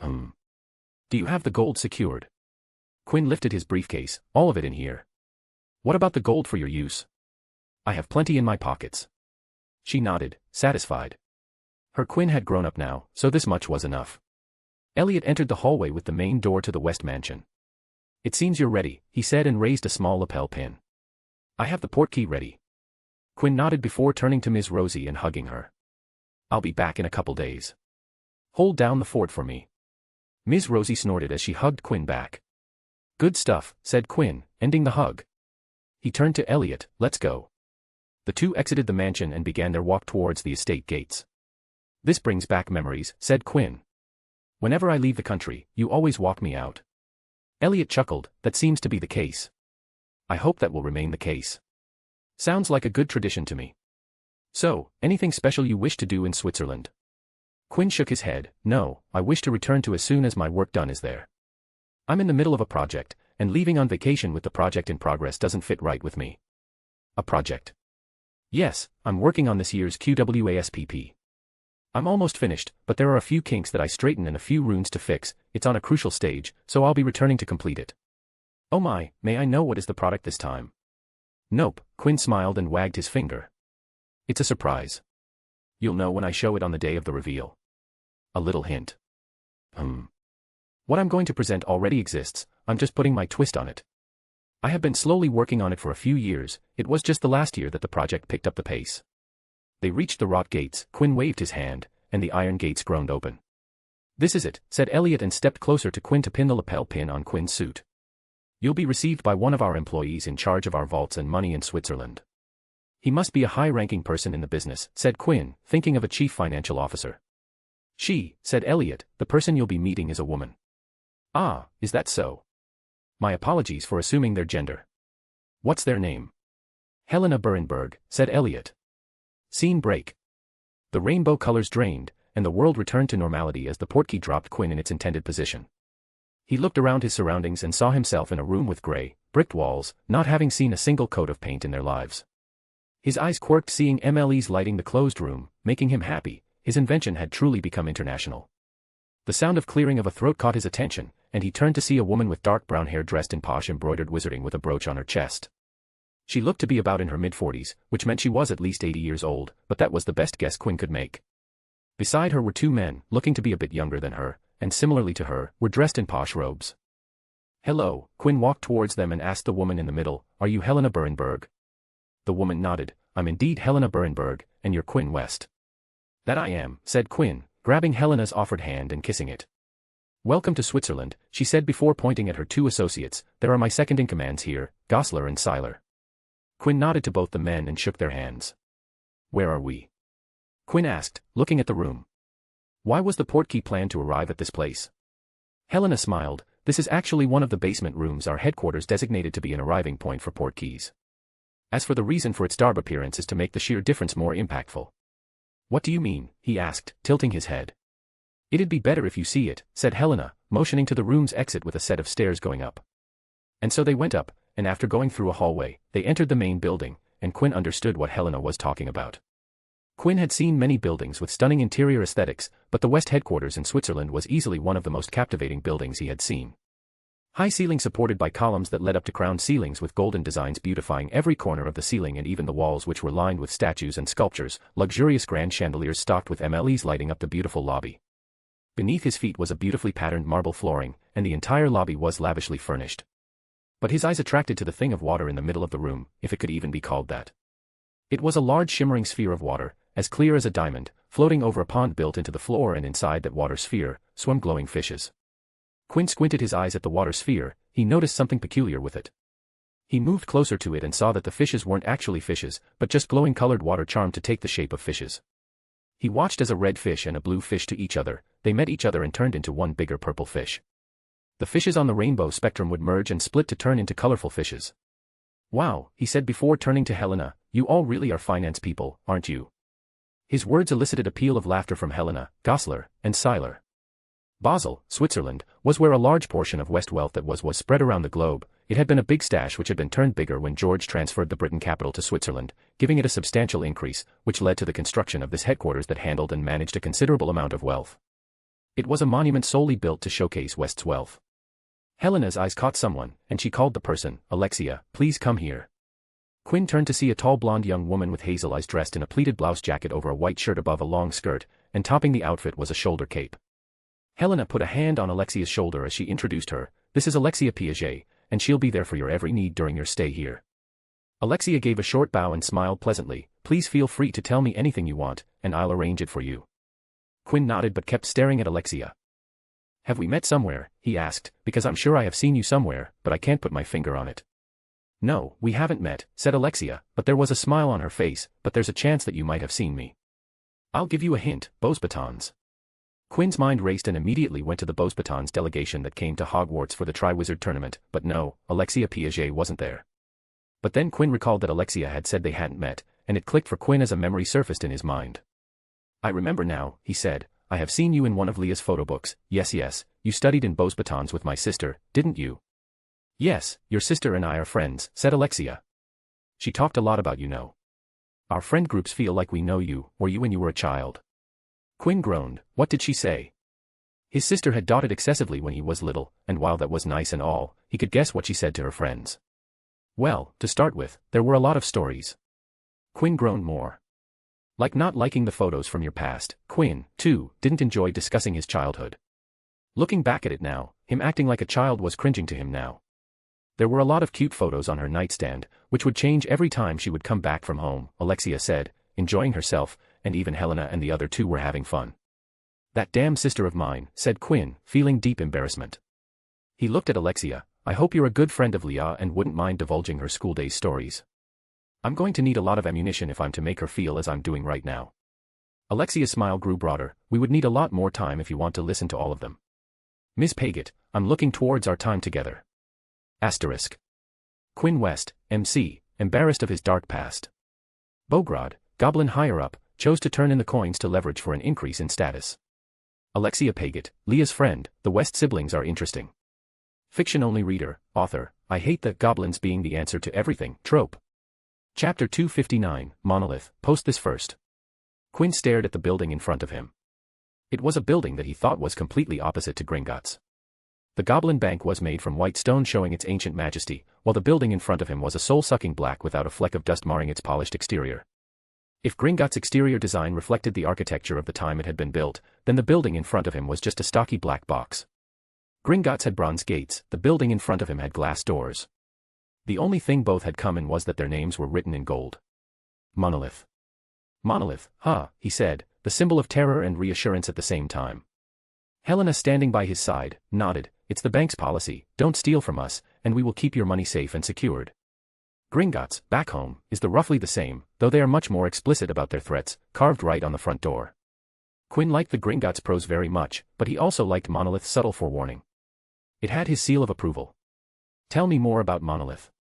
Do you have the gold secured? Quinn lifted his briefcase. All of it in here. What about the gold for your use? I have plenty in my pockets. She nodded, satisfied. Her Quinn had grown up now, so this much was enough. Elliot entered the hallway with the main door to the West Mansion. It seems you're ready, he said and raised a small lapel pin. I have the portkey ready. Quinn nodded before turning to Ms. Rosie and hugging her. I'll be back in a couple days. Hold down the fort for me. Ms. Rosie snorted as she hugged Quinn back. Good stuff, said Quinn, ending the hug. He turned to Elliot. Let's go. The two exited the mansion and began their walk towards the estate gates. This brings back memories, said Quinn. Whenever I leave the country, you always walk me out. Elliot chuckled. That seems to be the case. I hope that will remain the case. Sounds like a good tradition to me. So, anything special you wish to do in Switzerland? Quinn shook his head. No, I wish to return to as soon as my work done is there. I'm in the middle of a project, and leaving on vacation with the project in progress doesn't fit right with me. A project? Yes, I'm working on this year's QWASPP. I'm almost finished, but there are a few kinks that I straighten and a few runes to fix. It's on a crucial stage, so I'll be returning to complete it. Oh my, may I know what is the product this time? Nope, Quinn smiled and wagged his finger. It's a surprise. You'll know when I show it on the day of the reveal. A little hint. What I'm going to present already exists, I'm just putting my twist on it. I have been slowly working on it for a few years. It was just the last year that the project picked up the pace. They reached the wrought gates. Quinn waved his hand, and the iron gates groaned open. This is it, said Elliot and stepped closer to Quinn to pin the lapel pin on Quinn's suit. You'll be received by one of our employees in charge of our vaults and money in Switzerland. He must be a high-ranking person in the business, said Quinn, thinking of a chief financial officer. She, said Elliot, the person you'll be meeting is a woman. Ah, is that so? My apologies for assuming their gender. What's their name? Helena Berenberg, said Elliot. Scene break. The rainbow colors drained, and the world returned to normality as the portkey dropped Quinn in its intended position. He looked around his surroundings and saw himself in a room with gray, bricked walls, not having seen a single coat of paint in their lives. His eyes quirked seeing MLEs lighting the closed room, making him happy. His invention had truly become international. The sound of clearing of a throat caught his attention, and he turned to see a woman with dark brown hair dressed in posh embroidered wizarding with a brooch on her chest. She looked to be about in her mid-40s, which meant she was at least 80 years old, but that was the best guess Quinn could make. Beside her were two men, looking to be a bit younger than her, and similarly to her, were dressed in posh robes. Hello, Quinn walked towards them and asked the woman in the middle, are you Helena Berenberg? The woman nodded. I'm indeed Helena Berenberg, and you're Quinn West. That I am, said Quinn, grabbing Helena's offered hand and kissing it. Welcome to Switzerland, she said before pointing at her two associates. There are my second-in-commands here, Gosler and Seiler. Quinn nodded to both the men and shook their hands. Where are we? Quinn asked, looking at the room. Why was the portkey planned to arrive at this place? Helena smiled. This is actually one of the basement rooms our headquarters designated to be an arriving point for portkeys. As for the reason for its dark appearance is to make the sheer difference more impactful. What do you mean? He asked, tilting his head. It'd be better if you see it, said Helena, motioning to the room's exit with a set of stairs going up. And so they went up, and after going through a hallway, they entered the main building, and Quinn understood what Helena was talking about. Quinn had seen many buildings with stunning interior aesthetics, but the West headquarters in Switzerland was easily one of the most captivating buildings he had seen. High ceilings supported by columns that led up to crowned ceilings with golden designs beautifying every corner of the ceiling and even the walls which were lined with statues and sculptures, luxurious grand chandeliers stocked with MLEs lighting up the beautiful lobby. Beneath his feet was a beautifully patterned marble flooring, and the entire lobby was lavishly furnished. But his eyes attracted to the thing of water in the middle of the room, if it could even be called that. It was a large shimmering sphere of water, as clear as a diamond, floating over a pond built into the floor, and inside that water sphere swam glowing fishes. Quinn squinted his eyes at the water sphere. He noticed something peculiar with it. He moved closer to it and saw that the fishes weren't actually fishes, but just glowing colored water charmed to take the shape of fishes. He watched as a red fish and a blue fish to each other, they met each other and turned into one bigger purple fish. The fishes on the rainbow spectrum would merge and split to turn into colorful fishes. "Wow," he said before turning to Helena, "you all really are finance people, aren't you?" His words elicited a peal of laughter from Helena, Goslar, and Seiler. Basel, Switzerland, was where a large portion of West wealth that was spread around the globe. It had been a big stash which had been turned bigger when George transferred the Britain capital to Switzerland, giving it a substantial increase, which led to the construction of this headquarters that handled and managed a considerable amount of wealth. It was a monument solely built to showcase West's wealth. Helena's eyes caught someone, and she called the person, "Alexia, please come here." Quinn turned to see a tall blonde young woman with hazel eyes dressed in a pleated blouse jacket over a white shirt above a long skirt, and topping the outfit was a shoulder cape. Helena put a hand on Alexia's shoulder as she introduced her. "This is Alexia Piaget, and she'll be there for your every need during your stay here." Alexia gave a short bow and smiled pleasantly. "Please feel free to tell me anything you want, and I'll arrange it for you." Quinn nodded but kept staring at Alexia. "Have we met somewhere?" he asked, "because I'm sure I have seen you somewhere, but I can't put my finger on it." "No, we haven't met," said Alexia, but there was a smile on her face, "but there's a chance that you might have seen me. I'll give you a hint, Beauxbatons." Quinn's mind raced and immediately went to the Beauxbatons delegation that came to Hogwarts for the Triwizard Tournament, but no, Alexia Piaget wasn't there. But then Quinn recalled that Alexia had said they hadn't met, and it clicked for Quinn as a memory surfaced in his mind. "I remember now," he said. "I have seen you in one of Leah's photo books. Yes, you studied in Beauxbatons with my sister, didn't you?" "Yes, your sister and I are friends," said Alexia. "She talked a lot about you know. Our friend groups feel like we know you, or you when you were a child." Quinn groaned. What did she say? His sister had dotted excessively when he was little, and while that was nice and all, he could guess what she said to her friends. Well, to start with, there were a lot of stories. Quinn groaned more. Like not liking the photos from your past, Quinn, too, didn't enjoy discussing his childhood. Looking back at it now, him acting like a child was cringing to him now. There were a lot of cute photos on her nightstand, which would change every time she would come back from home, Alexia said, enjoying herself, and even Helena and the other two were having fun. "That damn sister of mine," said Quinn, feeling deep embarrassment. He looked at Alexia. "I hope you're a good friend of Leah and wouldn't mind divulging her school days stories. I'm going to need a lot of ammunition if I'm to make her feel as I'm doing right now." Alexia's smile grew broader. "We would need a lot more time if you want to listen to all of them. Miss Paget, I'm looking towards our time together. Asterisk. Quinn West, MC, embarrassed of his dark past. Bogrod, goblin higher up, chose to turn in the coins to leverage for an increase in status. Alexia Paget, Leah's friend, the West siblings are interesting. Fiction-only reader, author, I hate the goblins being the answer to everything, trope. Chapter 259, Monolith, post this first. Quinn stared at the building in front of him. It was a building that he thought was completely opposite to Gringotts. The Goblin Bank was made from white stone showing its ancient majesty, while the building in front of him was a soul-sucking black without a fleck of dust marring its polished exterior. If Gringotts' exterior design reflected the architecture of the time it had been built, then the building in front of him was just a stocky black box. Gringotts had bronze gates, the building in front of him had glass doors. The only thing both had common was that their names were written in gold. Monolith. Monolith, he said, the symbol of terror and reassurance at the same time. Helena, standing by his side, nodded. It's the bank's policy, don't steal from us, and we will keep your money safe and secured. Gringotts, back home, is roughly the same, though they are much more explicit about their threats, carved right on the front door. Quinn liked the Gringotts prose very much, but he also liked Monolith's subtle forewarning. It had his seal of approval. Tell me more about Monolith.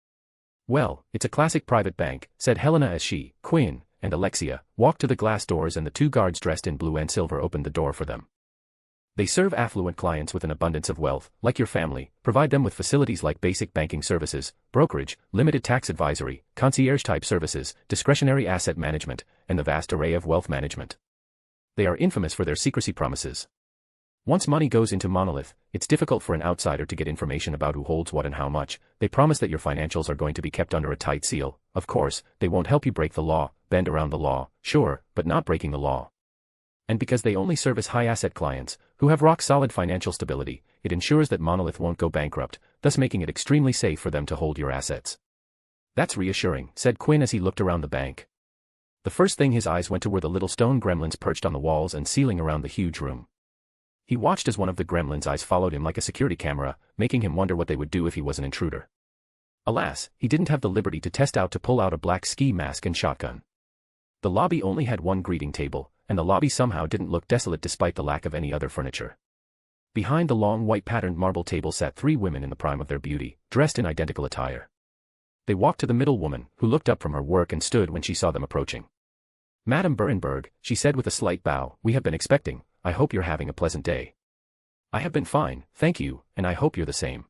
Well, it's a classic private bank, said Helena as she, Quinn, and Alexia walked to the glass doors and the two guards dressed in blue and silver opened the door for them. They serve affluent clients with an abundance of wealth, like your family, provide them with facilities like basic banking services, brokerage, limited tax advisory, concierge-type services, discretionary asset management, and the vast array of wealth management. They are infamous for their secrecy promises. Once money goes into Monolith, it's difficult for an outsider to get information about who holds what and how much. They promise that your financials are going to be kept under a tight seal. Of course, they won't help you break the law, bend around the law, sure, but not breaking the law. And because they only service high-asset clients, who have rock-solid financial stability, it ensures that Monolith won't go bankrupt, thus making it extremely safe for them to hold your assets. That's reassuring, said Quinn as he looked around the bank. The first thing his eyes went to were the little stone gremlins perched on the walls and ceiling around the huge room. He watched as one of the gremlins' eyes followed him like a security camera, making him wonder what they would do if he was an intruder. Alas, he didn't have the liberty to test out to pull out a black ski mask and shotgun. The lobby only had one greeting table, and the lobby somehow didn't look desolate despite the lack of any other furniture. Behind the long white patterned marble table sat 3 women in the prime of their beauty, dressed in identical attire. They walked to the middle woman, who looked up from her work and stood when she saw them approaching. Madame Berenberg, she said with a slight bow, we have been expecting. I hope you're having a pleasant day. I have been fine, thank you, and I hope you're the same.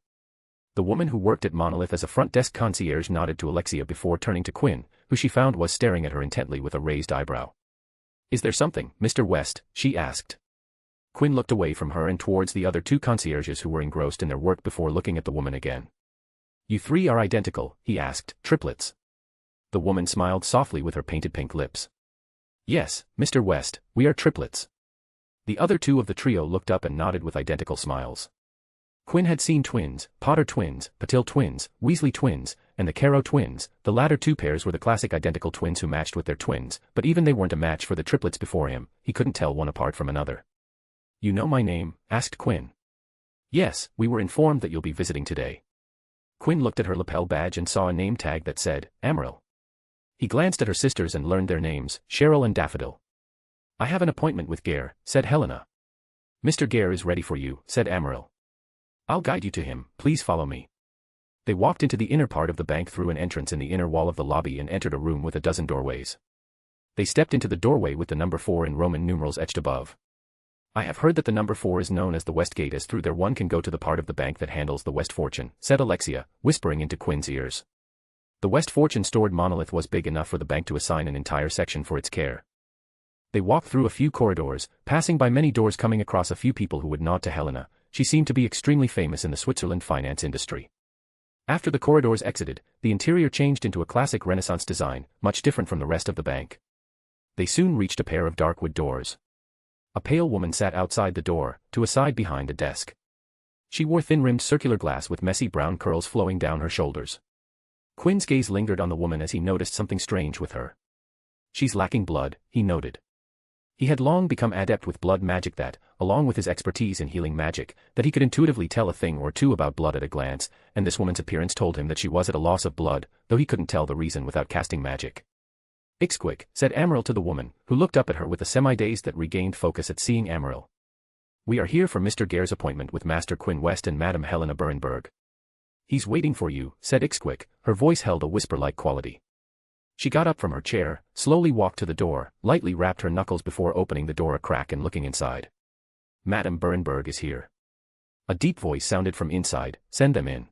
The woman who worked at Monolith as a front desk concierge nodded to Alexia before turning to Quinn, who she found was staring at her intently with a raised eyebrow. Is there something, Mr. West? She asked. Quinn looked away from her and towards the other 2 concierges who were engrossed in their work before looking at the woman again. You 3 are identical, he asked, triplets. The woman smiled softly with her painted pink lips. Yes, Mr. West, we are triplets. The other 2 of the trio looked up and nodded with identical smiles. Quinn had seen twins, Potter twins, Patil twins, Weasley twins, and the Caro twins. The latter 2 pairs were the classic identical twins who matched with their twins, but even they weren't a match for the triplets before him. He couldn't tell one apart from another. You know my name? Asked Quinn. Yes, we were informed that you'll be visiting today. Quinn looked at her lapel badge and saw a name tag that said, Amaryl. He glanced at her sisters and learned their names, Cheryl and Daffodil. I have an appointment with Gare, said Helena. Mr. Gare is ready for you, said Amaryl. I'll guide you to him, please follow me. They walked into the inner part of the bank through an entrance in the inner wall of the lobby and entered a room with a dozen doorways. They stepped into the doorway with the number 4 in Roman numerals etched above. I have heard that the number 4 is known as the West Gate, as through there one can go to the part of the bank that handles the West Fortune, said Alexia, whispering into Quinn's ears. The West Fortune stored Monolith was big enough for the bank to assign an entire section for its care. They walked through a few corridors, passing by many doors, coming across a few people who would nod to Helena. She seemed to be extremely famous in the Switzerland finance industry. After the corridors exited, the interior changed into a classic Renaissance design, much different from the rest of the bank. They soon reached a pair of dark wood doors. A pale woman sat outside the door, to a side behind a desk. She wore thin-rimmed circular glass with messy brown curls flowing down her shoulders. Quinn's gaze lingered on the woman as he noticed something strange with her. She's lacking blood, he noted. He had long become adept with blood magic that, along with his expertise in healing magic, that he could intuitively tell a thing or two about blood at a glance, and this woman's appearance told him that she was at a loss of blood, though he couldn't tell the reason without casting magic. Ixquick, said Amaryl to the woman, who looked up at her with a semi-daze that regained focus at seeing Amaryl. We are here for Mr. Gare's appointment with Master Quinn West and Madame Helena Berenberg. He's waiting for you, said Ixquick, her voice held a whisper-like quality. She got up from her chair, slowly walked to the door, lightly rapped her knuckles before opening the door a crack and looking inside. Madame Berenberg is here. A deep voice sounded from inside, send them in.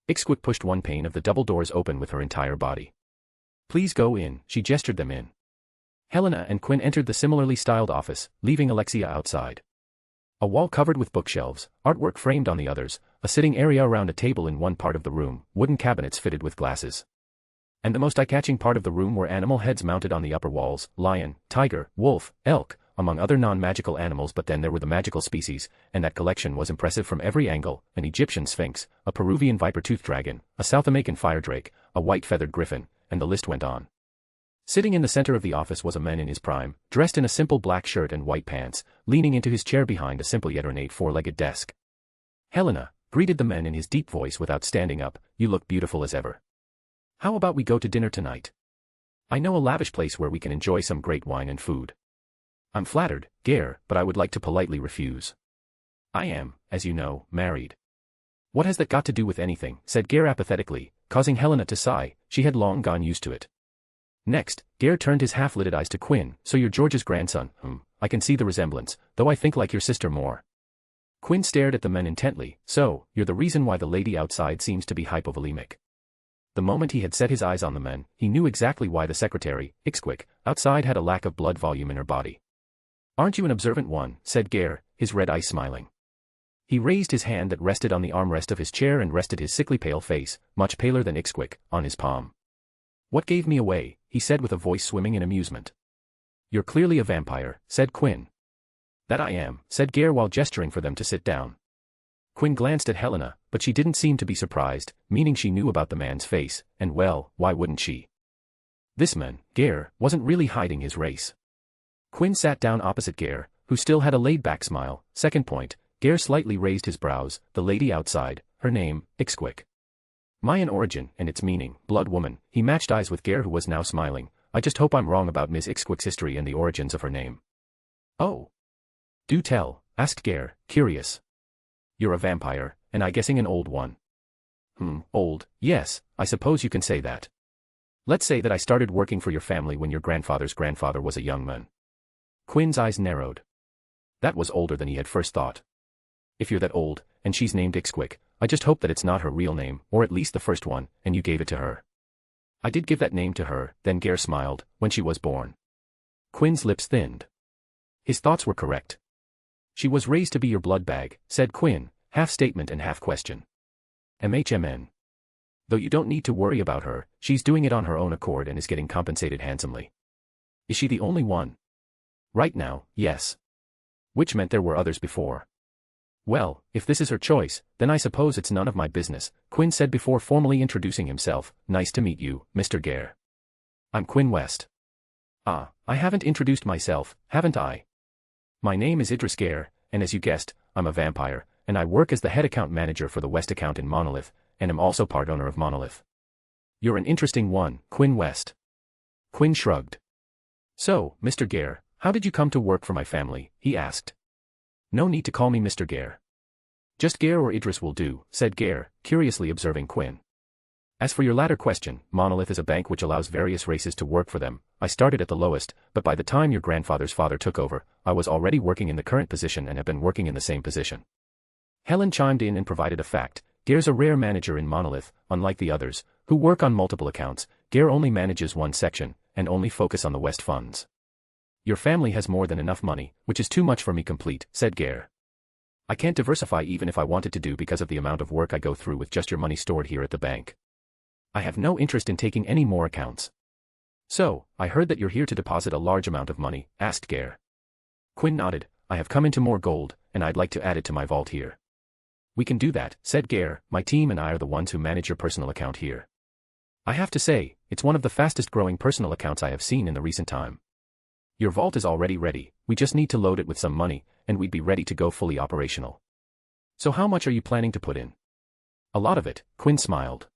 Ixquick pushed one pane of the double doors open with her entire body. Please go in, she gestured them in. Helena and Quinn entered the similarly styled office, leaving Alexia outside. A wall covered with bookshelves, artwork framed on the others, a sitting area around a table in one part of the room, wooden cabinets fitted with glasses. And the most eye-catching part of the room were animal heads mounted on the upper walls, lion, tiger, wolf, elk, among other non-magical animals, but then there were the magical species, and that collection was impressive from every angle: an Egyptian sphinx, a Peruvian viper-toothed dragon, a South American fire drake, a white-feathered griffin, and the list went on. Sitting in the center of the office was a man in his prime, dressed in a simple black shirt and white pants, leaning into his chair behind a simple yet ornate four-legged desk. Helena greeted the man in his deep voice without standing up, you look beautiful as ever. How about we go to dinner tonight? I know a lavish place where we can enjoy some great wine and food. I'm flattered, Gare, but I would like to politely refuse. I am, as you know, married. What has that got to do with anything, said Gare apathetically, causing Helena to sigh. She had long gone used to it. Next, Gare turned his half-lidded eyes to Quinn. So you're George's grandson? I can see the resemblance, though I think like your sister more. Quinn stared at the men intently. So, you're the reason why the lady outside seems to be hypovolemic. The moment he had set his eyes on the men, he knew exactly why the secretary, Ixquick, outside had a lack of blood volume in her body. Aren't you an observant one, said Gare, his red eyes smiling. He raised his hand that rested on the armrest of his chair and rested his sickly pale face, much paler than Ixquick, on his palm. What gave me away, he said with a voice swimming in amusement. You're clearly a vampire, said Quinn. That I am, said Gare while gesturing for them to sit down. Quinn glanced at Helena, but she didn't seem to be surprised, meaning she knew about the man's face, and well, why wouldn't she? This man, Gare, wasn't really hiding his race. Quinn sat down opposite Gare, who still had a laid-back smile. Second point, Gare slightly raised his brows. The lady outside, her name, Ixquick. Mayan origin, and its meaning, blood woman. He matched eyes with Gare, who was now smiling. I just hope I'm wrong about Ms. Ixquick's history and the origins of her name. Oh. Do tell, asked Gare, curious. You're a vampire, and I guessing an old one. Old, yes, I suppose you can say that. Let's say that I started working for your family when your grandfather's grandfather was a young man. Quinn's eyes narrowed. That was older than he had first thought. If you're that old, and she's named Ixquick, I just hope that it's not her real name, or at least the first one, and you gave it to her. I did give that name to her, then Gare smiled, when she was born. Quinn's lips thinned. His thoughts were correct. She was raised to be your blood bag, said Quinn, half statement and half question. MHMN. Though you don't need to worry about her, she's doing it on her own accord and is getting compensated handsomely. Is she the only one? Right now, yes. Which meant there were others before. Well, if this is her choice, then I suppose it's none of my business, Quinn said before formally introducing himself. Nice to meet you, Mr. Gare. I'm Quinn West. Ah, I haven't introduced myself, haven't I? My name is Idris Gare, and as you guessed, I'm a vampire, and I work as the head account manager for the West account in Monolith, and am also part owner of Monolith. You're an interesting one, Quinn West. Quinn shrugged. So, Mr. Gare, how did you come to work for my family? He asked. No need to call me Mr. Gare. Just Gare or Idris will do, said Gare, curiously observing Quinn. As for your latter question, Monolith is a bank which allows various races to work for them. I started at the lowest, but by the time your grandfather's father took over, I was already working in the current position and have been working in the same position. Helen chimed in and provided a fact. Gare's a rare manager in Monolith, unlike the others, who work on multiple accounts. Gare only manages one section, and only focus on the West funds. Your family has more than enough money, which is too much for me complete, said Gare. I can't diversify even if I wanted to do because of the amount of work I go through with just your money stored here at the bank. I have no interest in taking any more accounts. So, I heard that you're here to deposit a large amount of money, asked Gare. Quinn nodded. I have come into more gold, and I'd like to add it to my vault here. We can do that, said Gare. My team and I are the ones who manage your personal account here. I have to say, it's one of the fastest growing personal accounts I have seen in the recent time. Your vault is already ready, we just need to load it with some money, and we'd be ready to go fully operational. So how much are you planning to put in? A lot of it, Quinn smiled.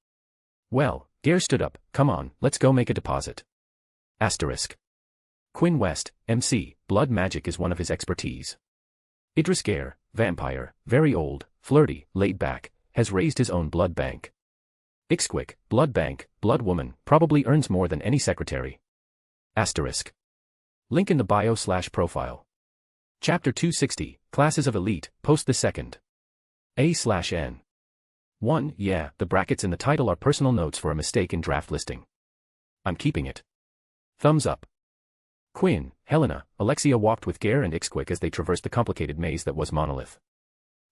Well, Gare stood up. Come on, let's go make a deposit. Asterisk. Quinn West, MC, blood magic is one of his expertise. Idris Gare, vampire, very old, flirty, laid back, has raised his own blood bank. Ixquick, blood bank, blood woman, probably earns more than any secretary. Asterisk. Link in the bio/profile. Chapter 260, Classes of Elite, post the second. A/N. 1. Yeah, the brackets in the title are personal notes for a mistake in draft listing. I'm keeping it. Thumbs up. Quinn, Helena, Alexia walked with Gare and Ixquick as they traversed the complicated maze that was Monolith.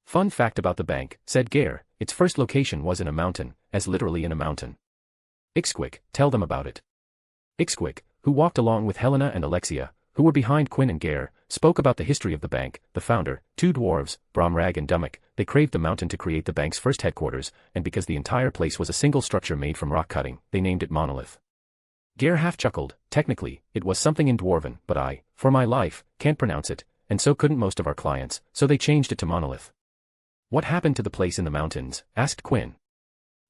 Fun fact about the bank, said Gare, its first location was in a mountain, as literally in a mountain. Ixquick, tell them about it. Ixquick, who walked along with Helena and Alexia, who were behind Quinn and Gare, spoke about the history of the bank. The founder, two dwarves, Bromrag and Dummock, they craved the mountain to create the bank's first headquarters, and because the entire place was a single structure made from rock cutting, they named it Monolith. Gare half chuckled. Technically, it was something in Dwarven, but I, for my life, can't pronounce it, and so couldn't most of our clients, so they changed it to Monolith. What happened to the place in the mountains? Asked Quinn.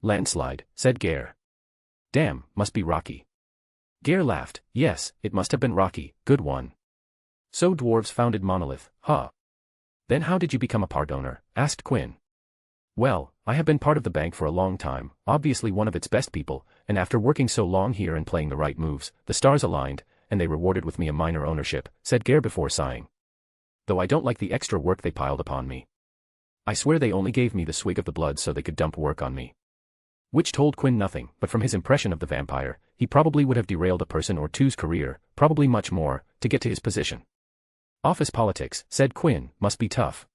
Landslide, said Gare. Damn, must be rocky. Gare laughed. Yes, it must have been rocky, good one. So dwarves founded Monolith, huh? Then how did you become a part owner? Asked Quinn. Well, I have been part of the bank for a long time, obviously one of its best people, and after working so long here and playing the right moves, the stars aligned, and they rewarded with me a minor ownership, said Gare before sighing. Though I don't like the extra work they piled upon me. I swear they only gave me the swig of the blood so they could dump work on me. Which told Quinn nothing, but from his impression of the vampire, he probably would have derailed a person or two's career, probably much more, to get to his position. Office politics, said Quinn, must be tough.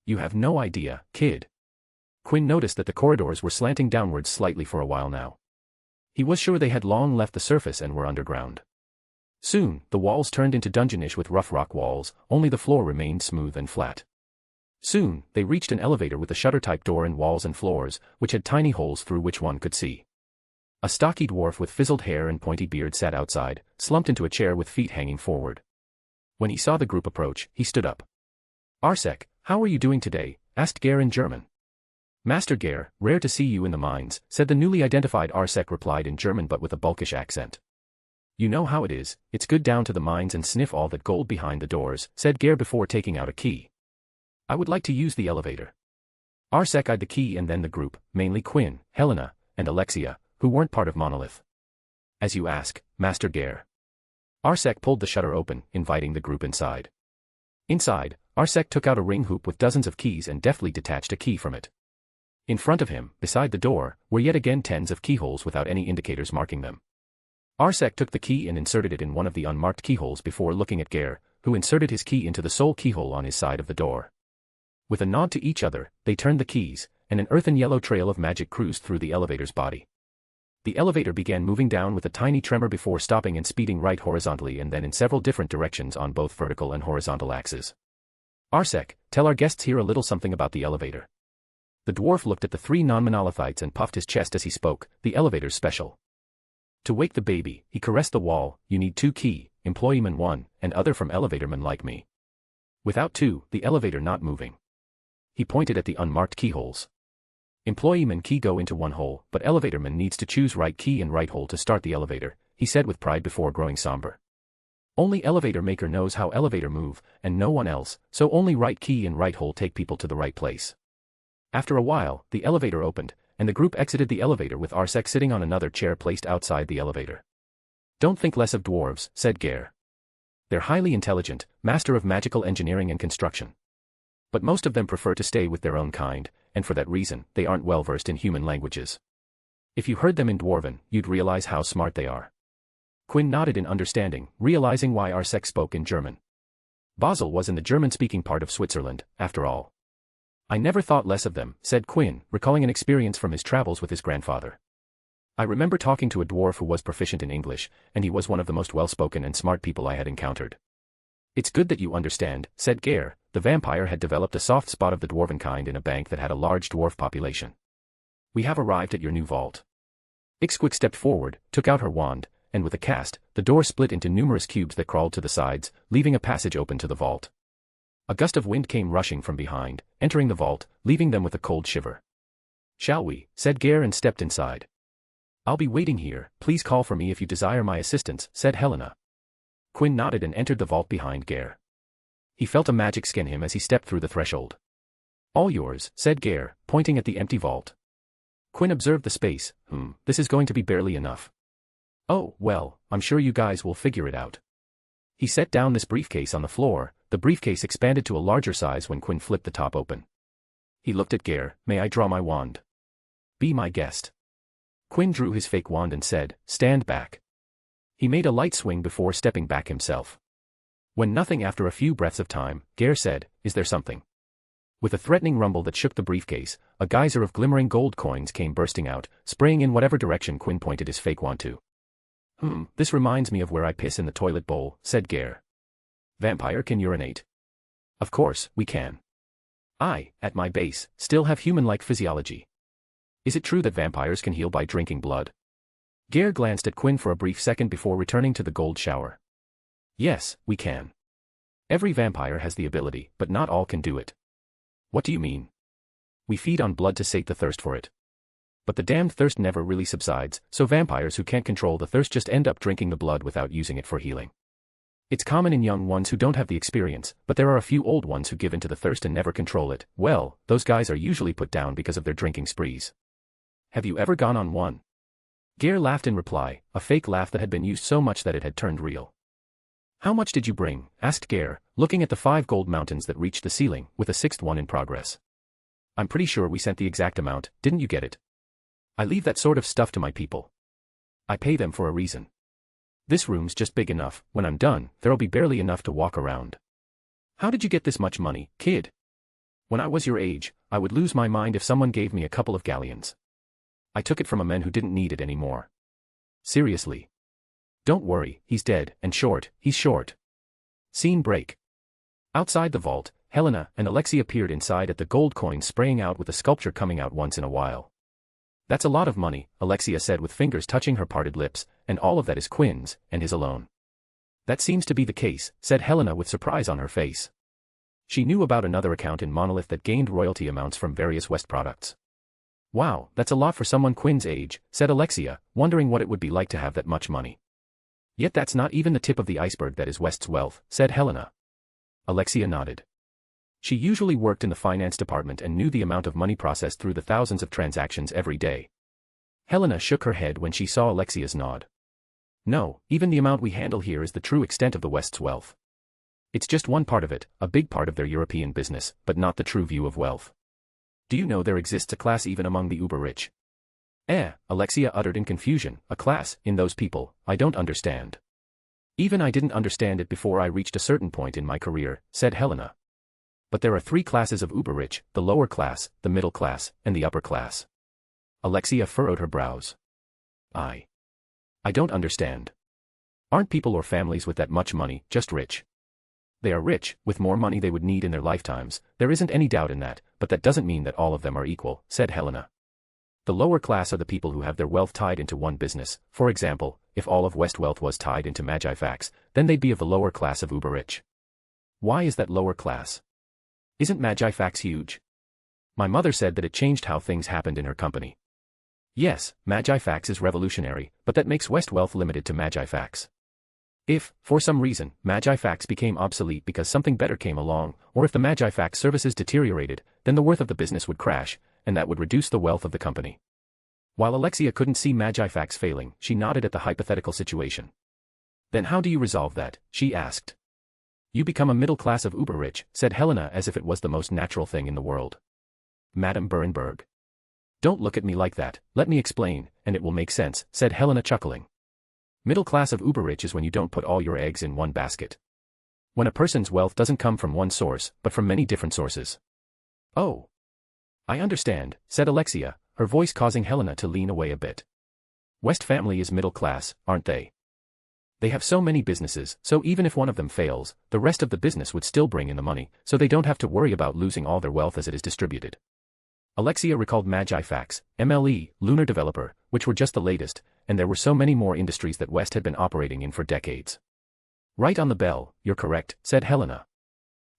You have no idea, kid. Quinn noticed that the corridors were slanting downwards slightly for a while now. He was sure they had long left the surface and were underground. Soon, the walls turned into dungeonish with rough rock walls, only the floor remained smooth and flat. Soon, they reached an elevator with a shutter-type door in walls and floors, which had tiny holes through which one could see. A stocky dwarf with fizzled hair and pointy beard sat outside, slumped into a chair with feet hanging forward. When he saw the group approach, he stood up. "Arsek, how are you doing today?" asked Gare in German. "Master Gare, rare to see you in the mines," said the newly identified. Arsek replied in German but with a bulkish accent. "You know how it is, it's good down to the mines and sniff all that gold behind the doors," said Gare before taking out a key. "I would like to use the elevator." Arsek eyed the key and then the group, mainly Quinn, Helena, and Alexia, who weren't part of Monolith. "As you ask, Master Gare." Arsek pulled the shutter open, inviting the group inside. Inside, Arsek took out a ring hoop with dozens of keys and deftly detached a key from it. In front of him, beside the door, were yet again tens of keyholes without any indicators marking them. Arsek took the key and inserted it in one of the unmarked keyholes before looking at Gare, who inserted his key into the sole keyhole on his side of the door. With a nod to each other, they turned the keys, and an earthen yellow trail of magic cruised through the elevator's body. The elevator began moving down with a tiny tremor before stopping and speeding right horizontally and then in several different directions on both vertical and horizontal axes. "Arsek, tell our guests here a little something about the elevator." The dwarf looked at the three non-monolithites and puffed his chest as he spoke. "The elevator's special. To wake the baby," he caressed the wall, "you need 2 key, employeeman 1, and other from elevatorman like me. Without 2, the elevator not moving." He pointed at the unmarked keyholes. "Employeeman key go into one hole, but elevatorman needs to choose right key and right hole to start the elevator," he said with pride before growing somber. "Only elevator maker knows how elevator move, and no one else, so only right key and right hole take people to the right place." After a while, the elevator opened, and the group exited the elevator with Arsek sitting on another chair placed outside the elevator. "Don't think less of dwarves," said Gare. "They're highly intelligent, master of magical engineering and construction. But most of them prefer to stay with their own kind, and for that reason, they aren't well versed in human languages. If you heard them in Dwarven, you'd realize how smart they are." Quinn nodded in understanding, realizing why Arsek spoke in German. Basel was in the German-speaking part of Switzerland, after all. "I never thought less of them," said Quinn, recalling an experience from his travels with his grandfather. "I remember talking to a dwarf who was proficient in English, and he was one of the most well-spoken and smart people I had encountered." "It's good that you understand," said Gare. The vampire had developed a soft spot of the dwarven kind in a bank that had a large dwarf population. "We have arrived at your new vault." Ixquick stepped forward, took out her wand, and with a cast, the door split into numerous cubes that crawled to the sides, leaving a passage open to the vault. A gust of wind came rushing from behind, entering the vault, leaving them with a cold shiver. "Shall we?" said Gare and stepped inside. "I'll be waiting here, please call for me if you desire my assistance," said Helena. Quinn nodded and entered the vault behind Gare. He felt a magic skin him as he stepped through the threshold. "All yours," said Gare, pointing at the empty vault. Quinn observed the space. This is going to be barely enough." "Oh, well, I'm sure you guys will figure it out." He set down this briefcase on the floor. The briefcase expanded to a larger size when Quinn flipped the top open. He looked at Gare. "May I draw my wand?" "Be my guest." Quinn drew his fake wand and said, "Stand back." He made a light swing before stepping back himself. When nothing after a few breaths of time, Gare said, "Is there something?" With a threatening rumble that shook the briefcase, a geyser of glimmering gold coins came bursting out, spraying in whatever direction Quinn pointed his fake wand to. This reminds me of where I piss in the toilet bowl," said Gare. "Vampire can urinate?" "Of course, we can. I, at my base, still have human-like physiology. Is it true that vampires can heal by drinking blood?" Gare glanced at Quinn for a brief second before returning to the gold shower. "Yes, we can. Every vampire has the ability, but not all can do it." "What do you mean?" "We feed on blood to sate the thirst for it. But the damned thirst never really subsides, so vampires who can't control the thirst just end up drinking the blood without using it for healing. It's common in young ones who don't have the experience, but there are a few old ones who give in to the thirst and never control it. Well, those guys are usually put down because of their drinking sprees. Have you ever gone on one?" Gare laughed in reply, a fake laugh that had been used so much that it had turned real. "How much did you bring?" asked Gare, looking at the 5 gold mountains that reached the ceiling, with a 6th one in progress. "I'm pretty sure we sent the exact amount, didn't you get it? I leave that sort of stuff to my people. I pay them for a reason. This room's just big enough. When I'm done, there'll be barely enough to walk around." "How did you get this much money, kid?" "When I was your age, I would lose my mind if someone gave me a couple of galleons. I took it from a man who didn't need it anymore." "Seriously? Don't worry, he's dead, and short, he's short. Scene break. Outside the vault, Helena and Alexia peered inside at the gold coins spraying out with the sculpture coming out once in a while. That's a lot of money, Alexia said with fingers touching her parted lips, and all of that is Quinn's, and his alone. That seems to be the case, said Helena with surprise on her face. She knew about another account in Monolith that gained royalty amounts from various West products. Wow, that's a lot for someone Quinn's age, said Alexia, wondering what it would be like to have that much money. Yet that's not even the tip of the iceberg that is West's wealth, said Helena. Alexia nodded. She usually worked in the finance department and knew the amount of money processed through the thousands of transactions every day. Helena shook her head when she saw Alexia's nod. No, even the amount we handle here is the true extent of the West's wealth. It's just one part of it, a big part of their European business, but not the true view of wealth. Do you know there exists a class even among the uber-rich? Alexia uttered in confusion, a class, in those people, I don't understand. Even I didn't understand it before I reached a certain point in my career, said Helena. But there are 3 classes of uber-rich, the lower class, the middle class, and the upper class. Alexia furrowed her brows. I don't understand. Aren't people or families with that much money just rich? They are rich, with more money they would need in their lifetimes, there isn't any doubt in that, but that doesn't mean that all of them are equal, said Helena. The lower class are the people who have their wealth tied into one business. For example, if all of West wealth was tied into Magifax, then they'd be of the lower class of uber-rich. Why is that lower class? Isn't Magifax huge? My mother said that it changed how things happened in her company. Yes, Magifax is revolutionary, but that makes West wealth limited to Magifax. If, for some reason, Magifax became obsolete because something better came along, or if the Magifax services deteriorated, then the worth of the business would crash, and that would reduce the wealth of the company. While Alexia couldn't see Magifax failing, she nodded at the hypothetical situation. Then how do you resolve that? She asked. You become a middle class of uber-rich, said Helena as if it was the most natural thing in the world. Madame Berenberg. Don't look at me like that, let me explain, and it will make sense, said Helena chuckling. Middle class of uber-rich is when you don't put all your eggs in one basket. When a person's wealth doesn't come from one source, but from many different sources. Oh. I understand, said Alexia, her voice causing Helena to lean away a bit. West family is middle class, aren't they? They have so many businesses, so even if one of them fails, the rest of the business would still bring in the money, so they don't have to worry about losing all their wealth as it is distributed. Alexia recalled Magifax, MLE, Lunar Developer, which were just the latest, and there were so many more industries that West had been operating in for decades. Right on the bell, you're correct, said Helena.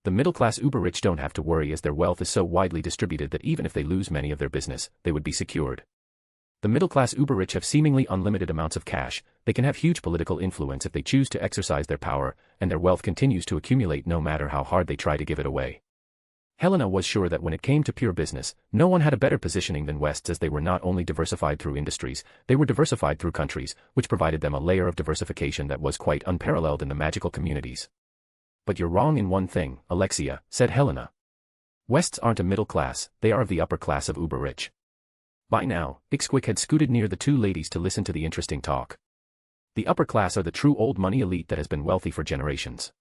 The middle-class uber-rich don't have to worry as their wealth is so widely distributed that even if they lose many of their business, they would be secured. The middle-class uber-rich have seemingly unlimited amounts of cash, they can have huge political influence if they choose to exercise their power, and their wealth continues to accumulate no matter how hard they try to give it away. Helena was sure that when it came to pure business, no one had a better positioning than West's as they were not only diversified through industries, they were diversified through countries, which provided them a layer of diversification that was quite unparalleled in the magical communities. But you're wrong in one thing, Alexia, said Helena. Wests aren't a middle class, they are of the upper class of uber-rich. By now, Ixquick had scooted near the 2 ladies to listen to the interesting talk. The upper class are the true old money elite that has been wealthy for generations.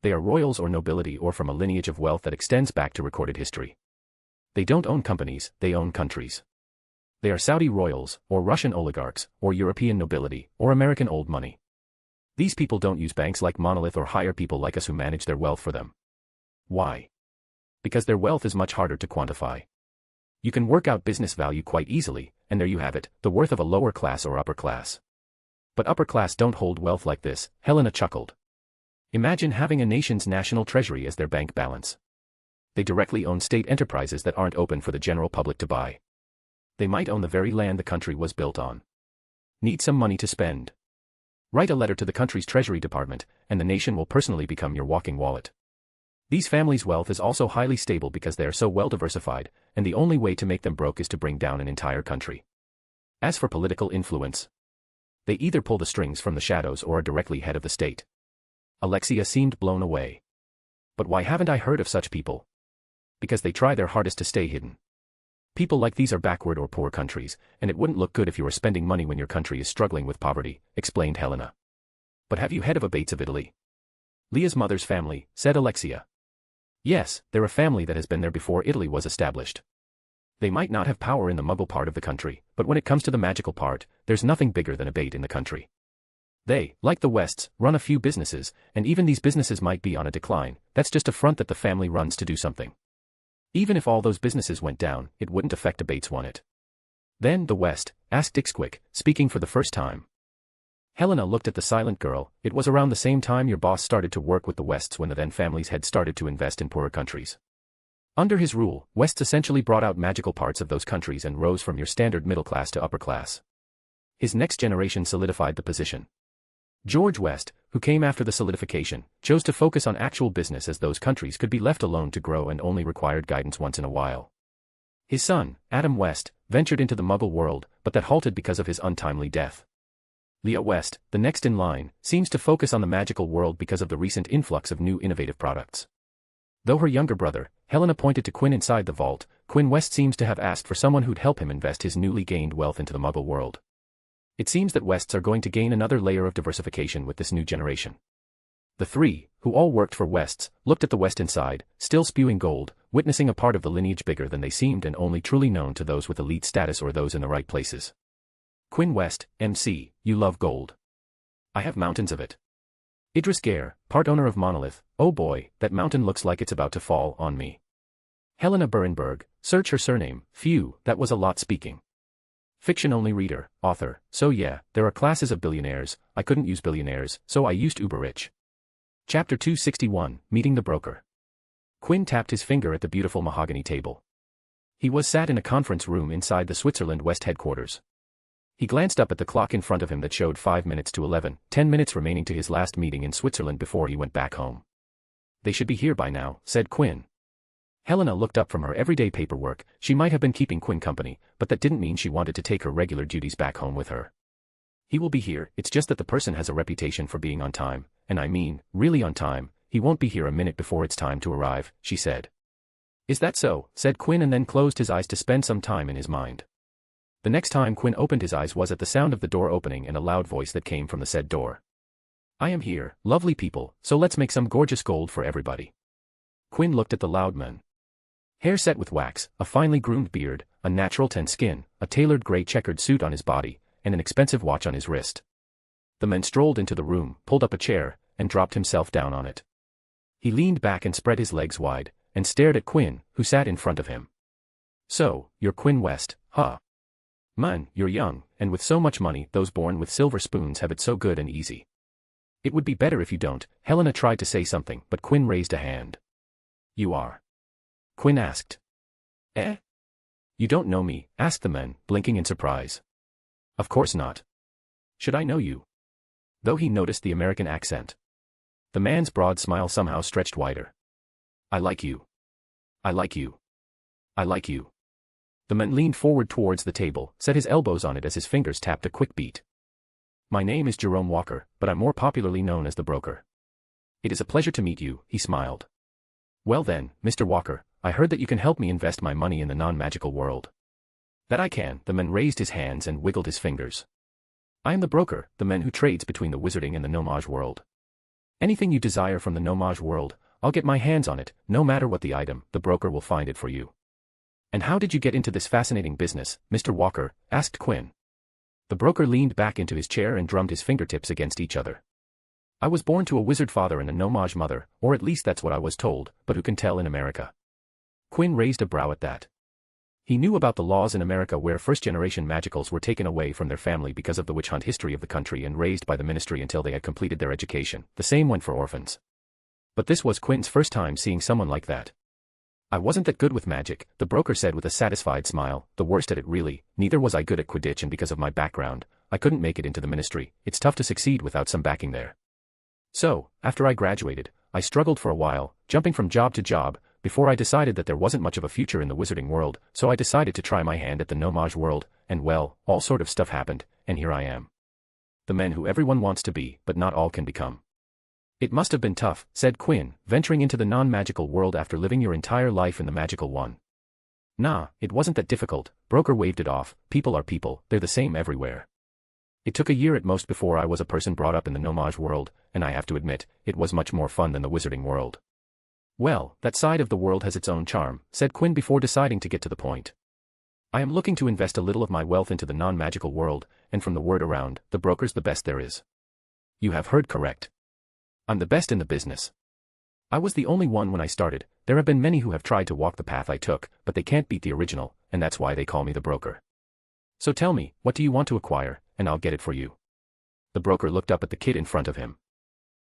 They are royals or nobility or from a lineage of wealth that extends back to recorded history. They don't own companies, they own countries. They are Saudi royals, or Russian oligarchs, or European nobility, or American old money. These people don't use banks like Monolith or hire people like us who manage their wealth for them. Why? Because their wealth is much harder to quantify. You can work out business value quite easily, and there you have it, the worth of a lower class or upper class. But upper class don't hold wealth like this, Helena chuckled. Imagine having a nation's national treasury as their bank balance. They directly own state enterprises that aren't open for the general public to buy. They might own the very land the country was built on. Need some money to spend? Write a letter to the country's treasury department, and the nation will personally become your walking wallet. These families' wealth is also highly stable because they are so well diversified, and the only way to make them broke is to bring down an entire country. As for political influence, they either pull the strings from the shadows or are directly head of the state. Alexia seemed blown away. But why haven't I heard of such people? Because they try their hardest to stay hidden. People like these are backward or poor countries, and it wouldn't look good if you were spending money when your country is struggling with poverty, explained Helena. But have you heard of Abates of Italy? Leah's mother's family, said Alexia. Yes, they're a family that has been there before Italy was established. They might not have power in the Muggle part of the country, but when it comes to the magical part, there's nothing bigger than Abate in the country. They, like the Wests, run a few businesses, and even these businesses might be on a decline. That's just a front that the family runs to do something. Even if all those businesses went down, it wouldn't affect a Bates one it. Then, the West, asked Dixquick, speaking for the first time. Helena looked at the silent girl. It was around the same time your boss started to work with the Wests when the then families had started to invest in poorer countries. Under his rule, Wests essentially brought out magical parts of those countries and rose from your standard middle class to upper class. His next generation solidified the position. George West, who came after the solidification, chose to focus on actual business as those countries could be left alone to grow and only required guidance once in a while. His son, Adam West, ventured into the Muggle world, but that halted because of his untimely death. Leah West, the next in line, seems to focus on the magical world because of the recent influx of new innovative products. Though her younger brother, Helena, pointed to Quinn inside the vault, Quinn West seems to have asked for someone who'd help him invest his newly gained wealth into the Muggle world. It seems that Wests are going to gain another layer of diversification with this new generation. The three, who all worked for Wests, looked at the West inside, still spewing gold, witnessing a part of the lineage bigger than they seemed and only truly known to those with elite status or those in the right places. Quinn West, MC, you love gold. I have mountains of it. Idris Gare, part owner of Monolith, oh boy, that mountain looks like it's about to fall on me. Helena Berenberg, search her surname, phew, that was a lot speaking. Fiction-only reader, author, so yeah, there are classes of billionaires, I couldn't use billionaires, so I used uber-rich. Chapter 261, Meeting the Broker. Quinn tapped his finger at the beautiful mahogany table. He was sat in a conference room inside the Switzerland West headquarters. He glanced up at the clock in front of him that showed 5 minutes to 11, 10 minutes remaining to his last meeting in Switzerland before he went back home. They should be here by now, said Quinn. Helena looked up from her everyday paperwork. She might have been keeping Quinn company, but that didn't mean she wanted to take her regular duties back home with her. He will be here, it's just that the person has a reputation for being on time, and I mean, really on time. He won't be here a minute before it's time to arrive, she said. Is that so? Said Quinn and then closed his eyes to spend some time in his mind. The next time Quinn opened his eyes was at the sound of the door opening and a loud voice that came from the said door. I am here, lovely people, so let's make some gorgeous gold for everybody. Quinn looked at the loud man. Hair set with wax, a finely groomed beard, a natural tan skin, a tailored gray checkered suit on his body, and an expensive watch on his wrist. The man strolled into the room, pulled up a chair, and dropped himself down on it. He leaned back and spread his legs wide, and stared at Quinn, who sat in front of him. So, you're Quinn West, huh? Man, you're young, and with so much money, those born with silver spoons have it so good and easy. It would be better if you don't. Helena tried to say something, but Quinn raised a hand. You are? Quinn asked. Eh? You don't know me? Asked the man, blinking in surprise. Of course not. Should I know you? Though he noticed the American accent. The man's broad smile somehow stretched wider. I like you. I like you. I like you. The man leaned forward towards the table, set his elbows on it as his fingers tapped a quick beat. My name is Jerome Walker, but I'm more popularly known as the broker. It is a pleasure to meet you, he smiled. Well then, Mr. Walker, I heard that you can help me invest my money in the non-magical world. That I can, the man raised his hands and wiggled his fingers. I am the broker, the man who trades between the wizarding and the nomage world. Anything you desire from the nomage world, I'll get my hands on it, no matter what the item, the broker will find it for you. And how did you get into this fascinating business, Mr. Walker? Asked Quinn. The broker leaned back into his chair and drummed his fingertips against each other. I was born to a wizard father and a nomage mother, or at least that's what I was told, but who can tell in America? Quinn raised a brow at that. He knew about the laws in America where first-generation magicals were taken away from their family because of the witch hunt history of the country and raised by the ministry until they had completed their education. The same went for orphans. But this was Quinn's first time seeing someone like that. I wasn't that good with magic, the broker said with a satisfied smile, the worst at it really. Neither was I good at Quidditch, and because of my background, I couldn't make it into the ministry. It's tough to succeed without some backing there. So, after I graduated, I struggled for a while, jumping from job to job, before I decided that there wasn't much of a future in the wizarding world, so I decided to try my hand at the nomage world, and well, all sort of stuff happened, and here I am. The man who everyone wants to be, but not all can become. It must have been tough, said Quinn, venturing into the non-magical world after living your entire life in the magical one. Nah, it wasn't that difficult, broker waved it off. People are people, they're the same everywhere. It took a year at most before I was a person brought up in the nomage world, and I have to admit, it was much more fun than the wizarding world. Well, that side of the world has its own charm, said Quinn before deciding to get to the point. I am looking to invest a little of my wealth into the non-magical world, and from the word around, the broker's the best there is. You have heard correct. I'm the best in the business. I was the only one when I started. There have been many who have tried to walk the path I took, but they can't beat the original, and that's why they call me the broker. So tell me, what do you want to acquire, and I'll get it for you. The broker looked up at the kid in front of him.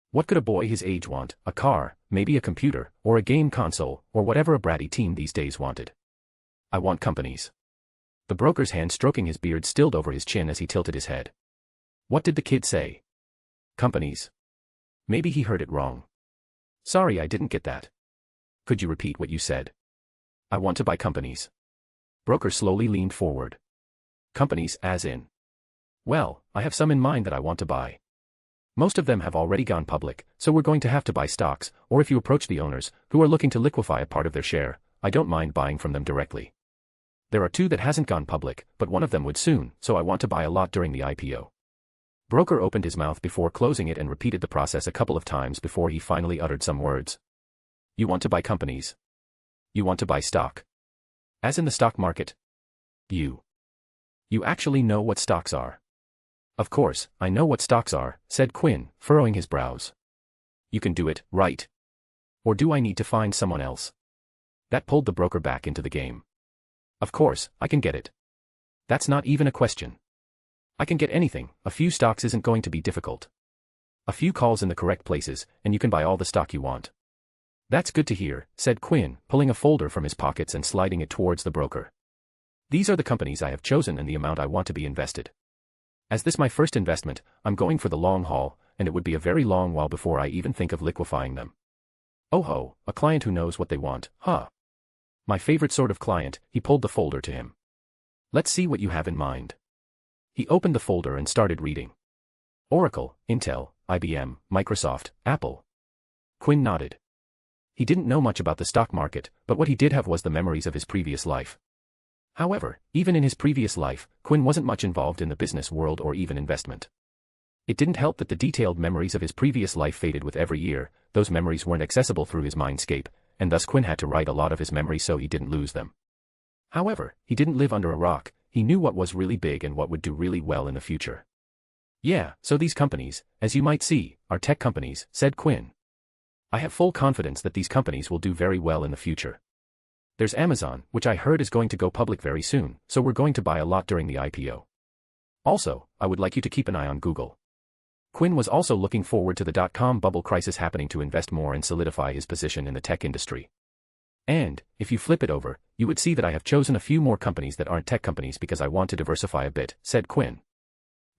What could a boy his age want? A car, maybe a computer, or a game console, or whatever a bratty teen these days wanted. I want companies. The broker's hand stroking his beard stilled over his chin as he tilted his head. What did the kid say? Companies. Maybe he heard it wrong. Sorry, I didn't get that. Could you repeat what you said? I want to buy companies. Broker slowly leaned forward. Companies, as in? Well, I have some in mind that I want to buy. Most of them have already gone public, so we're going to have to buy stocks, or if you approach the owners, who are looking to liquefy a part of their share, I don't mind buying from them directly. There are two that hasn't gone public, but one of them would soon, so I want to buy a lot during the IPO. Broker opened his mouth before closing it and repeated the process a couple of times before he finally uttered some words. You want to buy companies. You want to buy stock. As in the stock market. You actually know what stocks are. Of course, I know what stocks are, said Quinn, furrowing his brows. You can do it, right? Or do I need to find someone else? That pulled the broker back into the game. Of course, I can get it. That's not even a question. I can get anything. A few stocks isn't going to be difficult. A few calls in the correct places, and you can buy all the stock you want. That's good to hear, said Quinn, pulling a folder from his pockets and sliding it towards the broker. These are the companies I have chosen and the amount I want to be invested. As this my first investment, I'm going for the long haul, and it would be a very long while before I even think of liquefying them. Oh ho, a client who knows what they want, huh? My favorite sort of client. He pulled the folder to him. Let's see what you have in mind. He opened the folder and started reading. Oracle, Intel, IBM, Microsoft, Apple. Quinn nodded. He didn't know much about the stock market, but what he did have was the memories of his previous life. However, even in his previous life, Quinn wasn't much involved in the business world or even investment. It didn't help that the detailed memories of his previous life faded with every year. Those memories weren't accessible through his mindscape, and thus Quinn had to write a lot of his memories so he didn't lose them. However, he didn't live under a rock. He knew what was really big and what would do really well in the future. Yeah, so these companies, as you might see, are tech companies, said Quinn. I have full confidence that these companies will do very well in the future. There's Amazon, which I heard is going to go public very soon, so we're going to buy a lot during the IPO. Also, I would like you to keep an eye on Google. Quinn was also looking forward to the dot-com bubble crisis happening to invest more and solidify his position in the tech industry. And, if you flip it over, you would see that I have chosen a few more companies that aren't tech companies because I want to diversify a bit, said Quinn.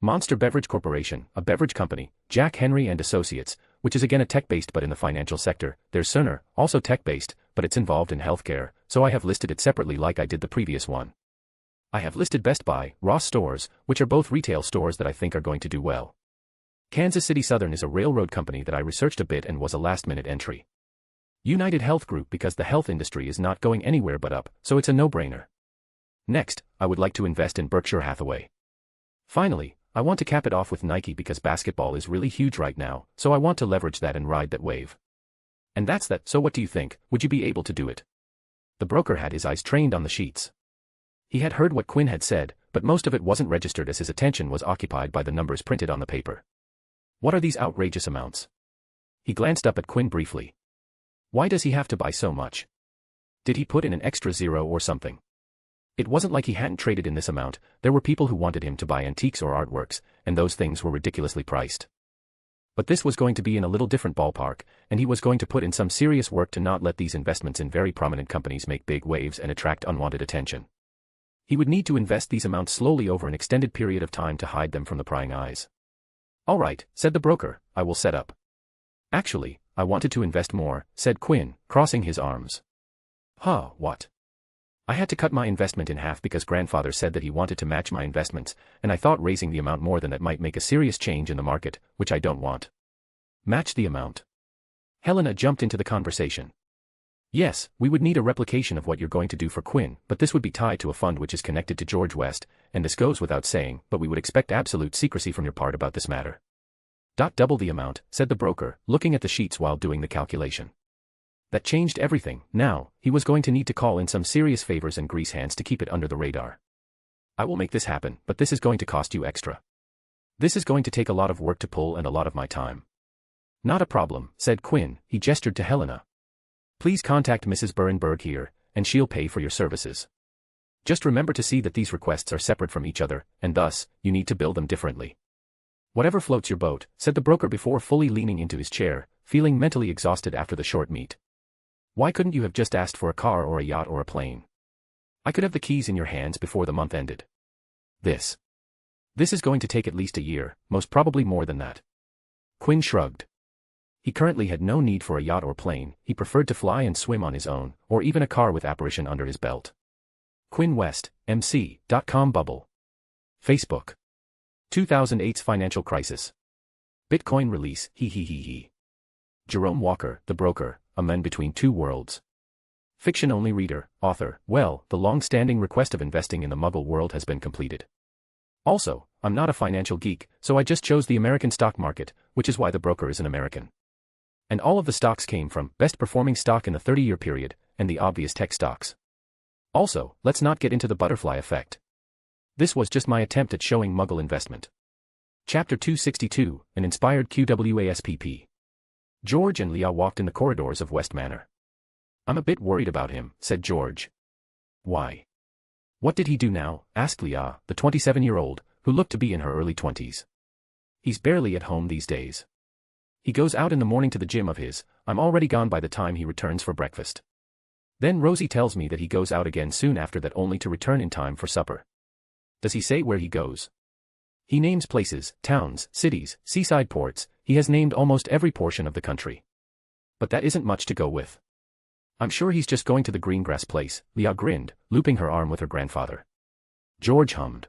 Monster Beverage Corporation, a beverage company, Jack Henry and Associates, which is again a tech-based but in the financial sector. There's Cerner, also tech-based, but it's involved in healthcare, so I have listed it separately like I did the previous one. I have listed Best Buy, Ross Stores, which are both retail stores that I think are going to do well. Kansas City Southern is a railroad company that I researched a bit and was a last-minute entry. United Health Group because the health industry is not going anywhere but up, so it's a no-brainer. Next, I would like to invest in Berkshire Hathaway. Finally, I want to cap it off with Nike because basketball is really huge right now, so I want to leverage that and ride that wave. And that's that. So what do you think? Would you be able to do it? The broker had his eyes trained on the sheets. He had heard what Quinn had said, but most of it wasn't registered as his attention was occupied by the numbers printed on the paper. What are these outrageous amounts? He glanced up at Quinn briefly. Why does he have to buy so much? Did he put in an extra zero or something? It wasn't like he hadn't traded in this amount. There were people who wanted him to buy antiques or artworks, and those things were ridiculously priced. But this was going to be in a little different ballpark, and he was going to put in some serious work to not let these investments in very prominent companies make big waves and attract unwanted attention. He would need to invest these amounts slowly over an extended period of time to hide them from the prying eyes. All right, said the broker, I will set up. Actually, I wanted to invest more, said Quinn, crossing his arms. Huh, what? I had to cut my investment in half because grandfather said that he wanted to match my investments, and I thought raising the amount more than that might make a serious change in the market, which I don't want. Match the amount. Helena jumped into the conversation. Yes, we would need a replication of what you're going to do for Quinn, but this would be tied to a fund which is connected to George West, and this goes without saying, but we would expect absolute secrecy from your part about this matter. Double the amount, said the broker, looking at the sheets while doing the calculation. That changed everything. Now, he was going to need to call in some serious favors and grease hands to keep it under the radar. I will make this happen, but this is going to cost you extra. This is going to take a lot of work to pull and a lot of my time. Not a problem, said Quinn. He gestured to Helena. Please contact Mrs. Berenberg here, and she'll pay for your services. Just remember to see that these requests are separate from each other, and thus, you need to bill them differently. Whatever floats your boat, said the broker before fully leaning into his chair, feeling mentally exhausted after the short meet. Why couldn't you have just asked for a car or a yacht or a plane? I could have the keys in your hands before the month ended. This is going to take at least a year, most probably more than that. Quinn shrugged. He currently had no need for a yacht or plane, he preferred to fly and swim on his own, or even a car with apparition under his belt. Quinn West, MC.com bubble. Facebook. 2008's financial crisis. Bitcoin release, he. Jerome Walker, the broker, a man between two worlds. Fiction-only reader, author, well, the long-standing request of investing in the Muggle world has been completed. Also, I'm not a financial geek, so I just chose the American stock market, which is why the broker is an American. And all of the stocks came from best-performing stock in the 30-year period, and the obvious tech stocks. Also, let's not get into the butterfly effect. This was just my attempt at showing Muggle investment. Chapter 262, an inspired QWASPP. George and Leah walked in the corridors of West Manor. I'm a bit worried about him, said George. Why? What did he do now? Asked Leah, the 27-year-old, who looked to be in her early 20s. He's barely at home these days. He goes out in the morning to the gym of his, I'm already gone by the time he returns for breakfast. Then Rosie tells me that he goes out again soon after that only to return in time for supper. Does he say where he goes? He names places, towns, cities, seaside ports, he has named almost every portion of the country. But that isn't much to go with. I'm sure he's just going to the Greengrass place, Leah grinned, looping her arm with her grandfather. George hummed.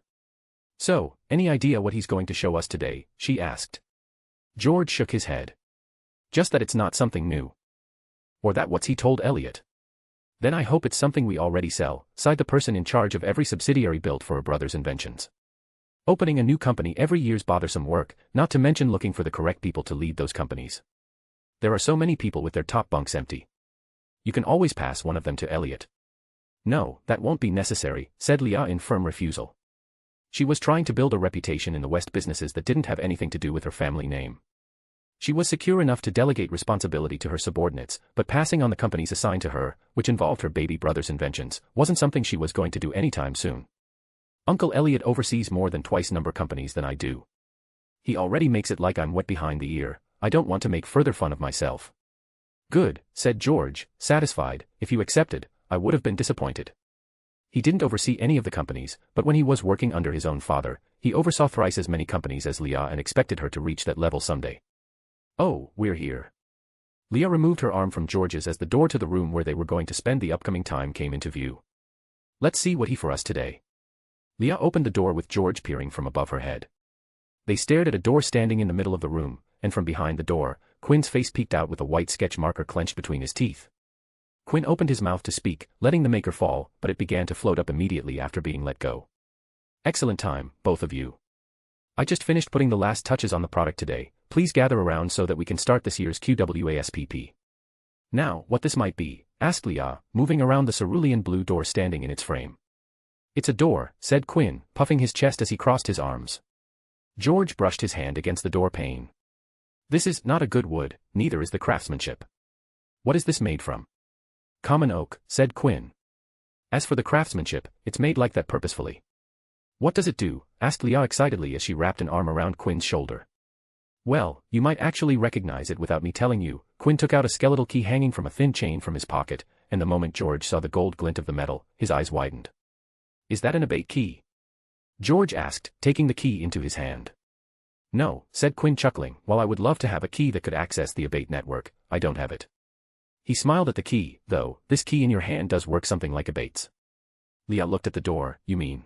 So, any idea what he's going to show us today? She asked. George shook his head. Just that it's not something new. Or that what's he told Elliot? Then I hope it's something we already sell, sighed the person in charge of every subsidiary built for her brother's inventions. Opening a new company every year's bothersome work, not to mention looking for the correct people to lead those companies. There are so many people with their top bunks empty. You can always pass one of them to Elliot. No, that won't be necessary, said Leah in firm refusal. She was trying to build a reputation in the West businesses that didn't have anything to do with her family name. She was secure enough to delegate responsibility to her subordinates, but passing on the companies assigned to her, which involved her baby brother's inventions, wasn't something she was going to do anytime soon. Uncle Elliot oversees more than twice number companies than I do. He already makes it like I'm wet behind the ear, I don't want to make further fun of myself. Good, said George, satisfied, if you accepted, I would have been disappointed. He didn't oversee any of the companies, but when he was working under his own father, he oversaw thrice as many companies as Leah and expected her to reach that level someday. Oh, we're here. Leah removed her arm from George's as the door to the room where they were going to spend the upcoming time came into view. Let's see what he for us today. Leah opened the door with George peering from above her head. They stared at a door standing in the middle of the room, and from behind the door, Quinn's face peeked out with a white sketch marker clenched between his teeth. Quinn opened his mouth to speak, letting the maker fall, but it began to float up immediately after being let go. Excellent time, both of you. I just finished putting the last touches on the product today, please gather around so that we can start this year's QWASPP. Now, what this might be, asked Leah, moving around the cerulean blue door standing in its frame. It's a door, said Quinn, puffing his chest as he crossed his arms. George brushed his hand against the door pane. This is not a good wood, neither is the craftsmanship. What is this made from? Common oak, said Quinn. As for the craftsmanship, it's made like that purposefully. What does it do? Asked Leah excitedly as she wrapped an arm around Quinn's shoulder. Well, you might actually recognize it without me telling you. Quinn took out a skeletal key hanging from a thin chain from his pocket, and the moment George saw the gold glint of the metal, his eyes widened. Is that an abate key? George asked, taking the key into his hand. No, said Quinn chuckling, while I would love to have a key that could access the abate network, I don't have it. He smiled at the key, though, this key in your hand does work something like abate's. Leah looked at the door, you mean?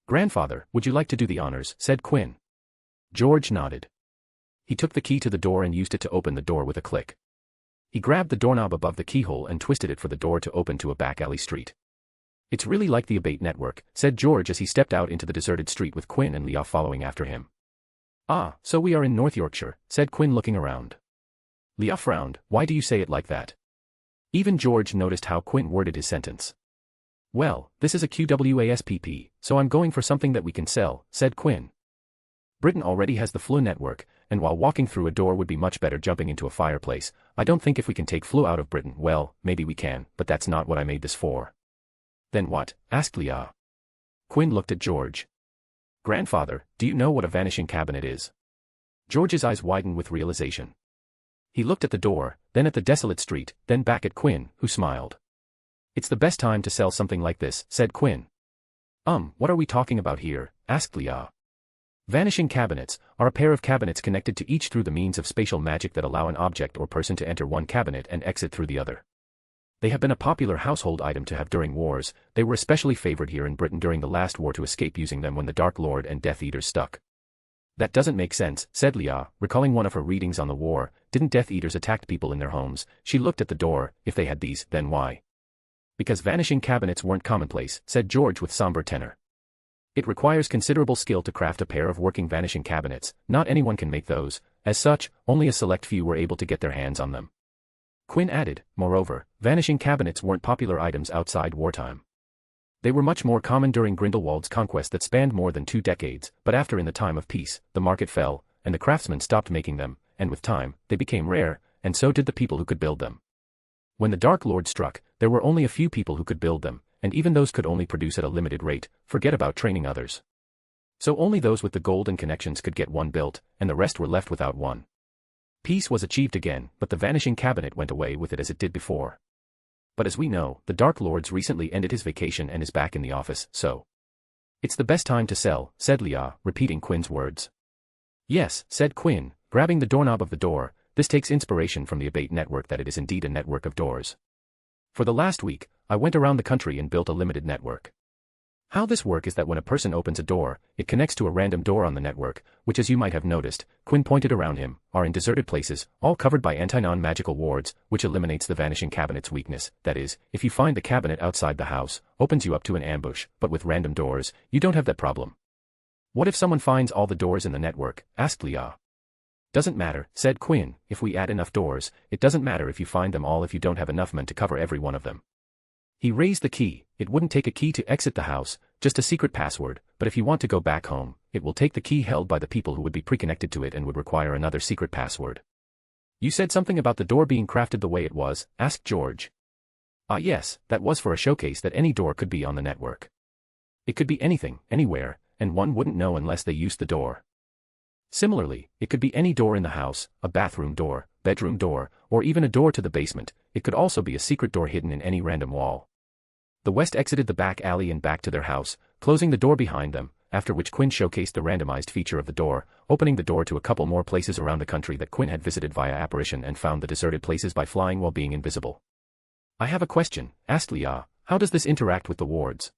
Grandfather, would you like to do the honors, said Quinn. George nodded. He took the key to the door and used it to open the door with a click. He grabbed the doorknob above the keyhole and twisted it for the door to open to a back alley street. It's really like the abate network, said George as he stepped out into the deserted street with Quinn and Leah following after him. Ah, so we are in North Yorkshire, said Quinn looking around. Leah frowned, why do you say it like that? Even George noticed how Quinn worded his sentence. Well, this is a QWASPP, so I'm going for something that we can sell, said Quinn. Britain already has the flu network, and while walking through a door would be much better jumping into a fireplace, I don't think if we can take flu out of Britain, well, maybe we can, but that's not what I made this for. Then what? Asked Leah. Quinn looked at George. Grandfather, do you know what a vanishing cabinet is? George's eyes widened with realization. He looked at the door, then at the desolate street, then back at Quinn, who smiled. It's the best time to sell something like this, said Quinn. What are we talking about here? Asked Leah. Vanishing cabinets are a pair of cabinets connected to each through the means of spatial magic that allow an object or person to enter one cabinet and exit through the other. They have been a popular household item to have during wars. They were especially favored here in Britain during the last war to escape using them when the Dark Lord and Death Eaters stuck. That doesn't make sense, said Leah, recalling one of her readings on the war. Didn't Death Eaters attack people in their homes? She looked at the door. If they had these, then why? Because vanishing cabinets weren't commonplace, said George with somber tenor. It requires considerable skill to craft a pair of working vanishing cabinets. Not anyone can make those. As such, only a select few were able to get their hands on them. Quinn added, moreover, vanishing cabinets weren't popular items outside wartime. They were much more common during Grindelwald's conquest that spanned more than 2 decades, but after in the time of peace, the market fell, and the craftsmen stopped making them, and with time, they became rare, and so did the people who could build them. When the Dark Lord struck, there were only a few people who could build them, and even those could only produce at a limited rate. Forget about training others. So only those with the gold and connections could get one built, and the rest were left without one. Peace was achieved again, but the vanishing cabinet went away with it as it did before. But as we know, the Dark Lord's recently ended his vacation and is back in the office, so. It's the best time to sell, said Leah, repeating Quinn's words. Yes, said Quinn, grabbing the doorknob of the door. This takes inspiration from the Abate network that it is indeed a network of doors. For the last week, I went around the country and built a limited network. How this works is that when a person opens a door, it connects to a random door on the network, which as you might have noticed, Quinn pointed around him, are in deserted places, all covered by anti-non-magical wards, which eliminates the vanishing cabinet's weakness. That is, if you find the cabinet outside the house, opens you up to an ambush, but with random doors, you don't have that problem. What if someone finds all the doors in the network? Asked Leah. Doesn't matter, said Quinn, if we add enough doors, it doesn't matter if you find them all if you don't have enough men to cover every one of them. He raised the key. It wouldn't take a key to exit the house, just a secret password, but if you want to go back home, it will take the key held by the people who would be pre-connected to it and would require another secret password. You said something about the door being crafted the way it was, asked George. Yes, that was for a showcase that any door could be on the network. It could be anything, anywhere, and one wouldn't know unless they used the door. Similarly, it could be any door in the house, a bathroom door, bedroom door, or even a door to the basement. It could also be a secret door hidden in any random wall. The West exited the back alley and back to their house, closing the door behind them, after which Quinn showcased the randomized feature of the door, opening the door to a couple more places around the country that Quinn had visited via apparition and found the deserted places by flying while being invisible. I have a question, asked Leah. How does this interact with the wards?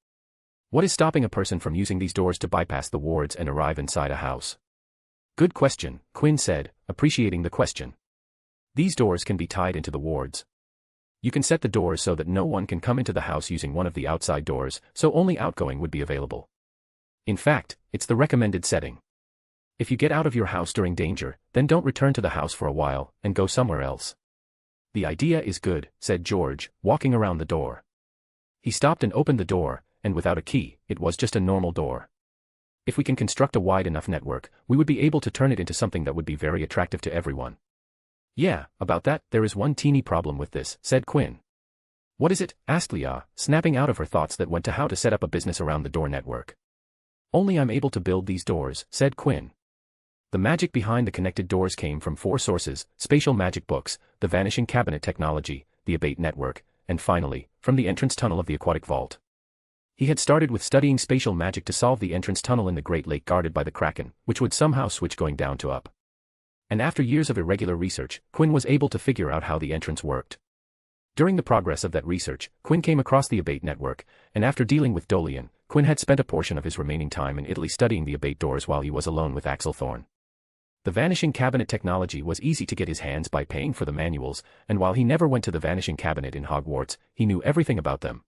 What is stopping a person from using these doors to bypass the wards and arrive inside a house? Good question, Quinn said, appreciating the question. These doors can be tied into the wards. You can set the doors so that no one can come into the house using one of the outside doors, so only outgoing would be available. In fact, it's the recommended setting. If you get out of your house during danger, then don't return to the house for a while, and go somewhere else. The idea is good, said George, walking around the door. He stopped and opened the door, and without a key, it was just a normal door. If we can construct a wide enough network, we would be able to turn it into something that would be very attractive to everyone. Yeah, about that, there is one teeny problem with this, said Quinn. What is it? Asked Leah, snapping out of her thoughts that went to how to set up a business around the door network. Only I'm able to build these doors, said Quinn. The magic behind the connected doors came from 4 sources: spatial magic books, the vanishing cabinet technology, the Abate network, and finally, from the entrance tunnel of the aquatic vault. He had started with studying spatial magic to solve the entrance tunnel in the Great Lake guarded by the Kraken, which would somehow switch going down to up. And after years of irregular research, Quinn was able to figure out how the entrance worked. During the progress of that research, Quinn came across the Abate network, and after dealing with Dolian, Quinn had spent a portion of his remaining time in Italy studying the Abate doors while he was alone with Axel Thorne. The vanishing cabinet technology was easy to get his hands by paying for the manuals, and while he never went to the vanishing cabinet in Hogwarts, he knew everything about them.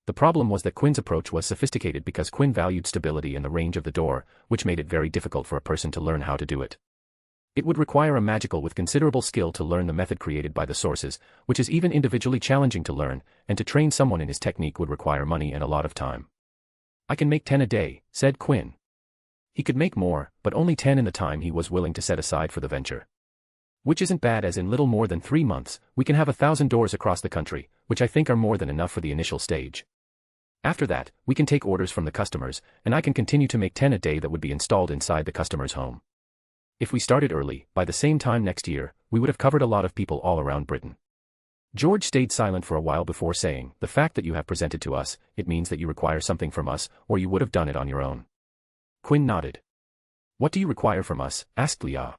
The problem was that Quinn's approach was sophisticated because Quinn valued stability and the range of the door, which made it very difficult for a person to learn how to do it. It would require a magical with considerable skill to learn the method created by the sources, which is even individually challenging to learn, and to train someone in his technique would require money and a lot of time. I can make 10 a day, said Quinn. He could make more, but only 10 in the time he was willing to set aside for the venture. Which isn't bad, as in little more than 3 months, we can have 1,000 doors across the country, which I think are more than enough for the initial stage. After that, we can take orders from the customers, and I can continue to make 10 a day that would be installed inside the customer's home. If we started early, by the same time next year, we would have covered a lot of people all around Britain. George stayed silent for a while before saying, "The fact that you have presented to us, it means that you require something from us, or you would have done it on your own." Quinn nodded. "What do you require from us?" asked Leah.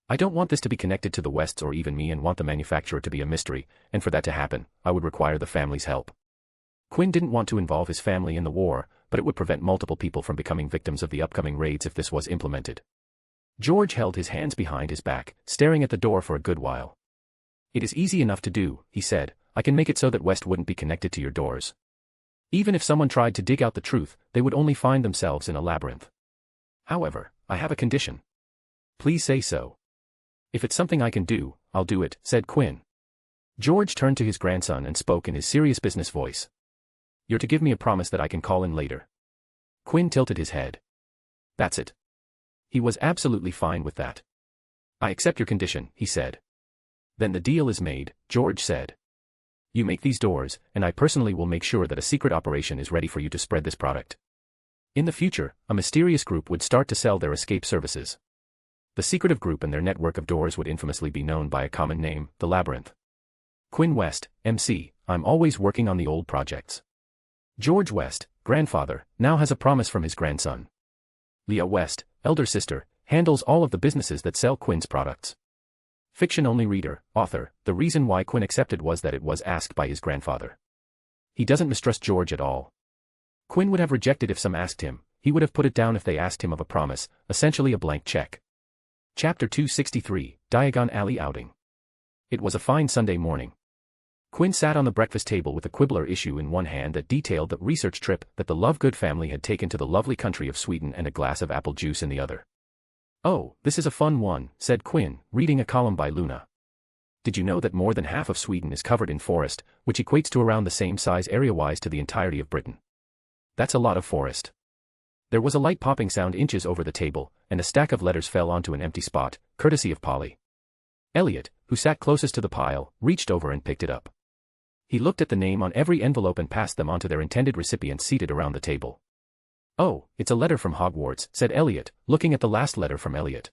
"I don't want this to be connected to the Wests or even me, and want the manufacturer to be a mystery, and for that to happen, I would require the family's help." Quinn didn't want to involve his family in the war, but it would prevent multiple people from becoming victims of the upcoming raids if this was implemented. George held his hands behind his back, staring at the door for a good while. "It is easy enough to do," he said. "I can make it so that West wouldn't be connected to your doors. Even if someone tried to dig out the truth, they would only find themselves in a labyrinth. However, I have a condition." "Please say so." "If it's something I can do, I'll do it," said Quinn. George turned to his grandson and spoke in his serious business voice. "You're to give me a promise that I can call in later." Quinn tilted his head. "That's it." He was absolutely fine with that. "I accept your condition," he said. "Then the deal is made," George said. "You make these doors, and I personally will make sure that a secret operation is ready for you to spread this product. In the future, a mysterious group would start to sell their escape services. The secretive group and their network of doors would infamously be known by a common name, the Labyrinth. Quinn West, MC, I'm always working on the old projects. George West, grandfather, now has a promise from his grandson. Leah West, elder sister, handles all of the businesses that sell Quinn's products. Fiction-only reader, author, the reason why Quinn accepted was that it was asked by his grandfather. He doesn't mistrust George at all. Quinn would have rejected if some asked him, he would have put it down if they asked him of a promise, essentially a blank check. Chapter 263, Diagon Alley Outing. It was a fine Sunday morning. Quinn sat on the breakfast table with a Quibbler issue in one hand that detailed the research trip that the Lovegood family had taken to the lovely country of Sweden and a glass of apple juice in the other. "Oh, this is a fun one," said Quinn, reading a column by Luna. "Did you know that more than half of Sweden is covered in forest, which equates to around the same size area-wise to the entirety of Britain? That's a lot of forest." There was a light popping sound inches over the table, and a stack of letters fell onto an empty spot, courtesy of Polly. Elliot, who sat closest to the pile, reached over and picked it up. He looked at the name on every envelope and passed them on to their intended recipients seated around the table. "Oh, it's a letter from Hogwarts," said Elliot, looking at the last letter from Elliot.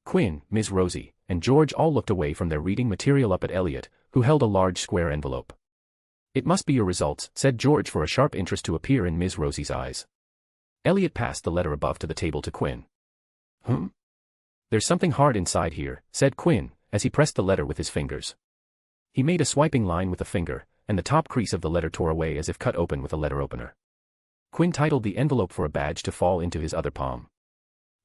Quinn, Ms. Rosie, and George all looked away from their reading material up at Elliot, who held a large square envelope. "It must be your results," said George, for a sharp interest to appear in Ms. Rosie's eyes. Elliot passed the letter above to the table to Quinn. "There's something hard inside here," said Quinn, as he pressed the letter with his fingers. He made a swiping line with a finger, and the top crease of the letter tore away as if cut open with a letter opener. Quinn titled the envelope for a badge to fall into his other palm.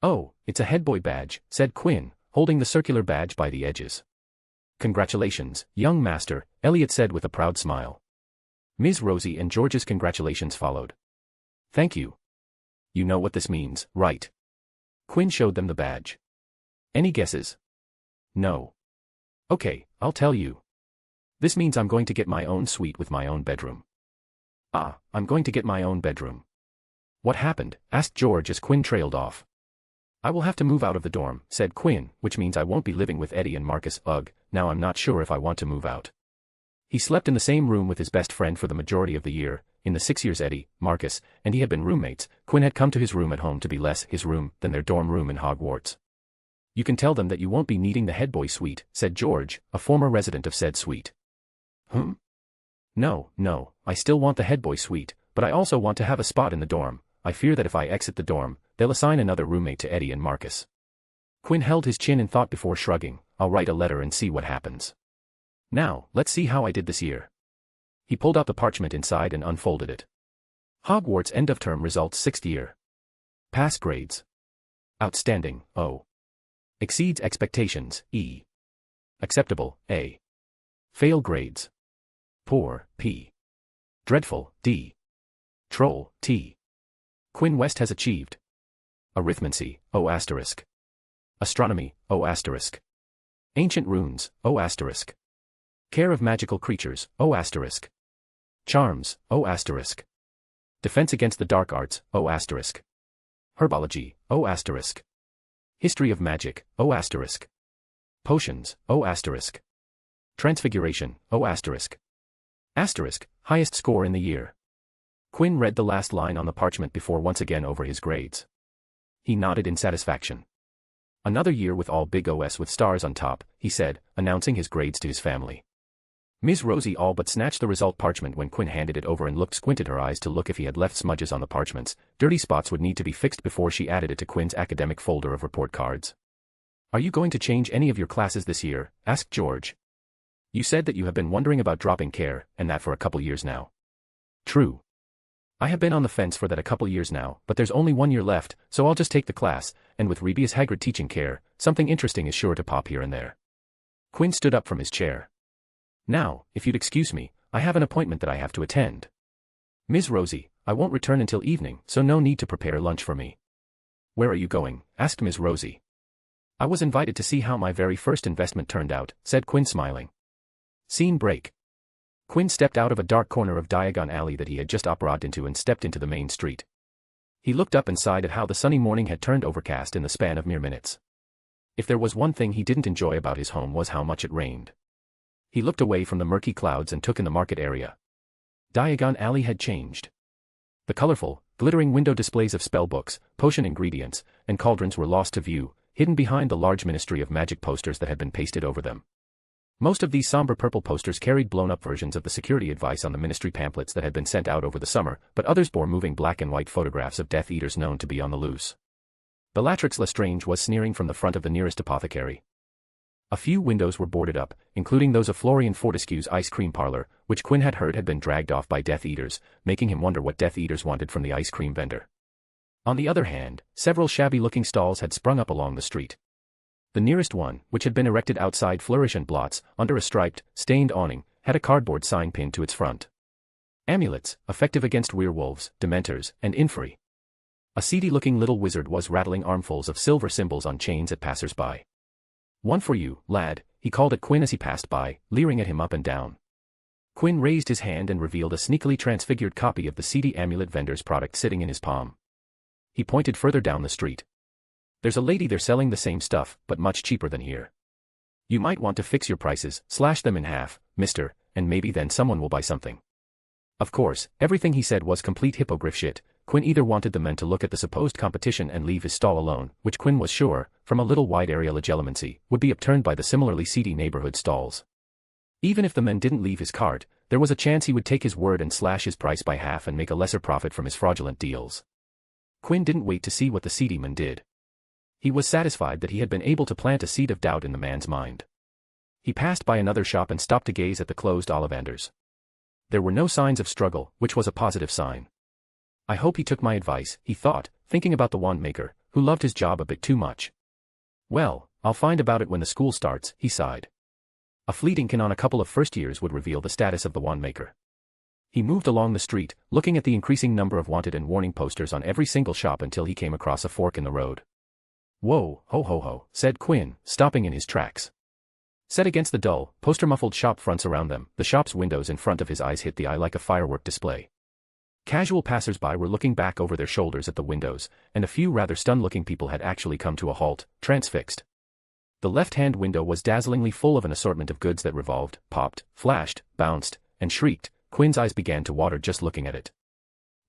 "Oh, it's a headboy badge," said Quinn, holding the circular badge by the edges. "Congratulations, young master," Elliot said with a proud smile. Ms. Rosie and George's congratulations followed. "Thank you. You know what this means, right?" Quinn showed them the badge. "Any guesses?" "No." "Okay, I'll tell you. This means I'm going to get my own suite with my own bedroom." "Ah, I'm going to get my own bedroom." "What happened?" asked George as Quinn trailed off. "I will have to move out of the dorm," said Quinn, "which means I won't be living with Eddie and Marcus. Ugh, now I'm not sure if I want to move out." He slept in the same room with his best friend for the majority of the year. In the 6 years Eddie, Marcus, and he had been roommates, Quinn had come to his room at home to be less his room than their dorm room in Hogwarts. "You can tell them that you won't be needing the headboy suite," said George, a former resident of said suite. No, I still want the headboy suite, but I also want to have a spot in the dorm. I fear that if I exit the dorm, they'll assign another roommate to Eddie and Marcus." Quinn held his chin in thought before shrugging. "I'll write a letter and see what happens. Now, let's see how I did this year." He pulled out the parchment inside and unfolded it. Hogwarts end of term results 6th year. Pass grades. Outstanding, O. Exceeds expectations, E. Acceptable, A. Fail grades. Poor, P. Dreadful, D. Troll, T. Quinn West has achieved. Arithmancy, O asterisk. Astronomy, O asterisk. Ancient runes, O asterisk. Care of magical creatures, O asterisk. Charms, O asterisk. Defense against the dark arts, O asterisk. Herbology, O asterisk. History of magic, O asterisk. Potions, O asterisk. Transfiguration, O asterisk. Asterisk, highest score in the year. Quinn read the last line on the parchment before once again over his grades. He nodded in satisfaction. Another year with all big OS with stars on top, he said, announcing his grades to his family. Ms. Rosie all but snatched the result parchment when Quinn handed it over and squinted her eyes to look if he had left smudges on the parchments. Dirty spots would need to be fixed before she added it to Quinn's academic folder of report cards. Are you going to change any of your classes this year? Asked George. You said that you have been wondering about dropping care, and that for a couple years now. True. I have been on the fence for that a couple years now, but there's only 1 year left, so I'll just take the class, and with Rebius Hagrid teaching care, something interesting is sure to pop here and there. Quinn stood up from his chair. Now, if you'd excuse me, I have an appointment that I have to attend. Ms. Rosie, I won't return until evening, so no need to prepare lunch for me. Where are you going? Asked Ms. Rosie. I was invited to see how my very first investment turned out, said Quinn smiling. Scene break. Quinn stepped out of a dark corner of Diagon Alley that he had just operated into and stepped into the main street. He looked up and sighed at how the sunny morning had turned overcast in the span of mere minutes. If there was one thing he didn't enjoy about his home was how much it rained. He looked away from the murky clouds and took in the market area. Diagon Alley had changed. The colorful, glittering window displays of spellbooks, potion ingredients, and cauldrons were lost to view, hidden behind the large Ministry of Magic posters that had been pasted over them. Most of these somber purple posters carried blown-up versions of the security advice on the Ministry pamphlets that had been sent out over the summer, but others bore moving black and white photographs of Death Eaters known to be on the loose. Bellatrix Lestrange was sneering from the front of the nearest apothecary. A few windows were boarded up, including those of Florian Fortescue's ice cream parlor, which Quinn had heard had been dragged off by Death Eaters, making him wonder what Death Eaters wanted from the ice cream vendor. On the other hand, several shabby-looking stalls had sprung up along the street. The nearest one, which had been erected outside Flourish and Blots, under a striped, stained awning, had a cardboard sign pinned to its front. Amulets, effective against werewolves, dementors, and inferi. A seedy-looking little wizard was rattling armfuls of silver symbols on chains at passers-by. One for you, lad, he called at Quinn as he passed by, leering at him up and down. Quinn raised his hand and revealed a sneakily transfigured copy of the seedy amulet vendor's product sitting in his palm. He pointed further down the street. There's a lady there selling the same stuff, but much cheaper than here. You might want to fix your prices, slash them in half, mister, and maybe then someone will buy something. Of course, everything he said was complete hippogriff shit. Quinn either wanted the men to look at the supposed competition and leave his stall alone, which Quinn was sure, from a little wide area legitimacy, would be upturned by the similarly seedy neighborhood stalls. Even if the men didn't leave his cart, there was a chance he would take his word and slash his price by half and make a lesser profit from his fraudulent deals. Quinn didn't wait to see what the seedy man did. He was satisfied that he had been able to plant a seed of doubt in the man's mind. He passed by another shop and stopped to gaze at the closed Ollivanders. There were no signs of struggle, which was a positive sign. I hope he took my advice, he thought, thinking about the wand maker, who loved his job a bit too much. Well, I'll find about it when the school starts, he sighed. A fleeting can on a couple of first years would reveal the status of the wand maker. He moved along the street, looking at the increasing number of wanted and warning posters on every single shop until he came across a fork in the road. Whoa, ho ho ho, said Quinn, stopping in his tracks. Set against the dull, poster-muffled shop fronts around them, the shop's windows in front of his eyes hit the eye like a firework display. Casual passers-by were looking back over their shoulders at the windows, and a few rather stunned-looking people had actually come to a halt, transfixed. The left-hand window was dazzlingly full of an assortment of goods that revolved, popped, flashed, bounced, and shrieked. Quinn's eyes began to water just looking at it.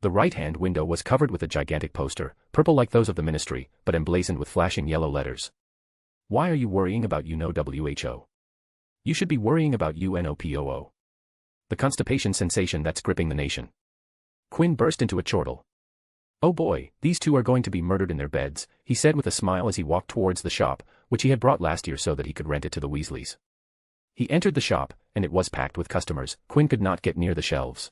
The right-hand window was covered with a gigantic poster, purple like those of the Ministry, but emblazoned with flashing yellow letters. Why are you worrying about WHO? You should be worrying about UNOPOO. The constipation sensation that's gripping the nation. Quinn burst into a chortle. Oh boy, these two are going to be murdered in their beds, he said with a smile as he walked towards the shop, which he had brought last year so that he could rent it to the Weasleys. He entered the shop, and it was packed with customers. Quinn could not get near the shelves.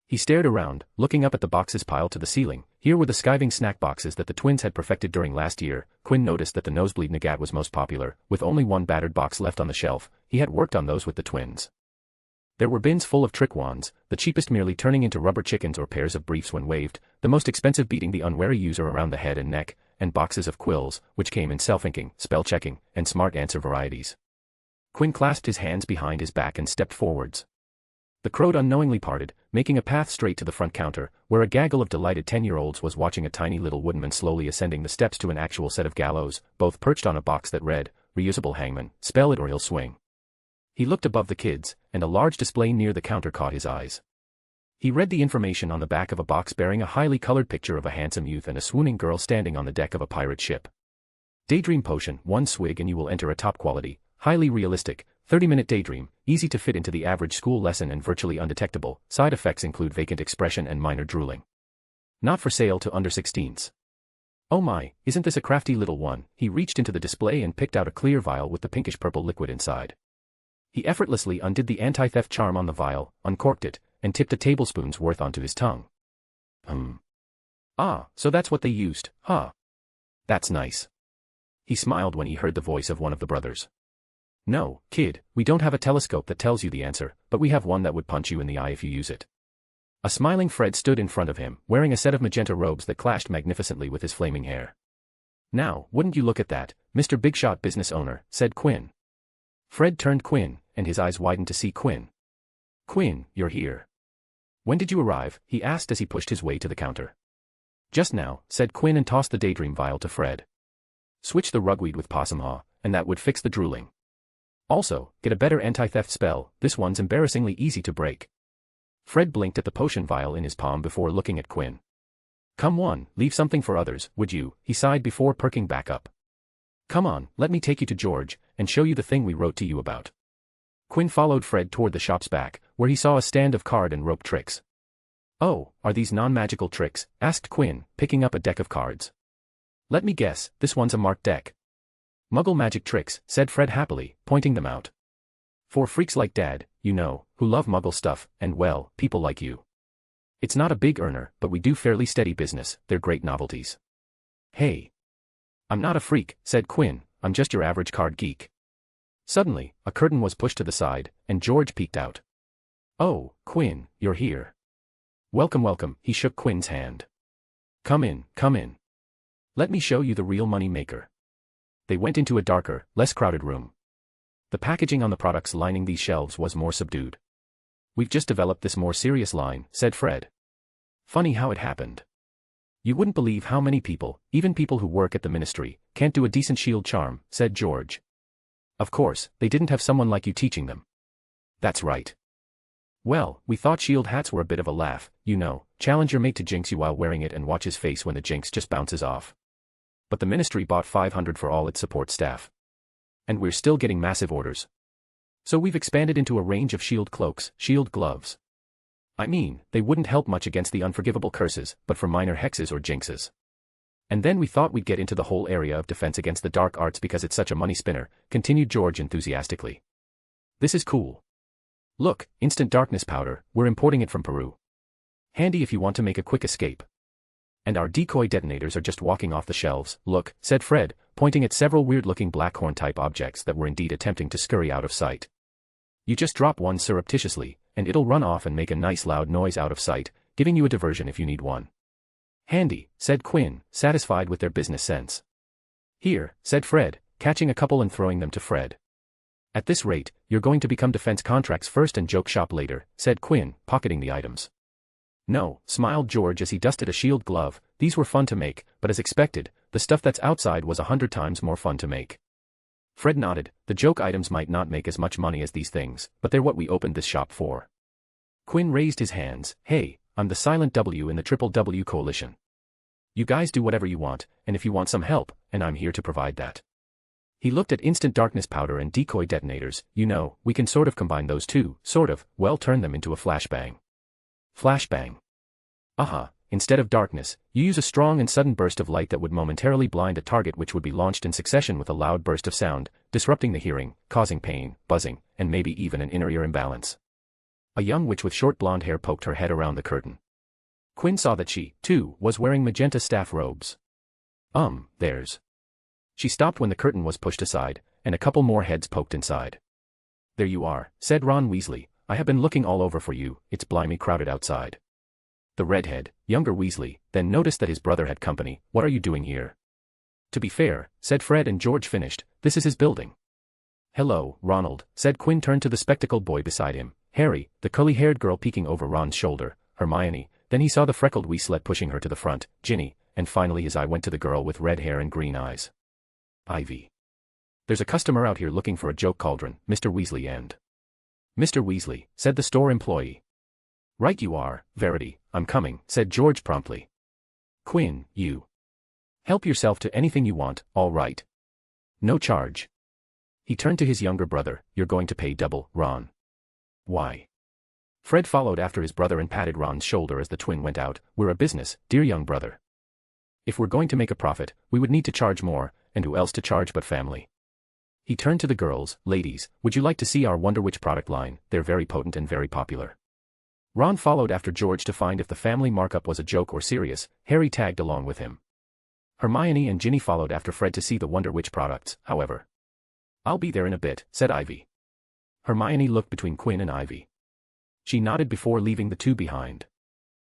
He stared around, looking up at the boxes piled to the ceiling. Here were the skiving snack boxes that the twins had perfected during last year. Quinn noticed that the nosebleed Nagat was most popular, with only one battered box left on the shelf. He had worked on those with the twins. There were bins full of trick wands, the cheapest merely turning into rubber chickens or pairs of briefs when waved, the most expensive beating the unwary user around the head and neck, and boxes of quills, which came in self-inking, spell-checking, and smart answer varieties. Quinn clasped his hands behind his back and stepped forwards. The crowd unknowingly parted, making a path straight to the front counter, where a gaggle of delighted 10-year-olds was watching a tiny little woodman slowly ascending the steps to an actual set of gallows, both perched on a box that read, "Reusable hangman, spell it or he'll swing." He looked above the kids, and a large display near the counter caught his eyes. He read the information on the back of a box bearing a highly colored picture of a handsome youth and a swooning girl standing on the deck of a pirate ship. Daydream potion, 1 swig and you will enter a top-quality, highly realistic, 30-minute daydream, easy to fit into the average school lesson and virtually undetectable. Side effects include vacant expression and minor drooling. Not for sale to under 16s. Oh my, isn't this a crafty little one? He reached into the display and picked out a clear vial with the pinkish-purple liquid inside. He effortlessly undid the anti-theft charm on the vial, uncorked it, and tipped a tablespoon's worth onto his tongue. Ah, so that's what they used, huh? That's nice. He smiled when he heard the voice of one of the brothers. No, kid, we don't have a telescope that tells you the answer, but we have one that would punch you in the eye if you use it. A smiling Fred stood in front of him, wearing a set of magenta robes that clashed magnificently with his flaming hair. Now, wouldn't you look at that, Mr. Big Shot business owner, said Quinn. Fred turned Quinn, and his eyes widened to see Quinn. Quinn, you're here. When did you arrive? He asked as he pushed his way to the counter. Just now, said Quinn and tossed the daydream vial to Fred. Switch the rugweed with possum haw, and that would fix the drooling. Also, get a better anti-theft spell, this one's embarrassingly easy to break. Fred blinked at the potion vial in his palm before looking at Quinn. Come on, leave something for others, would you? He sighed before perking back up. Come on, let me take you to George, and show you the thing we wrote to you about. Quinn followed Fred toward the shop's back, where he saw a stand of card and rope tricks. Oh, are these non-magical tricks? Asked Quinn, picking up a deck of cards. Let me guess, this one's a marked deck. Muggle magic tricks, said Fred happily, pointing them out. For freaks like Dad, you know, who love Muggle stuff, and well, people like you. It's not a big earner, but we do fairly steady business, they're great novelties. Hey. I'm not a freak, said Quinn, I'm just your average card geek. Suddenly, a curtain was pushed to the side, and George peeked out. Oh, Quinn, you're here. Welcome, welcome, he shook Quinn's hand. Come in, come in. Let me show you the real money maker. They went into a darker, less crowded room. The packaging on the products lining these shelves was more subdued. We've just developed this more serious line, said Fred. Funny how it happened. You wouldn't believe how many people, even people who work at the ministry, can't do a decent shield charm, said George. Of course, they didn't have someone like you teaching them. That's right. Well, we thought shield hats were a bit of a laugh, you know, challenge your mate to jinx you while wearing it and watch his face when the jinx just bounces off. But the ministry bought 500 for all its support staff. And we're still getting massive orders. So we've expanded into a range of shield cloaks, shield gloves. I mean, they wouldn't help much against the unforgivable curses, but for minor hexes or jinxes. And then we thought we'd get into the whole area of defense against the dark arts because it's such a money spinner, continued George enthusiastically. This is cool. Look, instant darkness powder, we're importing it from Peru. Handy if you want to make a quick escape. And our decoy detonators are just walking off the shelves, look, said Fred, pointing at several weird-looking black horn-type objects that were indeed attempting to scurry out of sight. You just drop one surreptitiously, and it'll run off and make a nice loud noise out of sight, giving you a diversion if you need one. Handy, said Quinn, satisfied with their business sense. Here, said Fred, catching a couple and throwing them to Fred. At this rate, you're going to become defense contracts first and joke shop later, said Quinn, pocketing the items. No, smiled George as he dusted a shield glove, these were fun to make, but as expected, the stuff that's outside was 100 times more fun to make. Fred nodded, the joke items might not make as much money as these things, but they're what we opened this shop for. Quinn raised his hands, hey, I'm the silent W in the Triple W Coalition. You guys do whatever you want, and if you want some help, and I'm here to provide that. He looked at instant darkness powder and decoy detonators, you know, we can sort of combine those two, sort of, well turn them into a flashbang. Flashbang. Instead of darkness, you use a strong and sudden burst of light that would momentarily blind a target which would be launched in succession with a loud burst of sound, disrupting the hearing, causing pain, buzzing, and maybe even an inner ear imbalance. A young witch with short blonde hair poked her head around the curtain. Quinn saw that she, too, was wearing magenta staff robes. There's. She stopped when the curtain was pushed aside, and a couple more heads poked inside. There you are, said Ron Weasley, I have been looking all over for you, it's blimey crowded outside. The redhead, younger Weasley, then noticed that his brother had company, what are you doing here? To be fair, said Fred and George finished, this is his building. Hello, Ronald, said Quinn turned to the spectacled boy beside him, Harry, the curly-haired girl peeking over Ron's shoulder, Hermione, then he saw the freckled Weasley pushing her to the front, Ginny, and finally his eye went to the girl with red hair and green eyes. Ivy. There's a customer out here looking for a joke cauldron, Mr. Weasley and... Mr. Weasley, said the store employee. Right you are, Verity, I'm coming, said George promptly. Quinn, you. Help yourself to anything you want, all right. No charge. He turned to his younger brother, you're going to pay double, Ron. Why? Fred followed after his brother and patted Ron's shoulder as the twin went out, we're a business, dear young brother. If we're going to make a profit, we would need to charge more, and who else to charge but family? He turned to the girls, ladies, would you like to see our Wonder Witch product line, they're very potent and very popular. Ron followed after George to find if the family markup was a joke or serious, Harry tagged along with him. Hermione and Ginny followed after Fred to see the Wonder Witch products, however. I'll be there in a bit, said Ivy. Hermione looked between Quinn and Ivy. She nodded before leaving the two behind.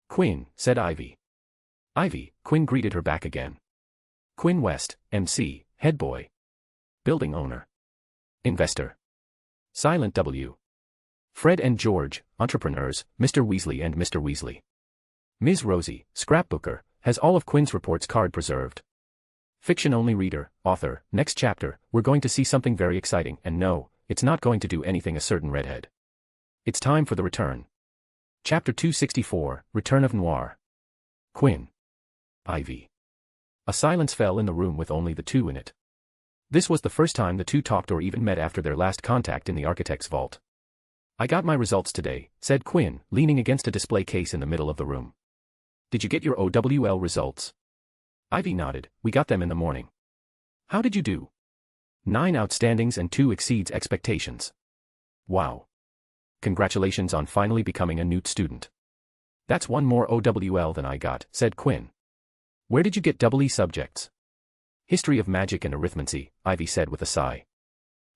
Quinn, said Ivy. Ivy, Quinn greeted her back again. Quinn West, MC, head boy. Building owner. Investor. Silent W. Fred and George, entrepreneurs, Mr. Weasley and Mr. Weasley. Ms. Rosie, scrapbooker, has all of Quinn's reports card preserved. Fiction-only reader, author, next chapter, we're going to see something very exciting and no, it's not going to do anything a certain redhead. It's time for the return. Chapter 264, Return of Noir. Quinn. Ivy. A silence fell in the room with only the two in it. This was the first time the two talked or even met after their last contact in the architect's vault. I got my results today, said Quinn, leaning against a display case in the middle of the room. Did you get your OWL results? Ivy nodded, we got them in the morning. How did you do? 9 outstandings and 2 exceeds expectations. Wow. Congratulations on finally becoming a Newt student. That's 1 more OWL than I got, said Quinn. Where did you get EE subjects? History of magic and arithmancy, Ivy said with a sigh.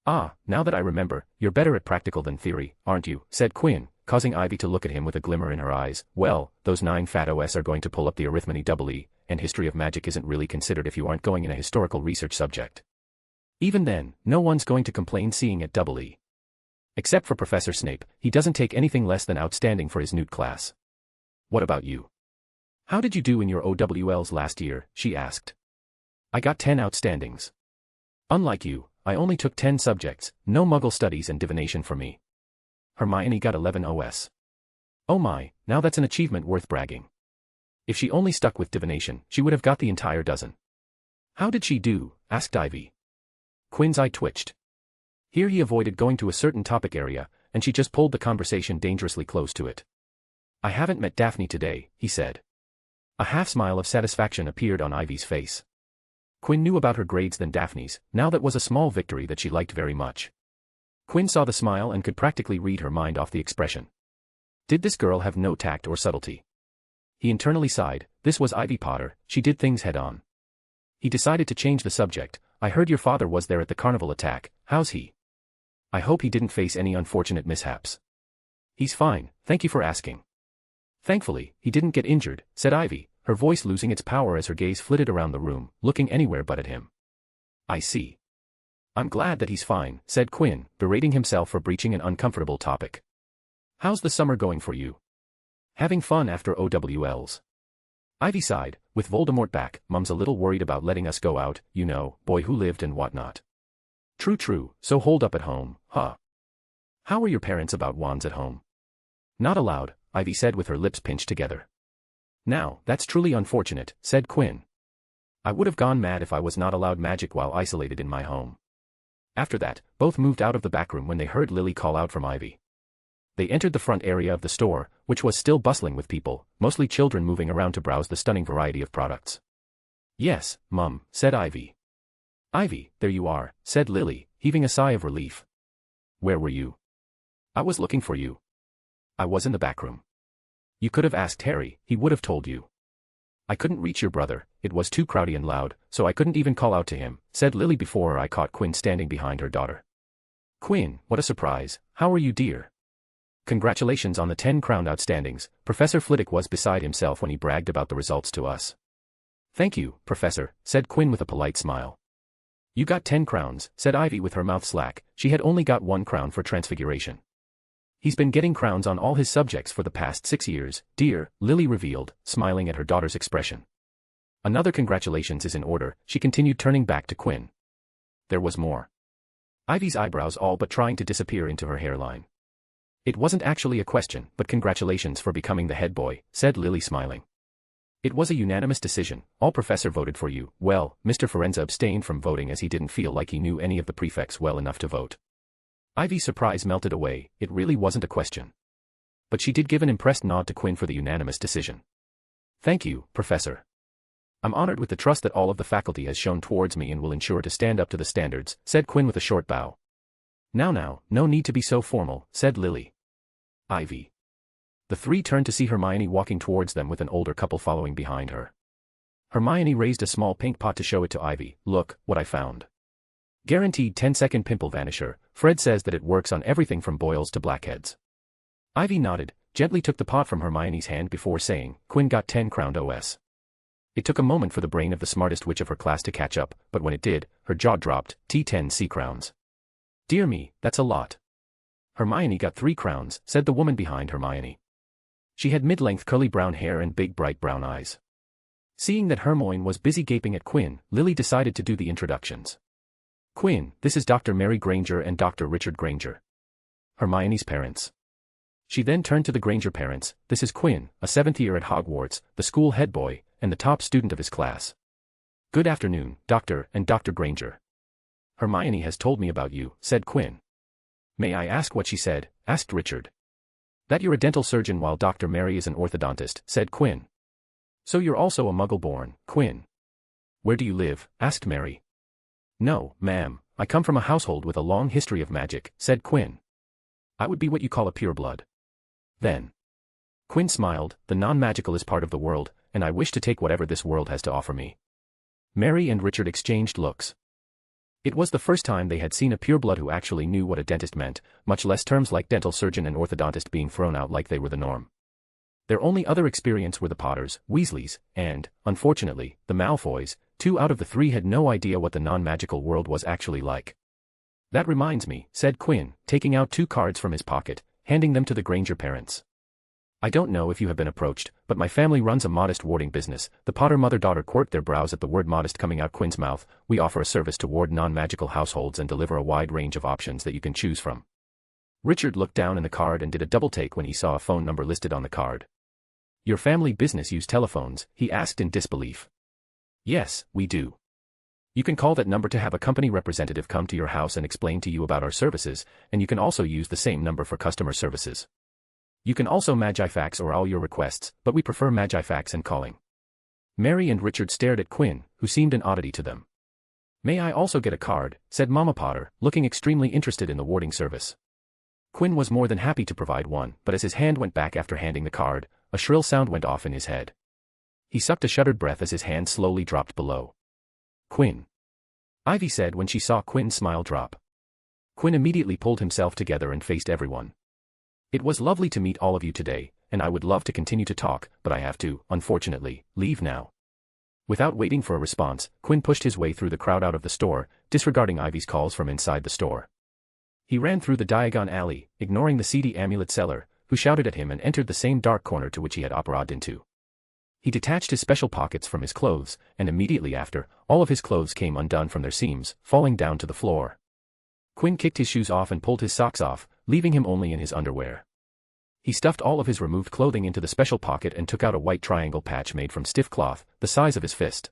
Ah, now that I remember, you're better at practical than theory, aren't you, said Quinn, causing Ivy to look at him with a glimmer in her eyes. Well, those 9 fat OS are going to pull up the arithmany EE, and history of magic isn't really considered if you aren't going in a historical research subject. Even then, no one's going to complain seeing it EE. Except for Professor Snape, he doesn't take anything less than outstanding for his Newt class. What about you? How did you do in your OWLs last year, she asked. I got 10 outstandings. Unlike you, I only took 10 subjects, no Muggle studies and divination for me. Hermione got 11 OS. Oh my, now that's an achievement worth bragging. If she only stuck with divination, she would have got the entire dozen. How did she do? Asked Ivy. Quinn's eye twitched. Here he avoided going to a certain topic area, and she just pulled the conversation dangerously close to it. I haven't met Daphne today, he said. A half-smile of satisfaction appeared on Ivy's face. Quinn knew about her grades than Daphne's, now that was a small victory that she liked very much. Quinn saw the smile and could practically read her mind off the expression. Did this girl have no tact or subtlety? He internally sighed, this was Ivy Potter, she did things head-on. He decided to change the subject, I heard your father was there at the carnival attack, how's he? I hope he didn't face any unfortunate mishaps. He's fine, thank you for asking. Thankfully, he didn't get injured, said Ivy, her voice losing its power as her gaze flitted around the room, looking anywhere but at him. I see. I'm glad that he's fine, said Quinn, berating himself for breaching an uncomfortable topic. How's the summer going for you? Having fun after OWLs. Ivy sighed, with Voldemort back, Mum's a little worried about letting us go out, you know, boy who lived and whatnot. True, so hold up at home, huh? How are your parents about wands at home? Not allowed, Ivy said with her lips pinched together. Now, that's truly unfortunate, said Quinn. I would have gone mad if I was not allowed magic while isolated in my home. After that, both moved out of the back room when they heard Lily call out from Ivy. They entered the front area of the store, which was still bustling with people, mostly children moving around to browse the stunning variety of products. Yes, Mum, said Ivy. Ivy, there you are, said Lily, heaving a sigh of relief. Where were you? I was looking for you. I was in the back room. You could have asked Harry, he would have told you. I couldn't reach your brother, it was too crowdy and loud, so I couldn't even call out to him, said Lily before I caught Quinn standing behind her daughter. Quinn, what a surprise, how are you dear? Congratulations on the 10 crowned outstandings, Professor Flitwick was beside himself when he bragged about the results to us. Thank you, Professor, said Quinn with a polite smile. You got 10 crowns, said Ivy with her mouth slack, she had only got 1 crown for transfiguration. He's been getting crowns on all his subjects for the past 6 years, dear, Lily revealed, smiling at her daughter's expression. Another congratulations is in order, she continued, turning back to Quinn. There was more. Ivy's eyebrows all but trying to disappear into her hairline. It wasn't actually a question, but congratulations for becoming the head boy, said Lily, smiling. It was a unanimous decision, all professor voted for you. Well, Mr. Forenza abstained from voting as he didn't feel like he knew any of the prefects well enough to vote. Ivy's surprise melted away, it really wasn't a question. But she did give an impressed nod to Quinn for the unanimous decision. Thank you, Professor. I'm honored with the trust that all of the faculty has shown towards me and will ensure to stand up to the standards, said Quinn with a short bow. Now, no need to be so formal, said Lily. Ivy. The three turned to see Hermione walking towards them with an older couple following behind her. Hermione raised a small pink pot to show it to Ivy. Look, what I found. Guaranteed 10-second pimple vanisher, Fred says that it works on everything from boils to blackheads. Ivy nodded, gently took the pot from Hermione's hand before saying, Quinn got 10 crowned OS. It took a moment for the brain of the smartest witch of her class to catch up, but when it did, her jaw dropped, T10 C crowns. Dear me, that's a lot. Hermione got 3 crowns, said the woman behind Hermione. She had mid-length curly brown hair and big bright brown eyes. Seeing that Hermione was busy gaping at Quinn, Lily decided to do the introductions. Quinn, this is Dr. Mary Granger and Dr. Richard Granger. Hermione's parents. She then turned to the Granger parents, this is Quinn, a 7th year at Hogwarts, the school head boy, and the top student of his class. Good afternoon, Dr. and Dr. Granger. Hermione has told me about you, said Quinn. May I ask what she said, asked Richard. That you're a dental surgeon while Dr. Mary is an orthodontist, said Quinn. So you're also a muggle-born, Quinn. Where do you live, asked Mary. No, ma'am, I come from a household with a long history of magic, said Quinn. I would be what you call a pureblood. Then. Quinn smiled, the non-magical is part of the world, and I wish to take whatever this world has to offer me. Mary and Richard exchanged looks. It was the first time they had seen a pureblood who actually knew what a dentist meant, much less terms like dental surgeon and orthodontist being thrown out like they were the norm. Their only other experience were the Potters, Weasleys, and, unfortunately, the Malfoys. 2 out of the 3 had no idea what the non-magical world was actually like. That reminds me, said Quinn, taking out 2 cards from his pocket, handing them to the Granger parents. I don't know if you have been approached, but my family runs a modest warding business. The Potter mother-daughter court their brows at the word modest coming out Quinn's mouth. We offer a service to ward non-magical households and deliver a wide range of options that you can choose from. Richard looked down in the card and did a double take when he saw a phone number listed on the card. Your family business use telephones, he asked in disbelief. Yes, we do. You can call that number to have a company representative come to your house and explain to you about our services, and you can also use the same number for customer services. You can also Magifax or all your requests, but we prefer Magifax and calling. Mary and Richard stared at Quinn, who seemed an oddity to them. May I also get a card, said Mama Potter, looking extremely interested in the warding service. Quinn was more than happy to provide one, but as his hand went back after handing the card, a shrill sound went off in his head. He sucked a shuddered breath as his hand slowly dropped below. Quinn. Ivy said when she saw Quinn's smile drop. Quinn immediately pulled himself together and faced everyone. It was lovely to meet all of you today, and I would love to continue to talk, but I have to, unfortunately, leave now. Without waiting for a response, Quinn pushed his way through the crowd out of the store, disregarding Ivy's calls from inside the store. He ran through the Diagon alley, ignoring the seedy amulet seller, who shouted at him, and entered the same dark corner to which he had operated into. He detached his special pockets from his clothes, and immediately after, all of his clothes came undone from their seams, falling down to the floor. Quinn kicked his shoes off and pulled his socks off, leaving him only in his underwear. He stuffed all of his removed clothing into the special pocket and took out a white triangle patch made from stiff cloth, the size of his fist.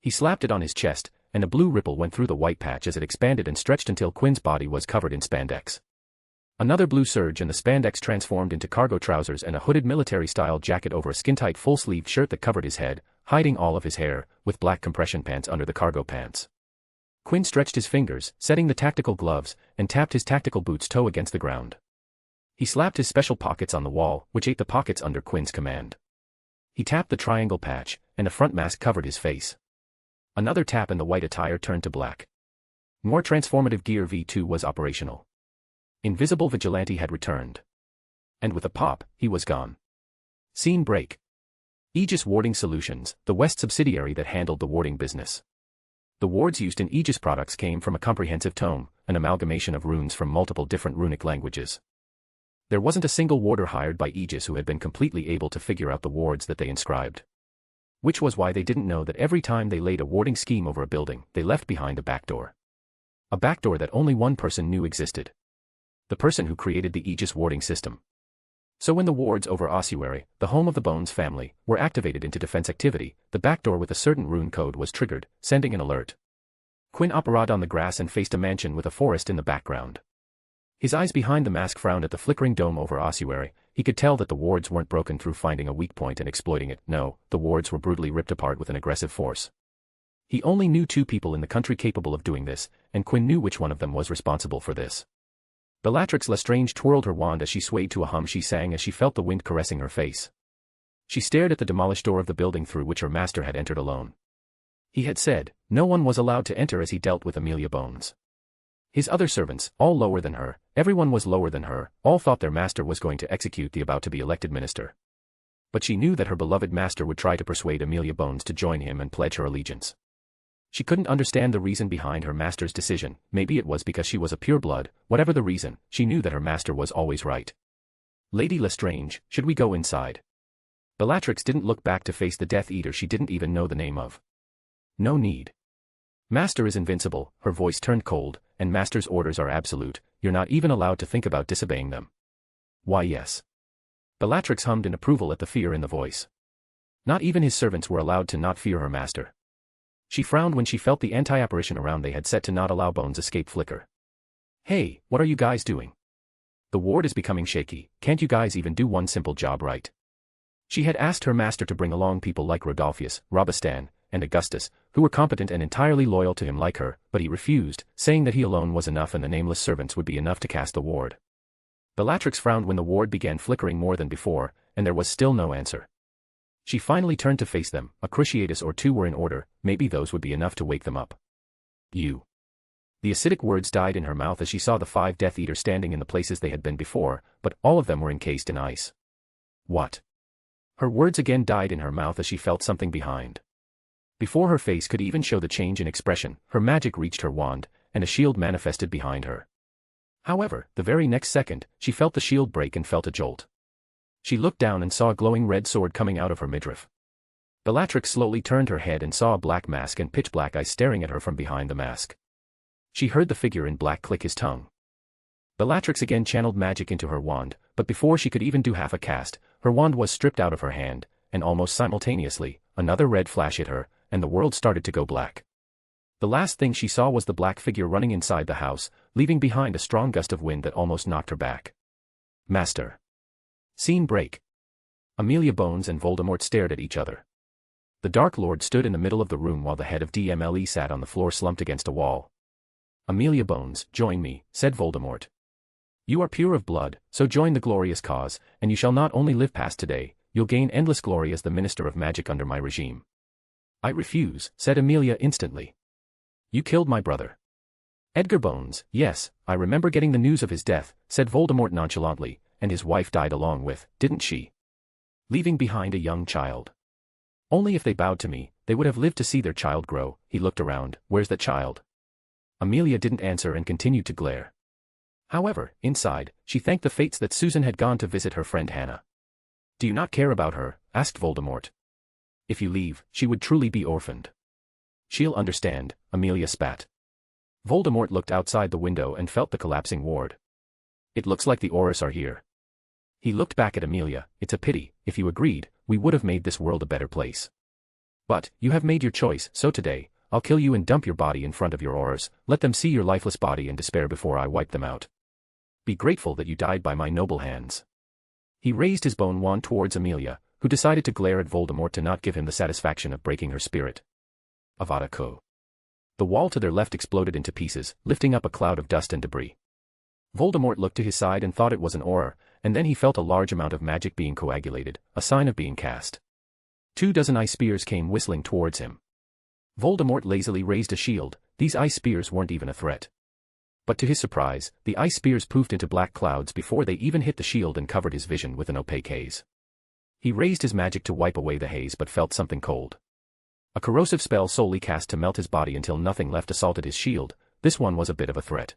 He slapped it on his chest, and a blue ripple went through the white patch as it expanded and stretched until Quinn's body was covered in spandex. Another blue surge and the spandex transformed into cargo trousers and a hooded military-style jacket over a skin-tight full-sleeved shirt that covered his head, hiding all of his hair, with black compression pants under the cargo pants. Quinn stretched his fingers, setting the tactical gloves, and tapped his tactical boots toe against the ground. He slapped his special pockets on the wall, which ate the pockets under Quinn's command. He tapped the triangle patch, and a front mask covered his face. Another tap and the white attire turned to black. More transformative gear V2 was operational. Invisible Vigilante had returned. And with a pop, he was gone. Scene break. Aegis Warding Solutions, the West subsidiary that handled the warding business. The wards used in Aegis products came from a comprehensive tome, an amalgamation of runes from multiple different runic languages. There wasn't a single warder hired by Aegis who had been completely able to figure out the wards that they inscribed. Which was why they didn't know that every time they laid a warding scheme over a building, they left behind a backdoor. A backdoor that only one person knew existed. The person who created the Aegis warding system. So when the wards over ossuary, the home of the Bones family, were activated into defense activity, the backdoor with a certain rune code was triggered, sending an alert. Quinn operated on the grass and faced a mansion with a forest in the background. His eyes behind the mask frowned at the flickering dome over ossuary. He could tell that the wards weren't broken through finding a weak point and exploiting it. No, the wards were brutally ripped apart with an aggressive force. He only knew 2 people in the country capable of doing this, and Quinn knew which one of them was responsible for this. Bellatrix Lestrange twirled her wand as she swayed to a hum she sang as she felt the wind caressing her face. She stared at the demolished door of the building through which her master had entered alone. He had said, no one was allowed to enter as he dealt with Amelia Bones. His other servants, all lower than her, everyone was lower than her, all thought their master was going to execute the about-to-be-elected minister. But she knew that her beloved master would try to persuade Amelia Bones to join him and pledge her allegiance. She couldn't understand the reason behind her master's decision. Maybe it was because she was a pureblood. Whatever the reason, she knew that her master was always right. Lady Lestrange, should we go inside? Bellatrix didn't look back to face the Death Eater she didn't even know the name of. No need. Master is invincible, her voice turned cold, and Master's orders are absolute. You're not even allowed to think about disobeying them. Why yes. Bellatrix hummed in approval at the fear in the voice. Not even his servants were allowed to not fear her master. She frowned when she felt the anti-apparition around they had set to not allow Bones escape flicker. Hey, what are you guys doing? The ward is becoming shaky, can't you guys even do one simple job right? She had asked her master to bring along people like Rodolphus, Robistan, and Augustus, who were competent and entirely loyal to him like her, but he refused, saying that he alone was enough and the nameless servants would be enough to cast the ward. Bellatrix frowned when the ward began flickering more than before, and there was still no answer. She finally turned to face them. A cruciatus or 2 were in order, maybe those would be enough to wake them up. You. The acidic words died in her mouth as she saw the 5 Death Eaters standing in the places they had been before, but all of them were encased in ice. What? Her words again died in her mouth as she felt something behind. Before her face could even show the change in expression, her magic reached her wand, and a shield manifested behind her. However, the very next second, she felt the shield break and felt a jolt. She looked down and saw a glowing red sword coming out of her midriff. Bellatrix slowly turned her head and saw a black mask and pitch-black eyes staring at her from behind the mask. She heard the figure in black click his tongue. Bellatrix again channeled magic into her wand, but before she could even do half a cast, her wand was stripped out of her hand, and almost simultaneously, another red flash hit her, and the world started to go black. The last thing she saw was the black figure running inside the house, leaving behind a strong gust of wind that almost knocked her back. Master. Scene break. Amelia Bones and Voldemort stared at each other. The Dark Lord stood in the middle of the room while the head of DMLE sat on the floor slumped against a wall. Amelia Bones, join me, said Voldemort. You are pure of blood, so join the glorious cause, and you shall not only live past today, you'll gain endless glory as the Minister of Magic under my regime. I refuse, said Amelia instantly. You killed my brother. Edgar Bones, yes, I remember getting the news of his death, said Voldemort nonchalantly, and his wife died along with, didn't she? Leaving behind a young child. Only if they bowed to me, they would have lived to see their child grow. He looked around. Where's that child? Amelia didn't answer and continued to glare. However, inside, she thanked the fates that Susan had gone to visit her friend Hannah. Do you not care about her? Asked Voldemort. If you leave, she would truly be orphaned. She'll understand, Amelia spat. Voldemort looked outside the window and felt the collapsing ward. It looks like the Aurors are here. He looked back at Amelia. It's a pity, if you agreed, we would have made this world a better place. But, you have made your choice, so today, I'll kill you and dump your body in front of your Aurors, let them see your lifeless body and despair before I wipe them out. Be grateful that you died by my noble hands. He raised his bone wand towards Amelia, who decided to glare at Voldemort to not give him the satisfaction of breaking her spirit. Avada Co. The wall to their left exploded into pieces, lifting up a cloud of dust and debris. Voldemort looked to his side and thought it was an auror, and then he felt a large amount of magic being coagulated, a sign of being cast. 24 ice spears came whistling towards him. Voldemort lazily raised a shield. These ice spears weren't even a threat. But to his surprise, the ice spears poofed into black clouds before they even hit the shield and covered his vision with an opaque haze. He raised his magic to wipe away the haze but felt something cold. A corrosive spell solely cast to melt his body until nothing left assaulted his shield. This one was a bit of a threat.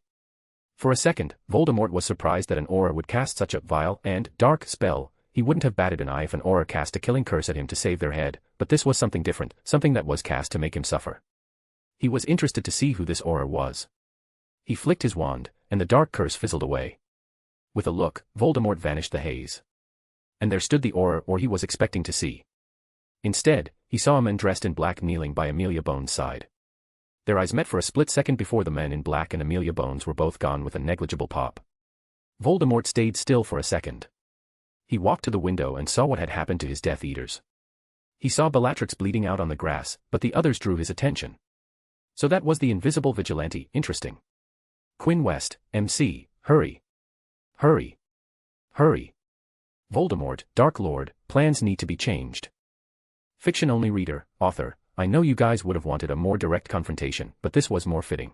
For a second, Voldemort was surprised that an aura would cast such a vile and dark spell. He wouldn't have batted an eye if an aura cast a killing curse at him to save their head, but this was something different, something that was cast to make him suffer. He was interested to see who this aura was. He flicked his wand, and the dark curse fizzled away. With a look, Voldemort vanished the haze. And there stood the aura he was expecting to see. Instead, he saw a man dressed in black kneeling by Amelia Bones' side. Their eyes met for a split second before the men in black and Amelia Bones were both gone with a negligible pop. Voldemort stayed still for a second. He walked to the window and saw what had happened to his Death Eaters. He saw Bellatrix bleeding out on the grass, but the others drew his attention. So that was the invisible vigilante. Interesting. Quinn West, MC, hurry. Hurry. Hurry. Voldemort, Dark Lord, plans need to be changed. Fiction-only reader, author, I know you guys would have wanted a more direct confrontation, but this was more fitting.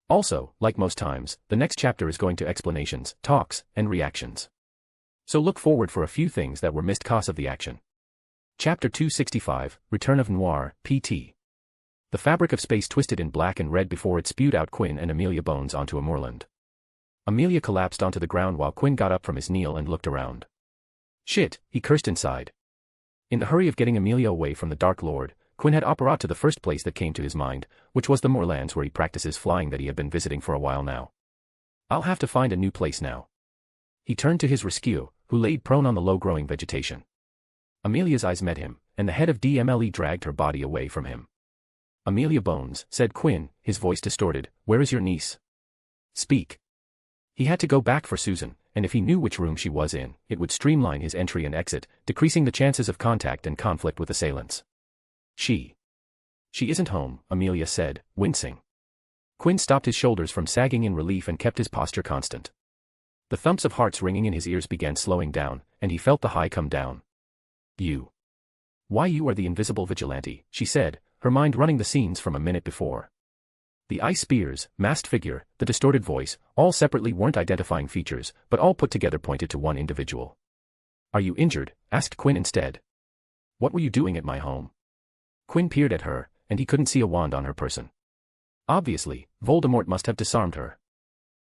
Also, like most times, the next chapter is going to explanations, talks, and reactions. So look forward for a few things that were missed cause of the action. Chapter 265, Return of Noir, PT. The fabric of space twisted in black and red before it spewed out Quinn and Amelia Bones onto a moorland. Amelia collapsed onto the ground while Quinn got up from his kneel and looked around. Shit, he cursed inside. In the hurry of getting Amelia away from the Dark Lord, Quinn had apparat to the first place that came to his mind, which was the moorlands where he practices flying that he had been visiting for a while now. I'll have to find a new place now. He turned to his rescue, who laid prone on the low-growing vegetation. Amelia's eyes met him, and the head of DMLE dragged her body away from him. Amelia Bones, said Quinn, his voice distorted, where is your niece? Speak. He had to go back for Susan, and if he knew which room she was in, it would streamline his entry and exit, decreasing the chances of contact and conflict with assailants. She isn't home, Amelia said, wincing. Quinn stopped his shoulders from sagging in relief and kept his posture constant. The thumps of hearts ringing in his ears began slowing down, and he felt the high come down. Why you are the invisible vigilante, she said, her mind running the scenes from a minute before. The ice spears, masked figure, the distorted voice, all separately weren't identifying features, but all put together pointed to one individual. Are you injured? Asked Quinn instead. What were you doing at my home? Quinn peered at her, and he couldn't see a wand on her person. Obviously, Voldemort must have disarmed her.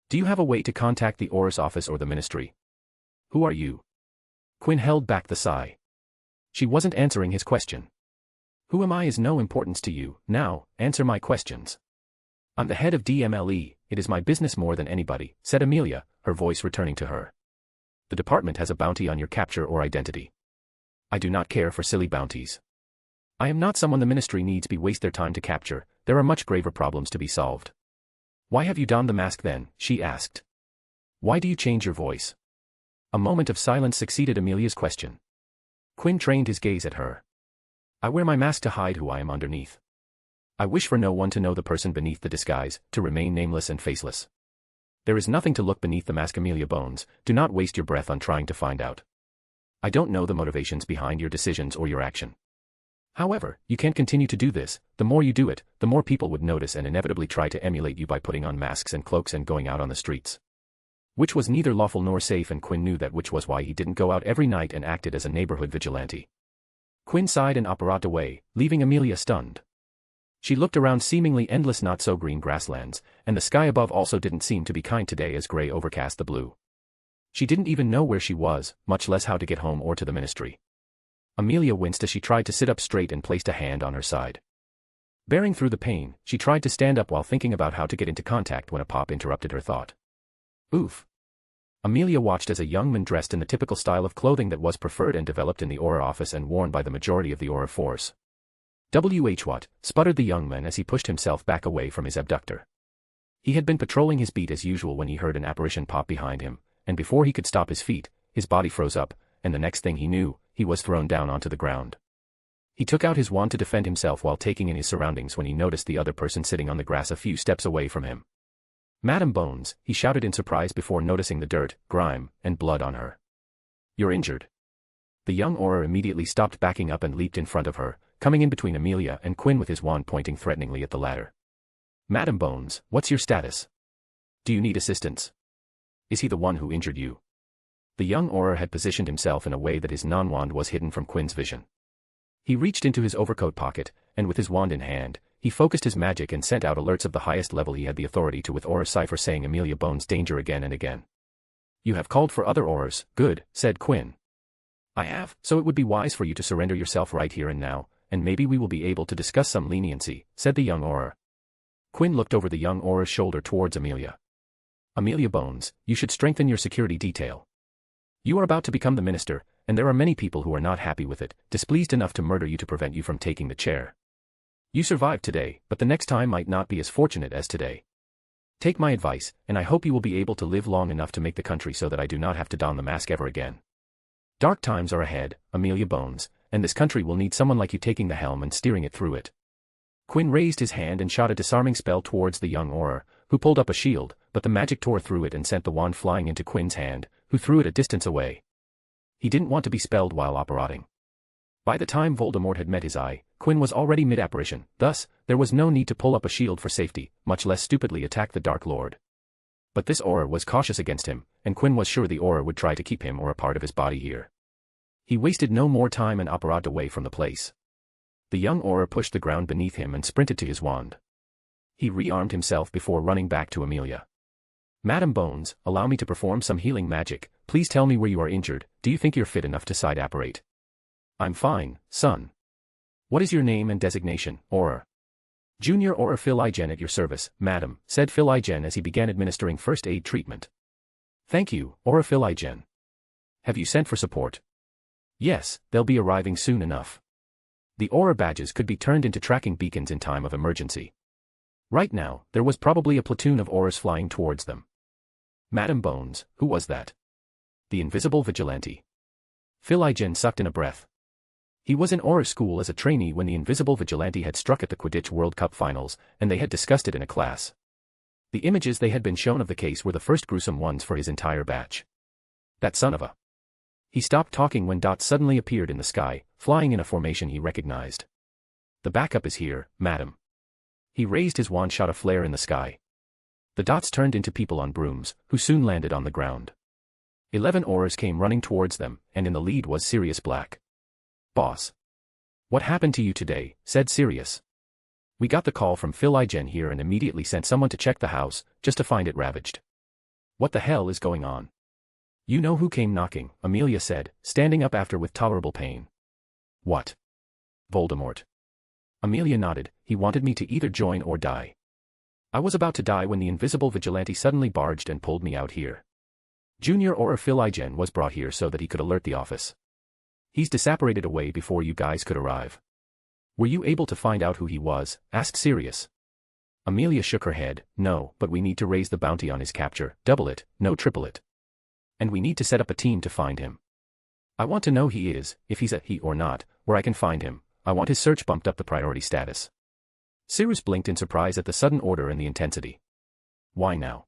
Do you have a way to contact the Auror's office or the Ministry? Who are you? Quinn held back the sigh. She wasn't answering his question. Who am I is no importance to you, now, answer my questions. I'm the head of DMLE, it is my business more than anybody, said Amelia, her voice returning to her. The department has a bounty on your capture or identity. I do not care for silly bounties. I am not someone the Ministry needs be waste their time to capture, there are much graver problems to be solved. Why have you donned the mask then, she asked. Why do you change your voice? A moment of silence succeeded Amelia's question. Quinn trained his gaze at her. I wear my mask to hide who I am underneath. I wish for no one to know the person beneath the disguise, to remain nameless and faceless. There is nothing to look beneath the mask, Amelia Bones, do not waste your breath on trying to find out. I don't know the motivations behind your decisions or your action. However, you can't continue to do this, the more you do it, the more people would notice and inevitably try to emulate you by putting on masks and cloaks and going out on the streets. Which was neither lawful nor safe, and Quinn knew that, which was why he didn't go out every night and acted as a neighborhood vigilante. Quinn sighed and apparat away, leaving Amelia stunned. She looked around seemingly endless not-so-green grasslands, and the sky above also didn't seem to be kind today as gray overcast the blue. She didn't even know where she was, much less how to get home or to the Ministry. Amelia winced as she tried to sit up straight and placed a hand on her side. Bearing through the pain, she tried to stand up while thinking about how to get into contact when a pop interrupted her thought. Oof. Amelia watched as a young man dressed in the typical style of clothing that was preferred and developed in the Auror office and worn by the majority of the Auror force. What? Sputtered the young man as he pushed himself back away from his abductor. He had been patrolling his beat as usual when he heard an apparition pop behind him, and before he could stop his feet, his body froze up, and the next thing he knew, he was thrown down onto the ground. He took out his wand to defend himself while taking in his surroundings when he noticed the other person sitting on the grass a few steps away from him. Madam Bones, he shouted in surprise before noticing the dirt, grime, and blood on her. You're injured. The young Auror immediately stopped backing up and leaped in front of her, coming in between Amelia and Quinn with his wand pointing threateningly at the latter. Madam Bones, what's your status? Do you need assistance? Is he the one who injured you? The young Auror had positioned himself in a way that his non-wand was hidden from Quinn's vision. He reached into his overcoat pocket, and with his wand in hand, he focused his magic and sent out alerts of the highest level he had the authority to with aura cipher saying Amelia Bones danger again and again. You have called for other auras, good, said Quinn. I have, so it would be wise for you to surrender yourself right here and now, and maybe we will be able to discuss some leniency, said the young aura. Quinn looked over the young aura's shoulder towards Amelia. Amelia Bones, you should strengthen your security detail. You are about to become the minister, and there are many people who are not happy with it, displeased enough to murder you to prevent you from taking the chair. You survived today, but the next time might not be as fortunate as today. Take my advice, and I hope you will be able to live long enough to make the country so that I do not have to don the mask ever again. Dark times are ahead, Amelia Bones, and this country will need someone like you taking the helm and steering it through it. Quinn raised his hand and shot a disarming spell towards the young aura, who pulled up a shield, but the magic tore through it and sent the wand flying into Quinn's hand, who threw it a distance away. He didn't want to be spelled while operating. By the time Voldemort had met his eye, Quinn was already mid-apparition, thus, there was no need to pull up a shield for safety, much less stupidly attack the Dark Lord. But this aura was cautious against him, and Quinn was sure the aura would try to keep him or a part of his body here. He wasted no more time and operated away from the place. The young aura pushed the ground beneath him and sprinted to his wand. He rearmed himself before running back to Amelia. Madam Bones, allow me to perform some healing magic, please tell me where you are injured, do you think you're fit enough to side-apparate? I'm fine, son. What is your name and designation, Aura? Junior Aura Phil Igen at your service, madam, said Phil Igen as he began administering first aid treatment. Thank you, Aura Phil Igen. Have you sent for support? Yes, they'll be arriving soon enough. The aura badges could be turned into tracking beacons in time of emergency. Right now, there was probably a platoon of auras flying towards them. Madam Bones, who was that? The invisible vigilante. Phil Igen sucked in a breath. He was in aura school as a trainee when the invisible vigilante had struck at the Quidditch World Cup finals, and they had discussed it in a class. The images they had been shown of the case were the first gruesome ones for his entire batch. That son of a... He stopped talking when dots suddenly appeared in the sky, flying in a formation he recognized. The backup is here, madam. He raised his wand, shot a flare in the sky. The dots turned into people on brooms, who soon landed on the ground. 11 auras came running towards them, and in the lead was Sirius Black. Boss. What happened to you today, said Sirius. We got the call from Phil Igen here and immediately sent someone to check the house, just to find it ravaged. What the hell is going on? You know who came knocking, Amelia said, standing up after with tolerable pain. What? Voldemort. Amelia nodded, he wanted me to either join or die. I was about to die when the invisible vigilante suddenly barged and pulled me out here. Junior Aura Phil Igen was brought here so that he could alert the office. He's disapparated away before you guys could arrive. Were you able to find out who he was? Asked Sirius. Amelia shook her head, no, but we need to raise the bounty on his capture, double it, no triple it. And we need to set up a team to find him. I want to know he is, if he's a he or not, where I can find him. I want his search bumped up the priority status. Sirius blinked in surprise at the sudden order and the intensity. Why now?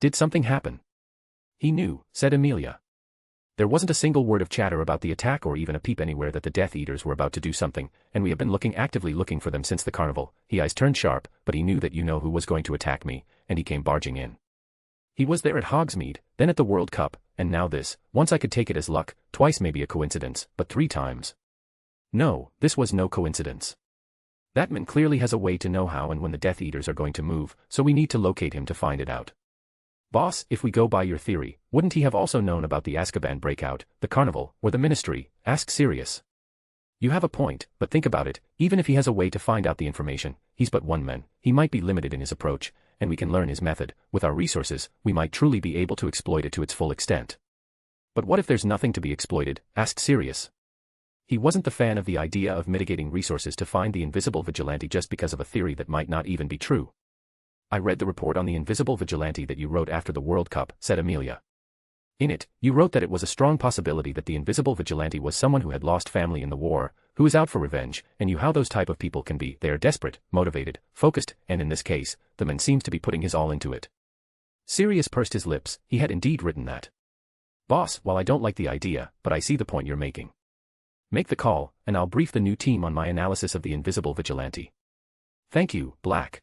Did something happen? He knew, said Amelia. There wasn't a single word of chatter about the attack or even a peep anywhere that the Death Eaters were about to do something, and we have been actively looking for them since the carnival. His eyes turned sharp, but he knew that you know who was going to attack me, and he came barging in. He was there at Hogsmeade, then at the World Cup, and now this. Once I could take it as luck, twice maybe a coincidence, but 3 times. No, this was no coincidence. That man clearly has a way to know how and when the Death Eaters are going to move, so we need to locate him to find it out. Boss, if we go by your theory, wouldn't he have also known about the Azkaban breakout, the carnival, or the ministry? Asked Sirius. You have a point, but think about it, even if he has a way to find out the information, he's but one man, he might be limited in his approach, and we can learn his method. With our resources, we might truly be able to exploit it to its full extent. But what if there's nothing to be exploited? Asked Sirius. He wasn't the fan of the idea of mitigating resources to find the invisible vigilante just because of a theory that might not even be true. I read the report on the invisible vigilante that you wrote after the World Cup, said Amelia. In it, you wrote that it was a strong possibility that the invisible vigilante was someone who had lost family in the war, who is out for revenge, and you how those type of people can be. They are desperate, motivated, focused, and in this case, the man seems to be putting his all into it. Sirius pursed his lips, he had indeed written that. Boss, while I don't like the idea, but I see the point you're making. Make the call, and I'll brief the new team on my analysis of the invisible vigilante. Thank you, Black.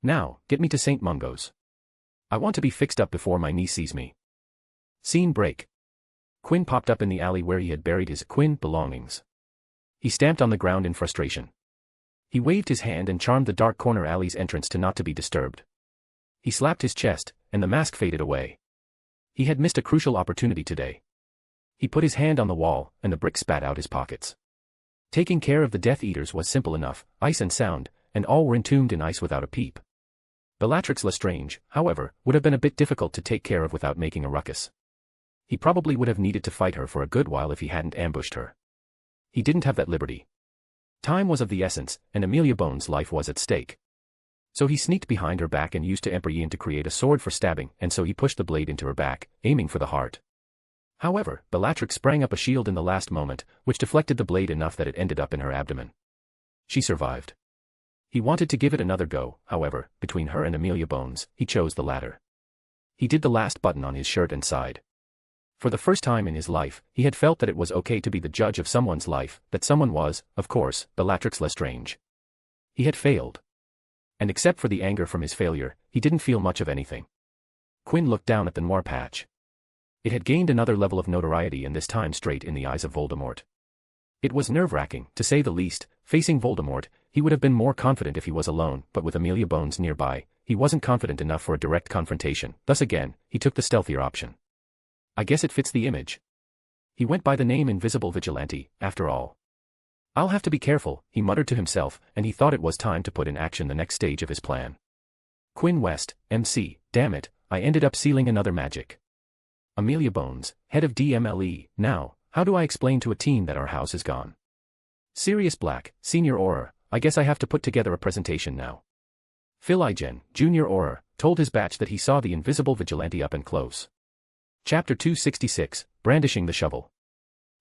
Now, get me to St. Mungo's. I want to be fixed up before my niece sees me. Scene break. Quinn popped up in the alley where he had buried his Quinn belongings. He stamped on the ground in frustration. He waved his hand and charmed the dark corner alley's entrance to not to be disturbed. He slapped his chest, and the mask faded away. He had missed a crucial opportunity today. He put his hand on the wall, and the brick spat out his pockets. Taking care of the Death Eaters was simple enough, ice and sound, and all were entombed in ice without a peep. Bellatrix Lestrange, however, would have been a bit difficult to take care of without making a ruckus. He probably would have needed to fight her for a good while if he hadn't ambushed her. He didn't have that liberty. Time was of the essence, and Amelia Bones' life was at stake. So he sneaked behind her back and used to Emperor to create a sword for stabbing, and so he pushed the blade into her back, aiming for the heart. However, Bellatrix sprang up a shield in the last moment, which deflected the blade enough that it ended up in her abdomen. She survived. He wanted to give it another go, however, between her and Amelia Bones, he chose the latter. He did the last button on his shirt and sighed. For the first time in his life, he had felt that it was okay to be the judge of someone's life, that someone was, of course, Bellatrix Lestrange. He had failed. And except for the anger from his failure, he didn't feel much of anything. Quinn looked down at the noir patch. It had gained another level of notoriety, and this time straight in the eyes of Voldemort. It was nerve-wracking, to say the least. Facing Voldemort, he would have been more confident if he was alone, but with Amelia Bones nearby, he wasn't confident enough for a direct confrontation. Thus again, he took the stealthier option. I guess it fits the image. He went by the name Invisible Vigilante, after all. I'll have to be careful, he muttered to himself, and he thought it was time to put in action the next stage of his plan. Quinn West, MC, damn it, I ended up sealing another magic. Amelia Bones, head of DMLE, now, how do I explain to a team that our house is gone? Sirius Black, Senior Auror, I guess I have to put together a presentation now. Phil Igen, Junior Auror, told his batch that he saw the Invisible Vigilante up and close. Chapter 266, Brandishing the Shovel.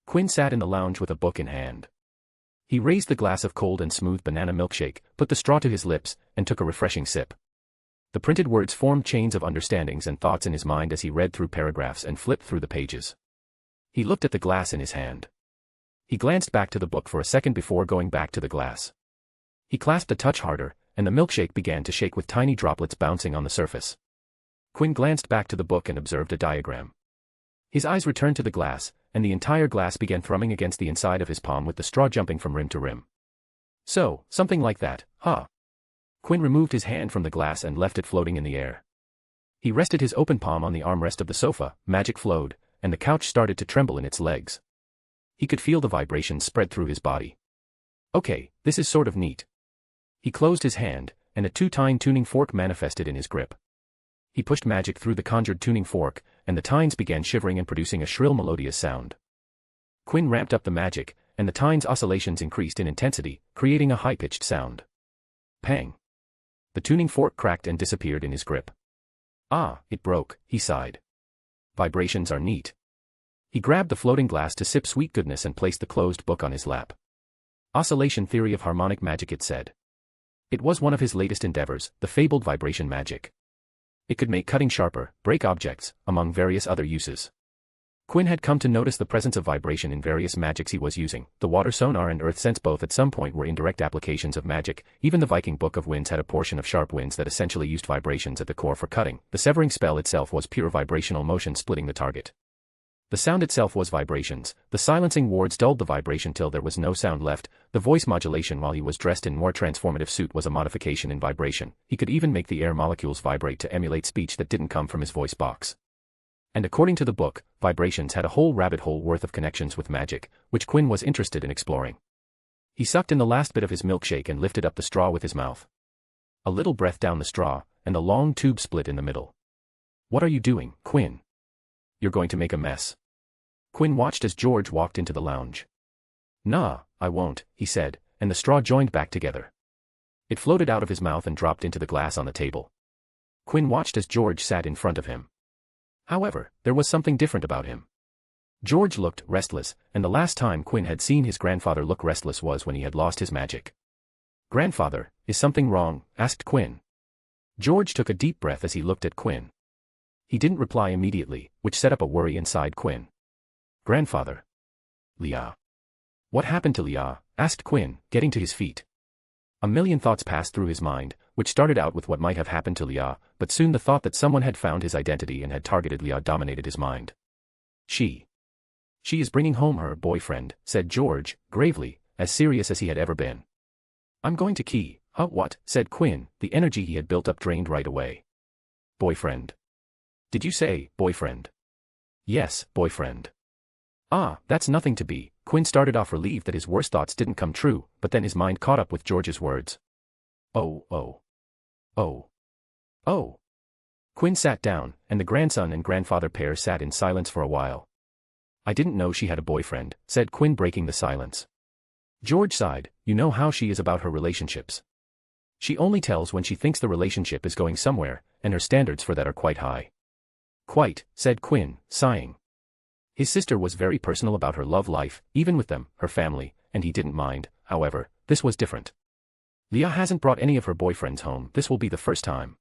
Quinn sat in the lounge with a book in hand. He raised the glass of cold and smooth banana milkshake, put the straw to his lips, and took a refreshing sip. The printed words formed chains of understandings and thoughts in his mind as he read through paragraphs and flipped through the pages. He looked at the glass in his hand. He glanced back to the book for a second before going back to the glass. He clasped a touch harder, and the milkshake began to shake with tiny droplets bouncing on the surface. Quinn glanced back to the book and observed a diagram. His eyes returned to the glass, and the entire glass began thrumming against the inside of his palm with the straw jumping from rim to rim. So, something like that, huh? Quinn removed his hand from the glass and left it floating in the air. He rested his open palm on the armrest of the sofa, magic flowed, and the couch started to tremble in its legs. He could feel the vibrations spread through his body. Okay, this is sort of neat. He closed his hand, and a two-tine tuning fork manifested in his grip. He pushed magic through the conjured tuning fork, and the tines began shivering and producing a shrill melodious sound. Quinn ramped up the magic, and the tines' oscillations increased in intensity, creating a high-pitched sound. Pang! The tuning fork cracked and disappeared in his grip. Ah, it broke, he sighed. Vibrations are neat. He grabbed the floating glass to sip sweet goodness and placed the closed book on his lap. Oscillation theory of harmonic magic, it said. It was one of his latest endeavors, the fabled vibration magic. It could make cutting sharper, break objects, among various other uses. Quinn had come to notice the presence of vibration in various magics he was using. The water sonar and earth sense both at some point were indirect applications of magic. Even the Viking Book of Winds had a portion of sharp winds that essentially used vibrations at the core for cutting. The severing spell itself was pure vibrational motion splitting the target. The sound itself was vibrations. The silencing wards dulled the vibration till there was no sound left. The voice modulation while he was dressed in more transformative suit was a modification in vibration. He could even make the air molecules vibrate to emulate speech that didn't come from his voice box. And according to the book, vibrations had a whole rabbit hole worth of connections with magic, which Quinn was interested in exploring. He sucked in the last bit of his milkshake and lifted up the straw with his mouth. A little breath down the straw, and the long tube split in the middle. What are you doing, Quinn? You're going to make a mess. Quinn watched as George walked into the lounge. Nah, I won't, he said, and the straw joined back together. It floated out of his mouth and dropped into the glass on the table. Quinn watched as George sat in front of him. However, there was something different about him. George looked restless, and the last time Quinn had seen his grandfather look restless was when he had lost his magic. Grandfather, is something wrong? Asked Quinn. George took a deep breath as he looked at Quinn. He didn't reply immediately, which set up a worry inside Quinn. Grandfather. Leah. What happened to Leah? Asked Quinn, getting to his feet. A million thoughts passed through his mind, which started out with what might have happened to Leah, but soon the thought that someone had found his identity and had targeted Leah dominated his mind. She is bringing home her boyfriend, said George, gravely, as serious as he had ever been. I'm going to key. Huh, what? Said Quinn, the energy he had built up drained right away. Boyfriend. Did you say, boyfriend? Yes, boyfriend. Ah, that's nothing to be. Quinn started off relieved that his worst thoughts didn't come true, but then his mind caught up with George's words. Oh, oh. Oh. Oh. Quinn sat down, and the grandson and grandfather pair sat in silence for a while. I didn't know she had a boyfriend, said Quinn, breaking the silence. George sighed. You know how she is about her relationships. She only tells when she thinks the relationship is going somewhere, and her standards for that are quite high. Quite, said Quinn, sighing. His sister was very personal about her love life, even with them, her family, and he didn't mind. However, this was different. Leah hasn't brought any of her boyfriends home. This will be the first time.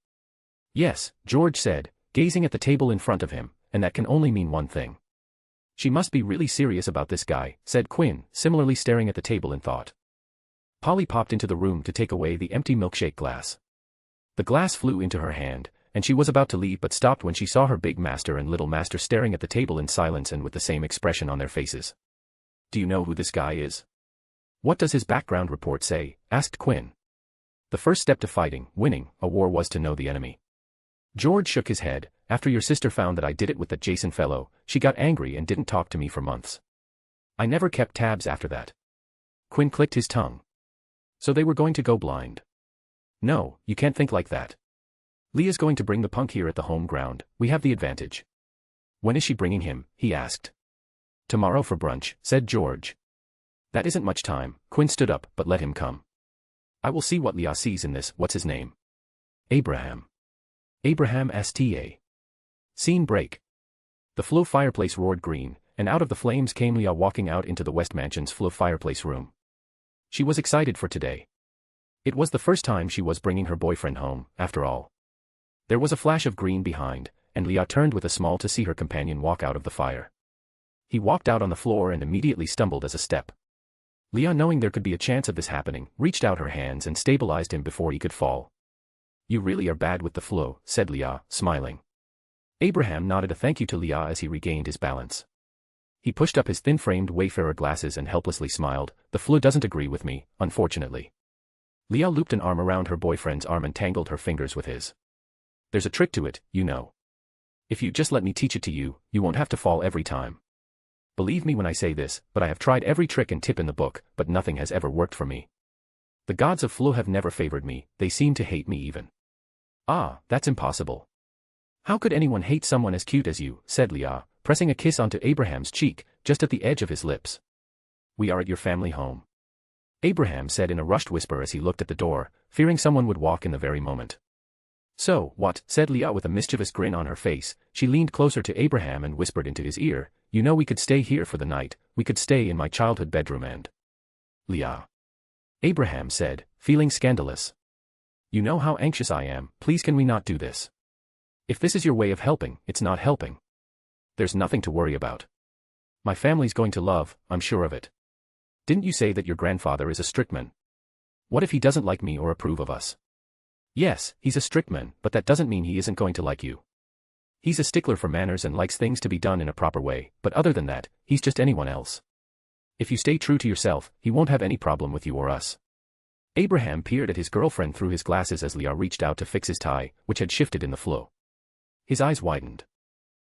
Yes, George said, gazing at the table in front of him, and that can only mean one thing. She must be really serious about this guy, said Quinn, similarly staring at the table in thought. Polly popped into the room to take away the empty milkshake glass. The glass flew into her hand, and she was about to leave but stopped when she saw her big master and little master staring at the table in silence and with the same expression on their faces. Do you know who this guy is? What does his background report say? Asked Quinn. The first step to fighting, winning, a war was to know the enemy. George shook his head. After your sister found that I did it with that Jason fellow, she got angry and didn't talk to me for months. I never kept tabs after that. Quinn clicked his tongue. So they were going to go blind. No, you can't think like that. Leah's going to bring the punk here at the home ground. We have the advantage. When is she bringing him? He asked. Tomorrow for brunch, said George. That isn't much time. Quinn stood up, but let him come. I will see what Leah sees in this. What's his name? Abraham. Abraham Sta. Scene break. The Flo fireplace roared green, and out of the flames came Leah walking out into the West Mansion's Flo fireplace room. She was excited for today. It was the first time she was bringing her boyfriend home, after all. There was a flash of green behind, and Leah turned with a smile to see her companion walk out of the fire. He walked out on the floor and immediately stumbled as a step. Leah, knowing there could be a chance of this happening, reached out her hands and stabilized him before he could fall. You really are bad with the Flo, said Leah, smiling. Abraham nodded a thank you to Leah as he regained his balance. He pushed up his thin-framed wayfarer glasses and helplessly smiled. The Flo doesn't agree with me, unfortunately. Leah looped an arm around her boyfriend's arm and tangled her fingers with his. There's a trick to it, you know. If you just let me teach it to you, you won't have to fall every time. Believe me when I say this, but I have tried every trick and tip in the book, but nothing has ever worked for me. The gods of Flo have never favored me, they seem to hate me even. Ah, that's impossible. How could anyone hate someone as cute as you, said Leah, pressing a kiss onto Abraham's cheek, just at the edge of his lips. We are at your family home. Abraham said in a rushed whisper as he looked at the door, fearing someone would walk in the very moment. So, what, said Leah with a mischievous grin on her face. She leaned closer to Abraham and whispered into his ear, you know we could stay here for the night, we could stay in my childhood bedroom and… Leah. Abraham said, feeling scandalous. You know how anxious I am, please can we not do this? If this is your way of helping, it's not helping. There's nothing to worry about. My family's going to love, I'm sure of it. Didn't you say that your grandfather is a strict man? What if he doesn't like me or approve of us? Yes, he's a strict man, but that doesn't mean he isn't going to like you. He's a stickler for manners and likes things to be done in a proper way, but other than that, he's just anyone else. If you stay true to yourself, he won't have any problem with you or us. Abraham peered at his girlfriend through his glasses as Leah reached out to fix his tie, which had shifted in the flow. His eyes widened.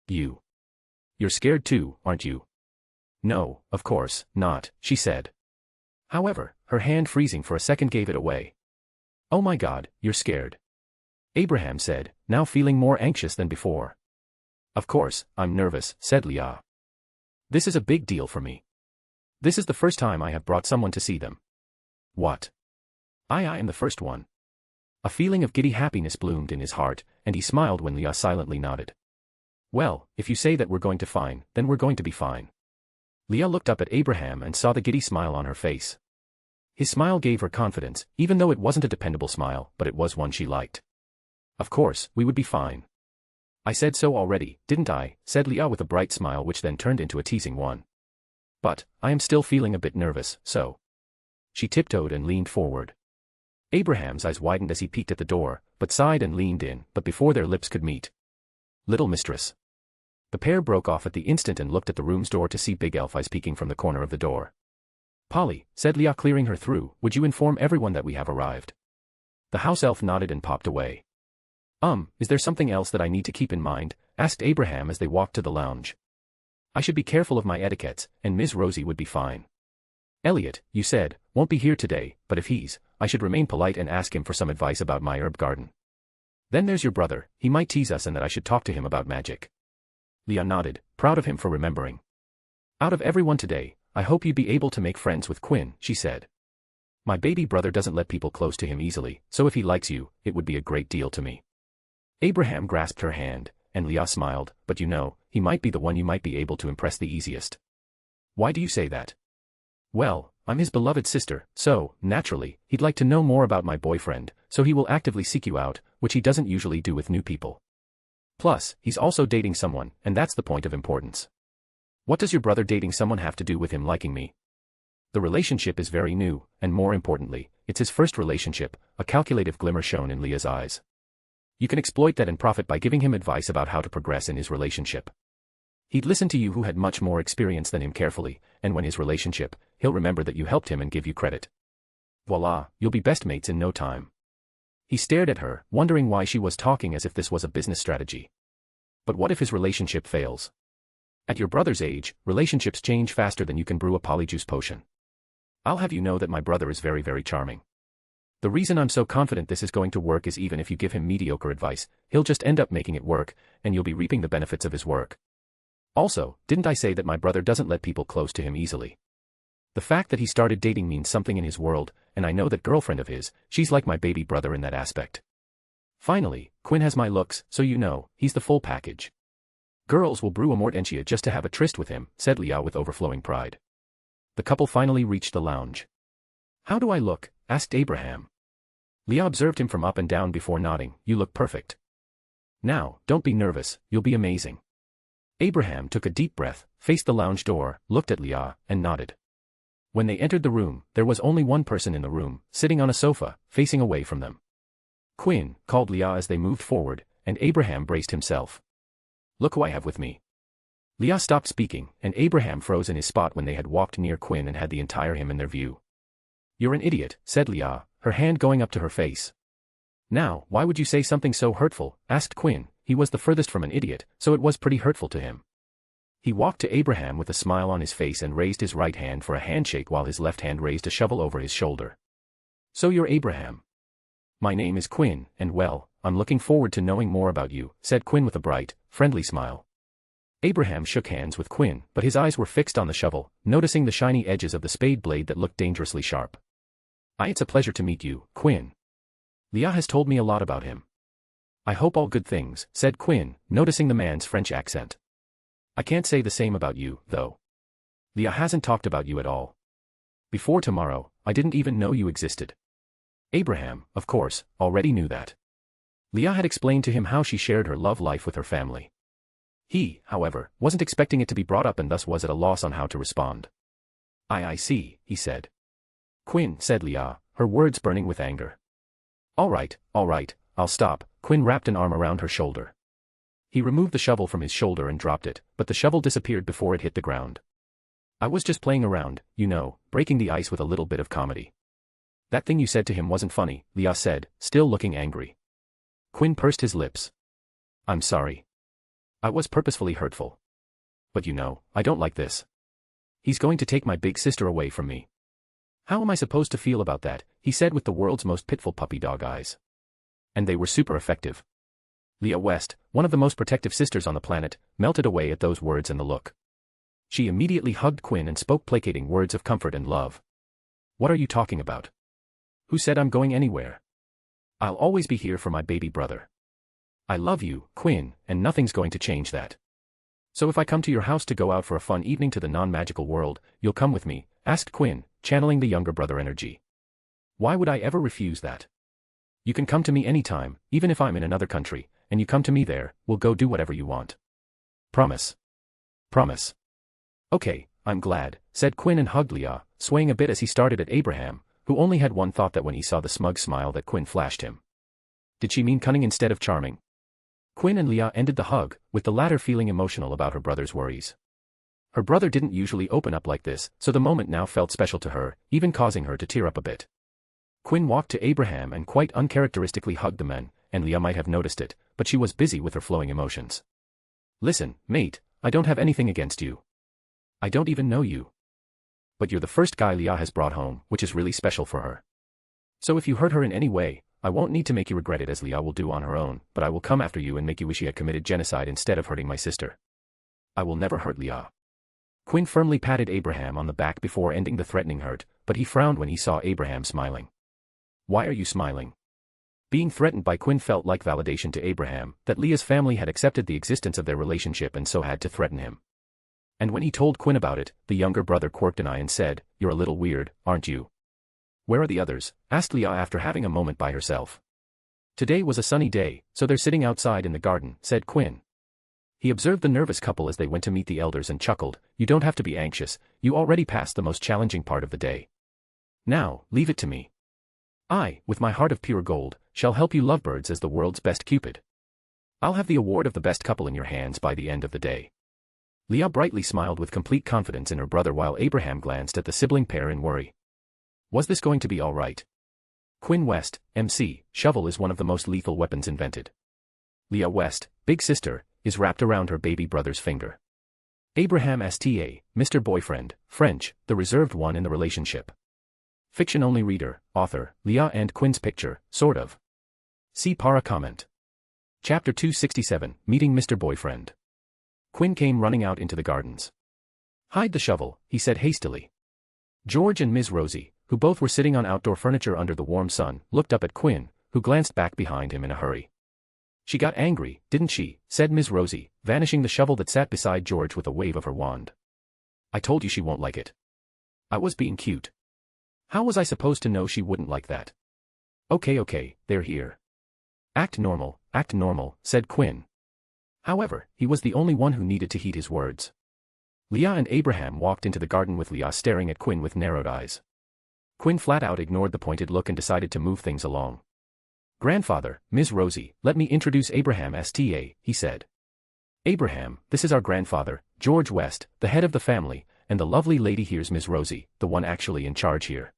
You're scared too, aren't you? No, of course, not, she said. However, her hand freezing for a second gave it away. Oh my God, you're scared. Abraham said, now feeling more anxious than before. Of course, I'm nervous, said Leah. This is a big deal for me. This is the first time I have brought someone to see them. What? I am the first one. A feeling of giddy happiness bloomed in his heart, and he smiled when Leah silently nodded. Well, if you say that we're going to fine, then we're going to be fine. Leah looked up at Abraham and saw the giddy smile on her face. His smile gave her confidence, even though it wasn't a dependable smile, but it was one she liked. Of course, we would be fine. I said so already, didn't I, said Leah with a bright smile which then turned into a teasing one. But, I am still feeling a bit nervous, so. She tiptoed and leaned forward. Abraham's eyes widened as he peeked at the door, but sighed and leaned in, but before their lips could meet. Little mistress. The pair broke off at the instant and looked at the room's door to see Big Elf eyes peeking from the corner of the door. Polly, said Leah, clearing her through, would you inform everyone that we have arrived? The house elf nodded and popped away. Is there something else that I need to keep in mind? Asked Abraham as they walked to the lounge. I should be careful of my etiquettes, and Ms. Rosie would be fine. Elliot, you said, won't be here today, but if I should remain polite and ask him for some advice about my herb garden. Then there's your brother, he might tease us and that I should talk to him about magic. Leah nodded, proud of him for remembering. Out of everyone today, I hope you'd be able to make friends with Quinn, she said. My baby brother doesn't let people close to him easily, so if he likes you, it would be a great deal to me. Abraham grasped her hand, and Leah smiled, but you know, he might be the one you might be able to impress the easiest. Why do you say that? Well, I'm his beloved sister, so, naturally, he'd like to know more about my boyfriend, so he will actively seek you out, which he doesn't usually do with new people. Plus, he's also dating someone, and that's the point of importance. What does your brother dating someone have to do with him liking me? The relationship is very new, and more importantly, it's his first relationship, a calculative glimmer shone in Leah's eyes. You can exploit that and profit by giving him advice about how to progress in his relationship. He'd listen to you who had much more experience than him carefully, and when his relationship, he'll remember that you helped him and give you credit. Voila, you'll be best mates in no time. He stared at her, wondering why she was talking as if this was a business strategy. But what if his relationship fails? At your brother's age, relationships change faster than you can brew a polyjuice potion. I'll have you know that my brother is very, very charming. The reason I'm so confident this is going to work is even if you give him mediocre advice, he'll just end up making it work, and you'll be reaping the benefits of his work. Also, didn't I say that my brother doesn't let people close to him easily? The fact that he started dating means something in his world, and I know that girlfriend of his, she's like my baby brother in that aspect. Finally, Quinn has my looks, so you know, he's the full package. Girls will brew a mortentia just to have a tryst with him, said Leah with overflowing pride. The couple finally reached the lounge. How do I look? Asked Abraham. Leah observed him from up and down before nodding. You look perfect. Now, don't be nervous, you'll be amazing. Abraham took a deep breath, faced the lounge door, looked at Leah, and nodded. When they entered the room, there was only one person in the room, sitting on a sofa, facing away from them. Quinn, called Leah as they moved forward, and Abraham braced himself. Look who I have with me. Leah stopped speaking, and Abraham froze in his spot when they had walked near Quinn and had the entire him in their view. You're an idiot, said Leah, her hand going up to her face. Now, why would you say something so hurtful? Asked Quinn. He was the furthest from an idiot, so it was pretty hurtful to him. He walked to Abraham with a smile on his face and raised his right hand for a handshake while his left hand raised a shovel over his shoulder. So you're Abraham. My name is Quinn, and well, I'm looking forward to knowing more about you, said Quinn with a bright, friendly smile. Abraham shook hands with Quinn, but his eyes were fixed on the shovel, noticing the shiny edges of the spade blade that looked dangerously sharp. It's a pleasure to meet you, Quinn. Leah has told me a lot about him. I hope all good things, said Quinn, noticing the man's French accent. I can't say the same about you, though. Leah hasn't talked about you at all. Before tomorrow, I didn't even know you existed. Abraham, of course, already knew that. Leah had explained to him how she shared her love life with her family. He, however, wasn't expecting it to be brought up and thus was at a loss on how to respond. I see, he said. Quinn, said Leah, her words burning with anger. All right, I'll stop. Quinn wrapped an arm around her shoulder. He removed the shovel from his shoulder and dropped it, but the shovel disappeared before it hit the ground. I was just playing around, you know, breaking the ice with a little bit of comedy. That thing you said to him wasn't funny, Leah said, still looking angry. Quinn pursed his lips. I'm sorry. I was purposefully hurtful. But you know, I don't like this. He's going to take my big sister away from me. How am I supposed to feel about that? He said with the world's most pitiful puppy dog eyes. And they were super effective. Leah West, one of the most protective sisters on the planet, melted away at those words and the look. She immediately hugged Quinn and spoke placating words of comfort and love. What are you talking about? Who said I'm going anywhere? I'll always be here for my baby brother. I love you, Quinn, and nothing's going to change that. So if I come to your house to go out for a fun evening to the non-magical world, you'll come with me? Asked Quinn, channeling the younger brother energy. Why would I ever refuse that? You can come to me anytime, even if I'm in another country, and you come to me there, we'll go do whatever you want. Promise. Promise. Okay, I'm glad, said Quinn and hugged Leah, swaying a bit as he started at Abraham, who only had one thought that when he saw the smug smile that Quinn flashed him. Did she mean cunning instead of charming? Quinn and Leah ended the hug, with the latter feeling emotional about her brother's worries. Her brother didn't usually open up like this, so the moment now felt special to her, even causing her to tear up a bit. Quinn walked to Abraham and quite uncharacteristically hugged the man, and Leah might have noticed it, but she was busy with her flowing emotions. Listen, mate, I don't have anything against you. I don't even know you. But you're the first guy Leah has brought home, which is really special for her. So if you hurt her in any way, I won't need to make you regret it as Leah will do on her own, but I will come after you and make you wish you had committed genocide instead of hurting my sister. I will never hurt Leah. Quinn firmly patted Abraham on the back before ending the threatening hurt, but he frowned when he saw Abraham smiling. Why are you smiling? Being threatened by Quinn felt like validation to Abraham, that Leah's family had accepted the existence of their relationship and so had to threaten him. And when he told Quinn about it, the younger brother quirked an eye and said, "You're a little weird, aren't you?" "Where are the others?" asked Leah after having a moment by herself. "Today was a sunny day, so they're sitting outside in the garden," said Quinn. He observed the nervous couple as they went to meet the elders and chuckled, "You don't have to be anxious, you already passed the most challenging part of the day. Now, leave it to me. I, with my heart of pure gold, shall help you lovebirds as the world's best Cupid. I'll have the award of the best couple in your hands by the end of the day." Leah brightly smiled with complete confidence in her brother while Abraham glanced at the sibling pair in worry. Was this going to be all right? Quinn West, MC, shovel is one of the most lethal weapons invented. Leah West, big sister, is wrapped around her baby brother's finger. Abraham Sta, Mr. Boyfriend, French, the reserved one in the relationship. Fiction-only reader, author, Leah and Quinn's picture, sort of. See para comment. Chapter 267, Meeting Mr. Boyfriend. Quinn came running out into the gardens. "Hide the shovel," he said hastily. George and Ms. Rosie, who both were sitting on outdoor furniture under the warm sun, looked up at Quinn, who glanced back behind him in a hurry. "She got angry, didn't she?" said Ms. Rosie, vanishing the shovel that sat beside George with a wave of her wand. "I told you she won't like it. I was being cute. How was I supposed to know she wouldn't like that?" Okay, they're here. Act normal, said Quinn. However, he was the only one who needed to heed his words. Leah and Abraham walked into the garden with Leah staring at Quinn with narrowed eyes. Quinn flat out ignored the pointed look and decided to move things along. "Grandfather, Ms. Rosie, let me introduce Abraham Sta, he said. "Abraham, this is our grandfather, George West, the head of the family, and the lovely lady here's Ms. Rosie, the one actually in charge here."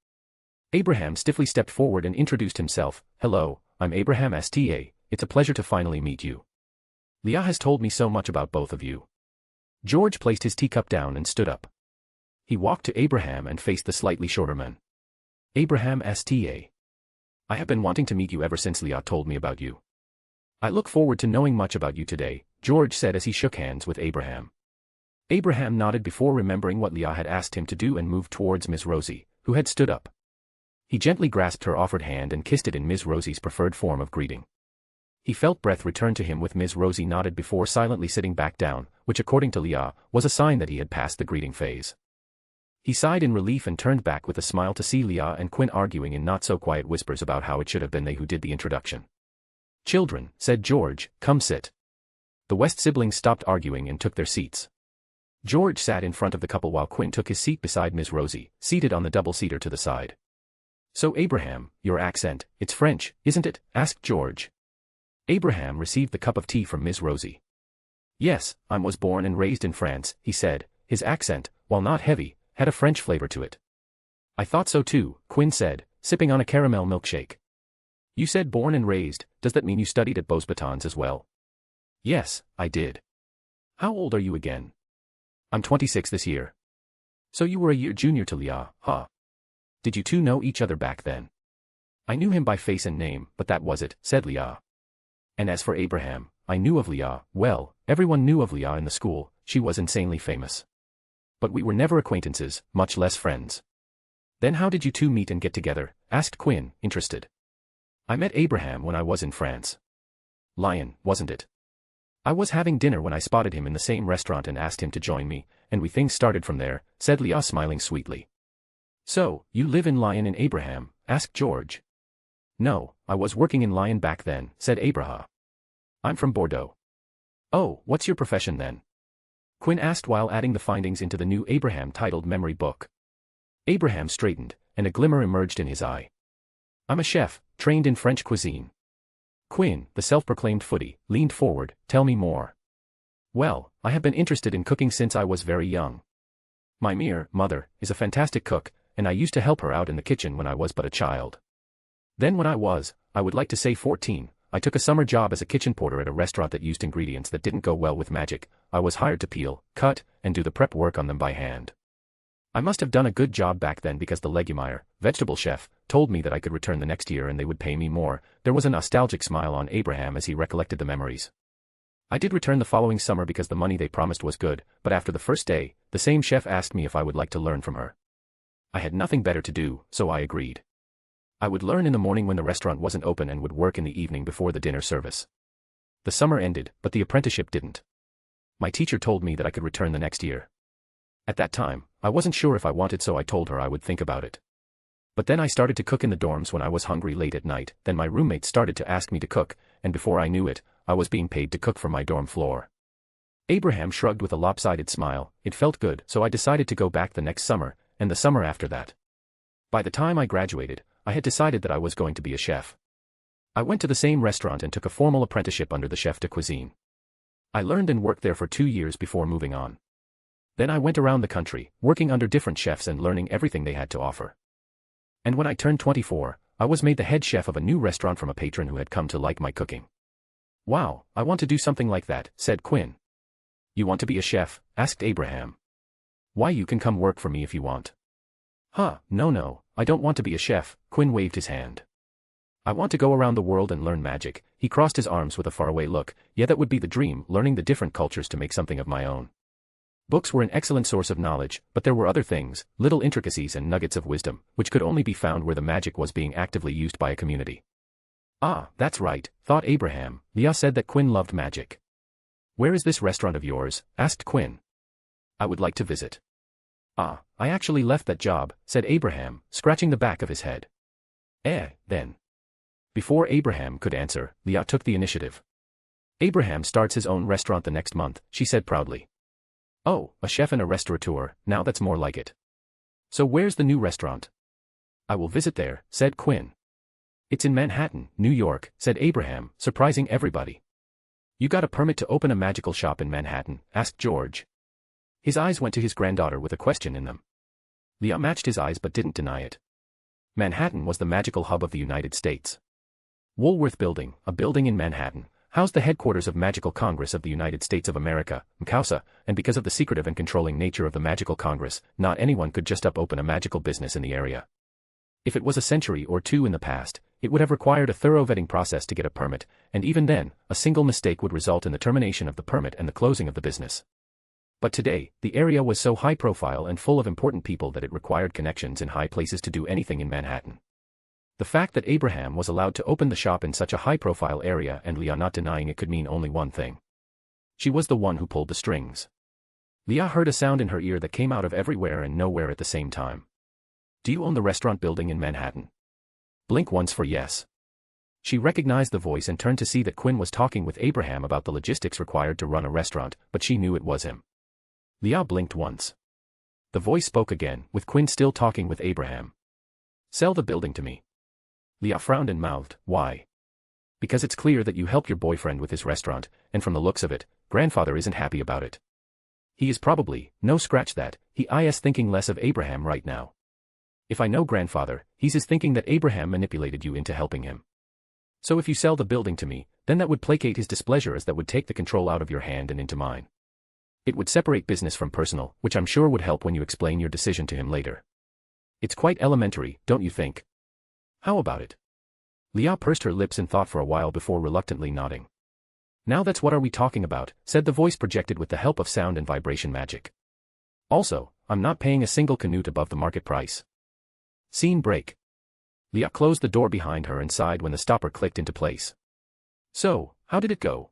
Abraham stiffly stepped forward and introduced himself. "Hello, I'm Abraham Sta, it's a pleasure to finally meet you. Leah has told me so much about both of you." George placed his teacup down and stood up. He walked to Abraham and faced the slightly shorter man. "Abraham Sta. I have been wanting to meet you ever since Leah told me about you. I look forward to knowing much about you today," George said as he shook hands with Abraham. Abraham nodded before remembering what Leah had asked him to do and moved towards Ms. Rosie, who had stood up. He gently grasped her offered hand and kissed it in Ms. Rosie's preferred form of greeting. He felt breath return to him with Ms. Rosie nodded before silently sitting back down, which according to Leah, was a sign that he had passed the greeting phase. He sighed in relief and turned back with a smile to see Leah and Quinn arguing in not-so-quiet whispers about how it should have been they who did the introduction. "Children," said George, "come sit." The West siblings stopped arguing and took their seats. George sat in front of the couple while Quinn took his seat beside Ms. Rosie, seated on the double-seater to the side. "So Abraham, your accent, it's French, isn't it?" asked George. Abraham received the cup of tea from Ms. Rosie. "Yes, I was born and raised in France," he said. His accent, while not heavy, had a French flavor to it. "I thought so too," Quinn said, sipping on a caramel milkshake. "You said born and raised, does that mean you studied at Beauxbatons as well?" "Yes, I did." "How old are you again?" "I'm 26 this year." "So you were a year junior to Leah, huh? Did you two know each other back then?" "I knew him by face and name, but that was it," said Leah. "And as for Abraham, I knew of Leah, well, everyone knew of Leah in the school, she was insanely famous. But we were never acquaintances, much less friends." "Then how did you two meet and get together?" asked Quinn, interested. "I met Abraham when I was in France." "Lion, wasn't it? I was having dinner when I spotted him in the same restaurant and asked him to join me, and things started from there," said Leah smiling sweetly. "So, you live in Lyon in Abraham?" asked George. "No, I was working in Lyon back then," said Abraham. "I'm from Bordeaux." "Oh, what's your profession then?" Quinn asked while adding the findings into the new Abraham titled memory book. Abraham straightened, and a glimmer emerged in his eye. "I'm a chef, trained in French cuisine." Quinn, the self-proclaimed foodie, leaned forward. "Tell me more." "Well, I have been interested in cooking since I was very young. My mere mother is a fantastic cook, and I used to help her out in the kitchen when I was but a child. Then when I would like to say 14, I took a summer job as a kitchen porter at a restaurant that used ingredients that didn't go well with magic. I was hired to peel, cut, and do the prep work on them by hand. I must have done a good job back then because the legumier, vegetable chef, told me that I could return the next year and they would pay me more. There was a nostalgic smile on Abraham as he recollected the memories. I did return the following summer because the money they promised was good, but after the first day, the same chef asked me if I would like to learn from her. I had nothing better to do, so I agreed. I would learn in the morning when the restaurant wasn't open and would work in the evening before the dinner service. The summer ended, but the apprenticeship didn't. My teacher told me that I could return the next year. At that time, I wasn't sure if I wanted, so I told her I would think about it. But then I started to cook in the dorms when I was hungry late at night. Then my roommates started to ask me to cook, and before I knew it, I was being paid to cook for my dorm floor. Abraham shrugged with a lopsided smile. It felt good, so I decided to go back the next summer, and the summer after that. By the time I graduated, I had decided that I was going to be a chef. I went to the same restaurant and took a formal apprenticeship under the chef de cuisine. I learned and worked there for 2 years before moving on. Then I went around the country, working under different chefs and learning everything they had to offer. And when I turned 24, I was made the head chef of a new restaurant from a patron who had come to like my cooking. Wow, I want to do something like that, said Quinn. You want to be a chef? Asked Abraham. Why, you can come work for me if you want. Huh, no, I don't want to be a chef, Quinn waved his hand. I want to go around the world and learn magic. He crossed his arms with a faraway look. Yeah, that would be the dream, learning the different cultures to make something of my own. Books were an excellent source of knowledge, but there were other things, little intricacies and nuggets of wisdom, which could only be found where the magic was being actively used by a community. Ah, that's right, thought Abraham. Leah said that Quinn loved magic. Where is this restaurant of yours? Asked Quinn. I would like to visit. Ah, I actually left that job, said Abraham, scratching the back of his head. Then. Before Abraham could answer, Leah took the initiative. Abraham starts his own restaurant the next month, she said proudly. Oh, a chef and a restaurateur, now that's more like it. So where's the new restaurant? I will visit there, said Quinn. It's in Manhattan, New York, said Abraham, surprising everybody. You got a permit to open a magical shop in Manhattan? Asked George. His eyes went to his granddaughter with a question in them. Leah matched his eyes but didn't deny it. Manhattan was the magical hub of the United States. Woolworth Building, a building in Manhattan, housed the headquarters of Magical Congress of the United States of America, MCAUSA, and because of the secretive and controlling nature of the Magical Congress, not anyone could just open a magical business in the area. If it was a century or two in the past, it would have required a thorough vetting process to get a permit, and even then, a single mistake would result in the termination of the permit and the closing of the business. But today, the area was so high profile and full of important people that it required connections in high places to do anything in Manhattan. The fact that Abraham was allowed to open the shop in such a high-profile area and Leah not denying it could mean only one thing. She was the one who pulled the strings. Leah heard a sound in her ear that came out of everywhere and nowhere at the same time. Do you own the restaurant building in Manhattan? Blink once for yes. She recognized the voice and turned to see that Quinn was talking with Abraham about the logistics required to run a restaurant, but she knew it was him. Leah blinked once. The voice spoke again, with Quinn still talking with Abraham. Sell the building to me. Leah frowned and mouthed, why? Because it's clear that you helped your boyfriend with his restaurant, and from the looks of it, grandfather isn't happy about it. He is probably, no scratch that, he is thinking less of Abraham right now. If I know grandfather, he's thinking that Abraham manipulated you into helping him. So if you sell the building to me, then that would placate his displeasure as that would take the control out of your hand and into mine. It would separate business from personal, which I'm sure would help when you explain your decision to him later. It's quite elementary, don't you think? How about it? Leah pursed her lips and thought for a while before reluctantly nodding. Now that's what are we talking about, said the voice projected with the help of sound and vibration magic. Also, I'm not paying a single canute above the market price. Scene break. Leah closed the door behind her and sighed when the stopper clicked into place. So, how did it go?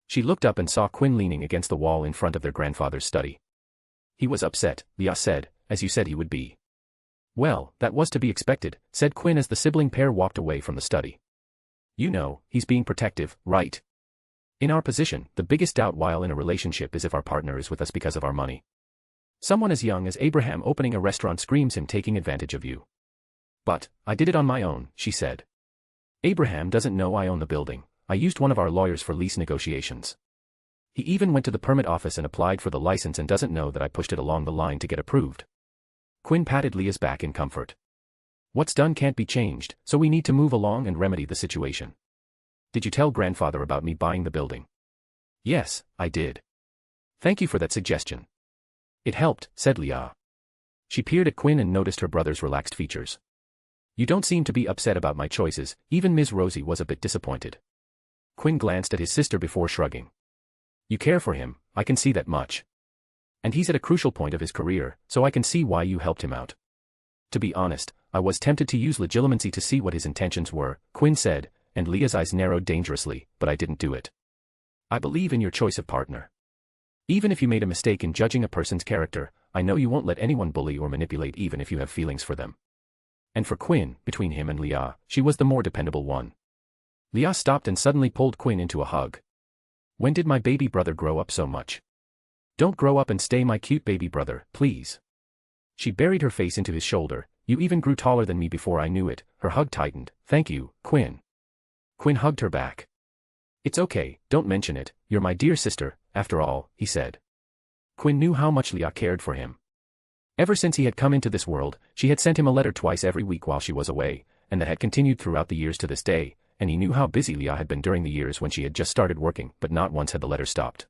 She looked up and saw Quinn leaning against the wall in front of their grandfather's study. He was upset, Leah said, as you said he would be. Well, that was to be expected, said Quinn as the sibling pair walked away from the study. You know, he's being protective, right? In our position, the biggest doubt while in a relationship is if our partner is with us because of our money. Someone as young as Abraham opening a restaurant screams him taking advantage of you. But, I did it on my own, she said. Abraham doesn't know I own the building. I used one of our lawyers for lease negotiations. He even went to the permit office and applied for the license and doesn't know that I pushed it along the line to get approved. Quinn patted Leah's back in comfort. What's done can't be changed, so we need to move along and remedy the situation. Did you tell grandfather about me buying the building? Yes, I did. Thank you for that suggestion. It helped, said Leah. She peered at Quinn and noticed her brother's relaxed features. You don't seem to be upset about my choices, even Ms. Rosie was a bit disappointed. Quinn glanced at his sister before shrugging. You care for him, I can see that much. And he's at a crucial point of his career, so I can see why you helped him out. To be honest, I was tempted to use legitimacy to see what his intentions were, Quinn said, and Leah's eyes narrowed dangerously, but I didn't do it. I believe in your choice of partner. Even if you made a mistake in judging a person's character, I know you won't let anyone bully or manipulate even if you have feelings for them. And for Quinn, between him and Leah, she was the more dependable one. Leah stopped and suddenly pulled Quinn into a hug. When did my baby brother grow up so much? Don't grow up and stay my cute baby brother, please. She buried her face into his shoulder. You even grew taller than me before I knew it. Her hug tightened. Thank you, Quinn. Quinn hugged her back. It's okay, don't mention it, you're my dear sister, after all, he said. Quinn knew how much Leah cared for him. Ever since he had come into this world, she had sent him a letter twice every week while she was away, and that had continued throughout the years to this day, and he knew how busy Leah had been during the years when she had just started working, but not once had the letter stopped.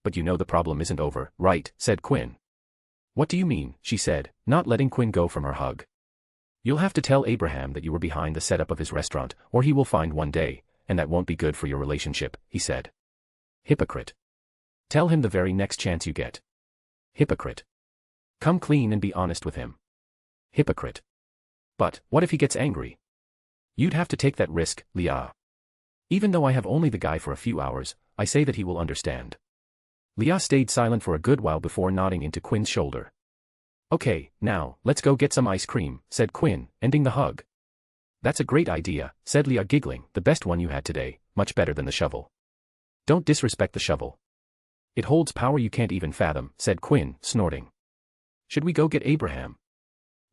But you know the problem isn't over, right, said Quinn. What do you mean, she said, not letting Quinn go from her hug. You'll have to tell Abraham that you were behind the setup of his restaurant, or he will find one day, and that won't be good for your relationship, he said. Hypocrite. Tell him the very next chance you get. Hypocrite. Come clean and be honest with him. Hypocrite. But, what if he gets angry? You'd have to take that risk, Leah. Even though I have only the guy for a few hours, I say that he will understand. Leah stayed silent for a good while before nodding into Quinn's shoulder. Okay, now, let's go get some ice cream, said Quinn, ending the hug. That's a great idea, said Leah giggling, the best one you had today, much better than the shovel. Don't disrespect the shovel. It holds power you can't even fathom, said Quinn, snorting. Should we go get Abraham?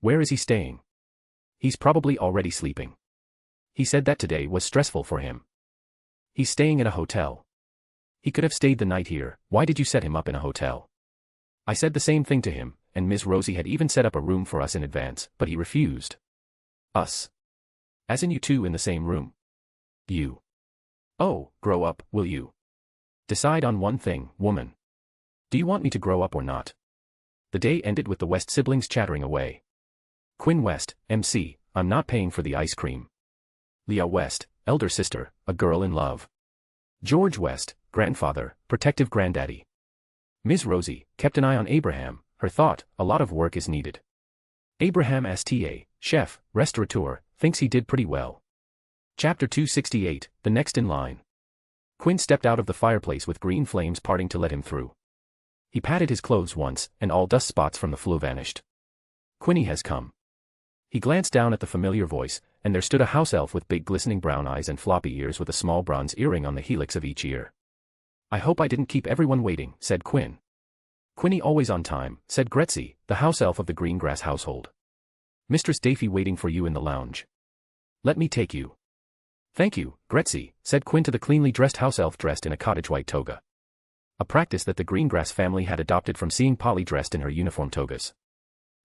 Where is he staying? He's probably already sleeping. He said that today was stressful for him. He's staying at a hotel. He could have stayed the night here, why did you set him up in a hotel? I said the same thing to him, and Miss Rosie had even set up a room for us in advance, but he refused. Us. As in you two in the same room. You. Oh, grow up, will you? Decide on one thing, woman. Do you want me to grow up or not? The day ended with the West siblings chattering away. Quinn West, MC, I'm not paying for the ice cream. Leah West, elder sister, a girl in love. George West, grandfather, protective granddaddy. Ms. Rosie, kept an eye on Abraham, her thought, a lot of work is needed. Abraham Sta, chef, restaurateur, thinks he did pretty well. Chapter 268, the next in line. Quinn stepped out of the fireplace with green flames parting to let him through. He patted his clothes once, and all dust spots from the flue vanished. Quinny has come. He glanced down at the familiar voice, and there stood a house elf with big glistening brown eyes and floppy ears with a small bronze earring on the helix of each ear. I hope I didn't keep everyone waiting, said Quinn. Quinny always on time, said Gretzy, the house elf of the green grass household. Mistress Dafy waiting for you in the lounge. Let me take you. Thank you, Gretzy, said Quinn to the cleanly dressed house elf dressed in a cottage white toga. A practice that the Greengrass family had adopted from seeing Polly dressed in her uniform togas.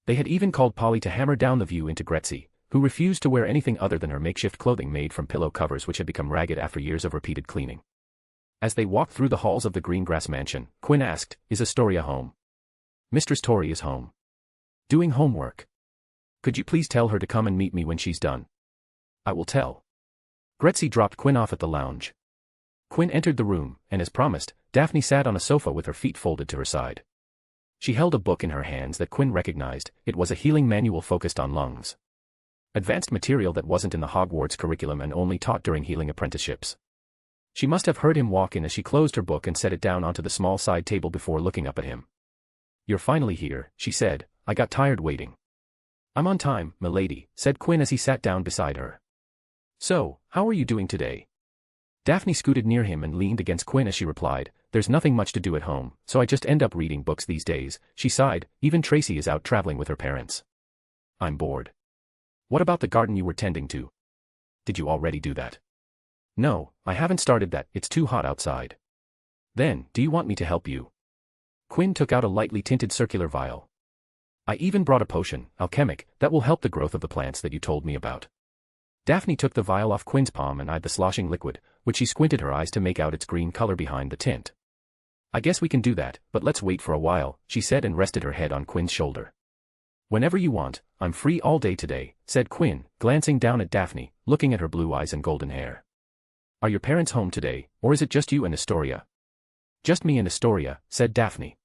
They had even called Polly to hammer down the view into Gretzy, who refused to wear anything other than her makeshift clothing made from pillow covers which had become ragged after years of repeated cleaning. As they walked through the halls of the Greengrass mansion, Quinn asked, Is Astoria home? Mistress Tori is home. Doing homework. Could you please tell her to come and meet me when she's done? I will tell. Gretzy dropped Quinn off at the lounge. Quinn entered the room, and as promised, Daphne sat on a sofa with her feet folded to her side. She held a book in her hands that Quinn recognized. It was a healing manual focused on lungs. Advanced material that wasn't in the Hogwarts curriculum and only taught during healing apprenticeships. She must have heard him walk in as she closed her book and set it down onto the small side table before looking up at him. You're finally here, she said. I got tired waiting. I'm on time, milady, said Quinn as he sat down beside her. So, how are you doing today? Daphne scooted near him and leaned against Quinn as she replied, There's nothing much to do at home, so I just end up reading books these days. She sighed, even Tracy is out traveling with her parents. I'm bored. What about the garden you were tending to? Did you already do that? No, I haven't started that, it's too hot outside. Then, do you want me to help you? Quinn took out a lightly tinted circular vial. I even brought a potion, alchemic, that will help the growth of the plants that you told me about. Daphne took the vial off Quinn's palm and eyed the sloshing liquid, which she squinted her eyes to make out its green color behind the tint. I guess we can do that, but let's wait for a while, she said and rested her head on Quinn's shoulder. Whenever you want, I'm free all day today, said Quinn, glancing down at Daphne, looking at her blue eyes and golden hair. Are your parents home today, or is it just you and Astoria? Just me and Astoria, said Daphne.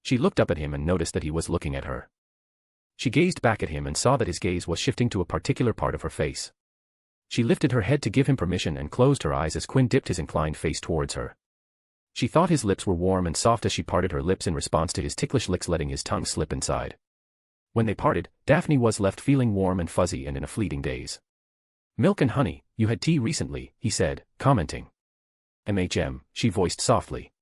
She looked up at him and noticed that he was looking at her. She gazed back at him and saw that his gaze was shifting to a particular part of her face. She lifted her head to give him permission and closed her eyes as Quinn dipped his inclined face towards her. She thought his lips were warm and soft as she parted her lips in response to his ticklish licks, letting his tongue slip inside. When they parted, Daphne was left feeling warm and fuzzy and in a fleeting daze. Milk and honey, you had tea recently, he said, commenting. She voiced softly.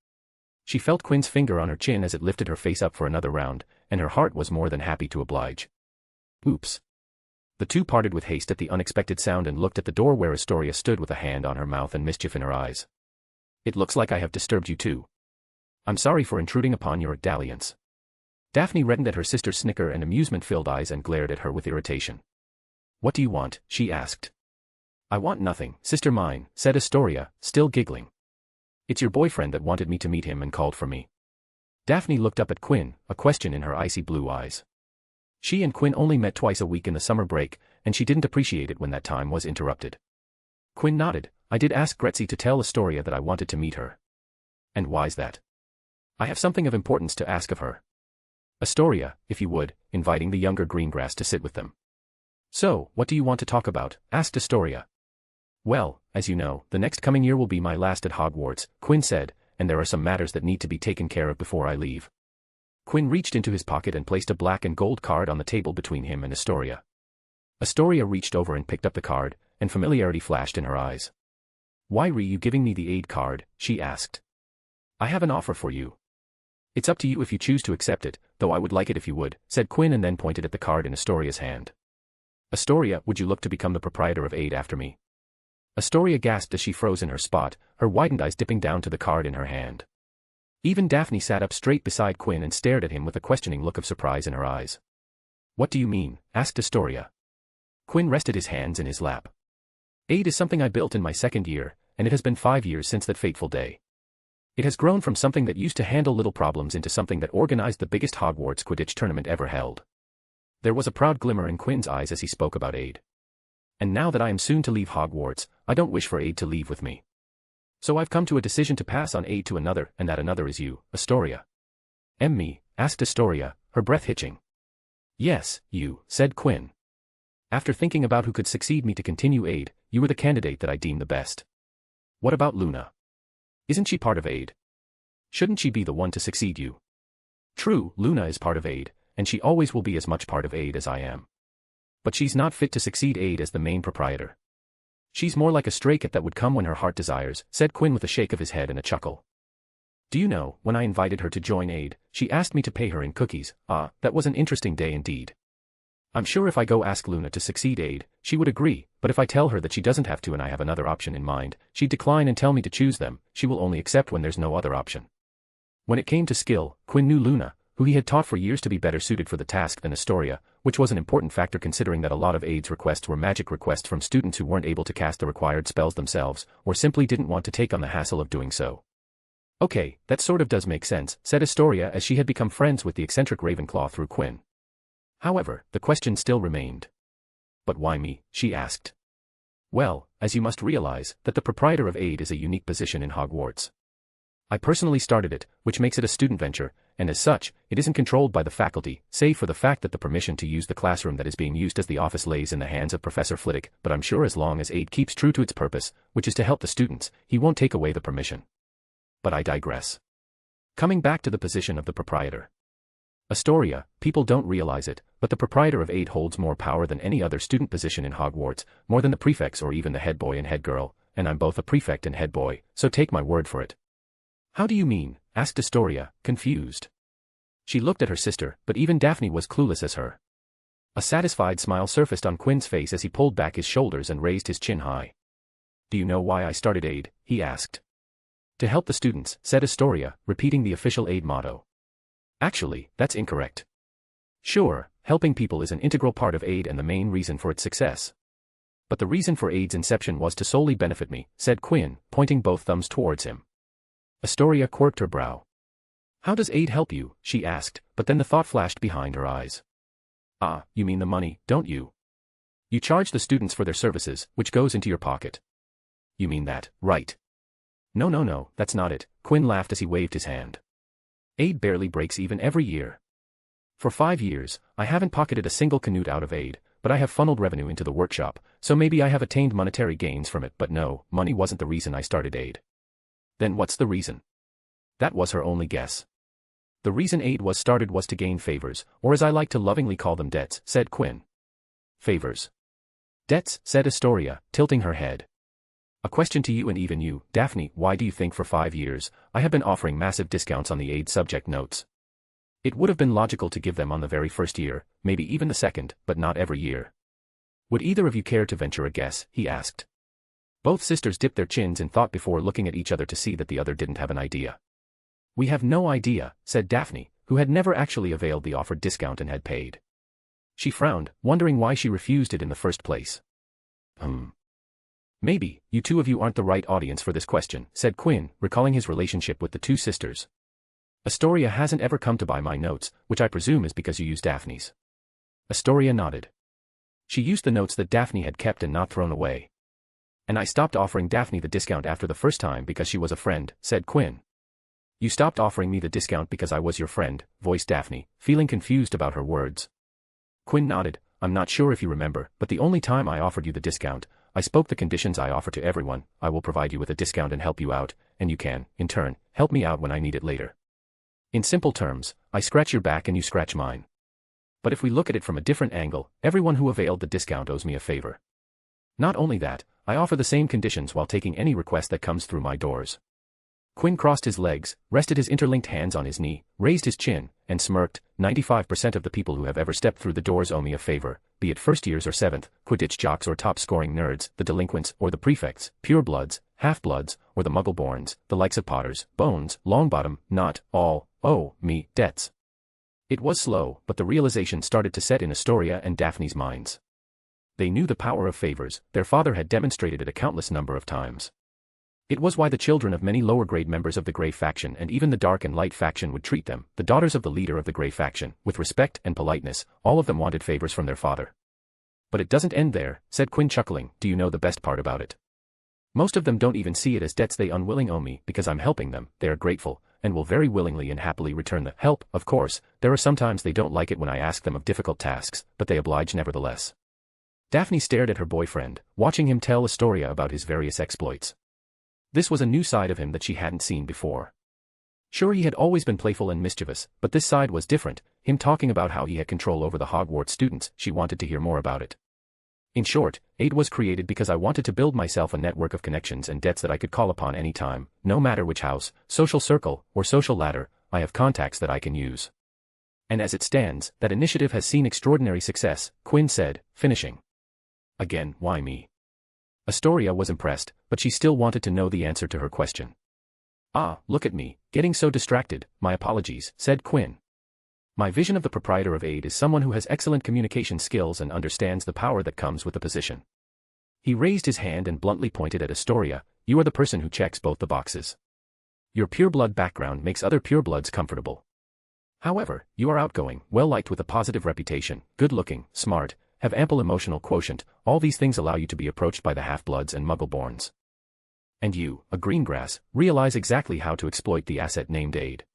She felt Quinn's finger on her chin as it lifted her face up for another round, and her heart was more than happy to oblige. Oops. The two parted with haste at the unexpected sound and looked at the door where Astoria stood with a hand on her mouth and mischief in her eyes. It looks like I have disturbed you too. I'm sorry for intruding upon your dalliance. Daphne reddened at her sister's snicker and amusement-filled eyes and glared at her with irritation. What do you want? She asked. I want nothing, sister mine, said Astoria, still giggling. It's your boyfriend that wanted me to meet him and called for me. Daphne looked up at Quinn, a question in her icy blue eyes. She and Quinn only met twice a week in the summer break, and she didn't appreciate it when that time was interrupted. Quinn nodded. I did ask Gretzi to tell Astoria that I wanted to meet her. And why's that? I have something of importance to ask of her. Astoria, if you would, inviting the younger Greengrass to sit with them. So, what do you want to talk about? Asked Astoria. Well, as you know, the next coming year will be my last at Hogwarts, Quinn said, and there are some matters that need to be taken care of before I leave. Quinn reached into his pocket and placed a black and gold card on the table between him and Astoria. Astoria reached over and picked up the card, and familiarity flashed in her eyes. Why are you giving me the aid card? She asked. I have an offer for you. It's up to you if you choose to accept it, though I would like it if you would, said Quinn and then pointed at the card in Astoria's hand. Astoria, would you look to become the proprietor of aid after me? Astoria gasped as she froze in her spot, her widened eyes dipping down to the card in her hand. Even Daphne sat up straight beside Quinn and stared at him with a questioning look of surprise in her eyes. What do you mean? Asked Astoria. Quinn rested his hands in his lap. Aid is something I built in my second year, and it has been 5 years since that fateful day. It has grown from something that used to handle little problems into something that organized the biggest Hogwarts Quidditch tournament ever held. There was a proud glimmer in Quinn's eyes as he spoke about Aid. And now that I am soon to leave Hogwarts, I don't wish for Aid to leave with me. So I've come to a decision to pass on Aid to another, and that another is you, Astoria. Me? Asked Astoria, her breath hitching. Yes, you, said Quinn. After thinking about who could succeed me to continue Aid, you were the candidate that I deem the best. What about Luna? Isn't she part of Aid? Shouldn't she be the one to succeed you? True, Luna is part of Aid, and she always will be as much part of Aid as I am. But she's not fit to succeed Aid as the main proprietor. She's more like a stray cat that would come when her heart desires, said Quinn with a shake of his head and a chuckle. Do you know, when I invited her to join Aid, she asked me to pay her in cookies. That was an interesting day indeed. I'm sure if I go ask Luna to succeed Aid, she would agree, but if I tell her that she doesn't have to and I have another option in mind, she'd decline and tell me to choose them. She will only accept when there's no other option. When it came to skill, Quinn knew Luna, who he had taught for years, to be better suited for the task than Astoria, which was an important factor considering that a lot of Aid's requests were magic requests from students who weren't able to cast the required spells themselves, or simply didn't want to take on the hassle of doing so. Okay, that sort of does make sense, said Astoria as she had become friends with the eccentric Ravenclaw through Quinn. However, the question still remained. But why me? She asked. Well, as you must realize, that the proprietor of Aid is a unique position in Hogwarts. I personally started it, which makes it a student venture, and as such, it isn't controlled by the faculty, save for the fact that the permission to use the classroom that is being used as the office lays in the hands of Professor Flitwick, but I'm sure as long as Aid keeps true to its purpose, which is to help the students, he won't take away the permission. But I digress. Coming back to the position of the proprietor. Astoria, people don't realize it, but the proprietor of Aid holds more power than any other student position in Hogwarts, more than the prefects or even the head boy and head girl, and I'm both a prefect and head boy, so take my word for it. How do you mean? Asked Astoria, confused. She looked at her sister, but even Daphne was clueless as her. A satisfied smile surfaced on Quinn's face as he pulled back his shoulders and raised his chin high. Do you know why I started Aid? He asked. To help the students, said Astoria, repeating the official aid motto. Actually, that's incorrect. Sure, helping people is an integral part of aid and the main reason for its success. But the reason for aid's inception was to solely benefit me, said Quinn, pointing both thumbs towards him. Astoria quirked her brow. How does aid help you? She asked, but then the thought flashed behind her eyes. Ah, you mean the money, don't you? You charge the students for their services, which goes into your pocket. You mean that, right? No, that's not it, Quinn laughed as he waved his hand. Aid barely breaks even every year. For 5 years, I haven't pocketed a single canute out of aid, but I have funneled revenue into the workshop, so maybe I have attained monetary gains from it, but no, money wasn't the reason I started aid. Then what's the reason? That was her only guess. The reason aid was started was to gain favors, or as I like to lovingly call them debts, said Quinn. Favors. Debts, said Astoria, tilting her head. A question to you and even you, Daphne, why do you think for 5 years, I have been offering massive discounts on the aid subject notes? It would have been logical to give them on the very first year, maybe even the second, but not every year. Would either of you care to venture a guess, he asked. Both sisters dipped their chins in thought before looking at each other to see that the other didn't have an idea. We have no idea, said Daphne, who had never actually availed the offered discount and had paid. She frowned, wondering why she refused it in the first place. Maybe, you two of you aren't the right audience for this question, said Quinn, recalling his relationship with the two sisters. Astoria hasn't ever come to buy my notes, which I presume is because you used Daphne's. Astoria nodded. She used the notes that Daphne had kept and not thrown away. And I stopped offering Daphne the discount after the first time because she was a friend, said Quinn. You stopped offering me the discount because I was your friend, voiced Daphne, feeling confused about her words. Quinn nodded. I'm not sure if you remember, but the only time I offered you the discount, I spoke the conditions I offer to everyone. I will provide you with a discount and help you out, and you can, in turn, help me out when I need it later. In simple terms, I scratch your back and you scratch mine. But if we look at it from a different angle, everyone who availed the discount owes me a favor. Not only that, I offer the same conditions while taking any request that comes through my doors. Quinn crossed his legs, rested his interlinked hands on his knee, raised his chin, and smirked. 95% of the people who have ever stepped through the doors owe me a favor, be it first years or seventh, Quidditch jocks or top-scoring nerds, the delinquents or the prefects, purebloods, half-bloods, or the muggle-borns, the likes of Potters, Bones, Longbottom, not all owe me debts. It was slow, but the realization started to set in Astoria and Daphne's minds. They knew the power of favors. Their father had demonstrated it a countless number of times. It was why the children of many lower-grade members of the Grey faction and even the Dark and Light faction would treat them, the daughters of the leader of the Grey faction, with respect and politeness. All of them wanted favors from their father. But it doesn't end there, said Quinn, chuckling. Do you know the best part about it? Most of them don't even see it as debts they unwillingly owe me because I'm helping them. They are grateful, and will very willingly and happily return the help. Of course, there are sometimes they don't like it when I ask them of difficult tasks, but they oblige nevertheless. Daphne stared at her boyfriend, watching him tell Astoria about his various exploits. This was a new side of him that she hadn't seen before. Sure, he had always been playful and mischievous, but this side was different, him talking about how he had control over the Hogwarts students. She wanted to hear more about it. In short, aid was created because I wanted to build myself a network of connections and debts that I could call upon any time, no matter which house, social circle, or social ladder. I have contacts that I can use. And as it stands, that initiative has seen extraordinary success, Quinn said, finishing. Again, why me? Astoria was impressed, but she still wanted to know the answer to her question. Ah, look at me, getting so distracted. My apologies, said Quinn. My vision of the proprietor of aid is someone who has excellent communication skills and understands the power that comes with the position. He raised his hand and bluntly pointed at Astoria. You are the person who checks both the boxes. Your pureblood background makes other purebloods comfortable. However, you are outgoing, well-liked with a positive reputation, good-looking, smart, have ample emotional quotient. All these things allow you to be approached by the half-bloods and muggle-borns. And you, a greengrass, realize exactly how to exploit the asset named aid.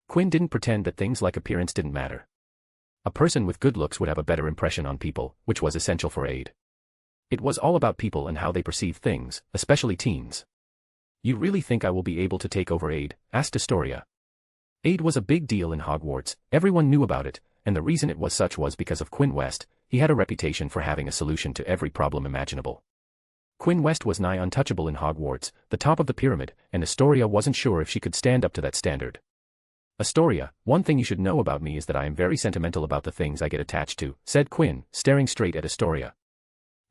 Quinn didn't pretend that things like appearance didn't matter. A person with good looks would have a better impression on people, which was essential for aid. It was all about people and how they perceive things, especially teens. You really think I will be able to take over aid? Asked Astoria. Aid was a big deal in Hogwarts, everyone knew about it, and the reason it was such was because of Quinn West. He had a reputation for having a solution to every problem imaginable. Quinn West was nigh untouchable in Hogwarts, the top of the pyramid, and Astoria wasn't sure if she could stand up to that standard. Astoria, one thing you should know about me is that I am very sentimental about the things I get attached to, said Quinn, staring straight at Astoria.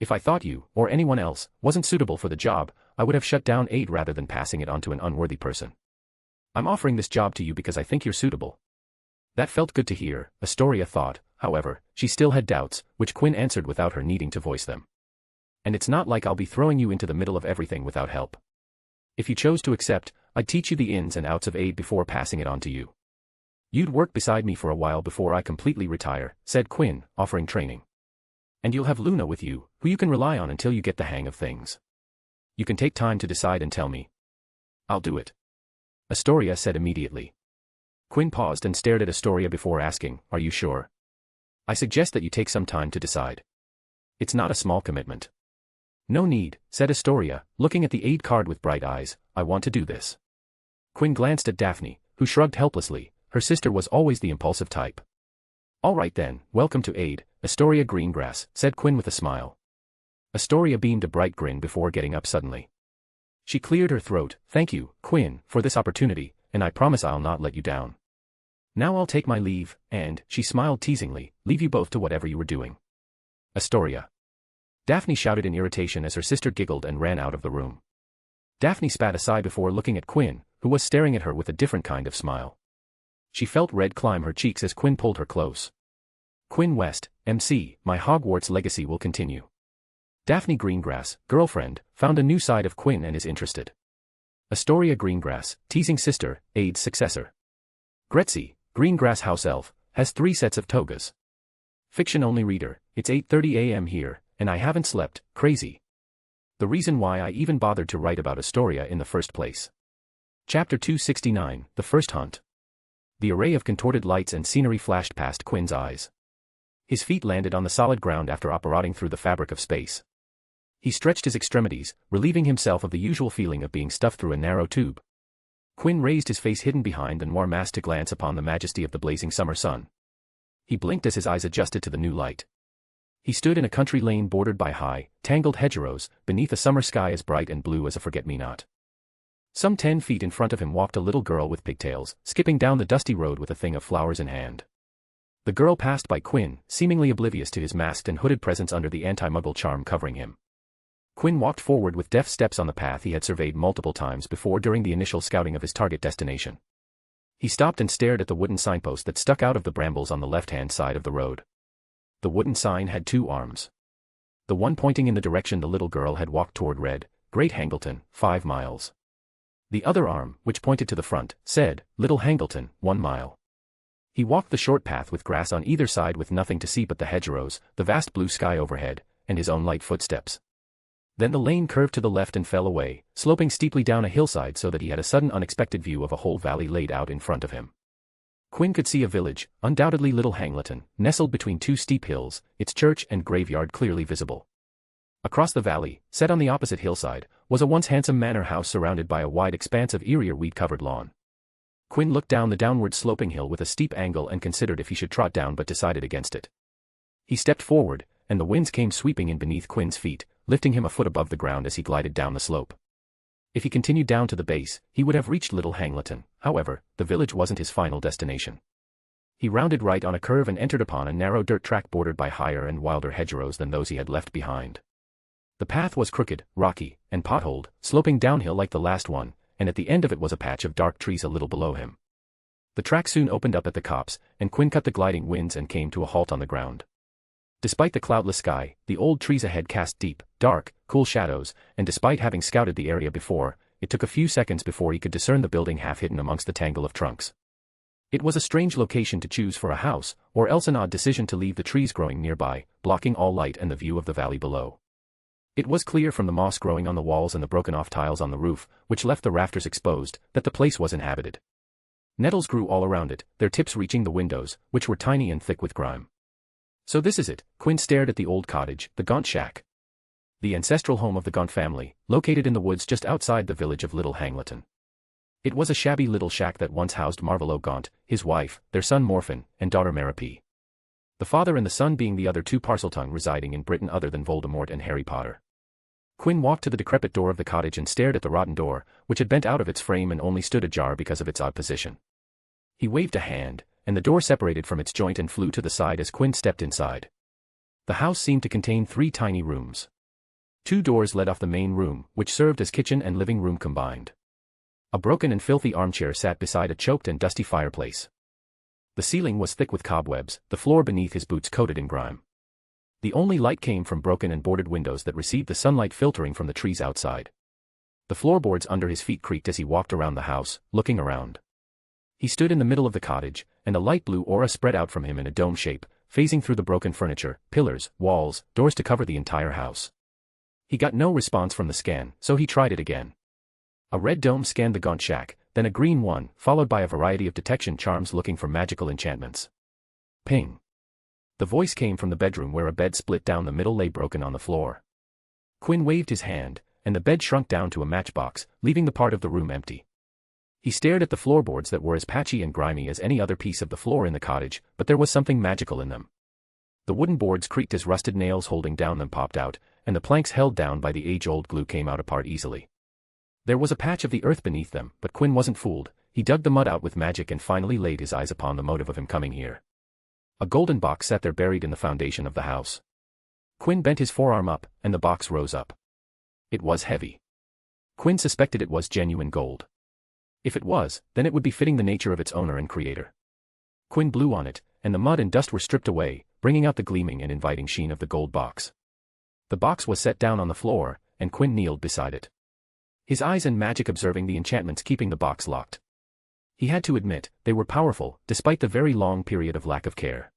If I thought you, or anyone else, wasn't suitable for the job, I would have shut down Aid rather than passing it on to an unworthy person. I'm offering this job to you because I think you're suitable. That felt good to hear, Astoria thought. However, she still had doubts, which Quinn answered without her needing to voice them. And it's not like I'll be throwing you into the middle of everything without help. If you chose to accept, I'd teach you the ins and outs of Aid before passing it on to you. You'd work beside me for a while before I completely retire, said Quinn, offering training. And you'll have Luna with you, who you can rely on until you get the hang of things. You can take time to decide and tell me. I'll do it. Astoria said immediately. Quinn paused and stared at Astoria before asking, are you sure? I suggest that you take some time to decide. It's not a small commitment. No need, said Astoria, looking at the Aid card with bright eyes, I want to do this. Quinn glanced at Daphne, who shrugged helplessly. Her sister was always the impulsive type. All right then, welcome to Aid, Astoria Greengrass, said Quinn with a smile. Astoria beamed a bright grin before getting up suddenly. She cleared her throat, thank you, Quinn, for this opportunity, and I promise I'll not let you down. Now I'll take my leave, and, she smiled teasingly, leave you both to whatever you were doing. Astoria. Daphne shouted in irritation as her sister giggled and ran out of the room. Daphne spat a sigh before looking at Quinn, who was staring at her with a different kind of smile. She felt red climb her cheeks as Quinn pulled her close. Quinn West, MC, my Hogwarts legacy will continue. Daphne Greengrass, girlfriend, found a new side of Quinn and is interested. Astoria Greengrass, teasing sister, Aid's successor. Gretzy, Greengrass house elf, has 3 sets of togas. Fiction-only reader, it's 8:30 a.m. here, and I haven't slept, crazy. The reason why I even bothered to write about Astoria in the first place. Chapter 269, The First Hunt. The array of contorted lights and scenery flashed past Quinn's eyes. His feet landed on the solid ground after operating through the fabric of space. He stretched his extremities, relieving himself of the usual feeling of being stuffed through a narrow tube. Quinn raised his face hidden behind the noir mask to glance upon the majesty of the blazing summer sun. He blinked as his eyes adjusted to the new light. He stood in a country lane bordered by high, tangled hedgerows, beneath a summer sky as bright and blue as a forget-me-not. Some 10 feet in front of him walked a little girl with pigtails, skipping down the dusty road with a thing of flowers in hand. The girl passed by Quinn, seemingly oblivious to his masked and hooded presence under the anti-muggle charm covering him. Quinn walked forward with deft steps on the path he had surveyed multiple times before during the initial scouting of his target destination. He stopped and stared at the wooden signpost that stuck out of the brambles on the left-hand side of the road. The wooden sign had 2 arms. The one pointing in the direction the little girl had walked toward read, Great Hangleton, 5 miles. The other arm, which pointed to the front, said, Little Hangleton, 1 mile. He walked the short path with grass on either side with nothing to see but the hedgerows, the vast blue sky overhead, and his own light footsteps. Then the lane curved to the left and fell away, sloping steeply down a hillside so that he had a sudden unexpected view of a whole valley laid out in front of him. Quinn could see a village, undoubtedly Little Hangleton, nestled between 2 steep hills, its church and graveyard clearly visible. Across the valley, set on the opposite hillside, was a once handsome manor house surrounded by a wide expanse of eerie weed-covered lawn. Quinn looked down the downward sloping hill with a steep angle and considered if he should trot down but decided against it. He stepped forward, and the winds came sweeping in beneath Quinn's feet, lifting him a foot above the ground as he glided down the slope. If he continued down to the base, he would have reached Little Hangleton. However, the village wasn't his final destination. He rounded right on a curve and entered upon a narrow dirt track bordered by higher and wilder hedgerows than those he had left behind. The path was crooked, rocky, and potholed, sloping downhill like the last one, and at the end of it was a patch of dark trees a little below him. The track soon opened up at the copse, and Quinn cut the gliding winds and came to a halt on the ground. Despite the cloudless sky, the old trees ahead cast deep, dark, cool shadows, and despite having scouted the area before, it took a few seconds before he could discern the building half hidden amongst the tangle of trunks. It was a strange location to choose for a house, or else an odd decision to leave the trees growing nearby, blocking all light and the view of the valley below. It was clear from the moss growing on the walls and the broken-off tiles on the roof, which left the rafters exposed, that the place was inhabited. Nettles grew all around it, their tips reaching the windows, which were tiny and thick with grime. So this is it, Quinn stared at the old cottage, the Gaunt shack. The ancestral home of the Gaunt family, located in the woods just outside the village of Little Hangleton. It was a shabby little shack that once housed Marvolo Gaunt, his wife, their son Morphin, and daughter Maripy. The father and the son being the other 2 Parseltongue residing in Britain other than Voldemort and Harry Potter. Quinn walked to the decrepit door of the cottage and stared at the rotten door, which had bent out of its frame and only stood ajar because of its odd position. He waved a hand, and the door separated from its joint and flew to the side as Quinn stepped inside. The house seemed to contain 3 tiny rooms. 2 doors led off the main room, which served as kitchen and living room combined. A broken and filthy armchair sat beside a choked and dusty fireplace. The ceiling was thick with cobwebs, the floor beneath his boots coated in grime. The only light came from broken and boarded windows that received the sunlight filtering from the trees outside. The floorboards under his feet creaked as he walked around the house, looking around. He stood in the middle of the cottage, and a light blue aura spread out from him in a dome shape, phasing through the broken furniture, pillars, walls, doors to cover the entire house. He got no response from the scan, so he tried it again. A red dome scanned the gaunt shack, then a green one, followed by a variety of detection charms looking for magical enchantments. Ping. The voice came from the bedroom where a bed split down the middle lay broken on the floor. Quinn waved his hand, and the bed shrunk down to a matchbox, leaving the part of the room empty. He stared at the floorboards that were as patchy and grimy as any other piece of the floor in the cottage, but there was something magical in them. The wooden boards creaked as rusted nails holding down them popped out, and the planks held down by the age-old glue came out apart easily. There was a patch of the earth beneath them, but Quinn wasn't fooled. He dug the mud out with magic and finally laid his eyes upon the motive of him coming here. A golden box sat there buried in the foundation of the house. Quinn bent his forearm up, and the box rose up. It was heavy. Quinn suspected it was genuine gold. If it was, then it would be fitting the nature of its owner and creator. Quinn blew on it, and the mud and dust were stripped away, bringing out the gleaming and inviting sheen of the gold box. The box was set down on the floor, and Quinn kneeled beside it. His eyes and magic observing the enchantments keeping the box locked. He had to admit, they were powerful, despite the very long period of lack of care.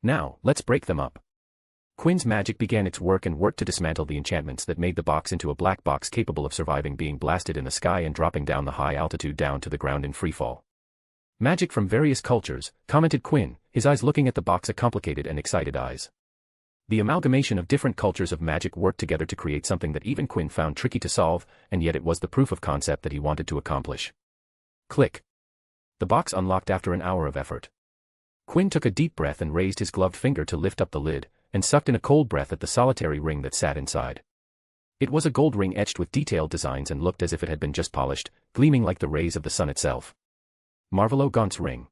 Now, let's break them up. Quinn's magic began its work and worked to dismantle the enchantments that made the box into a black box capable of surviving being blasted in the sky and dropping down the high altitude down to the ground in freefall. Magic from various cultures, commented Quinn, his eyes looking at the box with complicated and excited eyes. The amalgamation of different cultures of magic worked together to create something that even Quinn found tricky to solve, and yet it was the proof of concept that he wanted to accomplish. Click. The box unlocked after an hour of effort. Quinn took a deep breath and raised his gloved finger to lift up the lid, and sucked in a cold breath at the solitary ring that sat inside. It was a gold ring etched with detailed designs and looked as if it had been just polished, gleaming like the rays of the sun itself. Marvelo Gaunt's ring.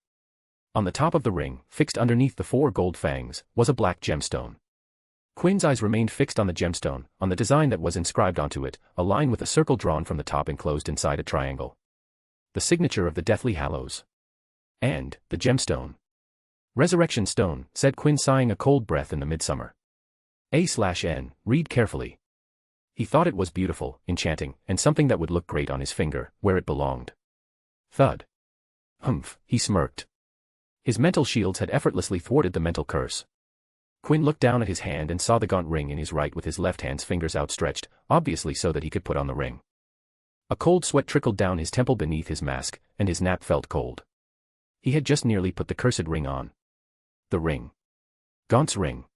On the top of the ring, fixed underneath the 4 gold fangs, was a black gemstone. Quinn's eyes remained fixed on the gemstone, on the design that was inscribed onto it, a line with a circle drawn from the top enclosed inside a triangle. The signature of the Deathly Hallows. And, the gemstone. Resurrection Stone, said Quinn sighing a cold breath in the midsummer. A/N, read carefully. He thought it was beautiful, enchanting, and something that would look great on his finger, where it belonged. Thud. Humph, he smirked. His mental shields had effortlessly thwarted the mental curse. Quinn looked down at his hand and saw the gaunt ring in his right with his left hand's fingers outstretched, obviously so that he could put on the ring. A cold sweat trickled down his temple beneath his mask, and his nape felt cold. He had just nearly put the cursed ring on. The ring. Gaunt's ring.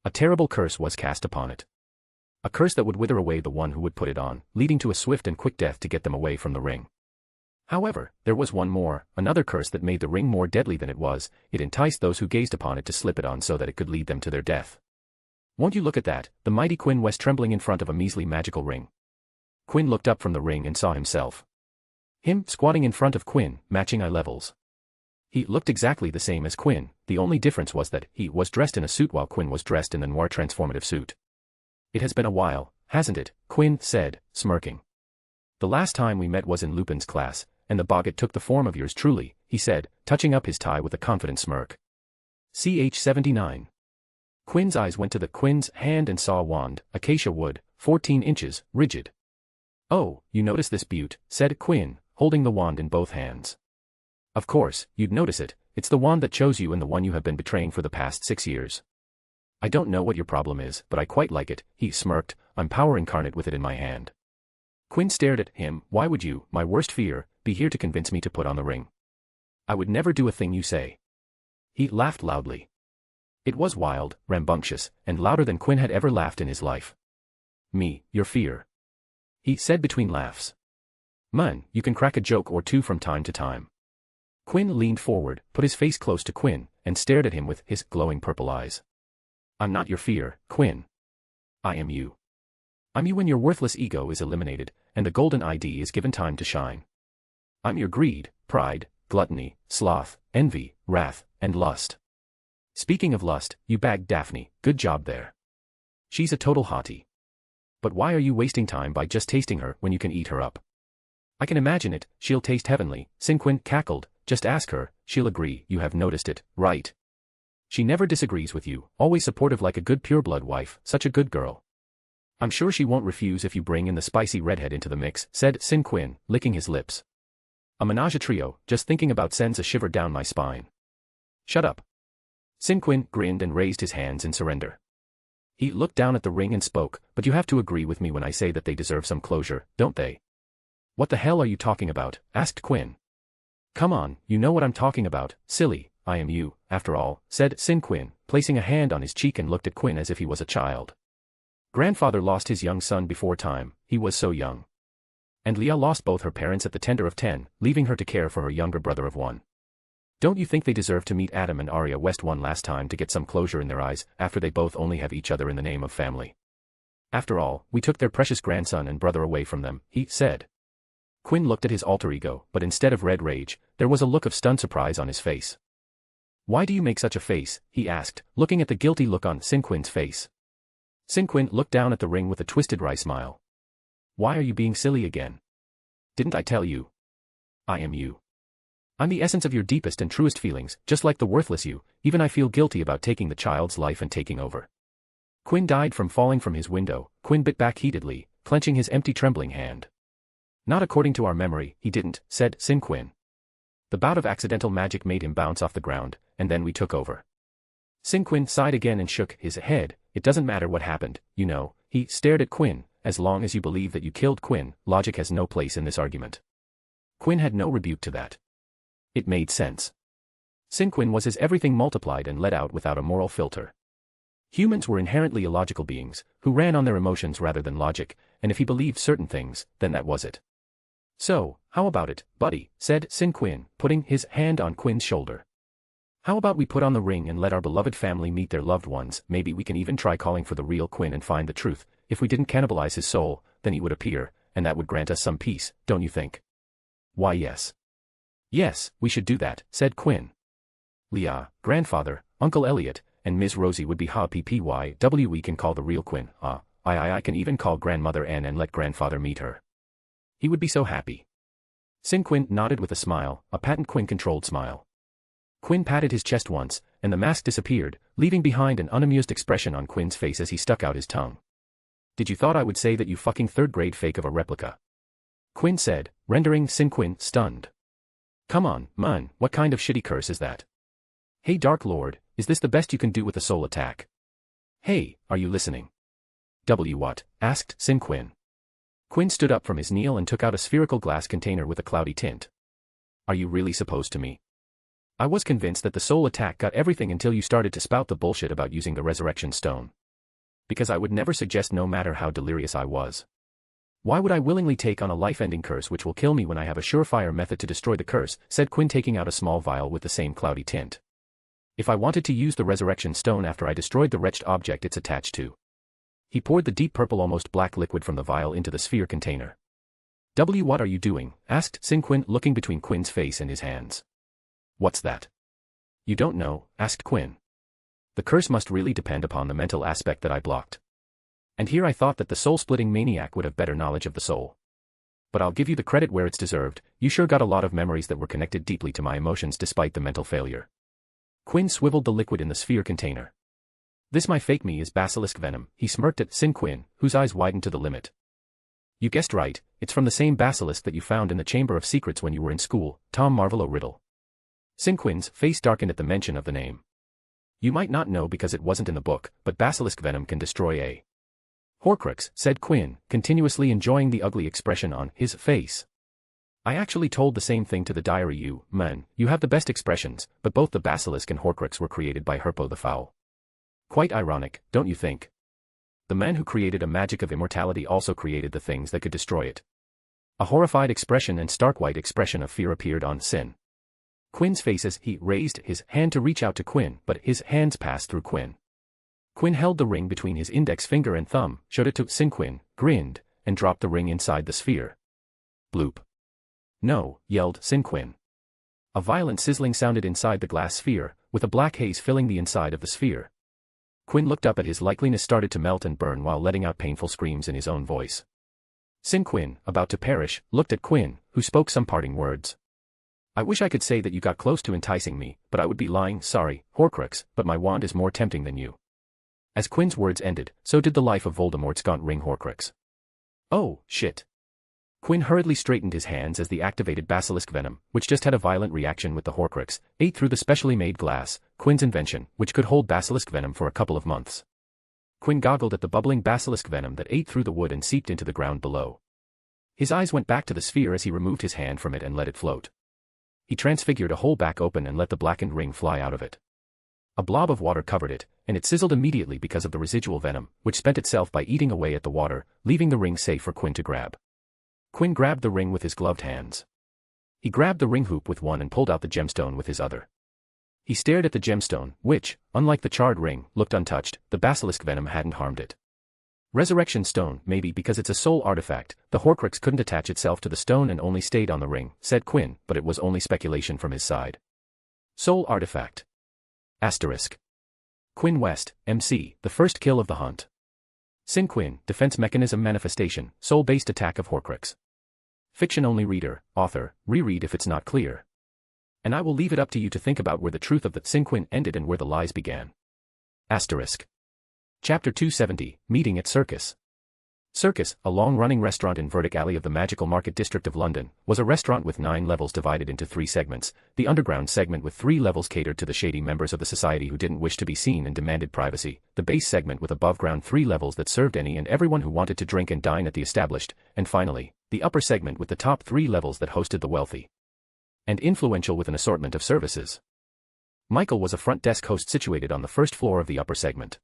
A terrible curse was cast upon it. A curse that would wither away the one who would put it on, leading to a swift and quick death to get them away from the ring. However, there was one more, another curse that made the ring more deadly than it was. It enticed those who gazed upon it to slip it on so that it could lead them to their death. Won't you look at that, the mighty Quinn West trembling in front of a measly magical ring. Quinn looked up from the ring and saw himself. Him, squatting in front of Quinn, matching eye levels. He looked exactly the same as Quinn, the only difference was that he was dressed in a suit while Quinn was dressed in the noir transformative suit. It has been a while, hasn't it? Quinn said, smirking. The last time we met was in Lupin's class, and the boggart took the form of yours truly, he said, touching up his tie with a confident smirk. CH-79. Quinn's eyes went to the Quinn's hand and saw a wand, acacia wood, 14 inches, rigid. Oh, you notice this beaut, said Quinn, holding the wand in both hands. Of course, you'd notice it, it's the wand that chose you and the one you have been betraying for the past 6 years. I don't know what your problem is, but I quite like it, he smirked, I'm power incarnate with it in my hand. Quinn stared at him, why would you, my worst fear, be here to convince me to put on the ring? I would never do a thing you say. He laughed loudly. It was wild, rambunctious, and louder than Quinn had ever laughed in his life. Me, your fear. He said between laughs. Man, you can crack a joke or two from time to time. Quinn leaned forward, put his face close to Quinn, and stared at him with his glowing purple eyes. I'm not your fear, Quinn. I am you. I'm you when your worthless ego is eliminated, and the golden ID is given time to shine. I'm your greed, pride, gluttony, sloth, envy, wrath, and lust. Speaking of lust, you bagged Daphne, good job there. She's a total hottie. But why are you wasting time by just tasting her when you can eat her up? I can imagine it, she'll taste heavenly, Quinn cackled, just ask her, she'll agree, you have noticed it, right? She never disagrees with you, always supportive like a good pureblood wife, such a good girl. I'm sure she won't refuse if you bring in the spicy redhead into the mix, said Quinn, licking his lips. A menage a trio, just thinking about sends a shiver down my spine. Shut up. Quinn grinned and raised his hands in surrender. He looked down at the ring and spoke, but you have to agree with me when I say that they deserve some closure, don't they? What the hell are you talking about? Asked Quinn. Come on, you know what I'm talking about, silly, I am you, after all, said Quinn, placing a hand on his cheek and looked at Quinn as if he was a child. Grandfather lost his young son before time, he was so young. And Leah lost both her parents at the tender of 10, leaving her to care for her younger brother of 1. Don't you think they deserve to meet Adam and Arya West one last time to get some closure in their eyes, after they both only have each other in the name of family? After all, we took their precious grandson and brother away from them, he said. Quinn looked at his alter ego, but instead of red rage, there was a look of stunned surprise on his face. Why do you make such a face? He asked, looking at the guilty look on Quinn's face. Quinn looked down at the ring with a twisted wry smile. Why are you being silly again? Didn't I tell you? I am you. I'm the essence of your deepest and truest feelings, just like the worthless you, even I feel guilty about taking the child's life and taking over. Quinn died from falling from his window, Quinn bit back heatedly, clenching his empty trembling hand. Not according to our memory, he didn't, said Quinn. The bout of accidental magic made him bounce off the ground, and then we took over. Quinn sighed again and shook his head. It doesn't matter what happened, you know, he stared at Quinn, as long as you believe that you killed Quinn, logic has no place in this argument. Quinn had no rebuke to that. It made sense. Quinn was his everything multiplied and let out without a moral filter. Humans were inherently illogical beings, who ran on their emotions rather than logic, and if he believed certain things, then that was it. So, how about it, buddy, said Quinn, putting his hand on Quinn's shoulder. How about we put on the ring and let our beloved family meet their loved ones, maybe we can even try calling for the real Quinn and find the truth, if we didn't cannibalize his soul, then he would appear, and that would grant us some peace, don't you think? Why yes. Yes, we should do that, said Quinn. Leah, grandfather, Uncle Elliot, and Ms. Rosie would be happy. We can call the real Quinn, I can even call grandmother Anne and let grandfather meet her. He would be so happy. Quinn nodded with a smile, a patent Quinn-controlled smile. Quinn patted his chest once, and the mask disappeared, leaving behind an unamused expression on Quinn's face as he stuck out his tongue. Did you thought I would say that you fucking third-grade fake of a replica? Quinn said, rendering Quinn stunned. Come on, man, what kind of shitty curse is that? Hey Dark Lord, is this the best you can do with a soul attack? Hey, are you listening? What? Asked Quinn. Quinn stood up from his kneel and took out a spherical glass container with a cloudy tint. Are you really supposed to me? I was convinced that the soul attack got everything until you started to spout the bullshit about using the resurrection stone. Because I would never suggest no matter how delirious I was. Why would I willingly take on a life-ending curse which will kill me when I have a surefire method to destroy the curse, said Quinn taking out a small vial with the same cloudy tint. If I wanted to use the resurrection stone after I destroyed the wretched object it's attached to. He poured the deep purple almost black liquid from the vial into the sphere container. What are you doing? Asked Quinn looking between Quinn's face and his hands. What's that? You don't know, asked Quinn. The curse must really depend upon the mental aspect that I blocked. And here I thought that the soul-splitting maniac would have better knowledge of the soul. But I'll give you the credit where it's deserved, you sure got a lot of memories that were connected deeply to my emotions despite the mental failure. Quinn swiveled the liquid in the sphere container. This my fake me is basilisk venom, he smirked at Quinn, whose eyes widened to the limit. You guessed right, it's from the same basilisk that you found in the Chamber of Secrets when you were in school, Tom Marvolo Riddle. Quinn's face darkened at the mention of the name. You might not know because it wasn't in the book, but basilisk venom can destroy a Horcrux, said Quinn, continuously enjoying the ugly expression on his face. I actually told the same thing to the diary you have the best expressions, but both the basilisk and Horcrux were created by Herpo the Foul. Quite ironic, don't you think? The man who created a magic of immortality also created the things that could destroy it. A horrified expression and stark white expression of fear appeared on Quinn's face as he raised his hand to reach out to Quinn, but his hands passed through Quinn. Quinn held the ring between his index finger and thumb, showed it to Quinn, grinned, and dropped the ring inside the sphere. Bloop. No, yelled Quinn. A violent sizzling sounded inside the glass sphere, with a black haze filling the inside of the sphere. Quinn looked up at his likeliness started to melt and burn while letting out painful screams in his own voice. Sin Quinn, about to perish, looked at Quinn, who spoke some parting words. I wish I could say that you got close to enticing me, but I would be lying, sorry, Horcrux, but my wand is more tempting than you. As Quinn's words ended, so did the life of Voldemort's gaunt ring Horcrux. Oh, shit. Quinn hurriedly straightened his hands as the activated basilisk venom, which just had a violent reaction with the Horcrux, ate through the specially made glass, Quinn's invention, which could hold basilisk venom for a couple of months. Quinn goggled at the bubbling basilisk venom that ate through the wood and seeped into the ground below. His eyes went back to the sphere as he removed his hand from it and let it float. He transfigured a hole back open and let the blackened ring fly out of it. A blob of water covered it, and it sizzled immediately because of the residual venom, which spent itself by eating away at the water, leaving the ring safe for Quinn to grab. Quinn grabbed the ring with his gloved hands. He grabbed the ring hoop with one and pulled out the gemstone with his other. He stared at the gemstone, which, unlike the charred ring, looked untouched. The basilisk venom hadn't harmed it. Resurrection stone, maybe because it's a soul artifact, the Horcrux couldn't attach itself to the stone and only stayed on the ring, said Quinn, but it was only speculation from his side. Soul artifact. Asterisk. Quinn West, MC, the first kill of the hunt. Sin Quinn, defense mechanism manifestation, soul-based attack of Horcrux. Fiction-only reader, author, reread if it's not clear. And I will leave it up to you to think about where the truth of the Sin Quinn ended and where the lies began. Asterisk. Chapter 270, Meeting at Circus. Circus, a long-running restaurant in Vertic Alley of the Magical Market District of London, was a restaurant with 9 levels divided into 3 segments. The underground segment with 3 levels catered to the shady members of the society who didn't wish to be seen and demanded privacy. The base segment with above-ground 3 levels that served any and everyone who wanted to drink and dine at the established. And finally, the upper segment with the top 3 levels that hosted the wealthy and influential with an assortment of services. Michael was a front desk host situated on the first floor of the upper segment.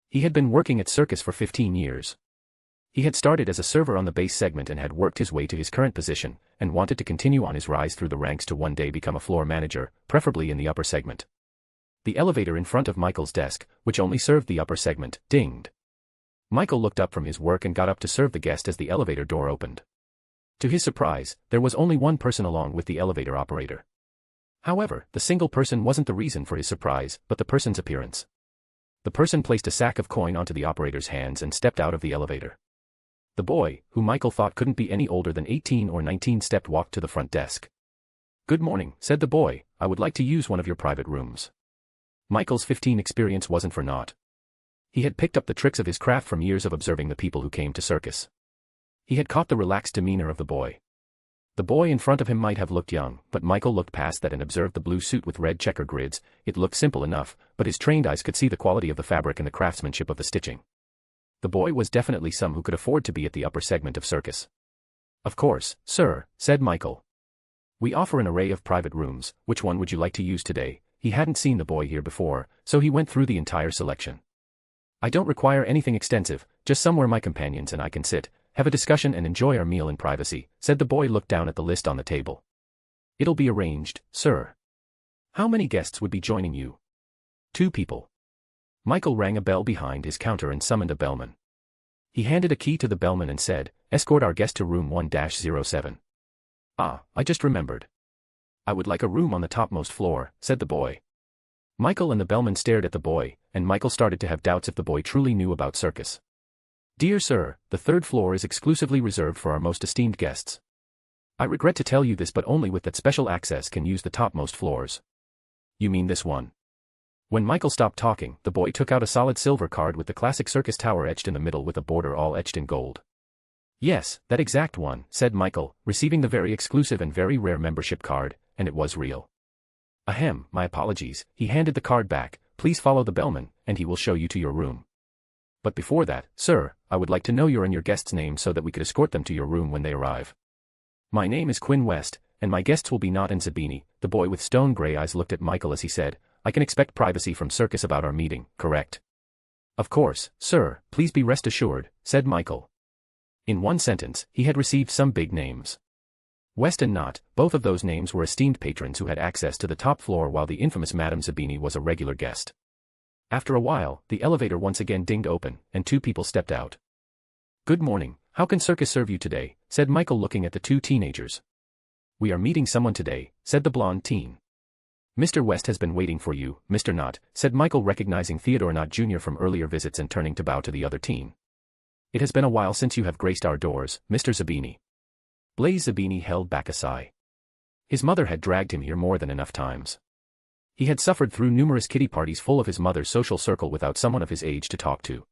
He had been working at Circus for 15 years. He had started as a server on the base segment and had worked his way to his current position, and wanted to continue on his rise through the ranks to one day become a floor manager, preferably in the upper segment. The elevator in front of Michael's desk, which only served the upper segment, dinged. Michael looked up from his work and got up to serve the guest as the elevator door opened. To his surprise, there was only one person along with the elevator operator. However, the single person wasn't the reason for his surprise, but the person's appearance. The person placed a sack of coin onto the operator's hands and stepped out of the elevator. The boy, who Michael thought couldn't be any older than 18 or 19, walked to the front desk. "Good morning," said the boy, "I would like to use one of your private rooms." Michael's 15 experience wasn't for naught. He had picked up the tricks of his craft from years of observing the people who came to Circus. He had caught the relaxed demeanor of the boy. The boy in front of him might have looked young, but Michael looked past that and observed the blue suit with red checker grids. It looked simple enough, but his trained eyes could see the quality of the fabric and the craftsmanship of the stitching. The boy was definitely some who could afford to be at the upper segment of Circus. "Of course, sir," said Michael. "We offer an array of private rooms. Which one would you like to use today?" He hadn't seen the boy here before, so he went through the entire selection. "I don't require anything extensive, just somewhere my companions and I can sit, have a discussion and enjoy our meal in privacy," said the boy. Looked down at the list on the table. "It'll be arranged, sir." "How many guests would be joining you?" "2 people. Michael rang a bell behind his counter and summoned a bellman. He handed a key to the bellman and said, "Escort our guest to room 1-07. "Ah, I just remembered. I would like a room on the topmost floor," said the boy. Michael and the bellman stared at the boy, and Michael started to have doubts if the boy truly knew about Circus. "Dear sir, the 3rd floor is exclusively reserved for our most esteemed guests. I regret to tell you this, but only with that special access can use the topmost floors." "You mean this one?" When Michael stopped talking, the boy took out a solid silver card with the classic Circus tower etched in the middle with a border all etched in gold. "Yes, that exact one," said Michael, receiving the very exclusive and very rare membership card, and it was real. "Ahem, my apologies." He handed the card back. "Please follow the bellman, and he will show you to your room. But before that, sir, I would like to know your and your guest's name so that we could escort them to your room when they arrive." "My name is Quinn West, and my guests will be Not and Zabini." The boy with stone-gray eyes looked at Michael as he said, "I can expect privacy from Circus about our meeting, correct?" "Of course, sir, please be rest assured," said Michael. In one sentence, he had received some big names. West and Knott, both of those names were esteemed patrons who had access to the top floor, while the infamous Madame Zabini was a regular guest. After a while, the elevator once again dinged open, and 2 people stepped out. "Good morning, how can Circus serve you today?" said Michael, looking at the 2 teenagers. "We are meeting someone today," said the blonde teen. "Mr. West has been waiting for you, Mr. Knott," said Michael, recognizing Theodore Knott Jr. from earlier visits and turning to bow to the other teen. "It has been a while since you have graced our doors, Mr. Zabini." Blaise Zabini held back a sigh. His mother had dragged him here more than enough times. He had suffered through numerous kiddie parties full of his mother's social circle without someone of his age to talk to.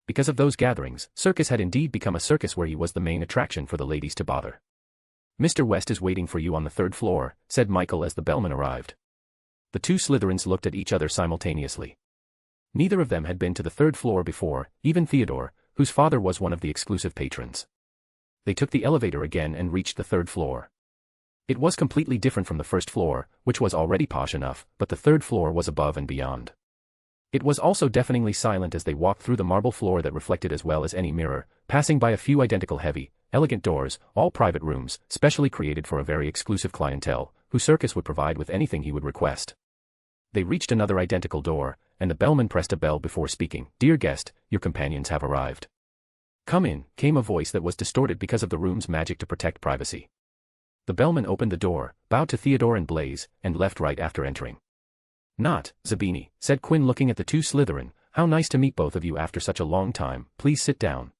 Because of those gatherings, circus had indeed become a circus where he was the main attraction for the ladies to bother. "Mr. West is waiting for you on the 3rd floor, said Michael as the bellman arrived. The two Slytherins looked at each other simultaneously. Neither of them had been to the 3rd floor before, even Theodore, whose father was one of the exclusive patrons. They took the elevator again and reached the 3rd floor. It was completely different from the 1st floor, which was already posh enough, but the 3rd floor was above and beyond. It was also deafeningly silent as they walked through the marble floor that reflected as well as any mirror, passing by a few identical heavy, elegant doors, all private rooms, specially created for a very exclusive clientele, who circus would provide with anything he would request. They reached another identical door, and the bellman pressed a bell before speaking. "Dear guest, your companions have arrived." "Come in," came a voice that was distorted because of the room's magic to protect privacy. The bellman opened the door, bowed to Theodore and Blaise, and left right after entering. "Not, Zabini," said Quinn, looking at the two Slytherin. "How nice to meet both of you after such a long time. Please sit down."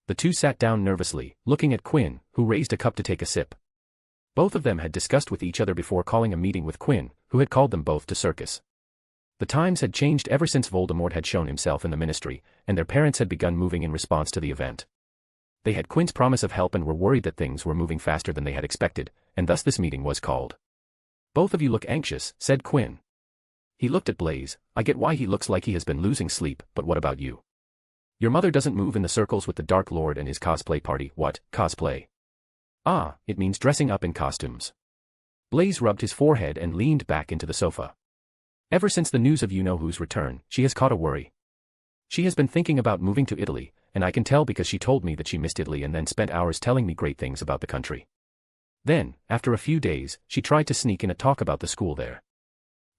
The two sat down nervously, looking at Quinn, who raised a cup to take a sip. Both of them had discussed with each other before calling a meeting with Quinn, who had called them both to circus. The times had changed ever since Voldemort had shown himself in the ministry, and their parents had begun moving in response to the event. They had Quinn's promise of help and were worried that things were moving faster than they had expected, and thus this meeting was called. "Both of you look anxious," said Quinn. He looked at Blaise. "I get why he looks like he has been losing sleep, but what about you? Your mother doesn't move in the circles with the Dark Lord and his cosplay party." "What, cosplay?" "Ah, it means dressing up in costumes." Blaise rubbed his forehead and leaned back into the sofa. "Ever since the news of you-know-who's return, she has caught a worry. She has been thinking about moving to Italy, and I can tell because she told me that she missed Italy and then spent hours telling me great things about the country. Then, after a few days, she tried to sneak in a talk about the school there.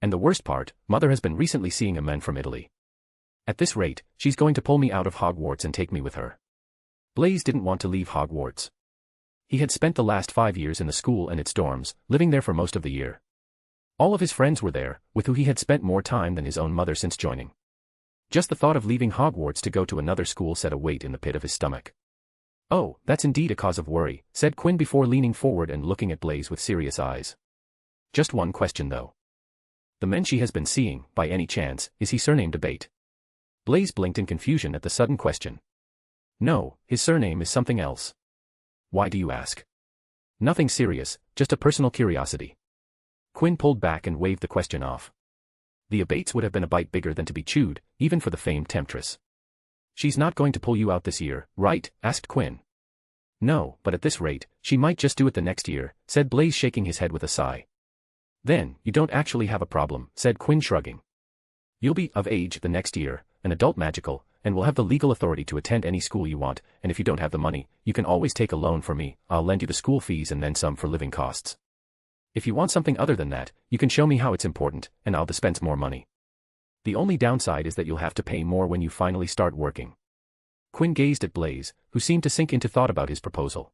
And the worst part, Mother has been recently seeing a man from Italy. At this rate, she's going to pull me out of Hogwarts and take me with her." Blaise didn't want to leave Hogwarts. He had spent the last 5 years in the school and its dorms, living there for most of the year. All of his friends were there, with who he had spent more time than his own mother since joining. Just the thought of leaving Hogwarts to go to another school set a weight in the pit of his stomach. "Oh, that's indeed a cause of worry," said Quinn before leaning forward and looking at Blaise with serious eyes. "Just one question though. The man she has been seeing, by any chance, is he surnamed Abate?" Blaise blinked in confusion at the sudden question. "No, his surname is something else." "Why do you ask?" "Nothing serious, just a personal curiosity." Quinn pulled back and waved the question off. The Abates would have been a bite bigger than to be chewed, even for the famed temptress. "She's not going to pull you out this year, right?" asked Quinn. "No, but at this rate, she might just do it the next year," said Blaise, shaking his head with a sigh. "Then, you don't actually have a problem," said Quinn, shrugging. "You'll be of age the next year, an adult magical, and will have the legal authority to attend any school you want, and if you don't have the money, you can always take a loan from me. I'll lend you the school fees and then some for living costs. If you want something other than that, you can show me how it's important, and I'll dispense more money. The only downside is that you'll have to pay more when you finally start working." Quinn gazed at Blaise, who seemed to sink into thought about his proposal.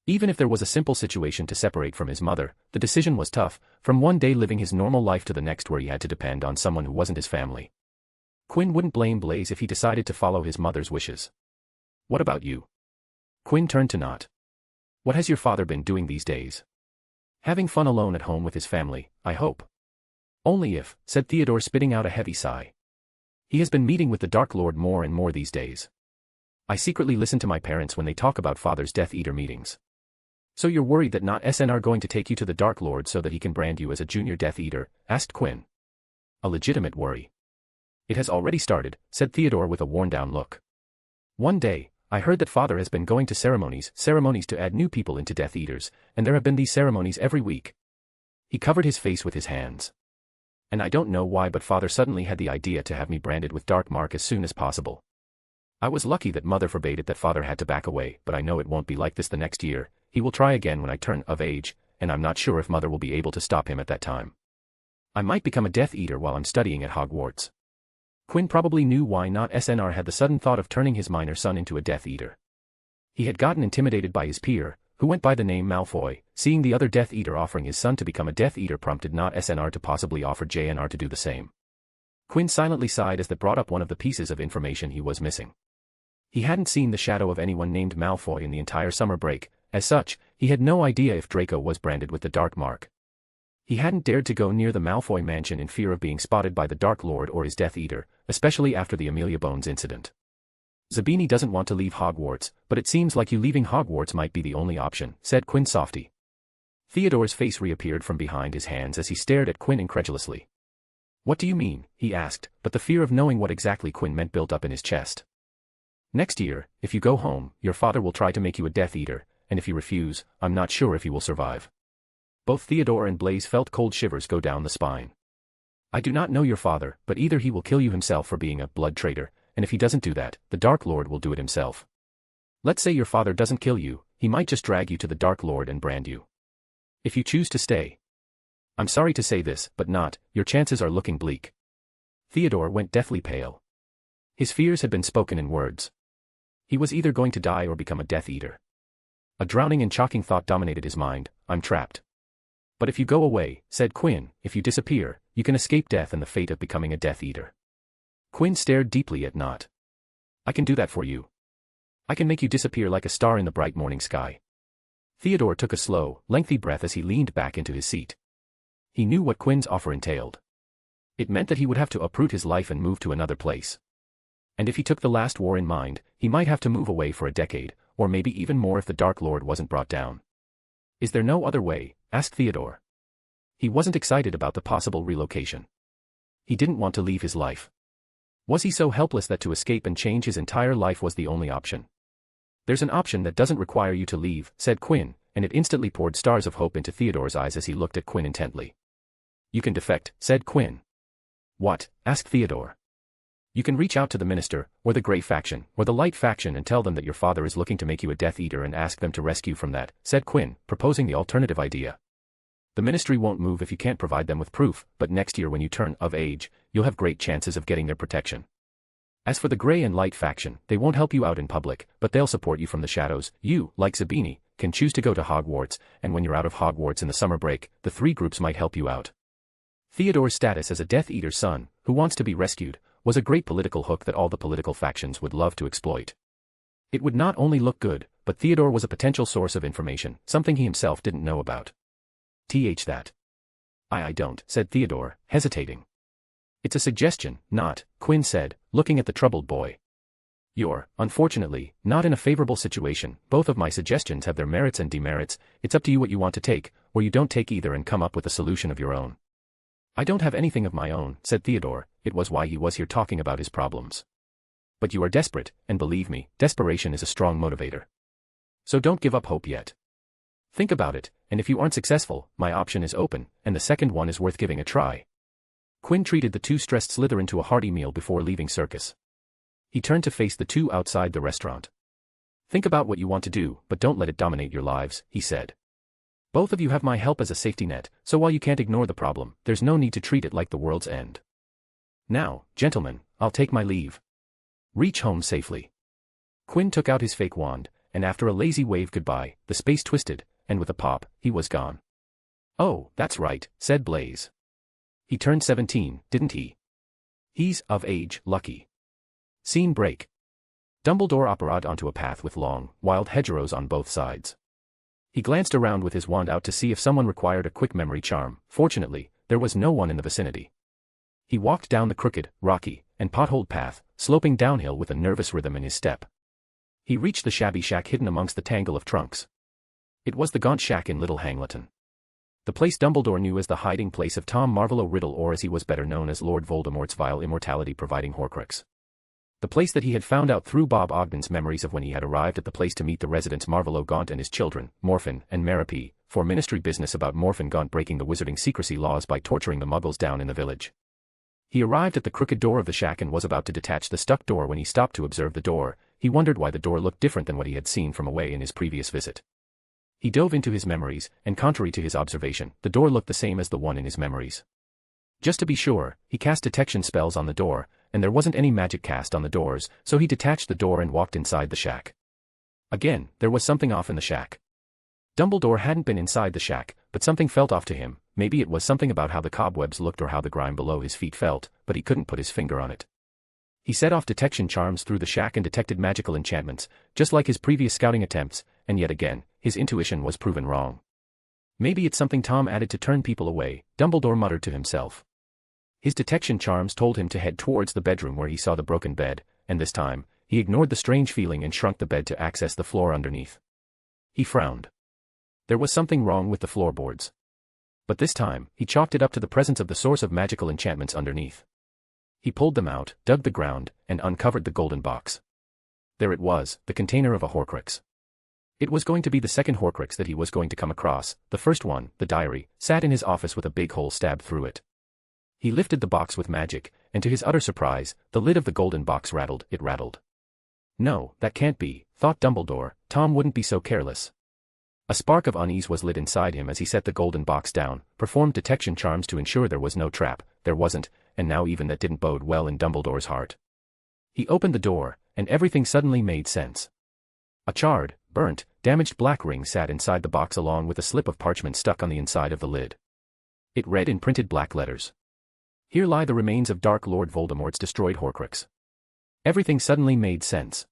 Even if there was a simple situation to separate from his mother, the decision was tough, from one day living his normal life to the next where he had to depend on someone who wasn't his family. Quinn wouldn't blame Blaise if he decided to follow his mother's wishes. "What about you?" Quinn turned to Knott. "What has your father been doing these days?" "Having fun alone at home with his family, I hope." "Only if," said Theodore, spitting out a heavy sigh. "He has been meeting with the Dark Lord more and more these days. I secretly listen to my parents when they talk about Father's Death Eater meetings." "So you're worried that not SNR going to take you to the Dark Lord so that he can brand you as a junior Death Eater?" asked Quinn. "A legitimate worry." "It has already started," said Theodore with a worn-down look. "One day, I heard that Father has been going to ceremonies to add new people into Death Eaters, and there have been these ceremonies every week." He covered his face with his hands. "And I don't know why, but Father suddenly had the idea to have me branded with Dark Mark as soon as possible. I was lucky that Mother forbade it, that Father had to back away, but I know it won't be like this the next year. He will try again when I turn of age, and I'm not sure if Mother will be able to stop him at that time. I might become a Death Eater while I'm studying at Hogwarts." Quinn probably knew why not SNR had the sudden thought of turning his minor son into a Death Eater. He had gotten intimidated by his peer, who went by the name Malfoy, seeing the other Death Eater offering his son to become a Death Eater prompted not SNR to possibly offer JNR to do the same. Quinn silently sighed as that brought up one of the pieces of information he was missing. He hadn't seen the shadow of anyone named Malfoy in the entire summer break. As such, he had no idea if Draco was branded with the Dark Mark. He hadn't dared to go near the Malfoy mansion in fear of being spotted by the Dark Lord or his Death Eater, especially after the Amelia Bones incident. Zabini doesn't want to leave Hogwarts, but it seems like you leaving Hogwarts might be the only option, said Quinn softly. Theodore's face reappeared from behind his hands as he stared at Quinn incredulously. What do you mean? He asked, but the fear of knowing what exactly Quinn meant built up in his chest. Next year, if you go home, your father will try to make you a Death Eater, and if you refuse, I'm not sure if you will survive. Both Theodore and Blaise felt cold shivers go down the spine. I do not know your father, but either he will kill you himself for being a blood traitor, and if he doesn't do that, the Dark Lord will do it himself. Let's say your father doesn't kill you, he might just drag you to the Dark Lord and brand you. If you choose to stay. I'm sorry to say this, but your chances are looking bleak. Theodore went deathly pale. His fears had been spoken in words. He was either going to die or become a Death Eater. A drowning and shocking thought dominated his mind, I'm trapped. But if you go away, said Quinn, if you disappear, you can escape death and the fate of becoming a Death Eater. Quinn stared deeply at Nott. I can do that for you. I can make you disappear like a star in the bright morning sky. Theodore took a slow, lengthy breath as he leaned back into his seat. He knew what Quinn's offer entailed. It meant that he would have to uproot his life and move to another place. And if he took the last war in mind, he might have to move away for a decade, or maybe even more if the Dark Lord wasn't brought down. Is there no other way? Asked Theodore. He wasn't excited about the possible relocation. He didn't want to leave his life. Was he so helpless that to escape and change his entire life was the only option? There's an option that doesn't require you to leave, said Quinn, and it instantly poured stars of hope into Theodore's eyes as he looked at Quinn intently. You can defect, said Quinn. What? Asked Theodore. You can reach out to the Minister, or the Grey Faction, or the Light Faction and tell them that your father is looking to make you a Death Eater and ask them to rescue from that, said Quinn, proposing the alternative idea. The Ministry won't move if you can't provide them with proof, but next year when you turn of age, you'll have great chances of getting their protection. As for the Grey and Light Faction, they won't help you out in public, but they'll support you from the shadows. You, like Zabini, can choose to go to Hogwarts, and when you're out of Hogwarts in the summer break, the three groups might help you out. Theodore's status as a Death Eater's son, who wants to be rescued, was a great political hook that all the political factions would love to exploit. It would not only look good, but Theodore was a potential source of information, something he himself didn't know about. That. I don't, said Theodore, hesitating. It's a suggestion, Quinn said, looking at the troubled boy. You're, unfortunately, not in a favorable situation. Both of my suggestions have their merits and demerits. It's up to you what you want to take, or you don't take either and come up with a solution of your own. I don't have anything of my own, said Theodore. It was why he was here talking about his problems. But you are desperate, and believe me, desperation is a strong motivator. So don't give up hope yet. Think about it, and if you aren't successful, my option is open, and the second one is worth giving a try. Quinn treated the two stressed Slytherin to a hearty meal before leaving Circus. He turned to face the two outside the restaurant. Think about what you want to do, but don't let it dominate your lives, he said. Both of you have my help as a safety net, so while you can't ignore the problem, there's no need to treat it like the world's end. Now, gentlemen, I'll take my leave. Reach home safely. Quinn took out his fake wand, and after a lazy wave goodbye, the space twisted, and with a pop, he was gone. Oh, that's right, said Blaise. He turned 17, didn't he? He's of age, lucky. Scene break. Dumbledore operated onto a path with long, wild hedgerows on both sides. He glanced around with his wand out to see if someone required a quick memory charm. Fortunately, there was no one in the vicinity. He walked down the crooked, rocky, and potholed path, sloping downhill with a nervous rhythm in his step. He reached the shabby shack hidden amongst the tangle of trunks. It was the Gaunt Shack in Little Hangleton. The place Dumbledore knew as the hiding place of Tom Marvolo Riddle, or as he was better known as Lord Voldemort's vile immortality-providing Horcrux. The place that he had found out through Bob Ogden's memories of when he had arrived at the place to meet the residents Marvolo Gaunt and his children, Morphin and Merope, for ministry business about Morphin Gaunt breaking the wizarding secrecy laws by torturing the muggles down in the village. He arrived at the crooked door of the shack and was about to detach the stuck door when he stopped to observe the door. He wondered why the door looked different than what he had seen from away in his previous visit. He dove into his memories, and contrary to his observation, the door looked the same as the one in his memories. Just to be sure, he cast detection spells on the door, and there wasn't any magic cast on the doors, so he detached the door and walked inside the shack. Again, there was something off in the shack. Dumbledore hadn't been inside the shack, but something felt off to him. Maybe it was something about how the cobwebs looked or how the grime below his feet felt, but he couldn't put his finger on it. He set off detection charms through the shack and detected magical enchantments, just like his previous scouting attempts, and yet again, his intuition was proven wrong. Maybe it's something Tom added to turn people away, Dumbledore muttered to himself. His detection charms told him to head towards the bedroom where he saw the broken bed, and this time, he ignored the strange feeling and shrunk the bed to access the floor underneath. He frowned. There was something wrong with the floorboards. But this time, he chalked it up to the presence of the source of magical enchantments underneath. He pulled them out, dug the ground, and uncovered the golden box. There it was, the container of a Horcrux. It was going to be the second Horcrux that he was going to come across. The first one, the diary, sat in his office with a big hole stabbed through it. He lifted the box with magic, and to his utter surprise, the lid of the golden box rattled. It rattled. No, that can't be, thought Dumbledore. Tom wouldn't be so careless. A spark of unease was lit inside him as he set the golden box down, performed detection charms to ensure there was no trap. There wasn't, and now even that didn't bode well in Dumbledore's heart. He opened the door, and everything suddenly made sense. A charred, burnt, damaged black ring sat inside the box along with a slip of parchment stuck on the inside of the lid. It read in printed black letters. Here lie the remains of Dark Lord Voldemort's destroyed Horcrux. Everything suddenly made sense.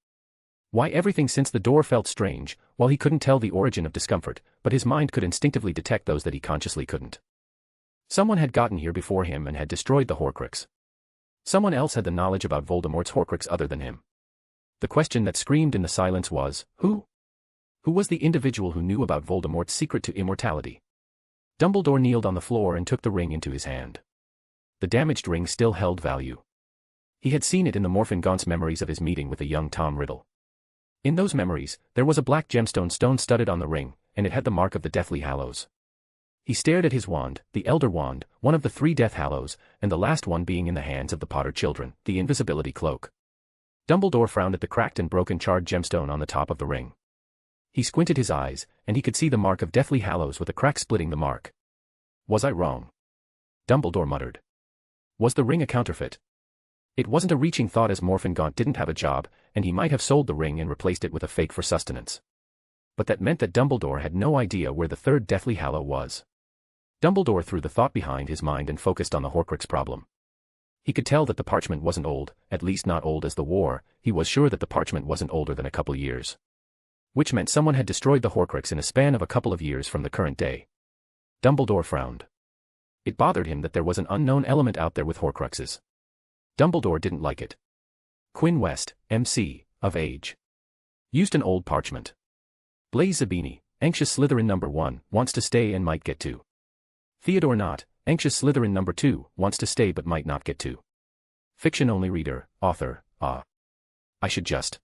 Why everything, since the door felt strange, while he couldn't tell the origin of discomfort, but his mind could instinctively detect those that he consciously couldn't. Someone had gotten here before him and had destroyed the Horcrux. Someone else had the knowledge about Voldemort's Horcrux other than him. The question that screamed in the silence was, who? Who was the individual who knew about Voldemort's secret to immortality? Dumbledore kneeled on the floor and took the ring into his hand. The damaged ring still held value. He had seen it in the Morphingaunt's memories of his meeting with the young Tom Riddle. In those memories, there was a black gemstone stone-studded on the ring, and it had the mark of the Deathly Hallows. He stared at his wand, the Elder Wand, one of the 3 Death Hallows, and the last one being in the hands of the Potter children, the Invisibility Cloak. Dumbledore frowned at the cracked and broken charred gemstone on the top of the ring. He squinted his eyes, and he could see the mark of Deathly Hallows with a crack splitting the mark. Was I wrong? Dumbledore muttered. Was the ring a counterfeit? It wasn't a reaching thought, as Morphingaunt didn't have a job, and he might have sold the ring and replaced it with a fake for sustenance. But that meant that Dumbledore had no idea where the 3rd Deathly Hallow was. Dumbledore threw the thought behind his mind and focused on the Horcrux problem. He could tell that the parchment wasn't old, at least not old as the war. He was sure that the parchment wasn't older than a couple years. Which meant someone had destroyed the Horcrux in a span of a couple of years from the current day. Dumbledore frowned. It bothered him that there was an unknown element out there with Horcruxes. Dumbledore didn't like it. Quinn West, MC, of age. Used an old parchment. Blaise Zabini, anxious Slytherin number 1, wants to stay and might get to. Theodore Knott, anxious Slytherin number 2, wants to stay but might not get to. Fiction-only reader, author, I should just.